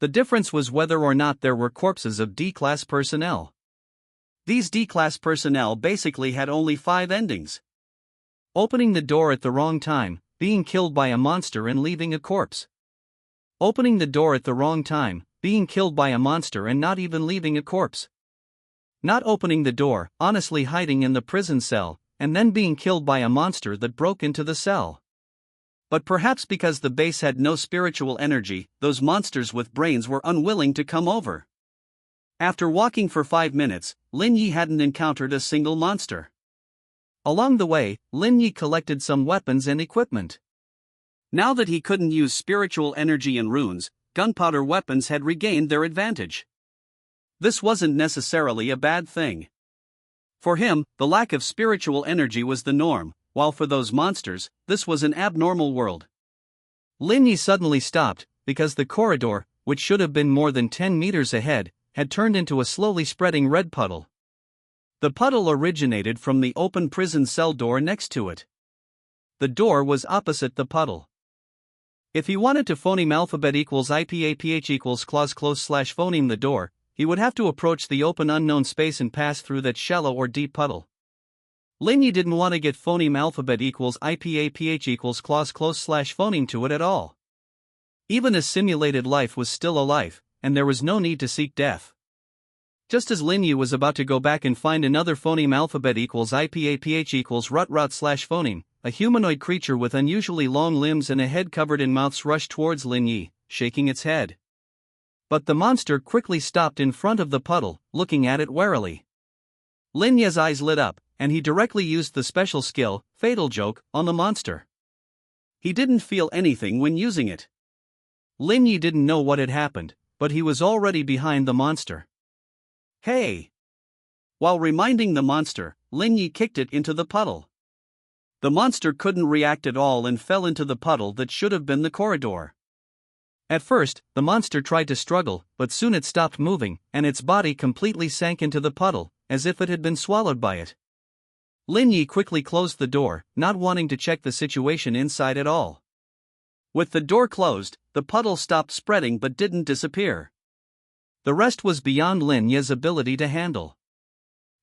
The difference was whether or not there were corpses of D-Class personnel. These D-class personnel basically had only 5 endings: opening the door at the wrong time, being killed by a monster and leaving a corpse. Opening the door at the wrong time, being killed by a monster and not even leaving a corpse. Not opening the door, honestly hiding in the prison cell, and then being killed by a monster that broke into the cell. But perhaps because the base had no spiritual energy, those monsters with brains were unwilling to come over. After walking for 5 minutes, Lin Yi hadn't encountered a single monster. Along the way, Lin Yi collected some weapons and equipment. Now that he couldn't use spiritual energy and runes, gunpowder weapons had regained their advantage. This wasn't necessarily a bad thing. For him, the lack of spiritual energy was the norm, while for those monsters, this was an abnormal world. Lin Yi suddenly stopped, because the corridor, which should have been more than 10 meters ahead, had turned into a slowly spreading red puddle. The puddle originated from the open prison cell door next to it. The door was opposite the puddle. If he wanted to phoneme alphabet equals IPAPH equals clause close slash phoneme the door, he would have to approach the open unknown space and pass through that shallow or deep puddle. Lin Yi didn't want to get phoneme alphabet equals IPAPH equals clause close slash phoneme to it at all. Even a simulated life was still a life, and there was no need to seek death. Just as Lin Yi was about to go back and find another phoneme alphabet equals IPAPH equals rut slash phoneme, a humanoid creature with unusually long limbs and a head covered in mouths rushed towards Lin Yi, shaking its head. But the monster quickly stopped in front of the puddle, looking at it warily. Lin Yi's eyes lit up, and he directly used the special skill, Fatal Joke, on the monster. He didn't feel anything when using it. Lin Yi didn't know what had happened, but he was already behind the monster. Hey! While reminding the monster, Lin Yi kicked it into the puddle. The monster couldn't react at all and fell into the puddle that should have been the corridor. At first, the monster tried to struggle, but soon it stopped moving, and its body completely sank into the puddle, as if it had been swallowed by it. Lin Yi quickly closed the door, not wanting to check the situation inside at all. With the door closed, the puddle stopped spreading but didn't disappear. The rest was beyond Lin Yi's ability to handle.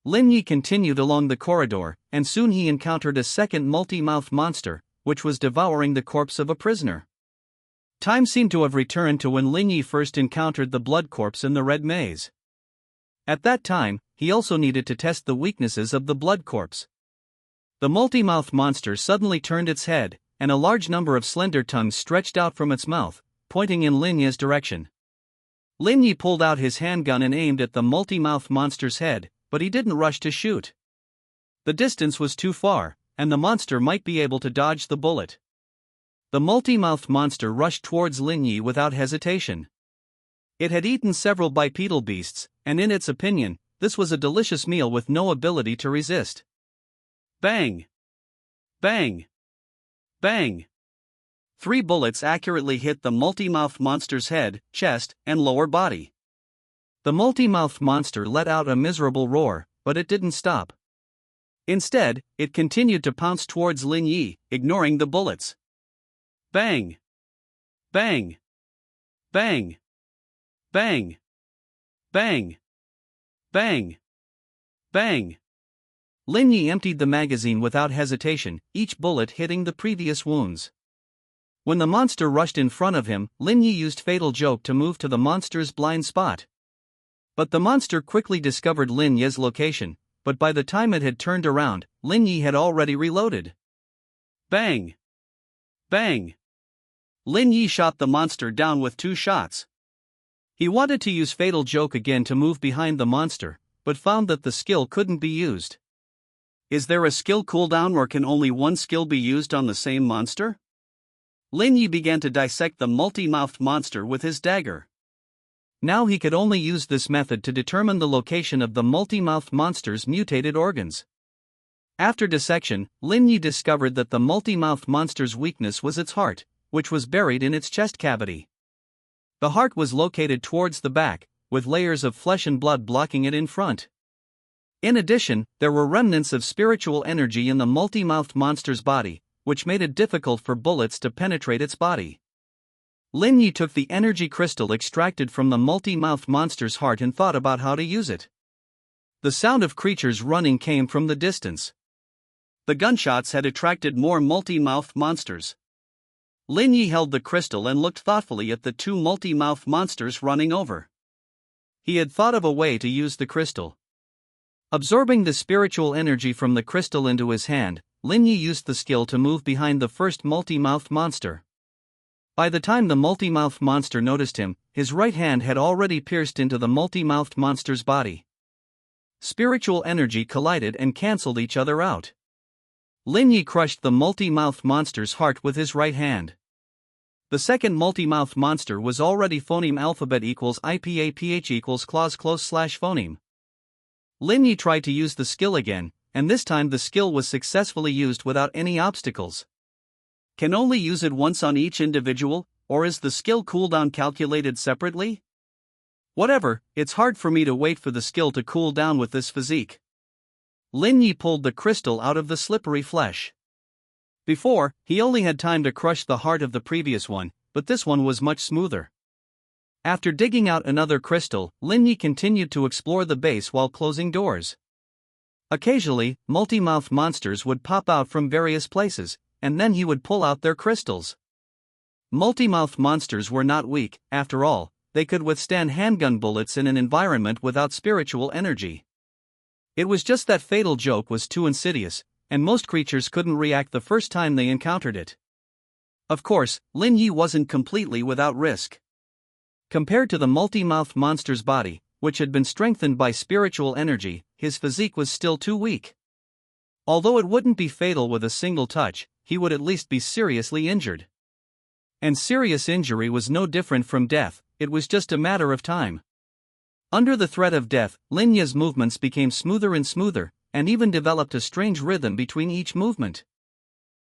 Lin Yi continued along the corridor, and soon he encountered a second multi-mouthed monster, which was devouring the corpse of a prisoner. Time seemed to have returned to when Lin Yi first encountered the blood corpse in the red maze. At that time, he also needed to test the weaknesses of the blood corpse. The multi-mouthed monster suddenly turned its head, and a large number of slender tongues stretched out from its mouth, pointing in Lin Yi's direction. Lin Yi pulled out his handgun and aimed at the multi-mouthed monster's head, but he didn't rush to shoot. The distance was too far, and the monster might be able to dodge the bullet. The multi-mouthed monster rushed towards Lin Yi without hesitation. It had eaten several bipedal beasts, and in its opinion, this was a delicious meal with no ability to resist. Bang! Bang! Bang! 3 bullets accurately hit the multi-mouthed monster's head, chest, and lower body. The multi-mouthed monster let out a miserable roar, but it didn't stop. Instead, it continued to pounce towards Lin Yi, ignoring the bullets. Bang! Bang! Bang! Bang! Bang! Bang! Bang! Lin Yi emptied the magazine without hesitation, each bullet hitting the previous wounds. When the monster rushed in front of him, Lin Yi used Fatal Joke to move to the monster's blind spot. But the monster quickly discovered Lin Yi's location, but by the time it had turned around, Lin Yi had already reloaded. Bang! Bang! Lin Yi shot the monster down with 2 shots. He wanted to use Fatal Joke again to move behind the monster, but found that the skill couldn't be used. Is there a skill cooldown or can only one skill be used on the same monster? Lin Yi began to dissect the multi-mouthed monster with his dagger. Now he could only use this method to determine the location of the multi-mouthed monster's mutated organs. After dissection, Lin Yi discovered that the multi-mouthed monster's weakness was its heart, which was buried in its chest cavity. The heart was located towards the back, with layers of flesh and blood blocking it in front. In addition, there were remnants of spiritual energy in the multi-mouthed monster's body, which made it difficult for bullets to penetrate its body. Lin Yi took the energy crystal extracted from the multi-mouthed monster's heart and thought about how to use it. The sound of creatures running came from the distance. The gunshots had attracted more multi-mouthed monsters. Lin Yi held the crystal and looked thoughtfully at the two multi-mouthed monsters running over. He had thought of a way to use the crystal. Absorbing the spiritual energy from the crystal into his hand, Lin Yi used the skill to move behind the first multi-mouthed monster. By the time the multi-mouthed monster noticed him, his right hand had already pierced into the multi-mouthed monster's body. Spiritual energy collided and cancelled each other out. Lin Yi crushed the multi-mouthed monster's heart with his right hand. The second multi-mouthed monster was already phoneme alphabet equals IPAPH equals clause close slash phoneme. Lin Yi tried to use the skill again, and this time the skill was successfully used without any obstacles. Can only use it once on each individual, or is the skill cooldown calculated separately? Whatever, it's hard for me to wait for the skill to cool down with this physique. Lin Yi pulled the crystal out of the slippery flesh. Before, he only had time to crush the heart of the previous one, but this one was much smoother. After digging out another crystal, Lin Yi continued to explore the base while closing doors. Occasionally, multi-mouthed monsters would pop out from various places, and then he would pull out their crystals. Multi-mouthed monsters were not weak, after all, they could withstand handgun bullets in an environment without spiritual energy. It was just that fatal joke was too insidious, and most creatures couldn't react the first time they encountered it. Of course, Lin Yi wasn't completely without risk. Compared to the multi-mouthed monster's body, which had been strengthened by spiritual energy, his physique was still too weak. Although it wouldn't be fatal with a single touch, he would at least be seriously injured. And serious injury was no different from death, it was just a matter of time. Under the threat of death, Lin Yi's movements became smoother and smoother, and even developed a strange rhythm between each movement.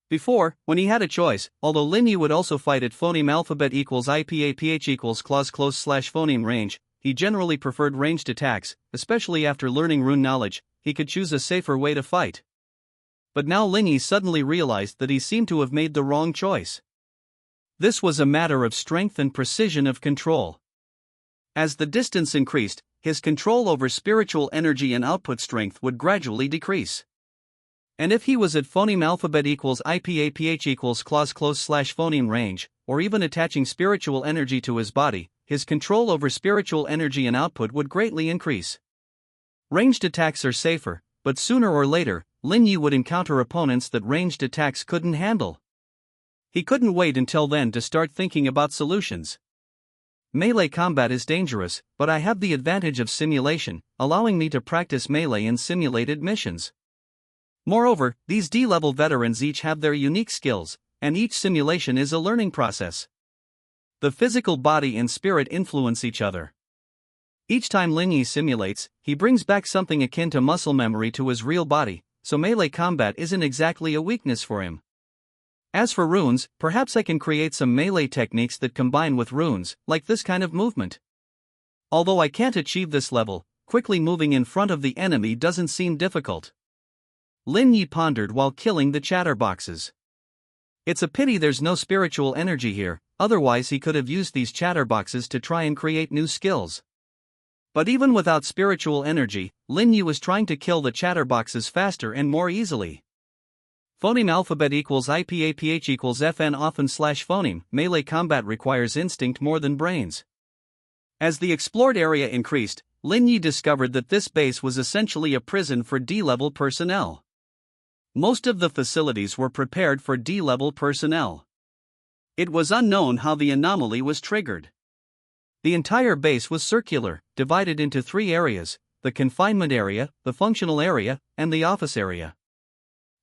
Before, when he had a choice, although Lin Yi would also fight at phoneme alphabet equals IPAPH equals clause close slash phoneme range, he generally preferred ranged attacks, especially after learning rune knowledge, he could choose a safer way to fight. But now Lin Yi suddenly realized that he seemed to have made the wrong choice. This was a matter of strength and precision of control. As the distance increased, his control over spiritual energy and output strength would gradually decrease. And if he was at phoneme alphabet equals IPAPH equals clause close slash phoneme range, or even attaching spiritual energy to his body, his control over spiritual energy and output would greatly increase. Ranged attacks are safer, but sooner or later, Lin Yi would encounter opponents that ranged attacks couldn't handle. He couldn't wait until then to start thinking about solutions. Melee combat is dangerous, but I have the advantage of simulation, allowing me to practice melee in simulated missions. Moreover, these D-level veterans each have their unique skills, and each simulation is a learning process. The physical body and spirit influence each other. Each time Lin Yi simulates, he brings back something akin to muscle memory to his real body, so melee combat isn't exactly a weakness for him. As for runes, perhaps I can create some melee techniques that combine with runes, like this kind of movement. Although I can't achieve this level, quickly moving in front of the enemy doesn't seem difficult. Lin Yi pondered while killing the chatterboxes. It's a pity there's no spiritual energy here, otherwise he could have used these chatterboxes to try and create new skills. But even without spiritual energy, Lin Yi was trying to kill the chatterboxes faster and more easily. Phoneme alphabet equals IPAPH equals FN often slash phoneme, melee combat requires instinct more than brains. As the explored area increased, Lin Yi discovered that this base was essentially a prison for D-level personnel. Most of the facilities were prepared for D-level personnel. It was unknown how the anomaly was triggered. The entire base was circular, divided into 3 areas: the confinement area, the functional area, and the office area.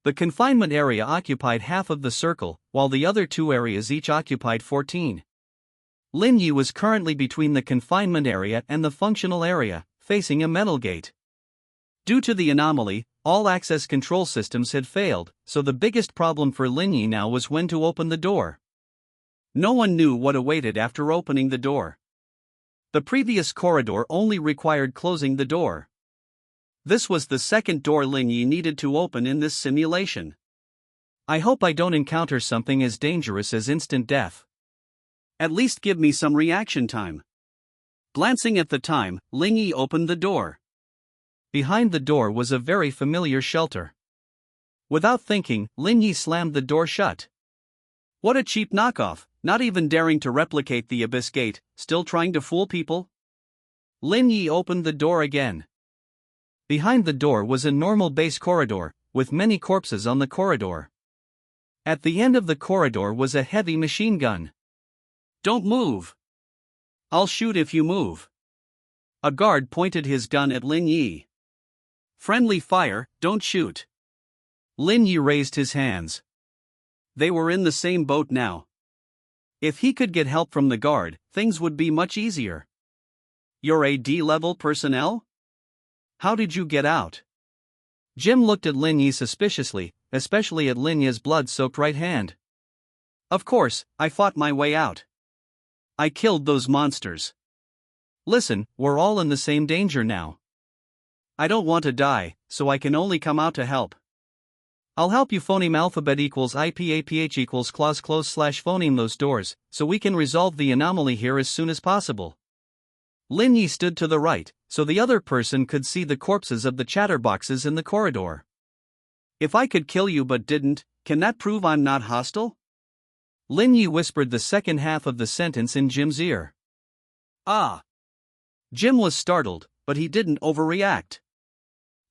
The confinement area occupied half of the circle, while the other 2 areas each occupied 14. Lin Yi was currently between the confinement area and the functional area, facing a metal gate. Due to the anomaly, all access control systems had failed, so the biggest problem for Lin Yi now was when to open the door. No one knew what awaited after opening the door. The previous corridor only required closing the door. This was the second door Lin Yi needed to open in this simulation. I hope I don't encounter something as dangerous as instant death. At least give me some reaction time. Glancing at the time, Lin Yi opened the door. Behind the door was a very familiar shelter. Without thinking, Lin Yi slammed the door shut. What a cheap knockoff, not even daring to replicate the Abyss Gate, still trying to fool people? Lin Yi opened the door again. Behind the door was a normal base corridor, with many corpses on the corridor. At the end of the corridor was a heavy machine gun. Don't move. I'll shoot if you move. A guard pointed his gun at Lin Yi. Friendly fire, don't shoot. Lin Yi raised his hands. They were in the same boat now. If he could get help from the guard, things would be much easier. You're a D-level personnel? How did you get out? Jim looked at Lin Yi suspiciously, especially at Lin Yi's blood-soaked right hand. Of course, I fought my way out. I killed those monsters. Listen, we're all in the same danger now. I don't want to die, so I can only come out to help. I'll help you. Phoneme alphabet equals IPAPH equals clause close / phoneme those doors, so we can resolve the anomaly here as soon as possible. Lin Yi stood to the right, so the other person could see the corpses of the chatterboxes in the corridor. If I could kill you but didn't, can that prove I'm not hostile? Lin Yi whispered the second half of the sentence in Jim's ear. Ah! Jim was startled, but he didn't overreact.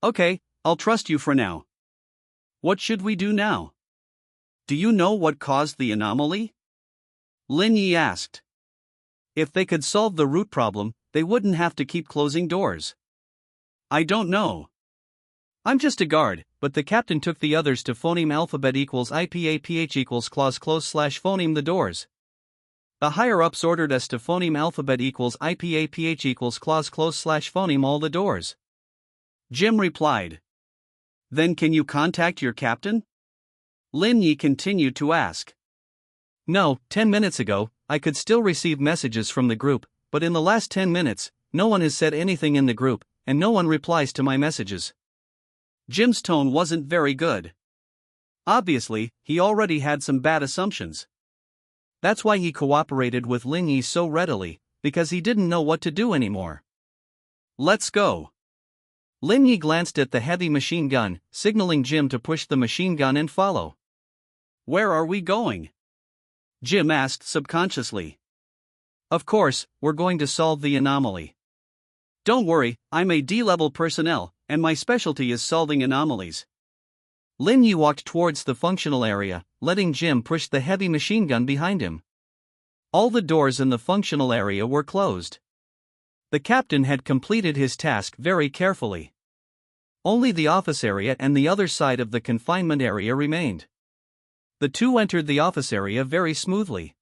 Okay, I'll trust you for now. What should we do now? Do you know what caused the anomaly? Lin Yi asked. If they could solve the root problem, they wouldn't have to keep closing doors. I don't know. I'm just a guard, but the captain took the others to phoneme alphabet equals IPAPH equals clause close / phoneme the doors. The higher-ups ordered us to phoneme alphabet equals IPAPH equals clause close / phoneme all the doors. Jim replied. Then can you contact your captain? Lin Yi continued to ask. No, 10 minutes ago, I could still receive messages from the group, but in the last 10 minutes, no one has said anything in the group, and no one replies to my messages. Jim's tone wasn't very good. Obviously, he already had some bad assumptions. That's why he cooperated with Lin Yi so readily, because he didn't know what to do anymore. Let's go. Lin Yi glanced at the heavy machine gun, signaling Jim to push the machine gun and follow. Where are we going? Jim asked subconsciously. Of course, we're going to solve the anomaly. Don't worry, I'm a D-level personnel, and my specialty is solving anomalies. Lin Yi walked towards the functional area, letting Jim push the heavy machine gun behind him. All the doors in the functional area were closed. The captain had completed his task very carefully. Only the office area and the other side of the confinement area remained. The two entered the office area very smoothly.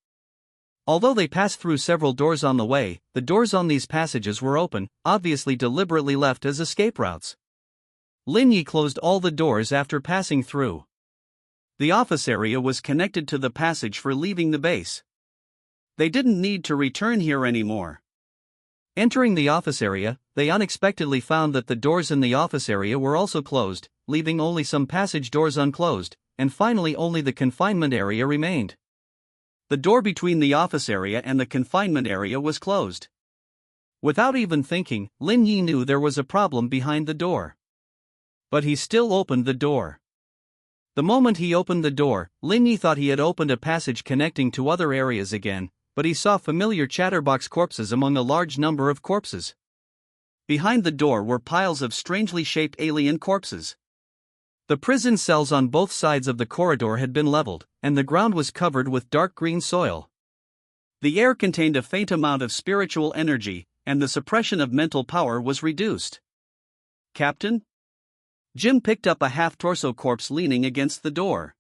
Although they passed through several doors on the way, the doors on these passages were open, obviously deliberately left as escape routes. Lin Yi closed all the doors after passing through. The office area was connected to the passage for leaving the base. They didn't need to return here anymore. Entering the office area, they unexpectedly found that the doors in the office area were also closed, leaving only some passage doors unclosed, and finally only the confinement area remained. The door between the office area and the confinement area was closed. Without even thinking, Lin Yi knew there was a problem behind the door. But he still opened the door. The moment he opened the door, Lin Yi thought he had opened a passage connecting to other areas again, but he saw familiar chatterbox corpses among a large number of corpses. Behind the door were piles of strangely shaped alien corpses. The prison cells on both sides of the corridor had been leveled, and the ground was covered with dark green soil. The air contained a faint amount of spiritual energy, and the suppression of mental power was reduced. Captain? Jim picked up a half-torso corpse leaning against the door.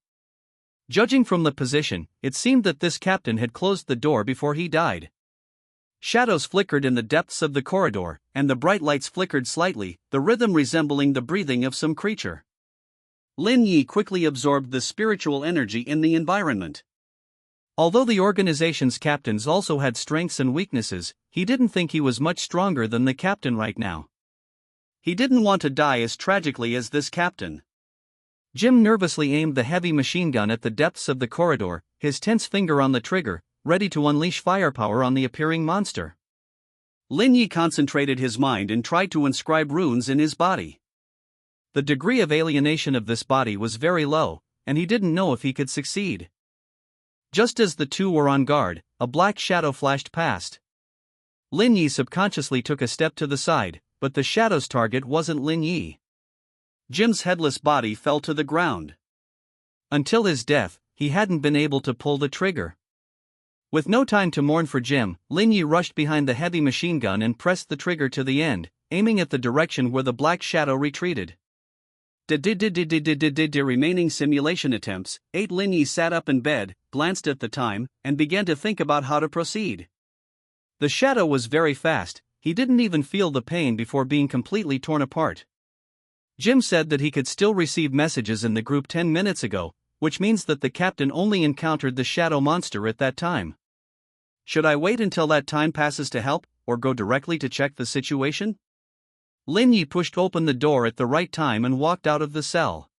Judging from the position, it seemed that this captain had closed the door before he died. Shadows flickered in the depths of the corridor, and the bright lights flickered slightly, the rhythm resembling the breathing of some creature. Lin Yi quickly absorbed the spiritual energy in the environment. Although the organization's captains also had strengths and weaknesses, he didn't think he was much stronger than the captain right now. He didn't want to die as tragically as this captain. Jim nervously aimed the heavy machine gun at the depths of the corridor, his tense finger on the trigger, ready to unleash firepower on the appearing monster. Lin Yi concentrated his mind and tried to inscribe runes in his body. The degree of alienation of this body was very low, and he didn't know if he could succeed. Just as the two were on guard, a black shadow flashed past. Lin Yi subconsciously took a step to the side, but the shadow's target wasn't Lin Yi. Jim's headless body fell to the ground. Until his death, he hadn't been able to pull the trigger. With no time to mourn for Jim, Lin Yi rushed behind the heavy machine gun and pressed the trigger to the end, aiming at the direction where the black shadow retreated. Remaining simulation attempts, Lin Yi sat up in bed, glanced at the time, and began to think about how to proceed. The shadow was very fast, he didn't even feel the pain before being completely torn apart. Jim said that he could still receive messages in the group 10 minutes ago, which means that the captain only encountered the shadow monster at that time. Should I wait until that time passes to help, or go directly to check the situation? Lin Yi pushed open the door at the right time and walked out of the cell.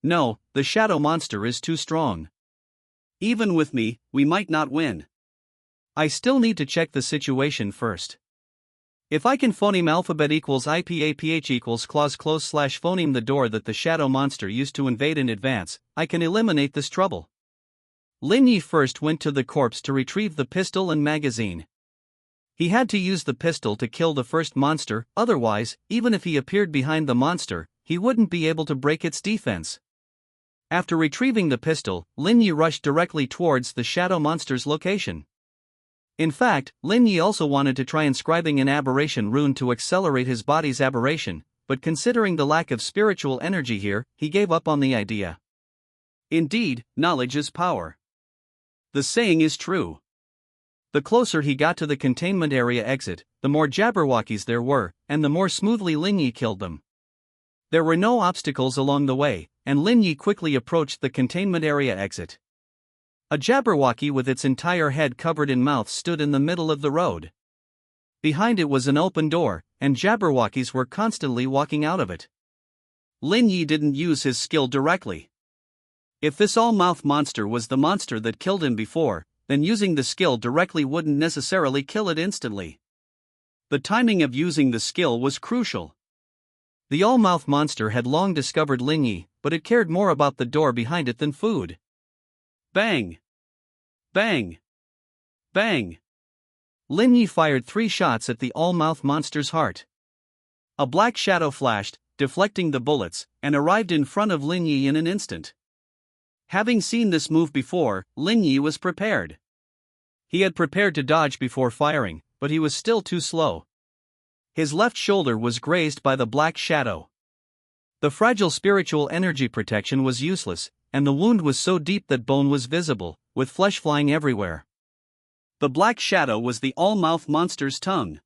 No, the shadow monster is too strong. Even with me, we might not win. I still need to check the situation first. If I can phoneme alphabet equals IPAPH equals clause close slash phoneme the door that the shadow monster used to invade in advance, I can eliminate this trouble. Lin Yi first went to the corpse to retrieve the pistol and magazine. He had to use the pistol to kill the first monster, otherwise, even if he appeared behind the monster, he wouldn't be able to break its defense. After retrieving the pistol, Lin Yi rushed directly towards the shadow monster's location. In fact, Lin Yi also wanted to try inscribing an aberration rune to accelerate his body's aberration, but considering the lack of spiritual energy here, he gave up on the idea. Indeed, knowledge is power. The saying is true. The closer he got to the containment area exit, the more Jabberwockies there were, and the more smoothly Lin Yi killed them. There were no obstacles along the way, and Lin Yi quickly approached the containment area exit. A Jabberwocky with its entire head covered in mouth stood in the middle of the road. Behind it was an open door, and Jabberwockies were constantly walking out of it. Lin Yi didn't use his skill directly. If this all-mouth monster was the monster that killed him before, then using the skill directly wouldn't necessarily kill it instantly. The timing of using the skill was crucial. The all-mouth monster had long discovered Lin Yi, but it cared more about the door behind it than food. Bang! Bang! Bang! Lin Yi fired 3 shots at the all-mouth monster's heart. A black shadow flashed, deflecting the bullets, and arrived in front of Lin Yi in an instant. Having seen this move before, Lin Yi was prepared. He had prepared to dodge before firing, but he was still too slow. His left shoulder was grazed by the black shadow. The fragile spiritual energy protection was useless, and the wound was so deep that bone was visible, with flesh flying everywhere. The black shadow was the all-mouth monster's tongue.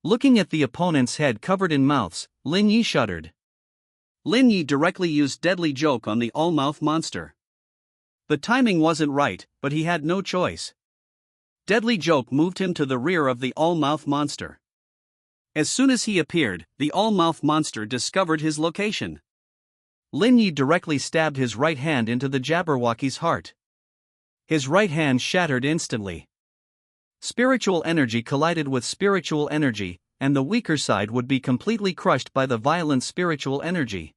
Looking at the opponent's head covered in mouths, Lin Yi shuddered. Lin Yi directly used Deadly Joke on the all-mouth monster. The timing wasn't right, but he had no choice. Deadly Joke moved him to the rear of the all-mouth monster. As soon as he appeared, the all-mouth monster discovered his location. Lin Yi directly stabbed his right hand into the Jabberwocky's heart. His right hand shattered instantly. Spiritual energy collided with spiritual energy, and the weaker side would be completely crushed by the violent spiritual energy.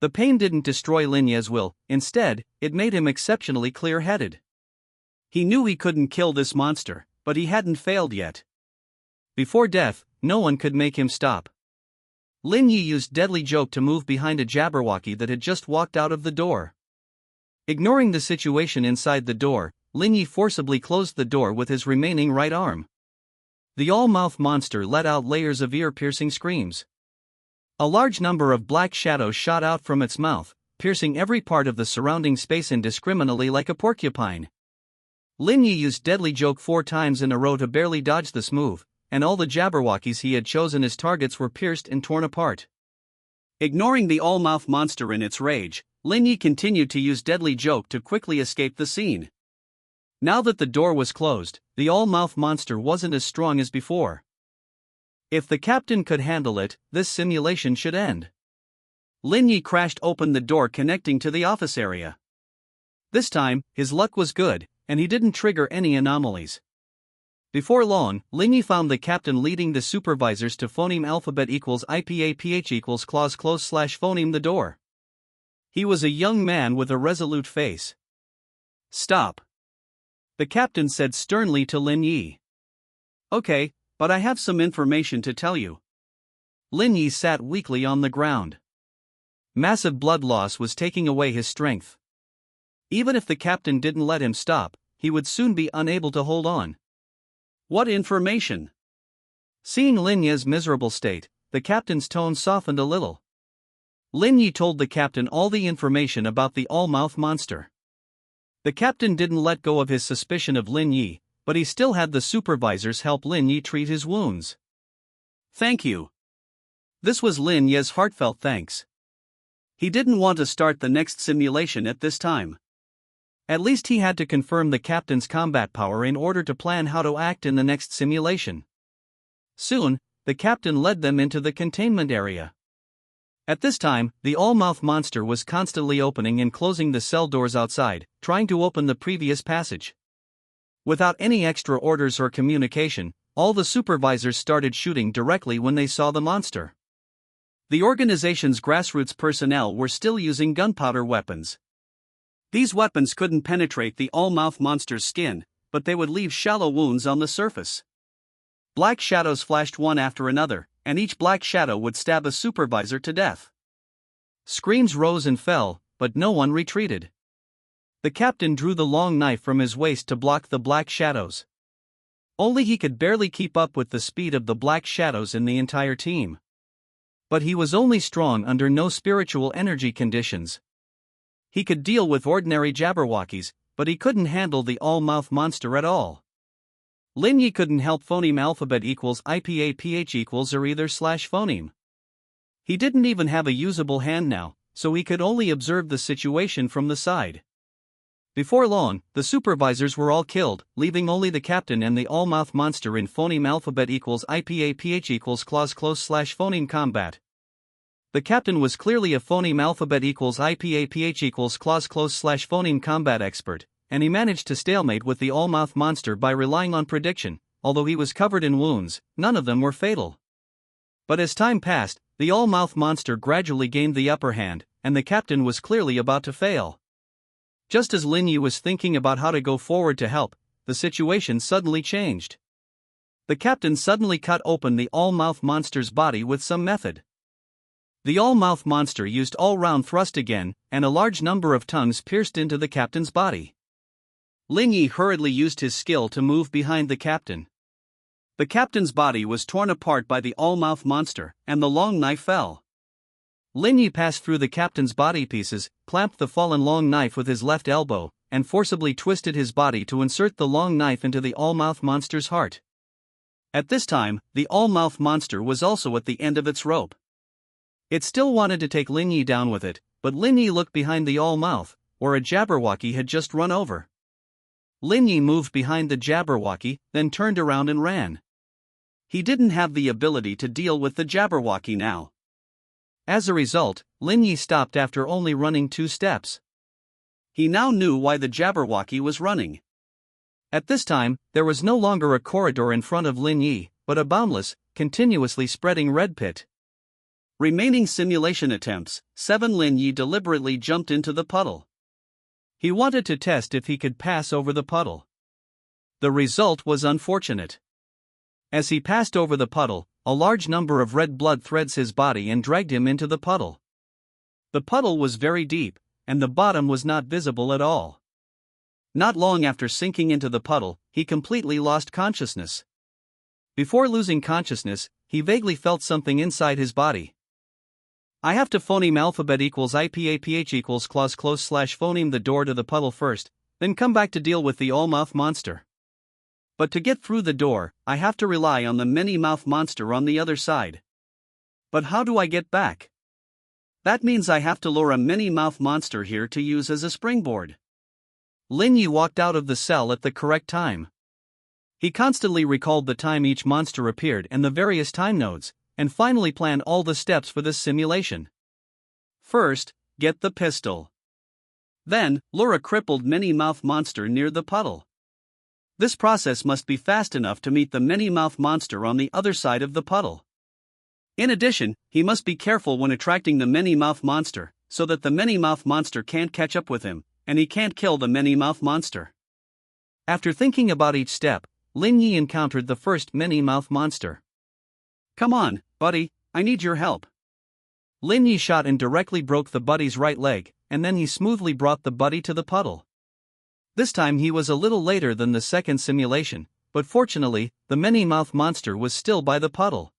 The pain didn't destroy Lin Yi's will, instead, it made him exceptionally clear-headed. He knew he couldn't kill this monster, but he hadn't failed yet. Before death, no one could make him stop. Lin Yi used Deadly Joke to move behind a Jabberwocky that had just walked out of the door. Ignoring the situation inside the door, Lin Yi forcibly closed the door with his remaining right arm. The all-mouth monster let out layers of ear-piercing screams. A large number of black shadows shot out from its mouth, piercing every part of the surrounding space indiscriminately like a porcupine. Lin Yi used Deadly Joke 4 times in a row to barely dodge this move, and all the Jabberwockies he had chosen as targets were pierced and torn apart. Ignoring the all-mouth monster in its rage, Lin Yi continued to use Deadly Joke to quickly escape the scene. Now that the door was closed, the all-mouth monster wasn't as strong as before. If the captain could handle it, this simulation should end. Lin Yi crashed open the door connecting to the office area. This time, his luck was good, and he didn't trigger any anomalies. Before long, Linyi found the captain leading the supervisors to phoneme alphabet equals IPAPH equals clause close slash phoneme the door. He was a young man with a resolute face. "Stop," the captain said sternly to Lin Yi. "Okay, but I have some information to tell you." Lin Yi sat weakly on the ground. Massive blood loss was taking away his strength. Even if the captain didn't let him stop, he would soon be unable to hold on. "What information?" Seeing Lin Yi's miserable state, the captain's tone softened a little. Lin Yi told the captain all the information about the all-mouth monster. The captain didn't let go of his suspicion of Lin Yi, but he still had the supervisors help Lin Yi treat his wounds. "Thank you." This was Lin Yi's heartfelt thanks. He didn't want to start the next simulation at this time. At least he had to confirm the captain's combat power in order to plan how to act in the next simulation. Soon, the captain led them into the containment area. At this time, the all-mouth monster was constantly opening and closing the cell doors outside, trying to open the previous passage. Without any extra orders or communication, all the supervisors started shooting directly when they saw the monster. The organization's grassroots personnel were still using gunpowder weapons. These weapons couldn't penetrate the all-mouth monster's skin, but they would leave shallow wounds on the surface. Black shadows flashed one after another, and each black shadow would stab a supervisor to death. Screams rose and fell, but no one retreated. The captain drew the long knife from his waist to block the black shadows. Only he could barely keep up with the speed of the black shadows in the entire team. But he was only strong under no spiritual energy conditions. He could deal with ordinary Jabberwockies, but he couldn't handle the all-mouth monster at all. Lin Yi couldn't help phoneme alphabet equals IPAPH equals or either slash phoneme. He didn't even have a usable hand now, so he could only observe the situation from the side. Before long, the supervisors were all killed, leaving only the captain and the all-mouth monster in phoneme alphabet equals IPAPH equals clause close slash phoneme combat. The captain was clearly a phoneme alphabet equals IPAPH equals clause close slash phoneme combat expert, and he managed to stalemate with the all-mouth monster by relying on prediction. Although he was covered in wounds, none of them were fatal. But as time passed, the all-mouth monster gradually gained the upper hand, and the captain was clearly about to fail. Just as Lin Yi was thinking about how to go forward to help, the situation suddenly changed. The captain suddenly cut open the all-mouth monster's body with some method. The all-mouth monster used all-round thrust again, and a large number of tongues pierced into the captain's body. Lin Yi hurriedly used his skill to move behind the captain. The captain's body was torn apart by the all-mouth monster, and the long knife fell. Lin Yi passed through the captain's body pieces, clamped the fallen long knife with his left elbow, and forcibly twisted his body to insert the long knife into the all-mouth monster's heart. At this time, the all-mouth monster was also at the end of its rope. It still wanted to take Lin Yi down with it, but Lin Yi looked behind the all-mouth, where a Jabberwocky had just run over. Lin Yi moved behind the Jabberwocky, then turned around and ran. He didn't have the ability to deal with the Jabberwocky now. As a result, Lin Yi stopped after only running 2 steps. He now knew why the Jabberwocky was running. At this time, there was no longer a corridor in front of Lin Yi, but a boundless, continuously spreading red pit. Remaining simulation attempts, 7. Lin Yi deliberately jumped into the puddle. He wanted to test if he could pass over the puddle. The result was unfortunate. As he passed over the puddle, a large number of red blood threads his body and dragged him into the puddle. The puddle was very deep, and the bottom was not visible at all. Not long after sinking into the puddle, he completely lost consciousness. Before losing consciousness, he vaguely felt something inside his body. I have to phoneme alphabet equals IPAPH equals clause close slash phoneme the door to the puddle first, then come back to deal with the all-mouth monster. But to get through the door, I have to rely on the many-mouth monster on the other side. But how do I get back? That means I have to lure a many-mouth monster here to use as a springboard. Lin Yi walked out of the cell at the correct time. He constantly recalled the time each monster appeared and the various time nodes, and finally planned all the steps for this simulation. First, get the pistol. Then, lure a crippled many-mouth monster near the puddle. This process must be fast enough to meet the many-mouth monster on the other side of the puddle. In addition, he must be careful when attracting the many-mouth monster, so that the many-mouth monster can't catch up with him, and he can't kill the many-mouth monster. After thinking about each step, Lin Yi encountered the first many-mouth monster. "Come on, buddy, I need your help." Lin Yi shot and directly broke the buddy's right leg, and then he smoothly brought the buddy to the puddle. This time he was a little later than the second simulation, but fortunately, the many-mouth monster was still by the puddle.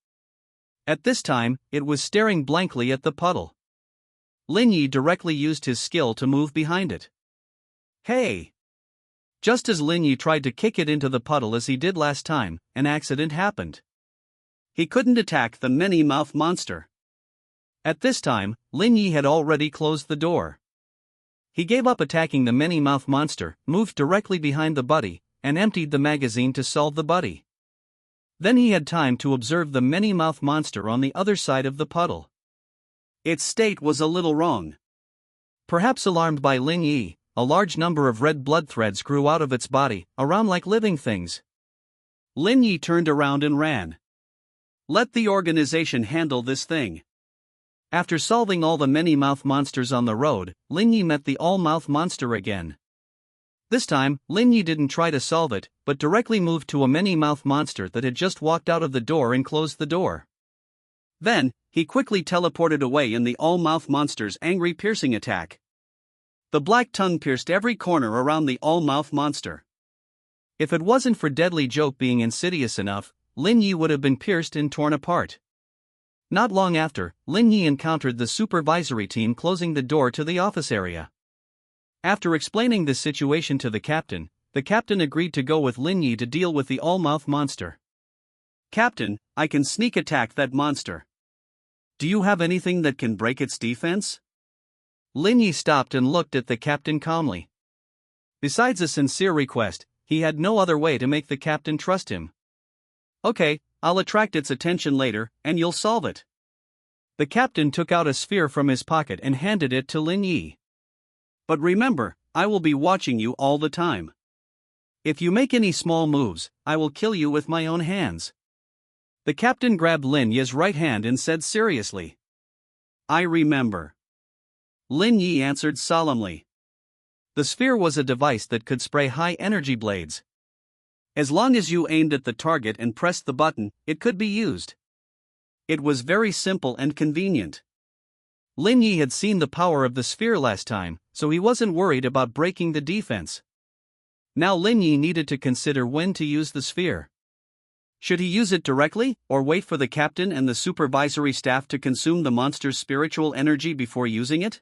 At this time, it was staring blankly at the puddle. Lin Yi directly used his skill to move behind it. "Hey!" Just as Lin Yi tried to kick it into the puddle as he did last time, an accident happened. He couldn't attack the many-mouth monster. At this time, Lin Yi had already closed the door. He gave up attacking the many-mouth monster, moved directly behind the buddy, and emptied the magazine to solve the buddy. Then he had time to observe the many-mouth monster on the other side of the puddle. Its state was a little wrong. Perhaps alarmed by Lin Yi, a large number of red blood threads grew out of its body, around like living things. Lin Yi turned around and ran. Let the organization handle this thing. After solving all the many-mouth monsters on the road, Lin Yi met the all-mouth monster again. This time, Lin Yi didn't try to solve it, but directly moved to a many-mouth monster that had just walked out of the door and closed the door. Then, he quickly teleported away in the all-mouth monster's angry piercing attack. The black tongue pierced every corner around the all-mouth monster. If it wasn't for Deadly Joke being insidious enough, Lin Yi would have been pierced and torn apart. Not long after, Lin Yi encountered the supervisory team closing the door to the office area. After explaining this situation to the captain agreed to go with Lin Yi to deal with the all-mouth monster. "Captain, I can sneak attack that monster. Do you have anything that can break its defense?" Lin Yi stopped and looked at the captain calmly. Besides a sincere request, he had no other way to make the captain trust him. "Okay, I'll attract its attention later, and you'll solve it." The captain took out a sphere from his pocket and handed it to Lin Yi. "But remember, I will be watching you all the time. If you make any small moves, I will kill you with my own hands." The captain grabbed Lin Yi's right hand and said seriously, "I remember." Lin Yi answered solemnly. The sphere was a device that could spray high-energy blades. As long as you aimed at the target and pressed the button, it could be used. It was very simple and convenient. Lin Yi had seen the power of the sphere last time, so he wasn't worried about breaking the defense. Now Lin Yi needed to consider when to use the sphere. Should he use it directly, or wait for the captain and the supervisory staff to consume the monster's spiritual energy before using it?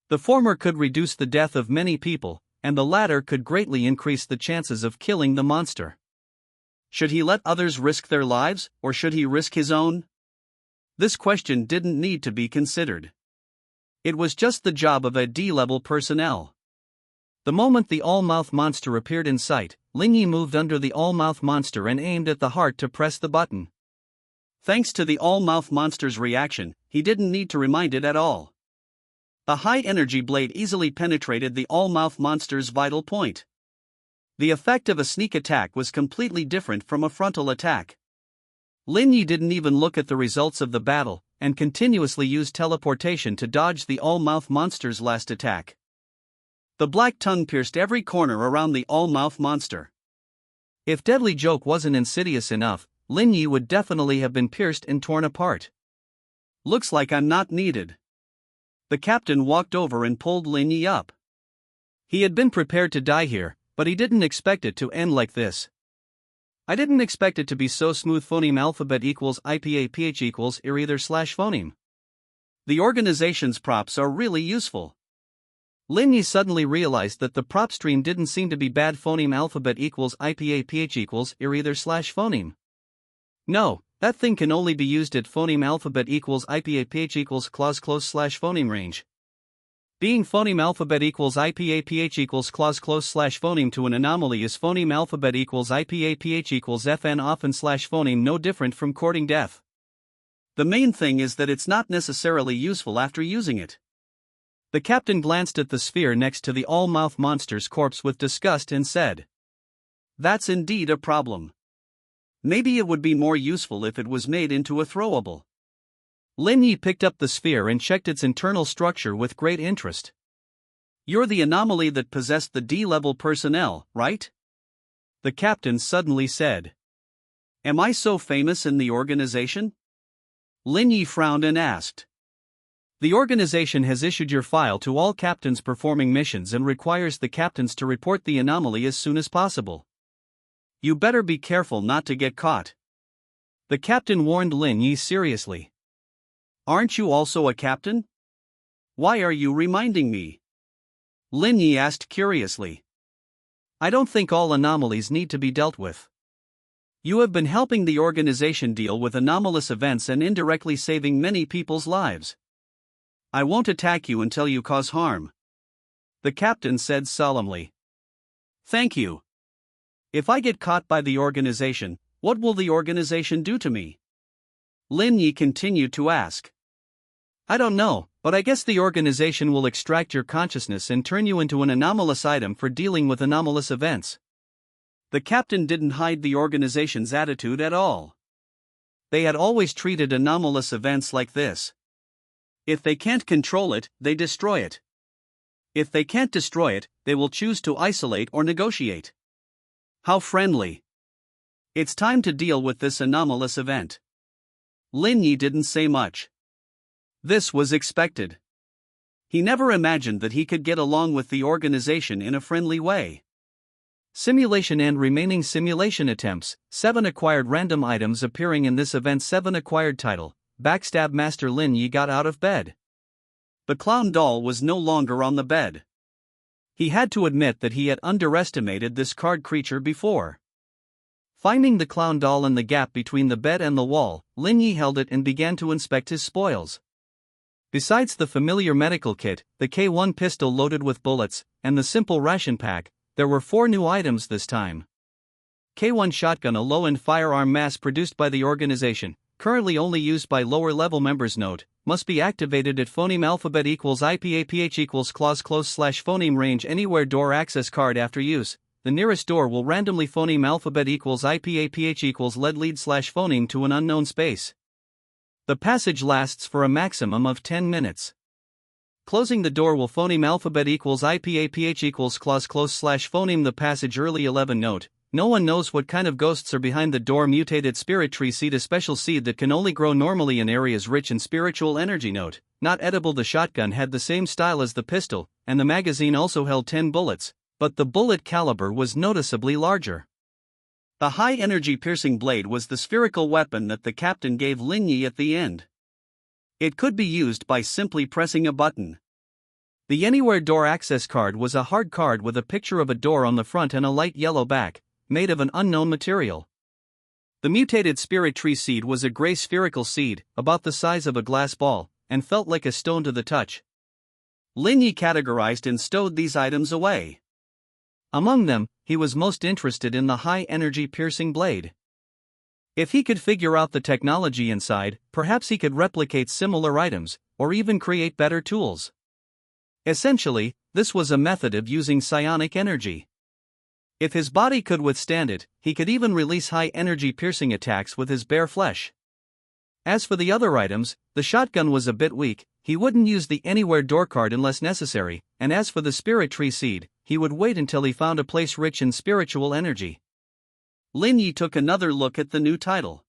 The former could reduce the death of many people, and the latter could greatly increase the chances of killing the monster. Should he let others risk their lives, or should he risk his own? This question didn't need to be considered. It was just the job of a D-level personnel. The moment the all-mouth monster appeared in sight, Lin Yi moved under the all-mouth monster and aimed at the heart to press the button. Thanks to the all-mouth monster's reaction, he didn't need to remind it at all. The high-energy blade easily penetrated the all-mouth monster's vital point. The effect of a sneak attack was completely different from a frontal attack. Lin Yi didn't even look at the results of the battle, and continuously used teleportation to dodge the all-mouth monster's last attack. The black tongue pierced every corner around the all-mouth monster. If Deadly Joke wasn't insidious enough, Lin Yi would definitely have been pierced and torn apart. "Looks like I'm not needed." The captain walked over and pulled Lin Yi up. He had been prepared to die here, but he didn't expect it to end like this. "I didn't expect it to be so smooth." Phoneme alphabet equals IPA PH equals IR either / phoneme. The organization's props are really useful. Lin Yi suddenly realized that the prop stream didn't seem to be bad. Phoneme alphabet equals IPA PH equals IR either / phoneme. No, that thing can only be used at phoneme alphabet equals IPA PH equals clause close / phoneme range. Being phoneme alphabet equals IPA PH equals clause close / phoneme to an anomaly is phoneme alphabet equals IPA PH equals FN often / phoneme, no different from courting death. The main thing is that it's not necessarily useful after using it. The captain glanced at the sphere next to the all-mouth monster's corpse with disgust and said, That's indeed a problem. Maybe it would be more useful if it was made into a throwable. Lin Yi picked up the sphere and checked its internal structure with great interest. You're the anomaly that possessed the D-level personnel, right? The captain suddenly said. Am I so famous in the organization? Lin Yi frowned and asked. The organization has issued your file to all captains performing missions and requires the captains to report the anomaly as soon as possible. You better be careful not to get caught. The captain warned Lin Yi seriously. Aren't you also a captain? Why are you reminding me? Lin Yi asked curiously. I don't think all anomalies need to be dealt with. You have been helping the organization deal with anomalous events and indirectly saving many people's lives. I won't attack you until you cause harm. The captain said solemnly. Thank you. If I get caught by the organization, what will the organization do to me? Lin Yi continued to ask. I don't know, but I guess the organization will extract your consciousness and turn you into an anomalous item for dealing with anomalous events. The captain didn't hide the organization's attitude at all. They had always treated anomalous events like this. If they can't control it, they destroy it. If they can't destroy it, they will choose to isolate or negotiate. How friendly. It's time to deal with this anomalous event. Lin Yi didn't say much. This was expected. He never imagined that he could get along with the organization in a friendly way. Simulation and remaining simulation attempts, 7 acquired random items appearing in this event. 7 acquired title, Backstab Master. Lin Yi got out of bed. The clown doll was no longer on the bed. He had to admit that he had underestimated this card creature before. Finding the clown doll in the gap between the bed and the wall, Lin Yi held it and began to inspect his spoils. Besides the familiar medical kit, the K1 pistol loaded with bullets, and the simple ration pack, there were 4 new items this time. K1 shotgun, a low-end firearm mass-produced by the organization, currently only used by lower-level members. Note, must be activated at phoneme alphabet equals IPAPH equals clause close / phoneme range anywhere. Door access card. After use, the nearest door will randomly phoneme alphabet equals IPAPH equals lead / phoneme to an unknown space. The passage lasts for a maximum of 10 minutes. Closing the door will phoneme alphabet equals IPAPH equals clause close / phoneme the passage early. 11 Note, no one knows what kind of ghosts are behind the door. Mutated spirit tree seed, a special seed that can only grow normally in areas rich in spiritual energy. Note, not edible. The shotgun had the same style as the pistol, and the magazine also held 10 bullets, but the bullet caliber was noticeably larger. The high-energy piercing blade was the spherical weapon that the captain gave Lin Yi at the end. It could be used by simply pressing a button. The Anywhere Door access card was a hard card with a picture of a door on the front and a light yellow back, made of an unknown material. The mutated spirit tree seed was a gray spherical seed, about the size of a glass ball, and felt like a stone to the touch. Lin Yi categorized and stowed these items away. Among them, he was most interested in the high-energy piercing blade. If he could figure out the technology inside, perhaps he could replicate similar items, or even create better tools. Essentially, this was a method of using psionic energy. If his body could withstand it, he could even release high-energy piercing attacks with his bare flesh. As for the other items, the shotgun was a bit weak. He wouldn't use the Anywhere Door card unless necessary, and as for the spirit tree seed, he would wait until he found a place rich in spiritual energy. Lin Yi took another look at the new title.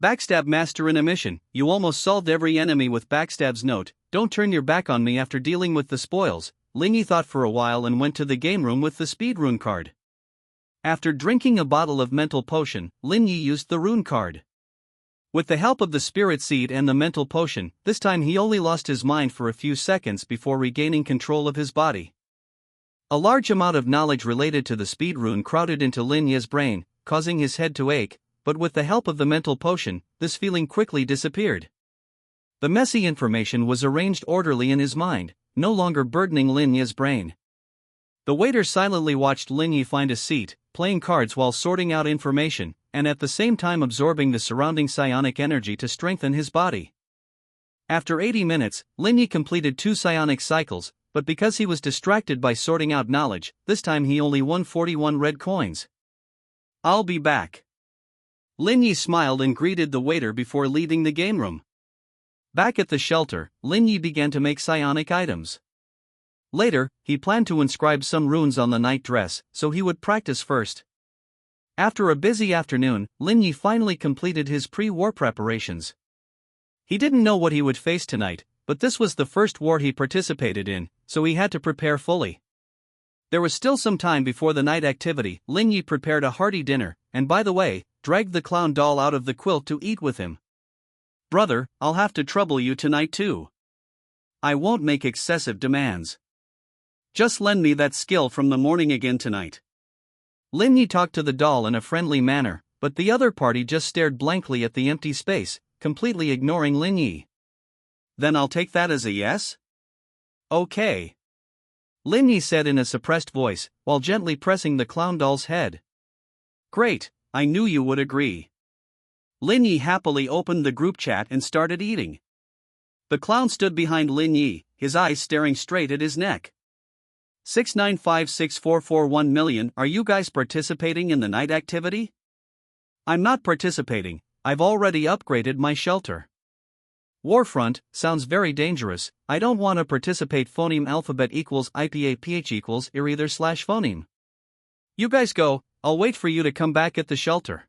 Backstab Master. In a mission, you almost solved every enemy with backstabs. Note, don't turn your back on me after dealing with the spoils. Lin Yi thought for a while and went to the game room with the speed rune card. After drinking a bottle of mental potion, Lin Yi used the rune card. With the help of the spirit seed and the mental potion, this time he only lost his mind for a few seconds before regaining control of his body. A large amount of knowledge related to the speed rune crowded into Lin Yi's brain, causing his head to ache, but with the help of the mental potion, this feeling quickly disappeared. The messy information was arranged orderly in his mind, no longer burdening Lin Yi's brain. The waiter silently watched Lin Yi find a seat, playing cards while sorting out information, and at the same time absorbing the surrounding psionic energy to strengthen his body. After 80 minutes, Lin Yi completed 2 psionic cycles, but because he was distracted by sorting out knowledge, this time he only won 41 red coins. I'll be back. Lin Yi smiled and greeted the waiter before leaving the game room. Back at the shelter, Lin Yi began to make psionic items. Later, he planned to inscribe some runes on the night dress, so he would practice first. After a busy afternoon, Lin Yi finally completed his pre-war preparations. He didn't know what he would face tonight, but this was the first war he participated in, so he had to prepare fully. There was still some time before the night activity. Lin Yi prepared a hearty dinner, and by the way, dragged the clown doll out of the quilt to eat with him. Brother, I'll have to trouble you tonight too. I won't make excessive demands. Just lend me that skill from the morning again tonight. Lin Yi talked to the doll in a friendly manner, but the other party just stared blankly at the empty space, completely ignoring Lin Yi. Then I'll take that as a yes? Okay. Lin Yi said in a suppressed voice, while gently pressing the clown doll's head. Great, I knew you would agree. Lin Yi happily opened the group chat and started eating. The clown stood behind Lin Yi, his eyes staring straight at his neck. 6956441 are you guys participating in the night activity? I'm not participating, I've already upgraded my shelter. Warfront sounds very dangerous, I don't want to participate. Phoneme alphabet equals IPA PH equals ir either / phoneme. You guys go, I'll wait for you to come back at the shelter.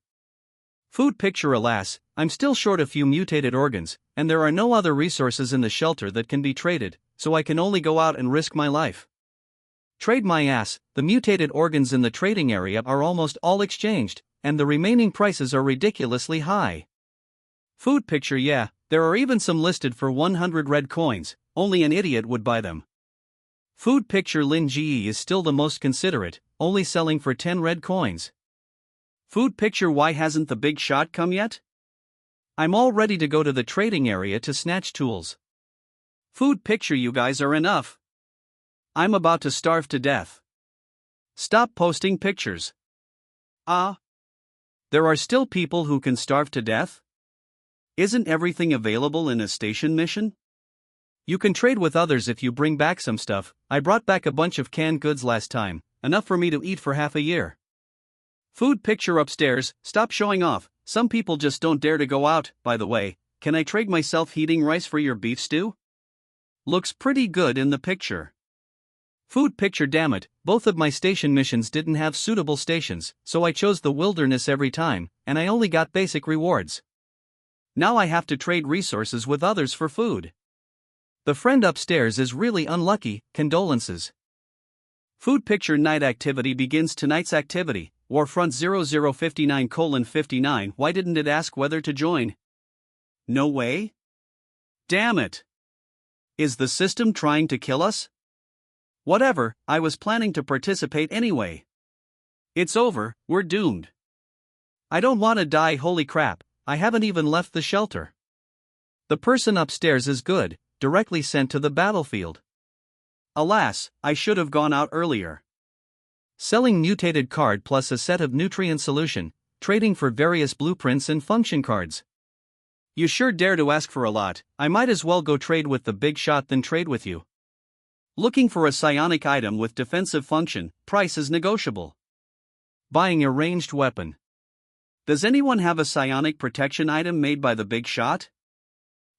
Food picture. Alas, I'm still short a few mutated organs, and there are no other resources in the shelter that can be traded, so I can only go out and risk my life. Trade my ass, the mutated organs in the trading area are almost all exchanged, and the remaining prices are ridiculously high. Food picture. Yeah, there are even some listed for 100 red coins, only an idiot would buy them. Food picture. Lin Ji is still the most considerate, only selling for 10 red coins. Food picture. Why hasn't the big shot come yet? I'm all ready to go to the trading area to snatch tools. Food picture. You guys are enough. I'm about to starve to death. Stop posting pictures. There are still people who can starve to death? Isn't everything available in a station mission? You can trade with others if you bring back some stuff. I brought back a bunch of canned goods last time, enough for me to eat for half a year. Food picture. Upstairs, stop showing off, some people just don't dare to go out. By the way, can I trade myself heating rice for your beef stew? Looks pretty good in the picture. Food picture. Damn it, both of my station missions didn't have suitable stations, so I chose the wilderness every time, and I only got basic rewards. Now I have to trade resources with others for food. The friend upstairs is really unlucky, condolences. Food picture. Night activity begins. Tonight's activity, Warfront 0059:59. Why didn't it ask whether to join? No way? Damn it. Is the system trying to kill us? Whatever, I was planning to participate anyway. It's over, we're doomed. I don't want to die. Holy crap, I haven't even left the shelter. The person upstairs is good, directly sent to the battlefield. Alas, I should have gone out earlier. Selling mutated card plus a set of nutrient solution, trading for various blueprints and function cards. You sure dare to ask for a lot. I might as well go trade with the big shot than trade with you. Looking for a psionic item with defensive function, price is negotiable. Buying a ranged weapon. Does anyone have a psionic protection item made by the big shot?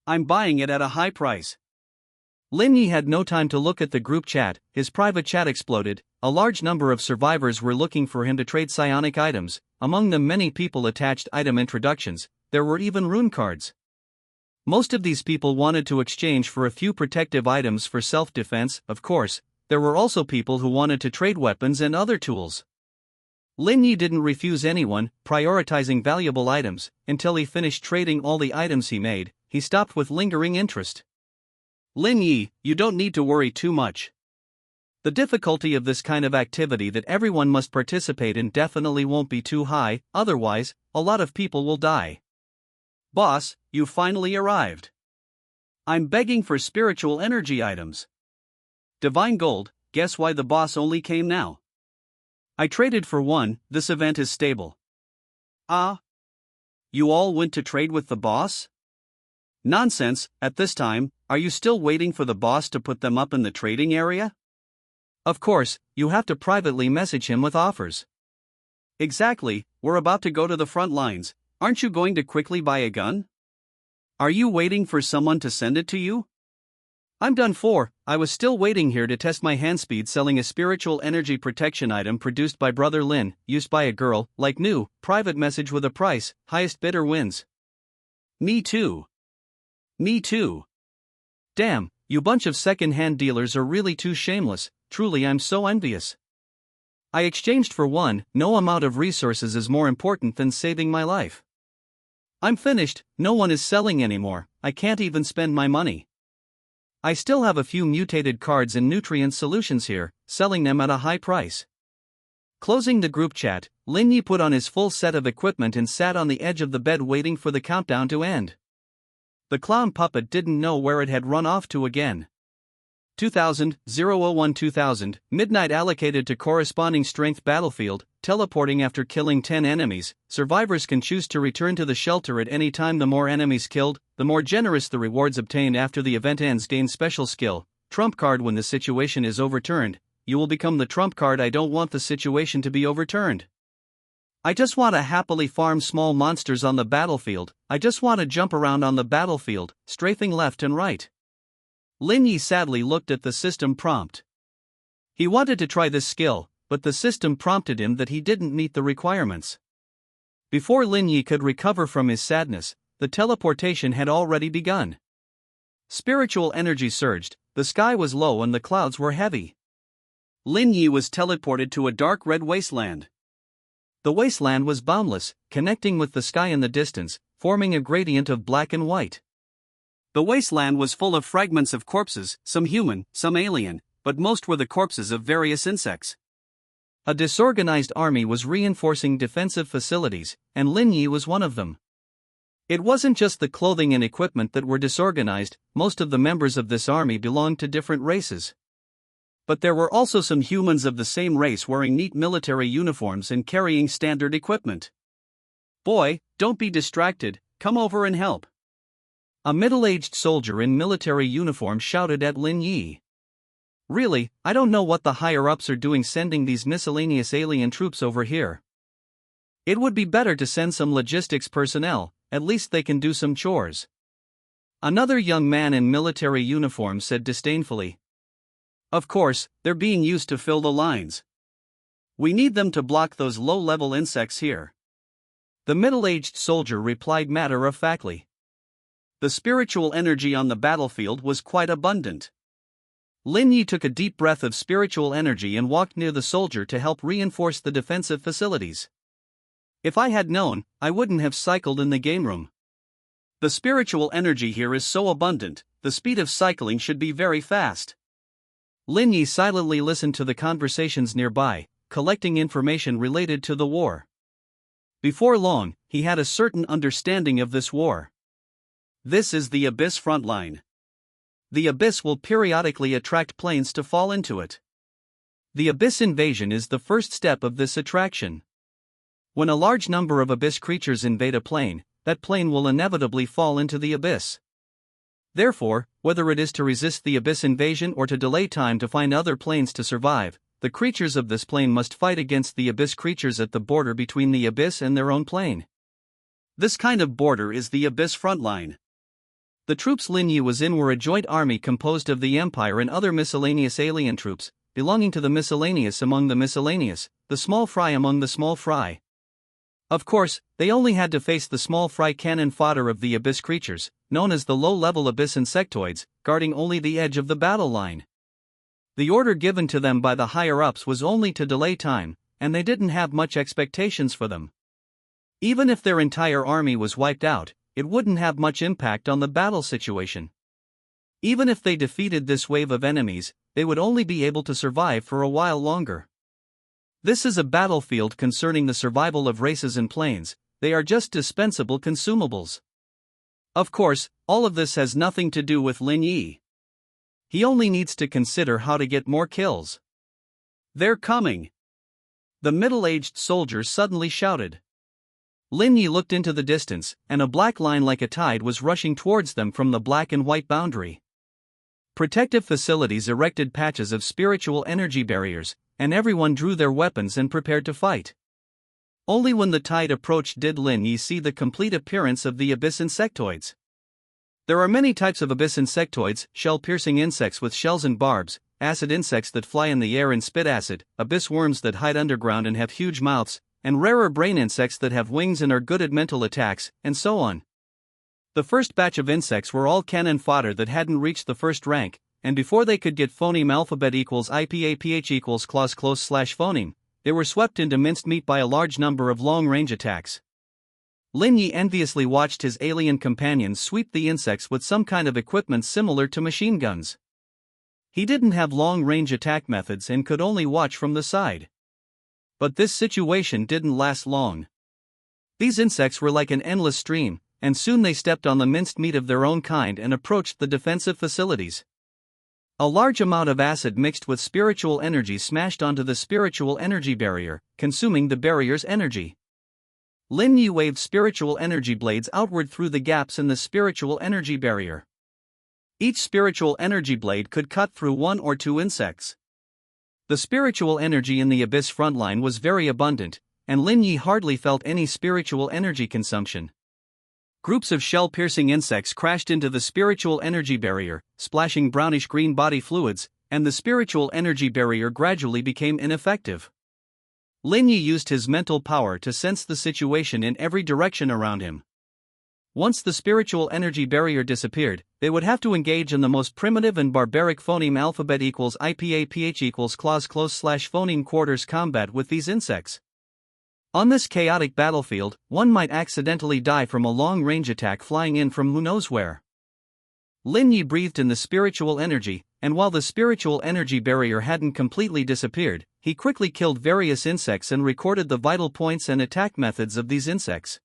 I'm buying it at a high price. Lin Yi had no time to look at the group chat, his private chat exploded. A large number of survivors were looking for him to trade psionic items, among them many people attached item introductions, there were even rune cards. Most of these people wanted to exchange for a few protective items for self-defense. Of course, there were also people who wanted to trade weapons and other tools. Lin Yi didn't refuse anyone, prioritizing valuable items. Until he finished trading all the items he made, he stopped with lingering interest. Lin Yi, you don't need to worry too much. The difficulty of this kind of activity that everyone must participate in definitely won't be too high, otherwise, a lot of people will die. Boss, you finally arrived. I'm begging for spiritual energy items. Divine gold, guess why the boss only came now? I traded for one, this event is stable. You all went to trade with the boss? Nonsense, at this time, are you still waiting for the boss to put them up in the trading area? Of course, you have to privately message him with offers. Exactly, we're about to go to the front lines. Aren't you going to quickly buy a gun? Are you waiting for someone to send it to you? I'm done for. I was still waiting here to test my hand speed selling a spiritual energy protection item produced by Brother Lin, used by a girl, like new, private message with a price, highest bidder wins. Me too. Me too. Damn, you bunch of second-hand dealers are really too shameless, truly I'm so envious. I exchanged for one, no amount of resources is more important than saving my life. I'm finished, no one is selling anymore, I can't even spend my money. I still have a few mutated cards and nutrient solutions here, selling them at a high price. Closing the group chat, Lin Yi put on his full set of equipment and sat on the edge of the bed waiting for the countdown to end. The clown puppet didn't know where it had run off to again. 2000-001-2000, midnight allocated to corresponding strength battlefield, teleporting after killing 10 enemies. Survivors can choose to return to the shelter at any time. The more enemies killed, the more generous the rewards obtained after the event ends. Gain special skill, trump card. When the situation is overturned, you will become the trump card. I don't want the situation to be overturned. I just want to happily farm small monsters on the battlefield. I just want to jump around on the battlefield, strafing left and right. Lin Yi sadly looked at the system prompt. He wanted to try this skill, but the system prompted him that he didn't meet the requirements. Before Lin Yi could recover from his sadness, the teleportation had already begun. Spiritual energy surged, the sky was low and the clouds were heavy. Lin Yi was teleported to a dark red wasteland. The wasteland was boundless, connecting with the sky in the distance, forming a gradient of black and white. The wasteland was full of fragments of corpses, some human, some alien, but most were the corpses of various insects. A disorganized army was reinforcing defensive facilities, and Lin Yi was one of them. It wasn't just the clothing and equipment that were disorganized, most of the members of this army belonged to different races. But there were also some humans of the same race wearing neat military uniforms and carrying standard equipment. Boy, don't be distracted, come over and help. A middle-aged soldier in military uniform shouted at Lin Yi. Really, I don't know what the higher-ups are doing sending these miscellaneous alien troops over here. It would be better to send some logistics personnel, at least they can do some chores. Another young man in military uniform said disdainfully. Of course, they're being used to fill the lines. We need them to block those low-level insects here. The middle-aged soldier replied matter-of-factly. The spiritual energy on the battlefield was quite abundant. Lin Yi took a deep breath of spiritual energy and walked near the soldier to help reinforce the defensive facilities. If I had known, I wouldn't have cycled in the game room. The spiritual energy here is so abundant, the speed of cycling should be very fast. Lin Yi silently listened to the conversations nearby, collecting information related to the war. Before long, he had a certain understanding of this war. This is the Abyss frontline. The Abyss will periodically attract planes to fall into it. The Abyss invasion is the first step of this attraction. When a large number of Abyss creatures invade a plane, that plane will inevitably fall into the Abyss. Therefore, whether it is to resist the Abyss invasion or to delay time to find other planes to survive, the creatures of this plane must fight against the Abyss creatures at the border between the Abyss and their own plane. This kind of border is the Abyss frontline. The troops Lin Yi was in were a joint army composed of the Empire and other miscellaneous alien troops, belonging to the miscellaneous among the miscellaneous, the small fry among the small fry. Of course, they only had to face the small fry cannon fodder of the Abyss creatures, known as the low-level Abyss insectoids, guarding only the edge of the battle line. The order given to them by the higher-ups was only to delay time, and they didn't have much expectations for them. Even if their entire army was wiped out, it wouldn't have much impact on the battle situation. Even if they defeated this wave of enemies, they would only be able to survive for a while longer. This is a battlefield concerning the survival of races and planes, they are just dispensable consumables. Of course, all of this has nothing to do with Lin Yi. He only needs to consider how to get more kills. They're coming! The middle-aged soldier suddenly shouted. Lin Yi looked into the distance, and a black line like a tide was rushing towards them from the black and white boundary. Protective facilities erected patches of spiritual energy barriers, and everyone drew their weapons and prepared to fight. Only when the tide approached did Lin Yi see the complete appearance of the abyss insectoids. There are many types of abyss insectoids: shell-piercing insects with shells and barbs, acid insects that fly in the air and spit acid, abyss worms that hide underground and have huge mouths, and rarer brain insects that have wings and are good at mental attacks, and so on. The first batch of insects were all cannon fodder that hadn't reached the first rank, and before they could get phoneme alphabet equals IPAPH equals clause close slash phoneme, they were swept into minced meat by a large number of long-range attacks. Lin Yi enviously watched his alien companions sweep the insects with some kind of equipment similar to machine guns. He didn't have long-range attack methods and could only watch from the side. But this situation didn't last long. These insects were like an endless stream, and soon they stepped on the minced meat of their own kind and approached the defensive facilities. A large amount of acid mixed with spiritual energy smashed onto the spiritual energy barrier, consuming the barrier's energy. Lin Yi waved spiritual energy blades outward through the gaps in the spiritual energy barrier. Each spiritual energy blade could cut through one or two insects. The spiritual energy in the abyss frontline was very abundant, and Lin Yi hardly felt any spiritual energy consumption. Groups of shell-piercing insects crashed into the spiritual energy barrier, splashing brownish-green body fluids, and the spiritual energy barrier gradually became ineffective. Lin Yi used his mental power to sense the situation in every direction around him. Once the spiritual energy barrier disappeared, they would have to engage in the most primitive and barbaric phoneme alphabet equals IPAPH equals clause close slash phoneme quarters combat with these insects. On this chaotic battlefield, one might accidentally die from a long-range attack flying in from who knows where. Lin Yi breathed in the spiritual energy, and while the spiritual energy barrier hadn't completely disappeared, he quickly killed various insects and recorded the vital points and attack methods of these insects.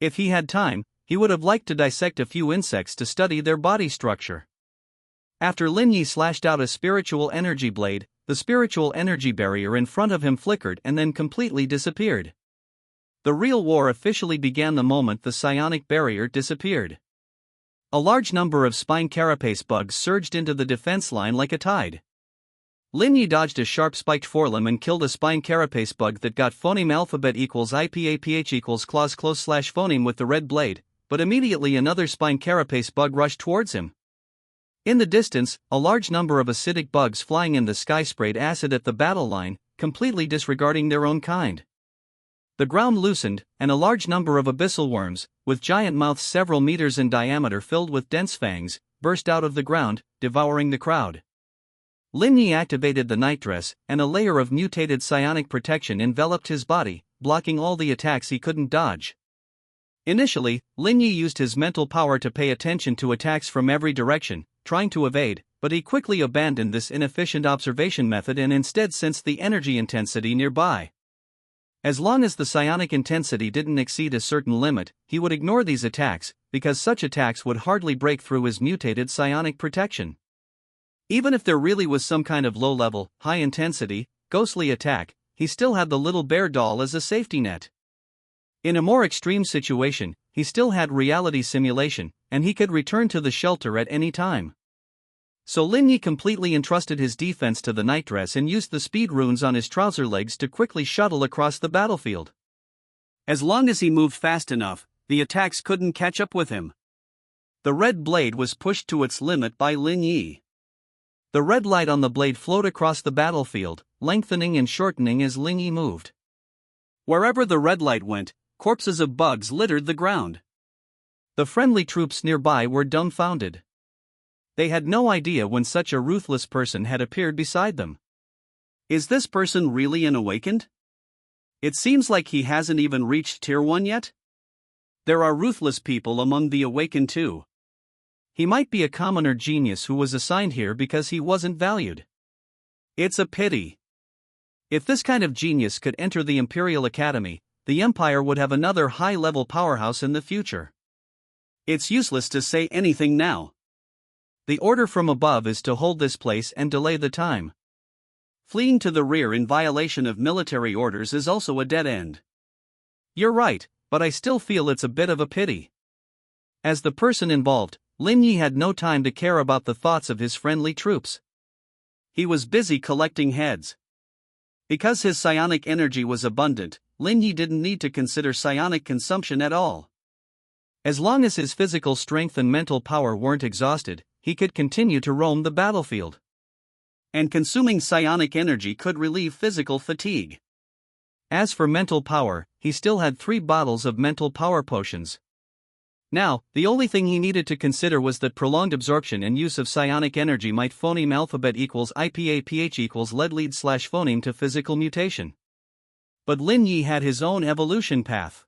If he had time, he would have liked to dissect a few insects to study their body structure. After Lin Yi slashed out a spiritual energy blade, the spiritual energy barrier in front of him flickered and then completely disappeared. The real war officially began the moment the psionic barrier disappeared. A large number of spine carapace bugs surged into the defense line like a tide. Lin Yi dodged a sharp spiked forelimb and killed a spine carapace bug that got phoneme alphabet equals IPAPH equals clause close slash phoneme with the red blade, but immediately another spine carapace bug rushed towards him. In the distance, a large number of acidic bugs flying in the sky sprayed acid at the battle line, completely disregarding their own kind. The ground loosened, and a large number of abyssal worms, with giant mouths several meters in diameter filled with dense fangs, burst out of the ground, devouring the crowd. Lin Yi activated the nightdress, and a layer of mutated psionic protection enveloped his body, blocking all the attacks he couldn't dodge. Initially, Lin Yi used his mental power to pay attention to attacks from every direction, trying to evade, but he quickly abandoned this inefficient observation method and instead sensed the energy intensity nearby. As long as the psionic intensity didn't exceed a certain limit, he would ignore these attacks, because such attacks would hardly break through his mutated psionic protection. Even if there really was some kind of low-level, high-intensity, ghostly attack, he still had the little bear doll as a safety net. In a more extreme situation, he still had reality simulation, and he could return to the shelter at any time. So Lin Yi completely entrusted his defense to the nightdress and used the speed runes on his trouser legs to quickly shuttle across the battlefield. As long as he moved fast enough, the attacks couldn't catch up with him. The red blade was pushed to its limit by Lin Yi. The red light on the blade flowed across the battlefield, lengthening and shortening as Lin Yi moved. Wherever the red light went, corpses of bugs littered the ground. The friendly troops nearby were dumbfounded. They had no idea when such a ruthless person had appeared beside them. Is this person really an awakened? It seems like he hasn't even reached Tier 1 yet. There are ruthless people among the awakened too. He might be a commoner genius who was assigned here because he wasn't valued. It's a pity. If this kind of genius could enter the Imperial Academy, the Empire would have another high-level powerhouse in the future. It's useless to say anything now. The order from above is to hold this place and delay the time. Fleeing to the rear in violation of military orders is also a dead end. You're right, but I still feel it's a bit of a pity. As the person involved, Lin Yi had no time to care about the thoughts of his friendly troops. He was busy collecting heads. Because his psionic energy was abundant, Lin Yi didn't need to consider psionic consumption at all. As long as his physical strength and mental power weren't exhausted, he could continue to roam the battlefield. And consuming psionic energy could relieve physical fatigue. As for mental power, he still had 3 bottles of mental power potions. Now, the only thing he needed to consider was that prolonged absorption and use of psionic energy might phoneme alphabet equals IPAPH equals lead lead slash phoneme to physical mutation. But Lin Yi had his own evolution path.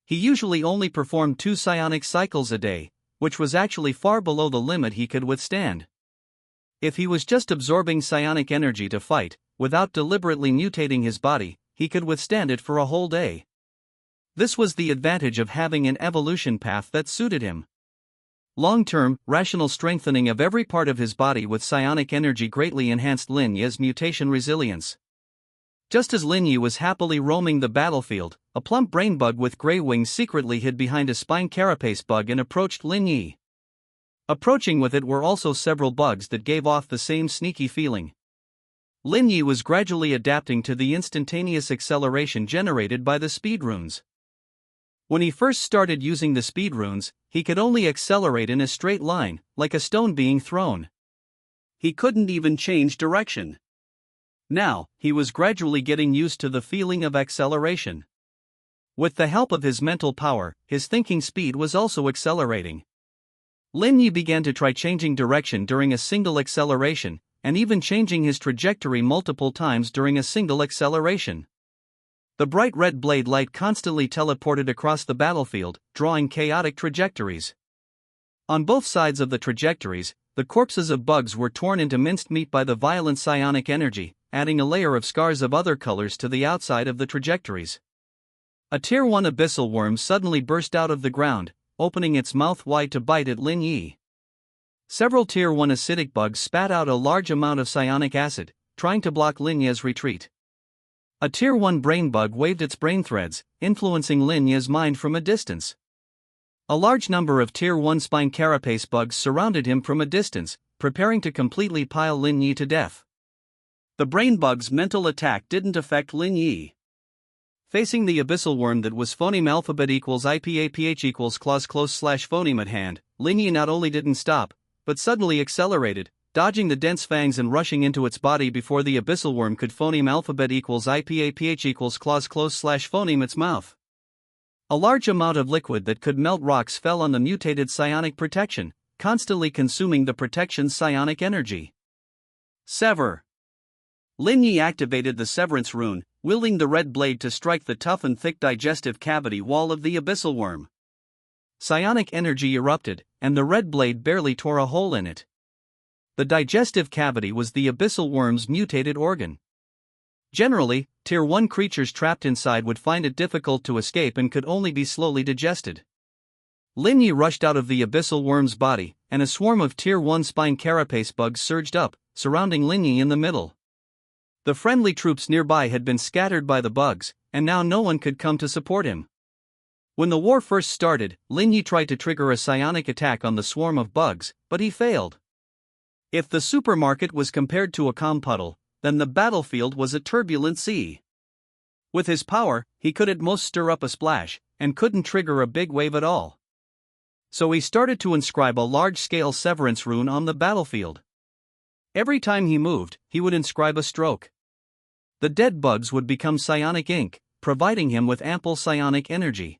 He usually only performed 2 psionic cycles a day, which was actually far below the limit he could withstand. If he was just absorbing psionic energy to fight, without deliberately mutating his body, he could withstand it for a whole day. This was the advantage of having an evolution path that suited him. Long-term, rational strengthening of every part of his body with psionic energy greatly enhanced Lin Yi's mutation resilience. Just as Lin Yi was happily roaming the battlefield, a plump brain bug with gray wings secretly hid behind a spine carapace bug and approached Lin Yi. Approaching with it were also several bugs that gave off the same sneaky feeling. Lin Yi was gradually adapting to the instantaneous acceleration generated by the speed runes. When he first started using the speed runes, he could only accelerate in a straight line, like a stone being thrown. He couldn't even change direction. Now, he was gradually getting used to the feeling of acceleration. With the help of his mental power, his thinking speed was also accelerating. Lin Yi began to try changing direction during a single acceleration, and even changing his trajectory multiple times during a single acceleration. The bright red blade light constantly teleported across the battlefield, drawing chaotic trajectories. On both sides of the trajectories, the corpses of bugs were torn into minced meat by the violent psionic energy, adding a layer of scars of other colors to the outside of the trajectories. A Tier 1 abyssal worm suddenly burst out of the ground, opening its mouth wide to bite at Lin Yi. Several Tier 1 acidic bugs spat out a large amount of psionic acid, trying to block Lin Yi's retreat. A Tier 1 brain bug waved its brain threads, influencing Lin Yi's mind from a distance. A large number of Tier 1 spine carapace bugs surrounded him from a distance, preparing to completely pile Lin Yi to death. The brain bug's mental attack didn't affect Lin Yi. Facing the abyssal worm that was phoneme alphabet equals IPAPH equals clause close slash phoneme at hand, Lin Yi not only didn't stop, but suddenly accelerated, dodging the dense fangs and rushing into its body before the abyssal worm could phoneme alphabet equals IPAPH equals clause close slash phoneme its mouth. A large amount of liquid that could melt rocks fell on the mutated psionic protection, constantly consuming the protection's psionic energy. Sever. Lin Yi activated the severance rune, wielding the red blade to strike the tough and thick digestive cavity wall of the abyssal worm. Psionic energy erupted, and the red blade barely tore a hole in it. The digestive cavity was the abyssal worm's mutated organ. Generally, Tier 1 creatures trapped inside would find it difficult to escape and could only be slowly digested. Lin Yi rushed out of the abyssal worm's body, and a swarm of Tier 1 spine carapace bugs surged up, surrounding Lin Yi in the middle. The friendly troops nearby had been scattered by the bugs, and now no one could come to support him. When the war first started, Lin Yi tried to trigger a psionic attack on the swarm of bugs, but he failed. If the supermarket was compared to a calm puddle, then the battlefield was a turbulent sea. With his power, he could at most stir up a splash, and couldn't trigger a big wave at all. So he started to inscribe a large-scale severance rune on the battlefield. Every time he moved, he would inscribe a stroke. The dead bugs would become psionic ink, providing him with ample psionic energy.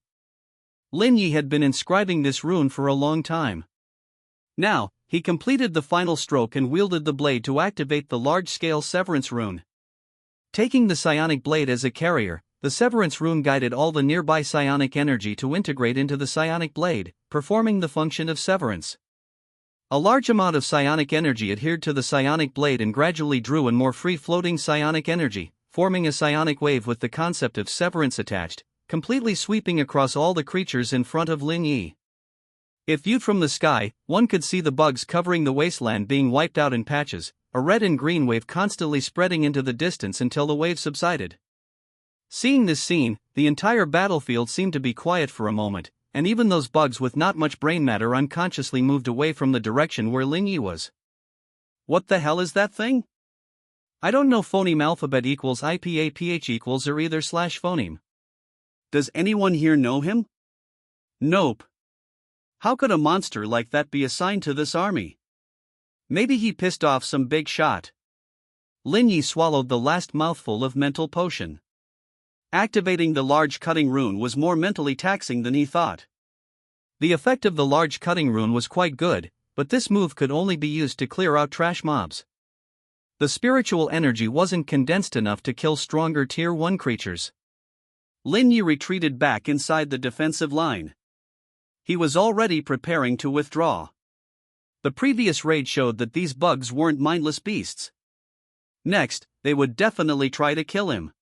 Lin Yi had been inscribing this rune for a long time. Now, he completed the final stroke and wielded the blade to activate the large-scale severance rune. Taking the psionic blade as a carrier, the severance rune guided all the nearby psionic energy to integrate into the psionic blade, performing the function of severance. A large amount of psionic energy adhered to the psionic blade and gradually drew in more free-floating psionic energy, forming a psionic wave with the concept of severance attached, completely sweeping across all the creatures in front of Lin Yi. If viewed from the sky, one could see the bugs covering the wasteland being wiped out in patches, a red and green wave constantly spreading into the distance until the wave subsided. Seeing this scene, the entire battlefield seemed to be quiet for a moment, and even those bugs with not much brain matter unconsciously moved away from the direction where Lin Yi was. What the hell is that thing? I don't know. Phoneme alphabet equals IPAPH equals or either slash phoneme. Does anyone here know him? Nope. How could a monster like that be assigned to this army? Maybe he pissed off some big shot. Lin Yi swallowed the last mouthful of mental potion. Activating the large cutting rune was more mentally taxing than he thought. The effect of the large cutting rune was quite good, but this move could only be used to clear out trash mobs. The spiritual energy wasn't condensed enough to kill stronger Tier 1 creatures. Lin Yi retreated back inside the defensive line. He was already preparing to withdraw. The previous raid showed that these bugs weren't mindless beasts. Next, they would definitely try to kill him.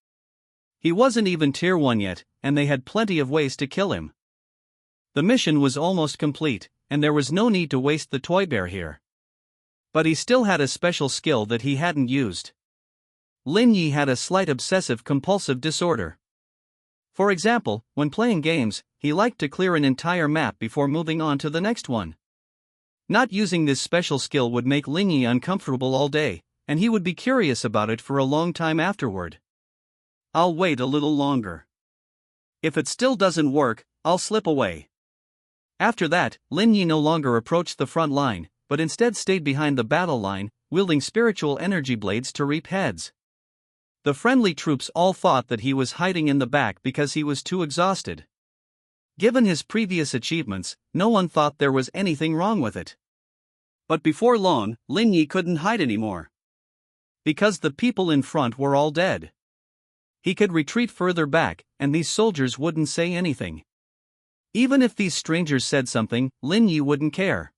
He wasn't even Tier 1 yet, and they had plenty of ways to kill him. The mission was almost complete, and there was no need to waste the toy bear here. But he still had a special skill that he hadn't used. Lin Yi had a slight obsessive-compulsive disorder. For example, when playing games, he liked to clear an entire map before moving on to the next one. Not using this special skill would make Lin Yi uncomfortable all day, and he would be curious about it for a long time afterward. I'll wait a little longer. If it still doesn't work, I'll slip away. After that, Lin Yi no longer approached the front line, but instead stayed behind the battle line, wielding spiritual energy blades to reap heads. The friendly troops all thought that he was hiding in the back because he was too exhausted. Given his previous achievements, no one thought there was anything wrong with it. But before long, Lin Yi couldn't hide anymore. Because the people in front were all dead. He could retreat further back, and these soldiers wouldn't say anything. Even if these strangers said something, Lin Yi wouldn't care.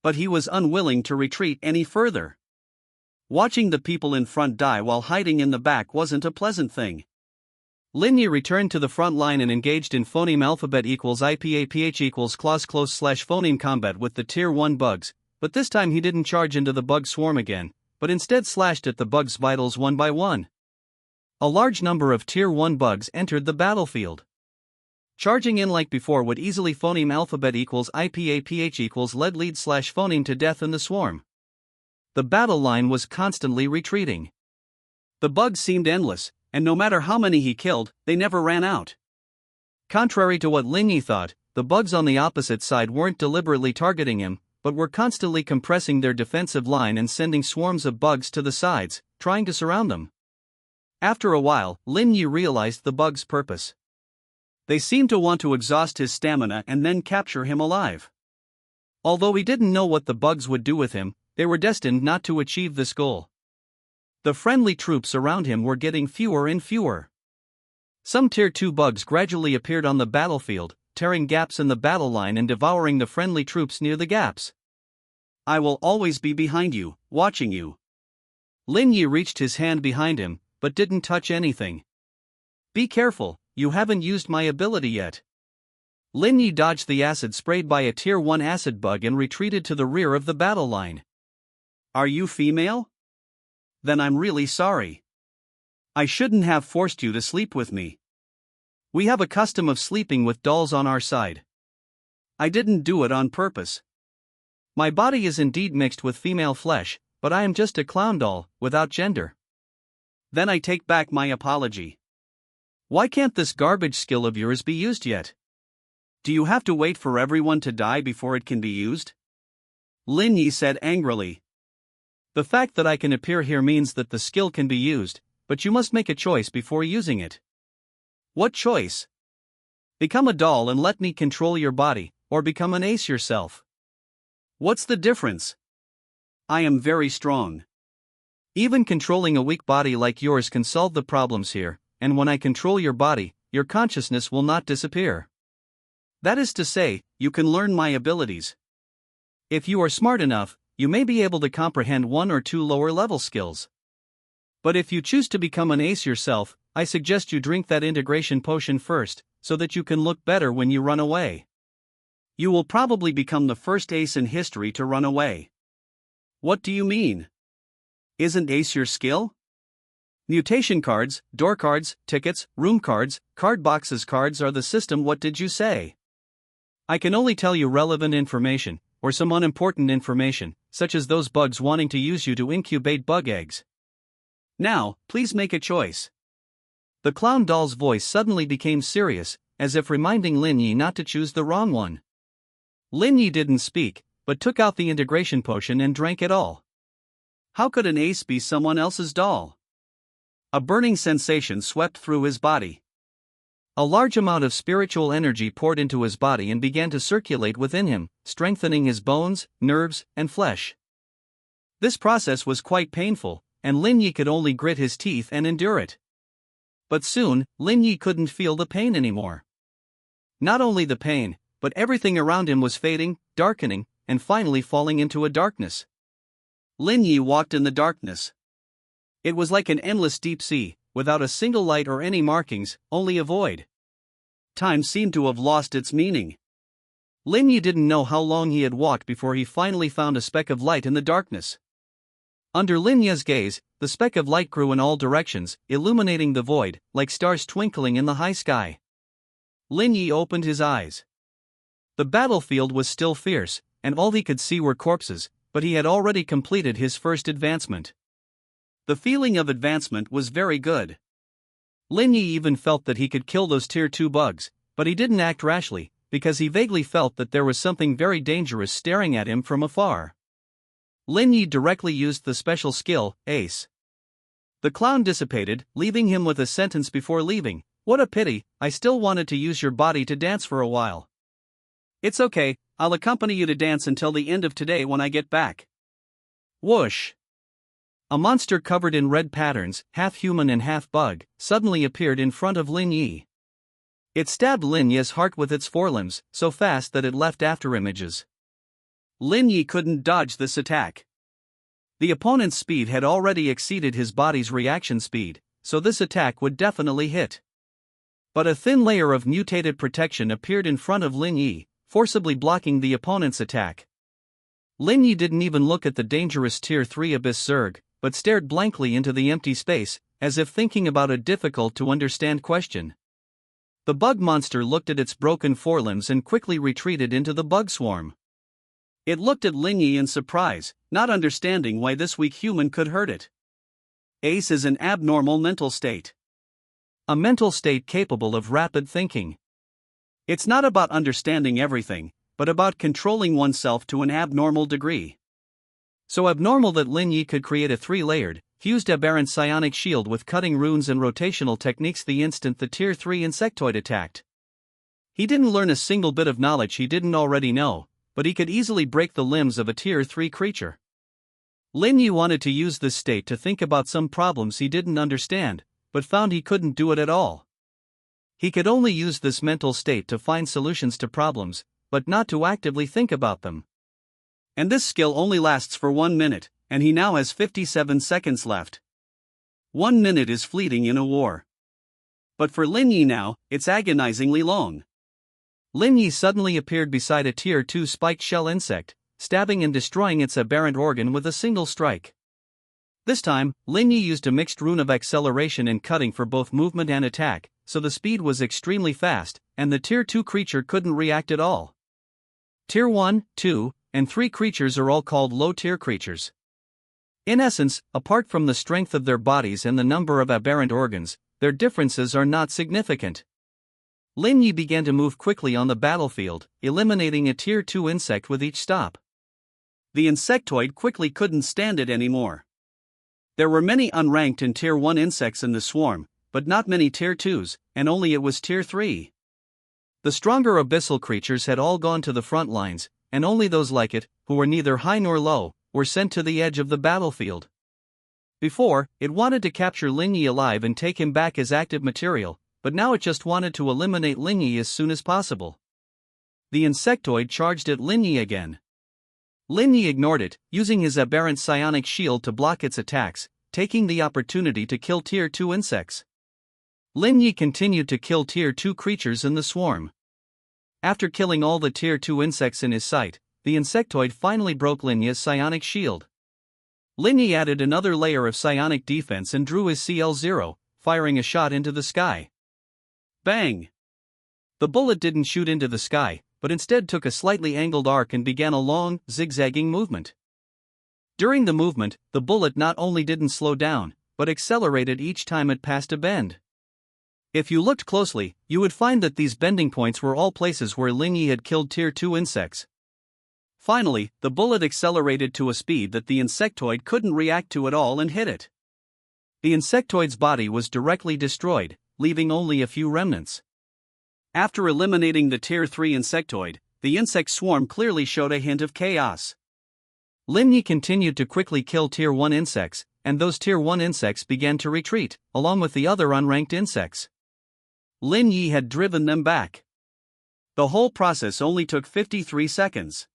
But he was unwilling to retreat any further. Watching the people in front die while hiding in the back wasn't a pleasant thing. Lin Yi returned to the front line and engaged in phoneme alphabet equals IPAPH equals clause close slash phoneme combat with the Tier 1 bugs, but this time he didn't charge into the bug swarm again, but instead slashed at the bugs' vitals one by one. A large number of Tier 1 bugs entered the battlefield. Charging in like before would easily phoneme alphabet equals IPAPH equals lead slash phoneme to death in the swarm. The battle line was constantly retreating. The bugs seemed endless, and no matter how many he killed, they never ran out. Contrary to what Lin Yi thought, the bugs on the opposite side weren't deliberately targeting him, but were constantly compressing their defensive line and sending swarms of bugs to the sides, trying to surround them. After a while, Lin Yi realized the bugs' purpose. They seemed to want to exhaust his stamina and then capture him alive. Although he didn't know what the bugs would do with him, they were destined not to achieve this goal. The friendly troops around him were getting fewer and fewer. Some Tier 2 bugs gradually appeared on the battlefield, tearing gaps in the battle line and devouring the friendly troops near the gaps. I will always be behind you, watching you. Lin Yi reached his hand behind him, but didn't touch anything. Be careful, you haven't used my ability yet. Lin Yi dodged the acid sprayed by a Tier 1 acid bug and retreated to the rear of the battle line. Are you female? Then I'm really sorry. I shouldn't have forced you to sleep with me. We have a custom of sleeping with dolls on our side. I didn't do it on purpose. My body is indeed mixed with female flesh, but I am just a clown doll, without gender. Then I take back my apology. Why can't this garbage skill of yours be used yet? Do you have to wait for everyone to die before it can be used? Lin Yi said angrily. The fact that I can appear here means that the skill can be used, but you must make a choice before using it. What choice? Become a doll and let me control your body, or become an ace yourself. What's the difference? I am very strong. Even controlling a weak body like yours can solve the problems here, and when I control your body, your consciousness will not disappear. That is to say, you can learn my abilities. If you are smart enough, you may be able to comprehend 1 or 2 lower level skills. But if you choose to become an ace yourself, I suggest you drink that integration potion first, so that you can look better when you run away. You will probably become the first ace in history to run away. What do you mean? Isn't ace your skill? Mutation cards, door cards, tickets, room cards, card boxes cards are the system. What did you say? I can only tell you relevant information, or some unimportant information, such as those bugs wanting to use you to incubate bug eggs. Now, please make a choice. The clown doll's voice suddenly became serious, as if reminding Lin Yi not to choose the wrong one. Lin Yi didn't speak, but took out the integration potion and drank it all. How could an ace be someone else's doll? A burning sensation swept through his body. A large amount of spiritual energy poured into his body and began to circulate within him, strengthening his bones, nerves, and flesh. This process was quite painful, and Lin Yi could only grit his teeth and endure it. But soon, Lin Yi couldn't feel the pain anymore. Not only the pain, but everything around him was fading, darkening, and finally falling into a darkness. Lin Yi walked in the darkness. It was like an endless deep sea, without a single light or any markings, only a void. Time seemed to have lost its meaning. Lin Yi didn't know how long he had walked before he finally found a speck of light in the darkness. Under Lin Yi's gaze, the speck of light grew in all directions, illuminating the void, like stars twinkling in the high sky. Lin Yi opened his eyes. The battlefield was still fierce, and all he could see were corpses, but he had already completed his first advancement. The feeling of advancement was very good. Lin Yi even felt that he could kill those tier 2 bugs, but he didn't act rashly, because he vaguely felt that there was something very dangerous staring at him from afar. Lin Yi directly used the special skill, Ace. The clown dissipated, leaving him with a sentence before leaving, "What a pity, I still wanted to use your body to dance for a while." "It's okay, I'll accompany you to dance until the end of today when I get back." Whoosh! A monster covered in red patterns, half human and half bug, suddenly appeared in front of Lin Yi. It stabbed Lin Yi's heart with its forelimbs, so fast that it left afterimages. Lin Yi couldn't dodge this attack. The opponent's speed had already exceeded his body's reaction speed, so this attack would definitely hit. But a thin layer of mutated protection appeared in front of Lin Yi, forcibly blocking the opponent's attack. Lin Yi didn't even look at the dangerous Tier 3 Abyss Zerg, but stared blankly into the empty space, as if thinking about a difficult-to-understand question. The bug monster looked at its broken forelimbs and quickly retreated into the bug swarm. It looked at Lin Yi in surprise, not understanding why this weak human could hurt it. Ace is an abnormal mental state. A mental state capable of rapid thinking. It's not about understanding everything, but about controlling oneself to an abnormal degree. So abnormal that Lin Yi could create a 3-layered, fused aberrant psionic shield with cutting runes and rotational techniques the instant the Tier 3 insectoid attacked. He didn't learn a single bit of knowledge he didn't already know, but he could easily break the limbs of a Tier 3 creature. Lin Yi wanted to use this state to think about some problems he didn't understand, but found he couldn't do it at all. He could only use this mental state to find solutions to problems, but not to actively think about them. And this skill only lasts for 1 minute, and he now has 57 seconds left. 1 minute is fleeting in a war. But for Lin Yi now, it's agonizingly long. Lin Yi suddenly appeared beside a Tier 2 spiked shell insect, stabbing and destroying its aberrant organ with a single strike. This time, Lin Yi used a mixed rune of acceleration and cutting for both movement and attack, so the speed was extremely fast, and the Tier 2 creature couldn't react at all. Tier 1, 2, and 3 creatures are all called low-tier creatures. In essence, apart from the strength of their bodies and the number of aberrant organs, their differences are not significant. Lin Yi began to move quickly on the battlefield, eliminating a Tier 2 insect with each stop. The insectoid quickly couldn't stand it anymore. There were many unranked and Tier 1 insects in the swarm, but not many Tier 2s, and only it was Tier 3. The stronger abyssal creatures had all gone to the front lines, and only those like it, who were neither high nor low, were sent to the edge of the battlefield. Before, it wanted to capture Lin Yi alive and take him back as active material, but now it just wanted to eliminate Lin Yi as soon as possible. The insectoid charged at Lin Yi again. Lin Yi ignored it, using his aberrant psionic shield to block its attacks, taking the opportunity to kill Tier 2 insects. Lin Yi continued to kill Tier 2 creatures in the swarm. After killing all the Tier 2 insects in his sight, the insectoid finally broke Lin Yi's psionic shield. Lin Yi added another layer of psionic defense and drew his CL-0, firing a shot into the sky. Bang! The bullet didn't shoot into the sky, but instead took a slightly angled arc and began a long, zigzagging movement. During the movement, the bullet not only didn't slow down, but accelerated each time it passed a bend. If you looked closely, you would find that these bending points were all places where Lin Yi had killed Tier 2 insects. Finally, the bullet accelerated to a speed that the insectoid couldn't react to at all and hit it. The insectoid's body was directly destroyed, leaving only a few remnants. After eliminating the Tier 3 insectoid, the insect swarm clearly showed a hint of chaos. Lin Yi continued to quickly kill Tier 1 insects, and those Tier 1 insects began to retreat, along with the other unranked insects. Lin Yi had driven them back. The whole process only took 53 seconds.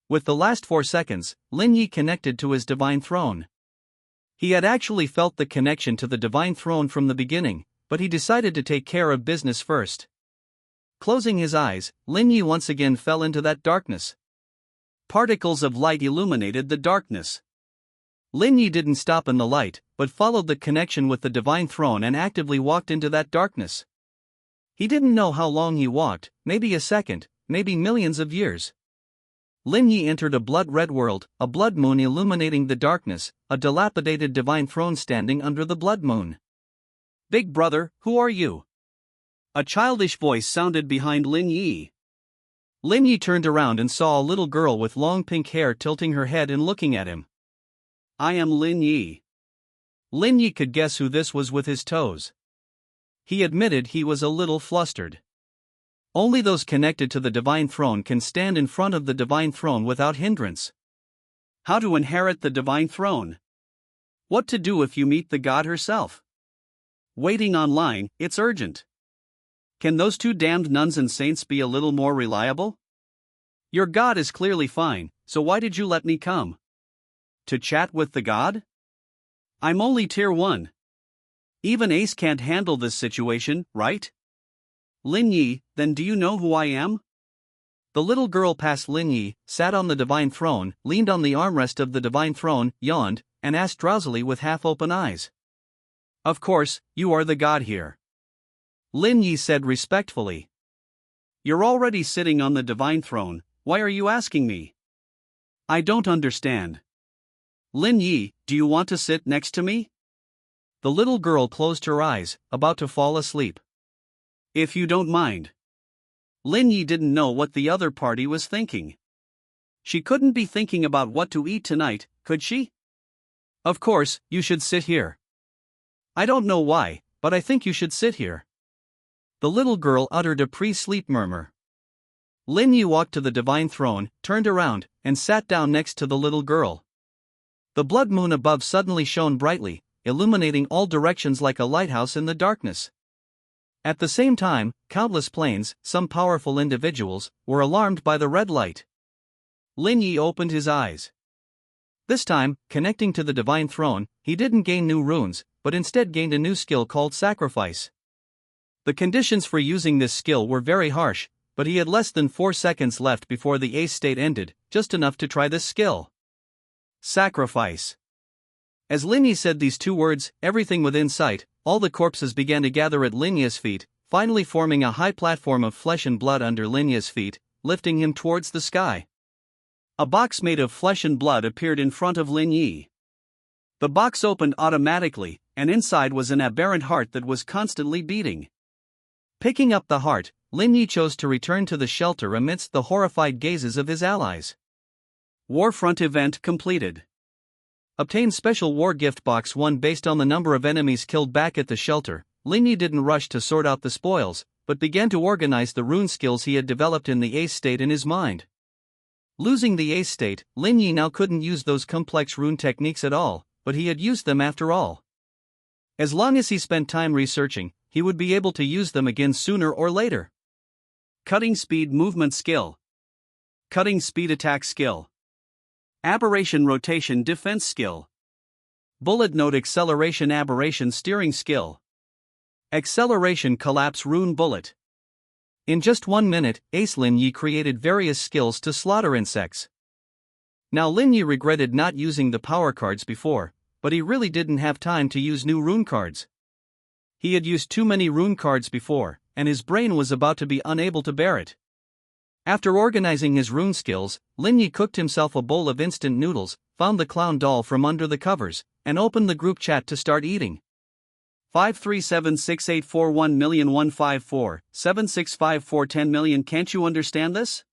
With the last 4 seconds, Lin Yi connected to his divine throne. He had actually felt the connection to the divine throne from the beginning, but he decided to take care of business first. Closing his eyes, Lin Yi once again fell into that darkness. Particles of light illuminated the darkness. Lin Yi didn't stop in the light, but followed the connection with the divine throne and actively walked into that darkness. He didn't know how long he walked, maybe a second, maybe millions of years. Lin Yi entered a blood-red world, a blood moon illuminating the darkness, a dilapidated divine throne standing under the blood moon. "Big brother, who are you?" A childish voice sounded behind Lin Yi. Lin Yi turned around and saw a little girl with long pink hair tilting her head and looking at him. "I am Lin Yi." Lin Yi could guess who this was with his toes. He admitted he was a little flustered. Only those connected to the divine throne can stand in front of the divine throne without hindrance. How to inherit the divine throne? What to do if you meet the god herself? Waiting online, it's urgent. Can those two damned nuns and saints be a little more reliable? Your god is clearly fine, so why did you let me come? To chat with the god? I'm only Tier 1. Even Ace can't handle this situation, right? Lin Yi, then do you know who I am? The little girl passed Lin Yi, sat on the divine throne, leaned on the armrest of the divine throne, yawned, and asked drowsily with half-open eyes. Of course, you are the god here. Lin Yi said respectfully. You're already sitting on the divine throne, why are you asking me? I don't understand. Lin Yi, do you want to sit next to me? The little girl closed her eyes, about to fall asleep. If you don't mind. Lin Yi didn't know what the other party was thinking. She couldn't be thinking about what to eat tonight, could she? Of course, you should sit here. I don't know why, but I think you should sit here. The little girl uttered a pre-sleep murmur. Lin Yi walked to the divine throne, turned around, and sat down next to the little girl. The blood moon above suddenly shone brightly, illuminating all directions like a lighthouse in the darkness. At the same time, countless planes, some powerful individuals, were alarmed by the red light. Lin Yi opened his eyes. This time, connecting to the divine throne, he didn't gain new runes, but instead gained a new skill called sacrifice. The conditions for using this skill were very harsh, but he had less than 4 seconds left before the ace state ended, just enough to try this skill. Sacrifice. As Lin Yi said these 2 words, everything within sight, all the corpses began to gather at Lin Yi's feet, finally forming a high platform of flesh and blood under Lin Yi's feet, lifting him towards the sky. A box made of flesh and blood appeared in front of Lin Yi. The box opened automatically, and inside was an aberrant heart that was constantly beating. Picking up the heart, Lin Yi chose to return to the shelter amidst the horrified gazes of his allies. Warfront event completed. Obtain special war gift box 1 based on the number of enemies killed back at the shelter. Lin Yi didn't rush to sort out the spoils, but began to organize the rune skills he had developed in the ace state in his mind. Losing the ace state, Lin Yi now couldn't use those complex rune techniques at all, but he had used them after all. As long as he spent time researching, he would be able to use them again sooner or later. Cutting speed movement skill. Cutting speed attack skill. Aberration rotation defense skill. Bullet note acceleration aberration steering skill. Acceleration collapse rune bullet. In just 1 minute, Ace Lin Yi created various skills to slaughter insects. Now Lin Yi regretted not using the power cards before, but he really didn't have time to use new rune cards. He had used too many rune cards before, and his brain was about to be unable to bear it. After organizing his rune skills, Lin Yi cooked himself a bowl of instant noodles, found the clown doll from under the covers, and open the group chat to start eating. 53768411547654100. Can't you understand this?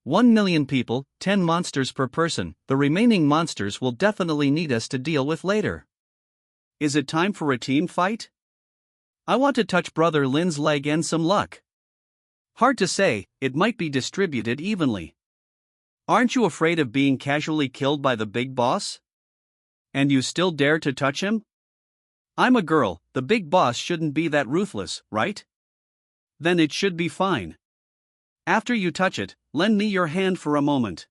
1 million people, 10 monsters per person. The remaining monsters will definitely need us to deal with later. Is it time for a team fight? I want to touch Brother Lin's leg and some luck. Hard to say, it might be distributed evenly. Aren't you afraid of being casually killed by the big boss? And you still dare to touch him? I'm a girl, the big boss shouldn't be that ruthless, right? Then it should be fine. After you touch it, lend me your hand for a moment.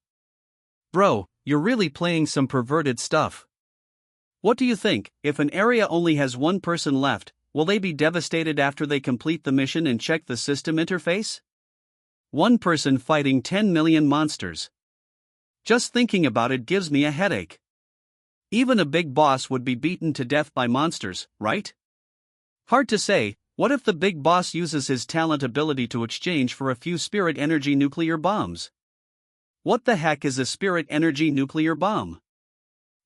Bro, you're really playing some perverted stuff. What do you think, if an area only has one person left, will they be devastated after they complete the mission and check the system interface? One person fighting 10 million monsters. Just thinking about it gives me a headache. Even a big boss would be beaten to death by monsters, right? Hard to say. What if the big boss uses his talent ability to exchange for a few spirit energy nuclear bombs? What the heck is a spirit energy nuclear bomb?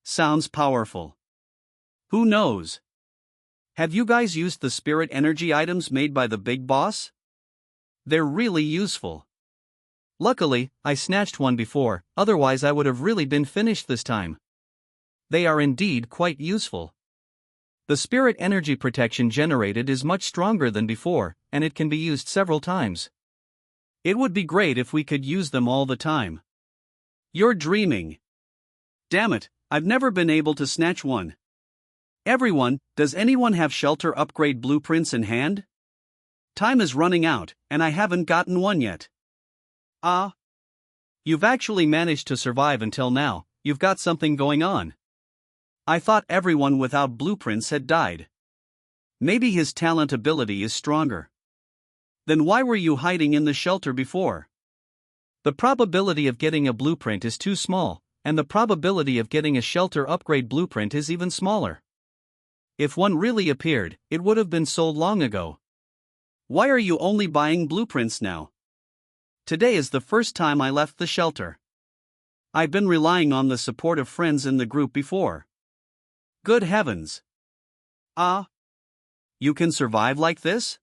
Sounds powerful. Who knows? Have you guys used the spirit energy items made by the big boss? They're really useful. Luckily, I snatched one before, otherwise I would have really been finished this time. They are indeed quite useful. The spirit energy protection generated is much stronger than before, and it can be used several times. It would be great if we could use them all the time. You're dreaming. Damn it, I've never been able to snatch one. Everyone, does anyone have shelter upgrade blueprints in hand? Time is running out, and I haven't gotten one yet. Ah. You've actually managed to survive until now. You've got something going on. I thought everyone without blueprints had died. Maybe his talent ability is stronger. Then why were you hiding in the shelter before? The probability of getting a blueprint is too small, and the probability of getting a shelter upgrade blueprint is even smaller. If one really appeared, it would have been sold long ago. Why are you only buying blueprints now? Today is the first time I left the shelter. I've been relying on the support of friends in the group before. Good heavens. Ah. You can survive like this?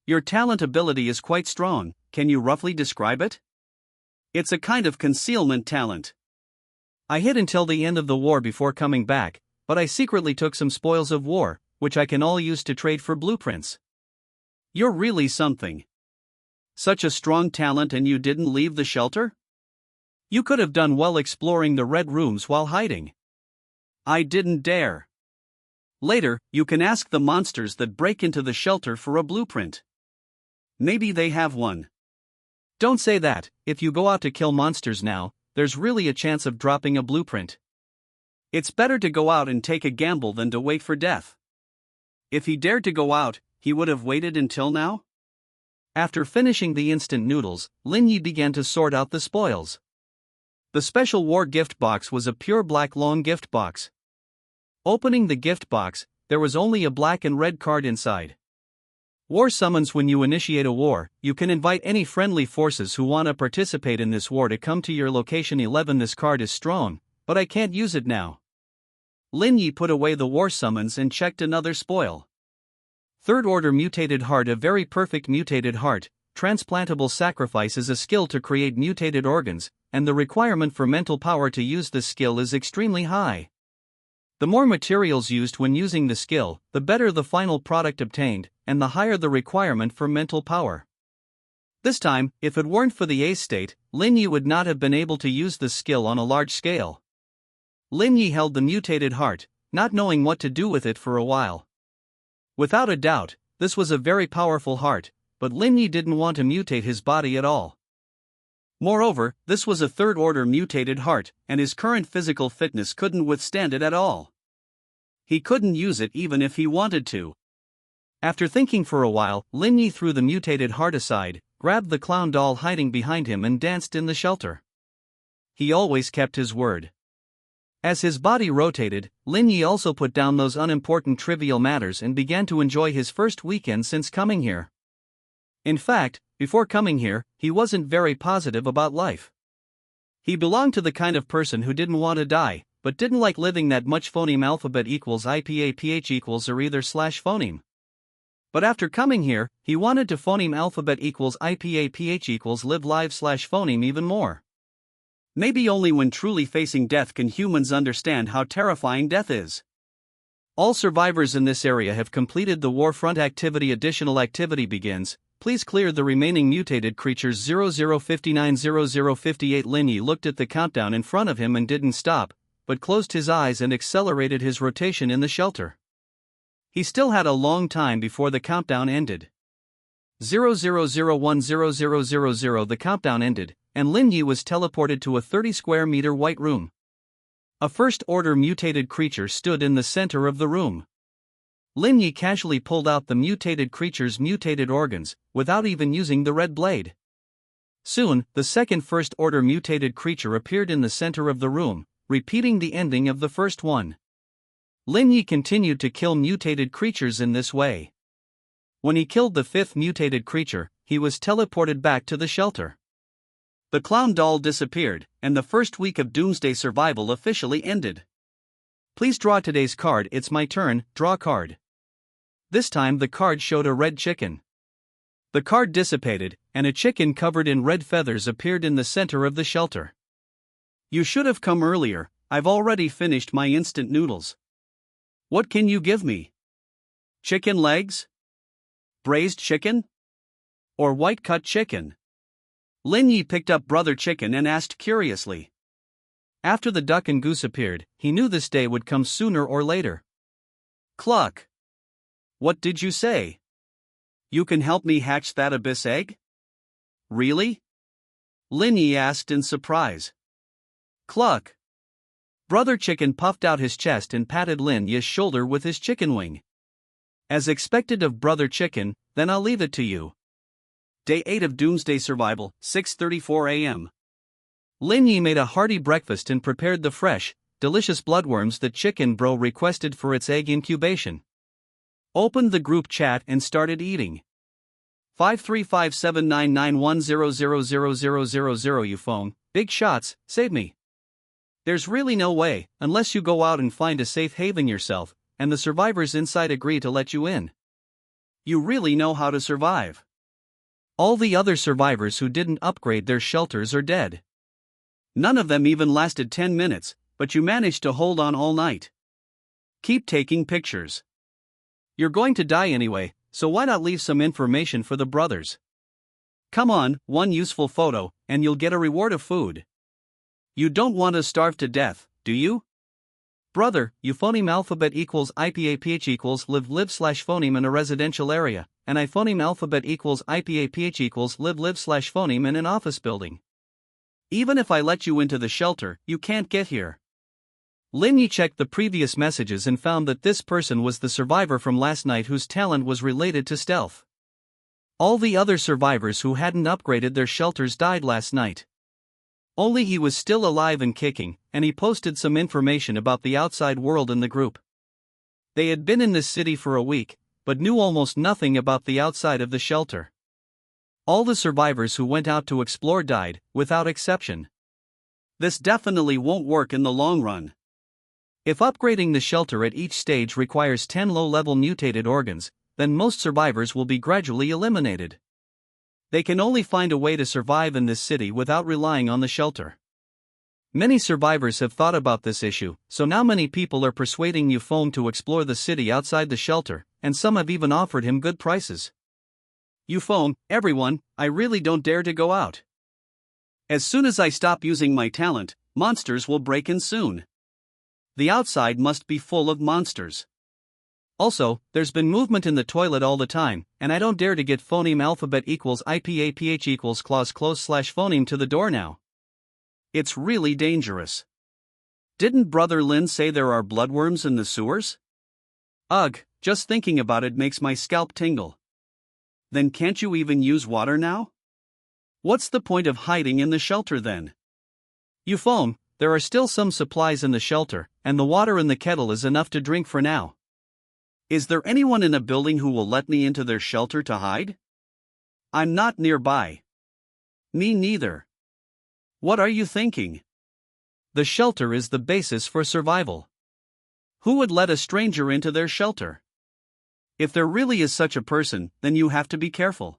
Your talent ability is quite strong, can you roughly describe it? It's a kind of concealment talent. I hid until the end of the war before coming back, but I secretly took some spoils of war, which I can all use to trade for blueprints. You're really something. Such a strong talent and you didn't leave the shelter? You could have done well exploring the red rooms while hiding. I didn't dare. Later, you can ask the monsters that break into the shelter for a blueprint. Maybe they have one. Don't say that. If you go out to kill monsters now, there's really a chance of dropping a blueprint. It's better to go out and take a gamble than to wait for death. If he dared to go out, he would have waited until now? After finishing the instant noodles, Lin Yi began to sort out the spoils. The special war gift box was a pure black long gift box. Opening the gift box, there was only a black and red card inside. War summons. When you initiate a war, you can invite any friendly forces who want to participate in this war to come to your location. 11. This card is strong, but I can't use it now. Lin Yi put away the war summons and checked another spoil. Third order mutated heart. A very perfect mutated heart. Transplantable sacrifice is a skill to create mutated organs, and the requirement for mental power to use this skill is extremely high. The more materials used when using the skill, the better the final product obtained, and the higher the requirement for mental power. This time, if it weren't for the Ace state, Lin Yi would not have been able to use this skill on a large scale. Lin Yi held the mutated heart, not knowing what to do with it for a while. Without a doubt, this was a very powerful heart, but Lin Yi didn't want to mutate his body at all. Moreover, this was a third-order mutated heart, and his current physical fitness couldn't withstand it at all. He couldn't use it even if he wanted to. After thinking for a while, Lin Yi threw the mutated heart aside, grabbed the clown doll hiding behind him and danced in the shelter. He always kept his word. As his body rotated, Lin Yi also put down those unimportant trivial matters and began to enjoy his first weekend since coming here. In fact, before coming here, he wasn't very positive about life. He belonged to the kind of person who didn't want to die, but didn't like living that much. Phoneme alphabet equals IPAPH equals or either slash phoneme. But after coming here, he wanted to phoneme alphabet equals IPAPH equals live live slash phoneme even more. Maybe only when truly facing death can humans understand how terrifying death is. All survivors in this area have completed the warfront activity. Additional activity begins. Please clear the remaining mutated creatures. 0059-0058. Linyi looked at the countdown in front of him and didn't stop, but closed his eyes and accelerated his rotation in the shelter. He still had a long time before the countdown ended. 00010000. The countdown ended, and Linyi was teleported to a 30 square meter white room. A first-order mutated creature stood in the center of the room. Linyi casually pulled out the mutated creature's mutated organs, without even using the red blade. Soon, the second first-order mutated creature appeared in the center of the room, repeating the ending of the first one. Linyi continued to kill mutated creatures in this way. When he killed the fifth mutated creature, he was teleported back to the shelter. The clown doll disappeared, and the first week of Doomsday Survival officially ended. Please draw today's card. It's my turn. Draw card. This time the card showed a red chicken. The card dissipated, and a chicken covered in red feathers appeared in the center of the shelter. You should have come earlier. I've already finished my instant noodles. What can you give me? Chicken legs? Braised chicken? Or white cut chicken? Linyi picked up Brother Chicken and asked curiously. After the duck and goose appeared, he knew this day would come sooner or later. Cluck! What did you say? You can help me hatch that abyss egg? Really? Linyi asked in surprise. Cluck! Brother Chicken puffed out his chest and patted Linyi's shoulder with his chicken wing. As expected of Brother Chicken, then I'll leave it to you. Day 8 of Doomsday Survival, 6:34 a.m. Linyi made a hearty breakfast and prepared the fresh, delicious bloodworms that Chicken Bro requested for its egg incubation. Opened the group chat and started eating. 5357991000000. You phone, big shots, save me. There's really no way, unless you go out and find a safe haven yourself, and the survivors inside agree to let you in. You really know how to survive. All the other survivors who didn't upgrade their shelters are dead. None of them even lasted 10 minutes, but you managed to hold on all night. Keep taking pictures. You're going to die anyway, so why not leave some information for the brothers? Come on, one useful photo, and you'll get a reward of food. You don't want to starve to death, do you? Brother, you phoneme alphabet equals IPAPH equals live live slash phoneme in a residential area, and I phoneme alphabet equals IPAPH equals live live slash phoneme in an office building. Even if I let you into the shelter, you can't get here. Linyi checked the previous messages and found that this person was the survivor from last night whose talent was related to stealth. All the other survivors who hadn't upgraded their shelters died last night. Only he was still alive and kicking, and he posted some information about the outside world in the group. They had been in this city for a week, but knew almost nothing about the outside of the shelter. All the survivors who went out to explore died, without exception. This definitely won't work in the long run. If upgrading the shelter at each stage requires 10 low-level mutated organs, then most survivors will be gradually eliminated. They can only find a way to survive in this city without relying on the shelter. Many survivors have thought about this issue, so now many people are persuading Euphone to explore the city outside the shelter, and some have even offered him good prices. Euphone, everyone, I really don't dare to go out. As soon as I stop using my talent, monsters will break in soon. The outside must be full of monsters. Also, there's been movement in the toilet all the time, and I don't dare to get phoneme alphabet equals IPAPH equals clause close slash phoneme to the door now. It's really dangerous. Didn't Brother Lin say there are bloodworms in the sewers? Ugh, just thinking about it makes my scalp tingle. Then can't you even use water now? What's the point of hiding in the shelter then? Euphone, there are still some supplies in the shelter, and the water in the kettle is enough to drink for now. Is there anyone in a building who will let me into their shelter to hide? I'm not nearby. Me neither. What are you thinking? The shelter is the basis for survival. Who would let a stranger into their shelter? If there really is such a person, then you have to be careful.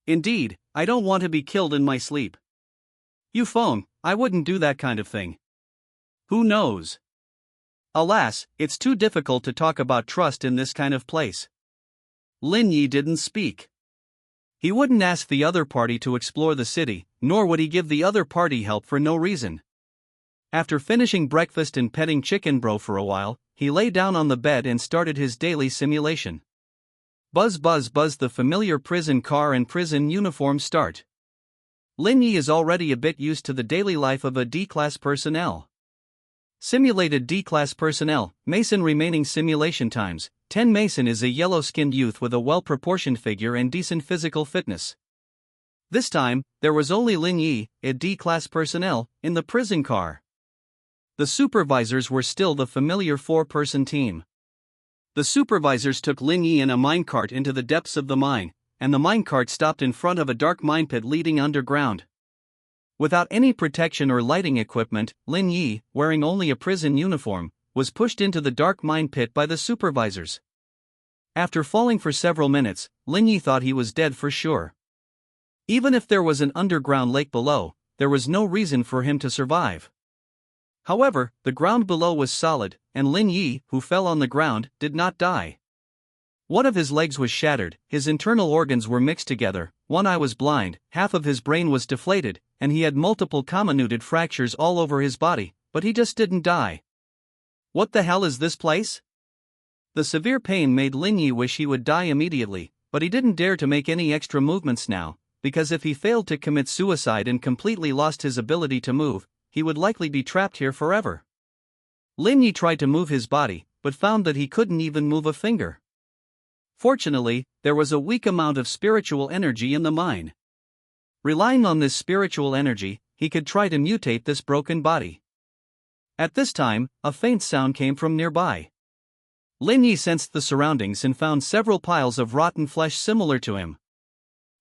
Indeed, I don't want to be killed in my sleep. You phone, I wouldn't do that kind of thing. Who knows? Alas, it's too difficult to talk about trust in this kind of place. Lin Yi didn't speak. He wouldn't ask the other party to explore the city, nor would he give the other party help for no reason. After finishing breakfast and petting Chicken Bro for a while, he lay down on the bed and started his daily simulation. Buzz buzz buzz, the familiar prison car and prison uniform start. Lin Yi is already a bit used to the daily life of a D-class personnel. Simulated D-class personnel, Mason remaining simulation times, 10 Mason is a yellow-skinned youth with a well-proportioned figure and decent physical fitness. This time, there was only Lin Yi, a D-class personnel, in the prison car. The supervisors were still the familiar 4-person team. The supervisors took Lin Yi in a minecart into the depths of the mine, and the minecart stopped in front of a dark mine pit leading underground. Without any protection or lighting equipment, Lin Yi, wearing only a prison uniform, was pushed into the dark mine pit by the supervisors. After falling for several minutes, Lin Yi thought he was dead for sure. Even if there was an underground lake below, there was no reason for him to survive. However, the ground below was solid, and Lin Yi, who fell on the ground, did not die. One of his legs was shattered, his internal organs were mixed together, one eye was blind, half of his brain was deflated, and he had multiple comminuted fractures all over his body, but he just didn't die. What the hell is this place? The severe pain made Lin Yi wish he would die immediately, but he didn't dare to make any extra movements now, because if he failed to commit suicide and completely lost his ability to move, he would likely be trapped here forever. Lin Yi tried to move his body, but found that he couldn't even move a finger. Fortunately, there was a weak amount of spiritual energy in the mine. Relying on this spiritual energy, he could try to mutate this broken body. At this time, a faint sound came from nearby. Lin Yi sensed the surroundings and found several piles of rotten flesh similar to him.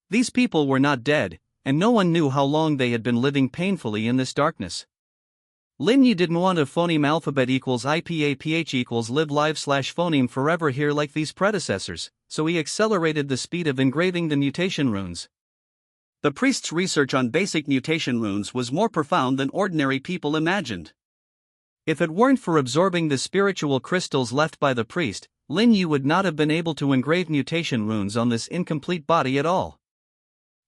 These people were not dead, and no one knew how long they had been living painfully in this darkness. Lin Yi didn't want a phoneme alphabet equals IPAPH equals live live slash phoneme forever here like these predecessors, so he accelerated the speed of engraving the mutation runes. The priest's research on basic mutation runes was more profound than ordinary people imagined. If it weren't for absorbing the spiritual crystals left by the priest, Lin Yi would not have been able to engrave mutation runes on this incomplete body at all.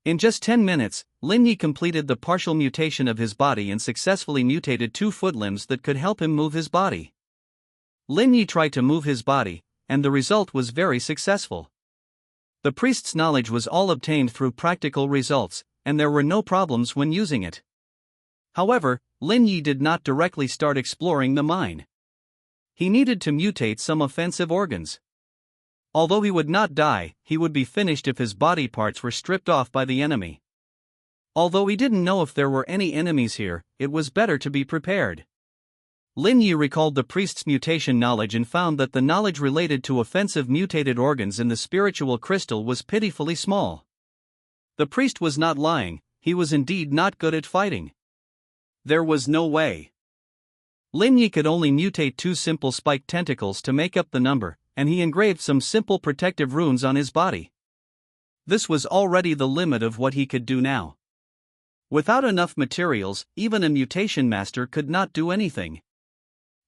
In just 10 minutes, Lin Yi completed the partial mutation of his body and successfully mutated 2 foot limbs that could help him move his body. Lin Yi tried to move his body, and the result was very successful. The priest's knowledge was all obtained through practical results, and there were no problems when using it. However, Lin Yi did not directly start exploring the mine. He needed to mutate some offensive organs. Although he would not die, he would be finished if his body parts were stripped off by the enemy. Although he didn't know if there were any enemies here, it was better to be prepared. Lin Yi recalled the priest's mutation knowledge and found that the knowledge related to offensive mutated organs in the spiritual crystal was pitifully small. The priest was not lying, he was indeed not good at fighting. There was no way. Lin Yi could only mutate 2 simple spiked tentacles to make up the number, and he engraved some simple protective runes on his body. This was already the limit of what he could do now. Without enough materials, even a mutation master could not do anything.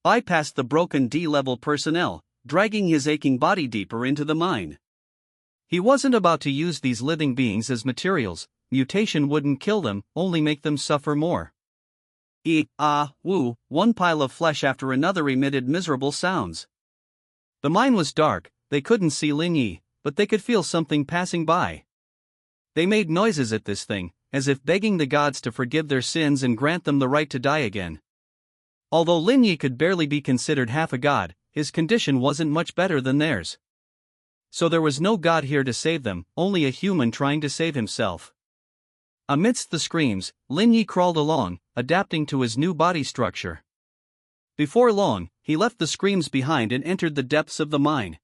Bypassed the broken D-level personnel, dragging his aching body deeper into the mine. He wasn't about to use these living beings as materials, mutation wouldn't kill them, only make them suffer more. Woo, one pile of flesh after another emitted miserable sounds. The mine was dark, they couldn't see Lin Yi, but they could feel something passing by. They made noises at this thing, as if begging the gods to forgive their sins and grant them the right to die again. Although Lin Yi could barely be considered half a god, his condition wasn't much better than theirs. So there was no god here to save them, only a human trying to save himself. Amidst the screams, Lin Yi crawled along, adapting to his new body structure. Before long, he left the screams behind and entered the depths of the mine.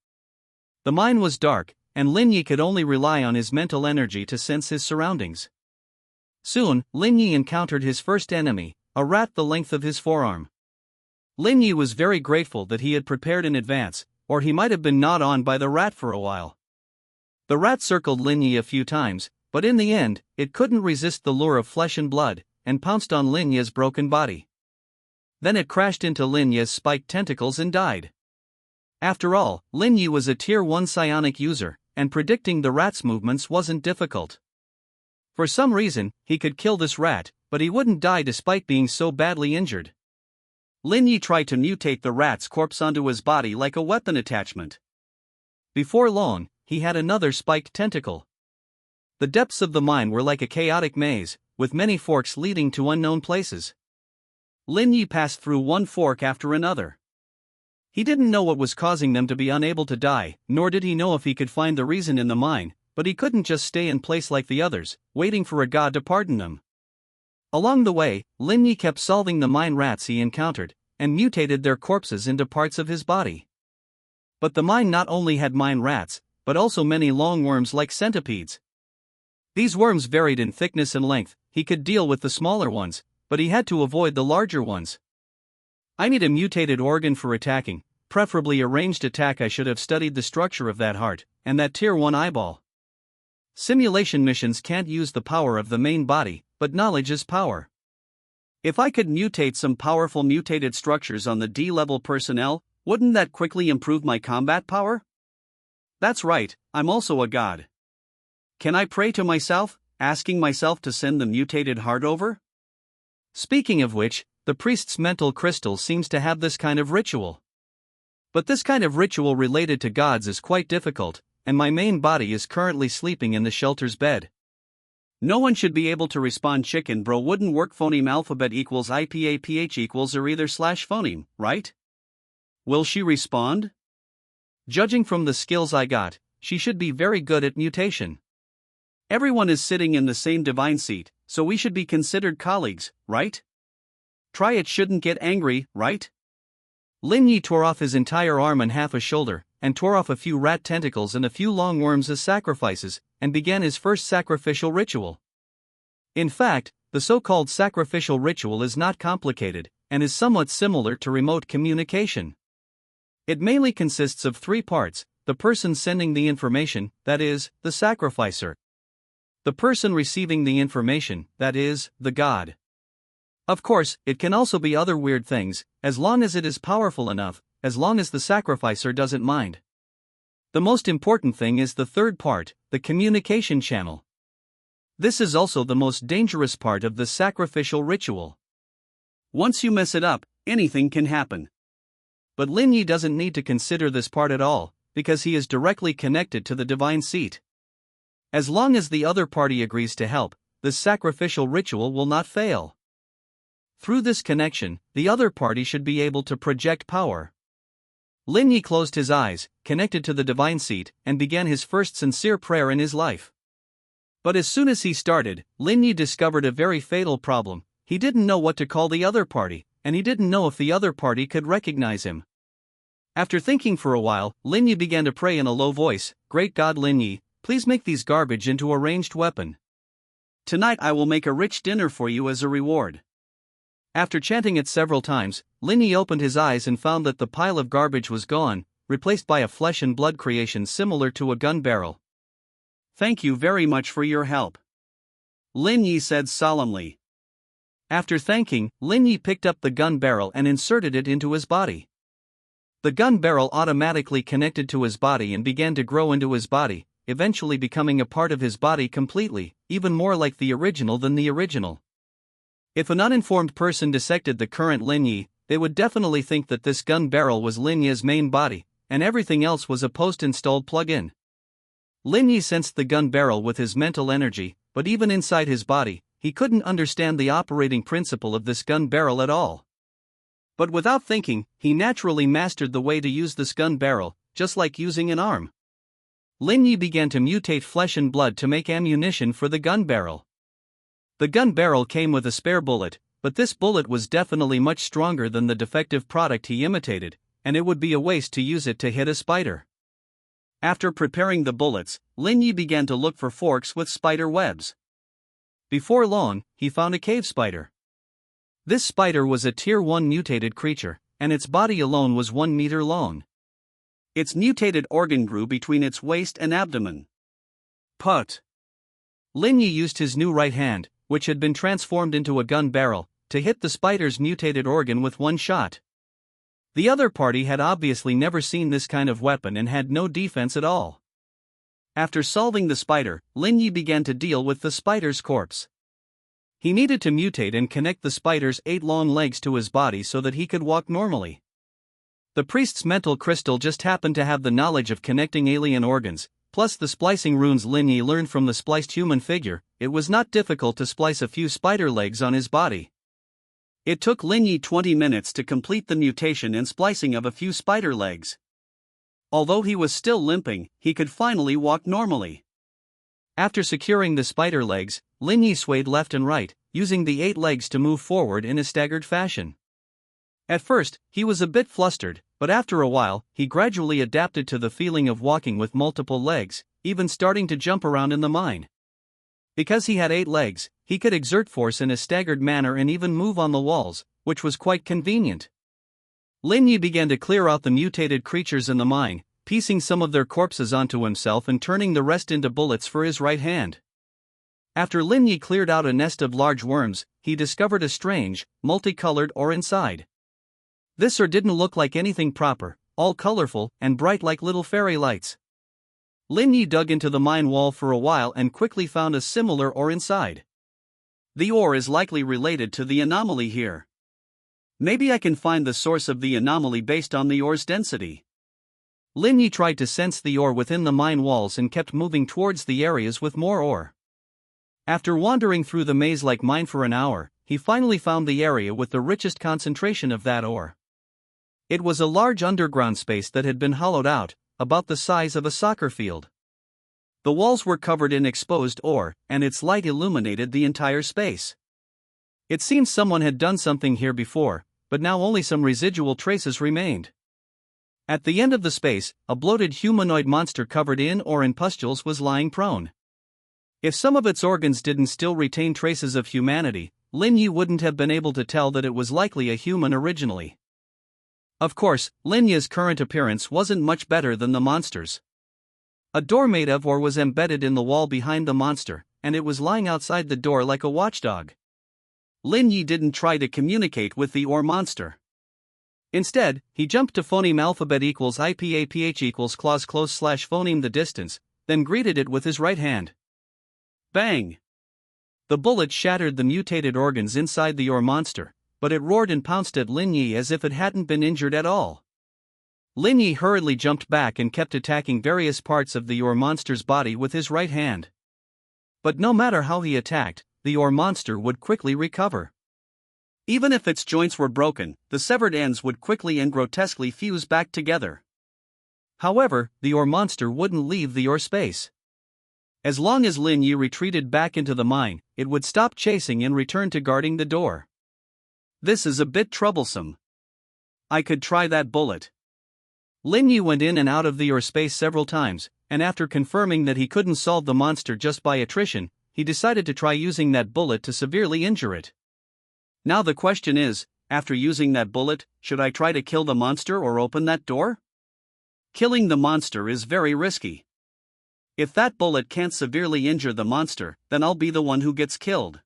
The mine was dark, and Lin Yi could only rely on his mental energy to sense his surroundings. Soon, Lin Yi encountered his first enemy, a rat the length of his forearm. Lin Yi was very grateful that he had prepared in advance, or he might have been gnawed on by the rat for a while. The rat circled Lin Yi a few times, but in the end, it couldn't resist the lure of flesh and blood, and pounced on Lin Yi's broken body. Then it crashed into Lin Yi's spiked tentacles and died. After all, Lin Yi was a Tier 1 psionic user, and predicting the rat's movements wasn't difficult. For some reason, he could kill this rat, but he wouldn't die despite being so badly injured. Lin Yi tried to mutate the rat's corpse onto his body like a weapon attachment. Before long, he had another spiked tentacle. The depths of the mine were like a chaotic maze, with many forks leading to unknown places. Lin Yi passed through one fork after another. He didn't know what was causing them to be unable to die, nor did he know if he could find the reason in the mine, but he couldn't just stay in place like the others, waiting for a god to pardon them. Along the way, Lin Yi kept solving the mine rats he encountered, and mutated their corpses into parts of his body. But the mine not only had mine rats, but also many long worms like centipedes. These worms varied in thickness and length. He could deal with the smaller ones, but he had to avoid the larger ones. I need a mutated organ for attacking, preferably a ranged attack. I should have studied the structure of that heart, and that Tier 1 eyeball. Simulation missions can't use the power of the main body, but knowledge is power. If I could mutate some powerful mutated structures on the D-level personnel, wouldn't that quickly improve my combat power? That's right, I'm also a god. Can I pray to myself, asking myself to send the mutated heart over? Speaking of which, the priest's mental crystal seems to have this kind of ritual. But this kind of ritual related to gods is quite difficult, and my main body is currently sleeping in the shelter's bed. No one should be able to respond. Chicken bro wouldn't work. Phoneme alphabet equals IPAPH equals or either slash phoneme, right? Will she respond? Judging from the skills I got, she should be very good at mutation. Everyone is sitting in the same divine seat, so we should be considered colleagues, right? Try it. Shouldn't get angry, right? Lin Yi tore off his entire arm and half a shoulder, and tore off a few rat tentacles and a few long worms as sacrifices, and began his first sacrificial ritual. In fact, the so-called sacrificial ritual is not complicated, and is somewhat similar to remote communication. It mainly consists of three parts: the person sending the information, that is, the sacrificer; the person receiving the information, that is, the god. Of course, it can also be other weird things, as long as it is powerful enough, as long as the sacrificer doesn't mind. The most important thing is the third part, the communication channel. This is also the most dangerous part of the sacrificial ritual. Once you mess it up, anything can happen. But Lin Yi doesn't need to consider this part at all, because he is directly connected to the divine seat. As long as the other party agrees to help, this sacrificial ritual will not fail. Through this connection, the other party should be able to project power. Lin Yi closed his eyes, connected to the divine seat, and began his first sincere prayer in his life. But as soon as he started, Lin Yi discovered a very fatal problem. He didn't know what to call the other party, and he didn't know if the other party could recognize him. After thinking for a while, Lin Yi began to pray in a low voice, "Great God Lin Yi, please make these garbage into a ranged weapon. Tonight I will make a rich dinner for you as a reward." After chanting it several times, Lin Yi opened his eyes and found that the pile of garbage was gone, replaced by a flesh and blood creation similar to a gun barrel. "Thank you very much for your help," Lin Yi said solemnly. After thanking, Lin Yi picked up the gun barrel and inserted it into his body. The gun barrel automatically connected to his body and began to grow into his body, eventually becoming a part of his body completely, even more like the original than the original. If an uninformed person dissected the current Lin Yi, they would definitely think that this gun barrel was Lin Yi's main body, and everything else was a post-installed plug-in. Lin Yi sensed the gun barrel with his mental energy, but even inside his body, he couldn't understand the operating principle of this gun barrel at all. But without thinking, he naturally mastered the way to use this gun barrel, just like using an arm. Lin Yi began to mutate flesh and blood to make ammunition for the gun barrel. The gun barrel came with a spare bullet, but this bullet was definitely much stronger than the defective product he imitated, and it would be a waste to use it to hit a spider. After preparing the bullets, Lin Yi began to look for forks with spider webs. Before long, he found a cave spider. This spider was a Tier 1 mutated creature, and its body alone was 1 meter long. Its mutated organ grew between its waist and abdomen. Put. Lin Yi used his new right hand, which had been transformed into a gun barrel, to hit the spider's mutated organ with one shot. The other party had obviously never seen this kind of weapon and had no defense at all. After solving the spider, Lin Yi began to deal with the spider's corpse. He needed to mutate and connect the spider's 8 long legs to his body so that he could walk normally. The priest's mental crystal just happened to have the knowledge of connecting alien organs, plus the splicing runes Lin Yi learned from the spliced human figure. It was not difficult to splice a few spider legs on his body. It took Lin Yi 20 minutes to complete the mutation and splicing of a few spider legs. Although he was still limping, he could finally walk normally. After securing the spider legs, Lin Yi swayed left and right, using the 8 legs to move forward in a staggered fashion. At first, he was a bit flustered, but after a while, he gradually adapted to the feeling of walking with multiple legs, even starting to jump around in the mine. Because he had 8 legs, he could exert force in a staggered manner and even move on the walls, which was quite convenient. Lin Yi began to clear out the mutated creatures in the mine, piecing some of their corpses onto himself and turning the rest into bullets for his right hand. After Lin Yi cleared out a nest of large worms, he discovered a strange, multicolored ore inside. This ore didn't look like anything proper, all colorful and bright like little fairy lights. Lin Yi dug into the mine wall for a while and quickly found a similar ore inside. The ore is likely related to the anomaly here. Maybe I can find the source of the anomaly based on the ore's density. Lin Yi tried to sense the ore within the mine walls and kept moving towards the areas with more ore. After wandering through the maze-like mine for an hour, he finally found the area with the richest concentration of that ore. It was a large underground space that had been hollowed out, about the size of a soccer field. The walls were covered in exposed ore, and its light illuminated the entire space. It seemed someone had done something here before, but now only some residual traces remained. At the end of the space, a bloated humanoid monster covered in ore and pustules was lying prone. If some of its organs didn't still retain traces of humanity, Lin Yi wouldn't have been able to tell that it was likely a human originally. Of course, Lin Yi's current appearance wasn't much better than the monster's. A door made of ore was embedded in the wall behind the monster, and it was lying outside the door like a watchdog. Lin Yi didn't try to communicate with the ore monster. Instead, he jumped to phoneme alphabet equals IPAPH equals clause close slash phoneme the distance, then greeted it with his right hand. Bang! The bullet shattered the mutated organs inside the ore monster, but it roared and pounced at Lin Yi as if it hadn't been injured at all. Lin Yi hurriedly jumped back and kept attacking various parts of the ore monster's body with his right hand. But no matter how he attacked, the ore monster would quickly recover. Even if its joints were broken, the severed ends would quickly and grotesquely fuse back together. However, the ore monster wouldn't leave the ore space. As long as Lin Yi retreated back into the mine, it would stop chasing and return to guarding the door. This is a bit troublesome. I could try that bullet. Lin Yi went in and out of the ore space several times, and after confirming that he couldn't solve the monster just by attrition, he decided to try using that bullet to severely injure it. Now the question is, after using that bullet, should I try to kill the monster or open that door? Killing the monster is very risky. If that bullet can't severely injure the monster, then I'll be the one who gets killed.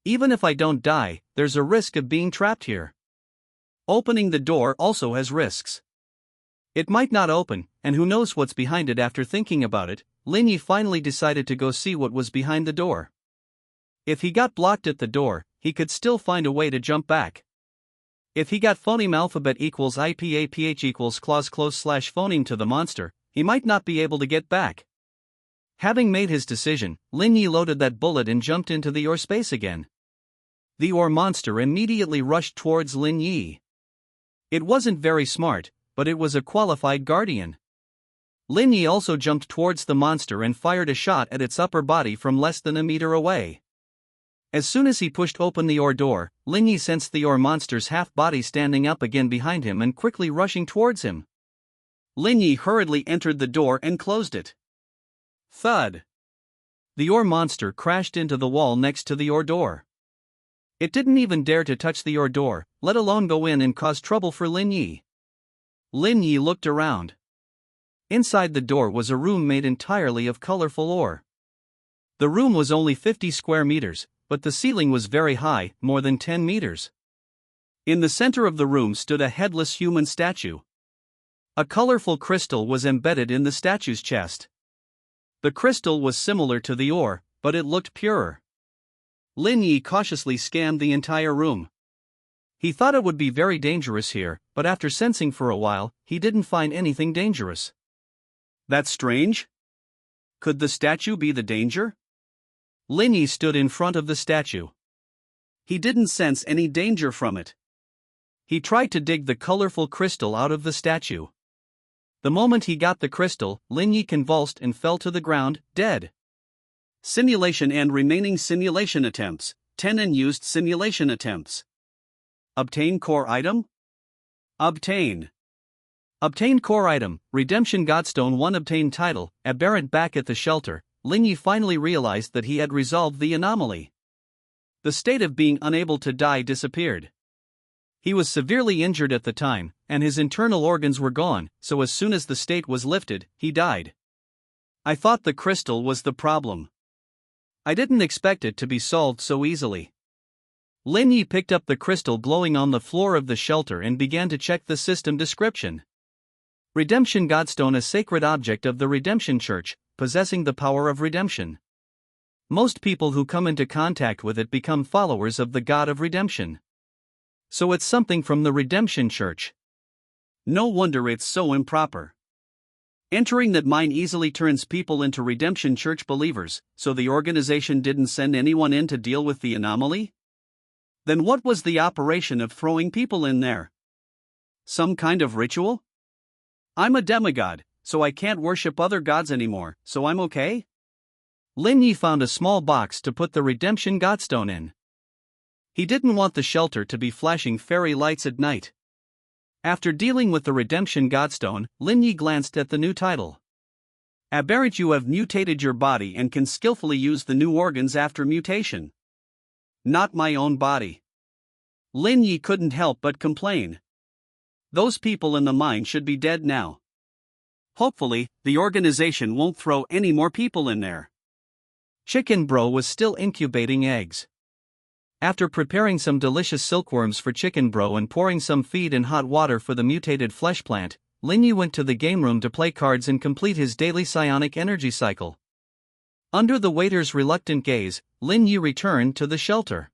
Even if I don't die, there's a risk of being trapped here. Opening the door also has risks. It might not open, and who knows what's behind it. After thinking about it, Lin Yi finally decided to go see what was behind the door. If he got blocked at the door, he could still find a way to jump back. If he got phoneme alphabet equals IPAPH equals clause close slash phoneme to the monster, he might not be able to get back. Having made his decision, Lin Yi loaded that bullet and jumped into the ore space again. The ore monster immediately rushed towards Lin Yi. It wasn't very smart, but it was a qualified guardian. Lin Yi also jumped towards the monster and fired a shot at its upper body from less than a meter away. As soon as he pushed open the ore door, Lin Yi sensed the ore monster's half-body standing up again behind him and quickly rushing towards him. Lin Yi hurriedly entered the door and closed it. Thud! The ore monster crashed into the wall next to the ore door. It didn't even dare to touch the ore door, let alone go in and cause trouble for Lin Yi. Lin Yi looked around. Inside the door was a room made entirely of colorful ore. The room was only 50 square meters, but the ceiling was very high, more than 10 meters. In the center of the room stood a headless human statue. A colorful crystal was embedded in the statue's chest. The crystal was similar to the ore, but it looked purer. Lin Yi cautiously scanned the entire room. He thought it would be very dangerous here, but after sensing for a while, he didn't find anything dangerous. That's strange. Could the statue be the danger? Lin Yi stood in front of the statue. He didn't sense any danger from it. He tried to dig the colorful crystal out of the statue. The moment he got the crystal, Lin Yi convulsed and fell to the ground, dead. Simulation and remaining simulation attempts, 10 unused simulation attempts. Obtain core item? Obtain. Obtain core item, Redemption Godstone 1. Obtain title, Aberrant. Back at the shelter, Lin Yi finally realized that he had resolved the anomaly. The state of being unable to die disappeared. He was severely injured at the time, and his internal organs were gone, so as soon as the state was lifted, he died. I thought the crystal was the problem. I didn't expect it to be solved so easily. Lin Yi picked up the crystal glowing on the floor of the shelter and began to check the system description. Redemption Godstone, a sacred object of the Redemption Church, possessing the power of redemption. Most people who come into contact with it become followers of the God of Redemption. So it's something from the Redemption Church. No wonder it's so improper. Entering that mine easily turns people into Redemption Church believers, so the organization didn't send anyone in to deal with the anomaly? Then what was the operation of throwing people in there? Some kind of ritual? I'm a demigod, so I can't worship other gods anymore, so I'm okay? Lin Yi found a small box to put the Redemption Godstone in. He didn't want the shelter to be flashing fairy lights at night. After dealing with the Redemption Godstone, Lin Yi glanced at the new title. Aberrant. You have mutated your body and can skillfully use the new organs after mutation. Not my own body. Lin Yi couldn't help but complain. Those people in the mine should be dead now. Hopefully, the organization won't throw any more people in there. Chicken Bro was still incubating eggs. After preparing some delicious silkworms for Chicken Bro and pouring some feed and hot water for the mutated flesh plant, Lin Yi went to the game room to play cards and complete his daily psionic energy cycle. Under the waiter's reluctant gaze, Lin Yi returned to the shelter.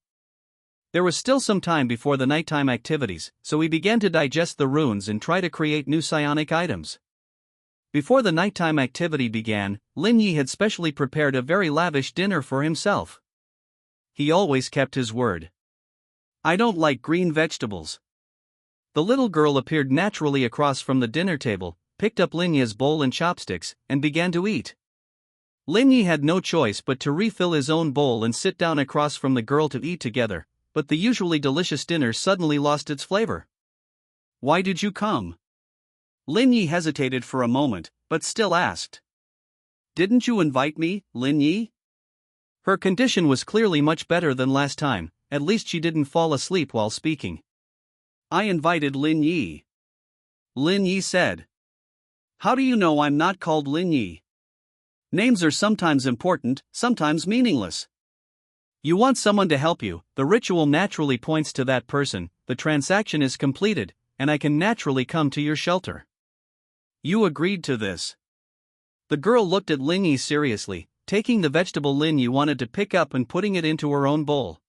There was still some time before the nighttime activities, so he began to digest the runes and try to create new psionic items. Before the nighttime activity began, Lin Yi had specially prepared a very lavish dinner for himself. He always kept his word. I don't like green vegetables. The little girl appeared naturally across from the dinner table, picked up Lin Yi's bowl and chopsticks, and began to eat. Lin Yi had no choice but to refill his own bowl and sit down across from the girl to eat together, but the usually delicious dinner suddenly lost its flavor. Why did you come? Lin Yi hesitated for a moment, but still asked. Didn't you invite me, Lin Yi? Her condition was clearly much better than last time, at least she didn't fall asleep while speaking. I invited Lin Yi. Lin Yi said. How do you know I'm not called Lin Yi? Names are sometimes important, sometimes meaningless. You want someone to help you, the ritual naturally points to that person, the transaction is completed, and I can naturally come to your shelter. You agreed to this. The girl looked at Lin Yi seriously, taking the vegetable Lin Yi wanted to pick up and putting it into her own bowl.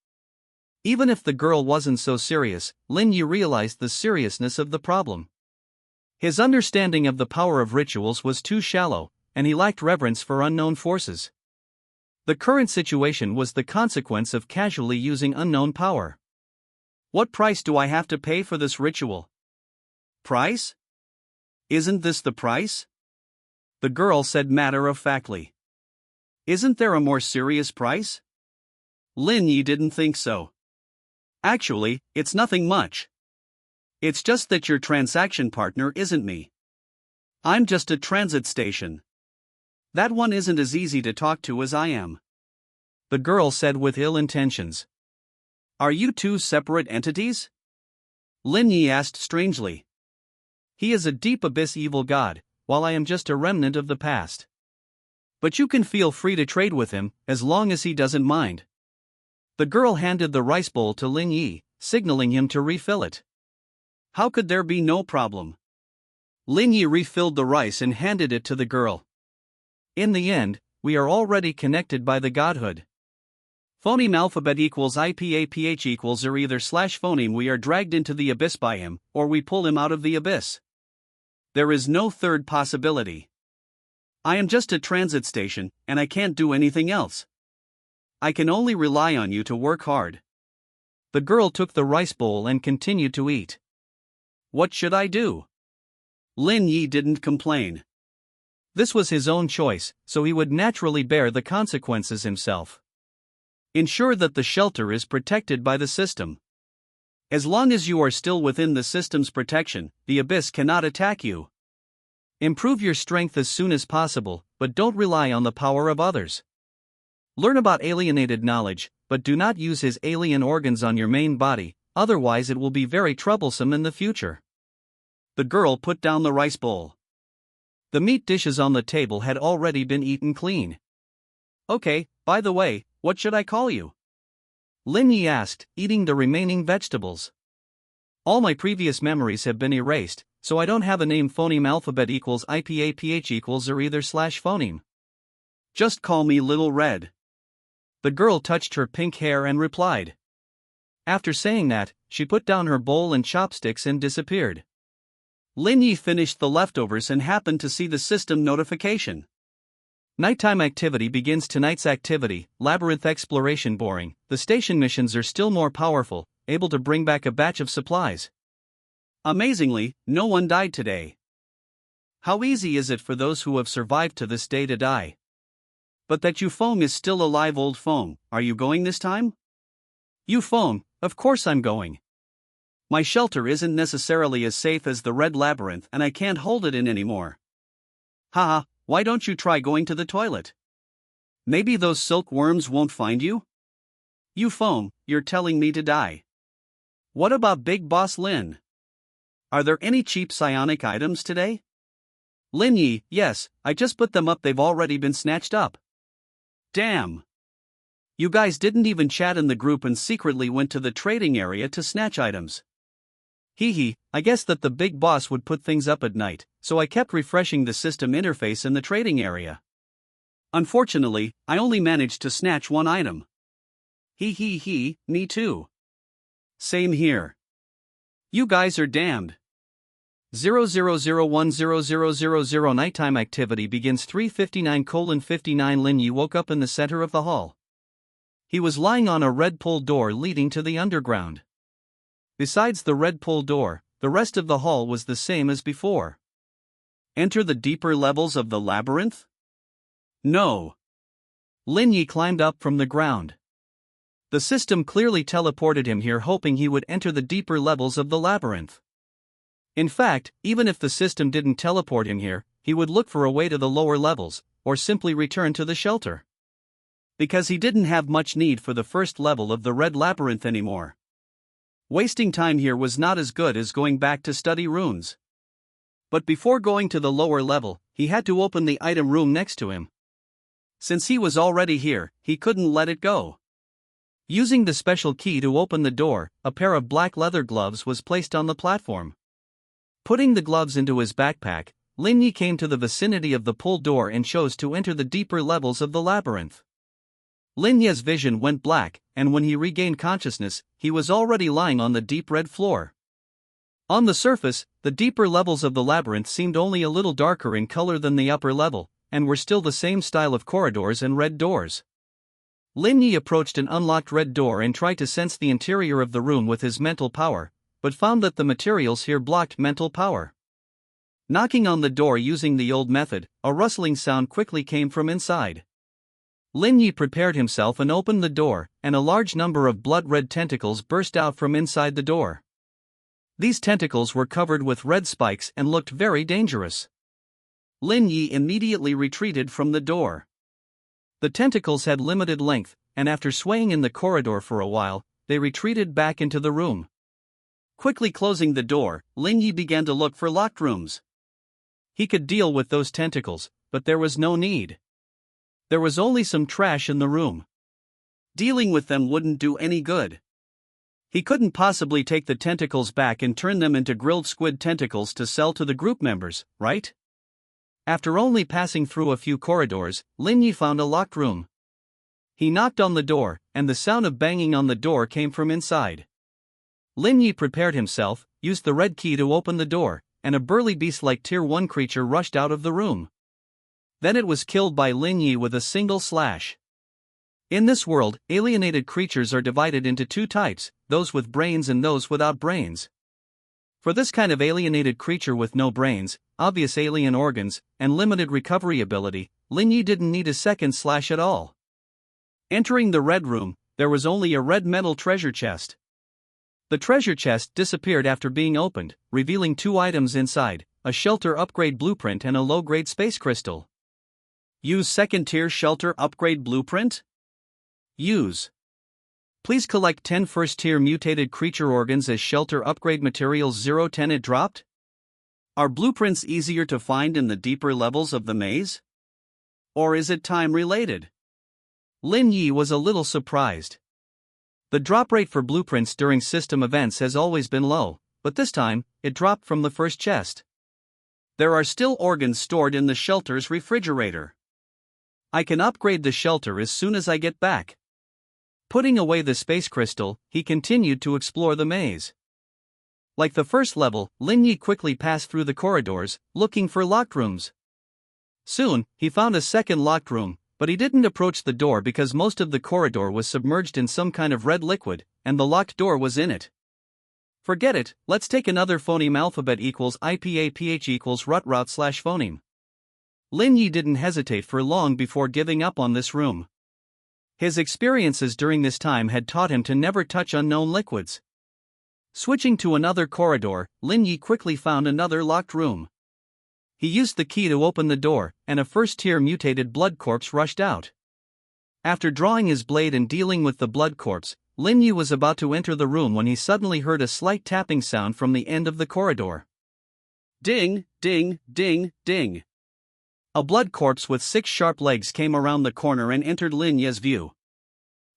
Even if the girl wasn't so serious, Lin Yi realized the seriousness of the problem. His understanding of the power of rituals was too shallow, and he lacked reverence for unknown forces. The current situation was the consequence of casually using unknown power. What price do I have to pay for this ritual? Price? Isn't this the price? The girl said matter-of-factly. Isn't there a more serious price? Lin Yi didn't think so. Actually, it's nothing much. It's just that your transaction partner isn't me. I'm just a transit station. That one isn't as easy to talk to as I am. The girl said with ill intentions. Are you two separate entities? Lin Yi asked strangely. He is a deep abyss evil god, while I am just a remnant of the past. But you can feel free to trade with him, as long as he doesn't mind. The girl handed the rice bowl to Lin Yi, signaling him to refill it. How could there be no problem? Lin Yi refilled the rice and handed it to the girl. In the end, we are already connected by the godhood. Phoneme alphabet equals IPAPH equals or either slash phoneme we are dragged into the abyss by him, or we pull him out of the abyss. There is no third possibility. I am just a transit station, and I can't do anything else. I can only rely on you to work hard. The girl took the rice bowl and continued to eat. What should I do? Lin Yi didn't complain. This was his own choice, so he would naturally bear the consequences himself. Ensure that the shelter is protected by the system. As long as you are still within the system's protection, the abyss cannot attack you. Improve your strength as soon as possible, but don't rely on the power of others. Learn about alienated knowledge, but do not use his alien organs on your main body, otherwise it will be very troublesome in the future. The girl put down the rice bowl. The meat dishes on the table had already been eaten clean. Okay, by the way, what should I call you? Lin Yi asked, eating the remaining vegetables. All my previous memories have been erased, so I don't have a name. Phoneme alphabet equals IPAPH equals or either slash phoneme. Just call me Little Red. The girl touched her pink hair and replied. After saying that, she put down her bowl and chopsticks and disappeared. Lin Yi finished the leftovers and happened to see the system notification. Nighttime activity begins. Tonight's activity, labyrinth exploration. Boring. The station missions are still more powerful, able to bring back a batch of supplies. Amazingly, no one died today. How easy is it for those who have survived to this day to die? But that you foam is still alive. Old foam, are you going this time? You foam, of course I'm going. My shelter isn't necessarily as safe as the red labyrinth and I can't hold it in anymore. Haha, why don't you try going to the toilet? Maybe those silkworms won't find you? You foam, you're telling me to die. What about Big Boss Lin? Are there any cheap psionic items today? Lin Yi, yes, I just put them up. They've already been snatched up. Damn. You guys didn't even chat in the group and secretly went to the trading area to snatch items. Hee, I guess that the big boss would put things up at night, so I kept refreshing the system interface in the trading area. Unfortunately, I only managed to snatch one item. Me too. Same here. You guys are damned. 00010000 Nighttime activity begins. 3:59:59 Lin Yi woke up in the center of the hall. He was lying on a red pull door leading to the underground. Besides the red pull door, the rest of the hall was the same as before. Enter the deeper levels of the labyrinth? No. Lin Yi climbed up from the ground. The system clearly teleported him here, hoping he would enter the deeper levels of the labyrinth. In fact, even if the system didn't teleport him here, he would look for a way to the lower levels, or simply return to the shelter. Because he didn't have much need for the first level of the red labyrinth anymore. Wasting time here was not as good as going back to study runes. But before going to the lower level, he had to open the item room next to him. Since he was already here, he couldn't let it go. Using the special key to open the door, a pair of black leather gloves was placed on the platform. Putting the gloves into his backpack, Lin Yi came to the vicinity of the pull door and chose to enter the deeper levels of the labyrinth. Lin Yi's vision went black, and when he regained consciousness, he was already lying on the deep red floor. On the surface, the deeper levels of the labyrinth seemed only a little darker in color than the upper level, and were still the same style of corridors and red doors. Lin Yi approached an unlocked red door and tried to sense the interior of the room with his mental power, but found that the materials here blocked mental power. Knocking on the door using the old method, a rustling sound quickly came from inside. Lin Yi prepared himself and opened the door, and a large number of blood-red tentacles burst out from inside the door. These tentacles were covered with red spikes and looked very dangerous. Lin Yi immediately retreated from the door. The tentacles had limited length, and after swaying in the corridor for a while, they retreated back into the room. Quickly closing the door, Lin Yi began to look for locked rooms. He could deal with those tentacles, but there was no need. There was only some trash in the room. Dealing with them wouldn't do any good. He couldn't possibly take the tentacles back and turn them into grilled squid tentacles to sell to the group members, right? After only passing through a few corridors, Lin Yi found a locked room. He knocked on the door, and the sound of banging on the door came from inside. Lin Yi prepared himself, used the red key to open the door, and a burly beast-like Tier 1 creature rushed out of the room. Then it was killed by Lin Yi with a single slash. In this world, alienated creatures are divided into two types, those with brains and those without brains. For this kind of alienated creature with no brains, obvious alien organs, and limited recovery ability, Lin Yi didn't need a second slash at all. Entering the red room, there was only a red metal treasure chest. The treasure chest disappeared after being opened, revealing two items inside, a shelter upgrade blueprint and a low-grade space crystal. Use second-tier shelter upgrade blueprint? Use. Please collect 10 first-tier mutated creature organs as shelter upgrade materials 010. It dropped? Are blueprints easier to find in the deeper levels of the maze? Or is it time-related? Lin Yi was a little surprised. The drop rate for blueprints during system events has always been low, but this time, it dropped from the first chest. There are still organs stored in the shelter's refrigerator. I can upgrade the shelter as soon as I get back. Putting away the space crystal, he continued to explore the maze. Like the first level, Lin Yi quickly passed through the corridors, looking for locked rooms. Soon, he found a second locked room, but he didn't approach the door because most of the corridor was submerged in some kind of red liquid, and the locked door was in it. Forget it, let's take another phoneme. Alphabet equals IPAPH equals root/phoneme. Lin Yi didn't hesitate for long before giving up on this room. His experiences during this time had taught him to never touch unknown liquids. Switching to another corridor, Lin Yi quickly found another locked room. He used the key to open the door, and a first-tier mutated blood corpse rushed out. After drawing his blade and dealing with the blood corpse, Lin Yi was about to enter the room when he suddenly heard a slight tapping sound from the end of the corridor. Ding, ding, ding, ding. A blood corpse with 6 sharp legs came around the corner and entered Lin Yi's view.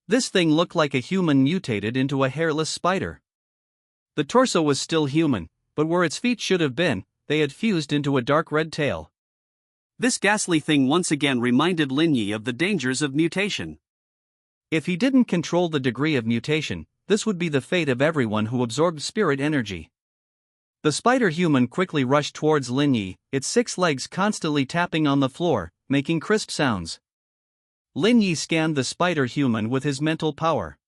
This thing looked like a human mutated into a hairless spider. The torso was still human, but where its feet should have been, they had fused into a dark red tail. This ghastly thing once again reminded Lin Yi of the dangers of mutation. If he didn't control the degree of mutation, this would be the fate of everyone who absorbed spirit energy. The spider-human quickly rushed towards Lin Yi, its 6 legs constantly tapping on the floor, making crisp sounds. Lin Yi scanned the spider-human with his mental power.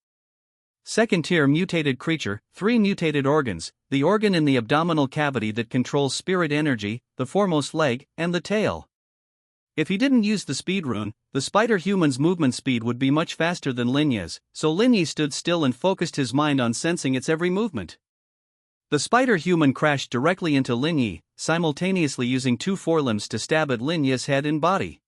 Second-tier mutated creature, 3 mutated organs, the organ in the abdominal cavity that controls spirit energy, the foremost leg, and the tail. If he didn't use the speed rune, the spider-human's movement speed would be much faster than Lin Yi's, so Lin Yi stood still and focused his mind on sensing its every movement. The spider-human crashed directly into Lin Yi, simultaneously using 2 forelimbs to stab at Lin Yi's head and body.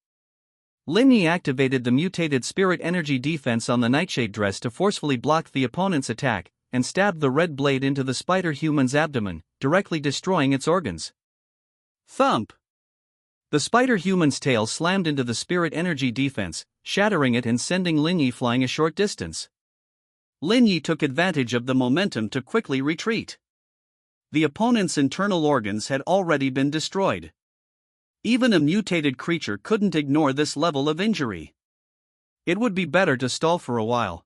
Lin Yi activated the mutated spirit energy defense on the nightshade dress to forcefully block the opponent's attack, and stabbed the red blade into the spider-human's abdomen, directly destroying its organs. Thump! The spider-human's tail slammed into the spirit energy defense, shattering it and sending Lin Yi flying a short distance. Lin Yi took advantage of the momentum to quickly retreat. The opponent's internal organs had already been destroyed. Even a mutated creature couldn't ignore this level of injury. It would be better to stall for a while.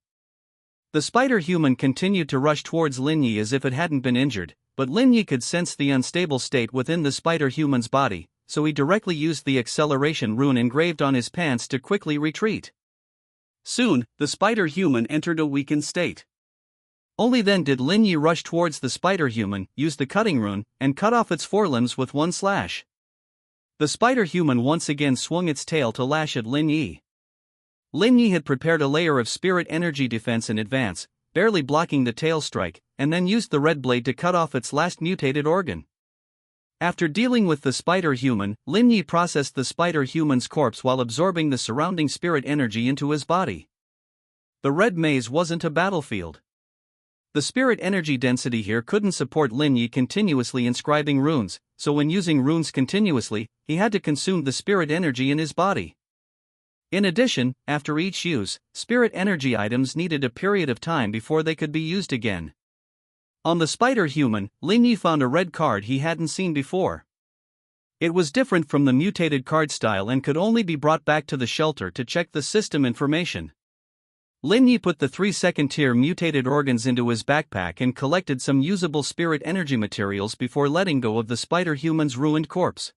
The spider-human continued to rush towards Lin Yi as if it hadn't been injured, but Lin Yi could sense the unstable state within the spider-human's body, so he directly used the acceleration rune engraved on his pants to quickly retreat. Soon, the spider-human entered a weakened state. Only then did Lin Yi rush towards the spider-human, use the cutting rune, and cut off its forelimbs with 1 slash. The spider-human once again swung its tail to lash at Lin Yi. Lin Yi had prepared a layer of spirit energy defense in advance, barely blocking the tail strike, and then used the red blade to cut off its last mutated organ. After dealing with the spider-human, Lin Yi processed the spider-human's corpse while absorbing the surrounding spirit energy into his body. The red maze wasn't a battlefield. The spirit energy density here couldn't support Lin Yi continuously inscribing runes, so when using runes continuously, he had to consume the spirit energy in his body. In addition, after each use, spirit energy items needed a period of time before they could be used again. On the spider human, Lin Yi found a red card he hadn't seen before. It was different from the mutated card style and could only be brought back to the shelter to check the system information. Lin Yi put the 3 second-tier mutated organs into his backpack and collected some usable spirit energy materials before letting go of the spider human's ruined corpse.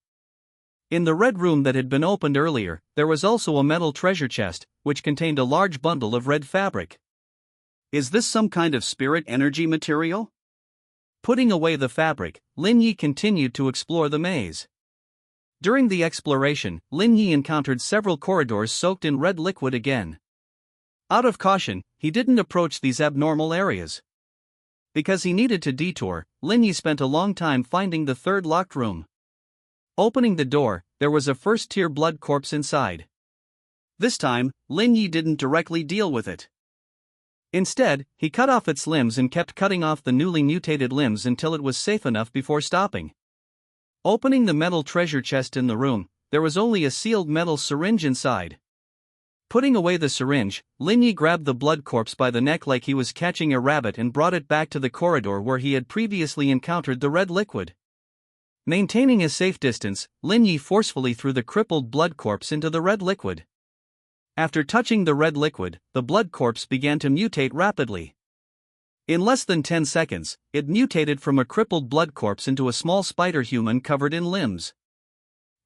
In the red room that had been opened earlier, there was also a metal treasure chest, which contained a large bundle of red fabric. Is this some kind of spirit energy material? Putting away the fabric, Lin Yi continued to explore the maze. During the exploration, Lin Yi encountered several corridors soaked in red liquid again. Out of caution, he didn't approach these abnormal areas. Because he needed to detour, Lin Yi spent a long time finding the third locked room. Opening the door, there was a first-tier blood corpse inside. This time, Lin Yi didn't directly deal with it. Instead, he cut off its limbs and kept cutting off the newly mutated limbs until it was safe enough before stopping. Opening the metal treasure chest in the room, there was only a sealed metal syringe inside. Putting away the syringe, Lin Yi grabbed the blood corpse by the neck like he was catching a rabbit and brought it back to the corridor where he had previously encountered the red liquid. Maintaining a safe distance, Lin Yi forcefully threw the crippled blood corpse into the red liquid. After touching the red liquid, the blood corpse began to mutate rapidly. In less than 10 seconds, it mutated from a crippled blood corpse into a small spider human covered in limbs.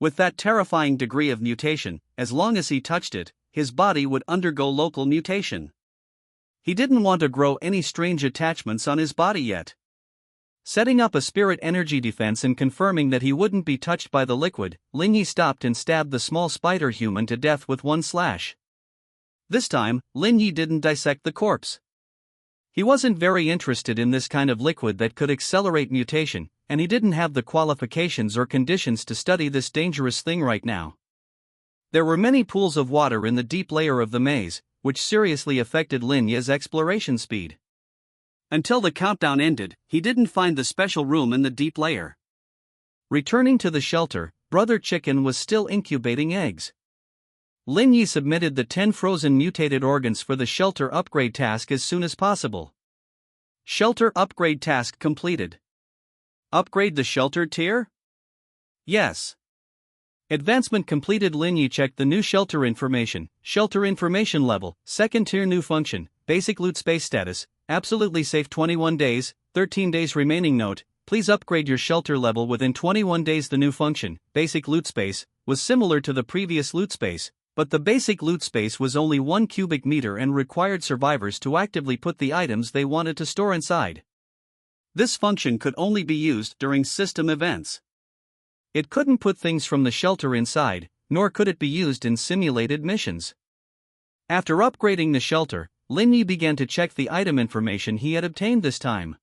With that terrifying degree of mutation, as long as he touched it, his body would undergo local mutation. He didn't want to grow any strange attachments on his body yet. Setting up a spirit energy defense and confirming that he wouldn't be touched by the liquid, Lin Yi stopped and stabbed the small spider human to death with one slash. This time, Lin Yi didn't dissect the corpse. He wasn't very interested in this kind of liquid that could accelerate mutation, and he didn't have the qualifications or conditions to study this dangerous thing right now. There were many pools of water in the deep layer of the maze, which seriously affected Lin Yi's exploration speed. Until the countdown ended, he didn't find the special room in the deep layer. Returning to the shelter, Brother Chicken was still incubating eggs. Lin Yi submitted the 10 frozen mutated organs for the shelter upgrade task as soon as possible. Shelter upgrade task completed. Upgrade the shelter tier? Yes. Advancement completed. Lin Yi checked the new shelter information level, second tier new function, basic loot space status, absolutely safe 21 days, 13 days remaining. Note, please upgrade your shelter level within 21 days. The new function, basic loot space, was similar to the previous loot space, but the basic loot space was only 1 cubic meter and required survivors to actively put the items they wanted to store inside. This function could only be used during system events. It couldn't put things from the shelter inside, nor could it be used in simulated missions. After upgrading the shelter, Lin Yi began to check the item information he had obtained this time.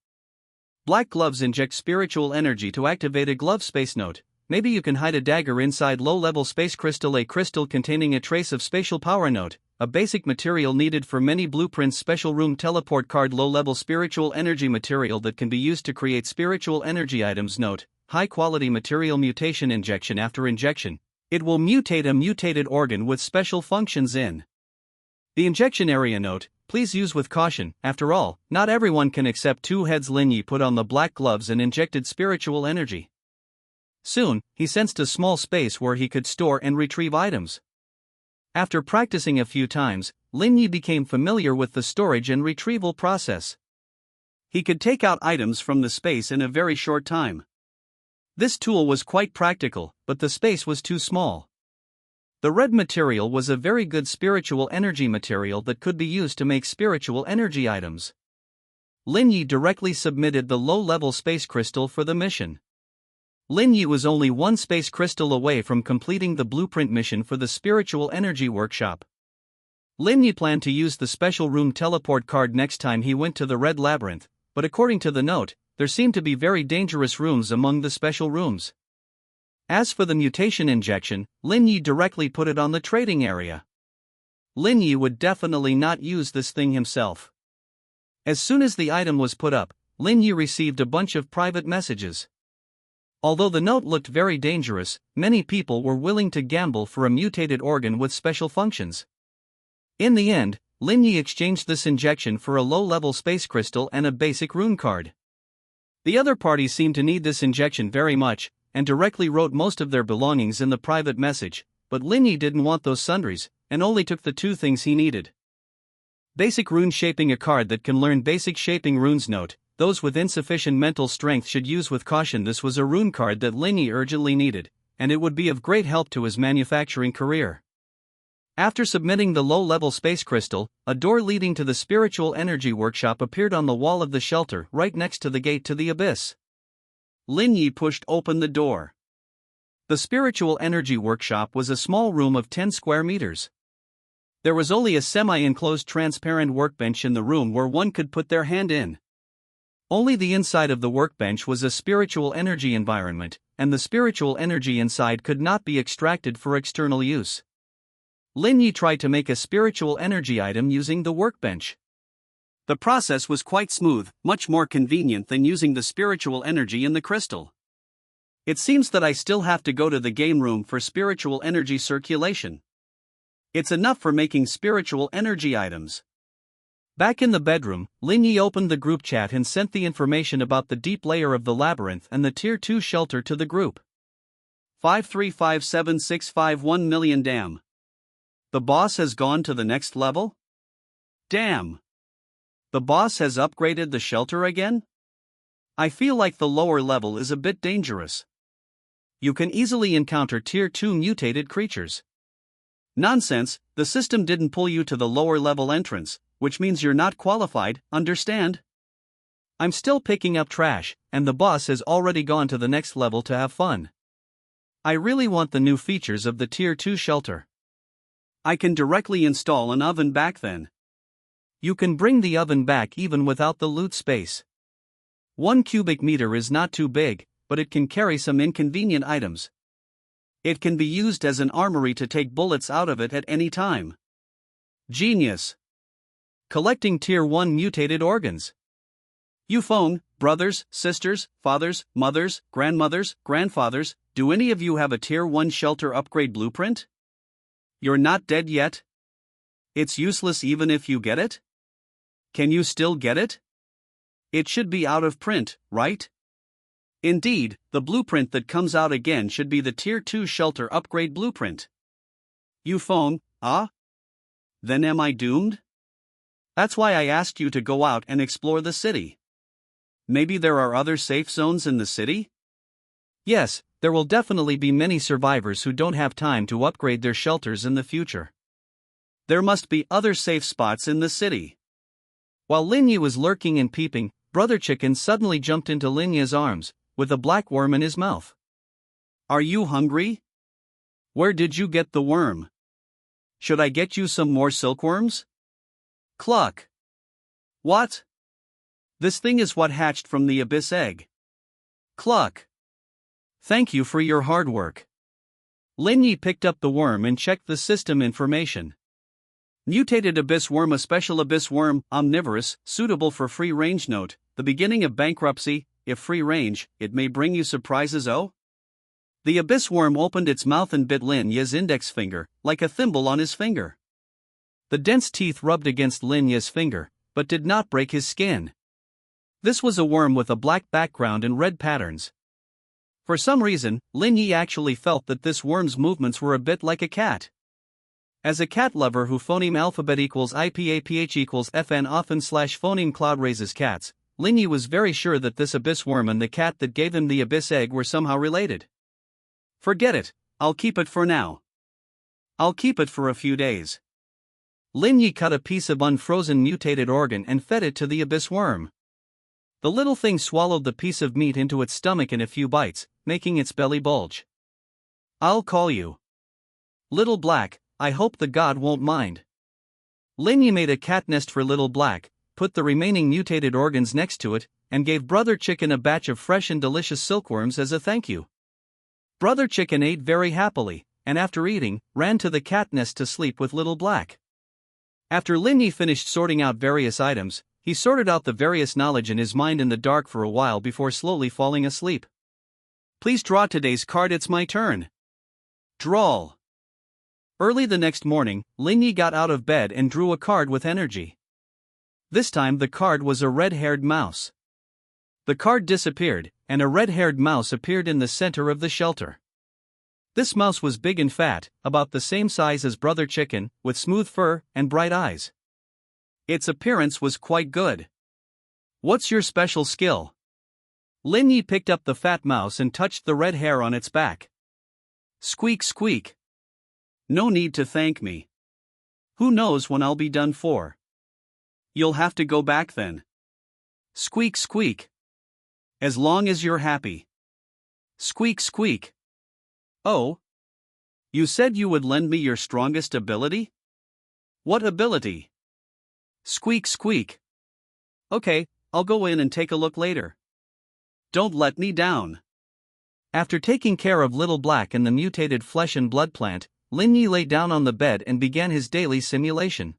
Black gloves inject spiritual energy to activate a glove space. Note, maybe you can hide a dagger inside low-level space crystal. A crystal containing a trace of spatial power. Note, a basic material needed for many blueprints. Special room teleport card. Low-level spiritual energy material that can be used to create spiritual energy items. Note, high-quality material mutation injection. After injection, it will mutate a mutated organ with special functions in the injection area. Note, please use with caution, after all, not everyone can accept 2 heads. Lin Yi put on the black gloves and injected spiritual energy. Soon, he sensed a small space where he could store and retrieve items. After practicing a few times, Lin Yi became familiar with the storage and retrieval process. He could take out items from the space in a very short time. This tool was quite practical, but the space was too small. The red material was a very good spiritual energy material that could be used to make spiritual energy items. Lin Yi directly submitted the low-level space crystal for the mission. Lin Yi was only 1 space crystal away from completing the blueprint mission for the spiritual energy workshop. Lin Yi planned to use the special room teleport card next time he went to the red labyrinth, but according to the note, there seemed to be very dangerous rooms among the special rooms. As for the mutation injection, Lin Yi directly put it on the trading area. Lin Yi would definitely not use this thing himself. As soon as the item was put up, Lin Yi received a bunch of private messages. Although the note looked very dangerous, many people were willing to gamble for a mutated organ with special functions. In the end, Lin Yi exchanged this injection for a low-level space crystal and a basic rune card. The other parties seemed to need this injection very much, and directly wrote most of their belongings in the private message, but Lin Yi didn't want those sundries, and only took the two things he needed. Basic rune shaping, a card that can learn basic shaping runes. Note: those with insufficient mental strength should use with caution. This was a rune card that Lin Yi urgently needed, and it would be of great help to his manufacturing career. After submitting the low-level space crystal, a door leading to the spiritual energy workshop appeared on the wall of the shelter right next to the gate to the abyss. Lin Yi pushed open the door. The spiritual energy workshop was a small room of 10 square meters. There was only a semi-enclosed transparent workbench in the room where one could put their hand in. Only the inside of the workbench was a spiritual energy environment, and the spiritual energy inside could not be extracted for external use. Lin Yi tried to make a spiritual energy item using the workbench. The process was quite smooth, much more convenient than using the spiritual energy in the crystal. It seems that I still have to go to the game room for spiritual energy circulation. It's enough for making spiritual energy items. Back in the bedroom, Lin Yi opened the group chat and sent the information about the deep layer of the labyrinth and the Tier 2 shelter to the group. 5357651 million. Damn. The boss has gone to the next level? Damn. The boss has upgraded the shelter again? I feel like the lower level is a bit dangerous. You can easily encounter Tier 2 mutated creatures. Nonsense, the system didn't pull you to the lower level entrance, which means you're not qualified, understand? I'm still picking up trash, and the boss has already gone to the next level to have fun. I really want the new features of the Tier 2 shelter. I can directly install an oven back then. You can bring the oven back even without the loot space. 1 cubic meter is not too big, but it can carry some inconvenient items. It can be used as an armory to take bullets out of it at any time. Genius. Collecting Tier 1 mutated organs. Euphone, brothers, sisters, fathers, mothers, grandmothers, grandfathers, do any of you have a Tier 1 shelter upgrade blueprint? You're not dead yet? It's useless even if you get it? Can you still get it? It should be out of print, right? Indeed, the blueprint that comes out again should be the Tier 2 shelter upgrade blueprint. Euphone, ah? Then am I doomed? That's why I asked you to go out and explore the city. Maybe there are other safe zones in the city? Yes, there will definitely be many survivors who don't have time to upgrade their shelters in the future. There must be other safe spots in the city. While Lin Yi was lurking and peeping, Brother Chicken suddenly jumped into Lin Yi's arms, with a black worm in his mouth. Are you hungry? Where did you get the worm? Should I get you some more silkworms? Cluck. What? This thing is what hatched from the abyss egg. Cluck. Thank you for your hard work. Lin Yi picked up the worm and checked the system information. Mutated abyss worm, a special abyss worm, omnivorous, suitable for free range. Note: the beginning of bankruptcy. If free range, it may bring you surprises. Oh? The abyss worm opened its mouth and bit Lin Yi's index finger, like a thimble on his finger. The dense teeth rubbed against Lin Yi's finger, but did not break his skin. This was a worm with a black background and red patterns. For some reason, Lin Yi actually felt that this worm's movements were a bit like a cat. As a cat lover who phoneme alphabet equals IPAPH equals FN often / phoneme cloud raises cats, Lin Yi was very sure that this abyss worm and the cat that gave him the abyss egg were somehow related. Forget it, I'll keep it for now. I'll keep it for a few days. Lin Yi cut a piece of unfrozen mutated organ and fed it to the abyss worm. The little thing swallowed the piece of meat into its stomach in a few bites, making its belly bulge. I'll call you Little Black, I hope the god won't mind. Lin Yi made a cat nest for Little Black, put the remaining mutated organs next to it, and gave Brother Chicken a batch of fresh and delicious silkworms as a thank you. Brother Chicken ate very happily, and after eating, ran to the cat nest to sleep with Little Black. After Lin Yi finished sorting out various items, He sorted out the various knowledge in his mind in the dark for a while before slowly falling asleep. Please draw today's card, it's my turn. Draw. Early the next morning, Lin Yi got out of bed and drew a card with energy. This time the card was a red-haired mouse. The card disappeared, and a red-haired mouse appeared in the center of the shelter. This mouse was big and fat, about the same size as Brother Chicken, with smooth fur and bright eyes. Its appearance was quite good. What's your special skill? Lin Yi picked up the fat mouse and touched the red hair on its back. Squeak squeak. No need to thank me. Who knows when I'll be done for? You'll have to go back then. Squeak squeak. As long as you're happy. Squeak squeak. Oh? You said you would lend me your strongest ability? What ability? Squeak squeak. Okay, I'll go in and take a look later. Don't let me down. After taking care of Little Black and the mutated flesh and blood plant, Lin Yi lay down on the bed and began his daily simulation.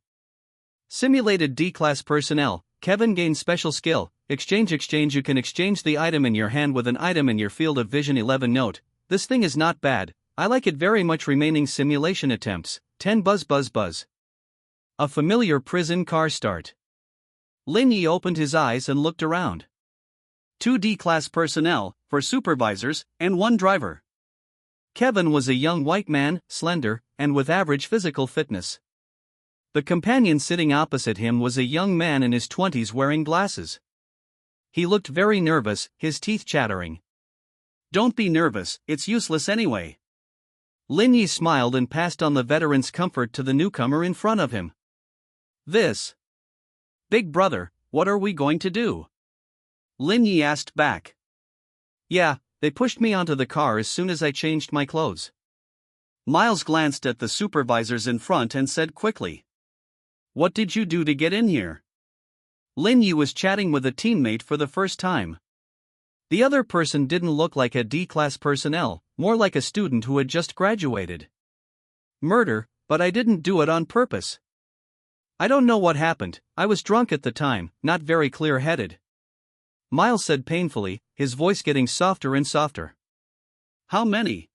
Simulated D-class personnel. Kevin gained special skill, exchange. You can exchange the item in your hand with an item in your field of vision. 11 Note, this thing is not bad, I like it very much. Remaining simulation attempts, 10 buzz. A familiar prison car start. Lin Yi opened his eyes and looked around. 2 D-class personnel, 4 supervisors, and 1 driver. Kevin was a young white man, slender, and with average physical fitness. The companion sitting opposite him was a young man in his 20s wearing glasses. He looked very nervous, his teeth chattering. Don't be nervous, it's useless anyway. Lin Yi smiled and passed on the veteran's comfort to the newcomer in front of him. This. Big brother, what are we going to do? Lin Yi asked back. Yeah, they pushed me onto the car as soon as I changed my clothes. Miles glanced at the supervisors in front and said quickly. What did you do to get in here? Lin Yi was chatting with a teammate for the first time. The other person didn't look like a D-class personnel, more like a student who had just graduated. Murder, but I didn't do it on purpose. I don't know what happened, I was drunk at the time, not very clear-headed. Miles said painfully, his voice getting softer and softer. How many?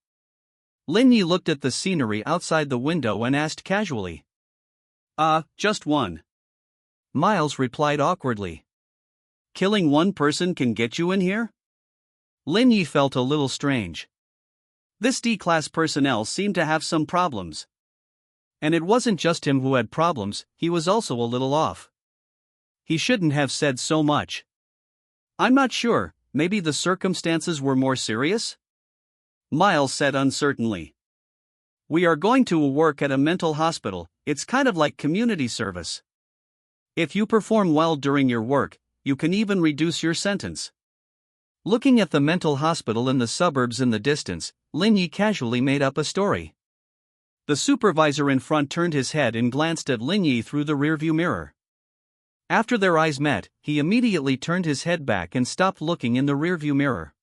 Lin Yi looked at the scenery outside the window and asked casually. Just 1. Miles replied awkwardly. Killing 1 person can get you in here? Lin Yi felt a little strange. This D-class personnel seemed to have some problems. And it wasn't just him who had problems, he was also a little off. He shouldn't have said so much. I'm not sure, maybe the circumstances were more serious? Miles said uncertainly. We are going to work at a mental hospital, it's kind of like community service. If you perform well during your work, you can even reduce your sentence. Looking at the mental hospital in the suburbs in the distance, Lin Yi casually made up a story. The supervisor in front turned his head and glanced at Lin Yi through the rearview mirror. After their eyes met, he immediately turned his head back and stopped looking in the rearview mirror.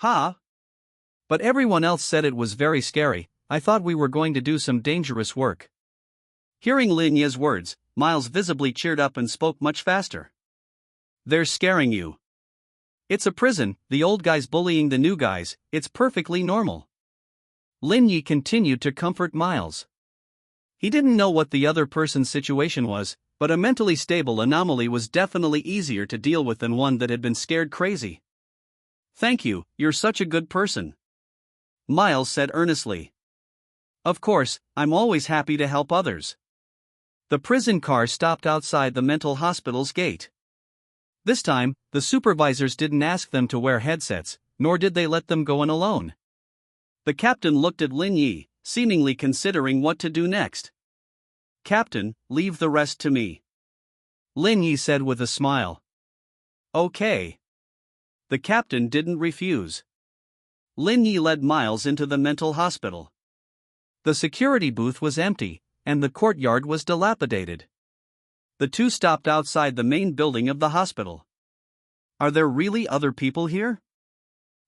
But everyone else said it was very scary, I thought we were going to do some dangerous work. Hearing Lin Yi's words, Miles visibly cheered up and spoke much faster. They're scaring you. It's a prison, the old guys bullying the new guys, it's perfectly normal. Lin Yi continued to comfort Miles. He didn't know what the other person's situation was, but a mentally stable anomaly was definitely easier to deal with than one that had been scared crazy. Thank you, you're such a good person. Miles said earnestly. Of course, I'm always happy to help others. The prison car stopped outside the mental hospital's gate. This time, the supervisors didn't ask them to wear headsets, nor did they let them go in alone. The captain looked at Lin Yi, seemingly considering what to do next. Captain, leave the rest to me. Lin Yi said with a smile. Okay. The captain didn't refuse. Lin Yi led Miles into the mental hospital. The security booth was empty, and the courtyard was dilapidated. The two stopped outside the main building of the hospital. Are there really other people here?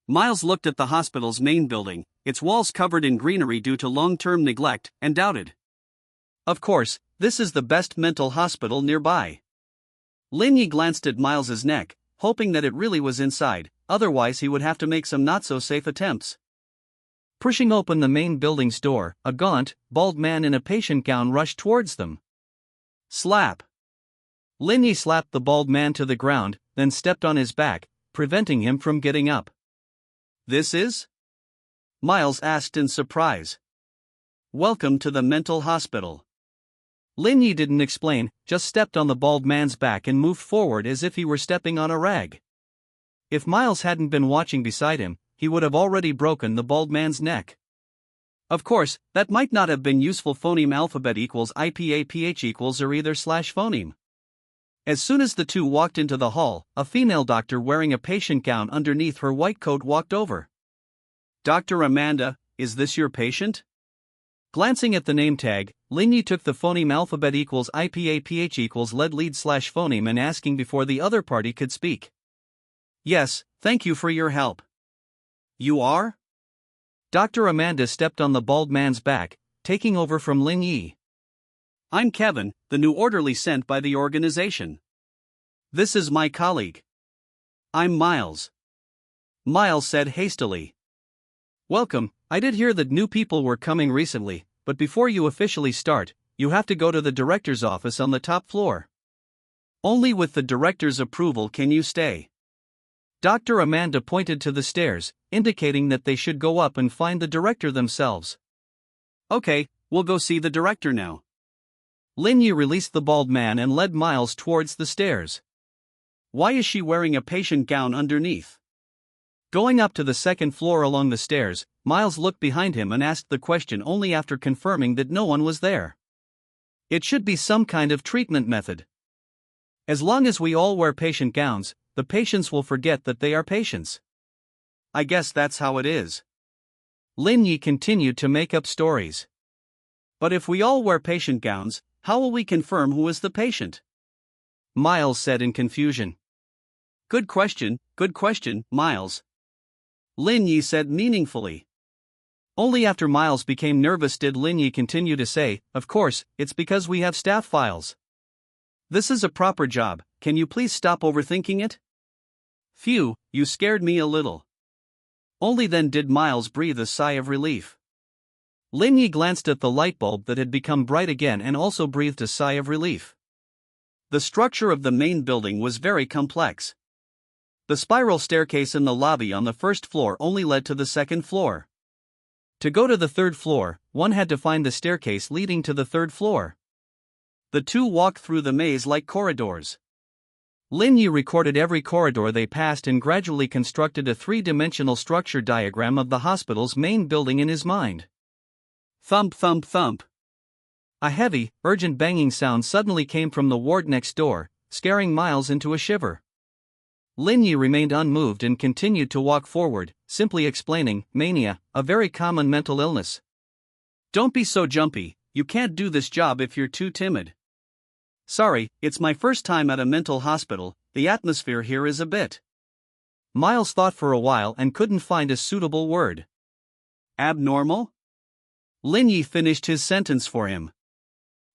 Miles looked at the hospital's main building, its walls covered in greenery due to long-term neglect, and doubted. Of course, this is the best mental hospital nearby. Lin Yi glanced at Miles's neck, hoping that it really was inside, otherwise he would have to make some not-so-safe attempts. Pushing open the main building's door, a gaunt, bald man in a patient gown rushed towards them. Slap! Lin Yi slapped the bald man to the ground, then stepped on his back, preventing him from getting up. "This is?" Miles asked in surprise. "Welcome to the mental hospital." Lin Yi didn't explain, just stepped on the bald man's back and moved forward as if he were stepping on a rag. If Miles hadn't been watching beside him, he would have already broken the bald man's neck. Of course, that might not have been useful. Phoneme alphabet equals IPAPH equals or either slash phoneme. As soon as the two walked into the hall, a female doctor wearing a patient gown underneath her white coat walked over. "Dr. Amanda, is this your patient?" Glancing at the name tag, Lin Yi took the phoneme alphabet equals IPAPH equals lead slash phoneme and asking before the other party could speak. "Yes, thank you for your help." "You are?" Dr. Amanda stepped on the bald man's back, taking over from Lin Yi. "I'm Kevin, the new orderly sent by the organization. This is my colleague. I'm Miles." Miles said hastily. "Welcome, I did hear that new people were coming recently, but before you officially start, you have to go to the director's office on the top floor. Only with the director's approval can you stay." Dr. Amanda pointed to the stairs, indicating that they should go up and find the director themselves. "Okay, we'll go see the director now." Lin Yi released the bald man and led Miles towards the stairs. "Why is she wearing a patient gown underneath?" Going up to the second floor along the stairs, Miles looked behind him and asked the question only after confirming that no one was there. It should be some kind of treatment method. As long as we all wear patient gowns, the patients will forget that they are patients. I guess that's how it is. Lin Yi continued to make up stories. But if we all wear patient gowns, how will we confirm who is the patient? Miles said in confusion. Good question, Miles. Lin Yi said meaningfully. Only after Miles became nervous did Lin Yi continue to say, "Of course, it's because we have staff files. This is a proper job, can you please stop overthinking it?" Phew, you scared me a little. Only then did Miles breathe a sigh of relief. Lin Yi glanced at the light bulb that had become bright again and also breathed a sigh of relief. The structure of the main building was very complex. The spiral staircase in the lobby on the first floor only led to the second floor. To go to the third floor, one had to find the staircase leading to the third floor. The two walked through the maze like corridors. Lin Yi recorded every corridor they passed and gradually constructed a three-dimensional structure diagram of the hospital's main building in his mind. Thump thump thump. A heavy, urgent banging sound suddenly came from the ward next door, scaring Miles into a shiver. Lin Yi remained unmoved and continued to walk forward, simply explaining, "Mania, a very common mental illness. Don't be so jumpy, you can't do this job if you're too timid. Sorry, it's my first time at a mental hospital, the atmosphere here is a bit." Miles thought for a while and couldn't find a suitable word. Abnormal? Lin Yi finished his sentence for him.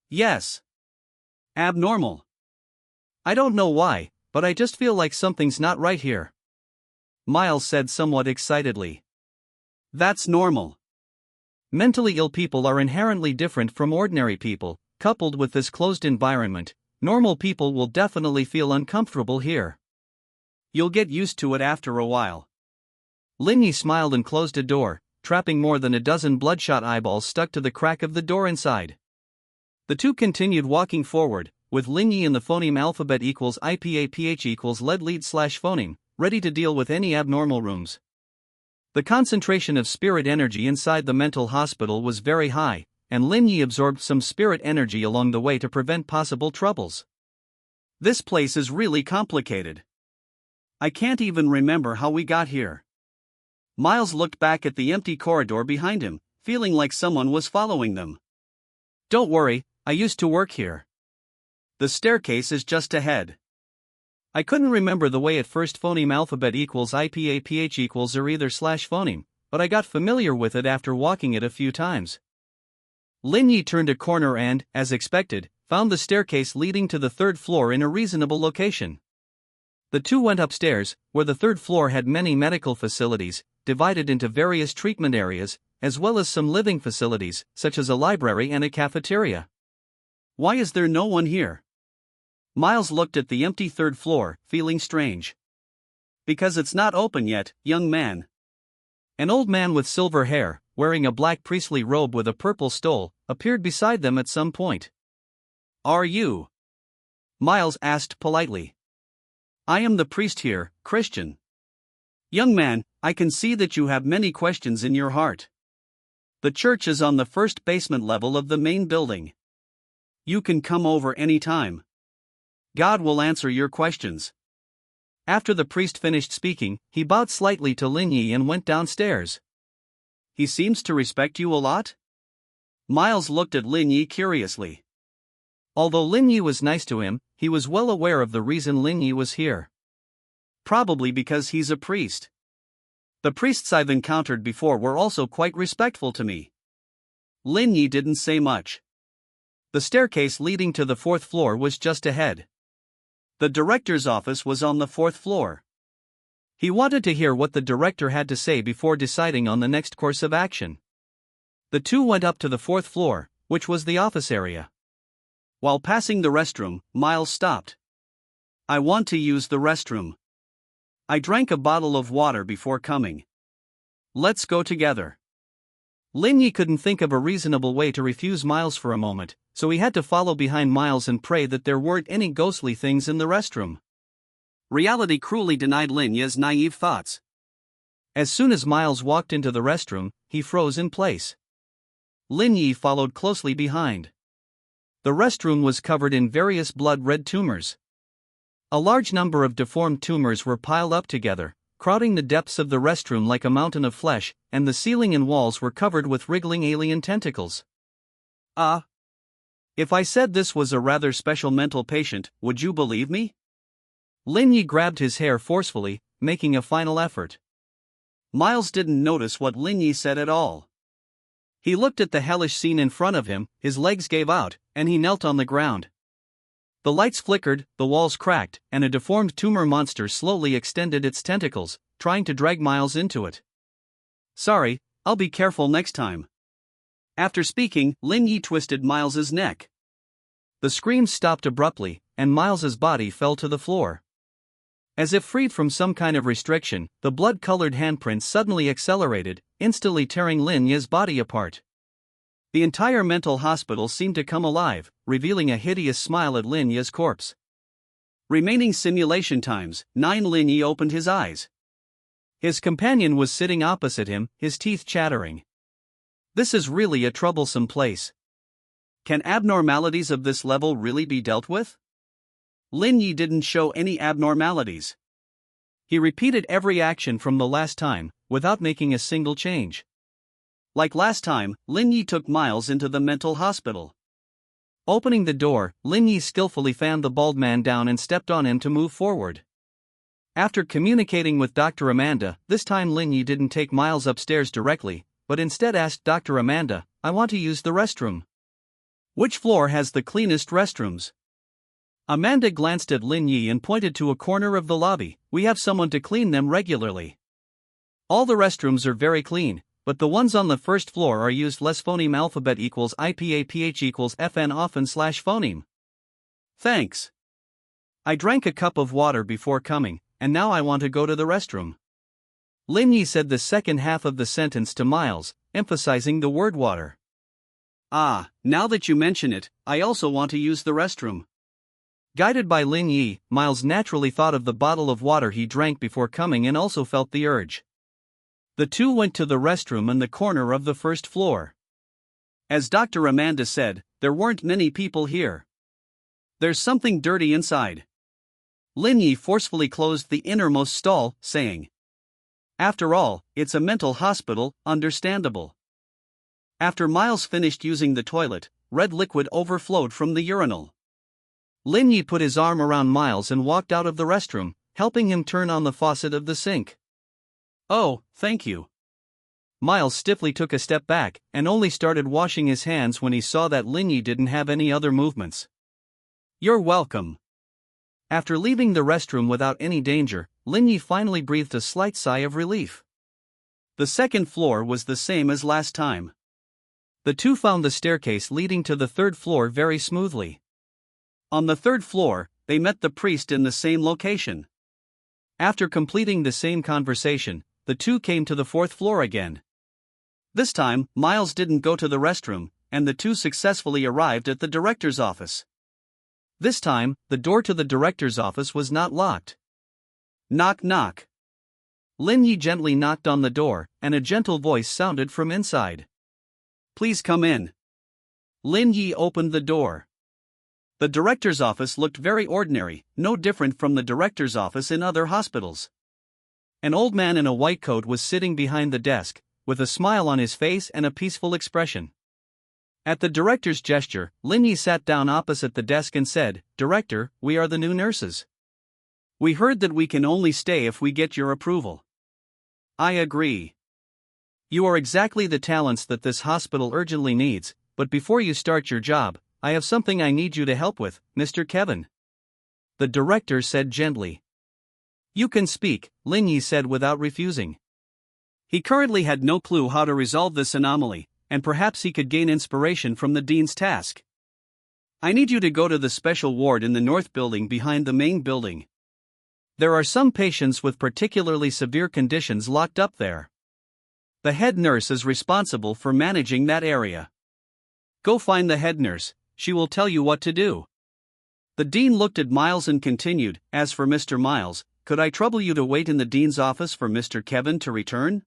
Yes. Abnormal. I don't know why, but I just feel like something's not right here. Miles said somewhat excitedly. That's normal. Mentally ill people are inherently different from ordinary people. Coupled with this closed environment, normal people will definitely feel uncomfortable here. You'll get used to it after a while. Lin Yi smiled and closed a door, trapping more than a dozen bloodshot eyeballs stuck to the crack of the door inside. The two continued walking forward, with Lin Yi in the phoneme alphabet equals IPAPH equals lead slash phoneme, ready to deal with any abnormal rooms. The concentration of spirit energy inside the mental hospital was very high, and Lin Yi absorbed some spirit energy along the way to prevent possible troubles. This place is really complicated. I can't even remember how we got here. Miles looked back at the empty corridor behind him, feeling like someone was following them. Don't worry, I used to work here. The staircase is just ahead. I couldn't remember the way at first. Phoneme alphabet equals IPAPH equals or either slash phoneme, but I got familiar with it after walking it a few times. Lin Yi turned a corner and, as expected, found the staircase leading to the third floor in a reasonable location. The two went upstairs, where the third floor had many medical facilities, divided into various treatment areas, as well as some living facilities, such as a library and a cafeteria. Why is there no one here? Miles looked at the empty third floor, feeling strange. Because it's not open yet, young man. An old man with silver hair, wearing a black priestly robe with a purple stole, appeared beside them at some point. Are you? Miles asked politely. I am the priest here, Christian. Young man, I can see that you have many questions in your heart. The church is on the first basement level of the main building. You can come over any time. God will answer your questions. After the priest finished speaking, he bowed slightly to Lin Yi and went downstairs. He seems to respect you a lot? Miles looked at Lin Yi curiously. Although Lin Yi was nice to him, he was well aware of the reason Lin Yi was here. Probably because he's a priest. The priests I've encountered before were also quite respectful to me. Lin Yi didn't say much. The staircase leading to the fourth floor was just ahead. The director's office was on the fourth floor. He wanted to hear what the director had to say before deciding on the next course of action. The two went up to the fourth floor, which was the office area. While passing the restroom, Miles stopped. I want to use the restroom. I drank a bottle of water before coming. Let's go together. Lin Yi couldn't think of a reasonable way to refuse Miles for a moment, so he had to follow behind Miles and pray that there weren't any ghostly things in the restroom. Reality cruelly denied Lin Yi's naive thoughts. As soon as Miles walked into the restroom, he froze in place. Lin Yi followed closely behind. The restroom was covered in various blood-red tumors. A large number of deformed tumors were piled up together, crowding the depths of the restroom like a mountain of flesh, and the ceiling and walls were covered with wriggling alien tentacles. If I said this was a rather special mental patient, would you believe me? Lin Yi grabbed his hair forcefully, making a final effort. Miles didn't notice what Lin Yi said at all. He looked at the hellish scene in front of him, his legs gave out, and he knelt on the ground. The lights flickered, the walls cracked, and a deformed tumor monster slowly extended its tentacles, trying to drag Miles into it. Sorry, I'll be careful next time. After speaking, Lin Yi twisted Miles's neck. The screams stopped abruptly, and Miles's body fell to the floor. As if freed from some kind of restriction, the blood-colored handprints suddenly accelerated, instantly tearing Lin Yi's body apart. The entire mental hospital seemed to come alive, revealing a hideous smile at Lin Yi's corpse. Remaining simulation times, 9. Lin Yi opened his eyes. His companion was sitting opposite him, his teeth chattering. This is really a troublesome place. Can abnormalities of this level really be dealt with? Lin Yi didn't show any abnormalities. He repeated every action from the last time, without making a single change. Like last time, Lin Yi took Miles into the mental hospital. Opening the door, Lin Yi skillfully fanned the bald man down and stepped on him to move forward. After communicating with Dr. Amanda, this time Lin Yi didn't take Miles upstairs directly, but instead asked Dr. Amanda, I want to use the restroom. Which floor has the cleanest restrooms? Amanda glanced at Lin Yi and pointed to a corner of the lobby. We have someone to clean them regularly. All the restrooms are very clean, but the ones on the first floor are used less. Phoneme alphabet equals IPAPH equals FN often / phoneme. Thanks. I drank a cup of water before coming, and now I want to go to the restroom. Lin Yi said the second half of the sentence to Miles, emphasizing the word water. Now that you mention it, I also want to use the restroom. Guided by Lin Yi, Miles naturally thought of the bottle of water he drank before coming and also felt the urge. The two went to the restroom in the corner of the first floor. As Dr. Amanda said, there weren't many people here. There's something dirty inside. Lin Yi forcefully closed the innermost stall, saying, After all, it's a mental hospital, understandable. After Miles finished using the toilet, red liquid overflowed from the urinal. Lin Yi put his arm around Miles and walked out of the restroom, helping him turn on the faucet of the sink. Oh, thank you. Miles stiffly took a step back, and only started washing his hands when he saw that Lin Yi didn't have any other movements. You're welcome. After leaving the restroom without any danger, Lin Yi finally breathed a slight sigh of relief. The second floor was the same as last time. The two found the staircase leading to the third floor very smoothly. On the third floor, they met the priest in the same location. After completing the same conversation, the two came to the fourth floor again. This time, Miles didn't go to the restroom, and the two successfully arrived at the director's office. This time, the door to the director's office was not locked. Knock knock. Lin Yi gently knocked on the door, and a gentle voice sounded from inside. Please come in. Lin Yi opened the door. The director's office looked very ordinary, no different from the director's office in other hospitals. An old man in a white coat was sitting behind the desk, with a smile on his face and a peaceful expression. At the director's gesture, Lin Yi sat down opposite the desk and said, "Director, we are the new nurses. We heard that we can only stay if we get your approval." "I agree. You are exactly the talents that this hospital urgently needs, but before you start your job, I have something I need you to help with, Mr. Kevin," the director said gently. "You can speak," Lin Yi said without refusing. He currently had no clue how to resolve this anomaly, and perhaps he could gain inspiration from the dean's task. "I need you to go to the special ward in the north building behind the main building. There are some patients with particularly severe conditions locked up there. The head nurse is responsible for managing that area. Go find the head nurse, she will tell you what to do." The dean looked at Miles and continued, "As for Mr. Miles, could I trouble you to wait in the dean's office for Mr. Kevin to return?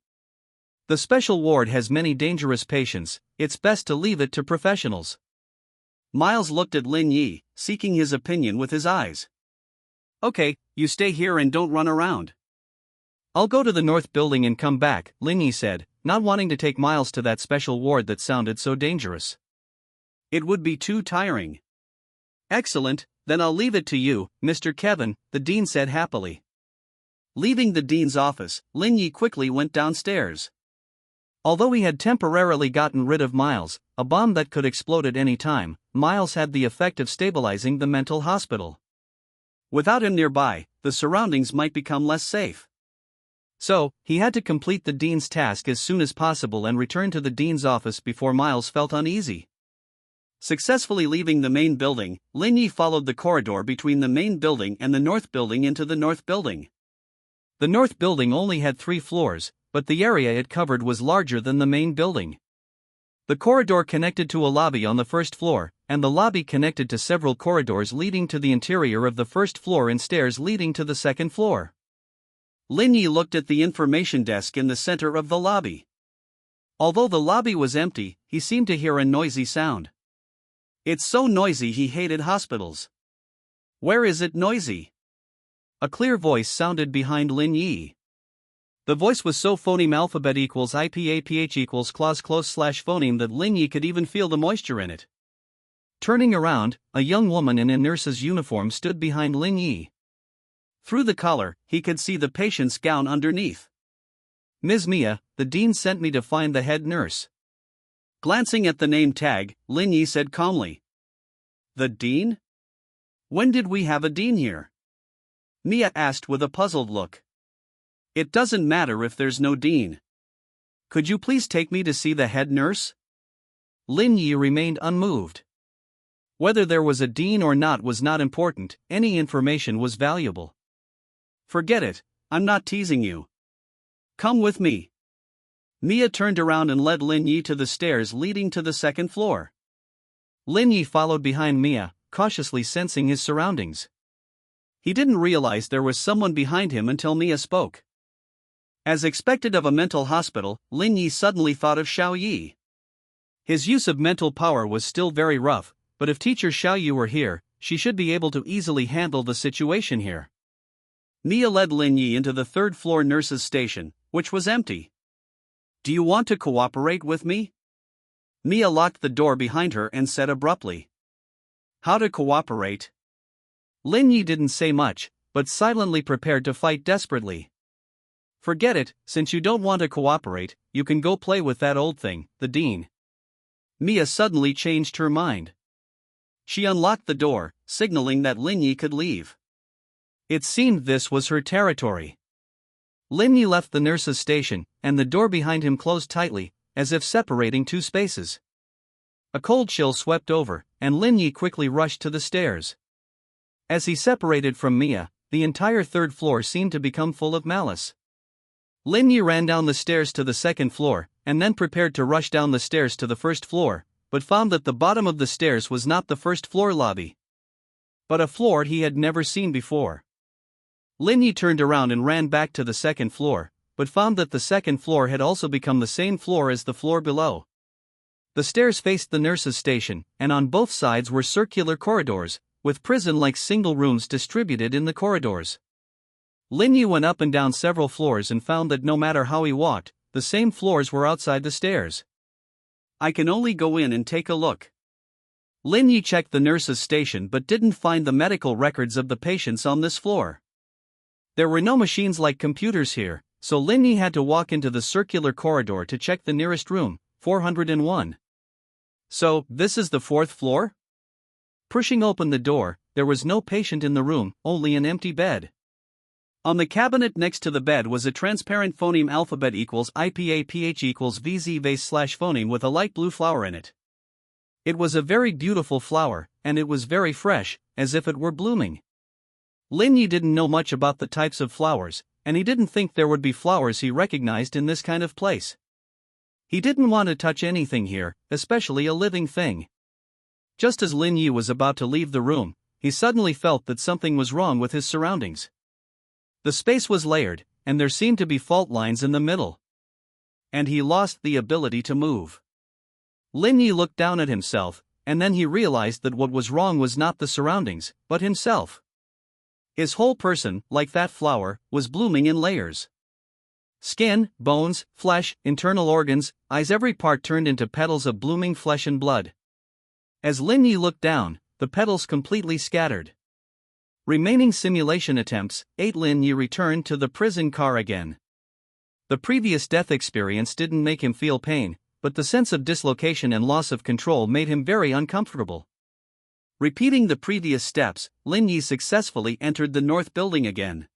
The special ward has many dangerous patients, it's best to leave it to professionals." Miles looked at Lin Yi, seeking his opinion with his eyes. "Okay, you stay here and don't run around." "I'll go to the north building and come back," Lin Yi said, not wanting to take Miles to that special ward that sounded so dangerous. "It would be too tiring." "Excellent, then I'll leave it to you, Mr. Kevin," the dean said happily. Leaving the dean's office, Lin Yi quickly went downstairs. Although he had temporarily gotten rid of Miles, a bomb that could explode at any time, Miles had the effect of stabilizing the mental hospital. Without him nearby, the surroundings might become less safe. So, he had to complete the dean's task as soon as possible and return to the dean's office before Miles felt uneasy. Successfully leaving the main building, Lin Yi followed the corridor between the main building and the north building into the north building. The north building only had 3 floors, but the area it covered was larger than the main building. The corridor connected to a lobby on the first floor, and the lobby connected to several corridors leading to the interior of the first floor and stairs leading to the second floor. Lin Yi looked at the information desk in the center of the lobby. Although the lobby was empty, he seemed to hear a noisy sound. It's so noisy he hated hospitals. "Where is it noisy?" A clear voice sounded behind Lin Yi. The voice was so phoneme alphabet equals IPAPH equals clause close slash phoneme that Lin Yi could even feel the moisture in it. Turning around, a young woman in a nurse's uniform stood behind Lin Yi. Through the collar, he could see the patient's gown underneath. "Ms. Mia, the dean sent me to find the head nurse." Glancing at the name tag, Lin Yi said calmly. "The dean? When did we have a dean here?" Mia asked with a puzzled look. "It doesn't matter if there's no dean. Could you please take me to see the head nurse?" Lin Yi remained unmoved. Whether there was a dean or not was not important, any information was valuable. "Forget it, I'm not teasing you. Come with me." Mia turned around and led Lin Yi to the stairs leading to the second floor. Lin Yi followed behind Mia, cautiously sensing his surroundings. He didn't realize there was someone behind him until Mia spoke. As expected of a mental hospital, Lin Yi suddenly thought of Xiao Yi. His use of mental power was still very rough, but if teacher Xiao Yi were here, she should be able to easily handle the situation here. Mia led Lin Yi into the third-floor nurse's station, which was empty. "Do you want to cooperate with me?" Mia locked the door behind her and said abruptly. "How to cooperate?" Lin Yi didn't say much, but silently prepared to fight desperately. "Forget it, since you don't want to cooperate, you can go play with that old thing, the dean." Mia suddenly changed her mind. She unlocked the door, signaling that Lin Yi could leave. It seemed this was her territory. Lin Yi left the nurse's station, and the door behind him closed tightly, as if separating two spaces. A cold chill swept over, and Lin Yi quickly rushed to the stairs. As he separated from Mia, the entire third floor seemed to become full of malice. Lin Yi ran down the stairs to the second floor, and then prepared to rush down the stairs to the first floor, but found that the bottom of the stairs was not the first floor lobby, but a floor he had never seen before. Lin Yi turned around and ran back to the second floor, but found that the second floor had also become the same floor as the floor below. The stairs faced the nurse's station, and on both sides were circular corridors, with prison-like single rooms distributed in the corridors. Lin Yi went up and down several floors and found that no matter how he walked, the same floors were outside the stairs. I can only go in and take a look. Lin Yi checked the nurse's station but didn't find the medical records of the patients on this floor. There were no machines like computers here, so Lin Yi had to walk into the circular corridor to check the nearest room, 401. So, this is the fourth floor? Pushing open the door, there was no patient in the room, only an empty bed. On the cabinet next to the bed was a transparent phoneme alphabet equals IPA/PH equals VZ vase/phoneme with a light blue flower in it. It was a very beautiful flower, and it was very fresh, as if it were blooming. Lin Yi didn't know much about the types of flowers, and he didn't think there would be flowers he recognized in this kind of place. He didn't want to touch anything here, especially a living thing. Just as Lin Yi was about to leave the room, he suddenly felt that something was wrong with his surroundings. The space was layered, and there seemed to be fault lines in the middle. And he lost the ability to move. Lin Yi looked down at himself, and then he realized that what was wrong was not the surroundings, but himself. His whole person, like that flower, was blooming in layers. Skin, bones, flesh, internal organs, eyes, every part turned into petals of blooming flesh and blood. As Lin Yi looked down, the petals completely scattered. Remaining simulation attempts, Lin Yi returned to the prison car again. The previous death experience didn't make him feel pain, but the sense of dislocation and loss of control made him very uncomfortable. Repeating the previous steps, Lin Yi successfully entered the north building again.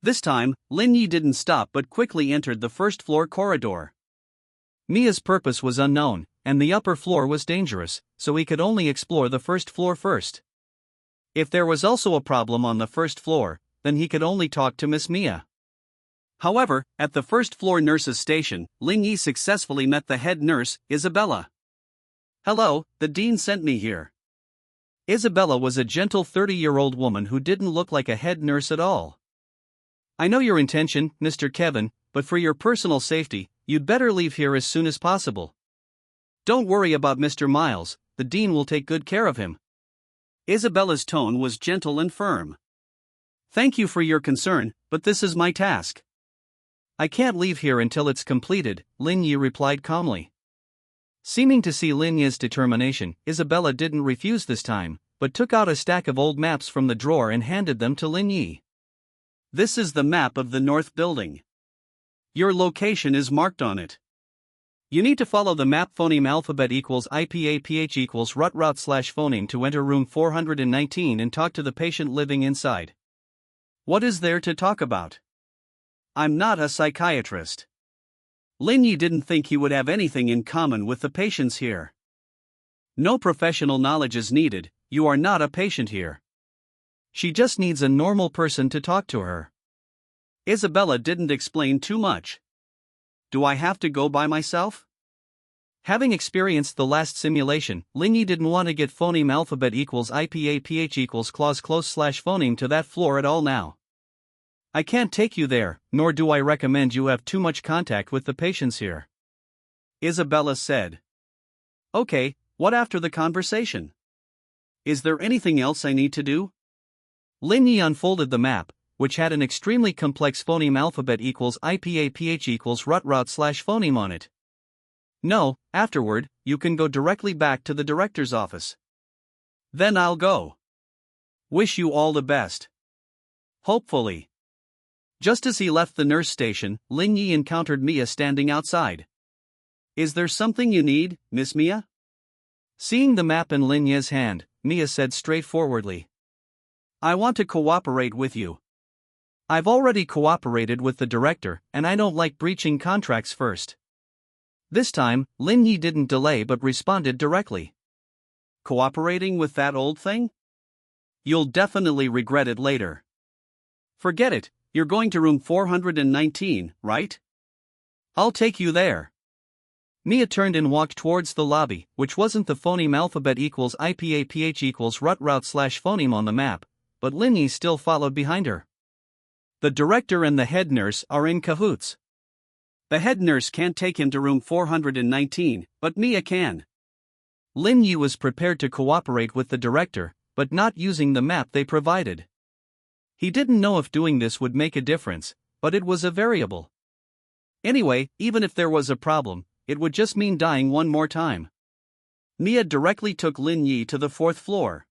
This time, Lin Yi didn't stop but quickly entered the first floor corridor. Mia's purpose was unknown, and the upper floor was dangerous, so he could only explore the first floor first. If there was also a problem on the first floor, then he could only talk to Miss Mia. However, at the first floor nurse's station, Lin Yi successfully met the head nurse, Isabella. "Hello, the dean sent me here." Isabella was a gentle 30-year-old woman who didn't look like a head nurse at all. "I know your intention, Mr. Kevin, but for your personal safety, you'd better leave here as soon as possible. Don't worry about Mr. Miles, the dean will take good care of him." Isabella's tone was gentle and firm. "Thank you for your concern, but this is my task." "I can't leave here until it's completed," Lin Yi replied calmly. Seeming to see Lin Yi's determination, Isabella didn't refuse this time, but took out a stack of old maps from the drawer and handed them to Lin Yi. "This is the map of the north building. Your location is marked on it. You need to follow the map phoneme alphabet equals IPA/PH equals route/phoneme to enter room 419 and talk to the patient living inside." "What is there to talk about? I'm not a psychiatrist." Lin Yi didn't think he would have anything in common with the patients here. "No professional knowledge is needed, you are not a patient here. She just needs a normal person to talk to her." Isabella didn't explain too much. "Do I have to go by myself?" Having experienced the last simulation, Lin Yi didn't want to get phoneme alphabet equals IPA/PH equals clause/phoneme to that floor at all now. "I can't take you there, nor do I recommend you have too much contact with the patients here," Isabella said. "Okay, what after the conversation? Is there anything else I need to do?" Lin Yi unfolded the map, which had an extremely complex phoneme alphabet equals IPA/PH equals route/phoneme on it. "No, afterward, you can go directly back to the director's office." "Then I'll go. Wish you all the best." "Hopefully." Just as he left the nurse station, Lin Yi encountered Mia standing outside. "Is there something you need, Miss Mia?" Seeing the map in Lin Yi's hand, Mia said straightforwardly. I want to cooperate with you. I've already cooperated with the director, and I don't like breaching contracts first. This time, Lin Yi didn't delay but responded directly. Cooperating with that old thing? You'll definitely regret it later. Forget it, you're going to room 419, right? I'll take you there. Mia turned and walked towards the lobby, which wasn't the phoneme alphabet equals IPAPH equals rut route slash phoneme on the map, but Lin Yi still followed behind her. The director and the head nurse are in cahoots. The head nurse can't take him to room 419, but Mia can. Lin Yi was prepared to cooperate with the director, but not using the map they provided. He didn't know if doing this would make a difference, but it was a variable. Anyway, even if there was a problem, it would just mean dying one more time. Mia directly took Lin Yi to the 4th floor.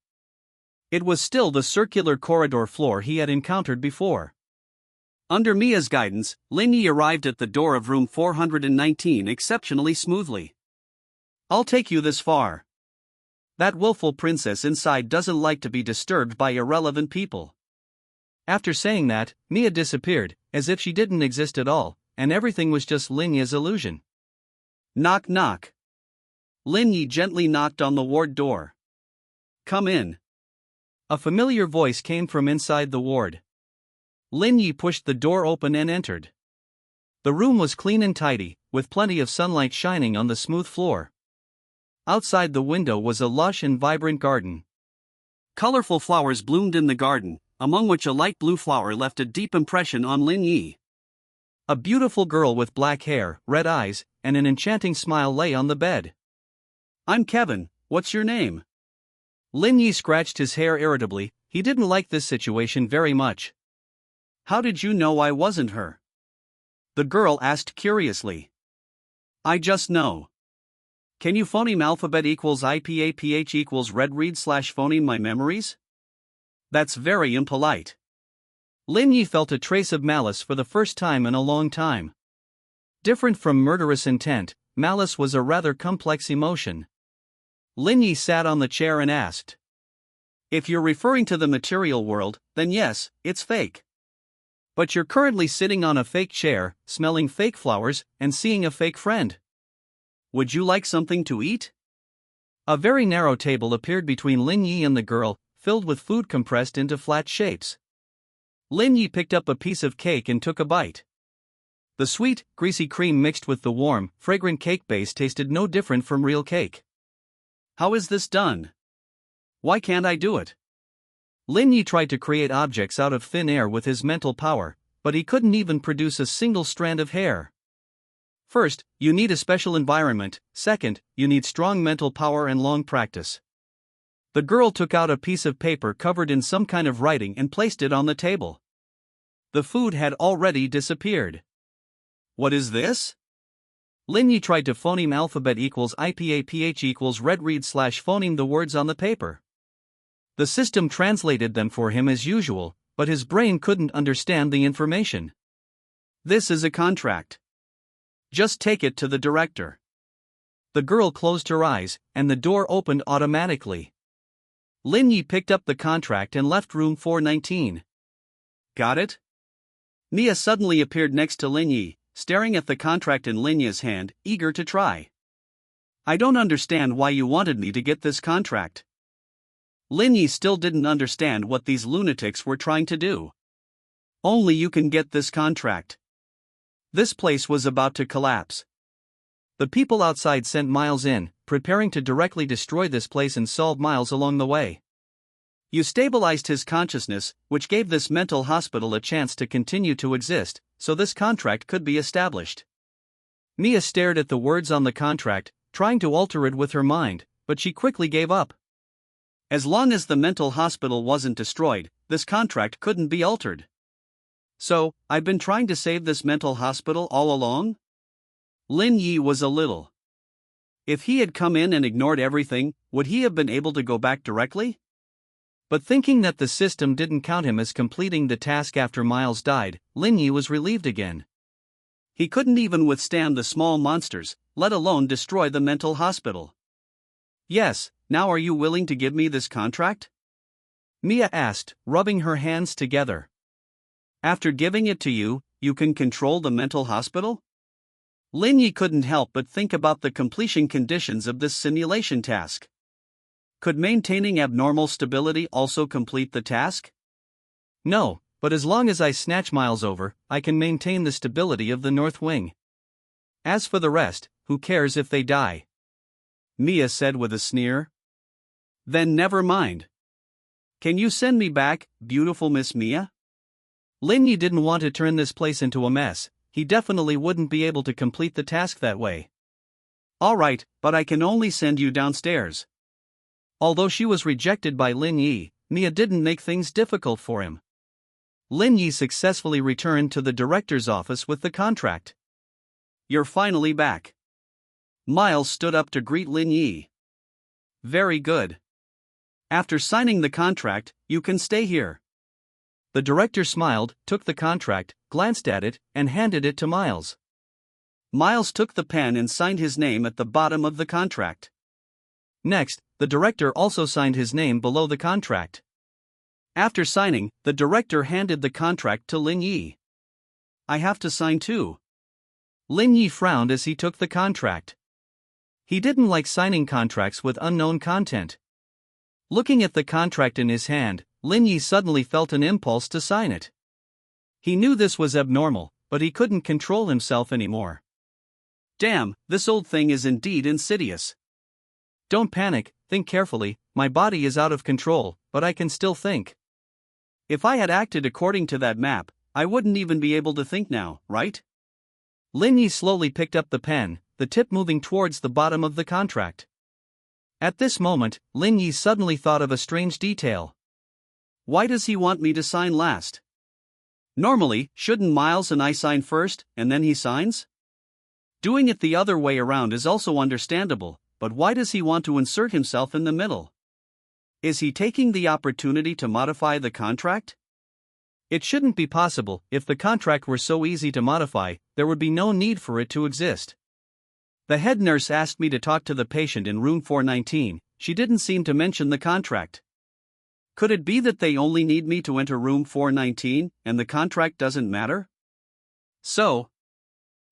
It was still the circular corridor floor he had encountered before. Under Mia's guidance, Lin Yi arrived at the door of room 419 exceptionally smoothly. I'll take you this far. That willful princess inside doesn't like to be disturbed by irrelevant people. After saying that, Mia disappeared, as if she didn't exist at all, and everything was just Lin Yi's illusion. Knock knock. Lin Yi gently knocked on the ward door. Come in. A familiar voice came from inside the ward. Lin Yi pushed the door open and entered. The room was clean and tidy, with plenty of sunlight shining on the smooth floor. Outside the window was a lush and vibrant garden. Colorful flowers bloomed in the garden, among which a light blue flower left a deep impression on Lin Yi. A beautiful girl with black hair, red eyes, and an enchanting smile lay on the bed. I'm Kevin, what's your name? Lin Yi scratched his hair irritably, he didn't like this situation very much. How did you know I wasn't her? The girl asked curiously. I just know. Can you phoneme alphabet equals IPAPH equals red read slash phoneme my memories? That's very impolite. Lin Yi felt a trace of malice for the first time in a long time. Different from murderous intent, malice was a rather complex emotion. Lin Yi sat on the chair and asked. If you're referring to the material world, then yes, it's fake. But you're currently sitting on a fake chair, smelling fake flowers, and seeing a fake friend. Would you like something to eat? A very narrow table appeared between Lin Yi and the girl, filled with food compressed into flat shapes. Lin Yi picked up a piece of cake and took a bite. The sweet, greasy cream mixed with the warm, fragrant cake base tasted no different from real cake. How is this done? Why can't I do it? Lin Yi tried to create objects out of thin air with his mental power, but he couldn't even produce a single strand of hair. First, you need a special environment. Second, you need strong mental power and long practice. The girl took out a piece of paper covered in some kind of writing and placed it on the table. The food had already disappeared. What is this? Lin Yi tried to phoneme alphabet equals IPAPH equals red read slash phoneme the words on the paper. The system translated them for him as usual, but his brain couldn't understand the information. This is a contract. Just take it to the director. The girl closed her eyes, and the door opened automatically. Lin Yi picked up the contract and left room 419. Got it? Mia suddenly appeared next to Lin Yi, staring at the contract in Lin Yi's hand, eager to try. I don't understand why you wanted me to get this contract. Lin Yi still didn't understand what these lunatics were trying to do. Only you can get this contract. This place was about to collapse. The people outside sent Miles in, preparing to directly destroy this place and solve Miles along the way. You stabilized his consciousness, which gave this mental hospital a chance to continue to exist, so this contract could be established. Mia stared at the words on the contract, trying to alter it with her mind, but she quickly gave up. As long as the mental hospital wasn't destroyed, this contract couldn't be altered. So, I've been trying to save this mental hospital all along? Lin Yi was a little. If he had come in and ignored everything, would he have been able to go back directly? But thinking that the system didn't count him as completing the task after Miles died, Lin Yi was relieved again. He couldn't even withstand the small monsters, let alone destroy the mental hospital. Yes, now are you willing to give me this contract? Mia asked, rubbing her hands together. After giving it to you, you can control the mental hospital? Lin Yi couldn't help but think about the completion conditions of this simulation task. Could maintaining abnormal stability also complete the task? No, but as long as I snatch Miles over, I can maintain the stability of the North Wing. As for the rest, who cares if they die? Mia said with a sneer. Then never mind. Can you send me back, beautiful Miss Mia? Lin Yi didn't want to turn this place into a mess. He definitely wouldn't be able to complete the task that way. Alright, but I can only send you downstairs. Although she was rejected by Lin Yi, Mia didn't make things difficult for him. Lin Yi successfully returned to the director's office with the contract. You're finally back. Miles stood up to greet Lin Yi. Very good. After signing the contract, you can stay here. The director smiled, took the contract, glanced at it, and handed it to Miles. Miles took the pen and signed his name at the bottom of the contract. Next, the director also signed his name below the contract. After signing, the director handed the contract to Lin Yi. I have to sign too. Lin Yi frowned as he took the contract. He didn't like signing contracts with unknown content. Looking at the contract in his hand, Lin Yi suddenly felt an impulse to sign it. He knew this was abnormal, but he couldn't control himself anymore. Damn, this old thing is indeed insidious. Don't panic, think carefully, my body is out of control, but I can still think. If I had acted according to that map, I wouldn't even be able to think now, right? Lin Yi slowly picked up the pen, the tip moving towards the bottom of the contract. At this moment, Lin Yi suddenly thought of a strange detail. Why does he want me to sign last? Normally, shouldn't Miles and I sign first, and then he signs? Doing it the other way around is also understandable, but why does he want to insert himself in the middle? Is he taking the opportunity to modify the contract? It shouldn't be possible. If the contract were so easy to modify, there would be no need for it to exist. The head nurse asked me to talk to the patient in room 419, she didn't seem to mention the contract. Could it be that they only need me to enter room 419, and the contract doesn't matter? So,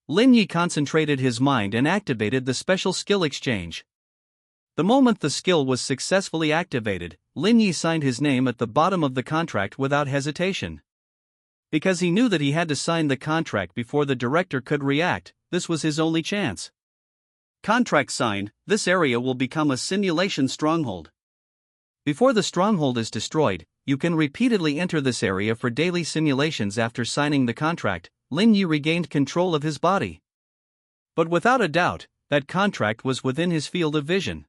Lin Yi concentrated his mind and activated the special skill exchange. The moment the skill was successfully activated, Lin Yi signed his name at the bottom of the contract without hesitation. Because he knew that he had to sign the contract before the director could react, this was his only chance. Contract signed, this area will become a simulation stronghold. Before the stronghold is destroyed, you can repeatedly enter this area for daily simulations. After signing the contract, Lin Yi regained control of his body. But without a doubt, that contract was within his field of vision.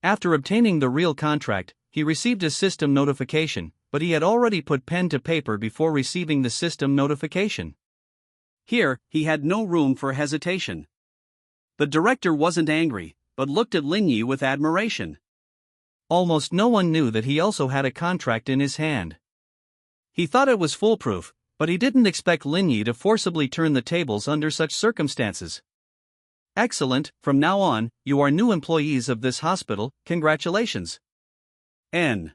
After obtaining the real contract, he received a system notification, but he had already put pen to paper before receiving the system notification. Here, he had no room for hesitation. The director wasn't angry, but looked at Lin Yi with admiration. Almost no one knew that he also had a contract in his hand. He thought it was foolproof, but he didn't expect Lin Yi to forcibly turn the tables under such circumstances. Excellent, from now on, you are new employees of this hospital, congratulations. N.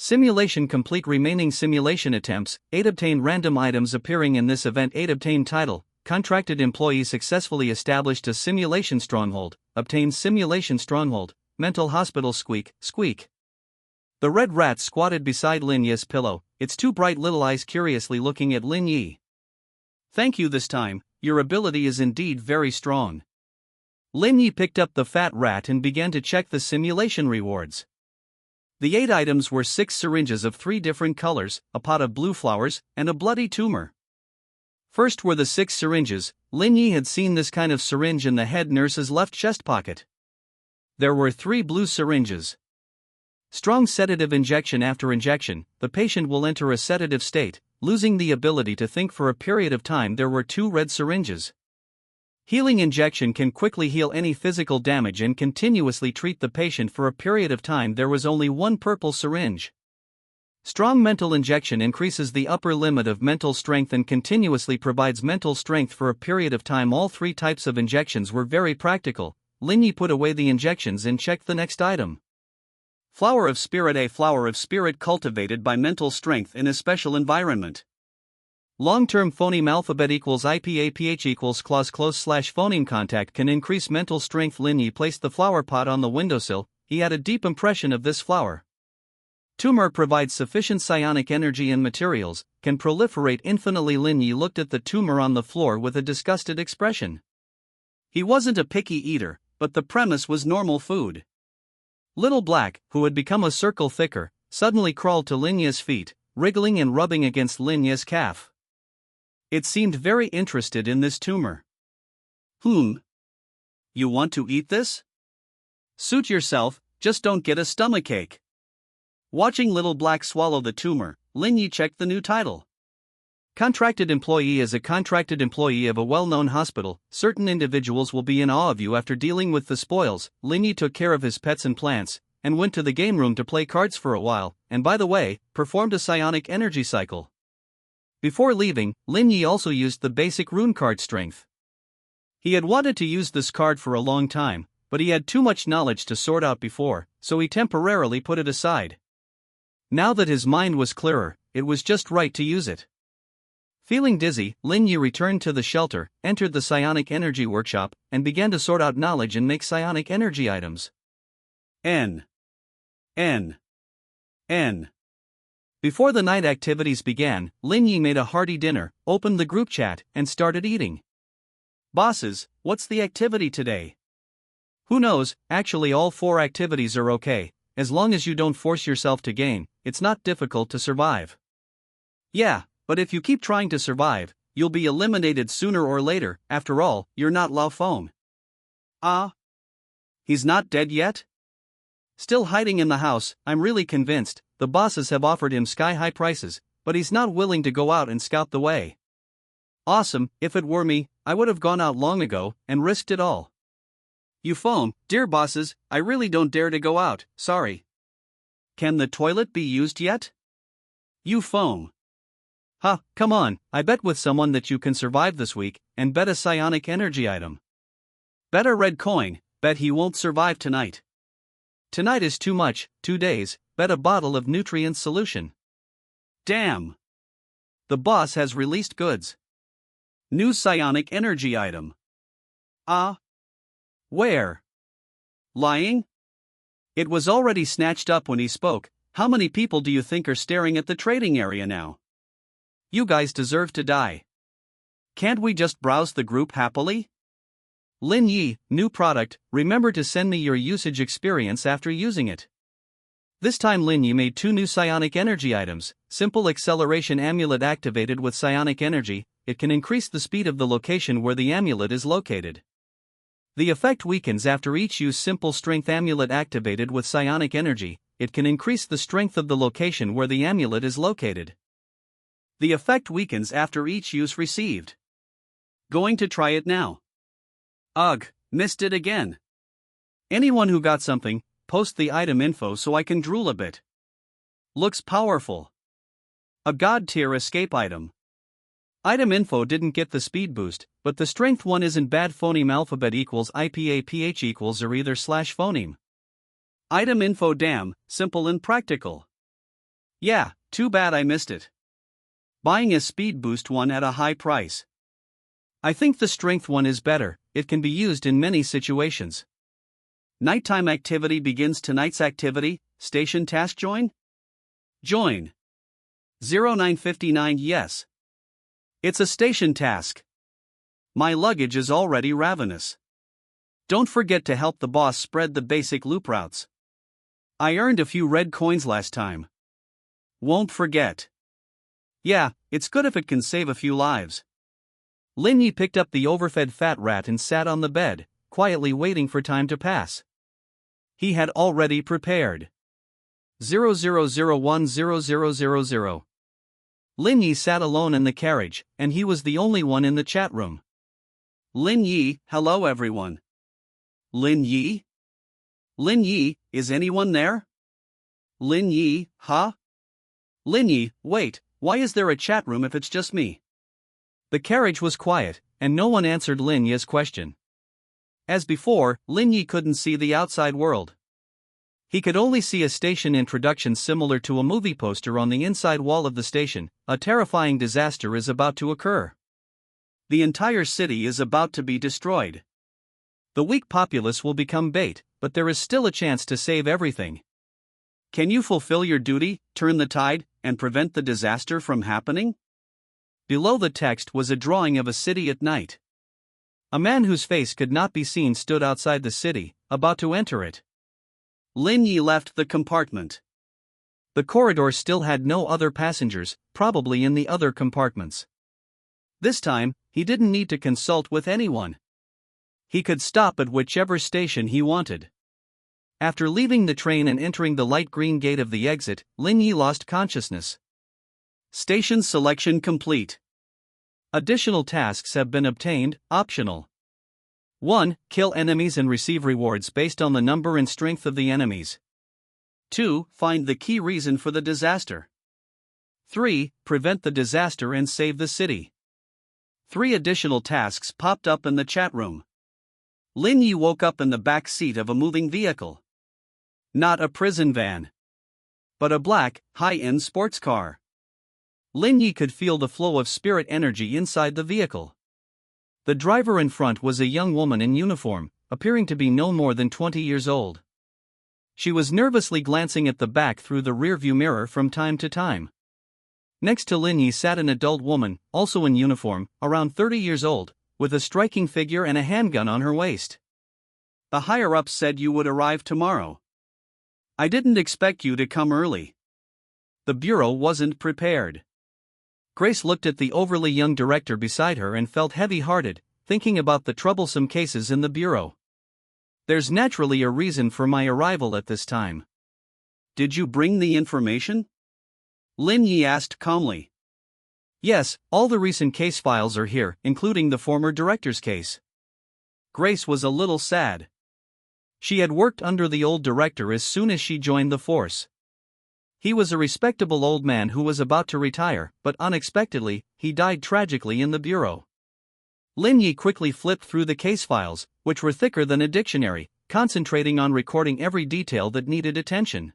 Simulation complete. Remaining simulation attempts, 8 obtain random items appearing in this event. 8 obtain title, contracted employee successfully established a simulation stronghold, obtained simulation stronghold, mental hospital. Squeak, squeak. The red rat squatted beside Lin Yi's pillow, its 2 bright little eyes curiously looking at Lin Yi. Thank you this time, your ability is indeed very strong. Lin Yi picked up the fat rat and began to check the simulation rewards. The 8 items were 6 syringes of 3 different colors, a pot of blue flowers, and a bloody tumor. First were the 6 syringes. Lin Yi had seen this kind of syringe in the head nurse's left chest pocket. There were 3 blue syringes. Strong sedative injection. After injection, the patient will enter a sedative state, losing the ability to think for a period of time. There were 2 red syringes. Healing injection can quickly heal any physical damage and continuously treat the patient for a period of time. There was only 1 purple syringe. Strong mental injection increases the upper limit of mental strength and continuously provides mental strength for a period of time. All three types of injections were very practical. Lin Yi put away the injections and checked the next item. Flower of Spirit. A flower of spirit cultivated by mental strength in a special environment. Long-term phoneme alphabet equals IPAPH equals clause close / phoneme contact can increase mental strength. Lin Yi placed the flower pot on the windowsill. He had a deep impression of this flower. Tumor provides sufficient psionic energy and materials, can proliferate infinitely. Lin Yi looked at the tumor on the floor with a disgusted expression. He wasn't a picky eater, but the premise was normal food. Little Black, who had become a circle thicker, suddenly crawled to Lin Yi's feet, wriggling and rubbing against Lin Yi's calf. It seemed very interested in this tumor. You want to eat this? Suit yourself, just don't get a stomachache. Watching Little Black swallow the tumor, Lin Yi checked the new title. Contracted employee. As a contracted employee of a well-known hospital, certain individuals will be in awe of you after dealing with the spoils. Lin Yi took care of his pets and plants, and went to the game room to play cards for a while, and by the way, performed a psionic energy cycle. Before leaving, Lin Yi also used the basic rune card strength. He had wanted to use this card for a long time, but he had too much knowledge to sort out before, so he temporarily put it aside. Now that his mind was clearer, it was just right to use it. Feeling dizzy, Lin Yi returned to the shelter, entered the psionic energy workshop, and began to sort out knowledge and make psionic energy items. N. Before the night activities began, Lin Yi made a hearty dinner, opened the group chat, and started eating. Bosses, what's the activity today? Who knows, actually all 4 activities are okay, as long as you don't force yourself to gain, it's not difficult to survive. Yeah, but if you keep trying to survive, you'll be eliminated sooner or later. After all, you're not Lao Feng. He's not dead yet? Still hiding in the house. I'm really convinced. The bosses have offered him sky-high prices, but he's not willing to go out and scout the way. Awesome, if it were me, I would have gone out long ago, and risked it all. You phone, dear bosses, I really don't dare to go out, sorry. Can the toilet be used yet? You phone. Come on, I bet with someone that you can survive this week, and bet a psionic energy item. Bet a red coin, bet he won't survive tonight. Tonight is too much, 2 days, bet a bottle of nutrient solution. Damn! The boss has released goods. New psionic energy item. Where? Lying? It was already snatched up when he spoke. How many people do you think are staring at the trading area now? You guys deserve to die. Can't we just browse the group happily? Lin Yi, new product, remember to send me your usage experience after using it. This time Lin Yi made 2 new psionic energy items. Simple acceleration amulet activated with psionic energy, it can increase the speed of the location where the amulet is located. The effect weakens after each use. Simple strength amulet activated with psionic energy, it can increase the strength of the location where the amulet is located. The effect weakens after each use received. Going to try it now. Ugh, missed it again. Anyone who got something, post the item info so I can drool a bit. Looks powerful. A god tier escape item. Item info didn't get the speed boost, but the strength one isn't bad. Phoneme alphabet equals IPAPH equals or either / phoneme. Item info. Damn, simple and practical. Yeah, too bad I missed it. Buying a speed boost one at a high price. I think the strength one is better, it can be used in many situations. Nighttime activity begins. Tonight's activity, station task join? Join. 0959. Yes. It's a station task. My luggage is already ravenous. Don't forget to help the boss spread the basic loop routes. I earned a few red coins last time. Won't forget. Yeah, it's good if it can save a few lives. Lin Yi picked up the overfed fat rat and sat on the bed, quietly waiting for time to pass. He had already prepared. 00010000. Lin Yi sat alone in the carriage, and he was the only one in the chat room. Lin Yi, hello everyone. Lin Yi? Lin Yi, is anyone there? Lin Yi, huh? Lin Yi, wait, why is there a chat room if it's just me? The carriage was quiet, and no one answered Lin Yi's question. As before, Lin Yi couldn't see the outside world. He could only see a station introduction similar to a movie poster on the inside wall of the station. A terrifying disaster is about to occur. The entire city is about to be destroyed. The weak populace will become bait, but there is still a chance to save everything. Can you fulfill your duty, turn the tide, and prevent the disaster from happening? Below the text was a drawing of a city at night. A man whose face could not be seen stood outside the city, about to enter it. Lin Yi left the compartment. The corridor still had no other passengers, probably in the other compartments. This time, he didn't need to consult with anyone. He could stop at whichever station he wanted. After leaving the train and entering the light green gate of the exit, Lin Yi lost consciousness. Station selection complete. Additional tasks have been obtained, optional. 1. Kill enemies and receive rewards based on the number and strength of the enemies. 2. Find the key reason for the disaster. 3. Prevent the disaster and save the city. 3 additional tasks popped up in the chat room. Lin Yi woke up in the back seat of a moving vehicle. Not a prison van, but a black, high-end sports car. Lin Yi could feel the flow of spirit energy inside the vehicle. The driver in front was a young woman in uniform, appearing to be no more than 20 years old. She was nervously glancing at the back through the rearview mirror from time to time. Next to Lin Yi sat an adult woman, also in uniform, around 30 years old, with a striking figure and a handgun on her waist. The higher-ups said you would arrive tomorrow. I didn't expect you to come early. The bureau wasn't prepared. Grace looked at the overly young director beside her and felt heavy-hearted, thinking about the troublesome cases in the bureau. There's naturally a reason for my arrival at this time. Did you bring the information? Lin Yi asked calmly. Yes, all the recent case files are here, including the former director's case. Grace was a little sad. She had worked under the old director as soon as she joined the force. He was a respectable old man who was about to retire, but unexpectedly, he died tragically in the bureau. Lin Yi quickly flipped through the case files, which were thicker than a dictionary, concentrating on recording every detail that needed attention.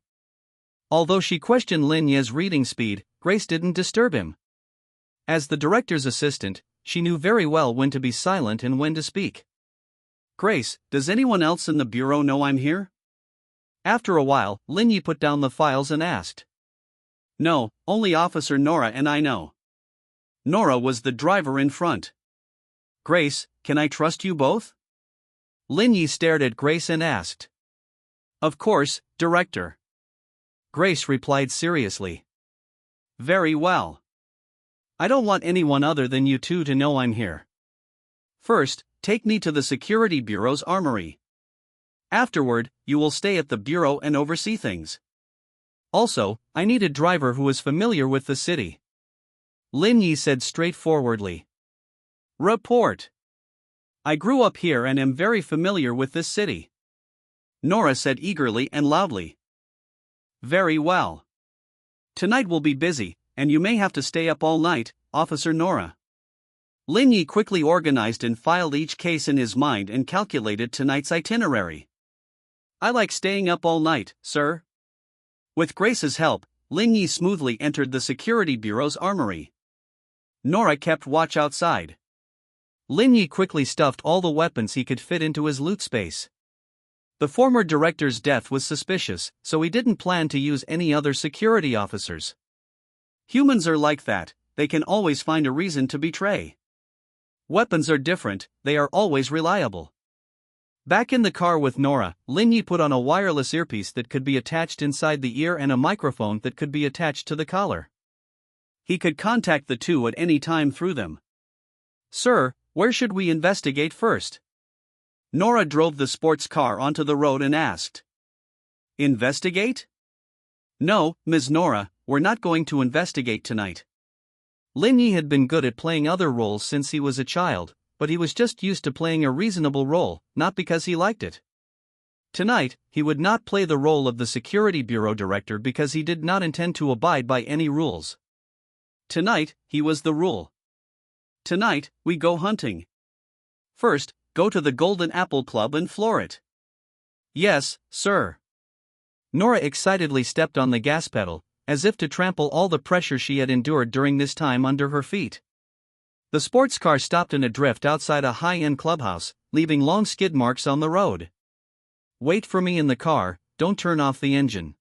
Although she questioned Lin Yi's reading speed, Grace didn't disturb him. As the director's assistant, she knew very well when to be silent and when to speak. Grace, does anyone else in the bureau know I'm here? After a while, Lin Yi put down the files and asked. No, only Officer Nora and I know. Nora was the driver in front. Grace, can I trust you both? Lin Yi stared at Grace and asked. Of course, Director. Grace replied seriously. Very well. I don't want anyone other than you two to know I'm here. First, take me to the Security Bureau's armory. Afterward, you will stay at the bureau and oversee things. Also, I need a driver who is familiar with the city. Lin Yi said straightforwardly. Report. I grew up here and am very familiar with this city. Nora said eagerly and loudly. Very well. Tonight will be busy, and you may have to stay up all night, Officer Nora. Lin Yi quickly organized and filed each case in his mind and calculated tonight's itinerary. I like staying up all night, sir. With Grace's help, Lin Yi smoothly entered the Security Bureau's armory. Nora kept watch outside. Lin Yi quickly stuffed all the weapons he could fit into his loot space. The former director's death was suspicious, so he didn't plan to use any other security officers. Humans are like that, they can always find a reason to betray. Weapons are different, they are always reliable. Back in the car with Nora, Lin Yi put on a wireless earpiece that could be attached inside the ear and a microphone that could be attached to the collar. He could contact the two at any time through them. Sir, where should we investigate first? Nora drove the sports car onto the road and asked. Investigate? No, Ms. Nora, we're not going to investigate tonight. Lin Yi had been good at playing other roles since he was a child, but he was just used to playing a reasonable role, not because he liked it. Tonight, he would not play the role of the Security Bureau director because he did not intend to abide by any rules. Tonight, he was the rule. Tonight, we go hunting. First, go to the Golden Apple Club and floor it. Yes, sir. Nora excitedly stepped on the gas pedal, as if to trample all the pressure she had endured during this time under her feet. The sports car stopped in a drift outside a high-end clubhouse, leaving long skid marks on the road. Wait for me in the car, don't turn off the engine.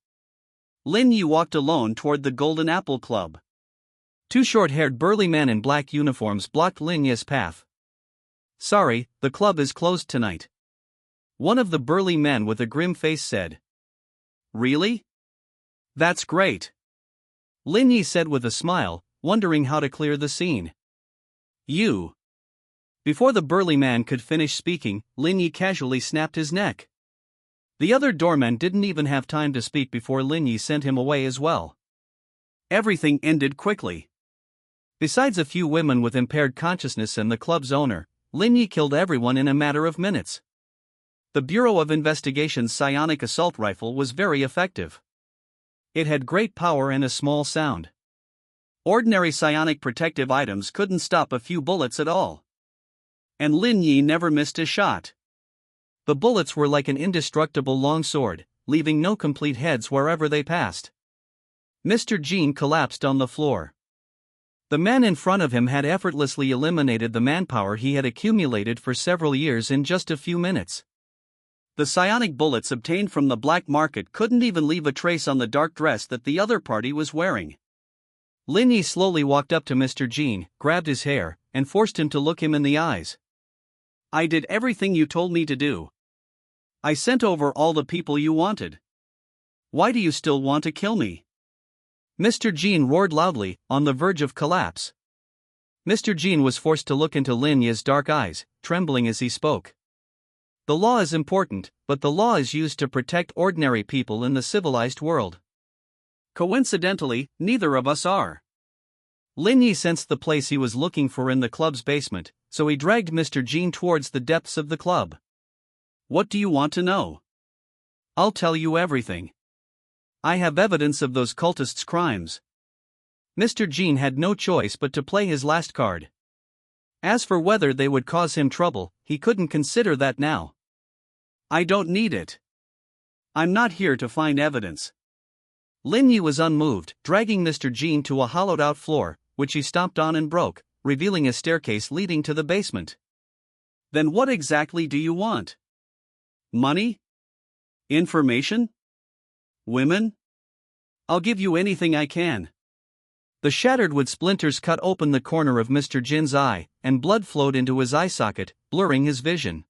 Lin Yi walked alone toward the Golden Apple Club. Two short-haired burly men in black uniforms blocked Lin Yi's path. Sorry, the club is closed tonight. One of the burly men with a grim face said. Really? That's great. Lin Yi said with a smile, wondering how to clear the scene. You. Before the burly man could finish speaking, Lin Yi casually snapped his neck. The other doorman didn't even have time to speak before Lin Yi sent him away as well. Everything ended quickly. Besides a few women with impaired consciousness and the club's owner, Lin Yi killed everyone in a matter of minutes. The Bureau of Investigation's psionic assault rifle was very effective. It had great power and a small sound. Ordinary psionic protective items couldn't stop a few bullets at all. And Lin Yi never missed a shot. The bullets were like an indestructible long sword, leaving no complete heads wherever they passed. Mr. Jean collapsed on the floor. The man in front of him had effortlessly eliminated the manpower he had accumulated for several years in just a few minutes. The psionic bullets obtained from the black market couldn't even leave a trace on the dark dress that the other party was wearing. Lin Yi slowly walked up to Mr. Jean, grabbed his hair, and forced him to look him in the eyes. I did everything you told me to do. I sent over all the people you wanted. Why do you still want to kill me? Mr. Jean roared loudly, on the verge of collapse. Mr. Jean was forced to look into Lin Yi's dark eyes, trembling as he spoke. The law is important, but the law is used to protect ordinary people in the civilized world. Coincidentally, neither of us are. Lin Yi sensed the place he was looking for in the club's basement, so he dragged Mr. Jean towards the depths of the club. What do you want to know? I'll tell you everything. I have evidence of those cultists' crimes. Mr. Jean had no choice but to play his last card. As for whether they would cause him trouble, he couldn't consider that now. I don't need it. I'm not here to find evidence. Lin Yi was unmoved, dragging Mr. Jean to a hollowed-out floor, which he stomped on and broke, revealing a staircase leading to the basement. Then what exactly do you want? Money? Information? Women? I'll give you anything I can. The shattered wood splinters cut open the corner of Mr. Jin's eye, and blood flowed into his eye socket, blurring his vision.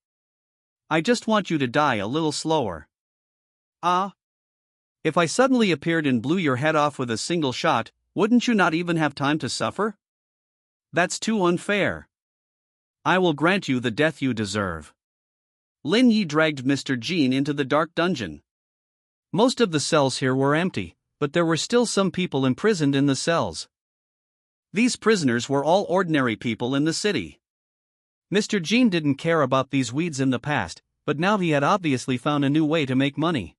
I just want you to die a little slower. Ah? If I suddenly appeared and blew your head off with a single shot, wouldn't you not even have time to suffer? That's too unfair. I will grant you the death you deserve. Lin Yi dragged Mr. Jean into the dark dungeon. Most of the cells here were empty, but there were still some people imprisoned in the cells. These prisoners were all ordinary people in the city. Mr. Jean didn't care about these weeds in the past, but now he had obviously found a new way to make money.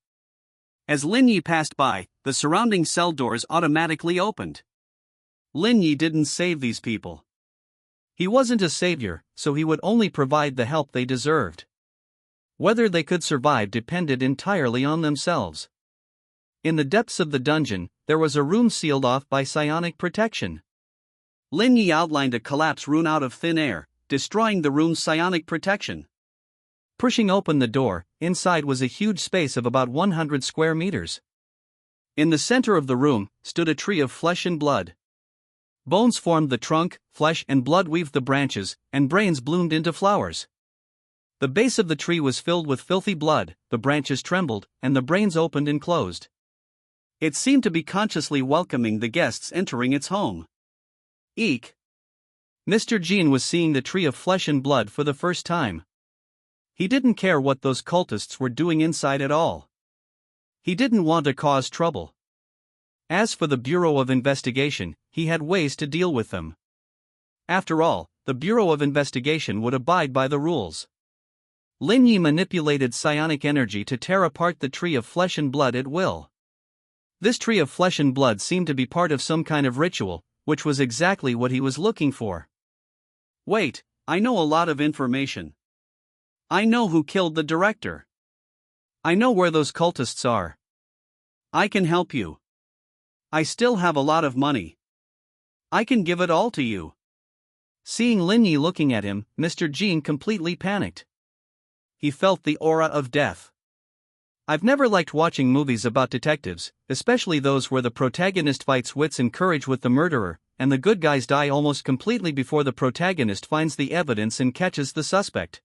As Lin Yi passed by, the surrounding cell doors automatically opened. Lin Yi didn't save these people. He wasn't a savior, so he would only provide the help they deserved. Whether they could survive depended entirely on themselves. In the depths of the dungeon, there was a room sealed off by psionic protection. Lin Yi outlined a collapse rune out of thin air, destroying the room's psionic protection. Pushing open the door, inside was a huge space of about 100 square meters. In the center of the room stood a tree of flesh and blood. Bones formed the trunk, flesh and blood weaved the branches, and brains bloomed into flowers. The base of the tree was filled with filthy blood, the branches trembled, and the brains opened and closed. It seemed to be consciously welcoming the guests entering its home. Eek! Mr. Jean was seeing the tree of flesh and blood for the first time. He didn't care what those cultists were doing inside at all. He didn't want to cause trouble. As for the Bureau of Investigation, he had ways to deal with them. After all, the Bureau of Investigation would abide by the rules. Lin Yi manipulated psionic energy to tear apart the tree of flesh and blood at will. This tree of flesh and blood seemed to be part of some kind of ritual, which was exactly what he was looking for. Wait, I know a lot of information. I know who killed the director. I know where those cultists are. I can help you. I still have a lot of money. I can give it all to you. Seeing Lin Yi looking at him, Mr. Jean completely panicked. He felt the aura of death. I've never liked watching movies about detectives, especially those where the protagonist fights wits and courage with the murderer, and the good guys die almost completely before the protagonist finds the evidence and catches the suspect.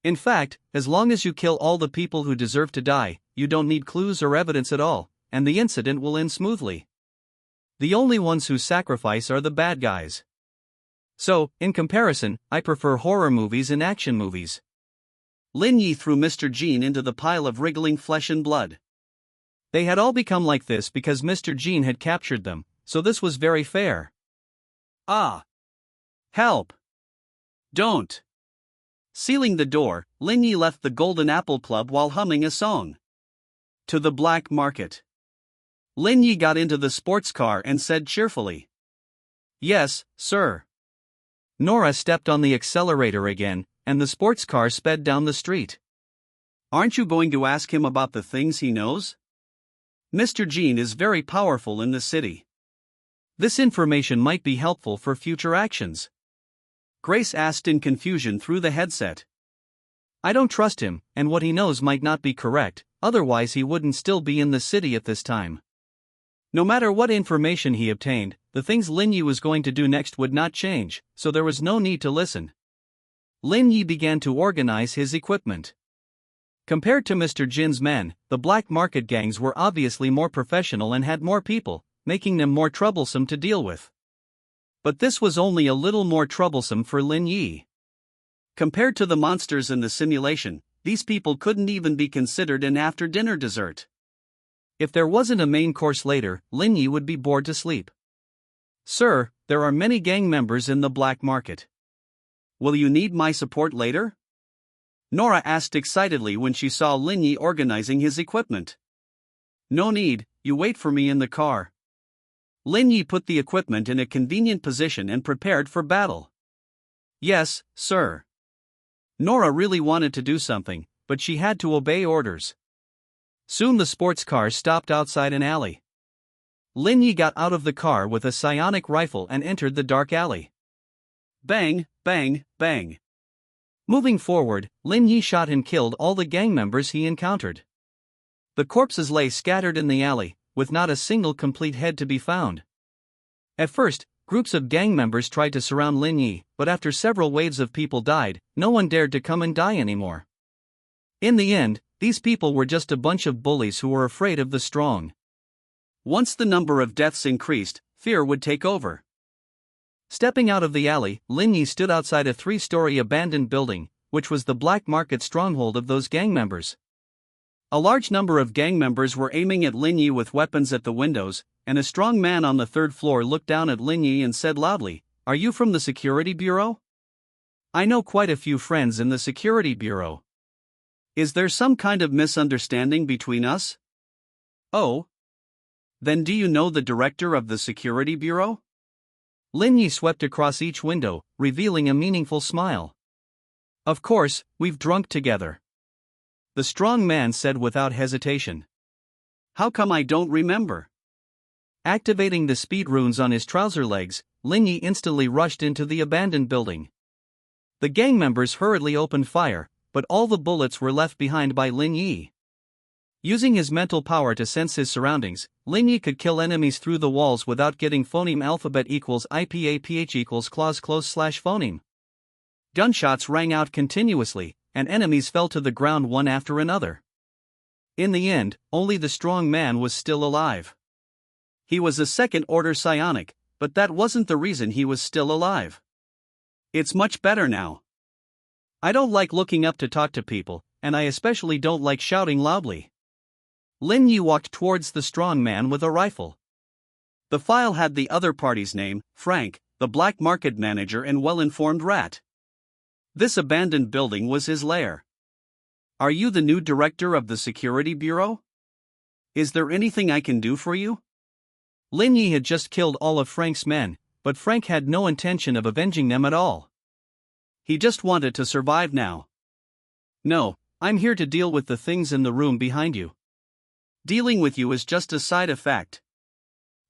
In fact, as long as you kill all the people who deserve to die, you don't need clues or evidence at all, and the incident will end smoothly. The only ones who sacrifice are the bad guys. So, in comparison, I prefer horror movies and action movies. Lin Yi threw Mr. Jean into the pile of wriggling flesh and blood. They had all become like this because Mr. Jean had captured them, so this was very fair. Ah! Help! Don't! Sealing the door, Lin Yi left the Golden Apple Club while humming a song. To the black market. Lin Yi got into the sports car and said cheerfully, "Yes, sir." Nora stepped on the accelerator again, and the sports car sped down the street. Aren't you going to ask him about the things he knows? Mr. Jean is very powerful in the city. This information might be helpful for future actions. Grace asked in confusion through the headset. I don't trust him, and what he knows might not be correct, otherwise he wouldn't still be in the city at this time. No matter what information he obtained, the things Lin Yi was going to do next would not change, so there was no need to listen. Lin Yi began to organize his equipment. Compared to Mr. Jin's men, the black market gangs were obviously more professional and had more people, making them more troublesome to deal with. But this was only a little more troublesome for Lin Yi. Compared to the monsters in the simulation, these people couldn't even be considered an after-dinner dessert. If there wasn't a main course later, Lin Yi would be bored to sleep. Sir, there are many gang members in the black market. Will you need my support later? Nora asked excitedly when she saw Lin Yi organizing his equipment. No need, you wait for me in the car. Lin Yi put the equipment in a convenient position and prepared for battle. Yes, sir. Nora really wanted to do something, but she had to obey orders. Soon the sports car stopped outside an alley. Lin Yi got out of the car with a psionic rifle and entered the dark alley. Bang, bang, bang. Moving forward, Lin Yi shot and killed all the gang members he encountered. The corpses lay scattered in the alley, with not a single complete head to be found. At first, groups of gang members tried to surround Lin Yi, but after several waves of people died, no one dared to come and die anymore. In the end, these people were just a bunch of bullies who were afraid of the strong. Once the number of deaths increased, fear would take over. Stepping out of the alley, Lin Yi stood outside a 3-story abandoned building, which was the black market stronghold of those gang members. A large number of gang members were aiming at Lin Yi with weapons at the windows, and a strong man on the 3rd floor looked down at Lin Yi and said loudly, "Are you from the security bureau? I know quite a few friends in the security bureau. Is there some kind of misunderstanding between us?" "Oh? Then do you know the director of the security bureau?" Lin Yi swept across each window, revealing a meaningful smile. "Of course, we've drunk together," the strong man said without hesitation. "How come I don't remember?" Activating the speed runes on his trouser legs, Lin Yi instantly rushed into the abandoned building. The gang members hurriedly opened fire, but all the bullets were left behind by Lin Yi. Using his mental power to sense his surroundings, Lin Yi could kill enemies through the walls without getting phoneme alphabet equals IPAPH equals clause close slash phoneme. Gunshots rang out continuously, and enemies fell to the ground one after another. In the end, only the strong man was still alive. He was a second-order psionic, but that wasn't the reason he was still alive. It's much better now. I don't like looking up to talk to people, and I especially don't like shouting loudly. Lin Yi walked towards the strong man with a rifle. The file had the other party's name, Frank, the black market manager and well-informed rat. This abandoned building was his lair. Are you the new director of the security bureau? Is there anything I can do for you? Lin Yi had just killed all of Frank's men, but Frank had no intention of avenging them at all. He just wanted to survive now. No, I'm here to deal with the things in the room behind you. Dealing with you is just a side effect.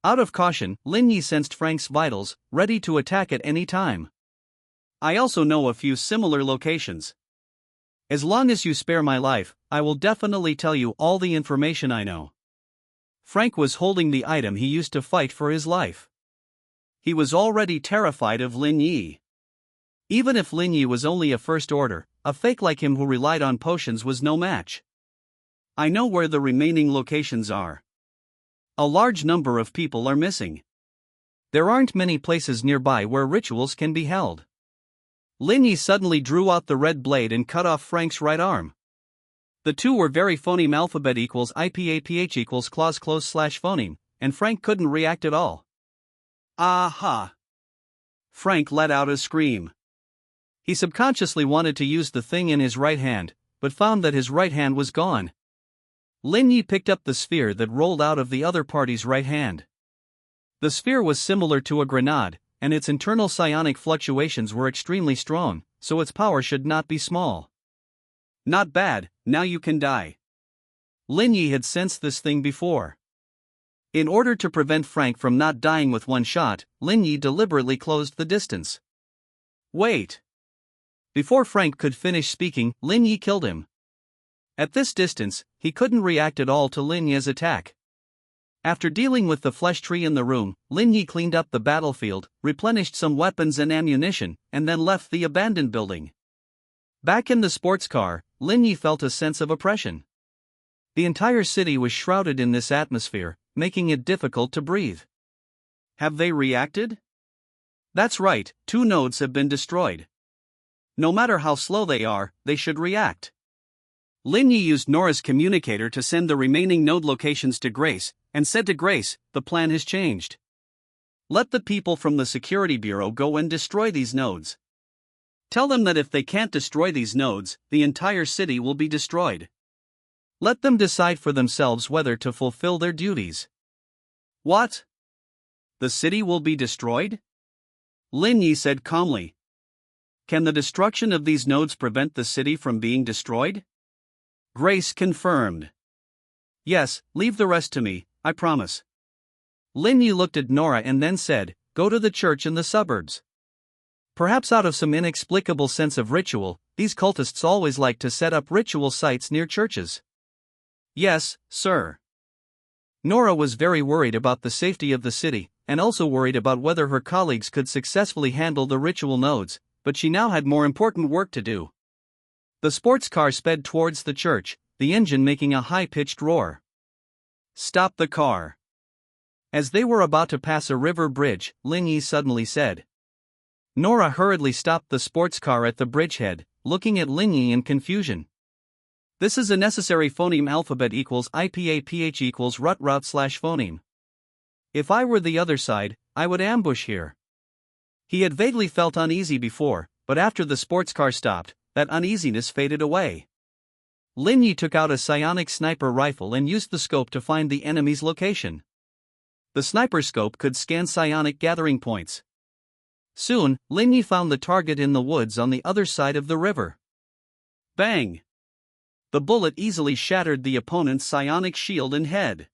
Out of caution, Lin Yi sensed Frank's vitals, ready to attack at any time. I also know a few similar locations. As long as you spare my life, I will definitely tell you all the information I know. Frank was holding the item he used to fight for his life. He was already terrified of Lin Yi. Even if Lin Yi was only a first order, a fake like him who relied on potions was no match. I know where the remaining locations are. A large number of people are missing. There aren't many places nearby where rituals can be held. Lin Yi suddenly drew out the red blade and cut off Frank's right arm. The two were very phoneme alphabet equals IPAPH equals clause close slash phoneme, and Frank couldn't react at all. Aha! Frank let out a scream. He subconsciously wanted to use the thing in his right hand, but found that his right hand was gone. Lin Yi picked up the sphere that rolled out of the other party's right hand. The sphere was similar to a grenade, and its internal psionic fluctuations were extremely strong, so its power should not be small. Not bad, now you can die. Lin Yi had sensed this thing before. In order to prevent Frank from not dying with one shot, Lin Yi deliberately closed the distance. Wait! Before Frank could finish speaking, Lin Yi killed him. At this distance, he couldn't react at all to Lin Yi's attack. After dealing with the flesh tree in the room, Lin Yi cleaned up the battlefield, replenished some weapons and ammunition, and then left the abandoned building. Back in the sports car, Lin Yi felt a sense of oppression. The entire city was shrouded in this atmosphere, making it difficult to breathe. Have they reacted? That's right, 2 nodes have been destroyed. No matter how slow they are, they should react. Lin Yi used Nora's communicator to send the remaining node locations to Grace, and said to Grace, the plan has changed. Let the people from the Security Bureau go and destroy these nodes. Tell them that if they can't destroy these nodes, the entire city will be destroyed. Let them decide for themselves whether to fulfill their duties. What? The city will be destroyed? Lin Yi said calmly. Can the destruction of these nodes prevent the city from being destroyed? Grace confirmed. Yes, leave the rest to me, I promise. Lin Yi looked at Nora and then said, go to the church in the suburbs. Perhaps out of some inexplicable sense of ritual, these cultists always like to set up ritual sites near churches. Yes, sir. Nora was very worried about the safety of the city, and also worried about whether her colleagues could successfully handle the ritual nodes, but she now had more important work to do. The sports car sped towards the church, the engine making a high-pitched roar. Stop the car. As they were about to pass a river bridge, Lin Yi suddenly said. Nora hurriedly stopped the sports car at the bridgehead, looking at Lin Yi in confusion. This is a necessary phoneme alphabet equals IPAPH equals route slash phoneme. If I were the other side, I would ambush here. He had vaguely felt uneasy before, but after the sports car stopped, that uneasiness faded away. Lin Yi took out a psionic sniper rifle and used the scope to find the enemy's location. The sniper scope could scan psionic gathering points. Soon, Lin Yi found the target in the woods on the other side of the river. Bang! The bullet easily shattered the opponent's psionic shield and head.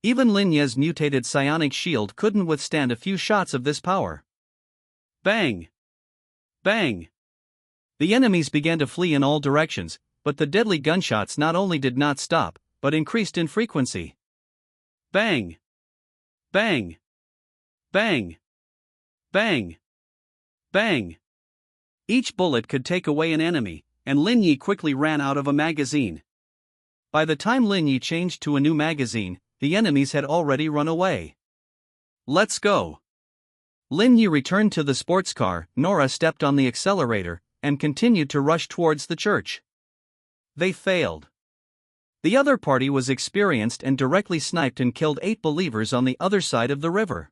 Even Lin Yi's mutated psionic shield couldn't withstand a few shots of this power. Bang! Bang! The enemies began to flee in all directions, but the deadly gunshots not only did not stop, but increased in frequency. Bang! Bang! Bang! Bang! Bang! Each bullet could take away an enemy, and Lin Yi quickly ran out of a magazine. By the time Lin Yi changed to a new magazine, the enemies had already run away. Let's go! Lin Yi returned to the sports car, Nora stepped on the accelerator, and continued to rush towards the church. They failed. The other party was experienced and directly sniped and killed 8 believers on the other side of the river.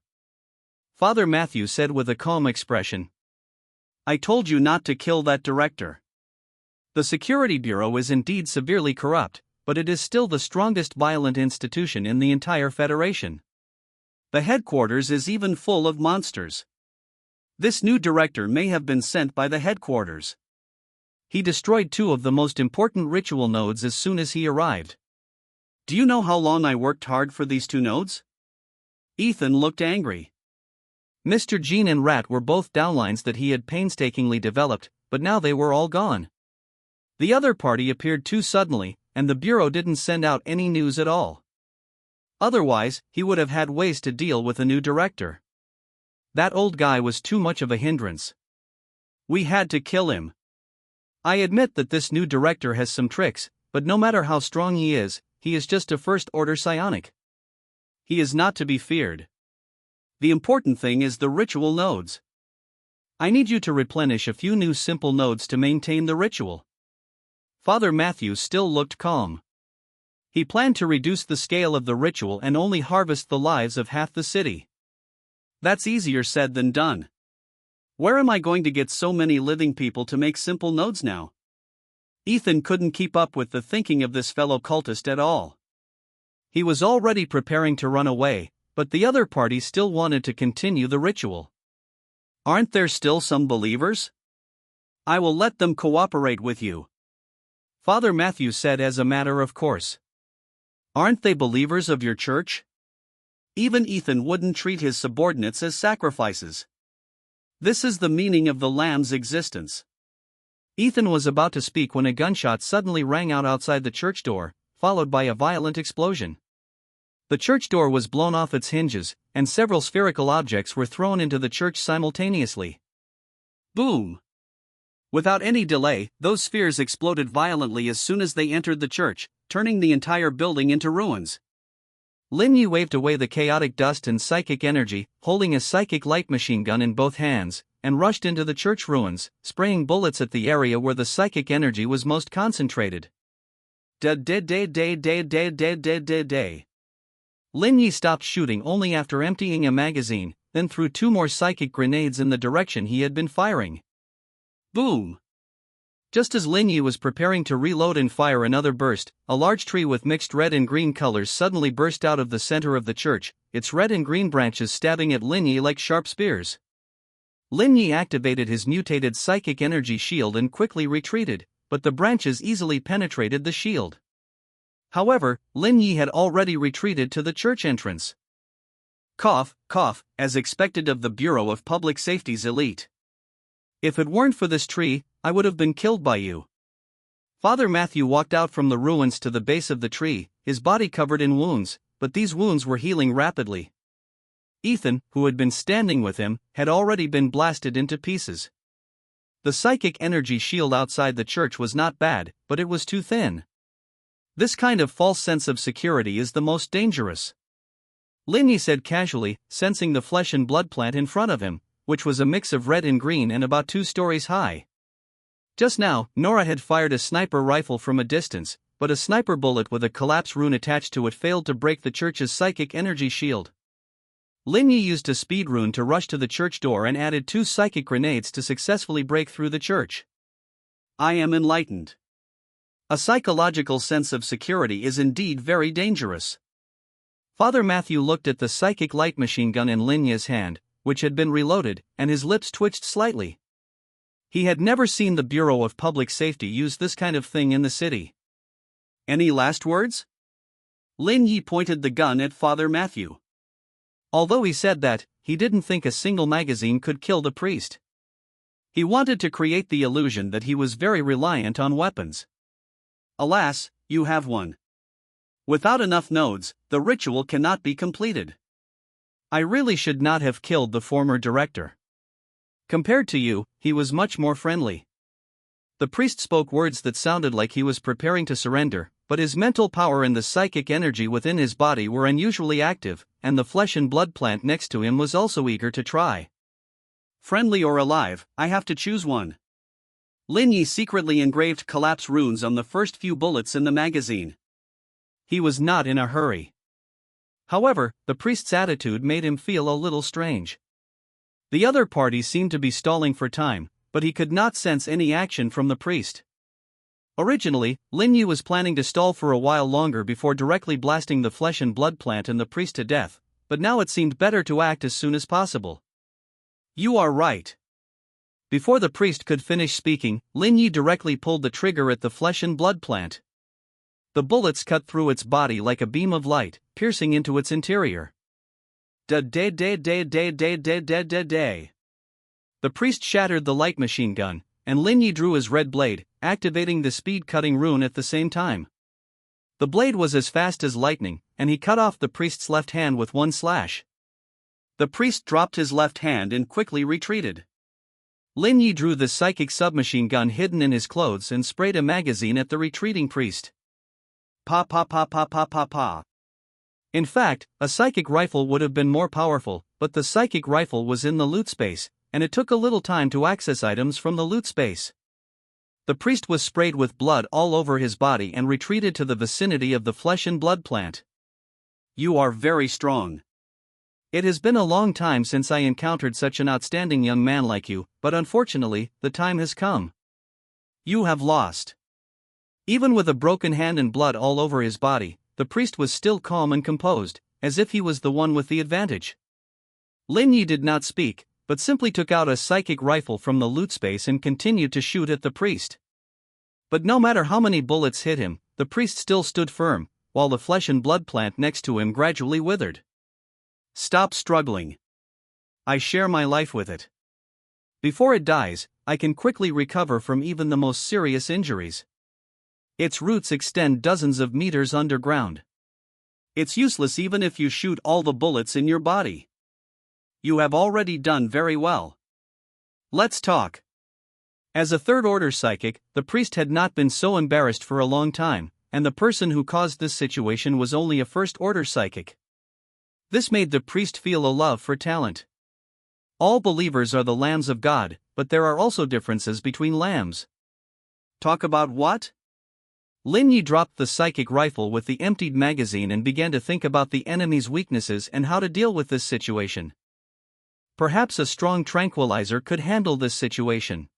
Father Matthew said with a calm expression, I told you not to kill that director. The Security Bureau is indeed severely corrupt, but it is still the strongest violent institution in the entire Federation. The headquarters is even full of monsters. This new director may have been sent by the headquarters. He destroyed 2 of the most important ritual nodes as soon as he arrived. Do you know how long I worked hard for these 2 nodes? Ethan looked angry. Mr. Jean and Rat were both downlines that he had painstakingly developed, but now they were all gone. The other party appeared too suddenly, and the Bureau didn't send out any news at all. Otherwise, he would have had ways to deal with a new director. That old guy was too much of a hindrance. We had to kill him. I admit that this new director has some tricks, but no matter how strong he is just a first-order psionic. He is not to be feared. The important thing is the ritual nodes. I need you to replenish a few new simple nodes to maintain the ritual. Father Matthew still looked calm. He planned to reduce the scale of the ritual and only harvest the lives of half the city. That's easier said than done. Where am I going to get so many living people to make simple nodes now? Ethan couldn't keep up with the thinking of this fellow cultist at all. He was already preparing to run away, but the other party still wanted to continue the ritual. Aren't there still some believers? I will let them cooperate with you, Father Matthew said as a matter of course. Aren't they believers of your church? Even Ethan wouldn't treat his subordinates as sacrifices. This is the meaning of the Lamb's existence. Ethan was about to speak when a gunshot suddenly rang out outside the church door, followed by a violent explosion. The church door was blown off its hinges, and several spherical objects were thrown into the church simultaneously. Boom! Without any delay, those spheres exploded violently as soon as they entered the church, turning the entire building into ruins. Lin Yi waved away the chaotic dust and psychic energy, holding a psychic light machine gun in both hands, and rushed into the church ruins, spraying bullets at the area where the psychic energy was most concentrated. Lin Yi stopped shooting only after emptying a magazine, then threw 2 more psychic grenades in the direction he had been firing. Boom! Just as Lin Yi was preparing to reload and fire another burst, a large tree with mixed red and green colors suddenly burst out of the center of the church, its red and green branches stabbing at Lin Yi like sharp spears. Lin Yi activated his mutated psychic energy shield and quickly retreated, but the branches easily penetrated the shield. However, Lin Yi had already retreated to the church entrance. Cough, cough, as expected of the Bureau of Public Safety's elite. If it weren't for this tree, I would have been killed by you. Father Matthew walked out from the ruins to the base of the tree, his body covered in wounds, but these wounds were healing rapidly. Ethan, who had been standing with him, had already been blasted into pieces. The psychic energy shield outside the church was not bad, but it was too thin. This kind of false sense of security is the most dangerous. Lin Yi said casually, sensing the flesh and blood plant in front of him, which was a mix of red and green and about 2 stories high. Just now, Nora had fired a sniper rifle from a distance, but a sniper bullet with a collapse rune attached to it failed to break the church's psychic energy shield. Lin Yi used a speed rune to rush to the church door and added 2 psychic grenades to successfully break through the church. I am enlightened. A psychological sense of security is indeed very dangerous. Father Matthew looked at the psychic light machine gun in Lin Yi's hand, which had been reloaded, and his lips twitched slightly. He had never seen the Bureau of Public Safety use this kind of thing in the city. Any last words? Lin Yi pointed the gun at Father Matthew. Although he said that, he didn't think a single magazine could kill the priest. He wanted to create the illusion that he was very reliant on weapons. Alas, you have one. Without enough nodes, the ritual cannot be completed. I really should not have killed the former director. Compared to you, he was much more friendly. The priest spoke words that sounded like he was preparing to surrender, but his mental power and the psychic energy within his body were unusually active, and the flesh and blood plant next to him was also eager to try. Friendly or alive, I have to choose one. Lin Yi secretly engraved collapse runes on the first few bullets in the magazine. He was not in a hurry. However, the priest's attitude made him feel a little strange. The other party seemed to be stalling for time, but he could not sense any action from the priest. Originally, Lin Yu was planning to stall for a while longer before directly blasting the flesh and blood plant and the priest to death, but now it seemed better to act as soon as possible. You are right. Before the priest could finish speaking, Lin Yu directly pulled the trigger at the flesh and blood plant. The bullets cut through its body like a beam of light, piercing into its interior. Da-da-da-da-da-da-da-da-da. The priest shattered the light machine gun, and Lin Yi drew his red blade, activating the speed-cutting rune at the same time. The blade was as fast as lightning, and he cut off the priest's left hand with one slash. The priest dropped his left hand and quickly retreated. Lin Yi drew the psychic submachine gun hidden in his clothes and sprayed a magazine at the retreating priest. Pa pa pa pa pa pa pa. In fact, a psychic rifle would have been more powerful, but the psychic rifle was in the loot space, and it took a little time to access items from the loot space. The priest was sprayed with blood all over his body and retreated to the vicinity of the flesh and blood plant. You are very strong. It has been a long time since I encountered such an outstanding young man like you, but unfortunately, the time has come. You have lost. Even with a broken hand and blood all over his body, the priest was still calm and composed, as if he was the one with the advantage. Lin Yi did not speak, but simply took out a psychic rifle from the loot space and continued to shoot at the priest. But no matter how many bullets hit him, the priest still stood firm, while the flesh and blood plant next to him gradually withered. Stop struggling. I share my life with it. Before it dies, I can quickly recover from even the most serious injuries. Its roots extend dozens of meters underground. It's useless even if you shoot all the bullets in your body. You have already done very well. Let's talk. As a third-order psychic, the priest had not been so embarrassed for a long time, and the person who caused this situation was only a first-order psychic. This made the priest feel a love for talent. All believers are the lambs of God, but there are also differences between lambs. Talk about what? Lin Yi dropped the psychic rifle with the emptied magazine and began to think about the enemy's weaknesses and how to deal with this situation. Perhaps a strong tranquilizer could handle this situation.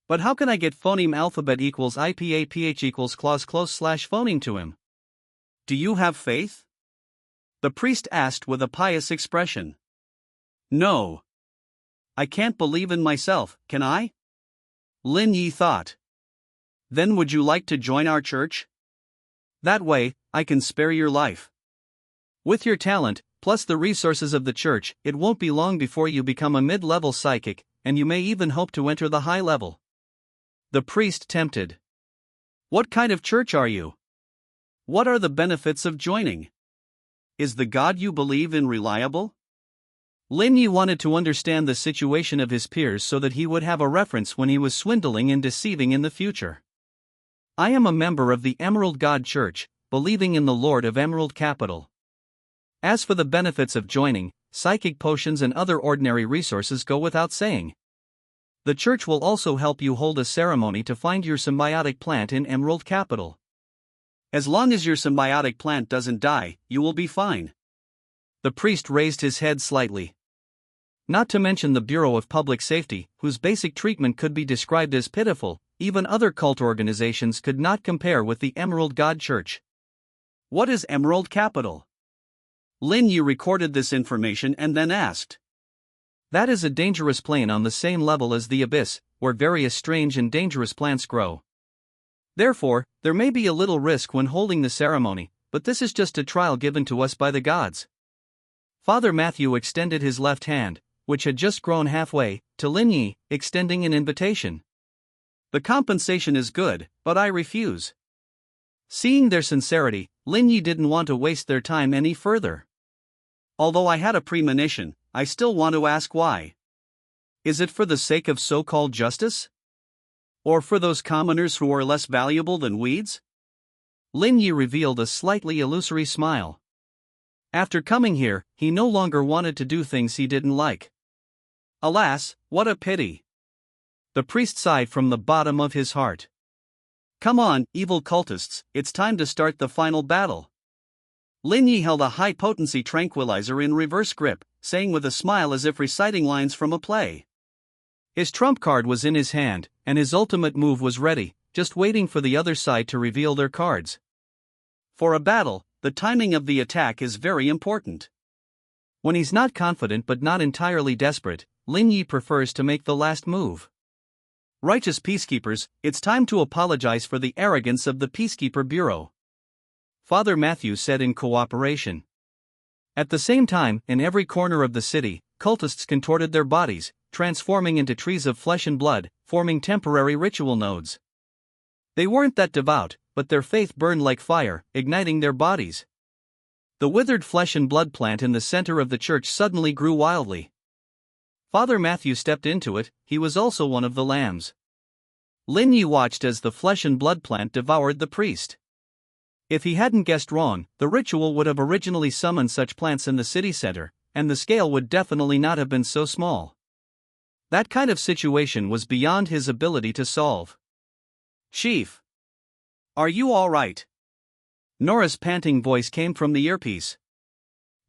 But how can I get phoneme alphabet equals IPAPH equals clause close slash phoneme to him? Do you have faith? The priest asked with a pious expression. No. I can't believe in myself, can I? Lin Yi thought. Then would you like to join our church? That way, I can spare your life. With your talent, plus the resources of the church, it won't be long before you become a mid-level psychic, and you may even hope to enter the high level. The priest tempted. What kind of church are you? What are the benefits of joining? Is the God you believe in reliable? Lin Yi wanted to understand the situation of his peers so that he would have a reference when he was swindling and deceiving in the future. I am a member of the Emerald God Church, believing in the Lord of Emerald Capital. As for the benefits of joining, psychic potions and other ordinary resources go without saying. The church will also help you hold a ceremony to find your symbiotic plant in Emerald Capital. As long as your symbiotic plant doesn't die, you will be fine. The priest raised his head slightly. Not to mention the Bureau of Public Safety, whose basic treatment could be described as pitiful. Even other cult organizations could not compare with the Emerald God Church. What is Emerald Capital? Lin Yi recorded this information and then asked. That is a dangerous plane on the same level as the abyss, where various strange and dangerous plants grow. Therefore, there may be a little risk when holding the ceremony, but this is just a trial given to us by the gods. Father Matthew extended his left hand, which had just grown halfway, to Lin Yi, extending an invitation. The compensation is good, but I refuse. Seeing their sincerity, Lin Yi didn't want to waste their time any further. Although I had a premonition, I still want to ask why. Is it for the sake of so-called justice? Or for those commoners who are less valuable than weeds? Lin Yi revealed a slightly illusory smile. After coming here, he no longer wanted to do things he didn't like. Alas, what a pity. The priest sighed from the bottom of his heart. Come on, evil cultists, it's time to start the final battle. Lin Yi held a high-potency tranquilizer in reverse grip, saying with a smile as if reciting lines from a play. His trump card was in his hand, and his ultimate move was ready, just waiting for the other side to reveal their cards. For a battle, the timing of the attack is very important. When he's not confident but not entirely desperate, Lin Yi prefers to make the last move. Righteous peacekeepers, it's time to apologize for the arrogance of the Peacekeeper Bureau, Father Matthew said in cooperation. At the same time, in every corner of the city, cultists contorted their bodies, transforming into trees of flesh and blood, forming temporary ritual nodes. They weren't that devout, but their faith burned like fire, igniting their bodies. The withered flesh and blood plant in the center of the church suddenly grew wildly. Father Matthew stepped into it, he was also one of the lambs. Lin Yi watched as the flesh and blood plant devoured the priest. If he hadn't guessed wrong, the ritual would have originally summoned such plants in the city center, and the scale would definitely not have been so small. That kind of situation was beyond his ability to solve. "Chief, are you all right?" Nora's panting voice came from the earpiece.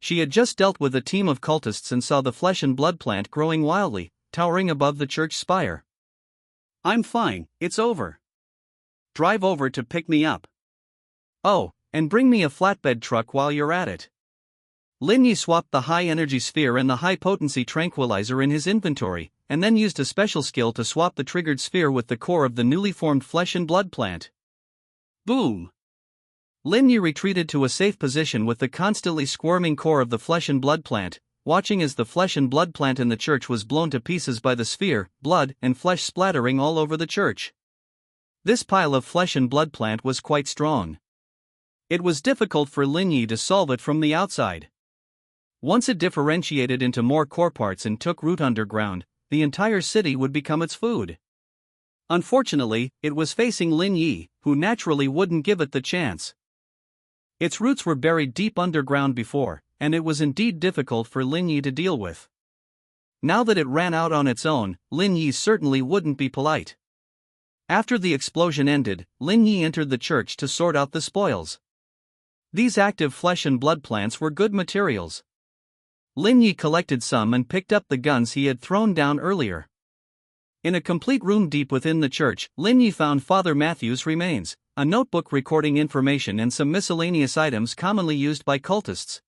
She had just dealt with a team of cultists and saw the flesh and blood plant growing wildly, towering above the church spire. "I'm fine, it's over. Drive over to pick me up. Oh, and bring me a flatbed truck while you're at it." Lin Yi swapped the high-energy sphere and the high-potency tranquilizer in his inventory, and then used a special skill to swap the triggered sphere with the core of the newly formed flesh and blood plant. Boom! Lin Yi retreated to a safe position with the constantly squirming core of the flesh and blood plant, watching as the flesh and blood plant in the church was blown to pieces by the sphere, blood and flesh splattering all over the church. This pile of flesh and blood plant was quite strong. It was difficult for Lin Yi to solve it from the outside. Once it differentiated into more core parts and took root underground, the entire city would become its food. Unfortunately, it was facing Lin Yi, who naturally wouldn't give it the chance. Its roots were buried deep underground before, and it was indeed difficult for Lin Yi to deal with. Now that it ran out on its own, Lin Yi certainly wouldn't be polite. After the explosion ended, Lin Yi entered the church to sort out the spoils. These active flesh and blood plants were good materials. Lin Yi collected some and picked up the guns he had thrown down earlier. In a complete room deep within the church, Lin Yi found Father Matthew's remains, a notebook recording information and some miscellaneous items commonly used by cultists.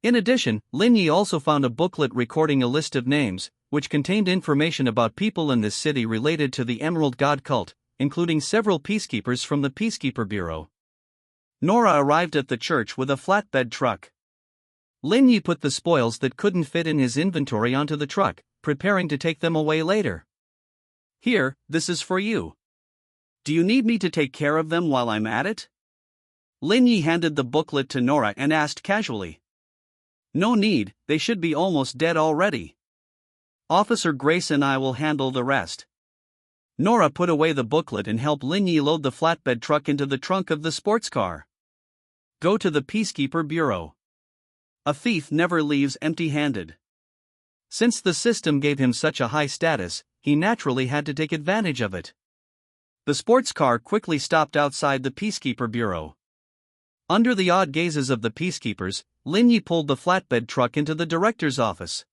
In addition, Lin Yi also found a booklet recording a list of names, which contained information about people in this city related to the Emerald God cult, including several peacekeepers from the Peacekeeper Bureau. Nora arrived at the church with a flatbed truck. Lin Yi put the spoils that couldn't fit in his inventory onto the truck, preparing to take them away later. "Here, this is for you. Do you need me to take care of them while I'm at it?" Lin Yi handed the booklet to Nora and asked casually. "No need, they should be almost dead already. Officer Grace and I will handle the rest." Nora put away the booklet and helped Lin Yi load the flatbed truck into the trunk of the sports car. Go to the Peacekeeper Bureau. A thief never leaves empty-handed. Since the system gave him such a high status, he naturally had to take advantage of it. The sports car quickly stopped outside the Peacekeeper Bureau. Under the odd gazes of the peacekeepers, Lin Yi pulled the flatbed truck into the director's office.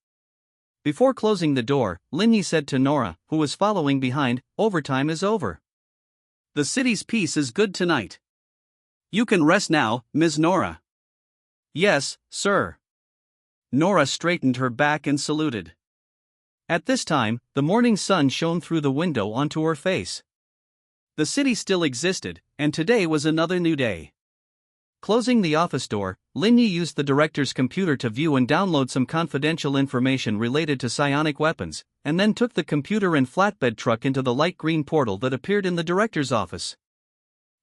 Before closing the door, Lin Yi said to Nora, who was following behind, "Overtime is over. The city's peace is good tonight. You can rest now, Ms. Nora." "Yes, sir." Nora straightened her back and saluted. At this time, the morning sun shone through the window onto her face. The city still existed, and today was another new day. Closing the office door, Lin Yi used the director's computer to view and download some confidential information related to psionic weapons, and then took the computer and flatbed truck into the light green portal that appeared in the director's office.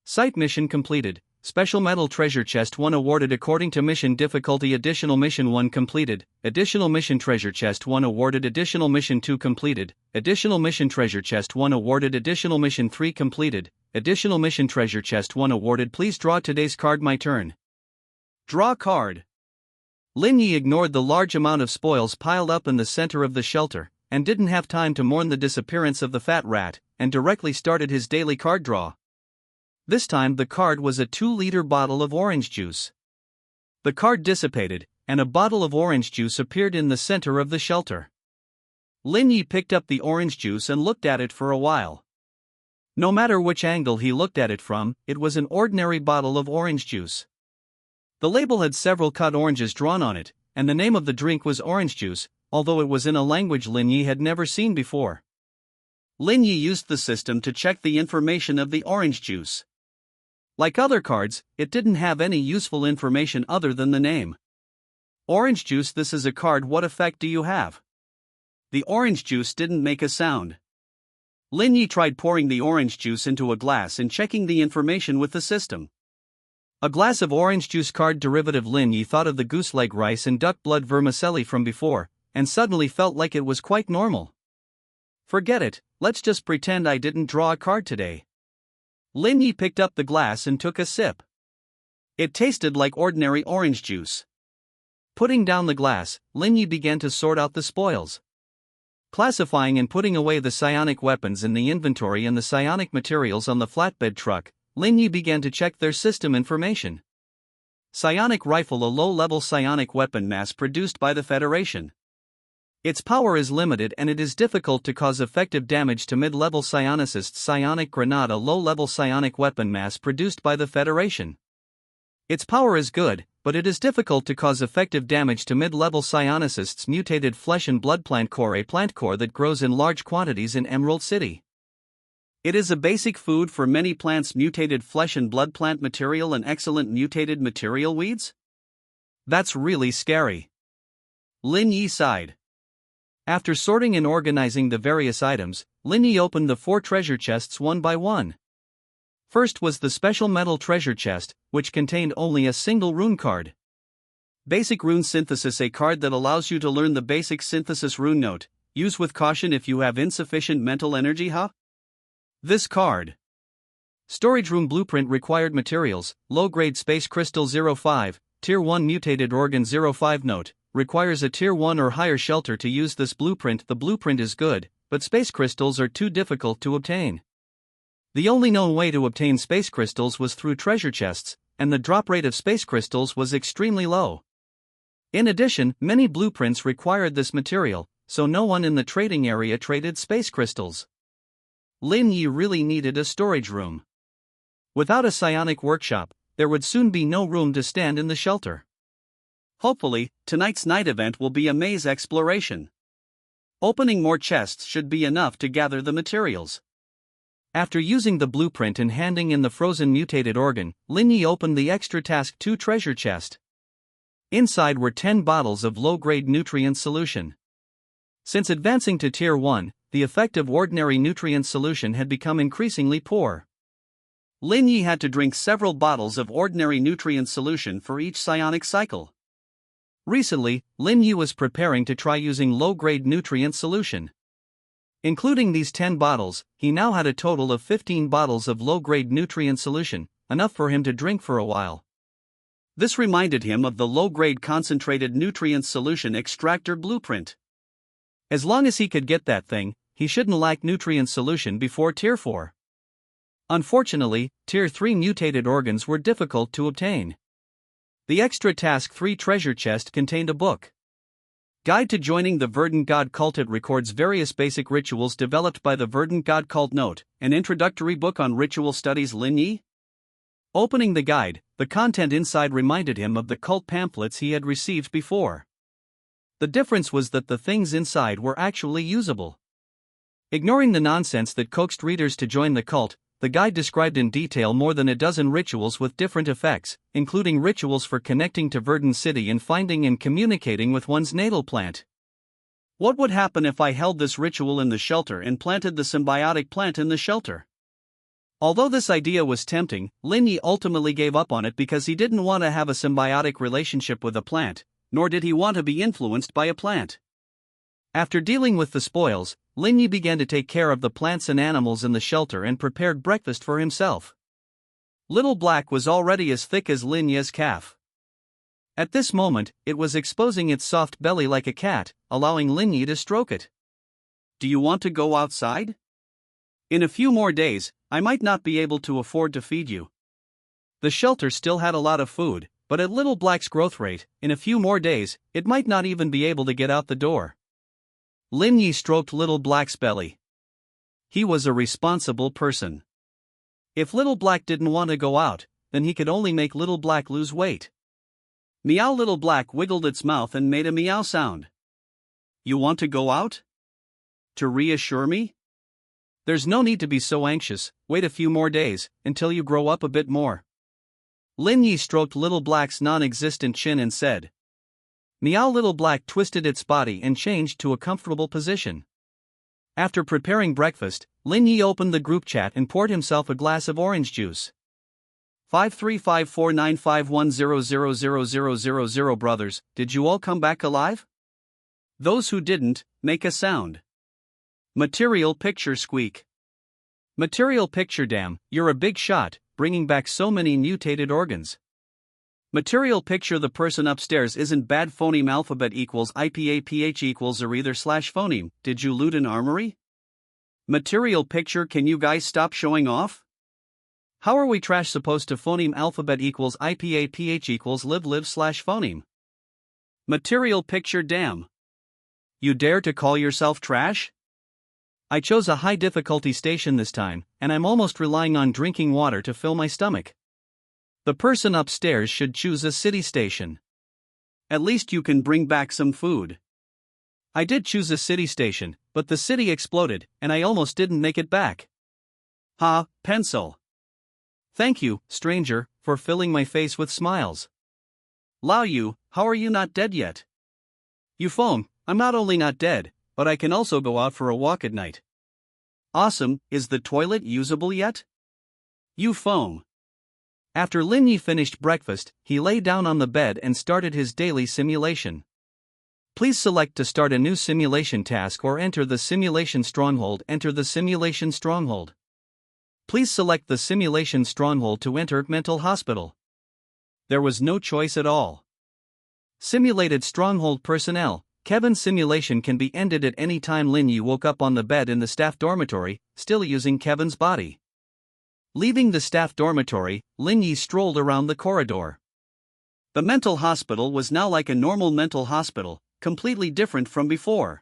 Site mission completed. Special Metal Treasure Chest 1 awarded according to mission difficulty. Additional Mission 1 completed. Additional Mission Treasure Chest 1 awarded. Additional Mission 2 completed. Additional Mission Treasure Chest 1 awarded. Additional Mission 3 completed. Additional Mission Treasure Chest 1 awarded. Please draw today's card. My turn. Draw card. Lin Yi ignored the large amount of spoils piled up in the center of the shelter, and didn't have time to mourn the disappearance of the fat rat, and directly started his daily card draw. This time the card was a 2-liter bottle of orange juice. The card dissipated, and a bottle of orange juice appeared in the center of the shelter. Lin Yi picked up the orange juice and looked at it for a while. No matter which angle he looked at it from, it was an ordinary bottle of orange juice. The label had several cut oranges drawn on it, and the name of the drink was orange juice, although it was in a language Lin Yi had never seen before. Lin Yi used the system to check the information of the orange juice. Like other cards, it didn't have any useful information other than the name. Orange juice. This is a card. What effect do you have? The orange juice didn't make a sound. Lin Yi tried pouring the orange juice into a glass and checking the information with the system. A glass of orange juice. Card derivative. Lin Yi thought of the goose leg rice and duck blood vermicelli from before, and suddenly felt like it was quite normal. Forget it, let's just pretend I didn't draw a card today. Lin Yi picked up the glass and took a sip. It tasted like ordinary orange juice. Putting down the glass, Lin Yi began to sort out the spoils. Classifying and putting away the psionic weapons in the inventory and the psionic materials on the flatbed truck, Lin Yi began to check their system information. Psionic rifle. A low-level psionic weapon mass-produced by the Federation. Its power is limited and it is difficult to cause effective damage to mid-level psionicists. Psionic grenade. A low-level psionic weapon mass-produced by the Federation. Its power is good, but it is difficult to cause effective damage to mid-level psionicists. Mutated flesh and blood plant core. A plant core that grows in large quantities in Emerald City. It is a basic food for many plants. Mutated flesh and blood plant material. An excellent mutated material. Weeds? That's really scary. Lin Yi sighed. After sorting and organizing the various items, Lin Yi opened the 4 treasure chests one by one. First was the special metal treasure chest, which contained only a single rune card. Basic rune synthesis. A card that allows you to learn the basic synthesis rune note. Use with caution if you have insufficient mental energy. This card. Storage room blueprint. Required materials, low-grade space crystal 05, tier 1 mutated organ 05 note. Requires a tier 1 or higher shelter to use this blueprint. The blueprint is good, but space crystals are too difficult to obtain. The only known way to obtain space crystals was through treasure chests, and the drop rate of space crystals was extremely low. In addition, many blueprints required this material, so no one in the trading area traded space crystals. Lin Yi really needed a storage room. Without a psionic workshop, there would soon be no room to stand in the shelter. Hopefully, tonight's night event will be a maze exploration. Opening more chests should be enough to gather the materials. After using the blueprint and handing in the frozen mutated organ, Lin Yi opened the extra task 2 treasure chest. Inside were 10 bottles of low-grade nutrient solution. Since advancing to tier 1, the effect of ordinary nutrient solution had become increasingly poor. Lin Yi had to drink several bottles of ordinary nutrient solution for each psionic cycle. Recently, Lin Yi was preparing to try using low-grade nutrient solution. Including these 10 bottles, he now had a total of 15 bottles of low-grade nutrient solution, enough for him to drink for a while. This reminded him of the low-grade concentrated nutrient solution extractor blueprint. As long as he could get that thing, he shouldn't lack nutrient solution before tier 4. Unfortunately, tier 3 mutated organs were difficult to obtain. The extra task 3 treasure chest contained a book. Guide to joining the Verdant God Cult. It records various basic rituals developed by the Verdant God Cult. Note, an introductory book on ritual studies. Lin Yi? Opening the guide, the content inside reminded him of the cult pamphlets he had received before. The difference was that the things inside were actually usable. Ignoring the nonsense that coaxed readers to join the cult, the guide described in detail more than a dozen rituals with different effects, including rituals for connecting to Verdant City and finding and communicating with one's natal plant. What would happen if I held this ritual in the shelter and planted the symbiotic plant in the shelter? Although this idea was tempting, Lin Yi ultimately gave up on it because he didn't want to have a symbiotic relationship with a plant, nor did he want to be influenced by a plant. After dealing with the spoils, Lin Yi began to take care of the plants and animals in the shelter and prepared breakfast for himself. Little Black was already as thick as Lin Yi's calf. At this moment, it was exposing its soft belly like a cat, allowing Lin Yi to stroke it. Do you want to go outside? In a few more days, I might not be able to afford to feed you. The shelter still had a lot of food, but at Little Black's growth rate, in a few more days, it might not even be able to get out the door. Lin Yi stroked Little Black's belly. He was a responsible person. If Little Black didn't want to go out, then he could only make Little Black lose weight. Meow. Little Black wiggled its mouth and made a meow sound. You want to go out? To reassure me? There's no need to be so anxious, wait a few more days, until you grow up a bit more. Lin Yi stroked Little Black's non-existent chin and said. Meow. Little Black twisted its body and changed to a comfortable position. After preparing breakfast, Lin Yi opened the group chat and poured himself a glass of orange juice. 5354951000000 brothers, did you all come back alive? Those who didn't, make a sound. Material picture squeak. Material picture damn, you're a big shot, bringing back so many mutated organs. Material picture the person upstairs isn't bad. Phoneme alphabet equals IPAPH equals or either slash phoneme, did you loot an armory? Material picture can you guys stop showing off? How are we trash supposed to phoneme alphabet equals IPAPH equals live slash phoneme? Material picture damn. You dare to call yourself trash? I chose a high difficulty station this time, and I'm almost relying on drinking water to fill my stomach. The person upstairs should choose a city station. At least you can bring back some food. I did choose a city station, but the city exploded, and I almost didn't make it back. Ha, pencil. Thank you, stranger, for filling my face with smiles. Lao Yu, how are you not dead yet? You phone, I'm not only not dead, but I can also go out for a walk at night. Awesome, is the toilet usable yet? You phone. After Lin Yi finished breakfast, he lay down on the bed and started his daily simulation. Please select to start a new simulation task or enter the simulation stronghold. Enter the simulation stronghold. Please select the simulation stronghold to enter mental hospital. There was no choice at all. Simulated stronghold personnel. Kevin's simulation can be ended at any time. Lin Yi woke up on the bed in the staff dormitory, still using Kevin's body. Leaving the staff dormitory, Lin Yi strolled around the corridor. The mental hospital was now like a normal mental hospital, completely different from before.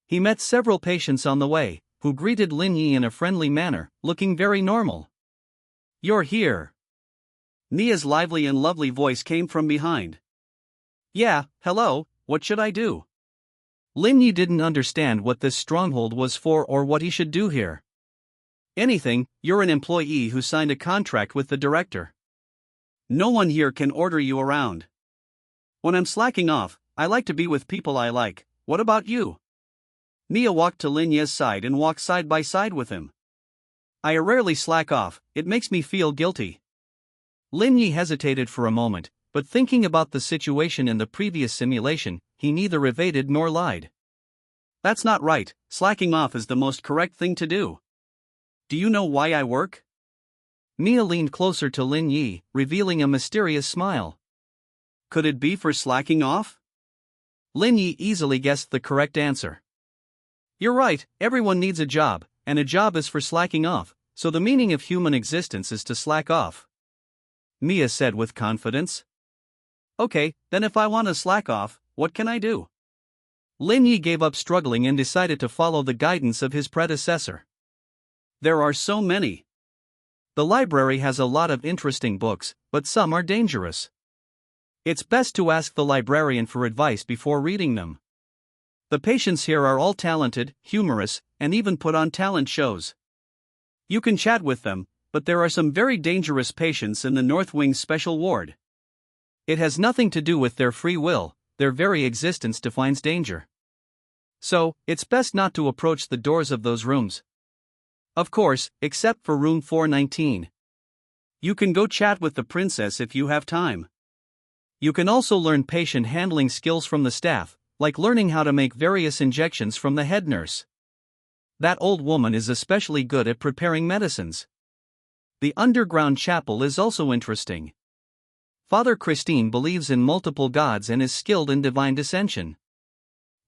He met several patients on the way, who greeted Lin Yi in a friendly manner, looking very normal. You're here. Mia's lively and lovely voice came from behind. Yeah, hello. What should I do? Lin Yi didn't understand what this stronghold was for or what he should do here. Anything, you're an employee who signed a contract with the director. No one here can order you around. When I'm slacking off, I like to be with people I like. What about you? Mia walked to Lin Yi's side and walked side by side with him. I rarely slack off, it makes me feel guilty. Lin Yi hesitated for a moment, but thinking about the situation in the previous simulation, he neither evaded nor lied. That's not right, slacking off is the most correct thing to do. Do you know why I work? Mia leaned closer to Lin Yi, revealing a mysterious smile. Could it be for slacking off? Lin Yi easily guessed the correct answer. You're right, everyone needs a job, and a job is for slacking off, so the meaning of human existence is to slack off. Mia said with confidence. Okay, then if I want to slack off, what can I do? Lin Yi gave up struggling and decided to follow the guidance of his predecessor. There are so many. The library has a lot of interesting books, but some are dangerous. It's best to ask the librarian for advice before reading them. The patients here are all talented, humorous, and even put on talent shows. You can chat with them, but there are some very dangerous patients in the North Wing's special ward. It has nothing to do with their free will, their very existence defines danger. So, it's best not to approach the doors of those rooms. Of course, except for room 419. You can go chat with the princess if you have time. You can also learn patient handling skills from the staff, like learning how to make various injections from the head nurse. That old woman is especially good at preparing medicines. The underground chapel is also interesting. Father Christine believes in multiple gods and is skilled in divine dissension.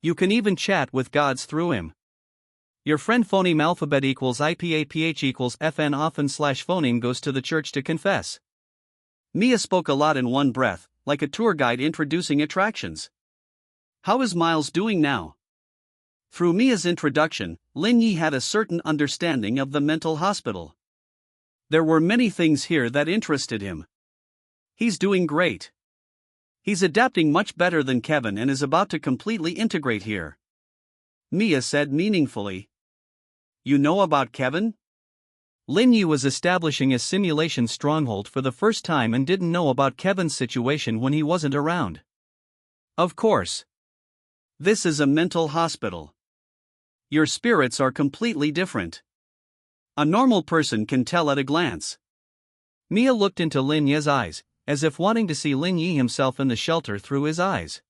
You can even chat with gods through him. Your friend phoneme alphabet equals IPAPH equals FN often slash phoneme goes to the church to confess. Mia spoke a lot in one breath, like a tour guide introducing attractions. How is Miles doing now? Through Mia's introduction, Lin Yi had a certain understanding of the mental hospital. There were many things here that interested him. He's doing great. He's adapting much better than Kevin and is about to completely integrate here. Mia said meaningfully. You know about Kevin? Lin Yi was establishing a simulation stronghold for the first time and didn't know about Kevin's situation when he wasn't around. Of course. This is a mental hospital. Your spirits are completely different. A normal person can tell at a glance. Mia looked into Lin Yi's eyes, as if wanting to see Lin Yi himself in the shelter through his eyes.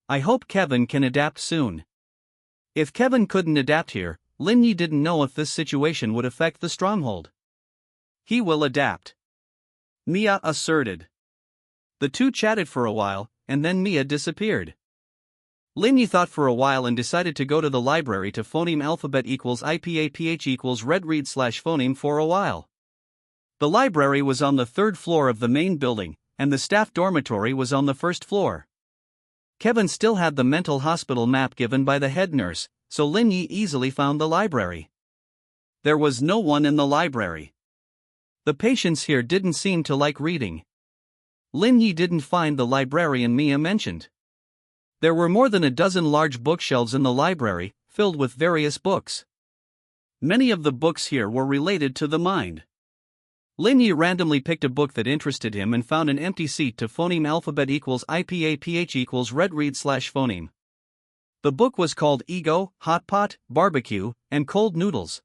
I hope Kevin can adapt soon. If Kevin couldn't adapt here, Lin Yi didn't know if this situation would affect the stronghold. He will adapt, Mia asserted. The two chatted for a while, and then Mia disappeared. Lin Yi thought for a while and decided to go to the library to phoneme alphabet equals IPAPH equals red read slash phoneme for a while. The library was on the third floor of the main building, and the staff dormitory was on the first floor. Kevin still had the mental hospital map given by the head nurse, so Lin Yi easily found the library. There was no one in the library. The patients here didn't seem to like reading. Lin Yi didn't find the librarian Mia mentioned. There were more than a dozen large bookshelves in the library, filled with various books. Many of the books here were related to the mind. Lin Yi randomly picked a book that interested him and found an empty seat to phoneme alphabet equals IPAPH equals red read slash phoneme. The book was called Ego, Hot Pot, Barbecue, and Cold Noodles.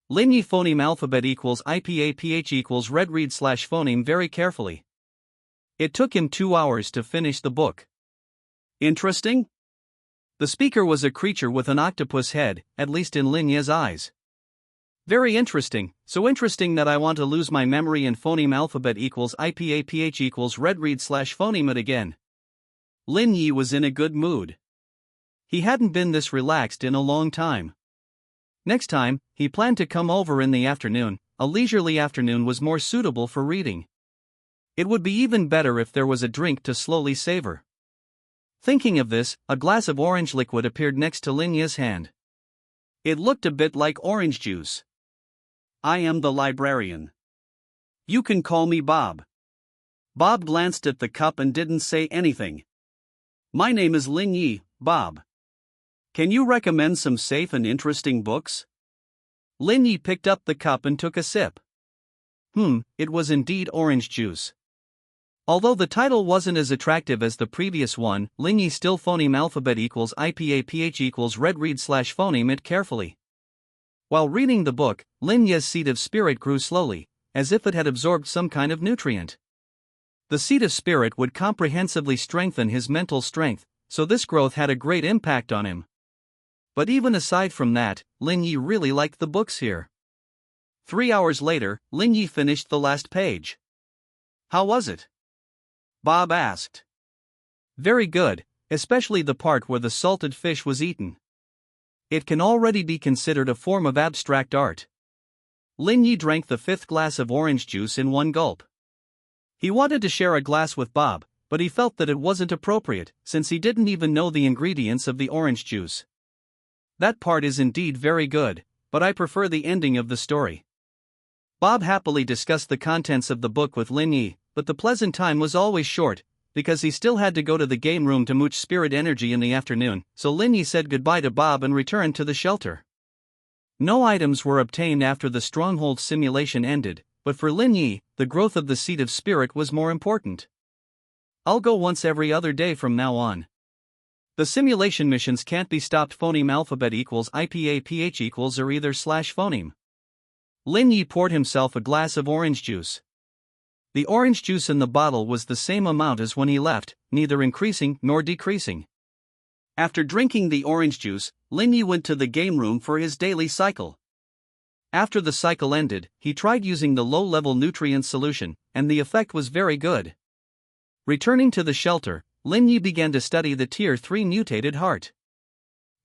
Lin Yi phoneme alphabet equals IPAPH equals red read slash phoneme very carefully. It took him 2 hours to finish the book. Interesting? The speaker was a creature with an octopus head, at least in Lin Yi's eyes. Very interesting, so interesting that I want to lose my memory and phoneme alphabet equals IPAPH equals red read slash phoneme it again. Lin Yi was in a good mood. He hadn't been this relaxed in a long time. Next time, he planned to come over in the afternoon. A leisurely afternoon was more suitable for reading. It would be even better if there was a drink to slowly savor. Thinking of this, a glass of orange liquid appeared next to Lin Yi's hand. It looked a bit like orange juice. I am the librarian. You can call me Bob. Bob glanced at the cup and didn't say anything. My name is Lin Yi, Bob. Can you recommend some safe and interesting books? Lin Yi picked up the cup and took a sip. It was indeed orange juice. Although the title wasn't as attractive as the previous one, Lin Yi still phoneme alphabet equals IPAPH equals red read slash phoneme it carefully. While reading the book, Lin Yi's seed of spirit grew slowly, as if it had absorbed some kind of nutrient. The seed of spirit would comprehensively strengthen his mental strength, so this growth had a great impact on him. But even aside from that, Lin Yi really liked the books here. 3 hours later, Lin Yi finished the last page. How was it? Bob asked. Very good, especially the part where the salted fish was eaten. It can already be considered a form of abstract art. Lin Yi drank the 5th glass of orange juice in one gulp. He wanted to share a glass with Bob, but he felt that it wasn't appropriate, since he didn't even know the ingredients of the orange juice. That part is indeed very good, but I prefer the ending of the story. Bob happily discussed the contents of the book with Lin Yi, but the pleasant time was always short, because he still had to go to the game room to mooch spirit energy in the afternoon, so Lin Yi said goodbye to Bob and returned to the shelter. No items were obtained after the stronghold simulation ended, but for Lin Yi, the growth of the seed of spirit was more important. I'll go once every other day from now on. The simulation missions can't be stopped. Phoneme alphabet equals IPAPH equals or either slash phoneme. Lin Yi poured himself a glass of orange juice. The orange juice in the bottle was the same amount as when he left, neither increasing nor decreasing. After drinking the orange juice, Lin Yi went to the game room for his daily cycle. After the cycle ended, he tried using the low-level nutrient solution, and the effect was very good. Returning to the shelter, Lin Yi began to study the Tier 3 mutated heart.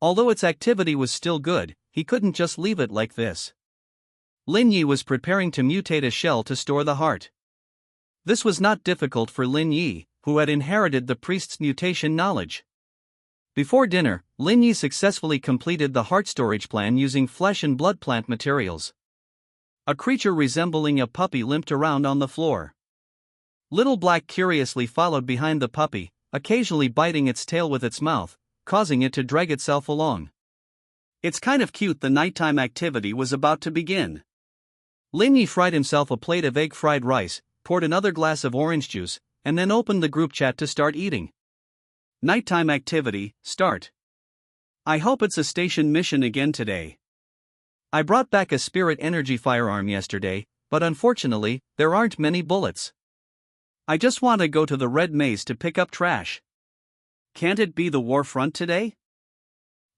Although its activity was still good, he couldn't just leave it like this. Lin Yi was preparing to mutate a shell to store the heart. This was not difficult for Lin Yi, who had inherited the priest's mutation knowledge. Before dinner, Lin Yi successfully completed the heart storage plan using flesh and blood plant materials. A creature resembling a puppy limped around on the floor. Little Black curiously followed behind the puppy, occasionally biting its tail with its mouth, causing it to drag itself along. It's kind of cute. The nighttime activity was about to begin. Lin Yi fried himself a plate of egg fried rice, poured another glass of orange juice, and then opened the group chat to start eating. Nighttime activity, start. I hope it's a station mission again today. I brought back a spirit energy firearm yesterday, but unfortunately, there aren't many bullets. I just want to go to the red maze to pick up trash. Can't it be the war front today?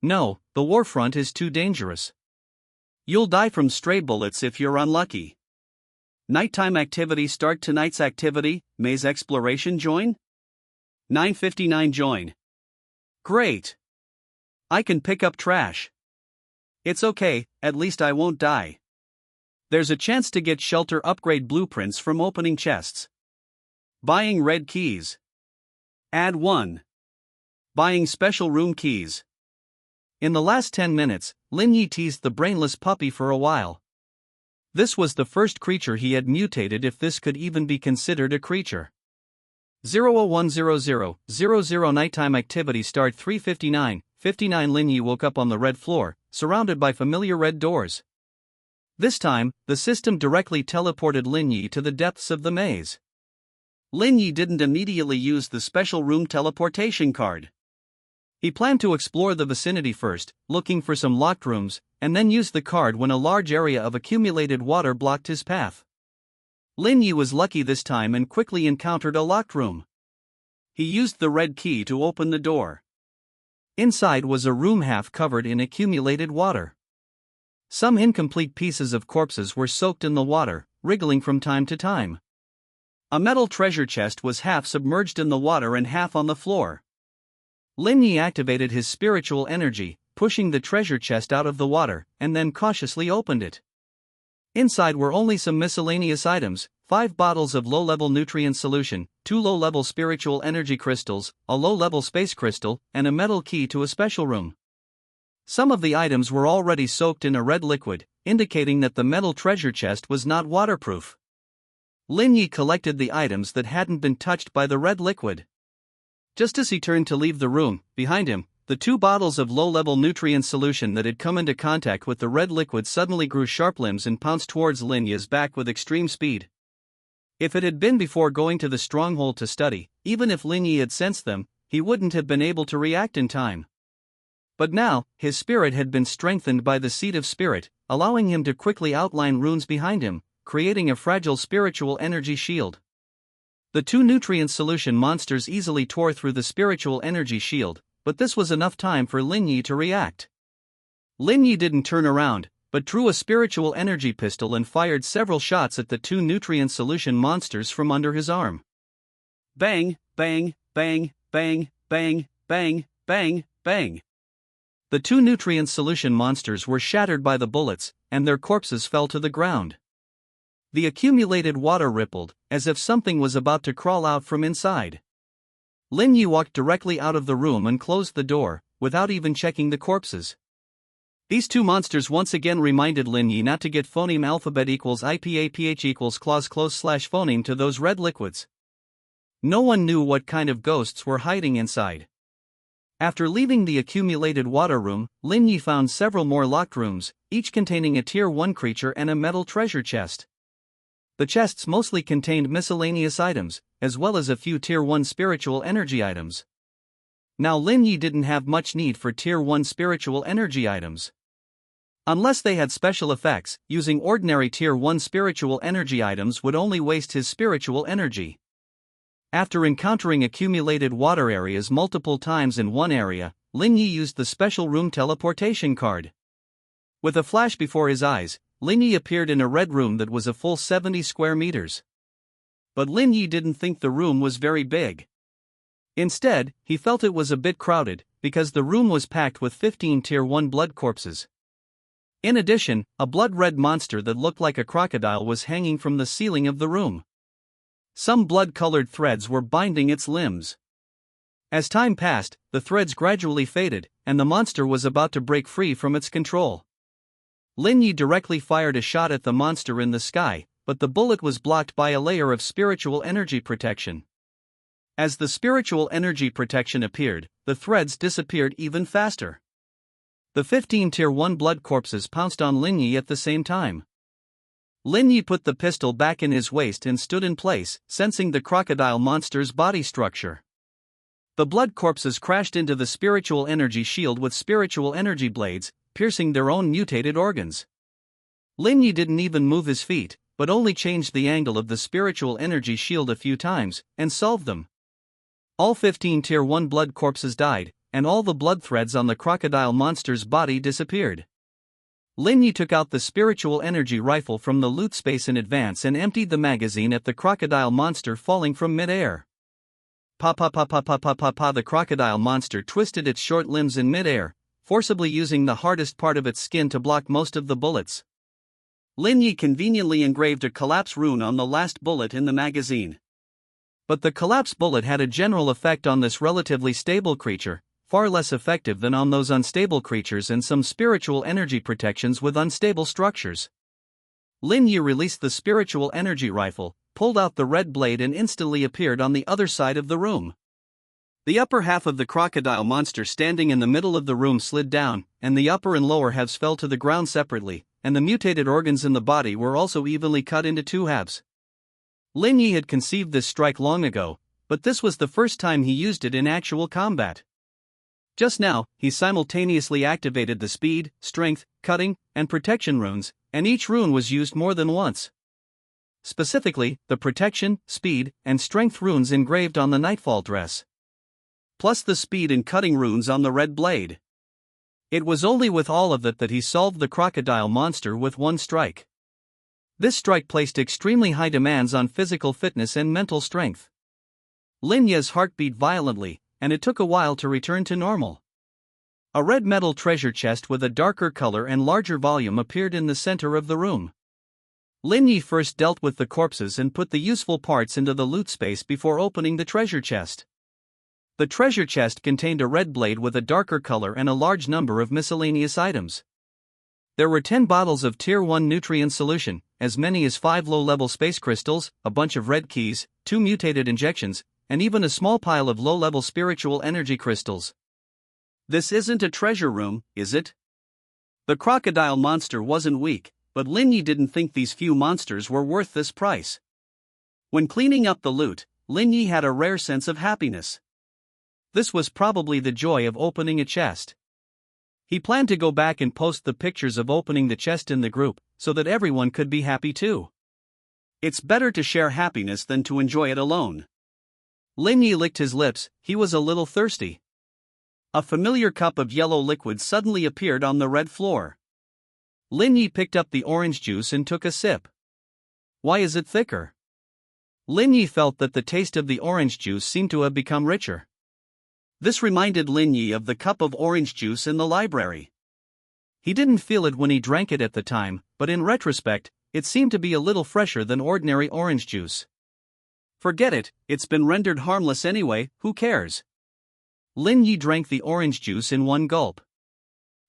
No, the war front is too dangerous. You'll die from stray bullets if you're unlucky. Nighttime activity start. Tonight's activity, maze exploration. Join? 9:59 join. Great. I can pick up trash. It's okay, at least I won't die. There's a chance to get shelter upgrade blueprints from opening chests. Buying red keys. Add 1. Buying special room keys. In the last 10 minutes, Lin Yi teased the brainless puppy for a while. This was the first creature he had mutated, if this could even be considered a creature. 0010000 nighttime activity start. 3:59 Lin Yi woke up on the red floor, surrounded by familiar red doors. This time, the system directly teleported Lin Yi to the depths of the maze. Lin Yi didn't immediately use the special room teleportation card. He planned to explore the vicinity first, looking for some locked rooms, and then use the card when a large area of accumulated water blocked his path. Lin Yi was lucky this time and quickly encountered a locked room. He used the red key to open the door. Inside was a room half covered in accumulated water. Some incomplete pieces of corpses were soaked in the water, wriggling from time to time. A metal treasure chest was half submerged in the water and half on the floor. Lin Yi activated his spiritual energy, pushing the treasure chest out of the water, and then cautiously opened it. Inside were only some miscellaneous items: 5 bottles of low-level nutrient solution, 2 low-level spiritual energy crystals, a low-level space crystal, and a metal key to a special room. Some of the items were already soaked in a red liquid, indicating that the metal treasure chest was not waterproof. Lin Yi collected the items that hadn't been touched by the red liquid. Just as he turned to leave the room, behind him, the 2 bottles of low-level nutrient solution that had come into contact with the red liquid suddenly grew sharp limbs and pounced towards Lin Yi's back with extreme speed. If it had been before going to the stronghold to study, even if Lin Yi had sensed them, he wouldn't have been able to react in time. But now, his spirit had been strengthened by the seed of spirit, allowing him to quickly outline runes behind him, creating a fragile spiritual energy shield. The 2 nutrient solution monsters easily tore through the spiritual energy shield, but this was enough time for Lin Yi to react. Lin Yi didn't turn around, but drew a spiritual energy pistol and fired several shots at the 2 nutrient solution monsters from under his arm. Bang, bang, bang, bang, bang, bang, bang, bang. The 2 nutrient solution monsters were shattered by the bullets, and their corpses fell to the ground. The accumulated water rippled, as if something was about to crawl out from inside. Lin Yi walked directly out of the room and closed the door, without even checking the corpses. These 2 monsters once again reminded Lin Yi not to get phoneme alphabet equals IPAPH equals clause close slash phoneme to those red liquids. No one knew what kind of ghosts were hiding inside. After leaving the accumulated water room, Lin Yi found several more locked rooms, each containing a Tier 1 creature and a metal treasure chest. The chests mostly contained miscellaneous items, as well as a few Tier 1 spiritual energy items. Now Lin Yi didn't have much need for Tier 1 spiritual energy items. Unless they had special effects, using ordinary Tier 1 spiritual energy items would only waste his spiritual energy. After encountering accumulated water areas multiple times in one area, Lin Yi used the special room teleportation card. With a flash before his eyes, Lin Yi appeared in a red room that was a full 70 square meters. But Lin Yi didn't think the room was very big. Instead, he felt it was a bit crowded, because the room was packed with 15 Tier 1 blood corpses. In addition, a blood-red monster that looked like a crocodile was hanging from the ceiling of the room. Some blood-colored threads were binding its limbs. As time passed, the threads gradually faded, and the monster was about to break free from its control. Lin Yi directly fired a shot at the monster in the sky, but the bullet was blocked by a layer of spiritual energy protection. As the spiritual energy protection appeared, the threads disappeared even faster. The 15 Tier 1 blood corpses pounced on Lin Yi at the same time. Lin Yi put the pistol back in his waist and stood in place, sensing the crocodile monster's body structure. The blood corpses crashed into the spiritual energy shield with spiritual energy blades, piercing their own mutated organs. Lin Yi didn't even move his feet, but only changed the angle of the spiritual energy shield a few times, and solved them. All 15 Tier 1 blood corpses died, and all the blood threads on the crocodile monster's body disappeared. Lin Yi took out the spiritual energy rifle from the loot space in advance and emptied the magazine at the crocodile monster falling from mid-air. Pa pa pa pa pa pa pa pa. The crocodile monster twisted its short limbs in mid-air, forcibly using the hardest part of its skin to block most of the bullets. Lin Yi conveniently engraved a collapse rune on the last bullet in the magazine. But the collapse bullet had a general effect on this relatively stable creature, far less effective than on those unstable creatures and some spiritual energy protections with unstable structures. Lin Yi released the spiritual energy rifle, pulled out the red blade and instantly appeared on the other side of the room. The upper half of the crocodile monster standing in the middle of the room slid down, and the upper and lower halves fell to the ground separately, and the mutated organs in the body were also evenly cut into two halves. Lin Yi had conceived this strike long ago, but this was the first time he used it in actual combat. Just now, he simultaneously activated the speed, strength, cutting, and protection runes, and each rune was used more than once. Specifically, the protection, speed, and strength runes engraved on the nightfall dress, plus the speed and cutting runes on the red blade. It was only with all of that he solved the crocodile monster with one strike. This strike placed extremely high demands on physical fitness and mental strength. Lin Yi's heart beat violently, and it took a while to return to normal. A red metal treasure chest with a darker color and larger volume appeared in the center of the room. Lin Yi first dealt with the corpses and put the useful parts into the loot space before opening the treasure chest. The treasure chest contained a red blade with a darker color and a large number of miscellaneous items. There were 10 bottles of Tier 1 nutrient solution, as many as 5 low-level space crystals, a bunch of red keys, 2 mutated injections, and even a small pile of low-level spiritual energy crystals. This isn't a treasure room, is it? The crocodile monster wasn't weak, but Lin Yi didn't think these few monsters were worth this price. When cleaning up the loot, Lin Yi had a rare sense of happiness. This was probably the joy of opening a chest. He planned to go back and post the pictures of opening the chest in the group, so that everyone could be happy too. It's better to share happiness than to enjoy it alone. Lin Yi licked his lips, he was a little thirsty. A familiar cup of yellow liquid suddenly appeared on the red floor. Lin Yi picked up the orange juice and took a sip. Why is it thicker? Lin Yi felt that the taste of the orange juice seemed to have become richer. This reminded Lin Yi of the cup of orange juice in the library. He didn't feel it when he drank it at the time, but in retrospect, it seemed to be a little fresher than ordinary orange juice. Forget it, it's been rendered harmless anyway, who cares? Lin Yi drank the orange juice in one gulp.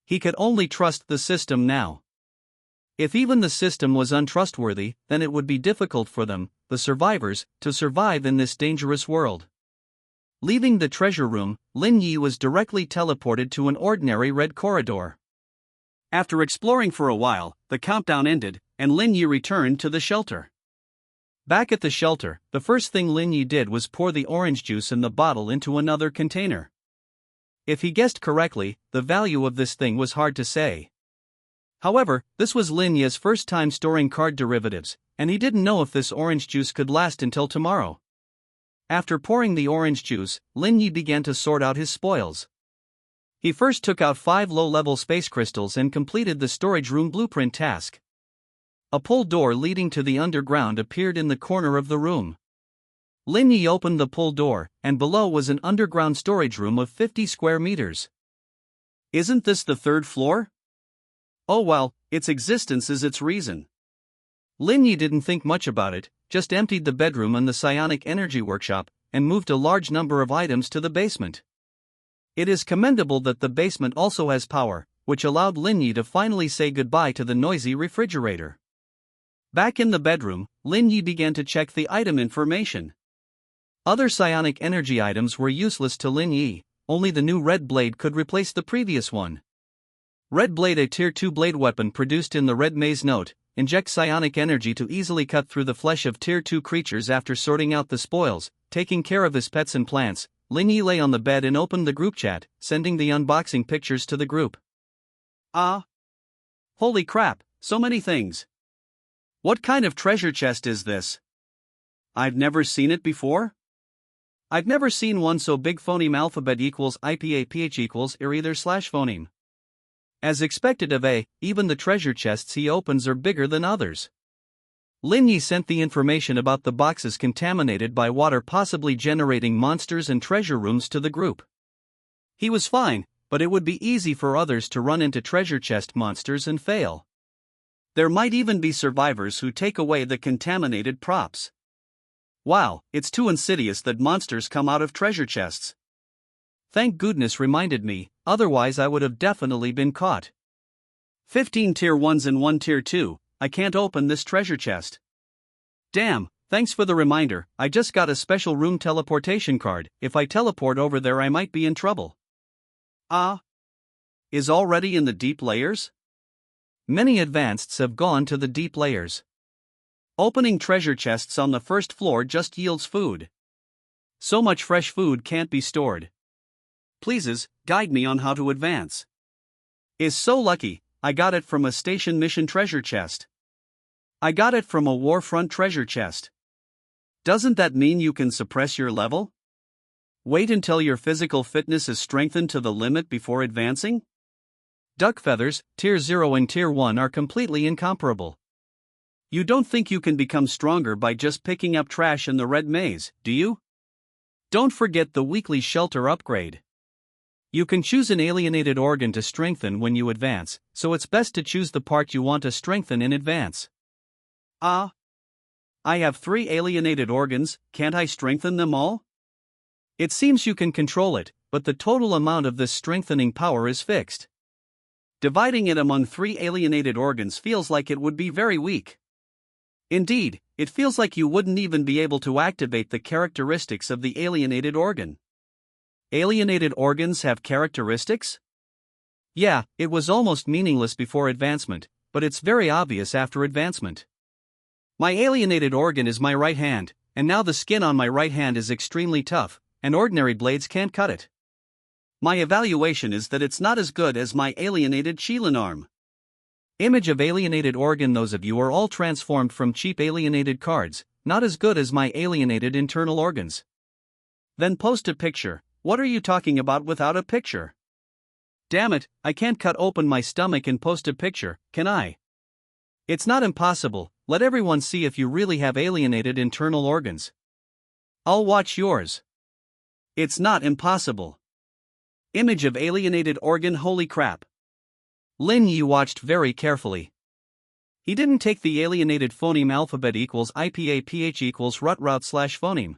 He could only trust the system now. If even the system was untrustworthy, then it would be difficult for them, the survivors, to survive in this dangerous world. Leaving the treasure room, Lin Yi was directly teleported to an ordinary red corridor. After exploring for a while, the countdown ended, and Lin Yi returned to the shelter. Back at the shelter, the first thing Lin Yi did was pour the orange juice in the bottle into another container. If he guessed correctly, the value of this thing was hard to say. However, this was Lin Yi's first time storing card derivatives, and he didn't know if this orange juice could last until tomorrow. After pouring the orange juice, Lin Yi began to sort out his spoils. He first took out 5 low-level space crystals and completed the storage room blueprint task. A pull door leading to the underground appeared in the corner of the room. Lin Yi opened the pull door, and below was an underground storage room of 50 square meters. Isn't this the 3rd floor? Oh well, its existence is its reason. Lin Yi didn't think much about it, just emptied the bedroom and the psionic energy workshop, and moved a large number of items to the basement. It is commendable that the basement also has power, which allowed Lin Yi to finally say goodbye to the noisy refrigerator. Back in the bedroom, Lin Yi began to check the item information. Other psionic energy items were useless to Lin Yi, only the new red blade could replace the previous one. Red blade, a tier 2 blade weapon produced in the red maze note, injects psionic energy to easily cut through the flesh of tier 2 creatures. After sorting out the spoils, taking care of his pets and plants, Lin Yi lay on the bed and opened the group chat, sending the unboxing pictures to the group. Ah! Holy crap, so many things! What kind of treasure chest is this? I've never seen it before? I've never seen one so big. Phoneme alphabet equals IPAPH equals IR either slash phoneme. As expected of A, even the treasure chests he opens are bigger than others. Lin Yi sent the information about the boxes contaminated by water possibly generating monsters and treasure rooms to the group. He was fine, but it would be easy for others to run into treasure chest monsters and fail. There might even be survivors who take away the contaminated props. Wow, it's too insidious that monsters come out of treasure chests. Thank goodness reminded me, otherwise I would have definitely been caught. 15 tier 1s and 1 tier 2, I can't open this treasure chest. Damn, thanks for the reminder. I just got a special room teleportation card. If I teleport over there I might be in trouble. Ah. Is already in the deep layers? Many advanceds have gone to the deep layers. Opening treasure chests on the first floor just yields food. So much fresh food can't be stored. Pleases, guide me on how to advance. Is so lucky, I got it from a station mission treasure chest. I got it from a warfront treasure chest. Doesn't that mean you can suppress your level? Wait until your physical fitness is strengthened to the limit before advancing? Duck feathers, tier 0 and tier 1 are completely incomparable. You don't think you can become stronger by just picking up trash in the red maze, do you? Don't forget the weekly shelter upgrade. You can choose an alienated organ to strengthen when you advance, so it's best to choose the part you want to strengthen in advance. Ah. I have 3 alienated organs, can't I strengthen them all? It seems you can control it, but the total amount of this strengthening power is fixed. Dividing it among 3 alienated organs feels like it would be very weak. Indeed, it feels like you wouldn't even be able to activate the characteristics of the alienated organ. Alienated organs have characteristics? Yeah, it was almost meaningless before advancement, but it's very obvious after advancement. My alienated organ is my right hand, and now the skin on my right hand is extremely tough, and ordinary blades can't cut it. My evaluation is that it's not as good as my alienated Qilin arm. Image of alienated organ. Those of you are all transformed from cheap alienated cards, not as good as my alienated internal organs. Then post a picture. What are you talking about without a picture? Damn it, I can't cut open my stomach and post a picture, can I? It's not impossible, let everyone see if you really have alienated internal organs. I'll watch yours. It's not impossible. Image of alienated organ. Holy crap. Lin Yi watched very carefully. He didn't take the alienated phoneme alphabet equals IPAPH equals route slash phoneme.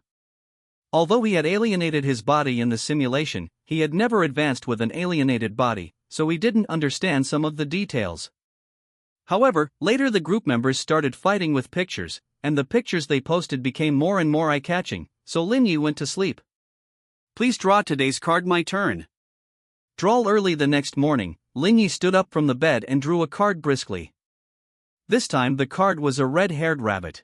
Although he had alienated his body in the simulation, he had never advanced with an alienated body, so he didn't understand some of the details. However, later the group members started fighting with pictures, and the pictures they posted became more and more eye-catching, so Lin Yi went to sleep. Please draw today's card. My turn. Draw. Early the next morning, Lin Yi stood up from the bed and drew a card briskly. This time the card was a red-haired rabbit.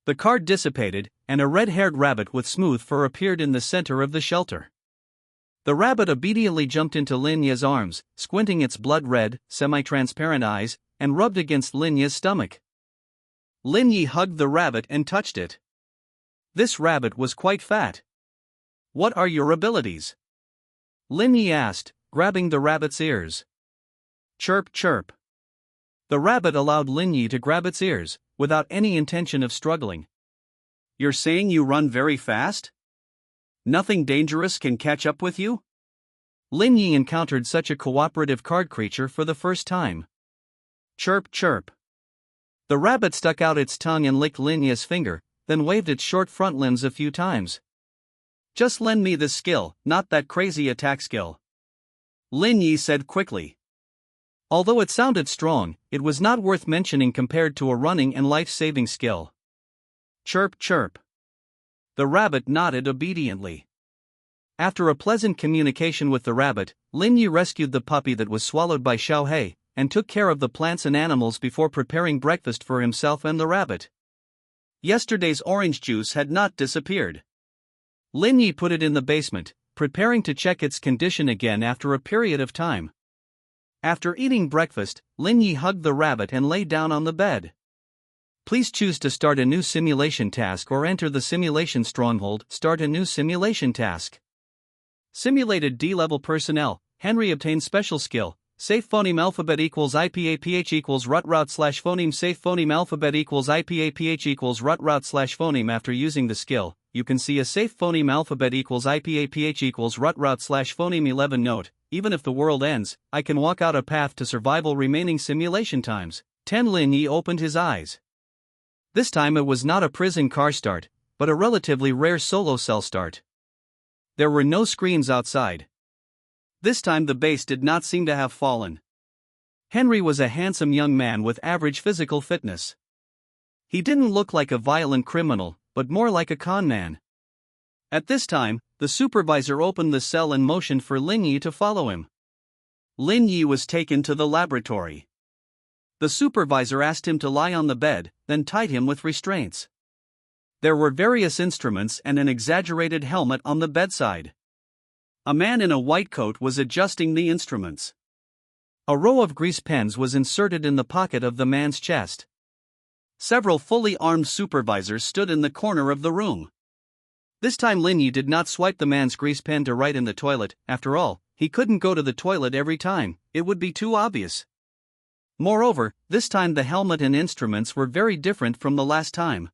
The card dissipated, and a red-haired rabbit with smooth fur appeared in the center of the shelter. The rabbit obediently jumped into Lin Yi's arms, squinting its blood-red, semi-transparent eyes, and rubbed against Lin Yi's stomach. Lin Yi hugged the rabbit and touched it. This rabbit was quite fat. What are your abilities? Lin Yi asked, grabbing the rabbit's ears. Chirp chirp. The rabbit allowed Lin Yi to grab its ears, without any intention of struggling. You're saying you run very fast? Nothing dangerous can catch up with you? Lin Yi encountered such a cooperative card creature for the first time. Chirp chirp. The rabbit stuck out its tongue and licked Lin Yi's finger, then waved its short front limbs a few times. Just lend me this skill, not that crazy attack skill. Lin Yi said quickly. Although it sounded strong, it was not worth mentioning compared to a running and life-saving skill. Chirp chirp. The rabbit nodded obediently. After a pleasant communication with the rabbit, Lin Yi rescued the puppy that was swallowed by Xiao Hei, and took care of the plants and animals before preparing breakfast for himself and the rabbit. Yesterday's orange juice had not disappeared. Lin Yi put it in the basement, preparing to check its condition again after a period of time. After eating breakfast, Lin Yi hugged the rabbit and lay down on the bed. Please choose to start a new simulation task or enter the simulation stronghold. Start a new simulation task. Simulated D-level personnel. Henry obtained special skill. Safe phoneme alphabet equals IPAPH equals route slash phoneme. Safe phoneme alphabet equals IPAPH equals route slash phoneme. After using the skill, you can see a safe phoneme alphabet equals IPAPH equals route slash phoneme. 11 Note, even if the world ends, I can walk out a path to survival. Remaining simulation times. 10 Lin Yi opened his eyes. This time it was not a prison car start, but a relatively rare solo cell start. There were no screens outside. This time the base did not seem to have fallen. Henry was a handsome young man with average physical fitness. He didn't look like a violent criminal, but more like a con man. At this time, the supervisor opened the cell and motioned for Lin Yi to follow him. Lin Yi was taken to the laboratory. The supervisor asked him to lie on the bed, then tied him with restraints. There were various instruments and an exaggerated helmet on the bedside. A man in a white coat was adjusting the instruments. A row of grease pens was inserted in the pocket of the man's chest. Several fully armed supervisors stood in the corner of the room. This time Lin Yi did not swipe the man's grease pen to write in the toilet. After all, he couldn't go to the toilet every time, it would be too obvious. Moreover, this time the helmet and instruments were very different from the last time.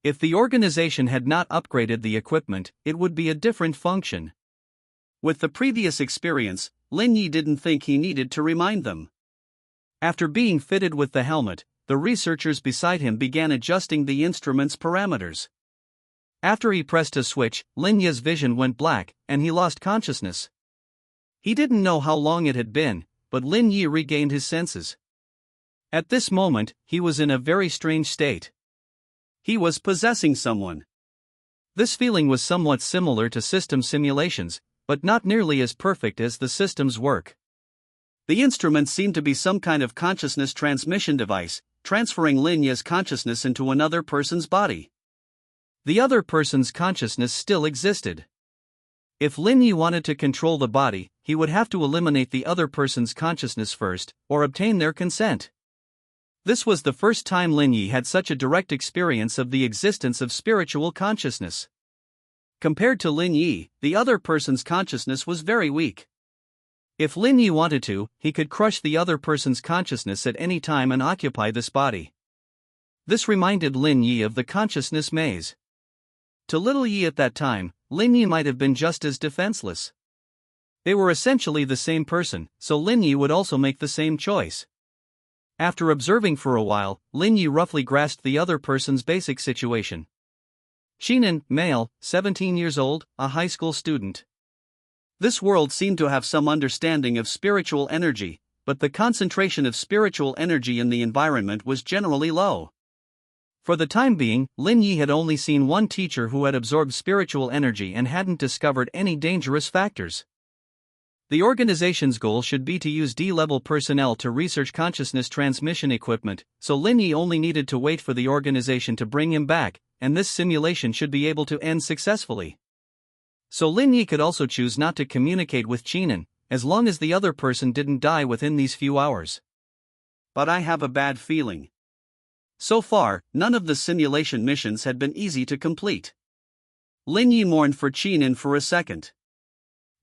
If the organization had not upgraded the equipment, it would be a different function. With the previous experience, Lin Yi didn't think he needed to remind them. After being fitted with the helmet, the researchers beside him began adjusting the instrument's parameters. After he pressed a switch, Lin Yi's vision went black, and he lost consciousness. He didn't know how long it had been, but Lin Yi regained his senses. At this moment, he was in a very strange state. He was possessing someone. This feeling was somewhat similar to system simulations, but not nearly as perfect as the system's work. The instrument seemed to be some kind of consciousness transmission device, transferring Lin Yi's consciousness into another person's body. The other person's consciousness still existed. If Lin Yi wanted to control the body, he would have to eliminate the other person's consciousness first, or obtain their consent. This was the first time Lin Yi had such a direct experience of the existence of spiritual consciousness. Compared to Lin Yi, the other person's consciousness was very weak. If Lin Yi wanted to, he could crush the other person's consciousness at any time and occupy this body. This reminded Lin Yi of the consciousness maze. To little Yi at that time, Lin Yi might have been just as defenseless. They were essentially the same person, so Lin Yi would also make the same choice. After observing for a while, Lin Yi roughly grasped the other person's basic situation. Xinan, male, 17 years old, a high school student. This world seemed to have some understanding of spiritual energy, but the concentration of spiritual energy in the environment was generally low. For the time being, Lin Yi had only seen one teacher who had absorbed spiritual energy and hadn't discovered any dangerous factors. The organization's goal should be to use D-level personnel to research consciousness transmission equipment, so Lin Yi only needed to wait for the organization to bring him back, and this simulation should be able to end successfully. So Lin Yi could also choose not to communicate with Qinan, as long as the other person didn't die within these few hours. But I have a bad feeling. So far, none of the simulation missions had been easy to complete. Lin Yi mourned for Qinan for a second.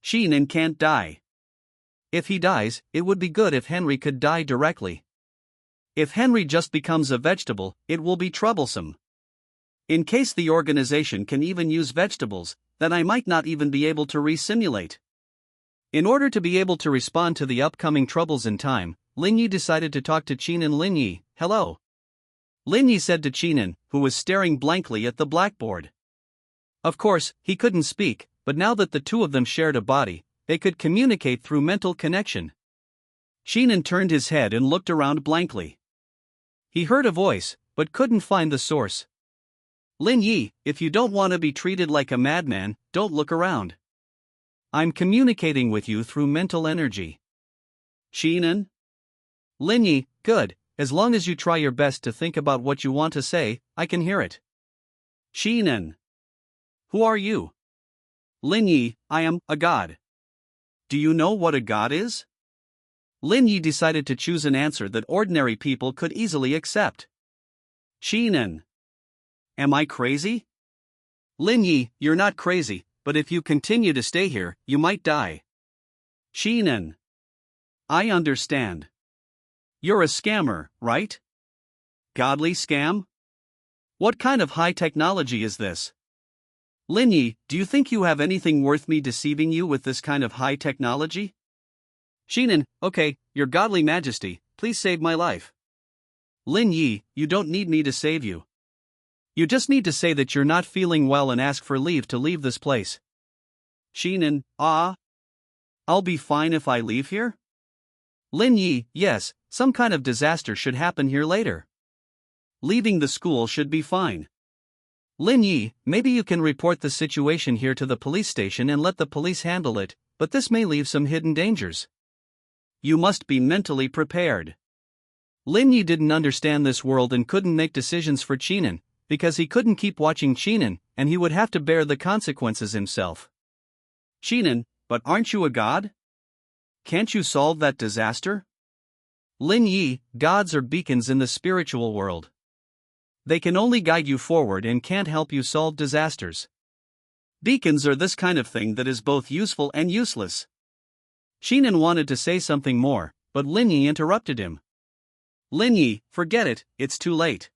Qinan can't die. If he dies, it would be good if Henry could die directly. If Henry just becomes a vegetable, it will be troublesome. In case the organization can even use vegetables, then I might not even be able to re-simulate. In order to be able to respond to the upcoming troubles in time, Lin Yi decided to talk to Qinan. Lin Yi, hello. Lin Yi said to Qinan, who was staring blankly at the blackboard. Of course, he couldn't speak, but now that the two of them shared a body, they could communicate through mental connection. Sheenan turned his head and looked around blankly. He heard a voice, but couldn't find the source. Lin Yi, if you don't want to be treated like a madman, don't look around. I'm communicating with you through mental energy. Sheenan? Lin Yi, good, as long as you try your best to think about what you want to say, I can hear it. Sheenan. Who are you? Lin Yi, I am a god. Do you know what a god is? Lin Yi decided to choose an answer that ordinary people could easily accept. Sheenan. Am I crazy? Lin Yi, you're not crazy, but if you continue to stay here, you might die. Sheenan. I understand. You're a scammer, right? Godly scam? What kind of high technology is this? Lin Yi, do you think you have anything worth me deceiving you with this kind of high technology? Sheenan, okay, your godly majesty, please save my life. Lin Yi, you don't need me to save you. You just need to say that you're not feeling well and ask for leave to leave this place. Sheenan, I'll be fine if I leave here? Lin Yi, yes, some kind of disaster should happen here later. Leaving the school should be fine. Lin Yi, maybe you can report the situation here to the police station and let the police handle it, but this may leave some hidden dangers. You must be mentally prepared. Lin Yi didn't understand this world and couldn't make decisions for Sheenan, because he couldn't keep watching Sheenan, and he would have to bear the consequences himself. Sheenan, but aren't you a god? Can't you solve that disaster? Lin Yi, gods are beacons in the spiritual world. They can only guide you forward and can't help you solve disasters. Beacons are this kind of thing that is both useful and useless. Sheenan wanted to say something more, but Lin Yi interrupted him. Lin Yi, forget it, it's too late.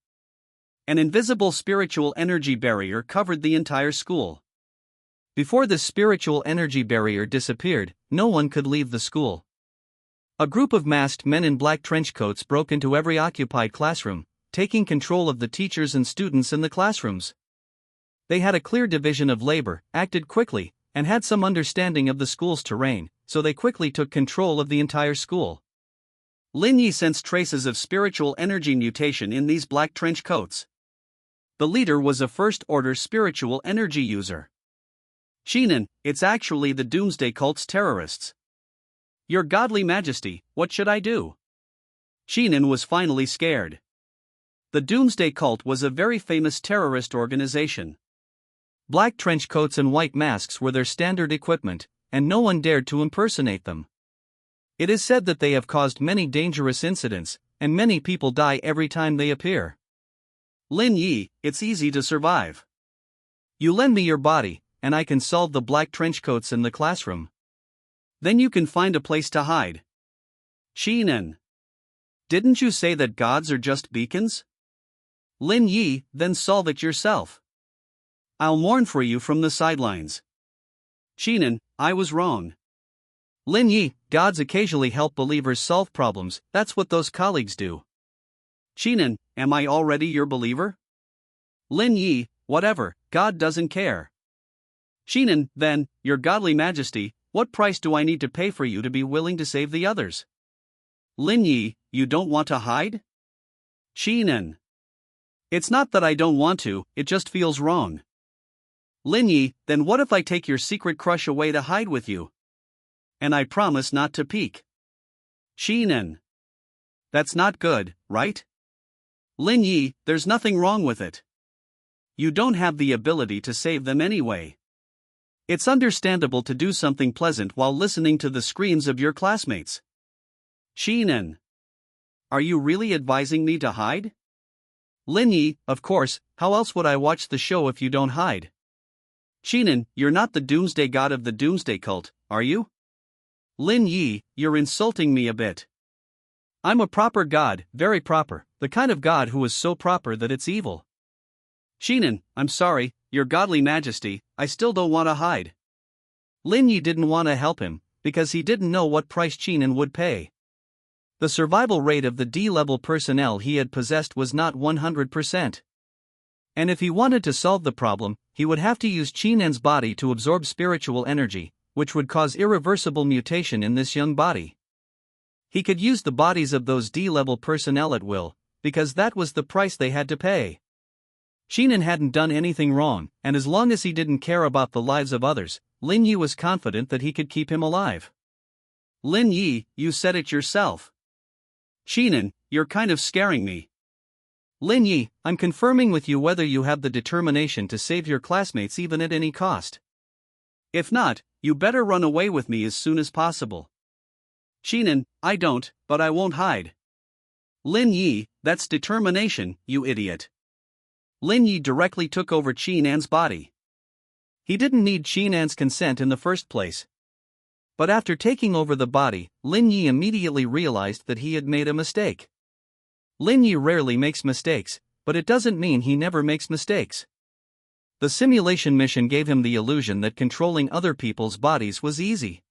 An invisible spiritual energy barrier covered the entire school. Before this spiritual energy barrier disappeared, no one could leave the school. A group of masked men in black trench coats broke into every occupied classroom, taking control of the teachers and students in the classrooms. They had a clear division of labor, acted quickly, and had some understanding of the school's terrain, so they quickly took control of the entire school. Lin Yi sensed traces of spiritual energy mutation in these black trench coats. The leader was a first-order spiritual energy user. Sheenan, it's actually the Doomsday Cult's terrorists. Your godly majesty, what should I do? Sheenan was finally scared. The Doomsday Cult was a very famous terrorist organization. Black trench coats and white masks were their standard equipment, and no one dared to impersonate them. It is said that they have caused many dangerous incidents, and many people die every time they appear. Lin Yi, it's easy to survive. You lend me your body, and I can solve the black trench coats in the classroom. Then you can find a place to hide. Sheenan. Didn't you say that gods are just beacons? Lin Yi, then solve it yourself. I'll mourn for you from the sidelines. Sheenan, I was wrong. Lin Yi, gods occasionally help believers solve problems, that's what those colleagues do. Sheenan, am I already your believer? Lin Yi, whatever, God doesn't care. Sheenan, then, your godly majesty, what price do I need to pay for you to be willing to save the others? Lin Yi, you don't want to hide? Sheenan. It's not that I don't want to, it just feels wrong. Lin Yi, then what if I take your secret crush away to hide with you? And I promise not to peek. Sheenan. That's not good, right? Lin Yi, there's nothing wrong with it. You don't have the ability to save them anyway. It's understandable to do something pleasant while listening to the screams of your classmates. Sheenan. Are you really advising me to hide? Lin Yi, of course, how else would I watch the show if you don't hide? Sheenan, you're not the doomsday god of the Doomsday Cult, are you? Lin Yi, you're insulting me a bit. I'm a proper god, very proper, the kind of god who is so proper that it's evil. Sheenan, I'm sorry, your godly majesty, I still don't want to hide. Lin Yi didn't want to help him, because he didn't know what price Sheenan would pay. The survival rate of the D-level personnel he had possessed was not 100%. And if he wanted to solve the problem, he would have to use Chinan's body to absorb spiritual energy, which would cause irreversible mutation in this young body. He could use the bodies of those D-level personnel at will, because that was the price they had to pay. Chinan hadn't done anything wrong, and as long as he didn't care about the lives of others, Lin Yi was confident that he could keep him alive. Lin Yi, you said it yourself. Chinan, you're kind of scaring me. Lin Yi, I'm confirming with you whether you have the determination to save your classmates even at any cost. If not, you better run away with me as soon as possible. Chinan, I don't, but I won't hide. Lin Yi, that's determination, you idiot. Lin Yi directly took over Chinan's body. He didn't need Chinan's consent in the first place. But after taking over the body, Lin Yi immediately realized that he had made a mistake. Lin Yi rarely makes mistakes, but it doesn't mean he never makes mistakes. The simulation mission gave him the illusion that controlling other people's bodies was easy.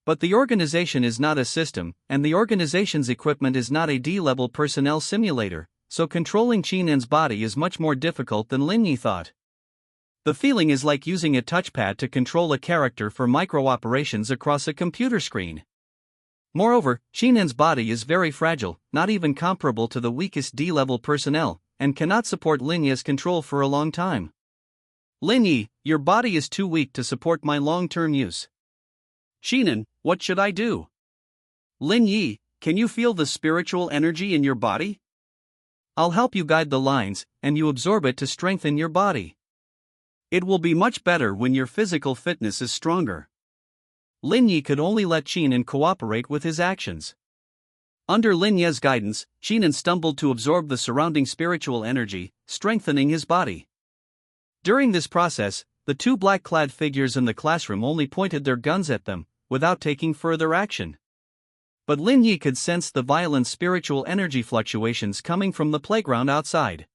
But the organization is not a system, and the organization's equipment is not a D-level personnel simulator, so controlling Chinan's body is much more difficult than Lin Yi thought. The feeling is like using a touchpad to control a character for micro-operations across a computer screen. Moreover, Chinan's body is very fragile, not even comparable to the weakest D-level personnel, and cannot support Lin Yi's control for a long time. Lin Yi, your body is too weak to support my long-term use. Chinan, what should I do? Lin Yi, can you feel the spiritual energy in your body? I'll help you guide the lines, and you absorb it to strengthen your body. It will be much better when your physical fitness is stronger. Lin Yi could only let Chinan cooperate with his actions. Under Lin Yi's guidance, Chinan stumbled to absorb the surrounding spiritual energy, strengthening his body. During this process, the two black-clad figures in the classroom only pointed their guns at them, without taking further action. But Lin Yi could sense the violent spiritual energy fluctuations coming from the playground outside.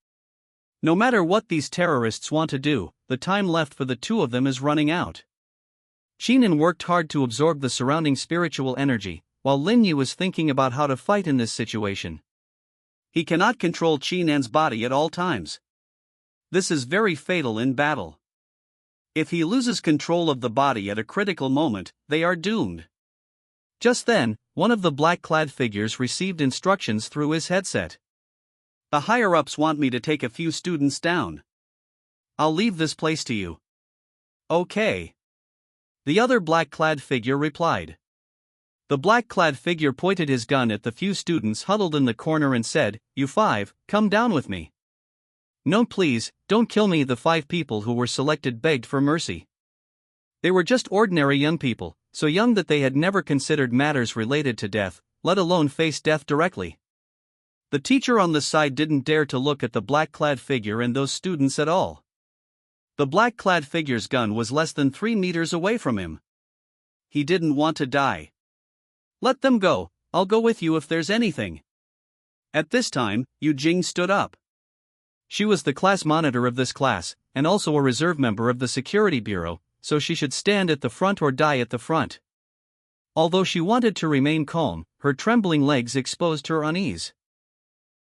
No matter what these terrorists want to do, the time left for the two of them is running out. Chinan worked hard to absorb the surrounding spiritual energy, while Lin Yi was thinking about how to fight in this situation. He cannot control Chinan's body at all times. This is very fatal in battle. If he loses control of the body at a critical moment, they are doomed. Just then, one of the black-clad figures received instructions through his headset. The higher-ups want me to take a few students down. I'll leave this place to you. Okay. The other black-clad figure replied. The black-clad figure pointed his gun at the few students huddled in the corner and said, "You five, come down with me." "No please, don't kill me." The 5 people who were selected begged for mercy. They were just ordinary young people, so young that they had never considered matters related to death, let alone face death directly. The teacher on the side didn't dare to look at the black-clad figure and those students at all. The black-clad figure's gun was less than 3 meters away from him. He didn't want to die. "Let them go, I'll go with you if there's anything." At this time, Yu Jing stood up. She was the class monitor of this class, and also a reserve member of the security bureau, so she should stand at the front or die at the front. Although she wanted to remain calm, her trembling legs exposed her unease.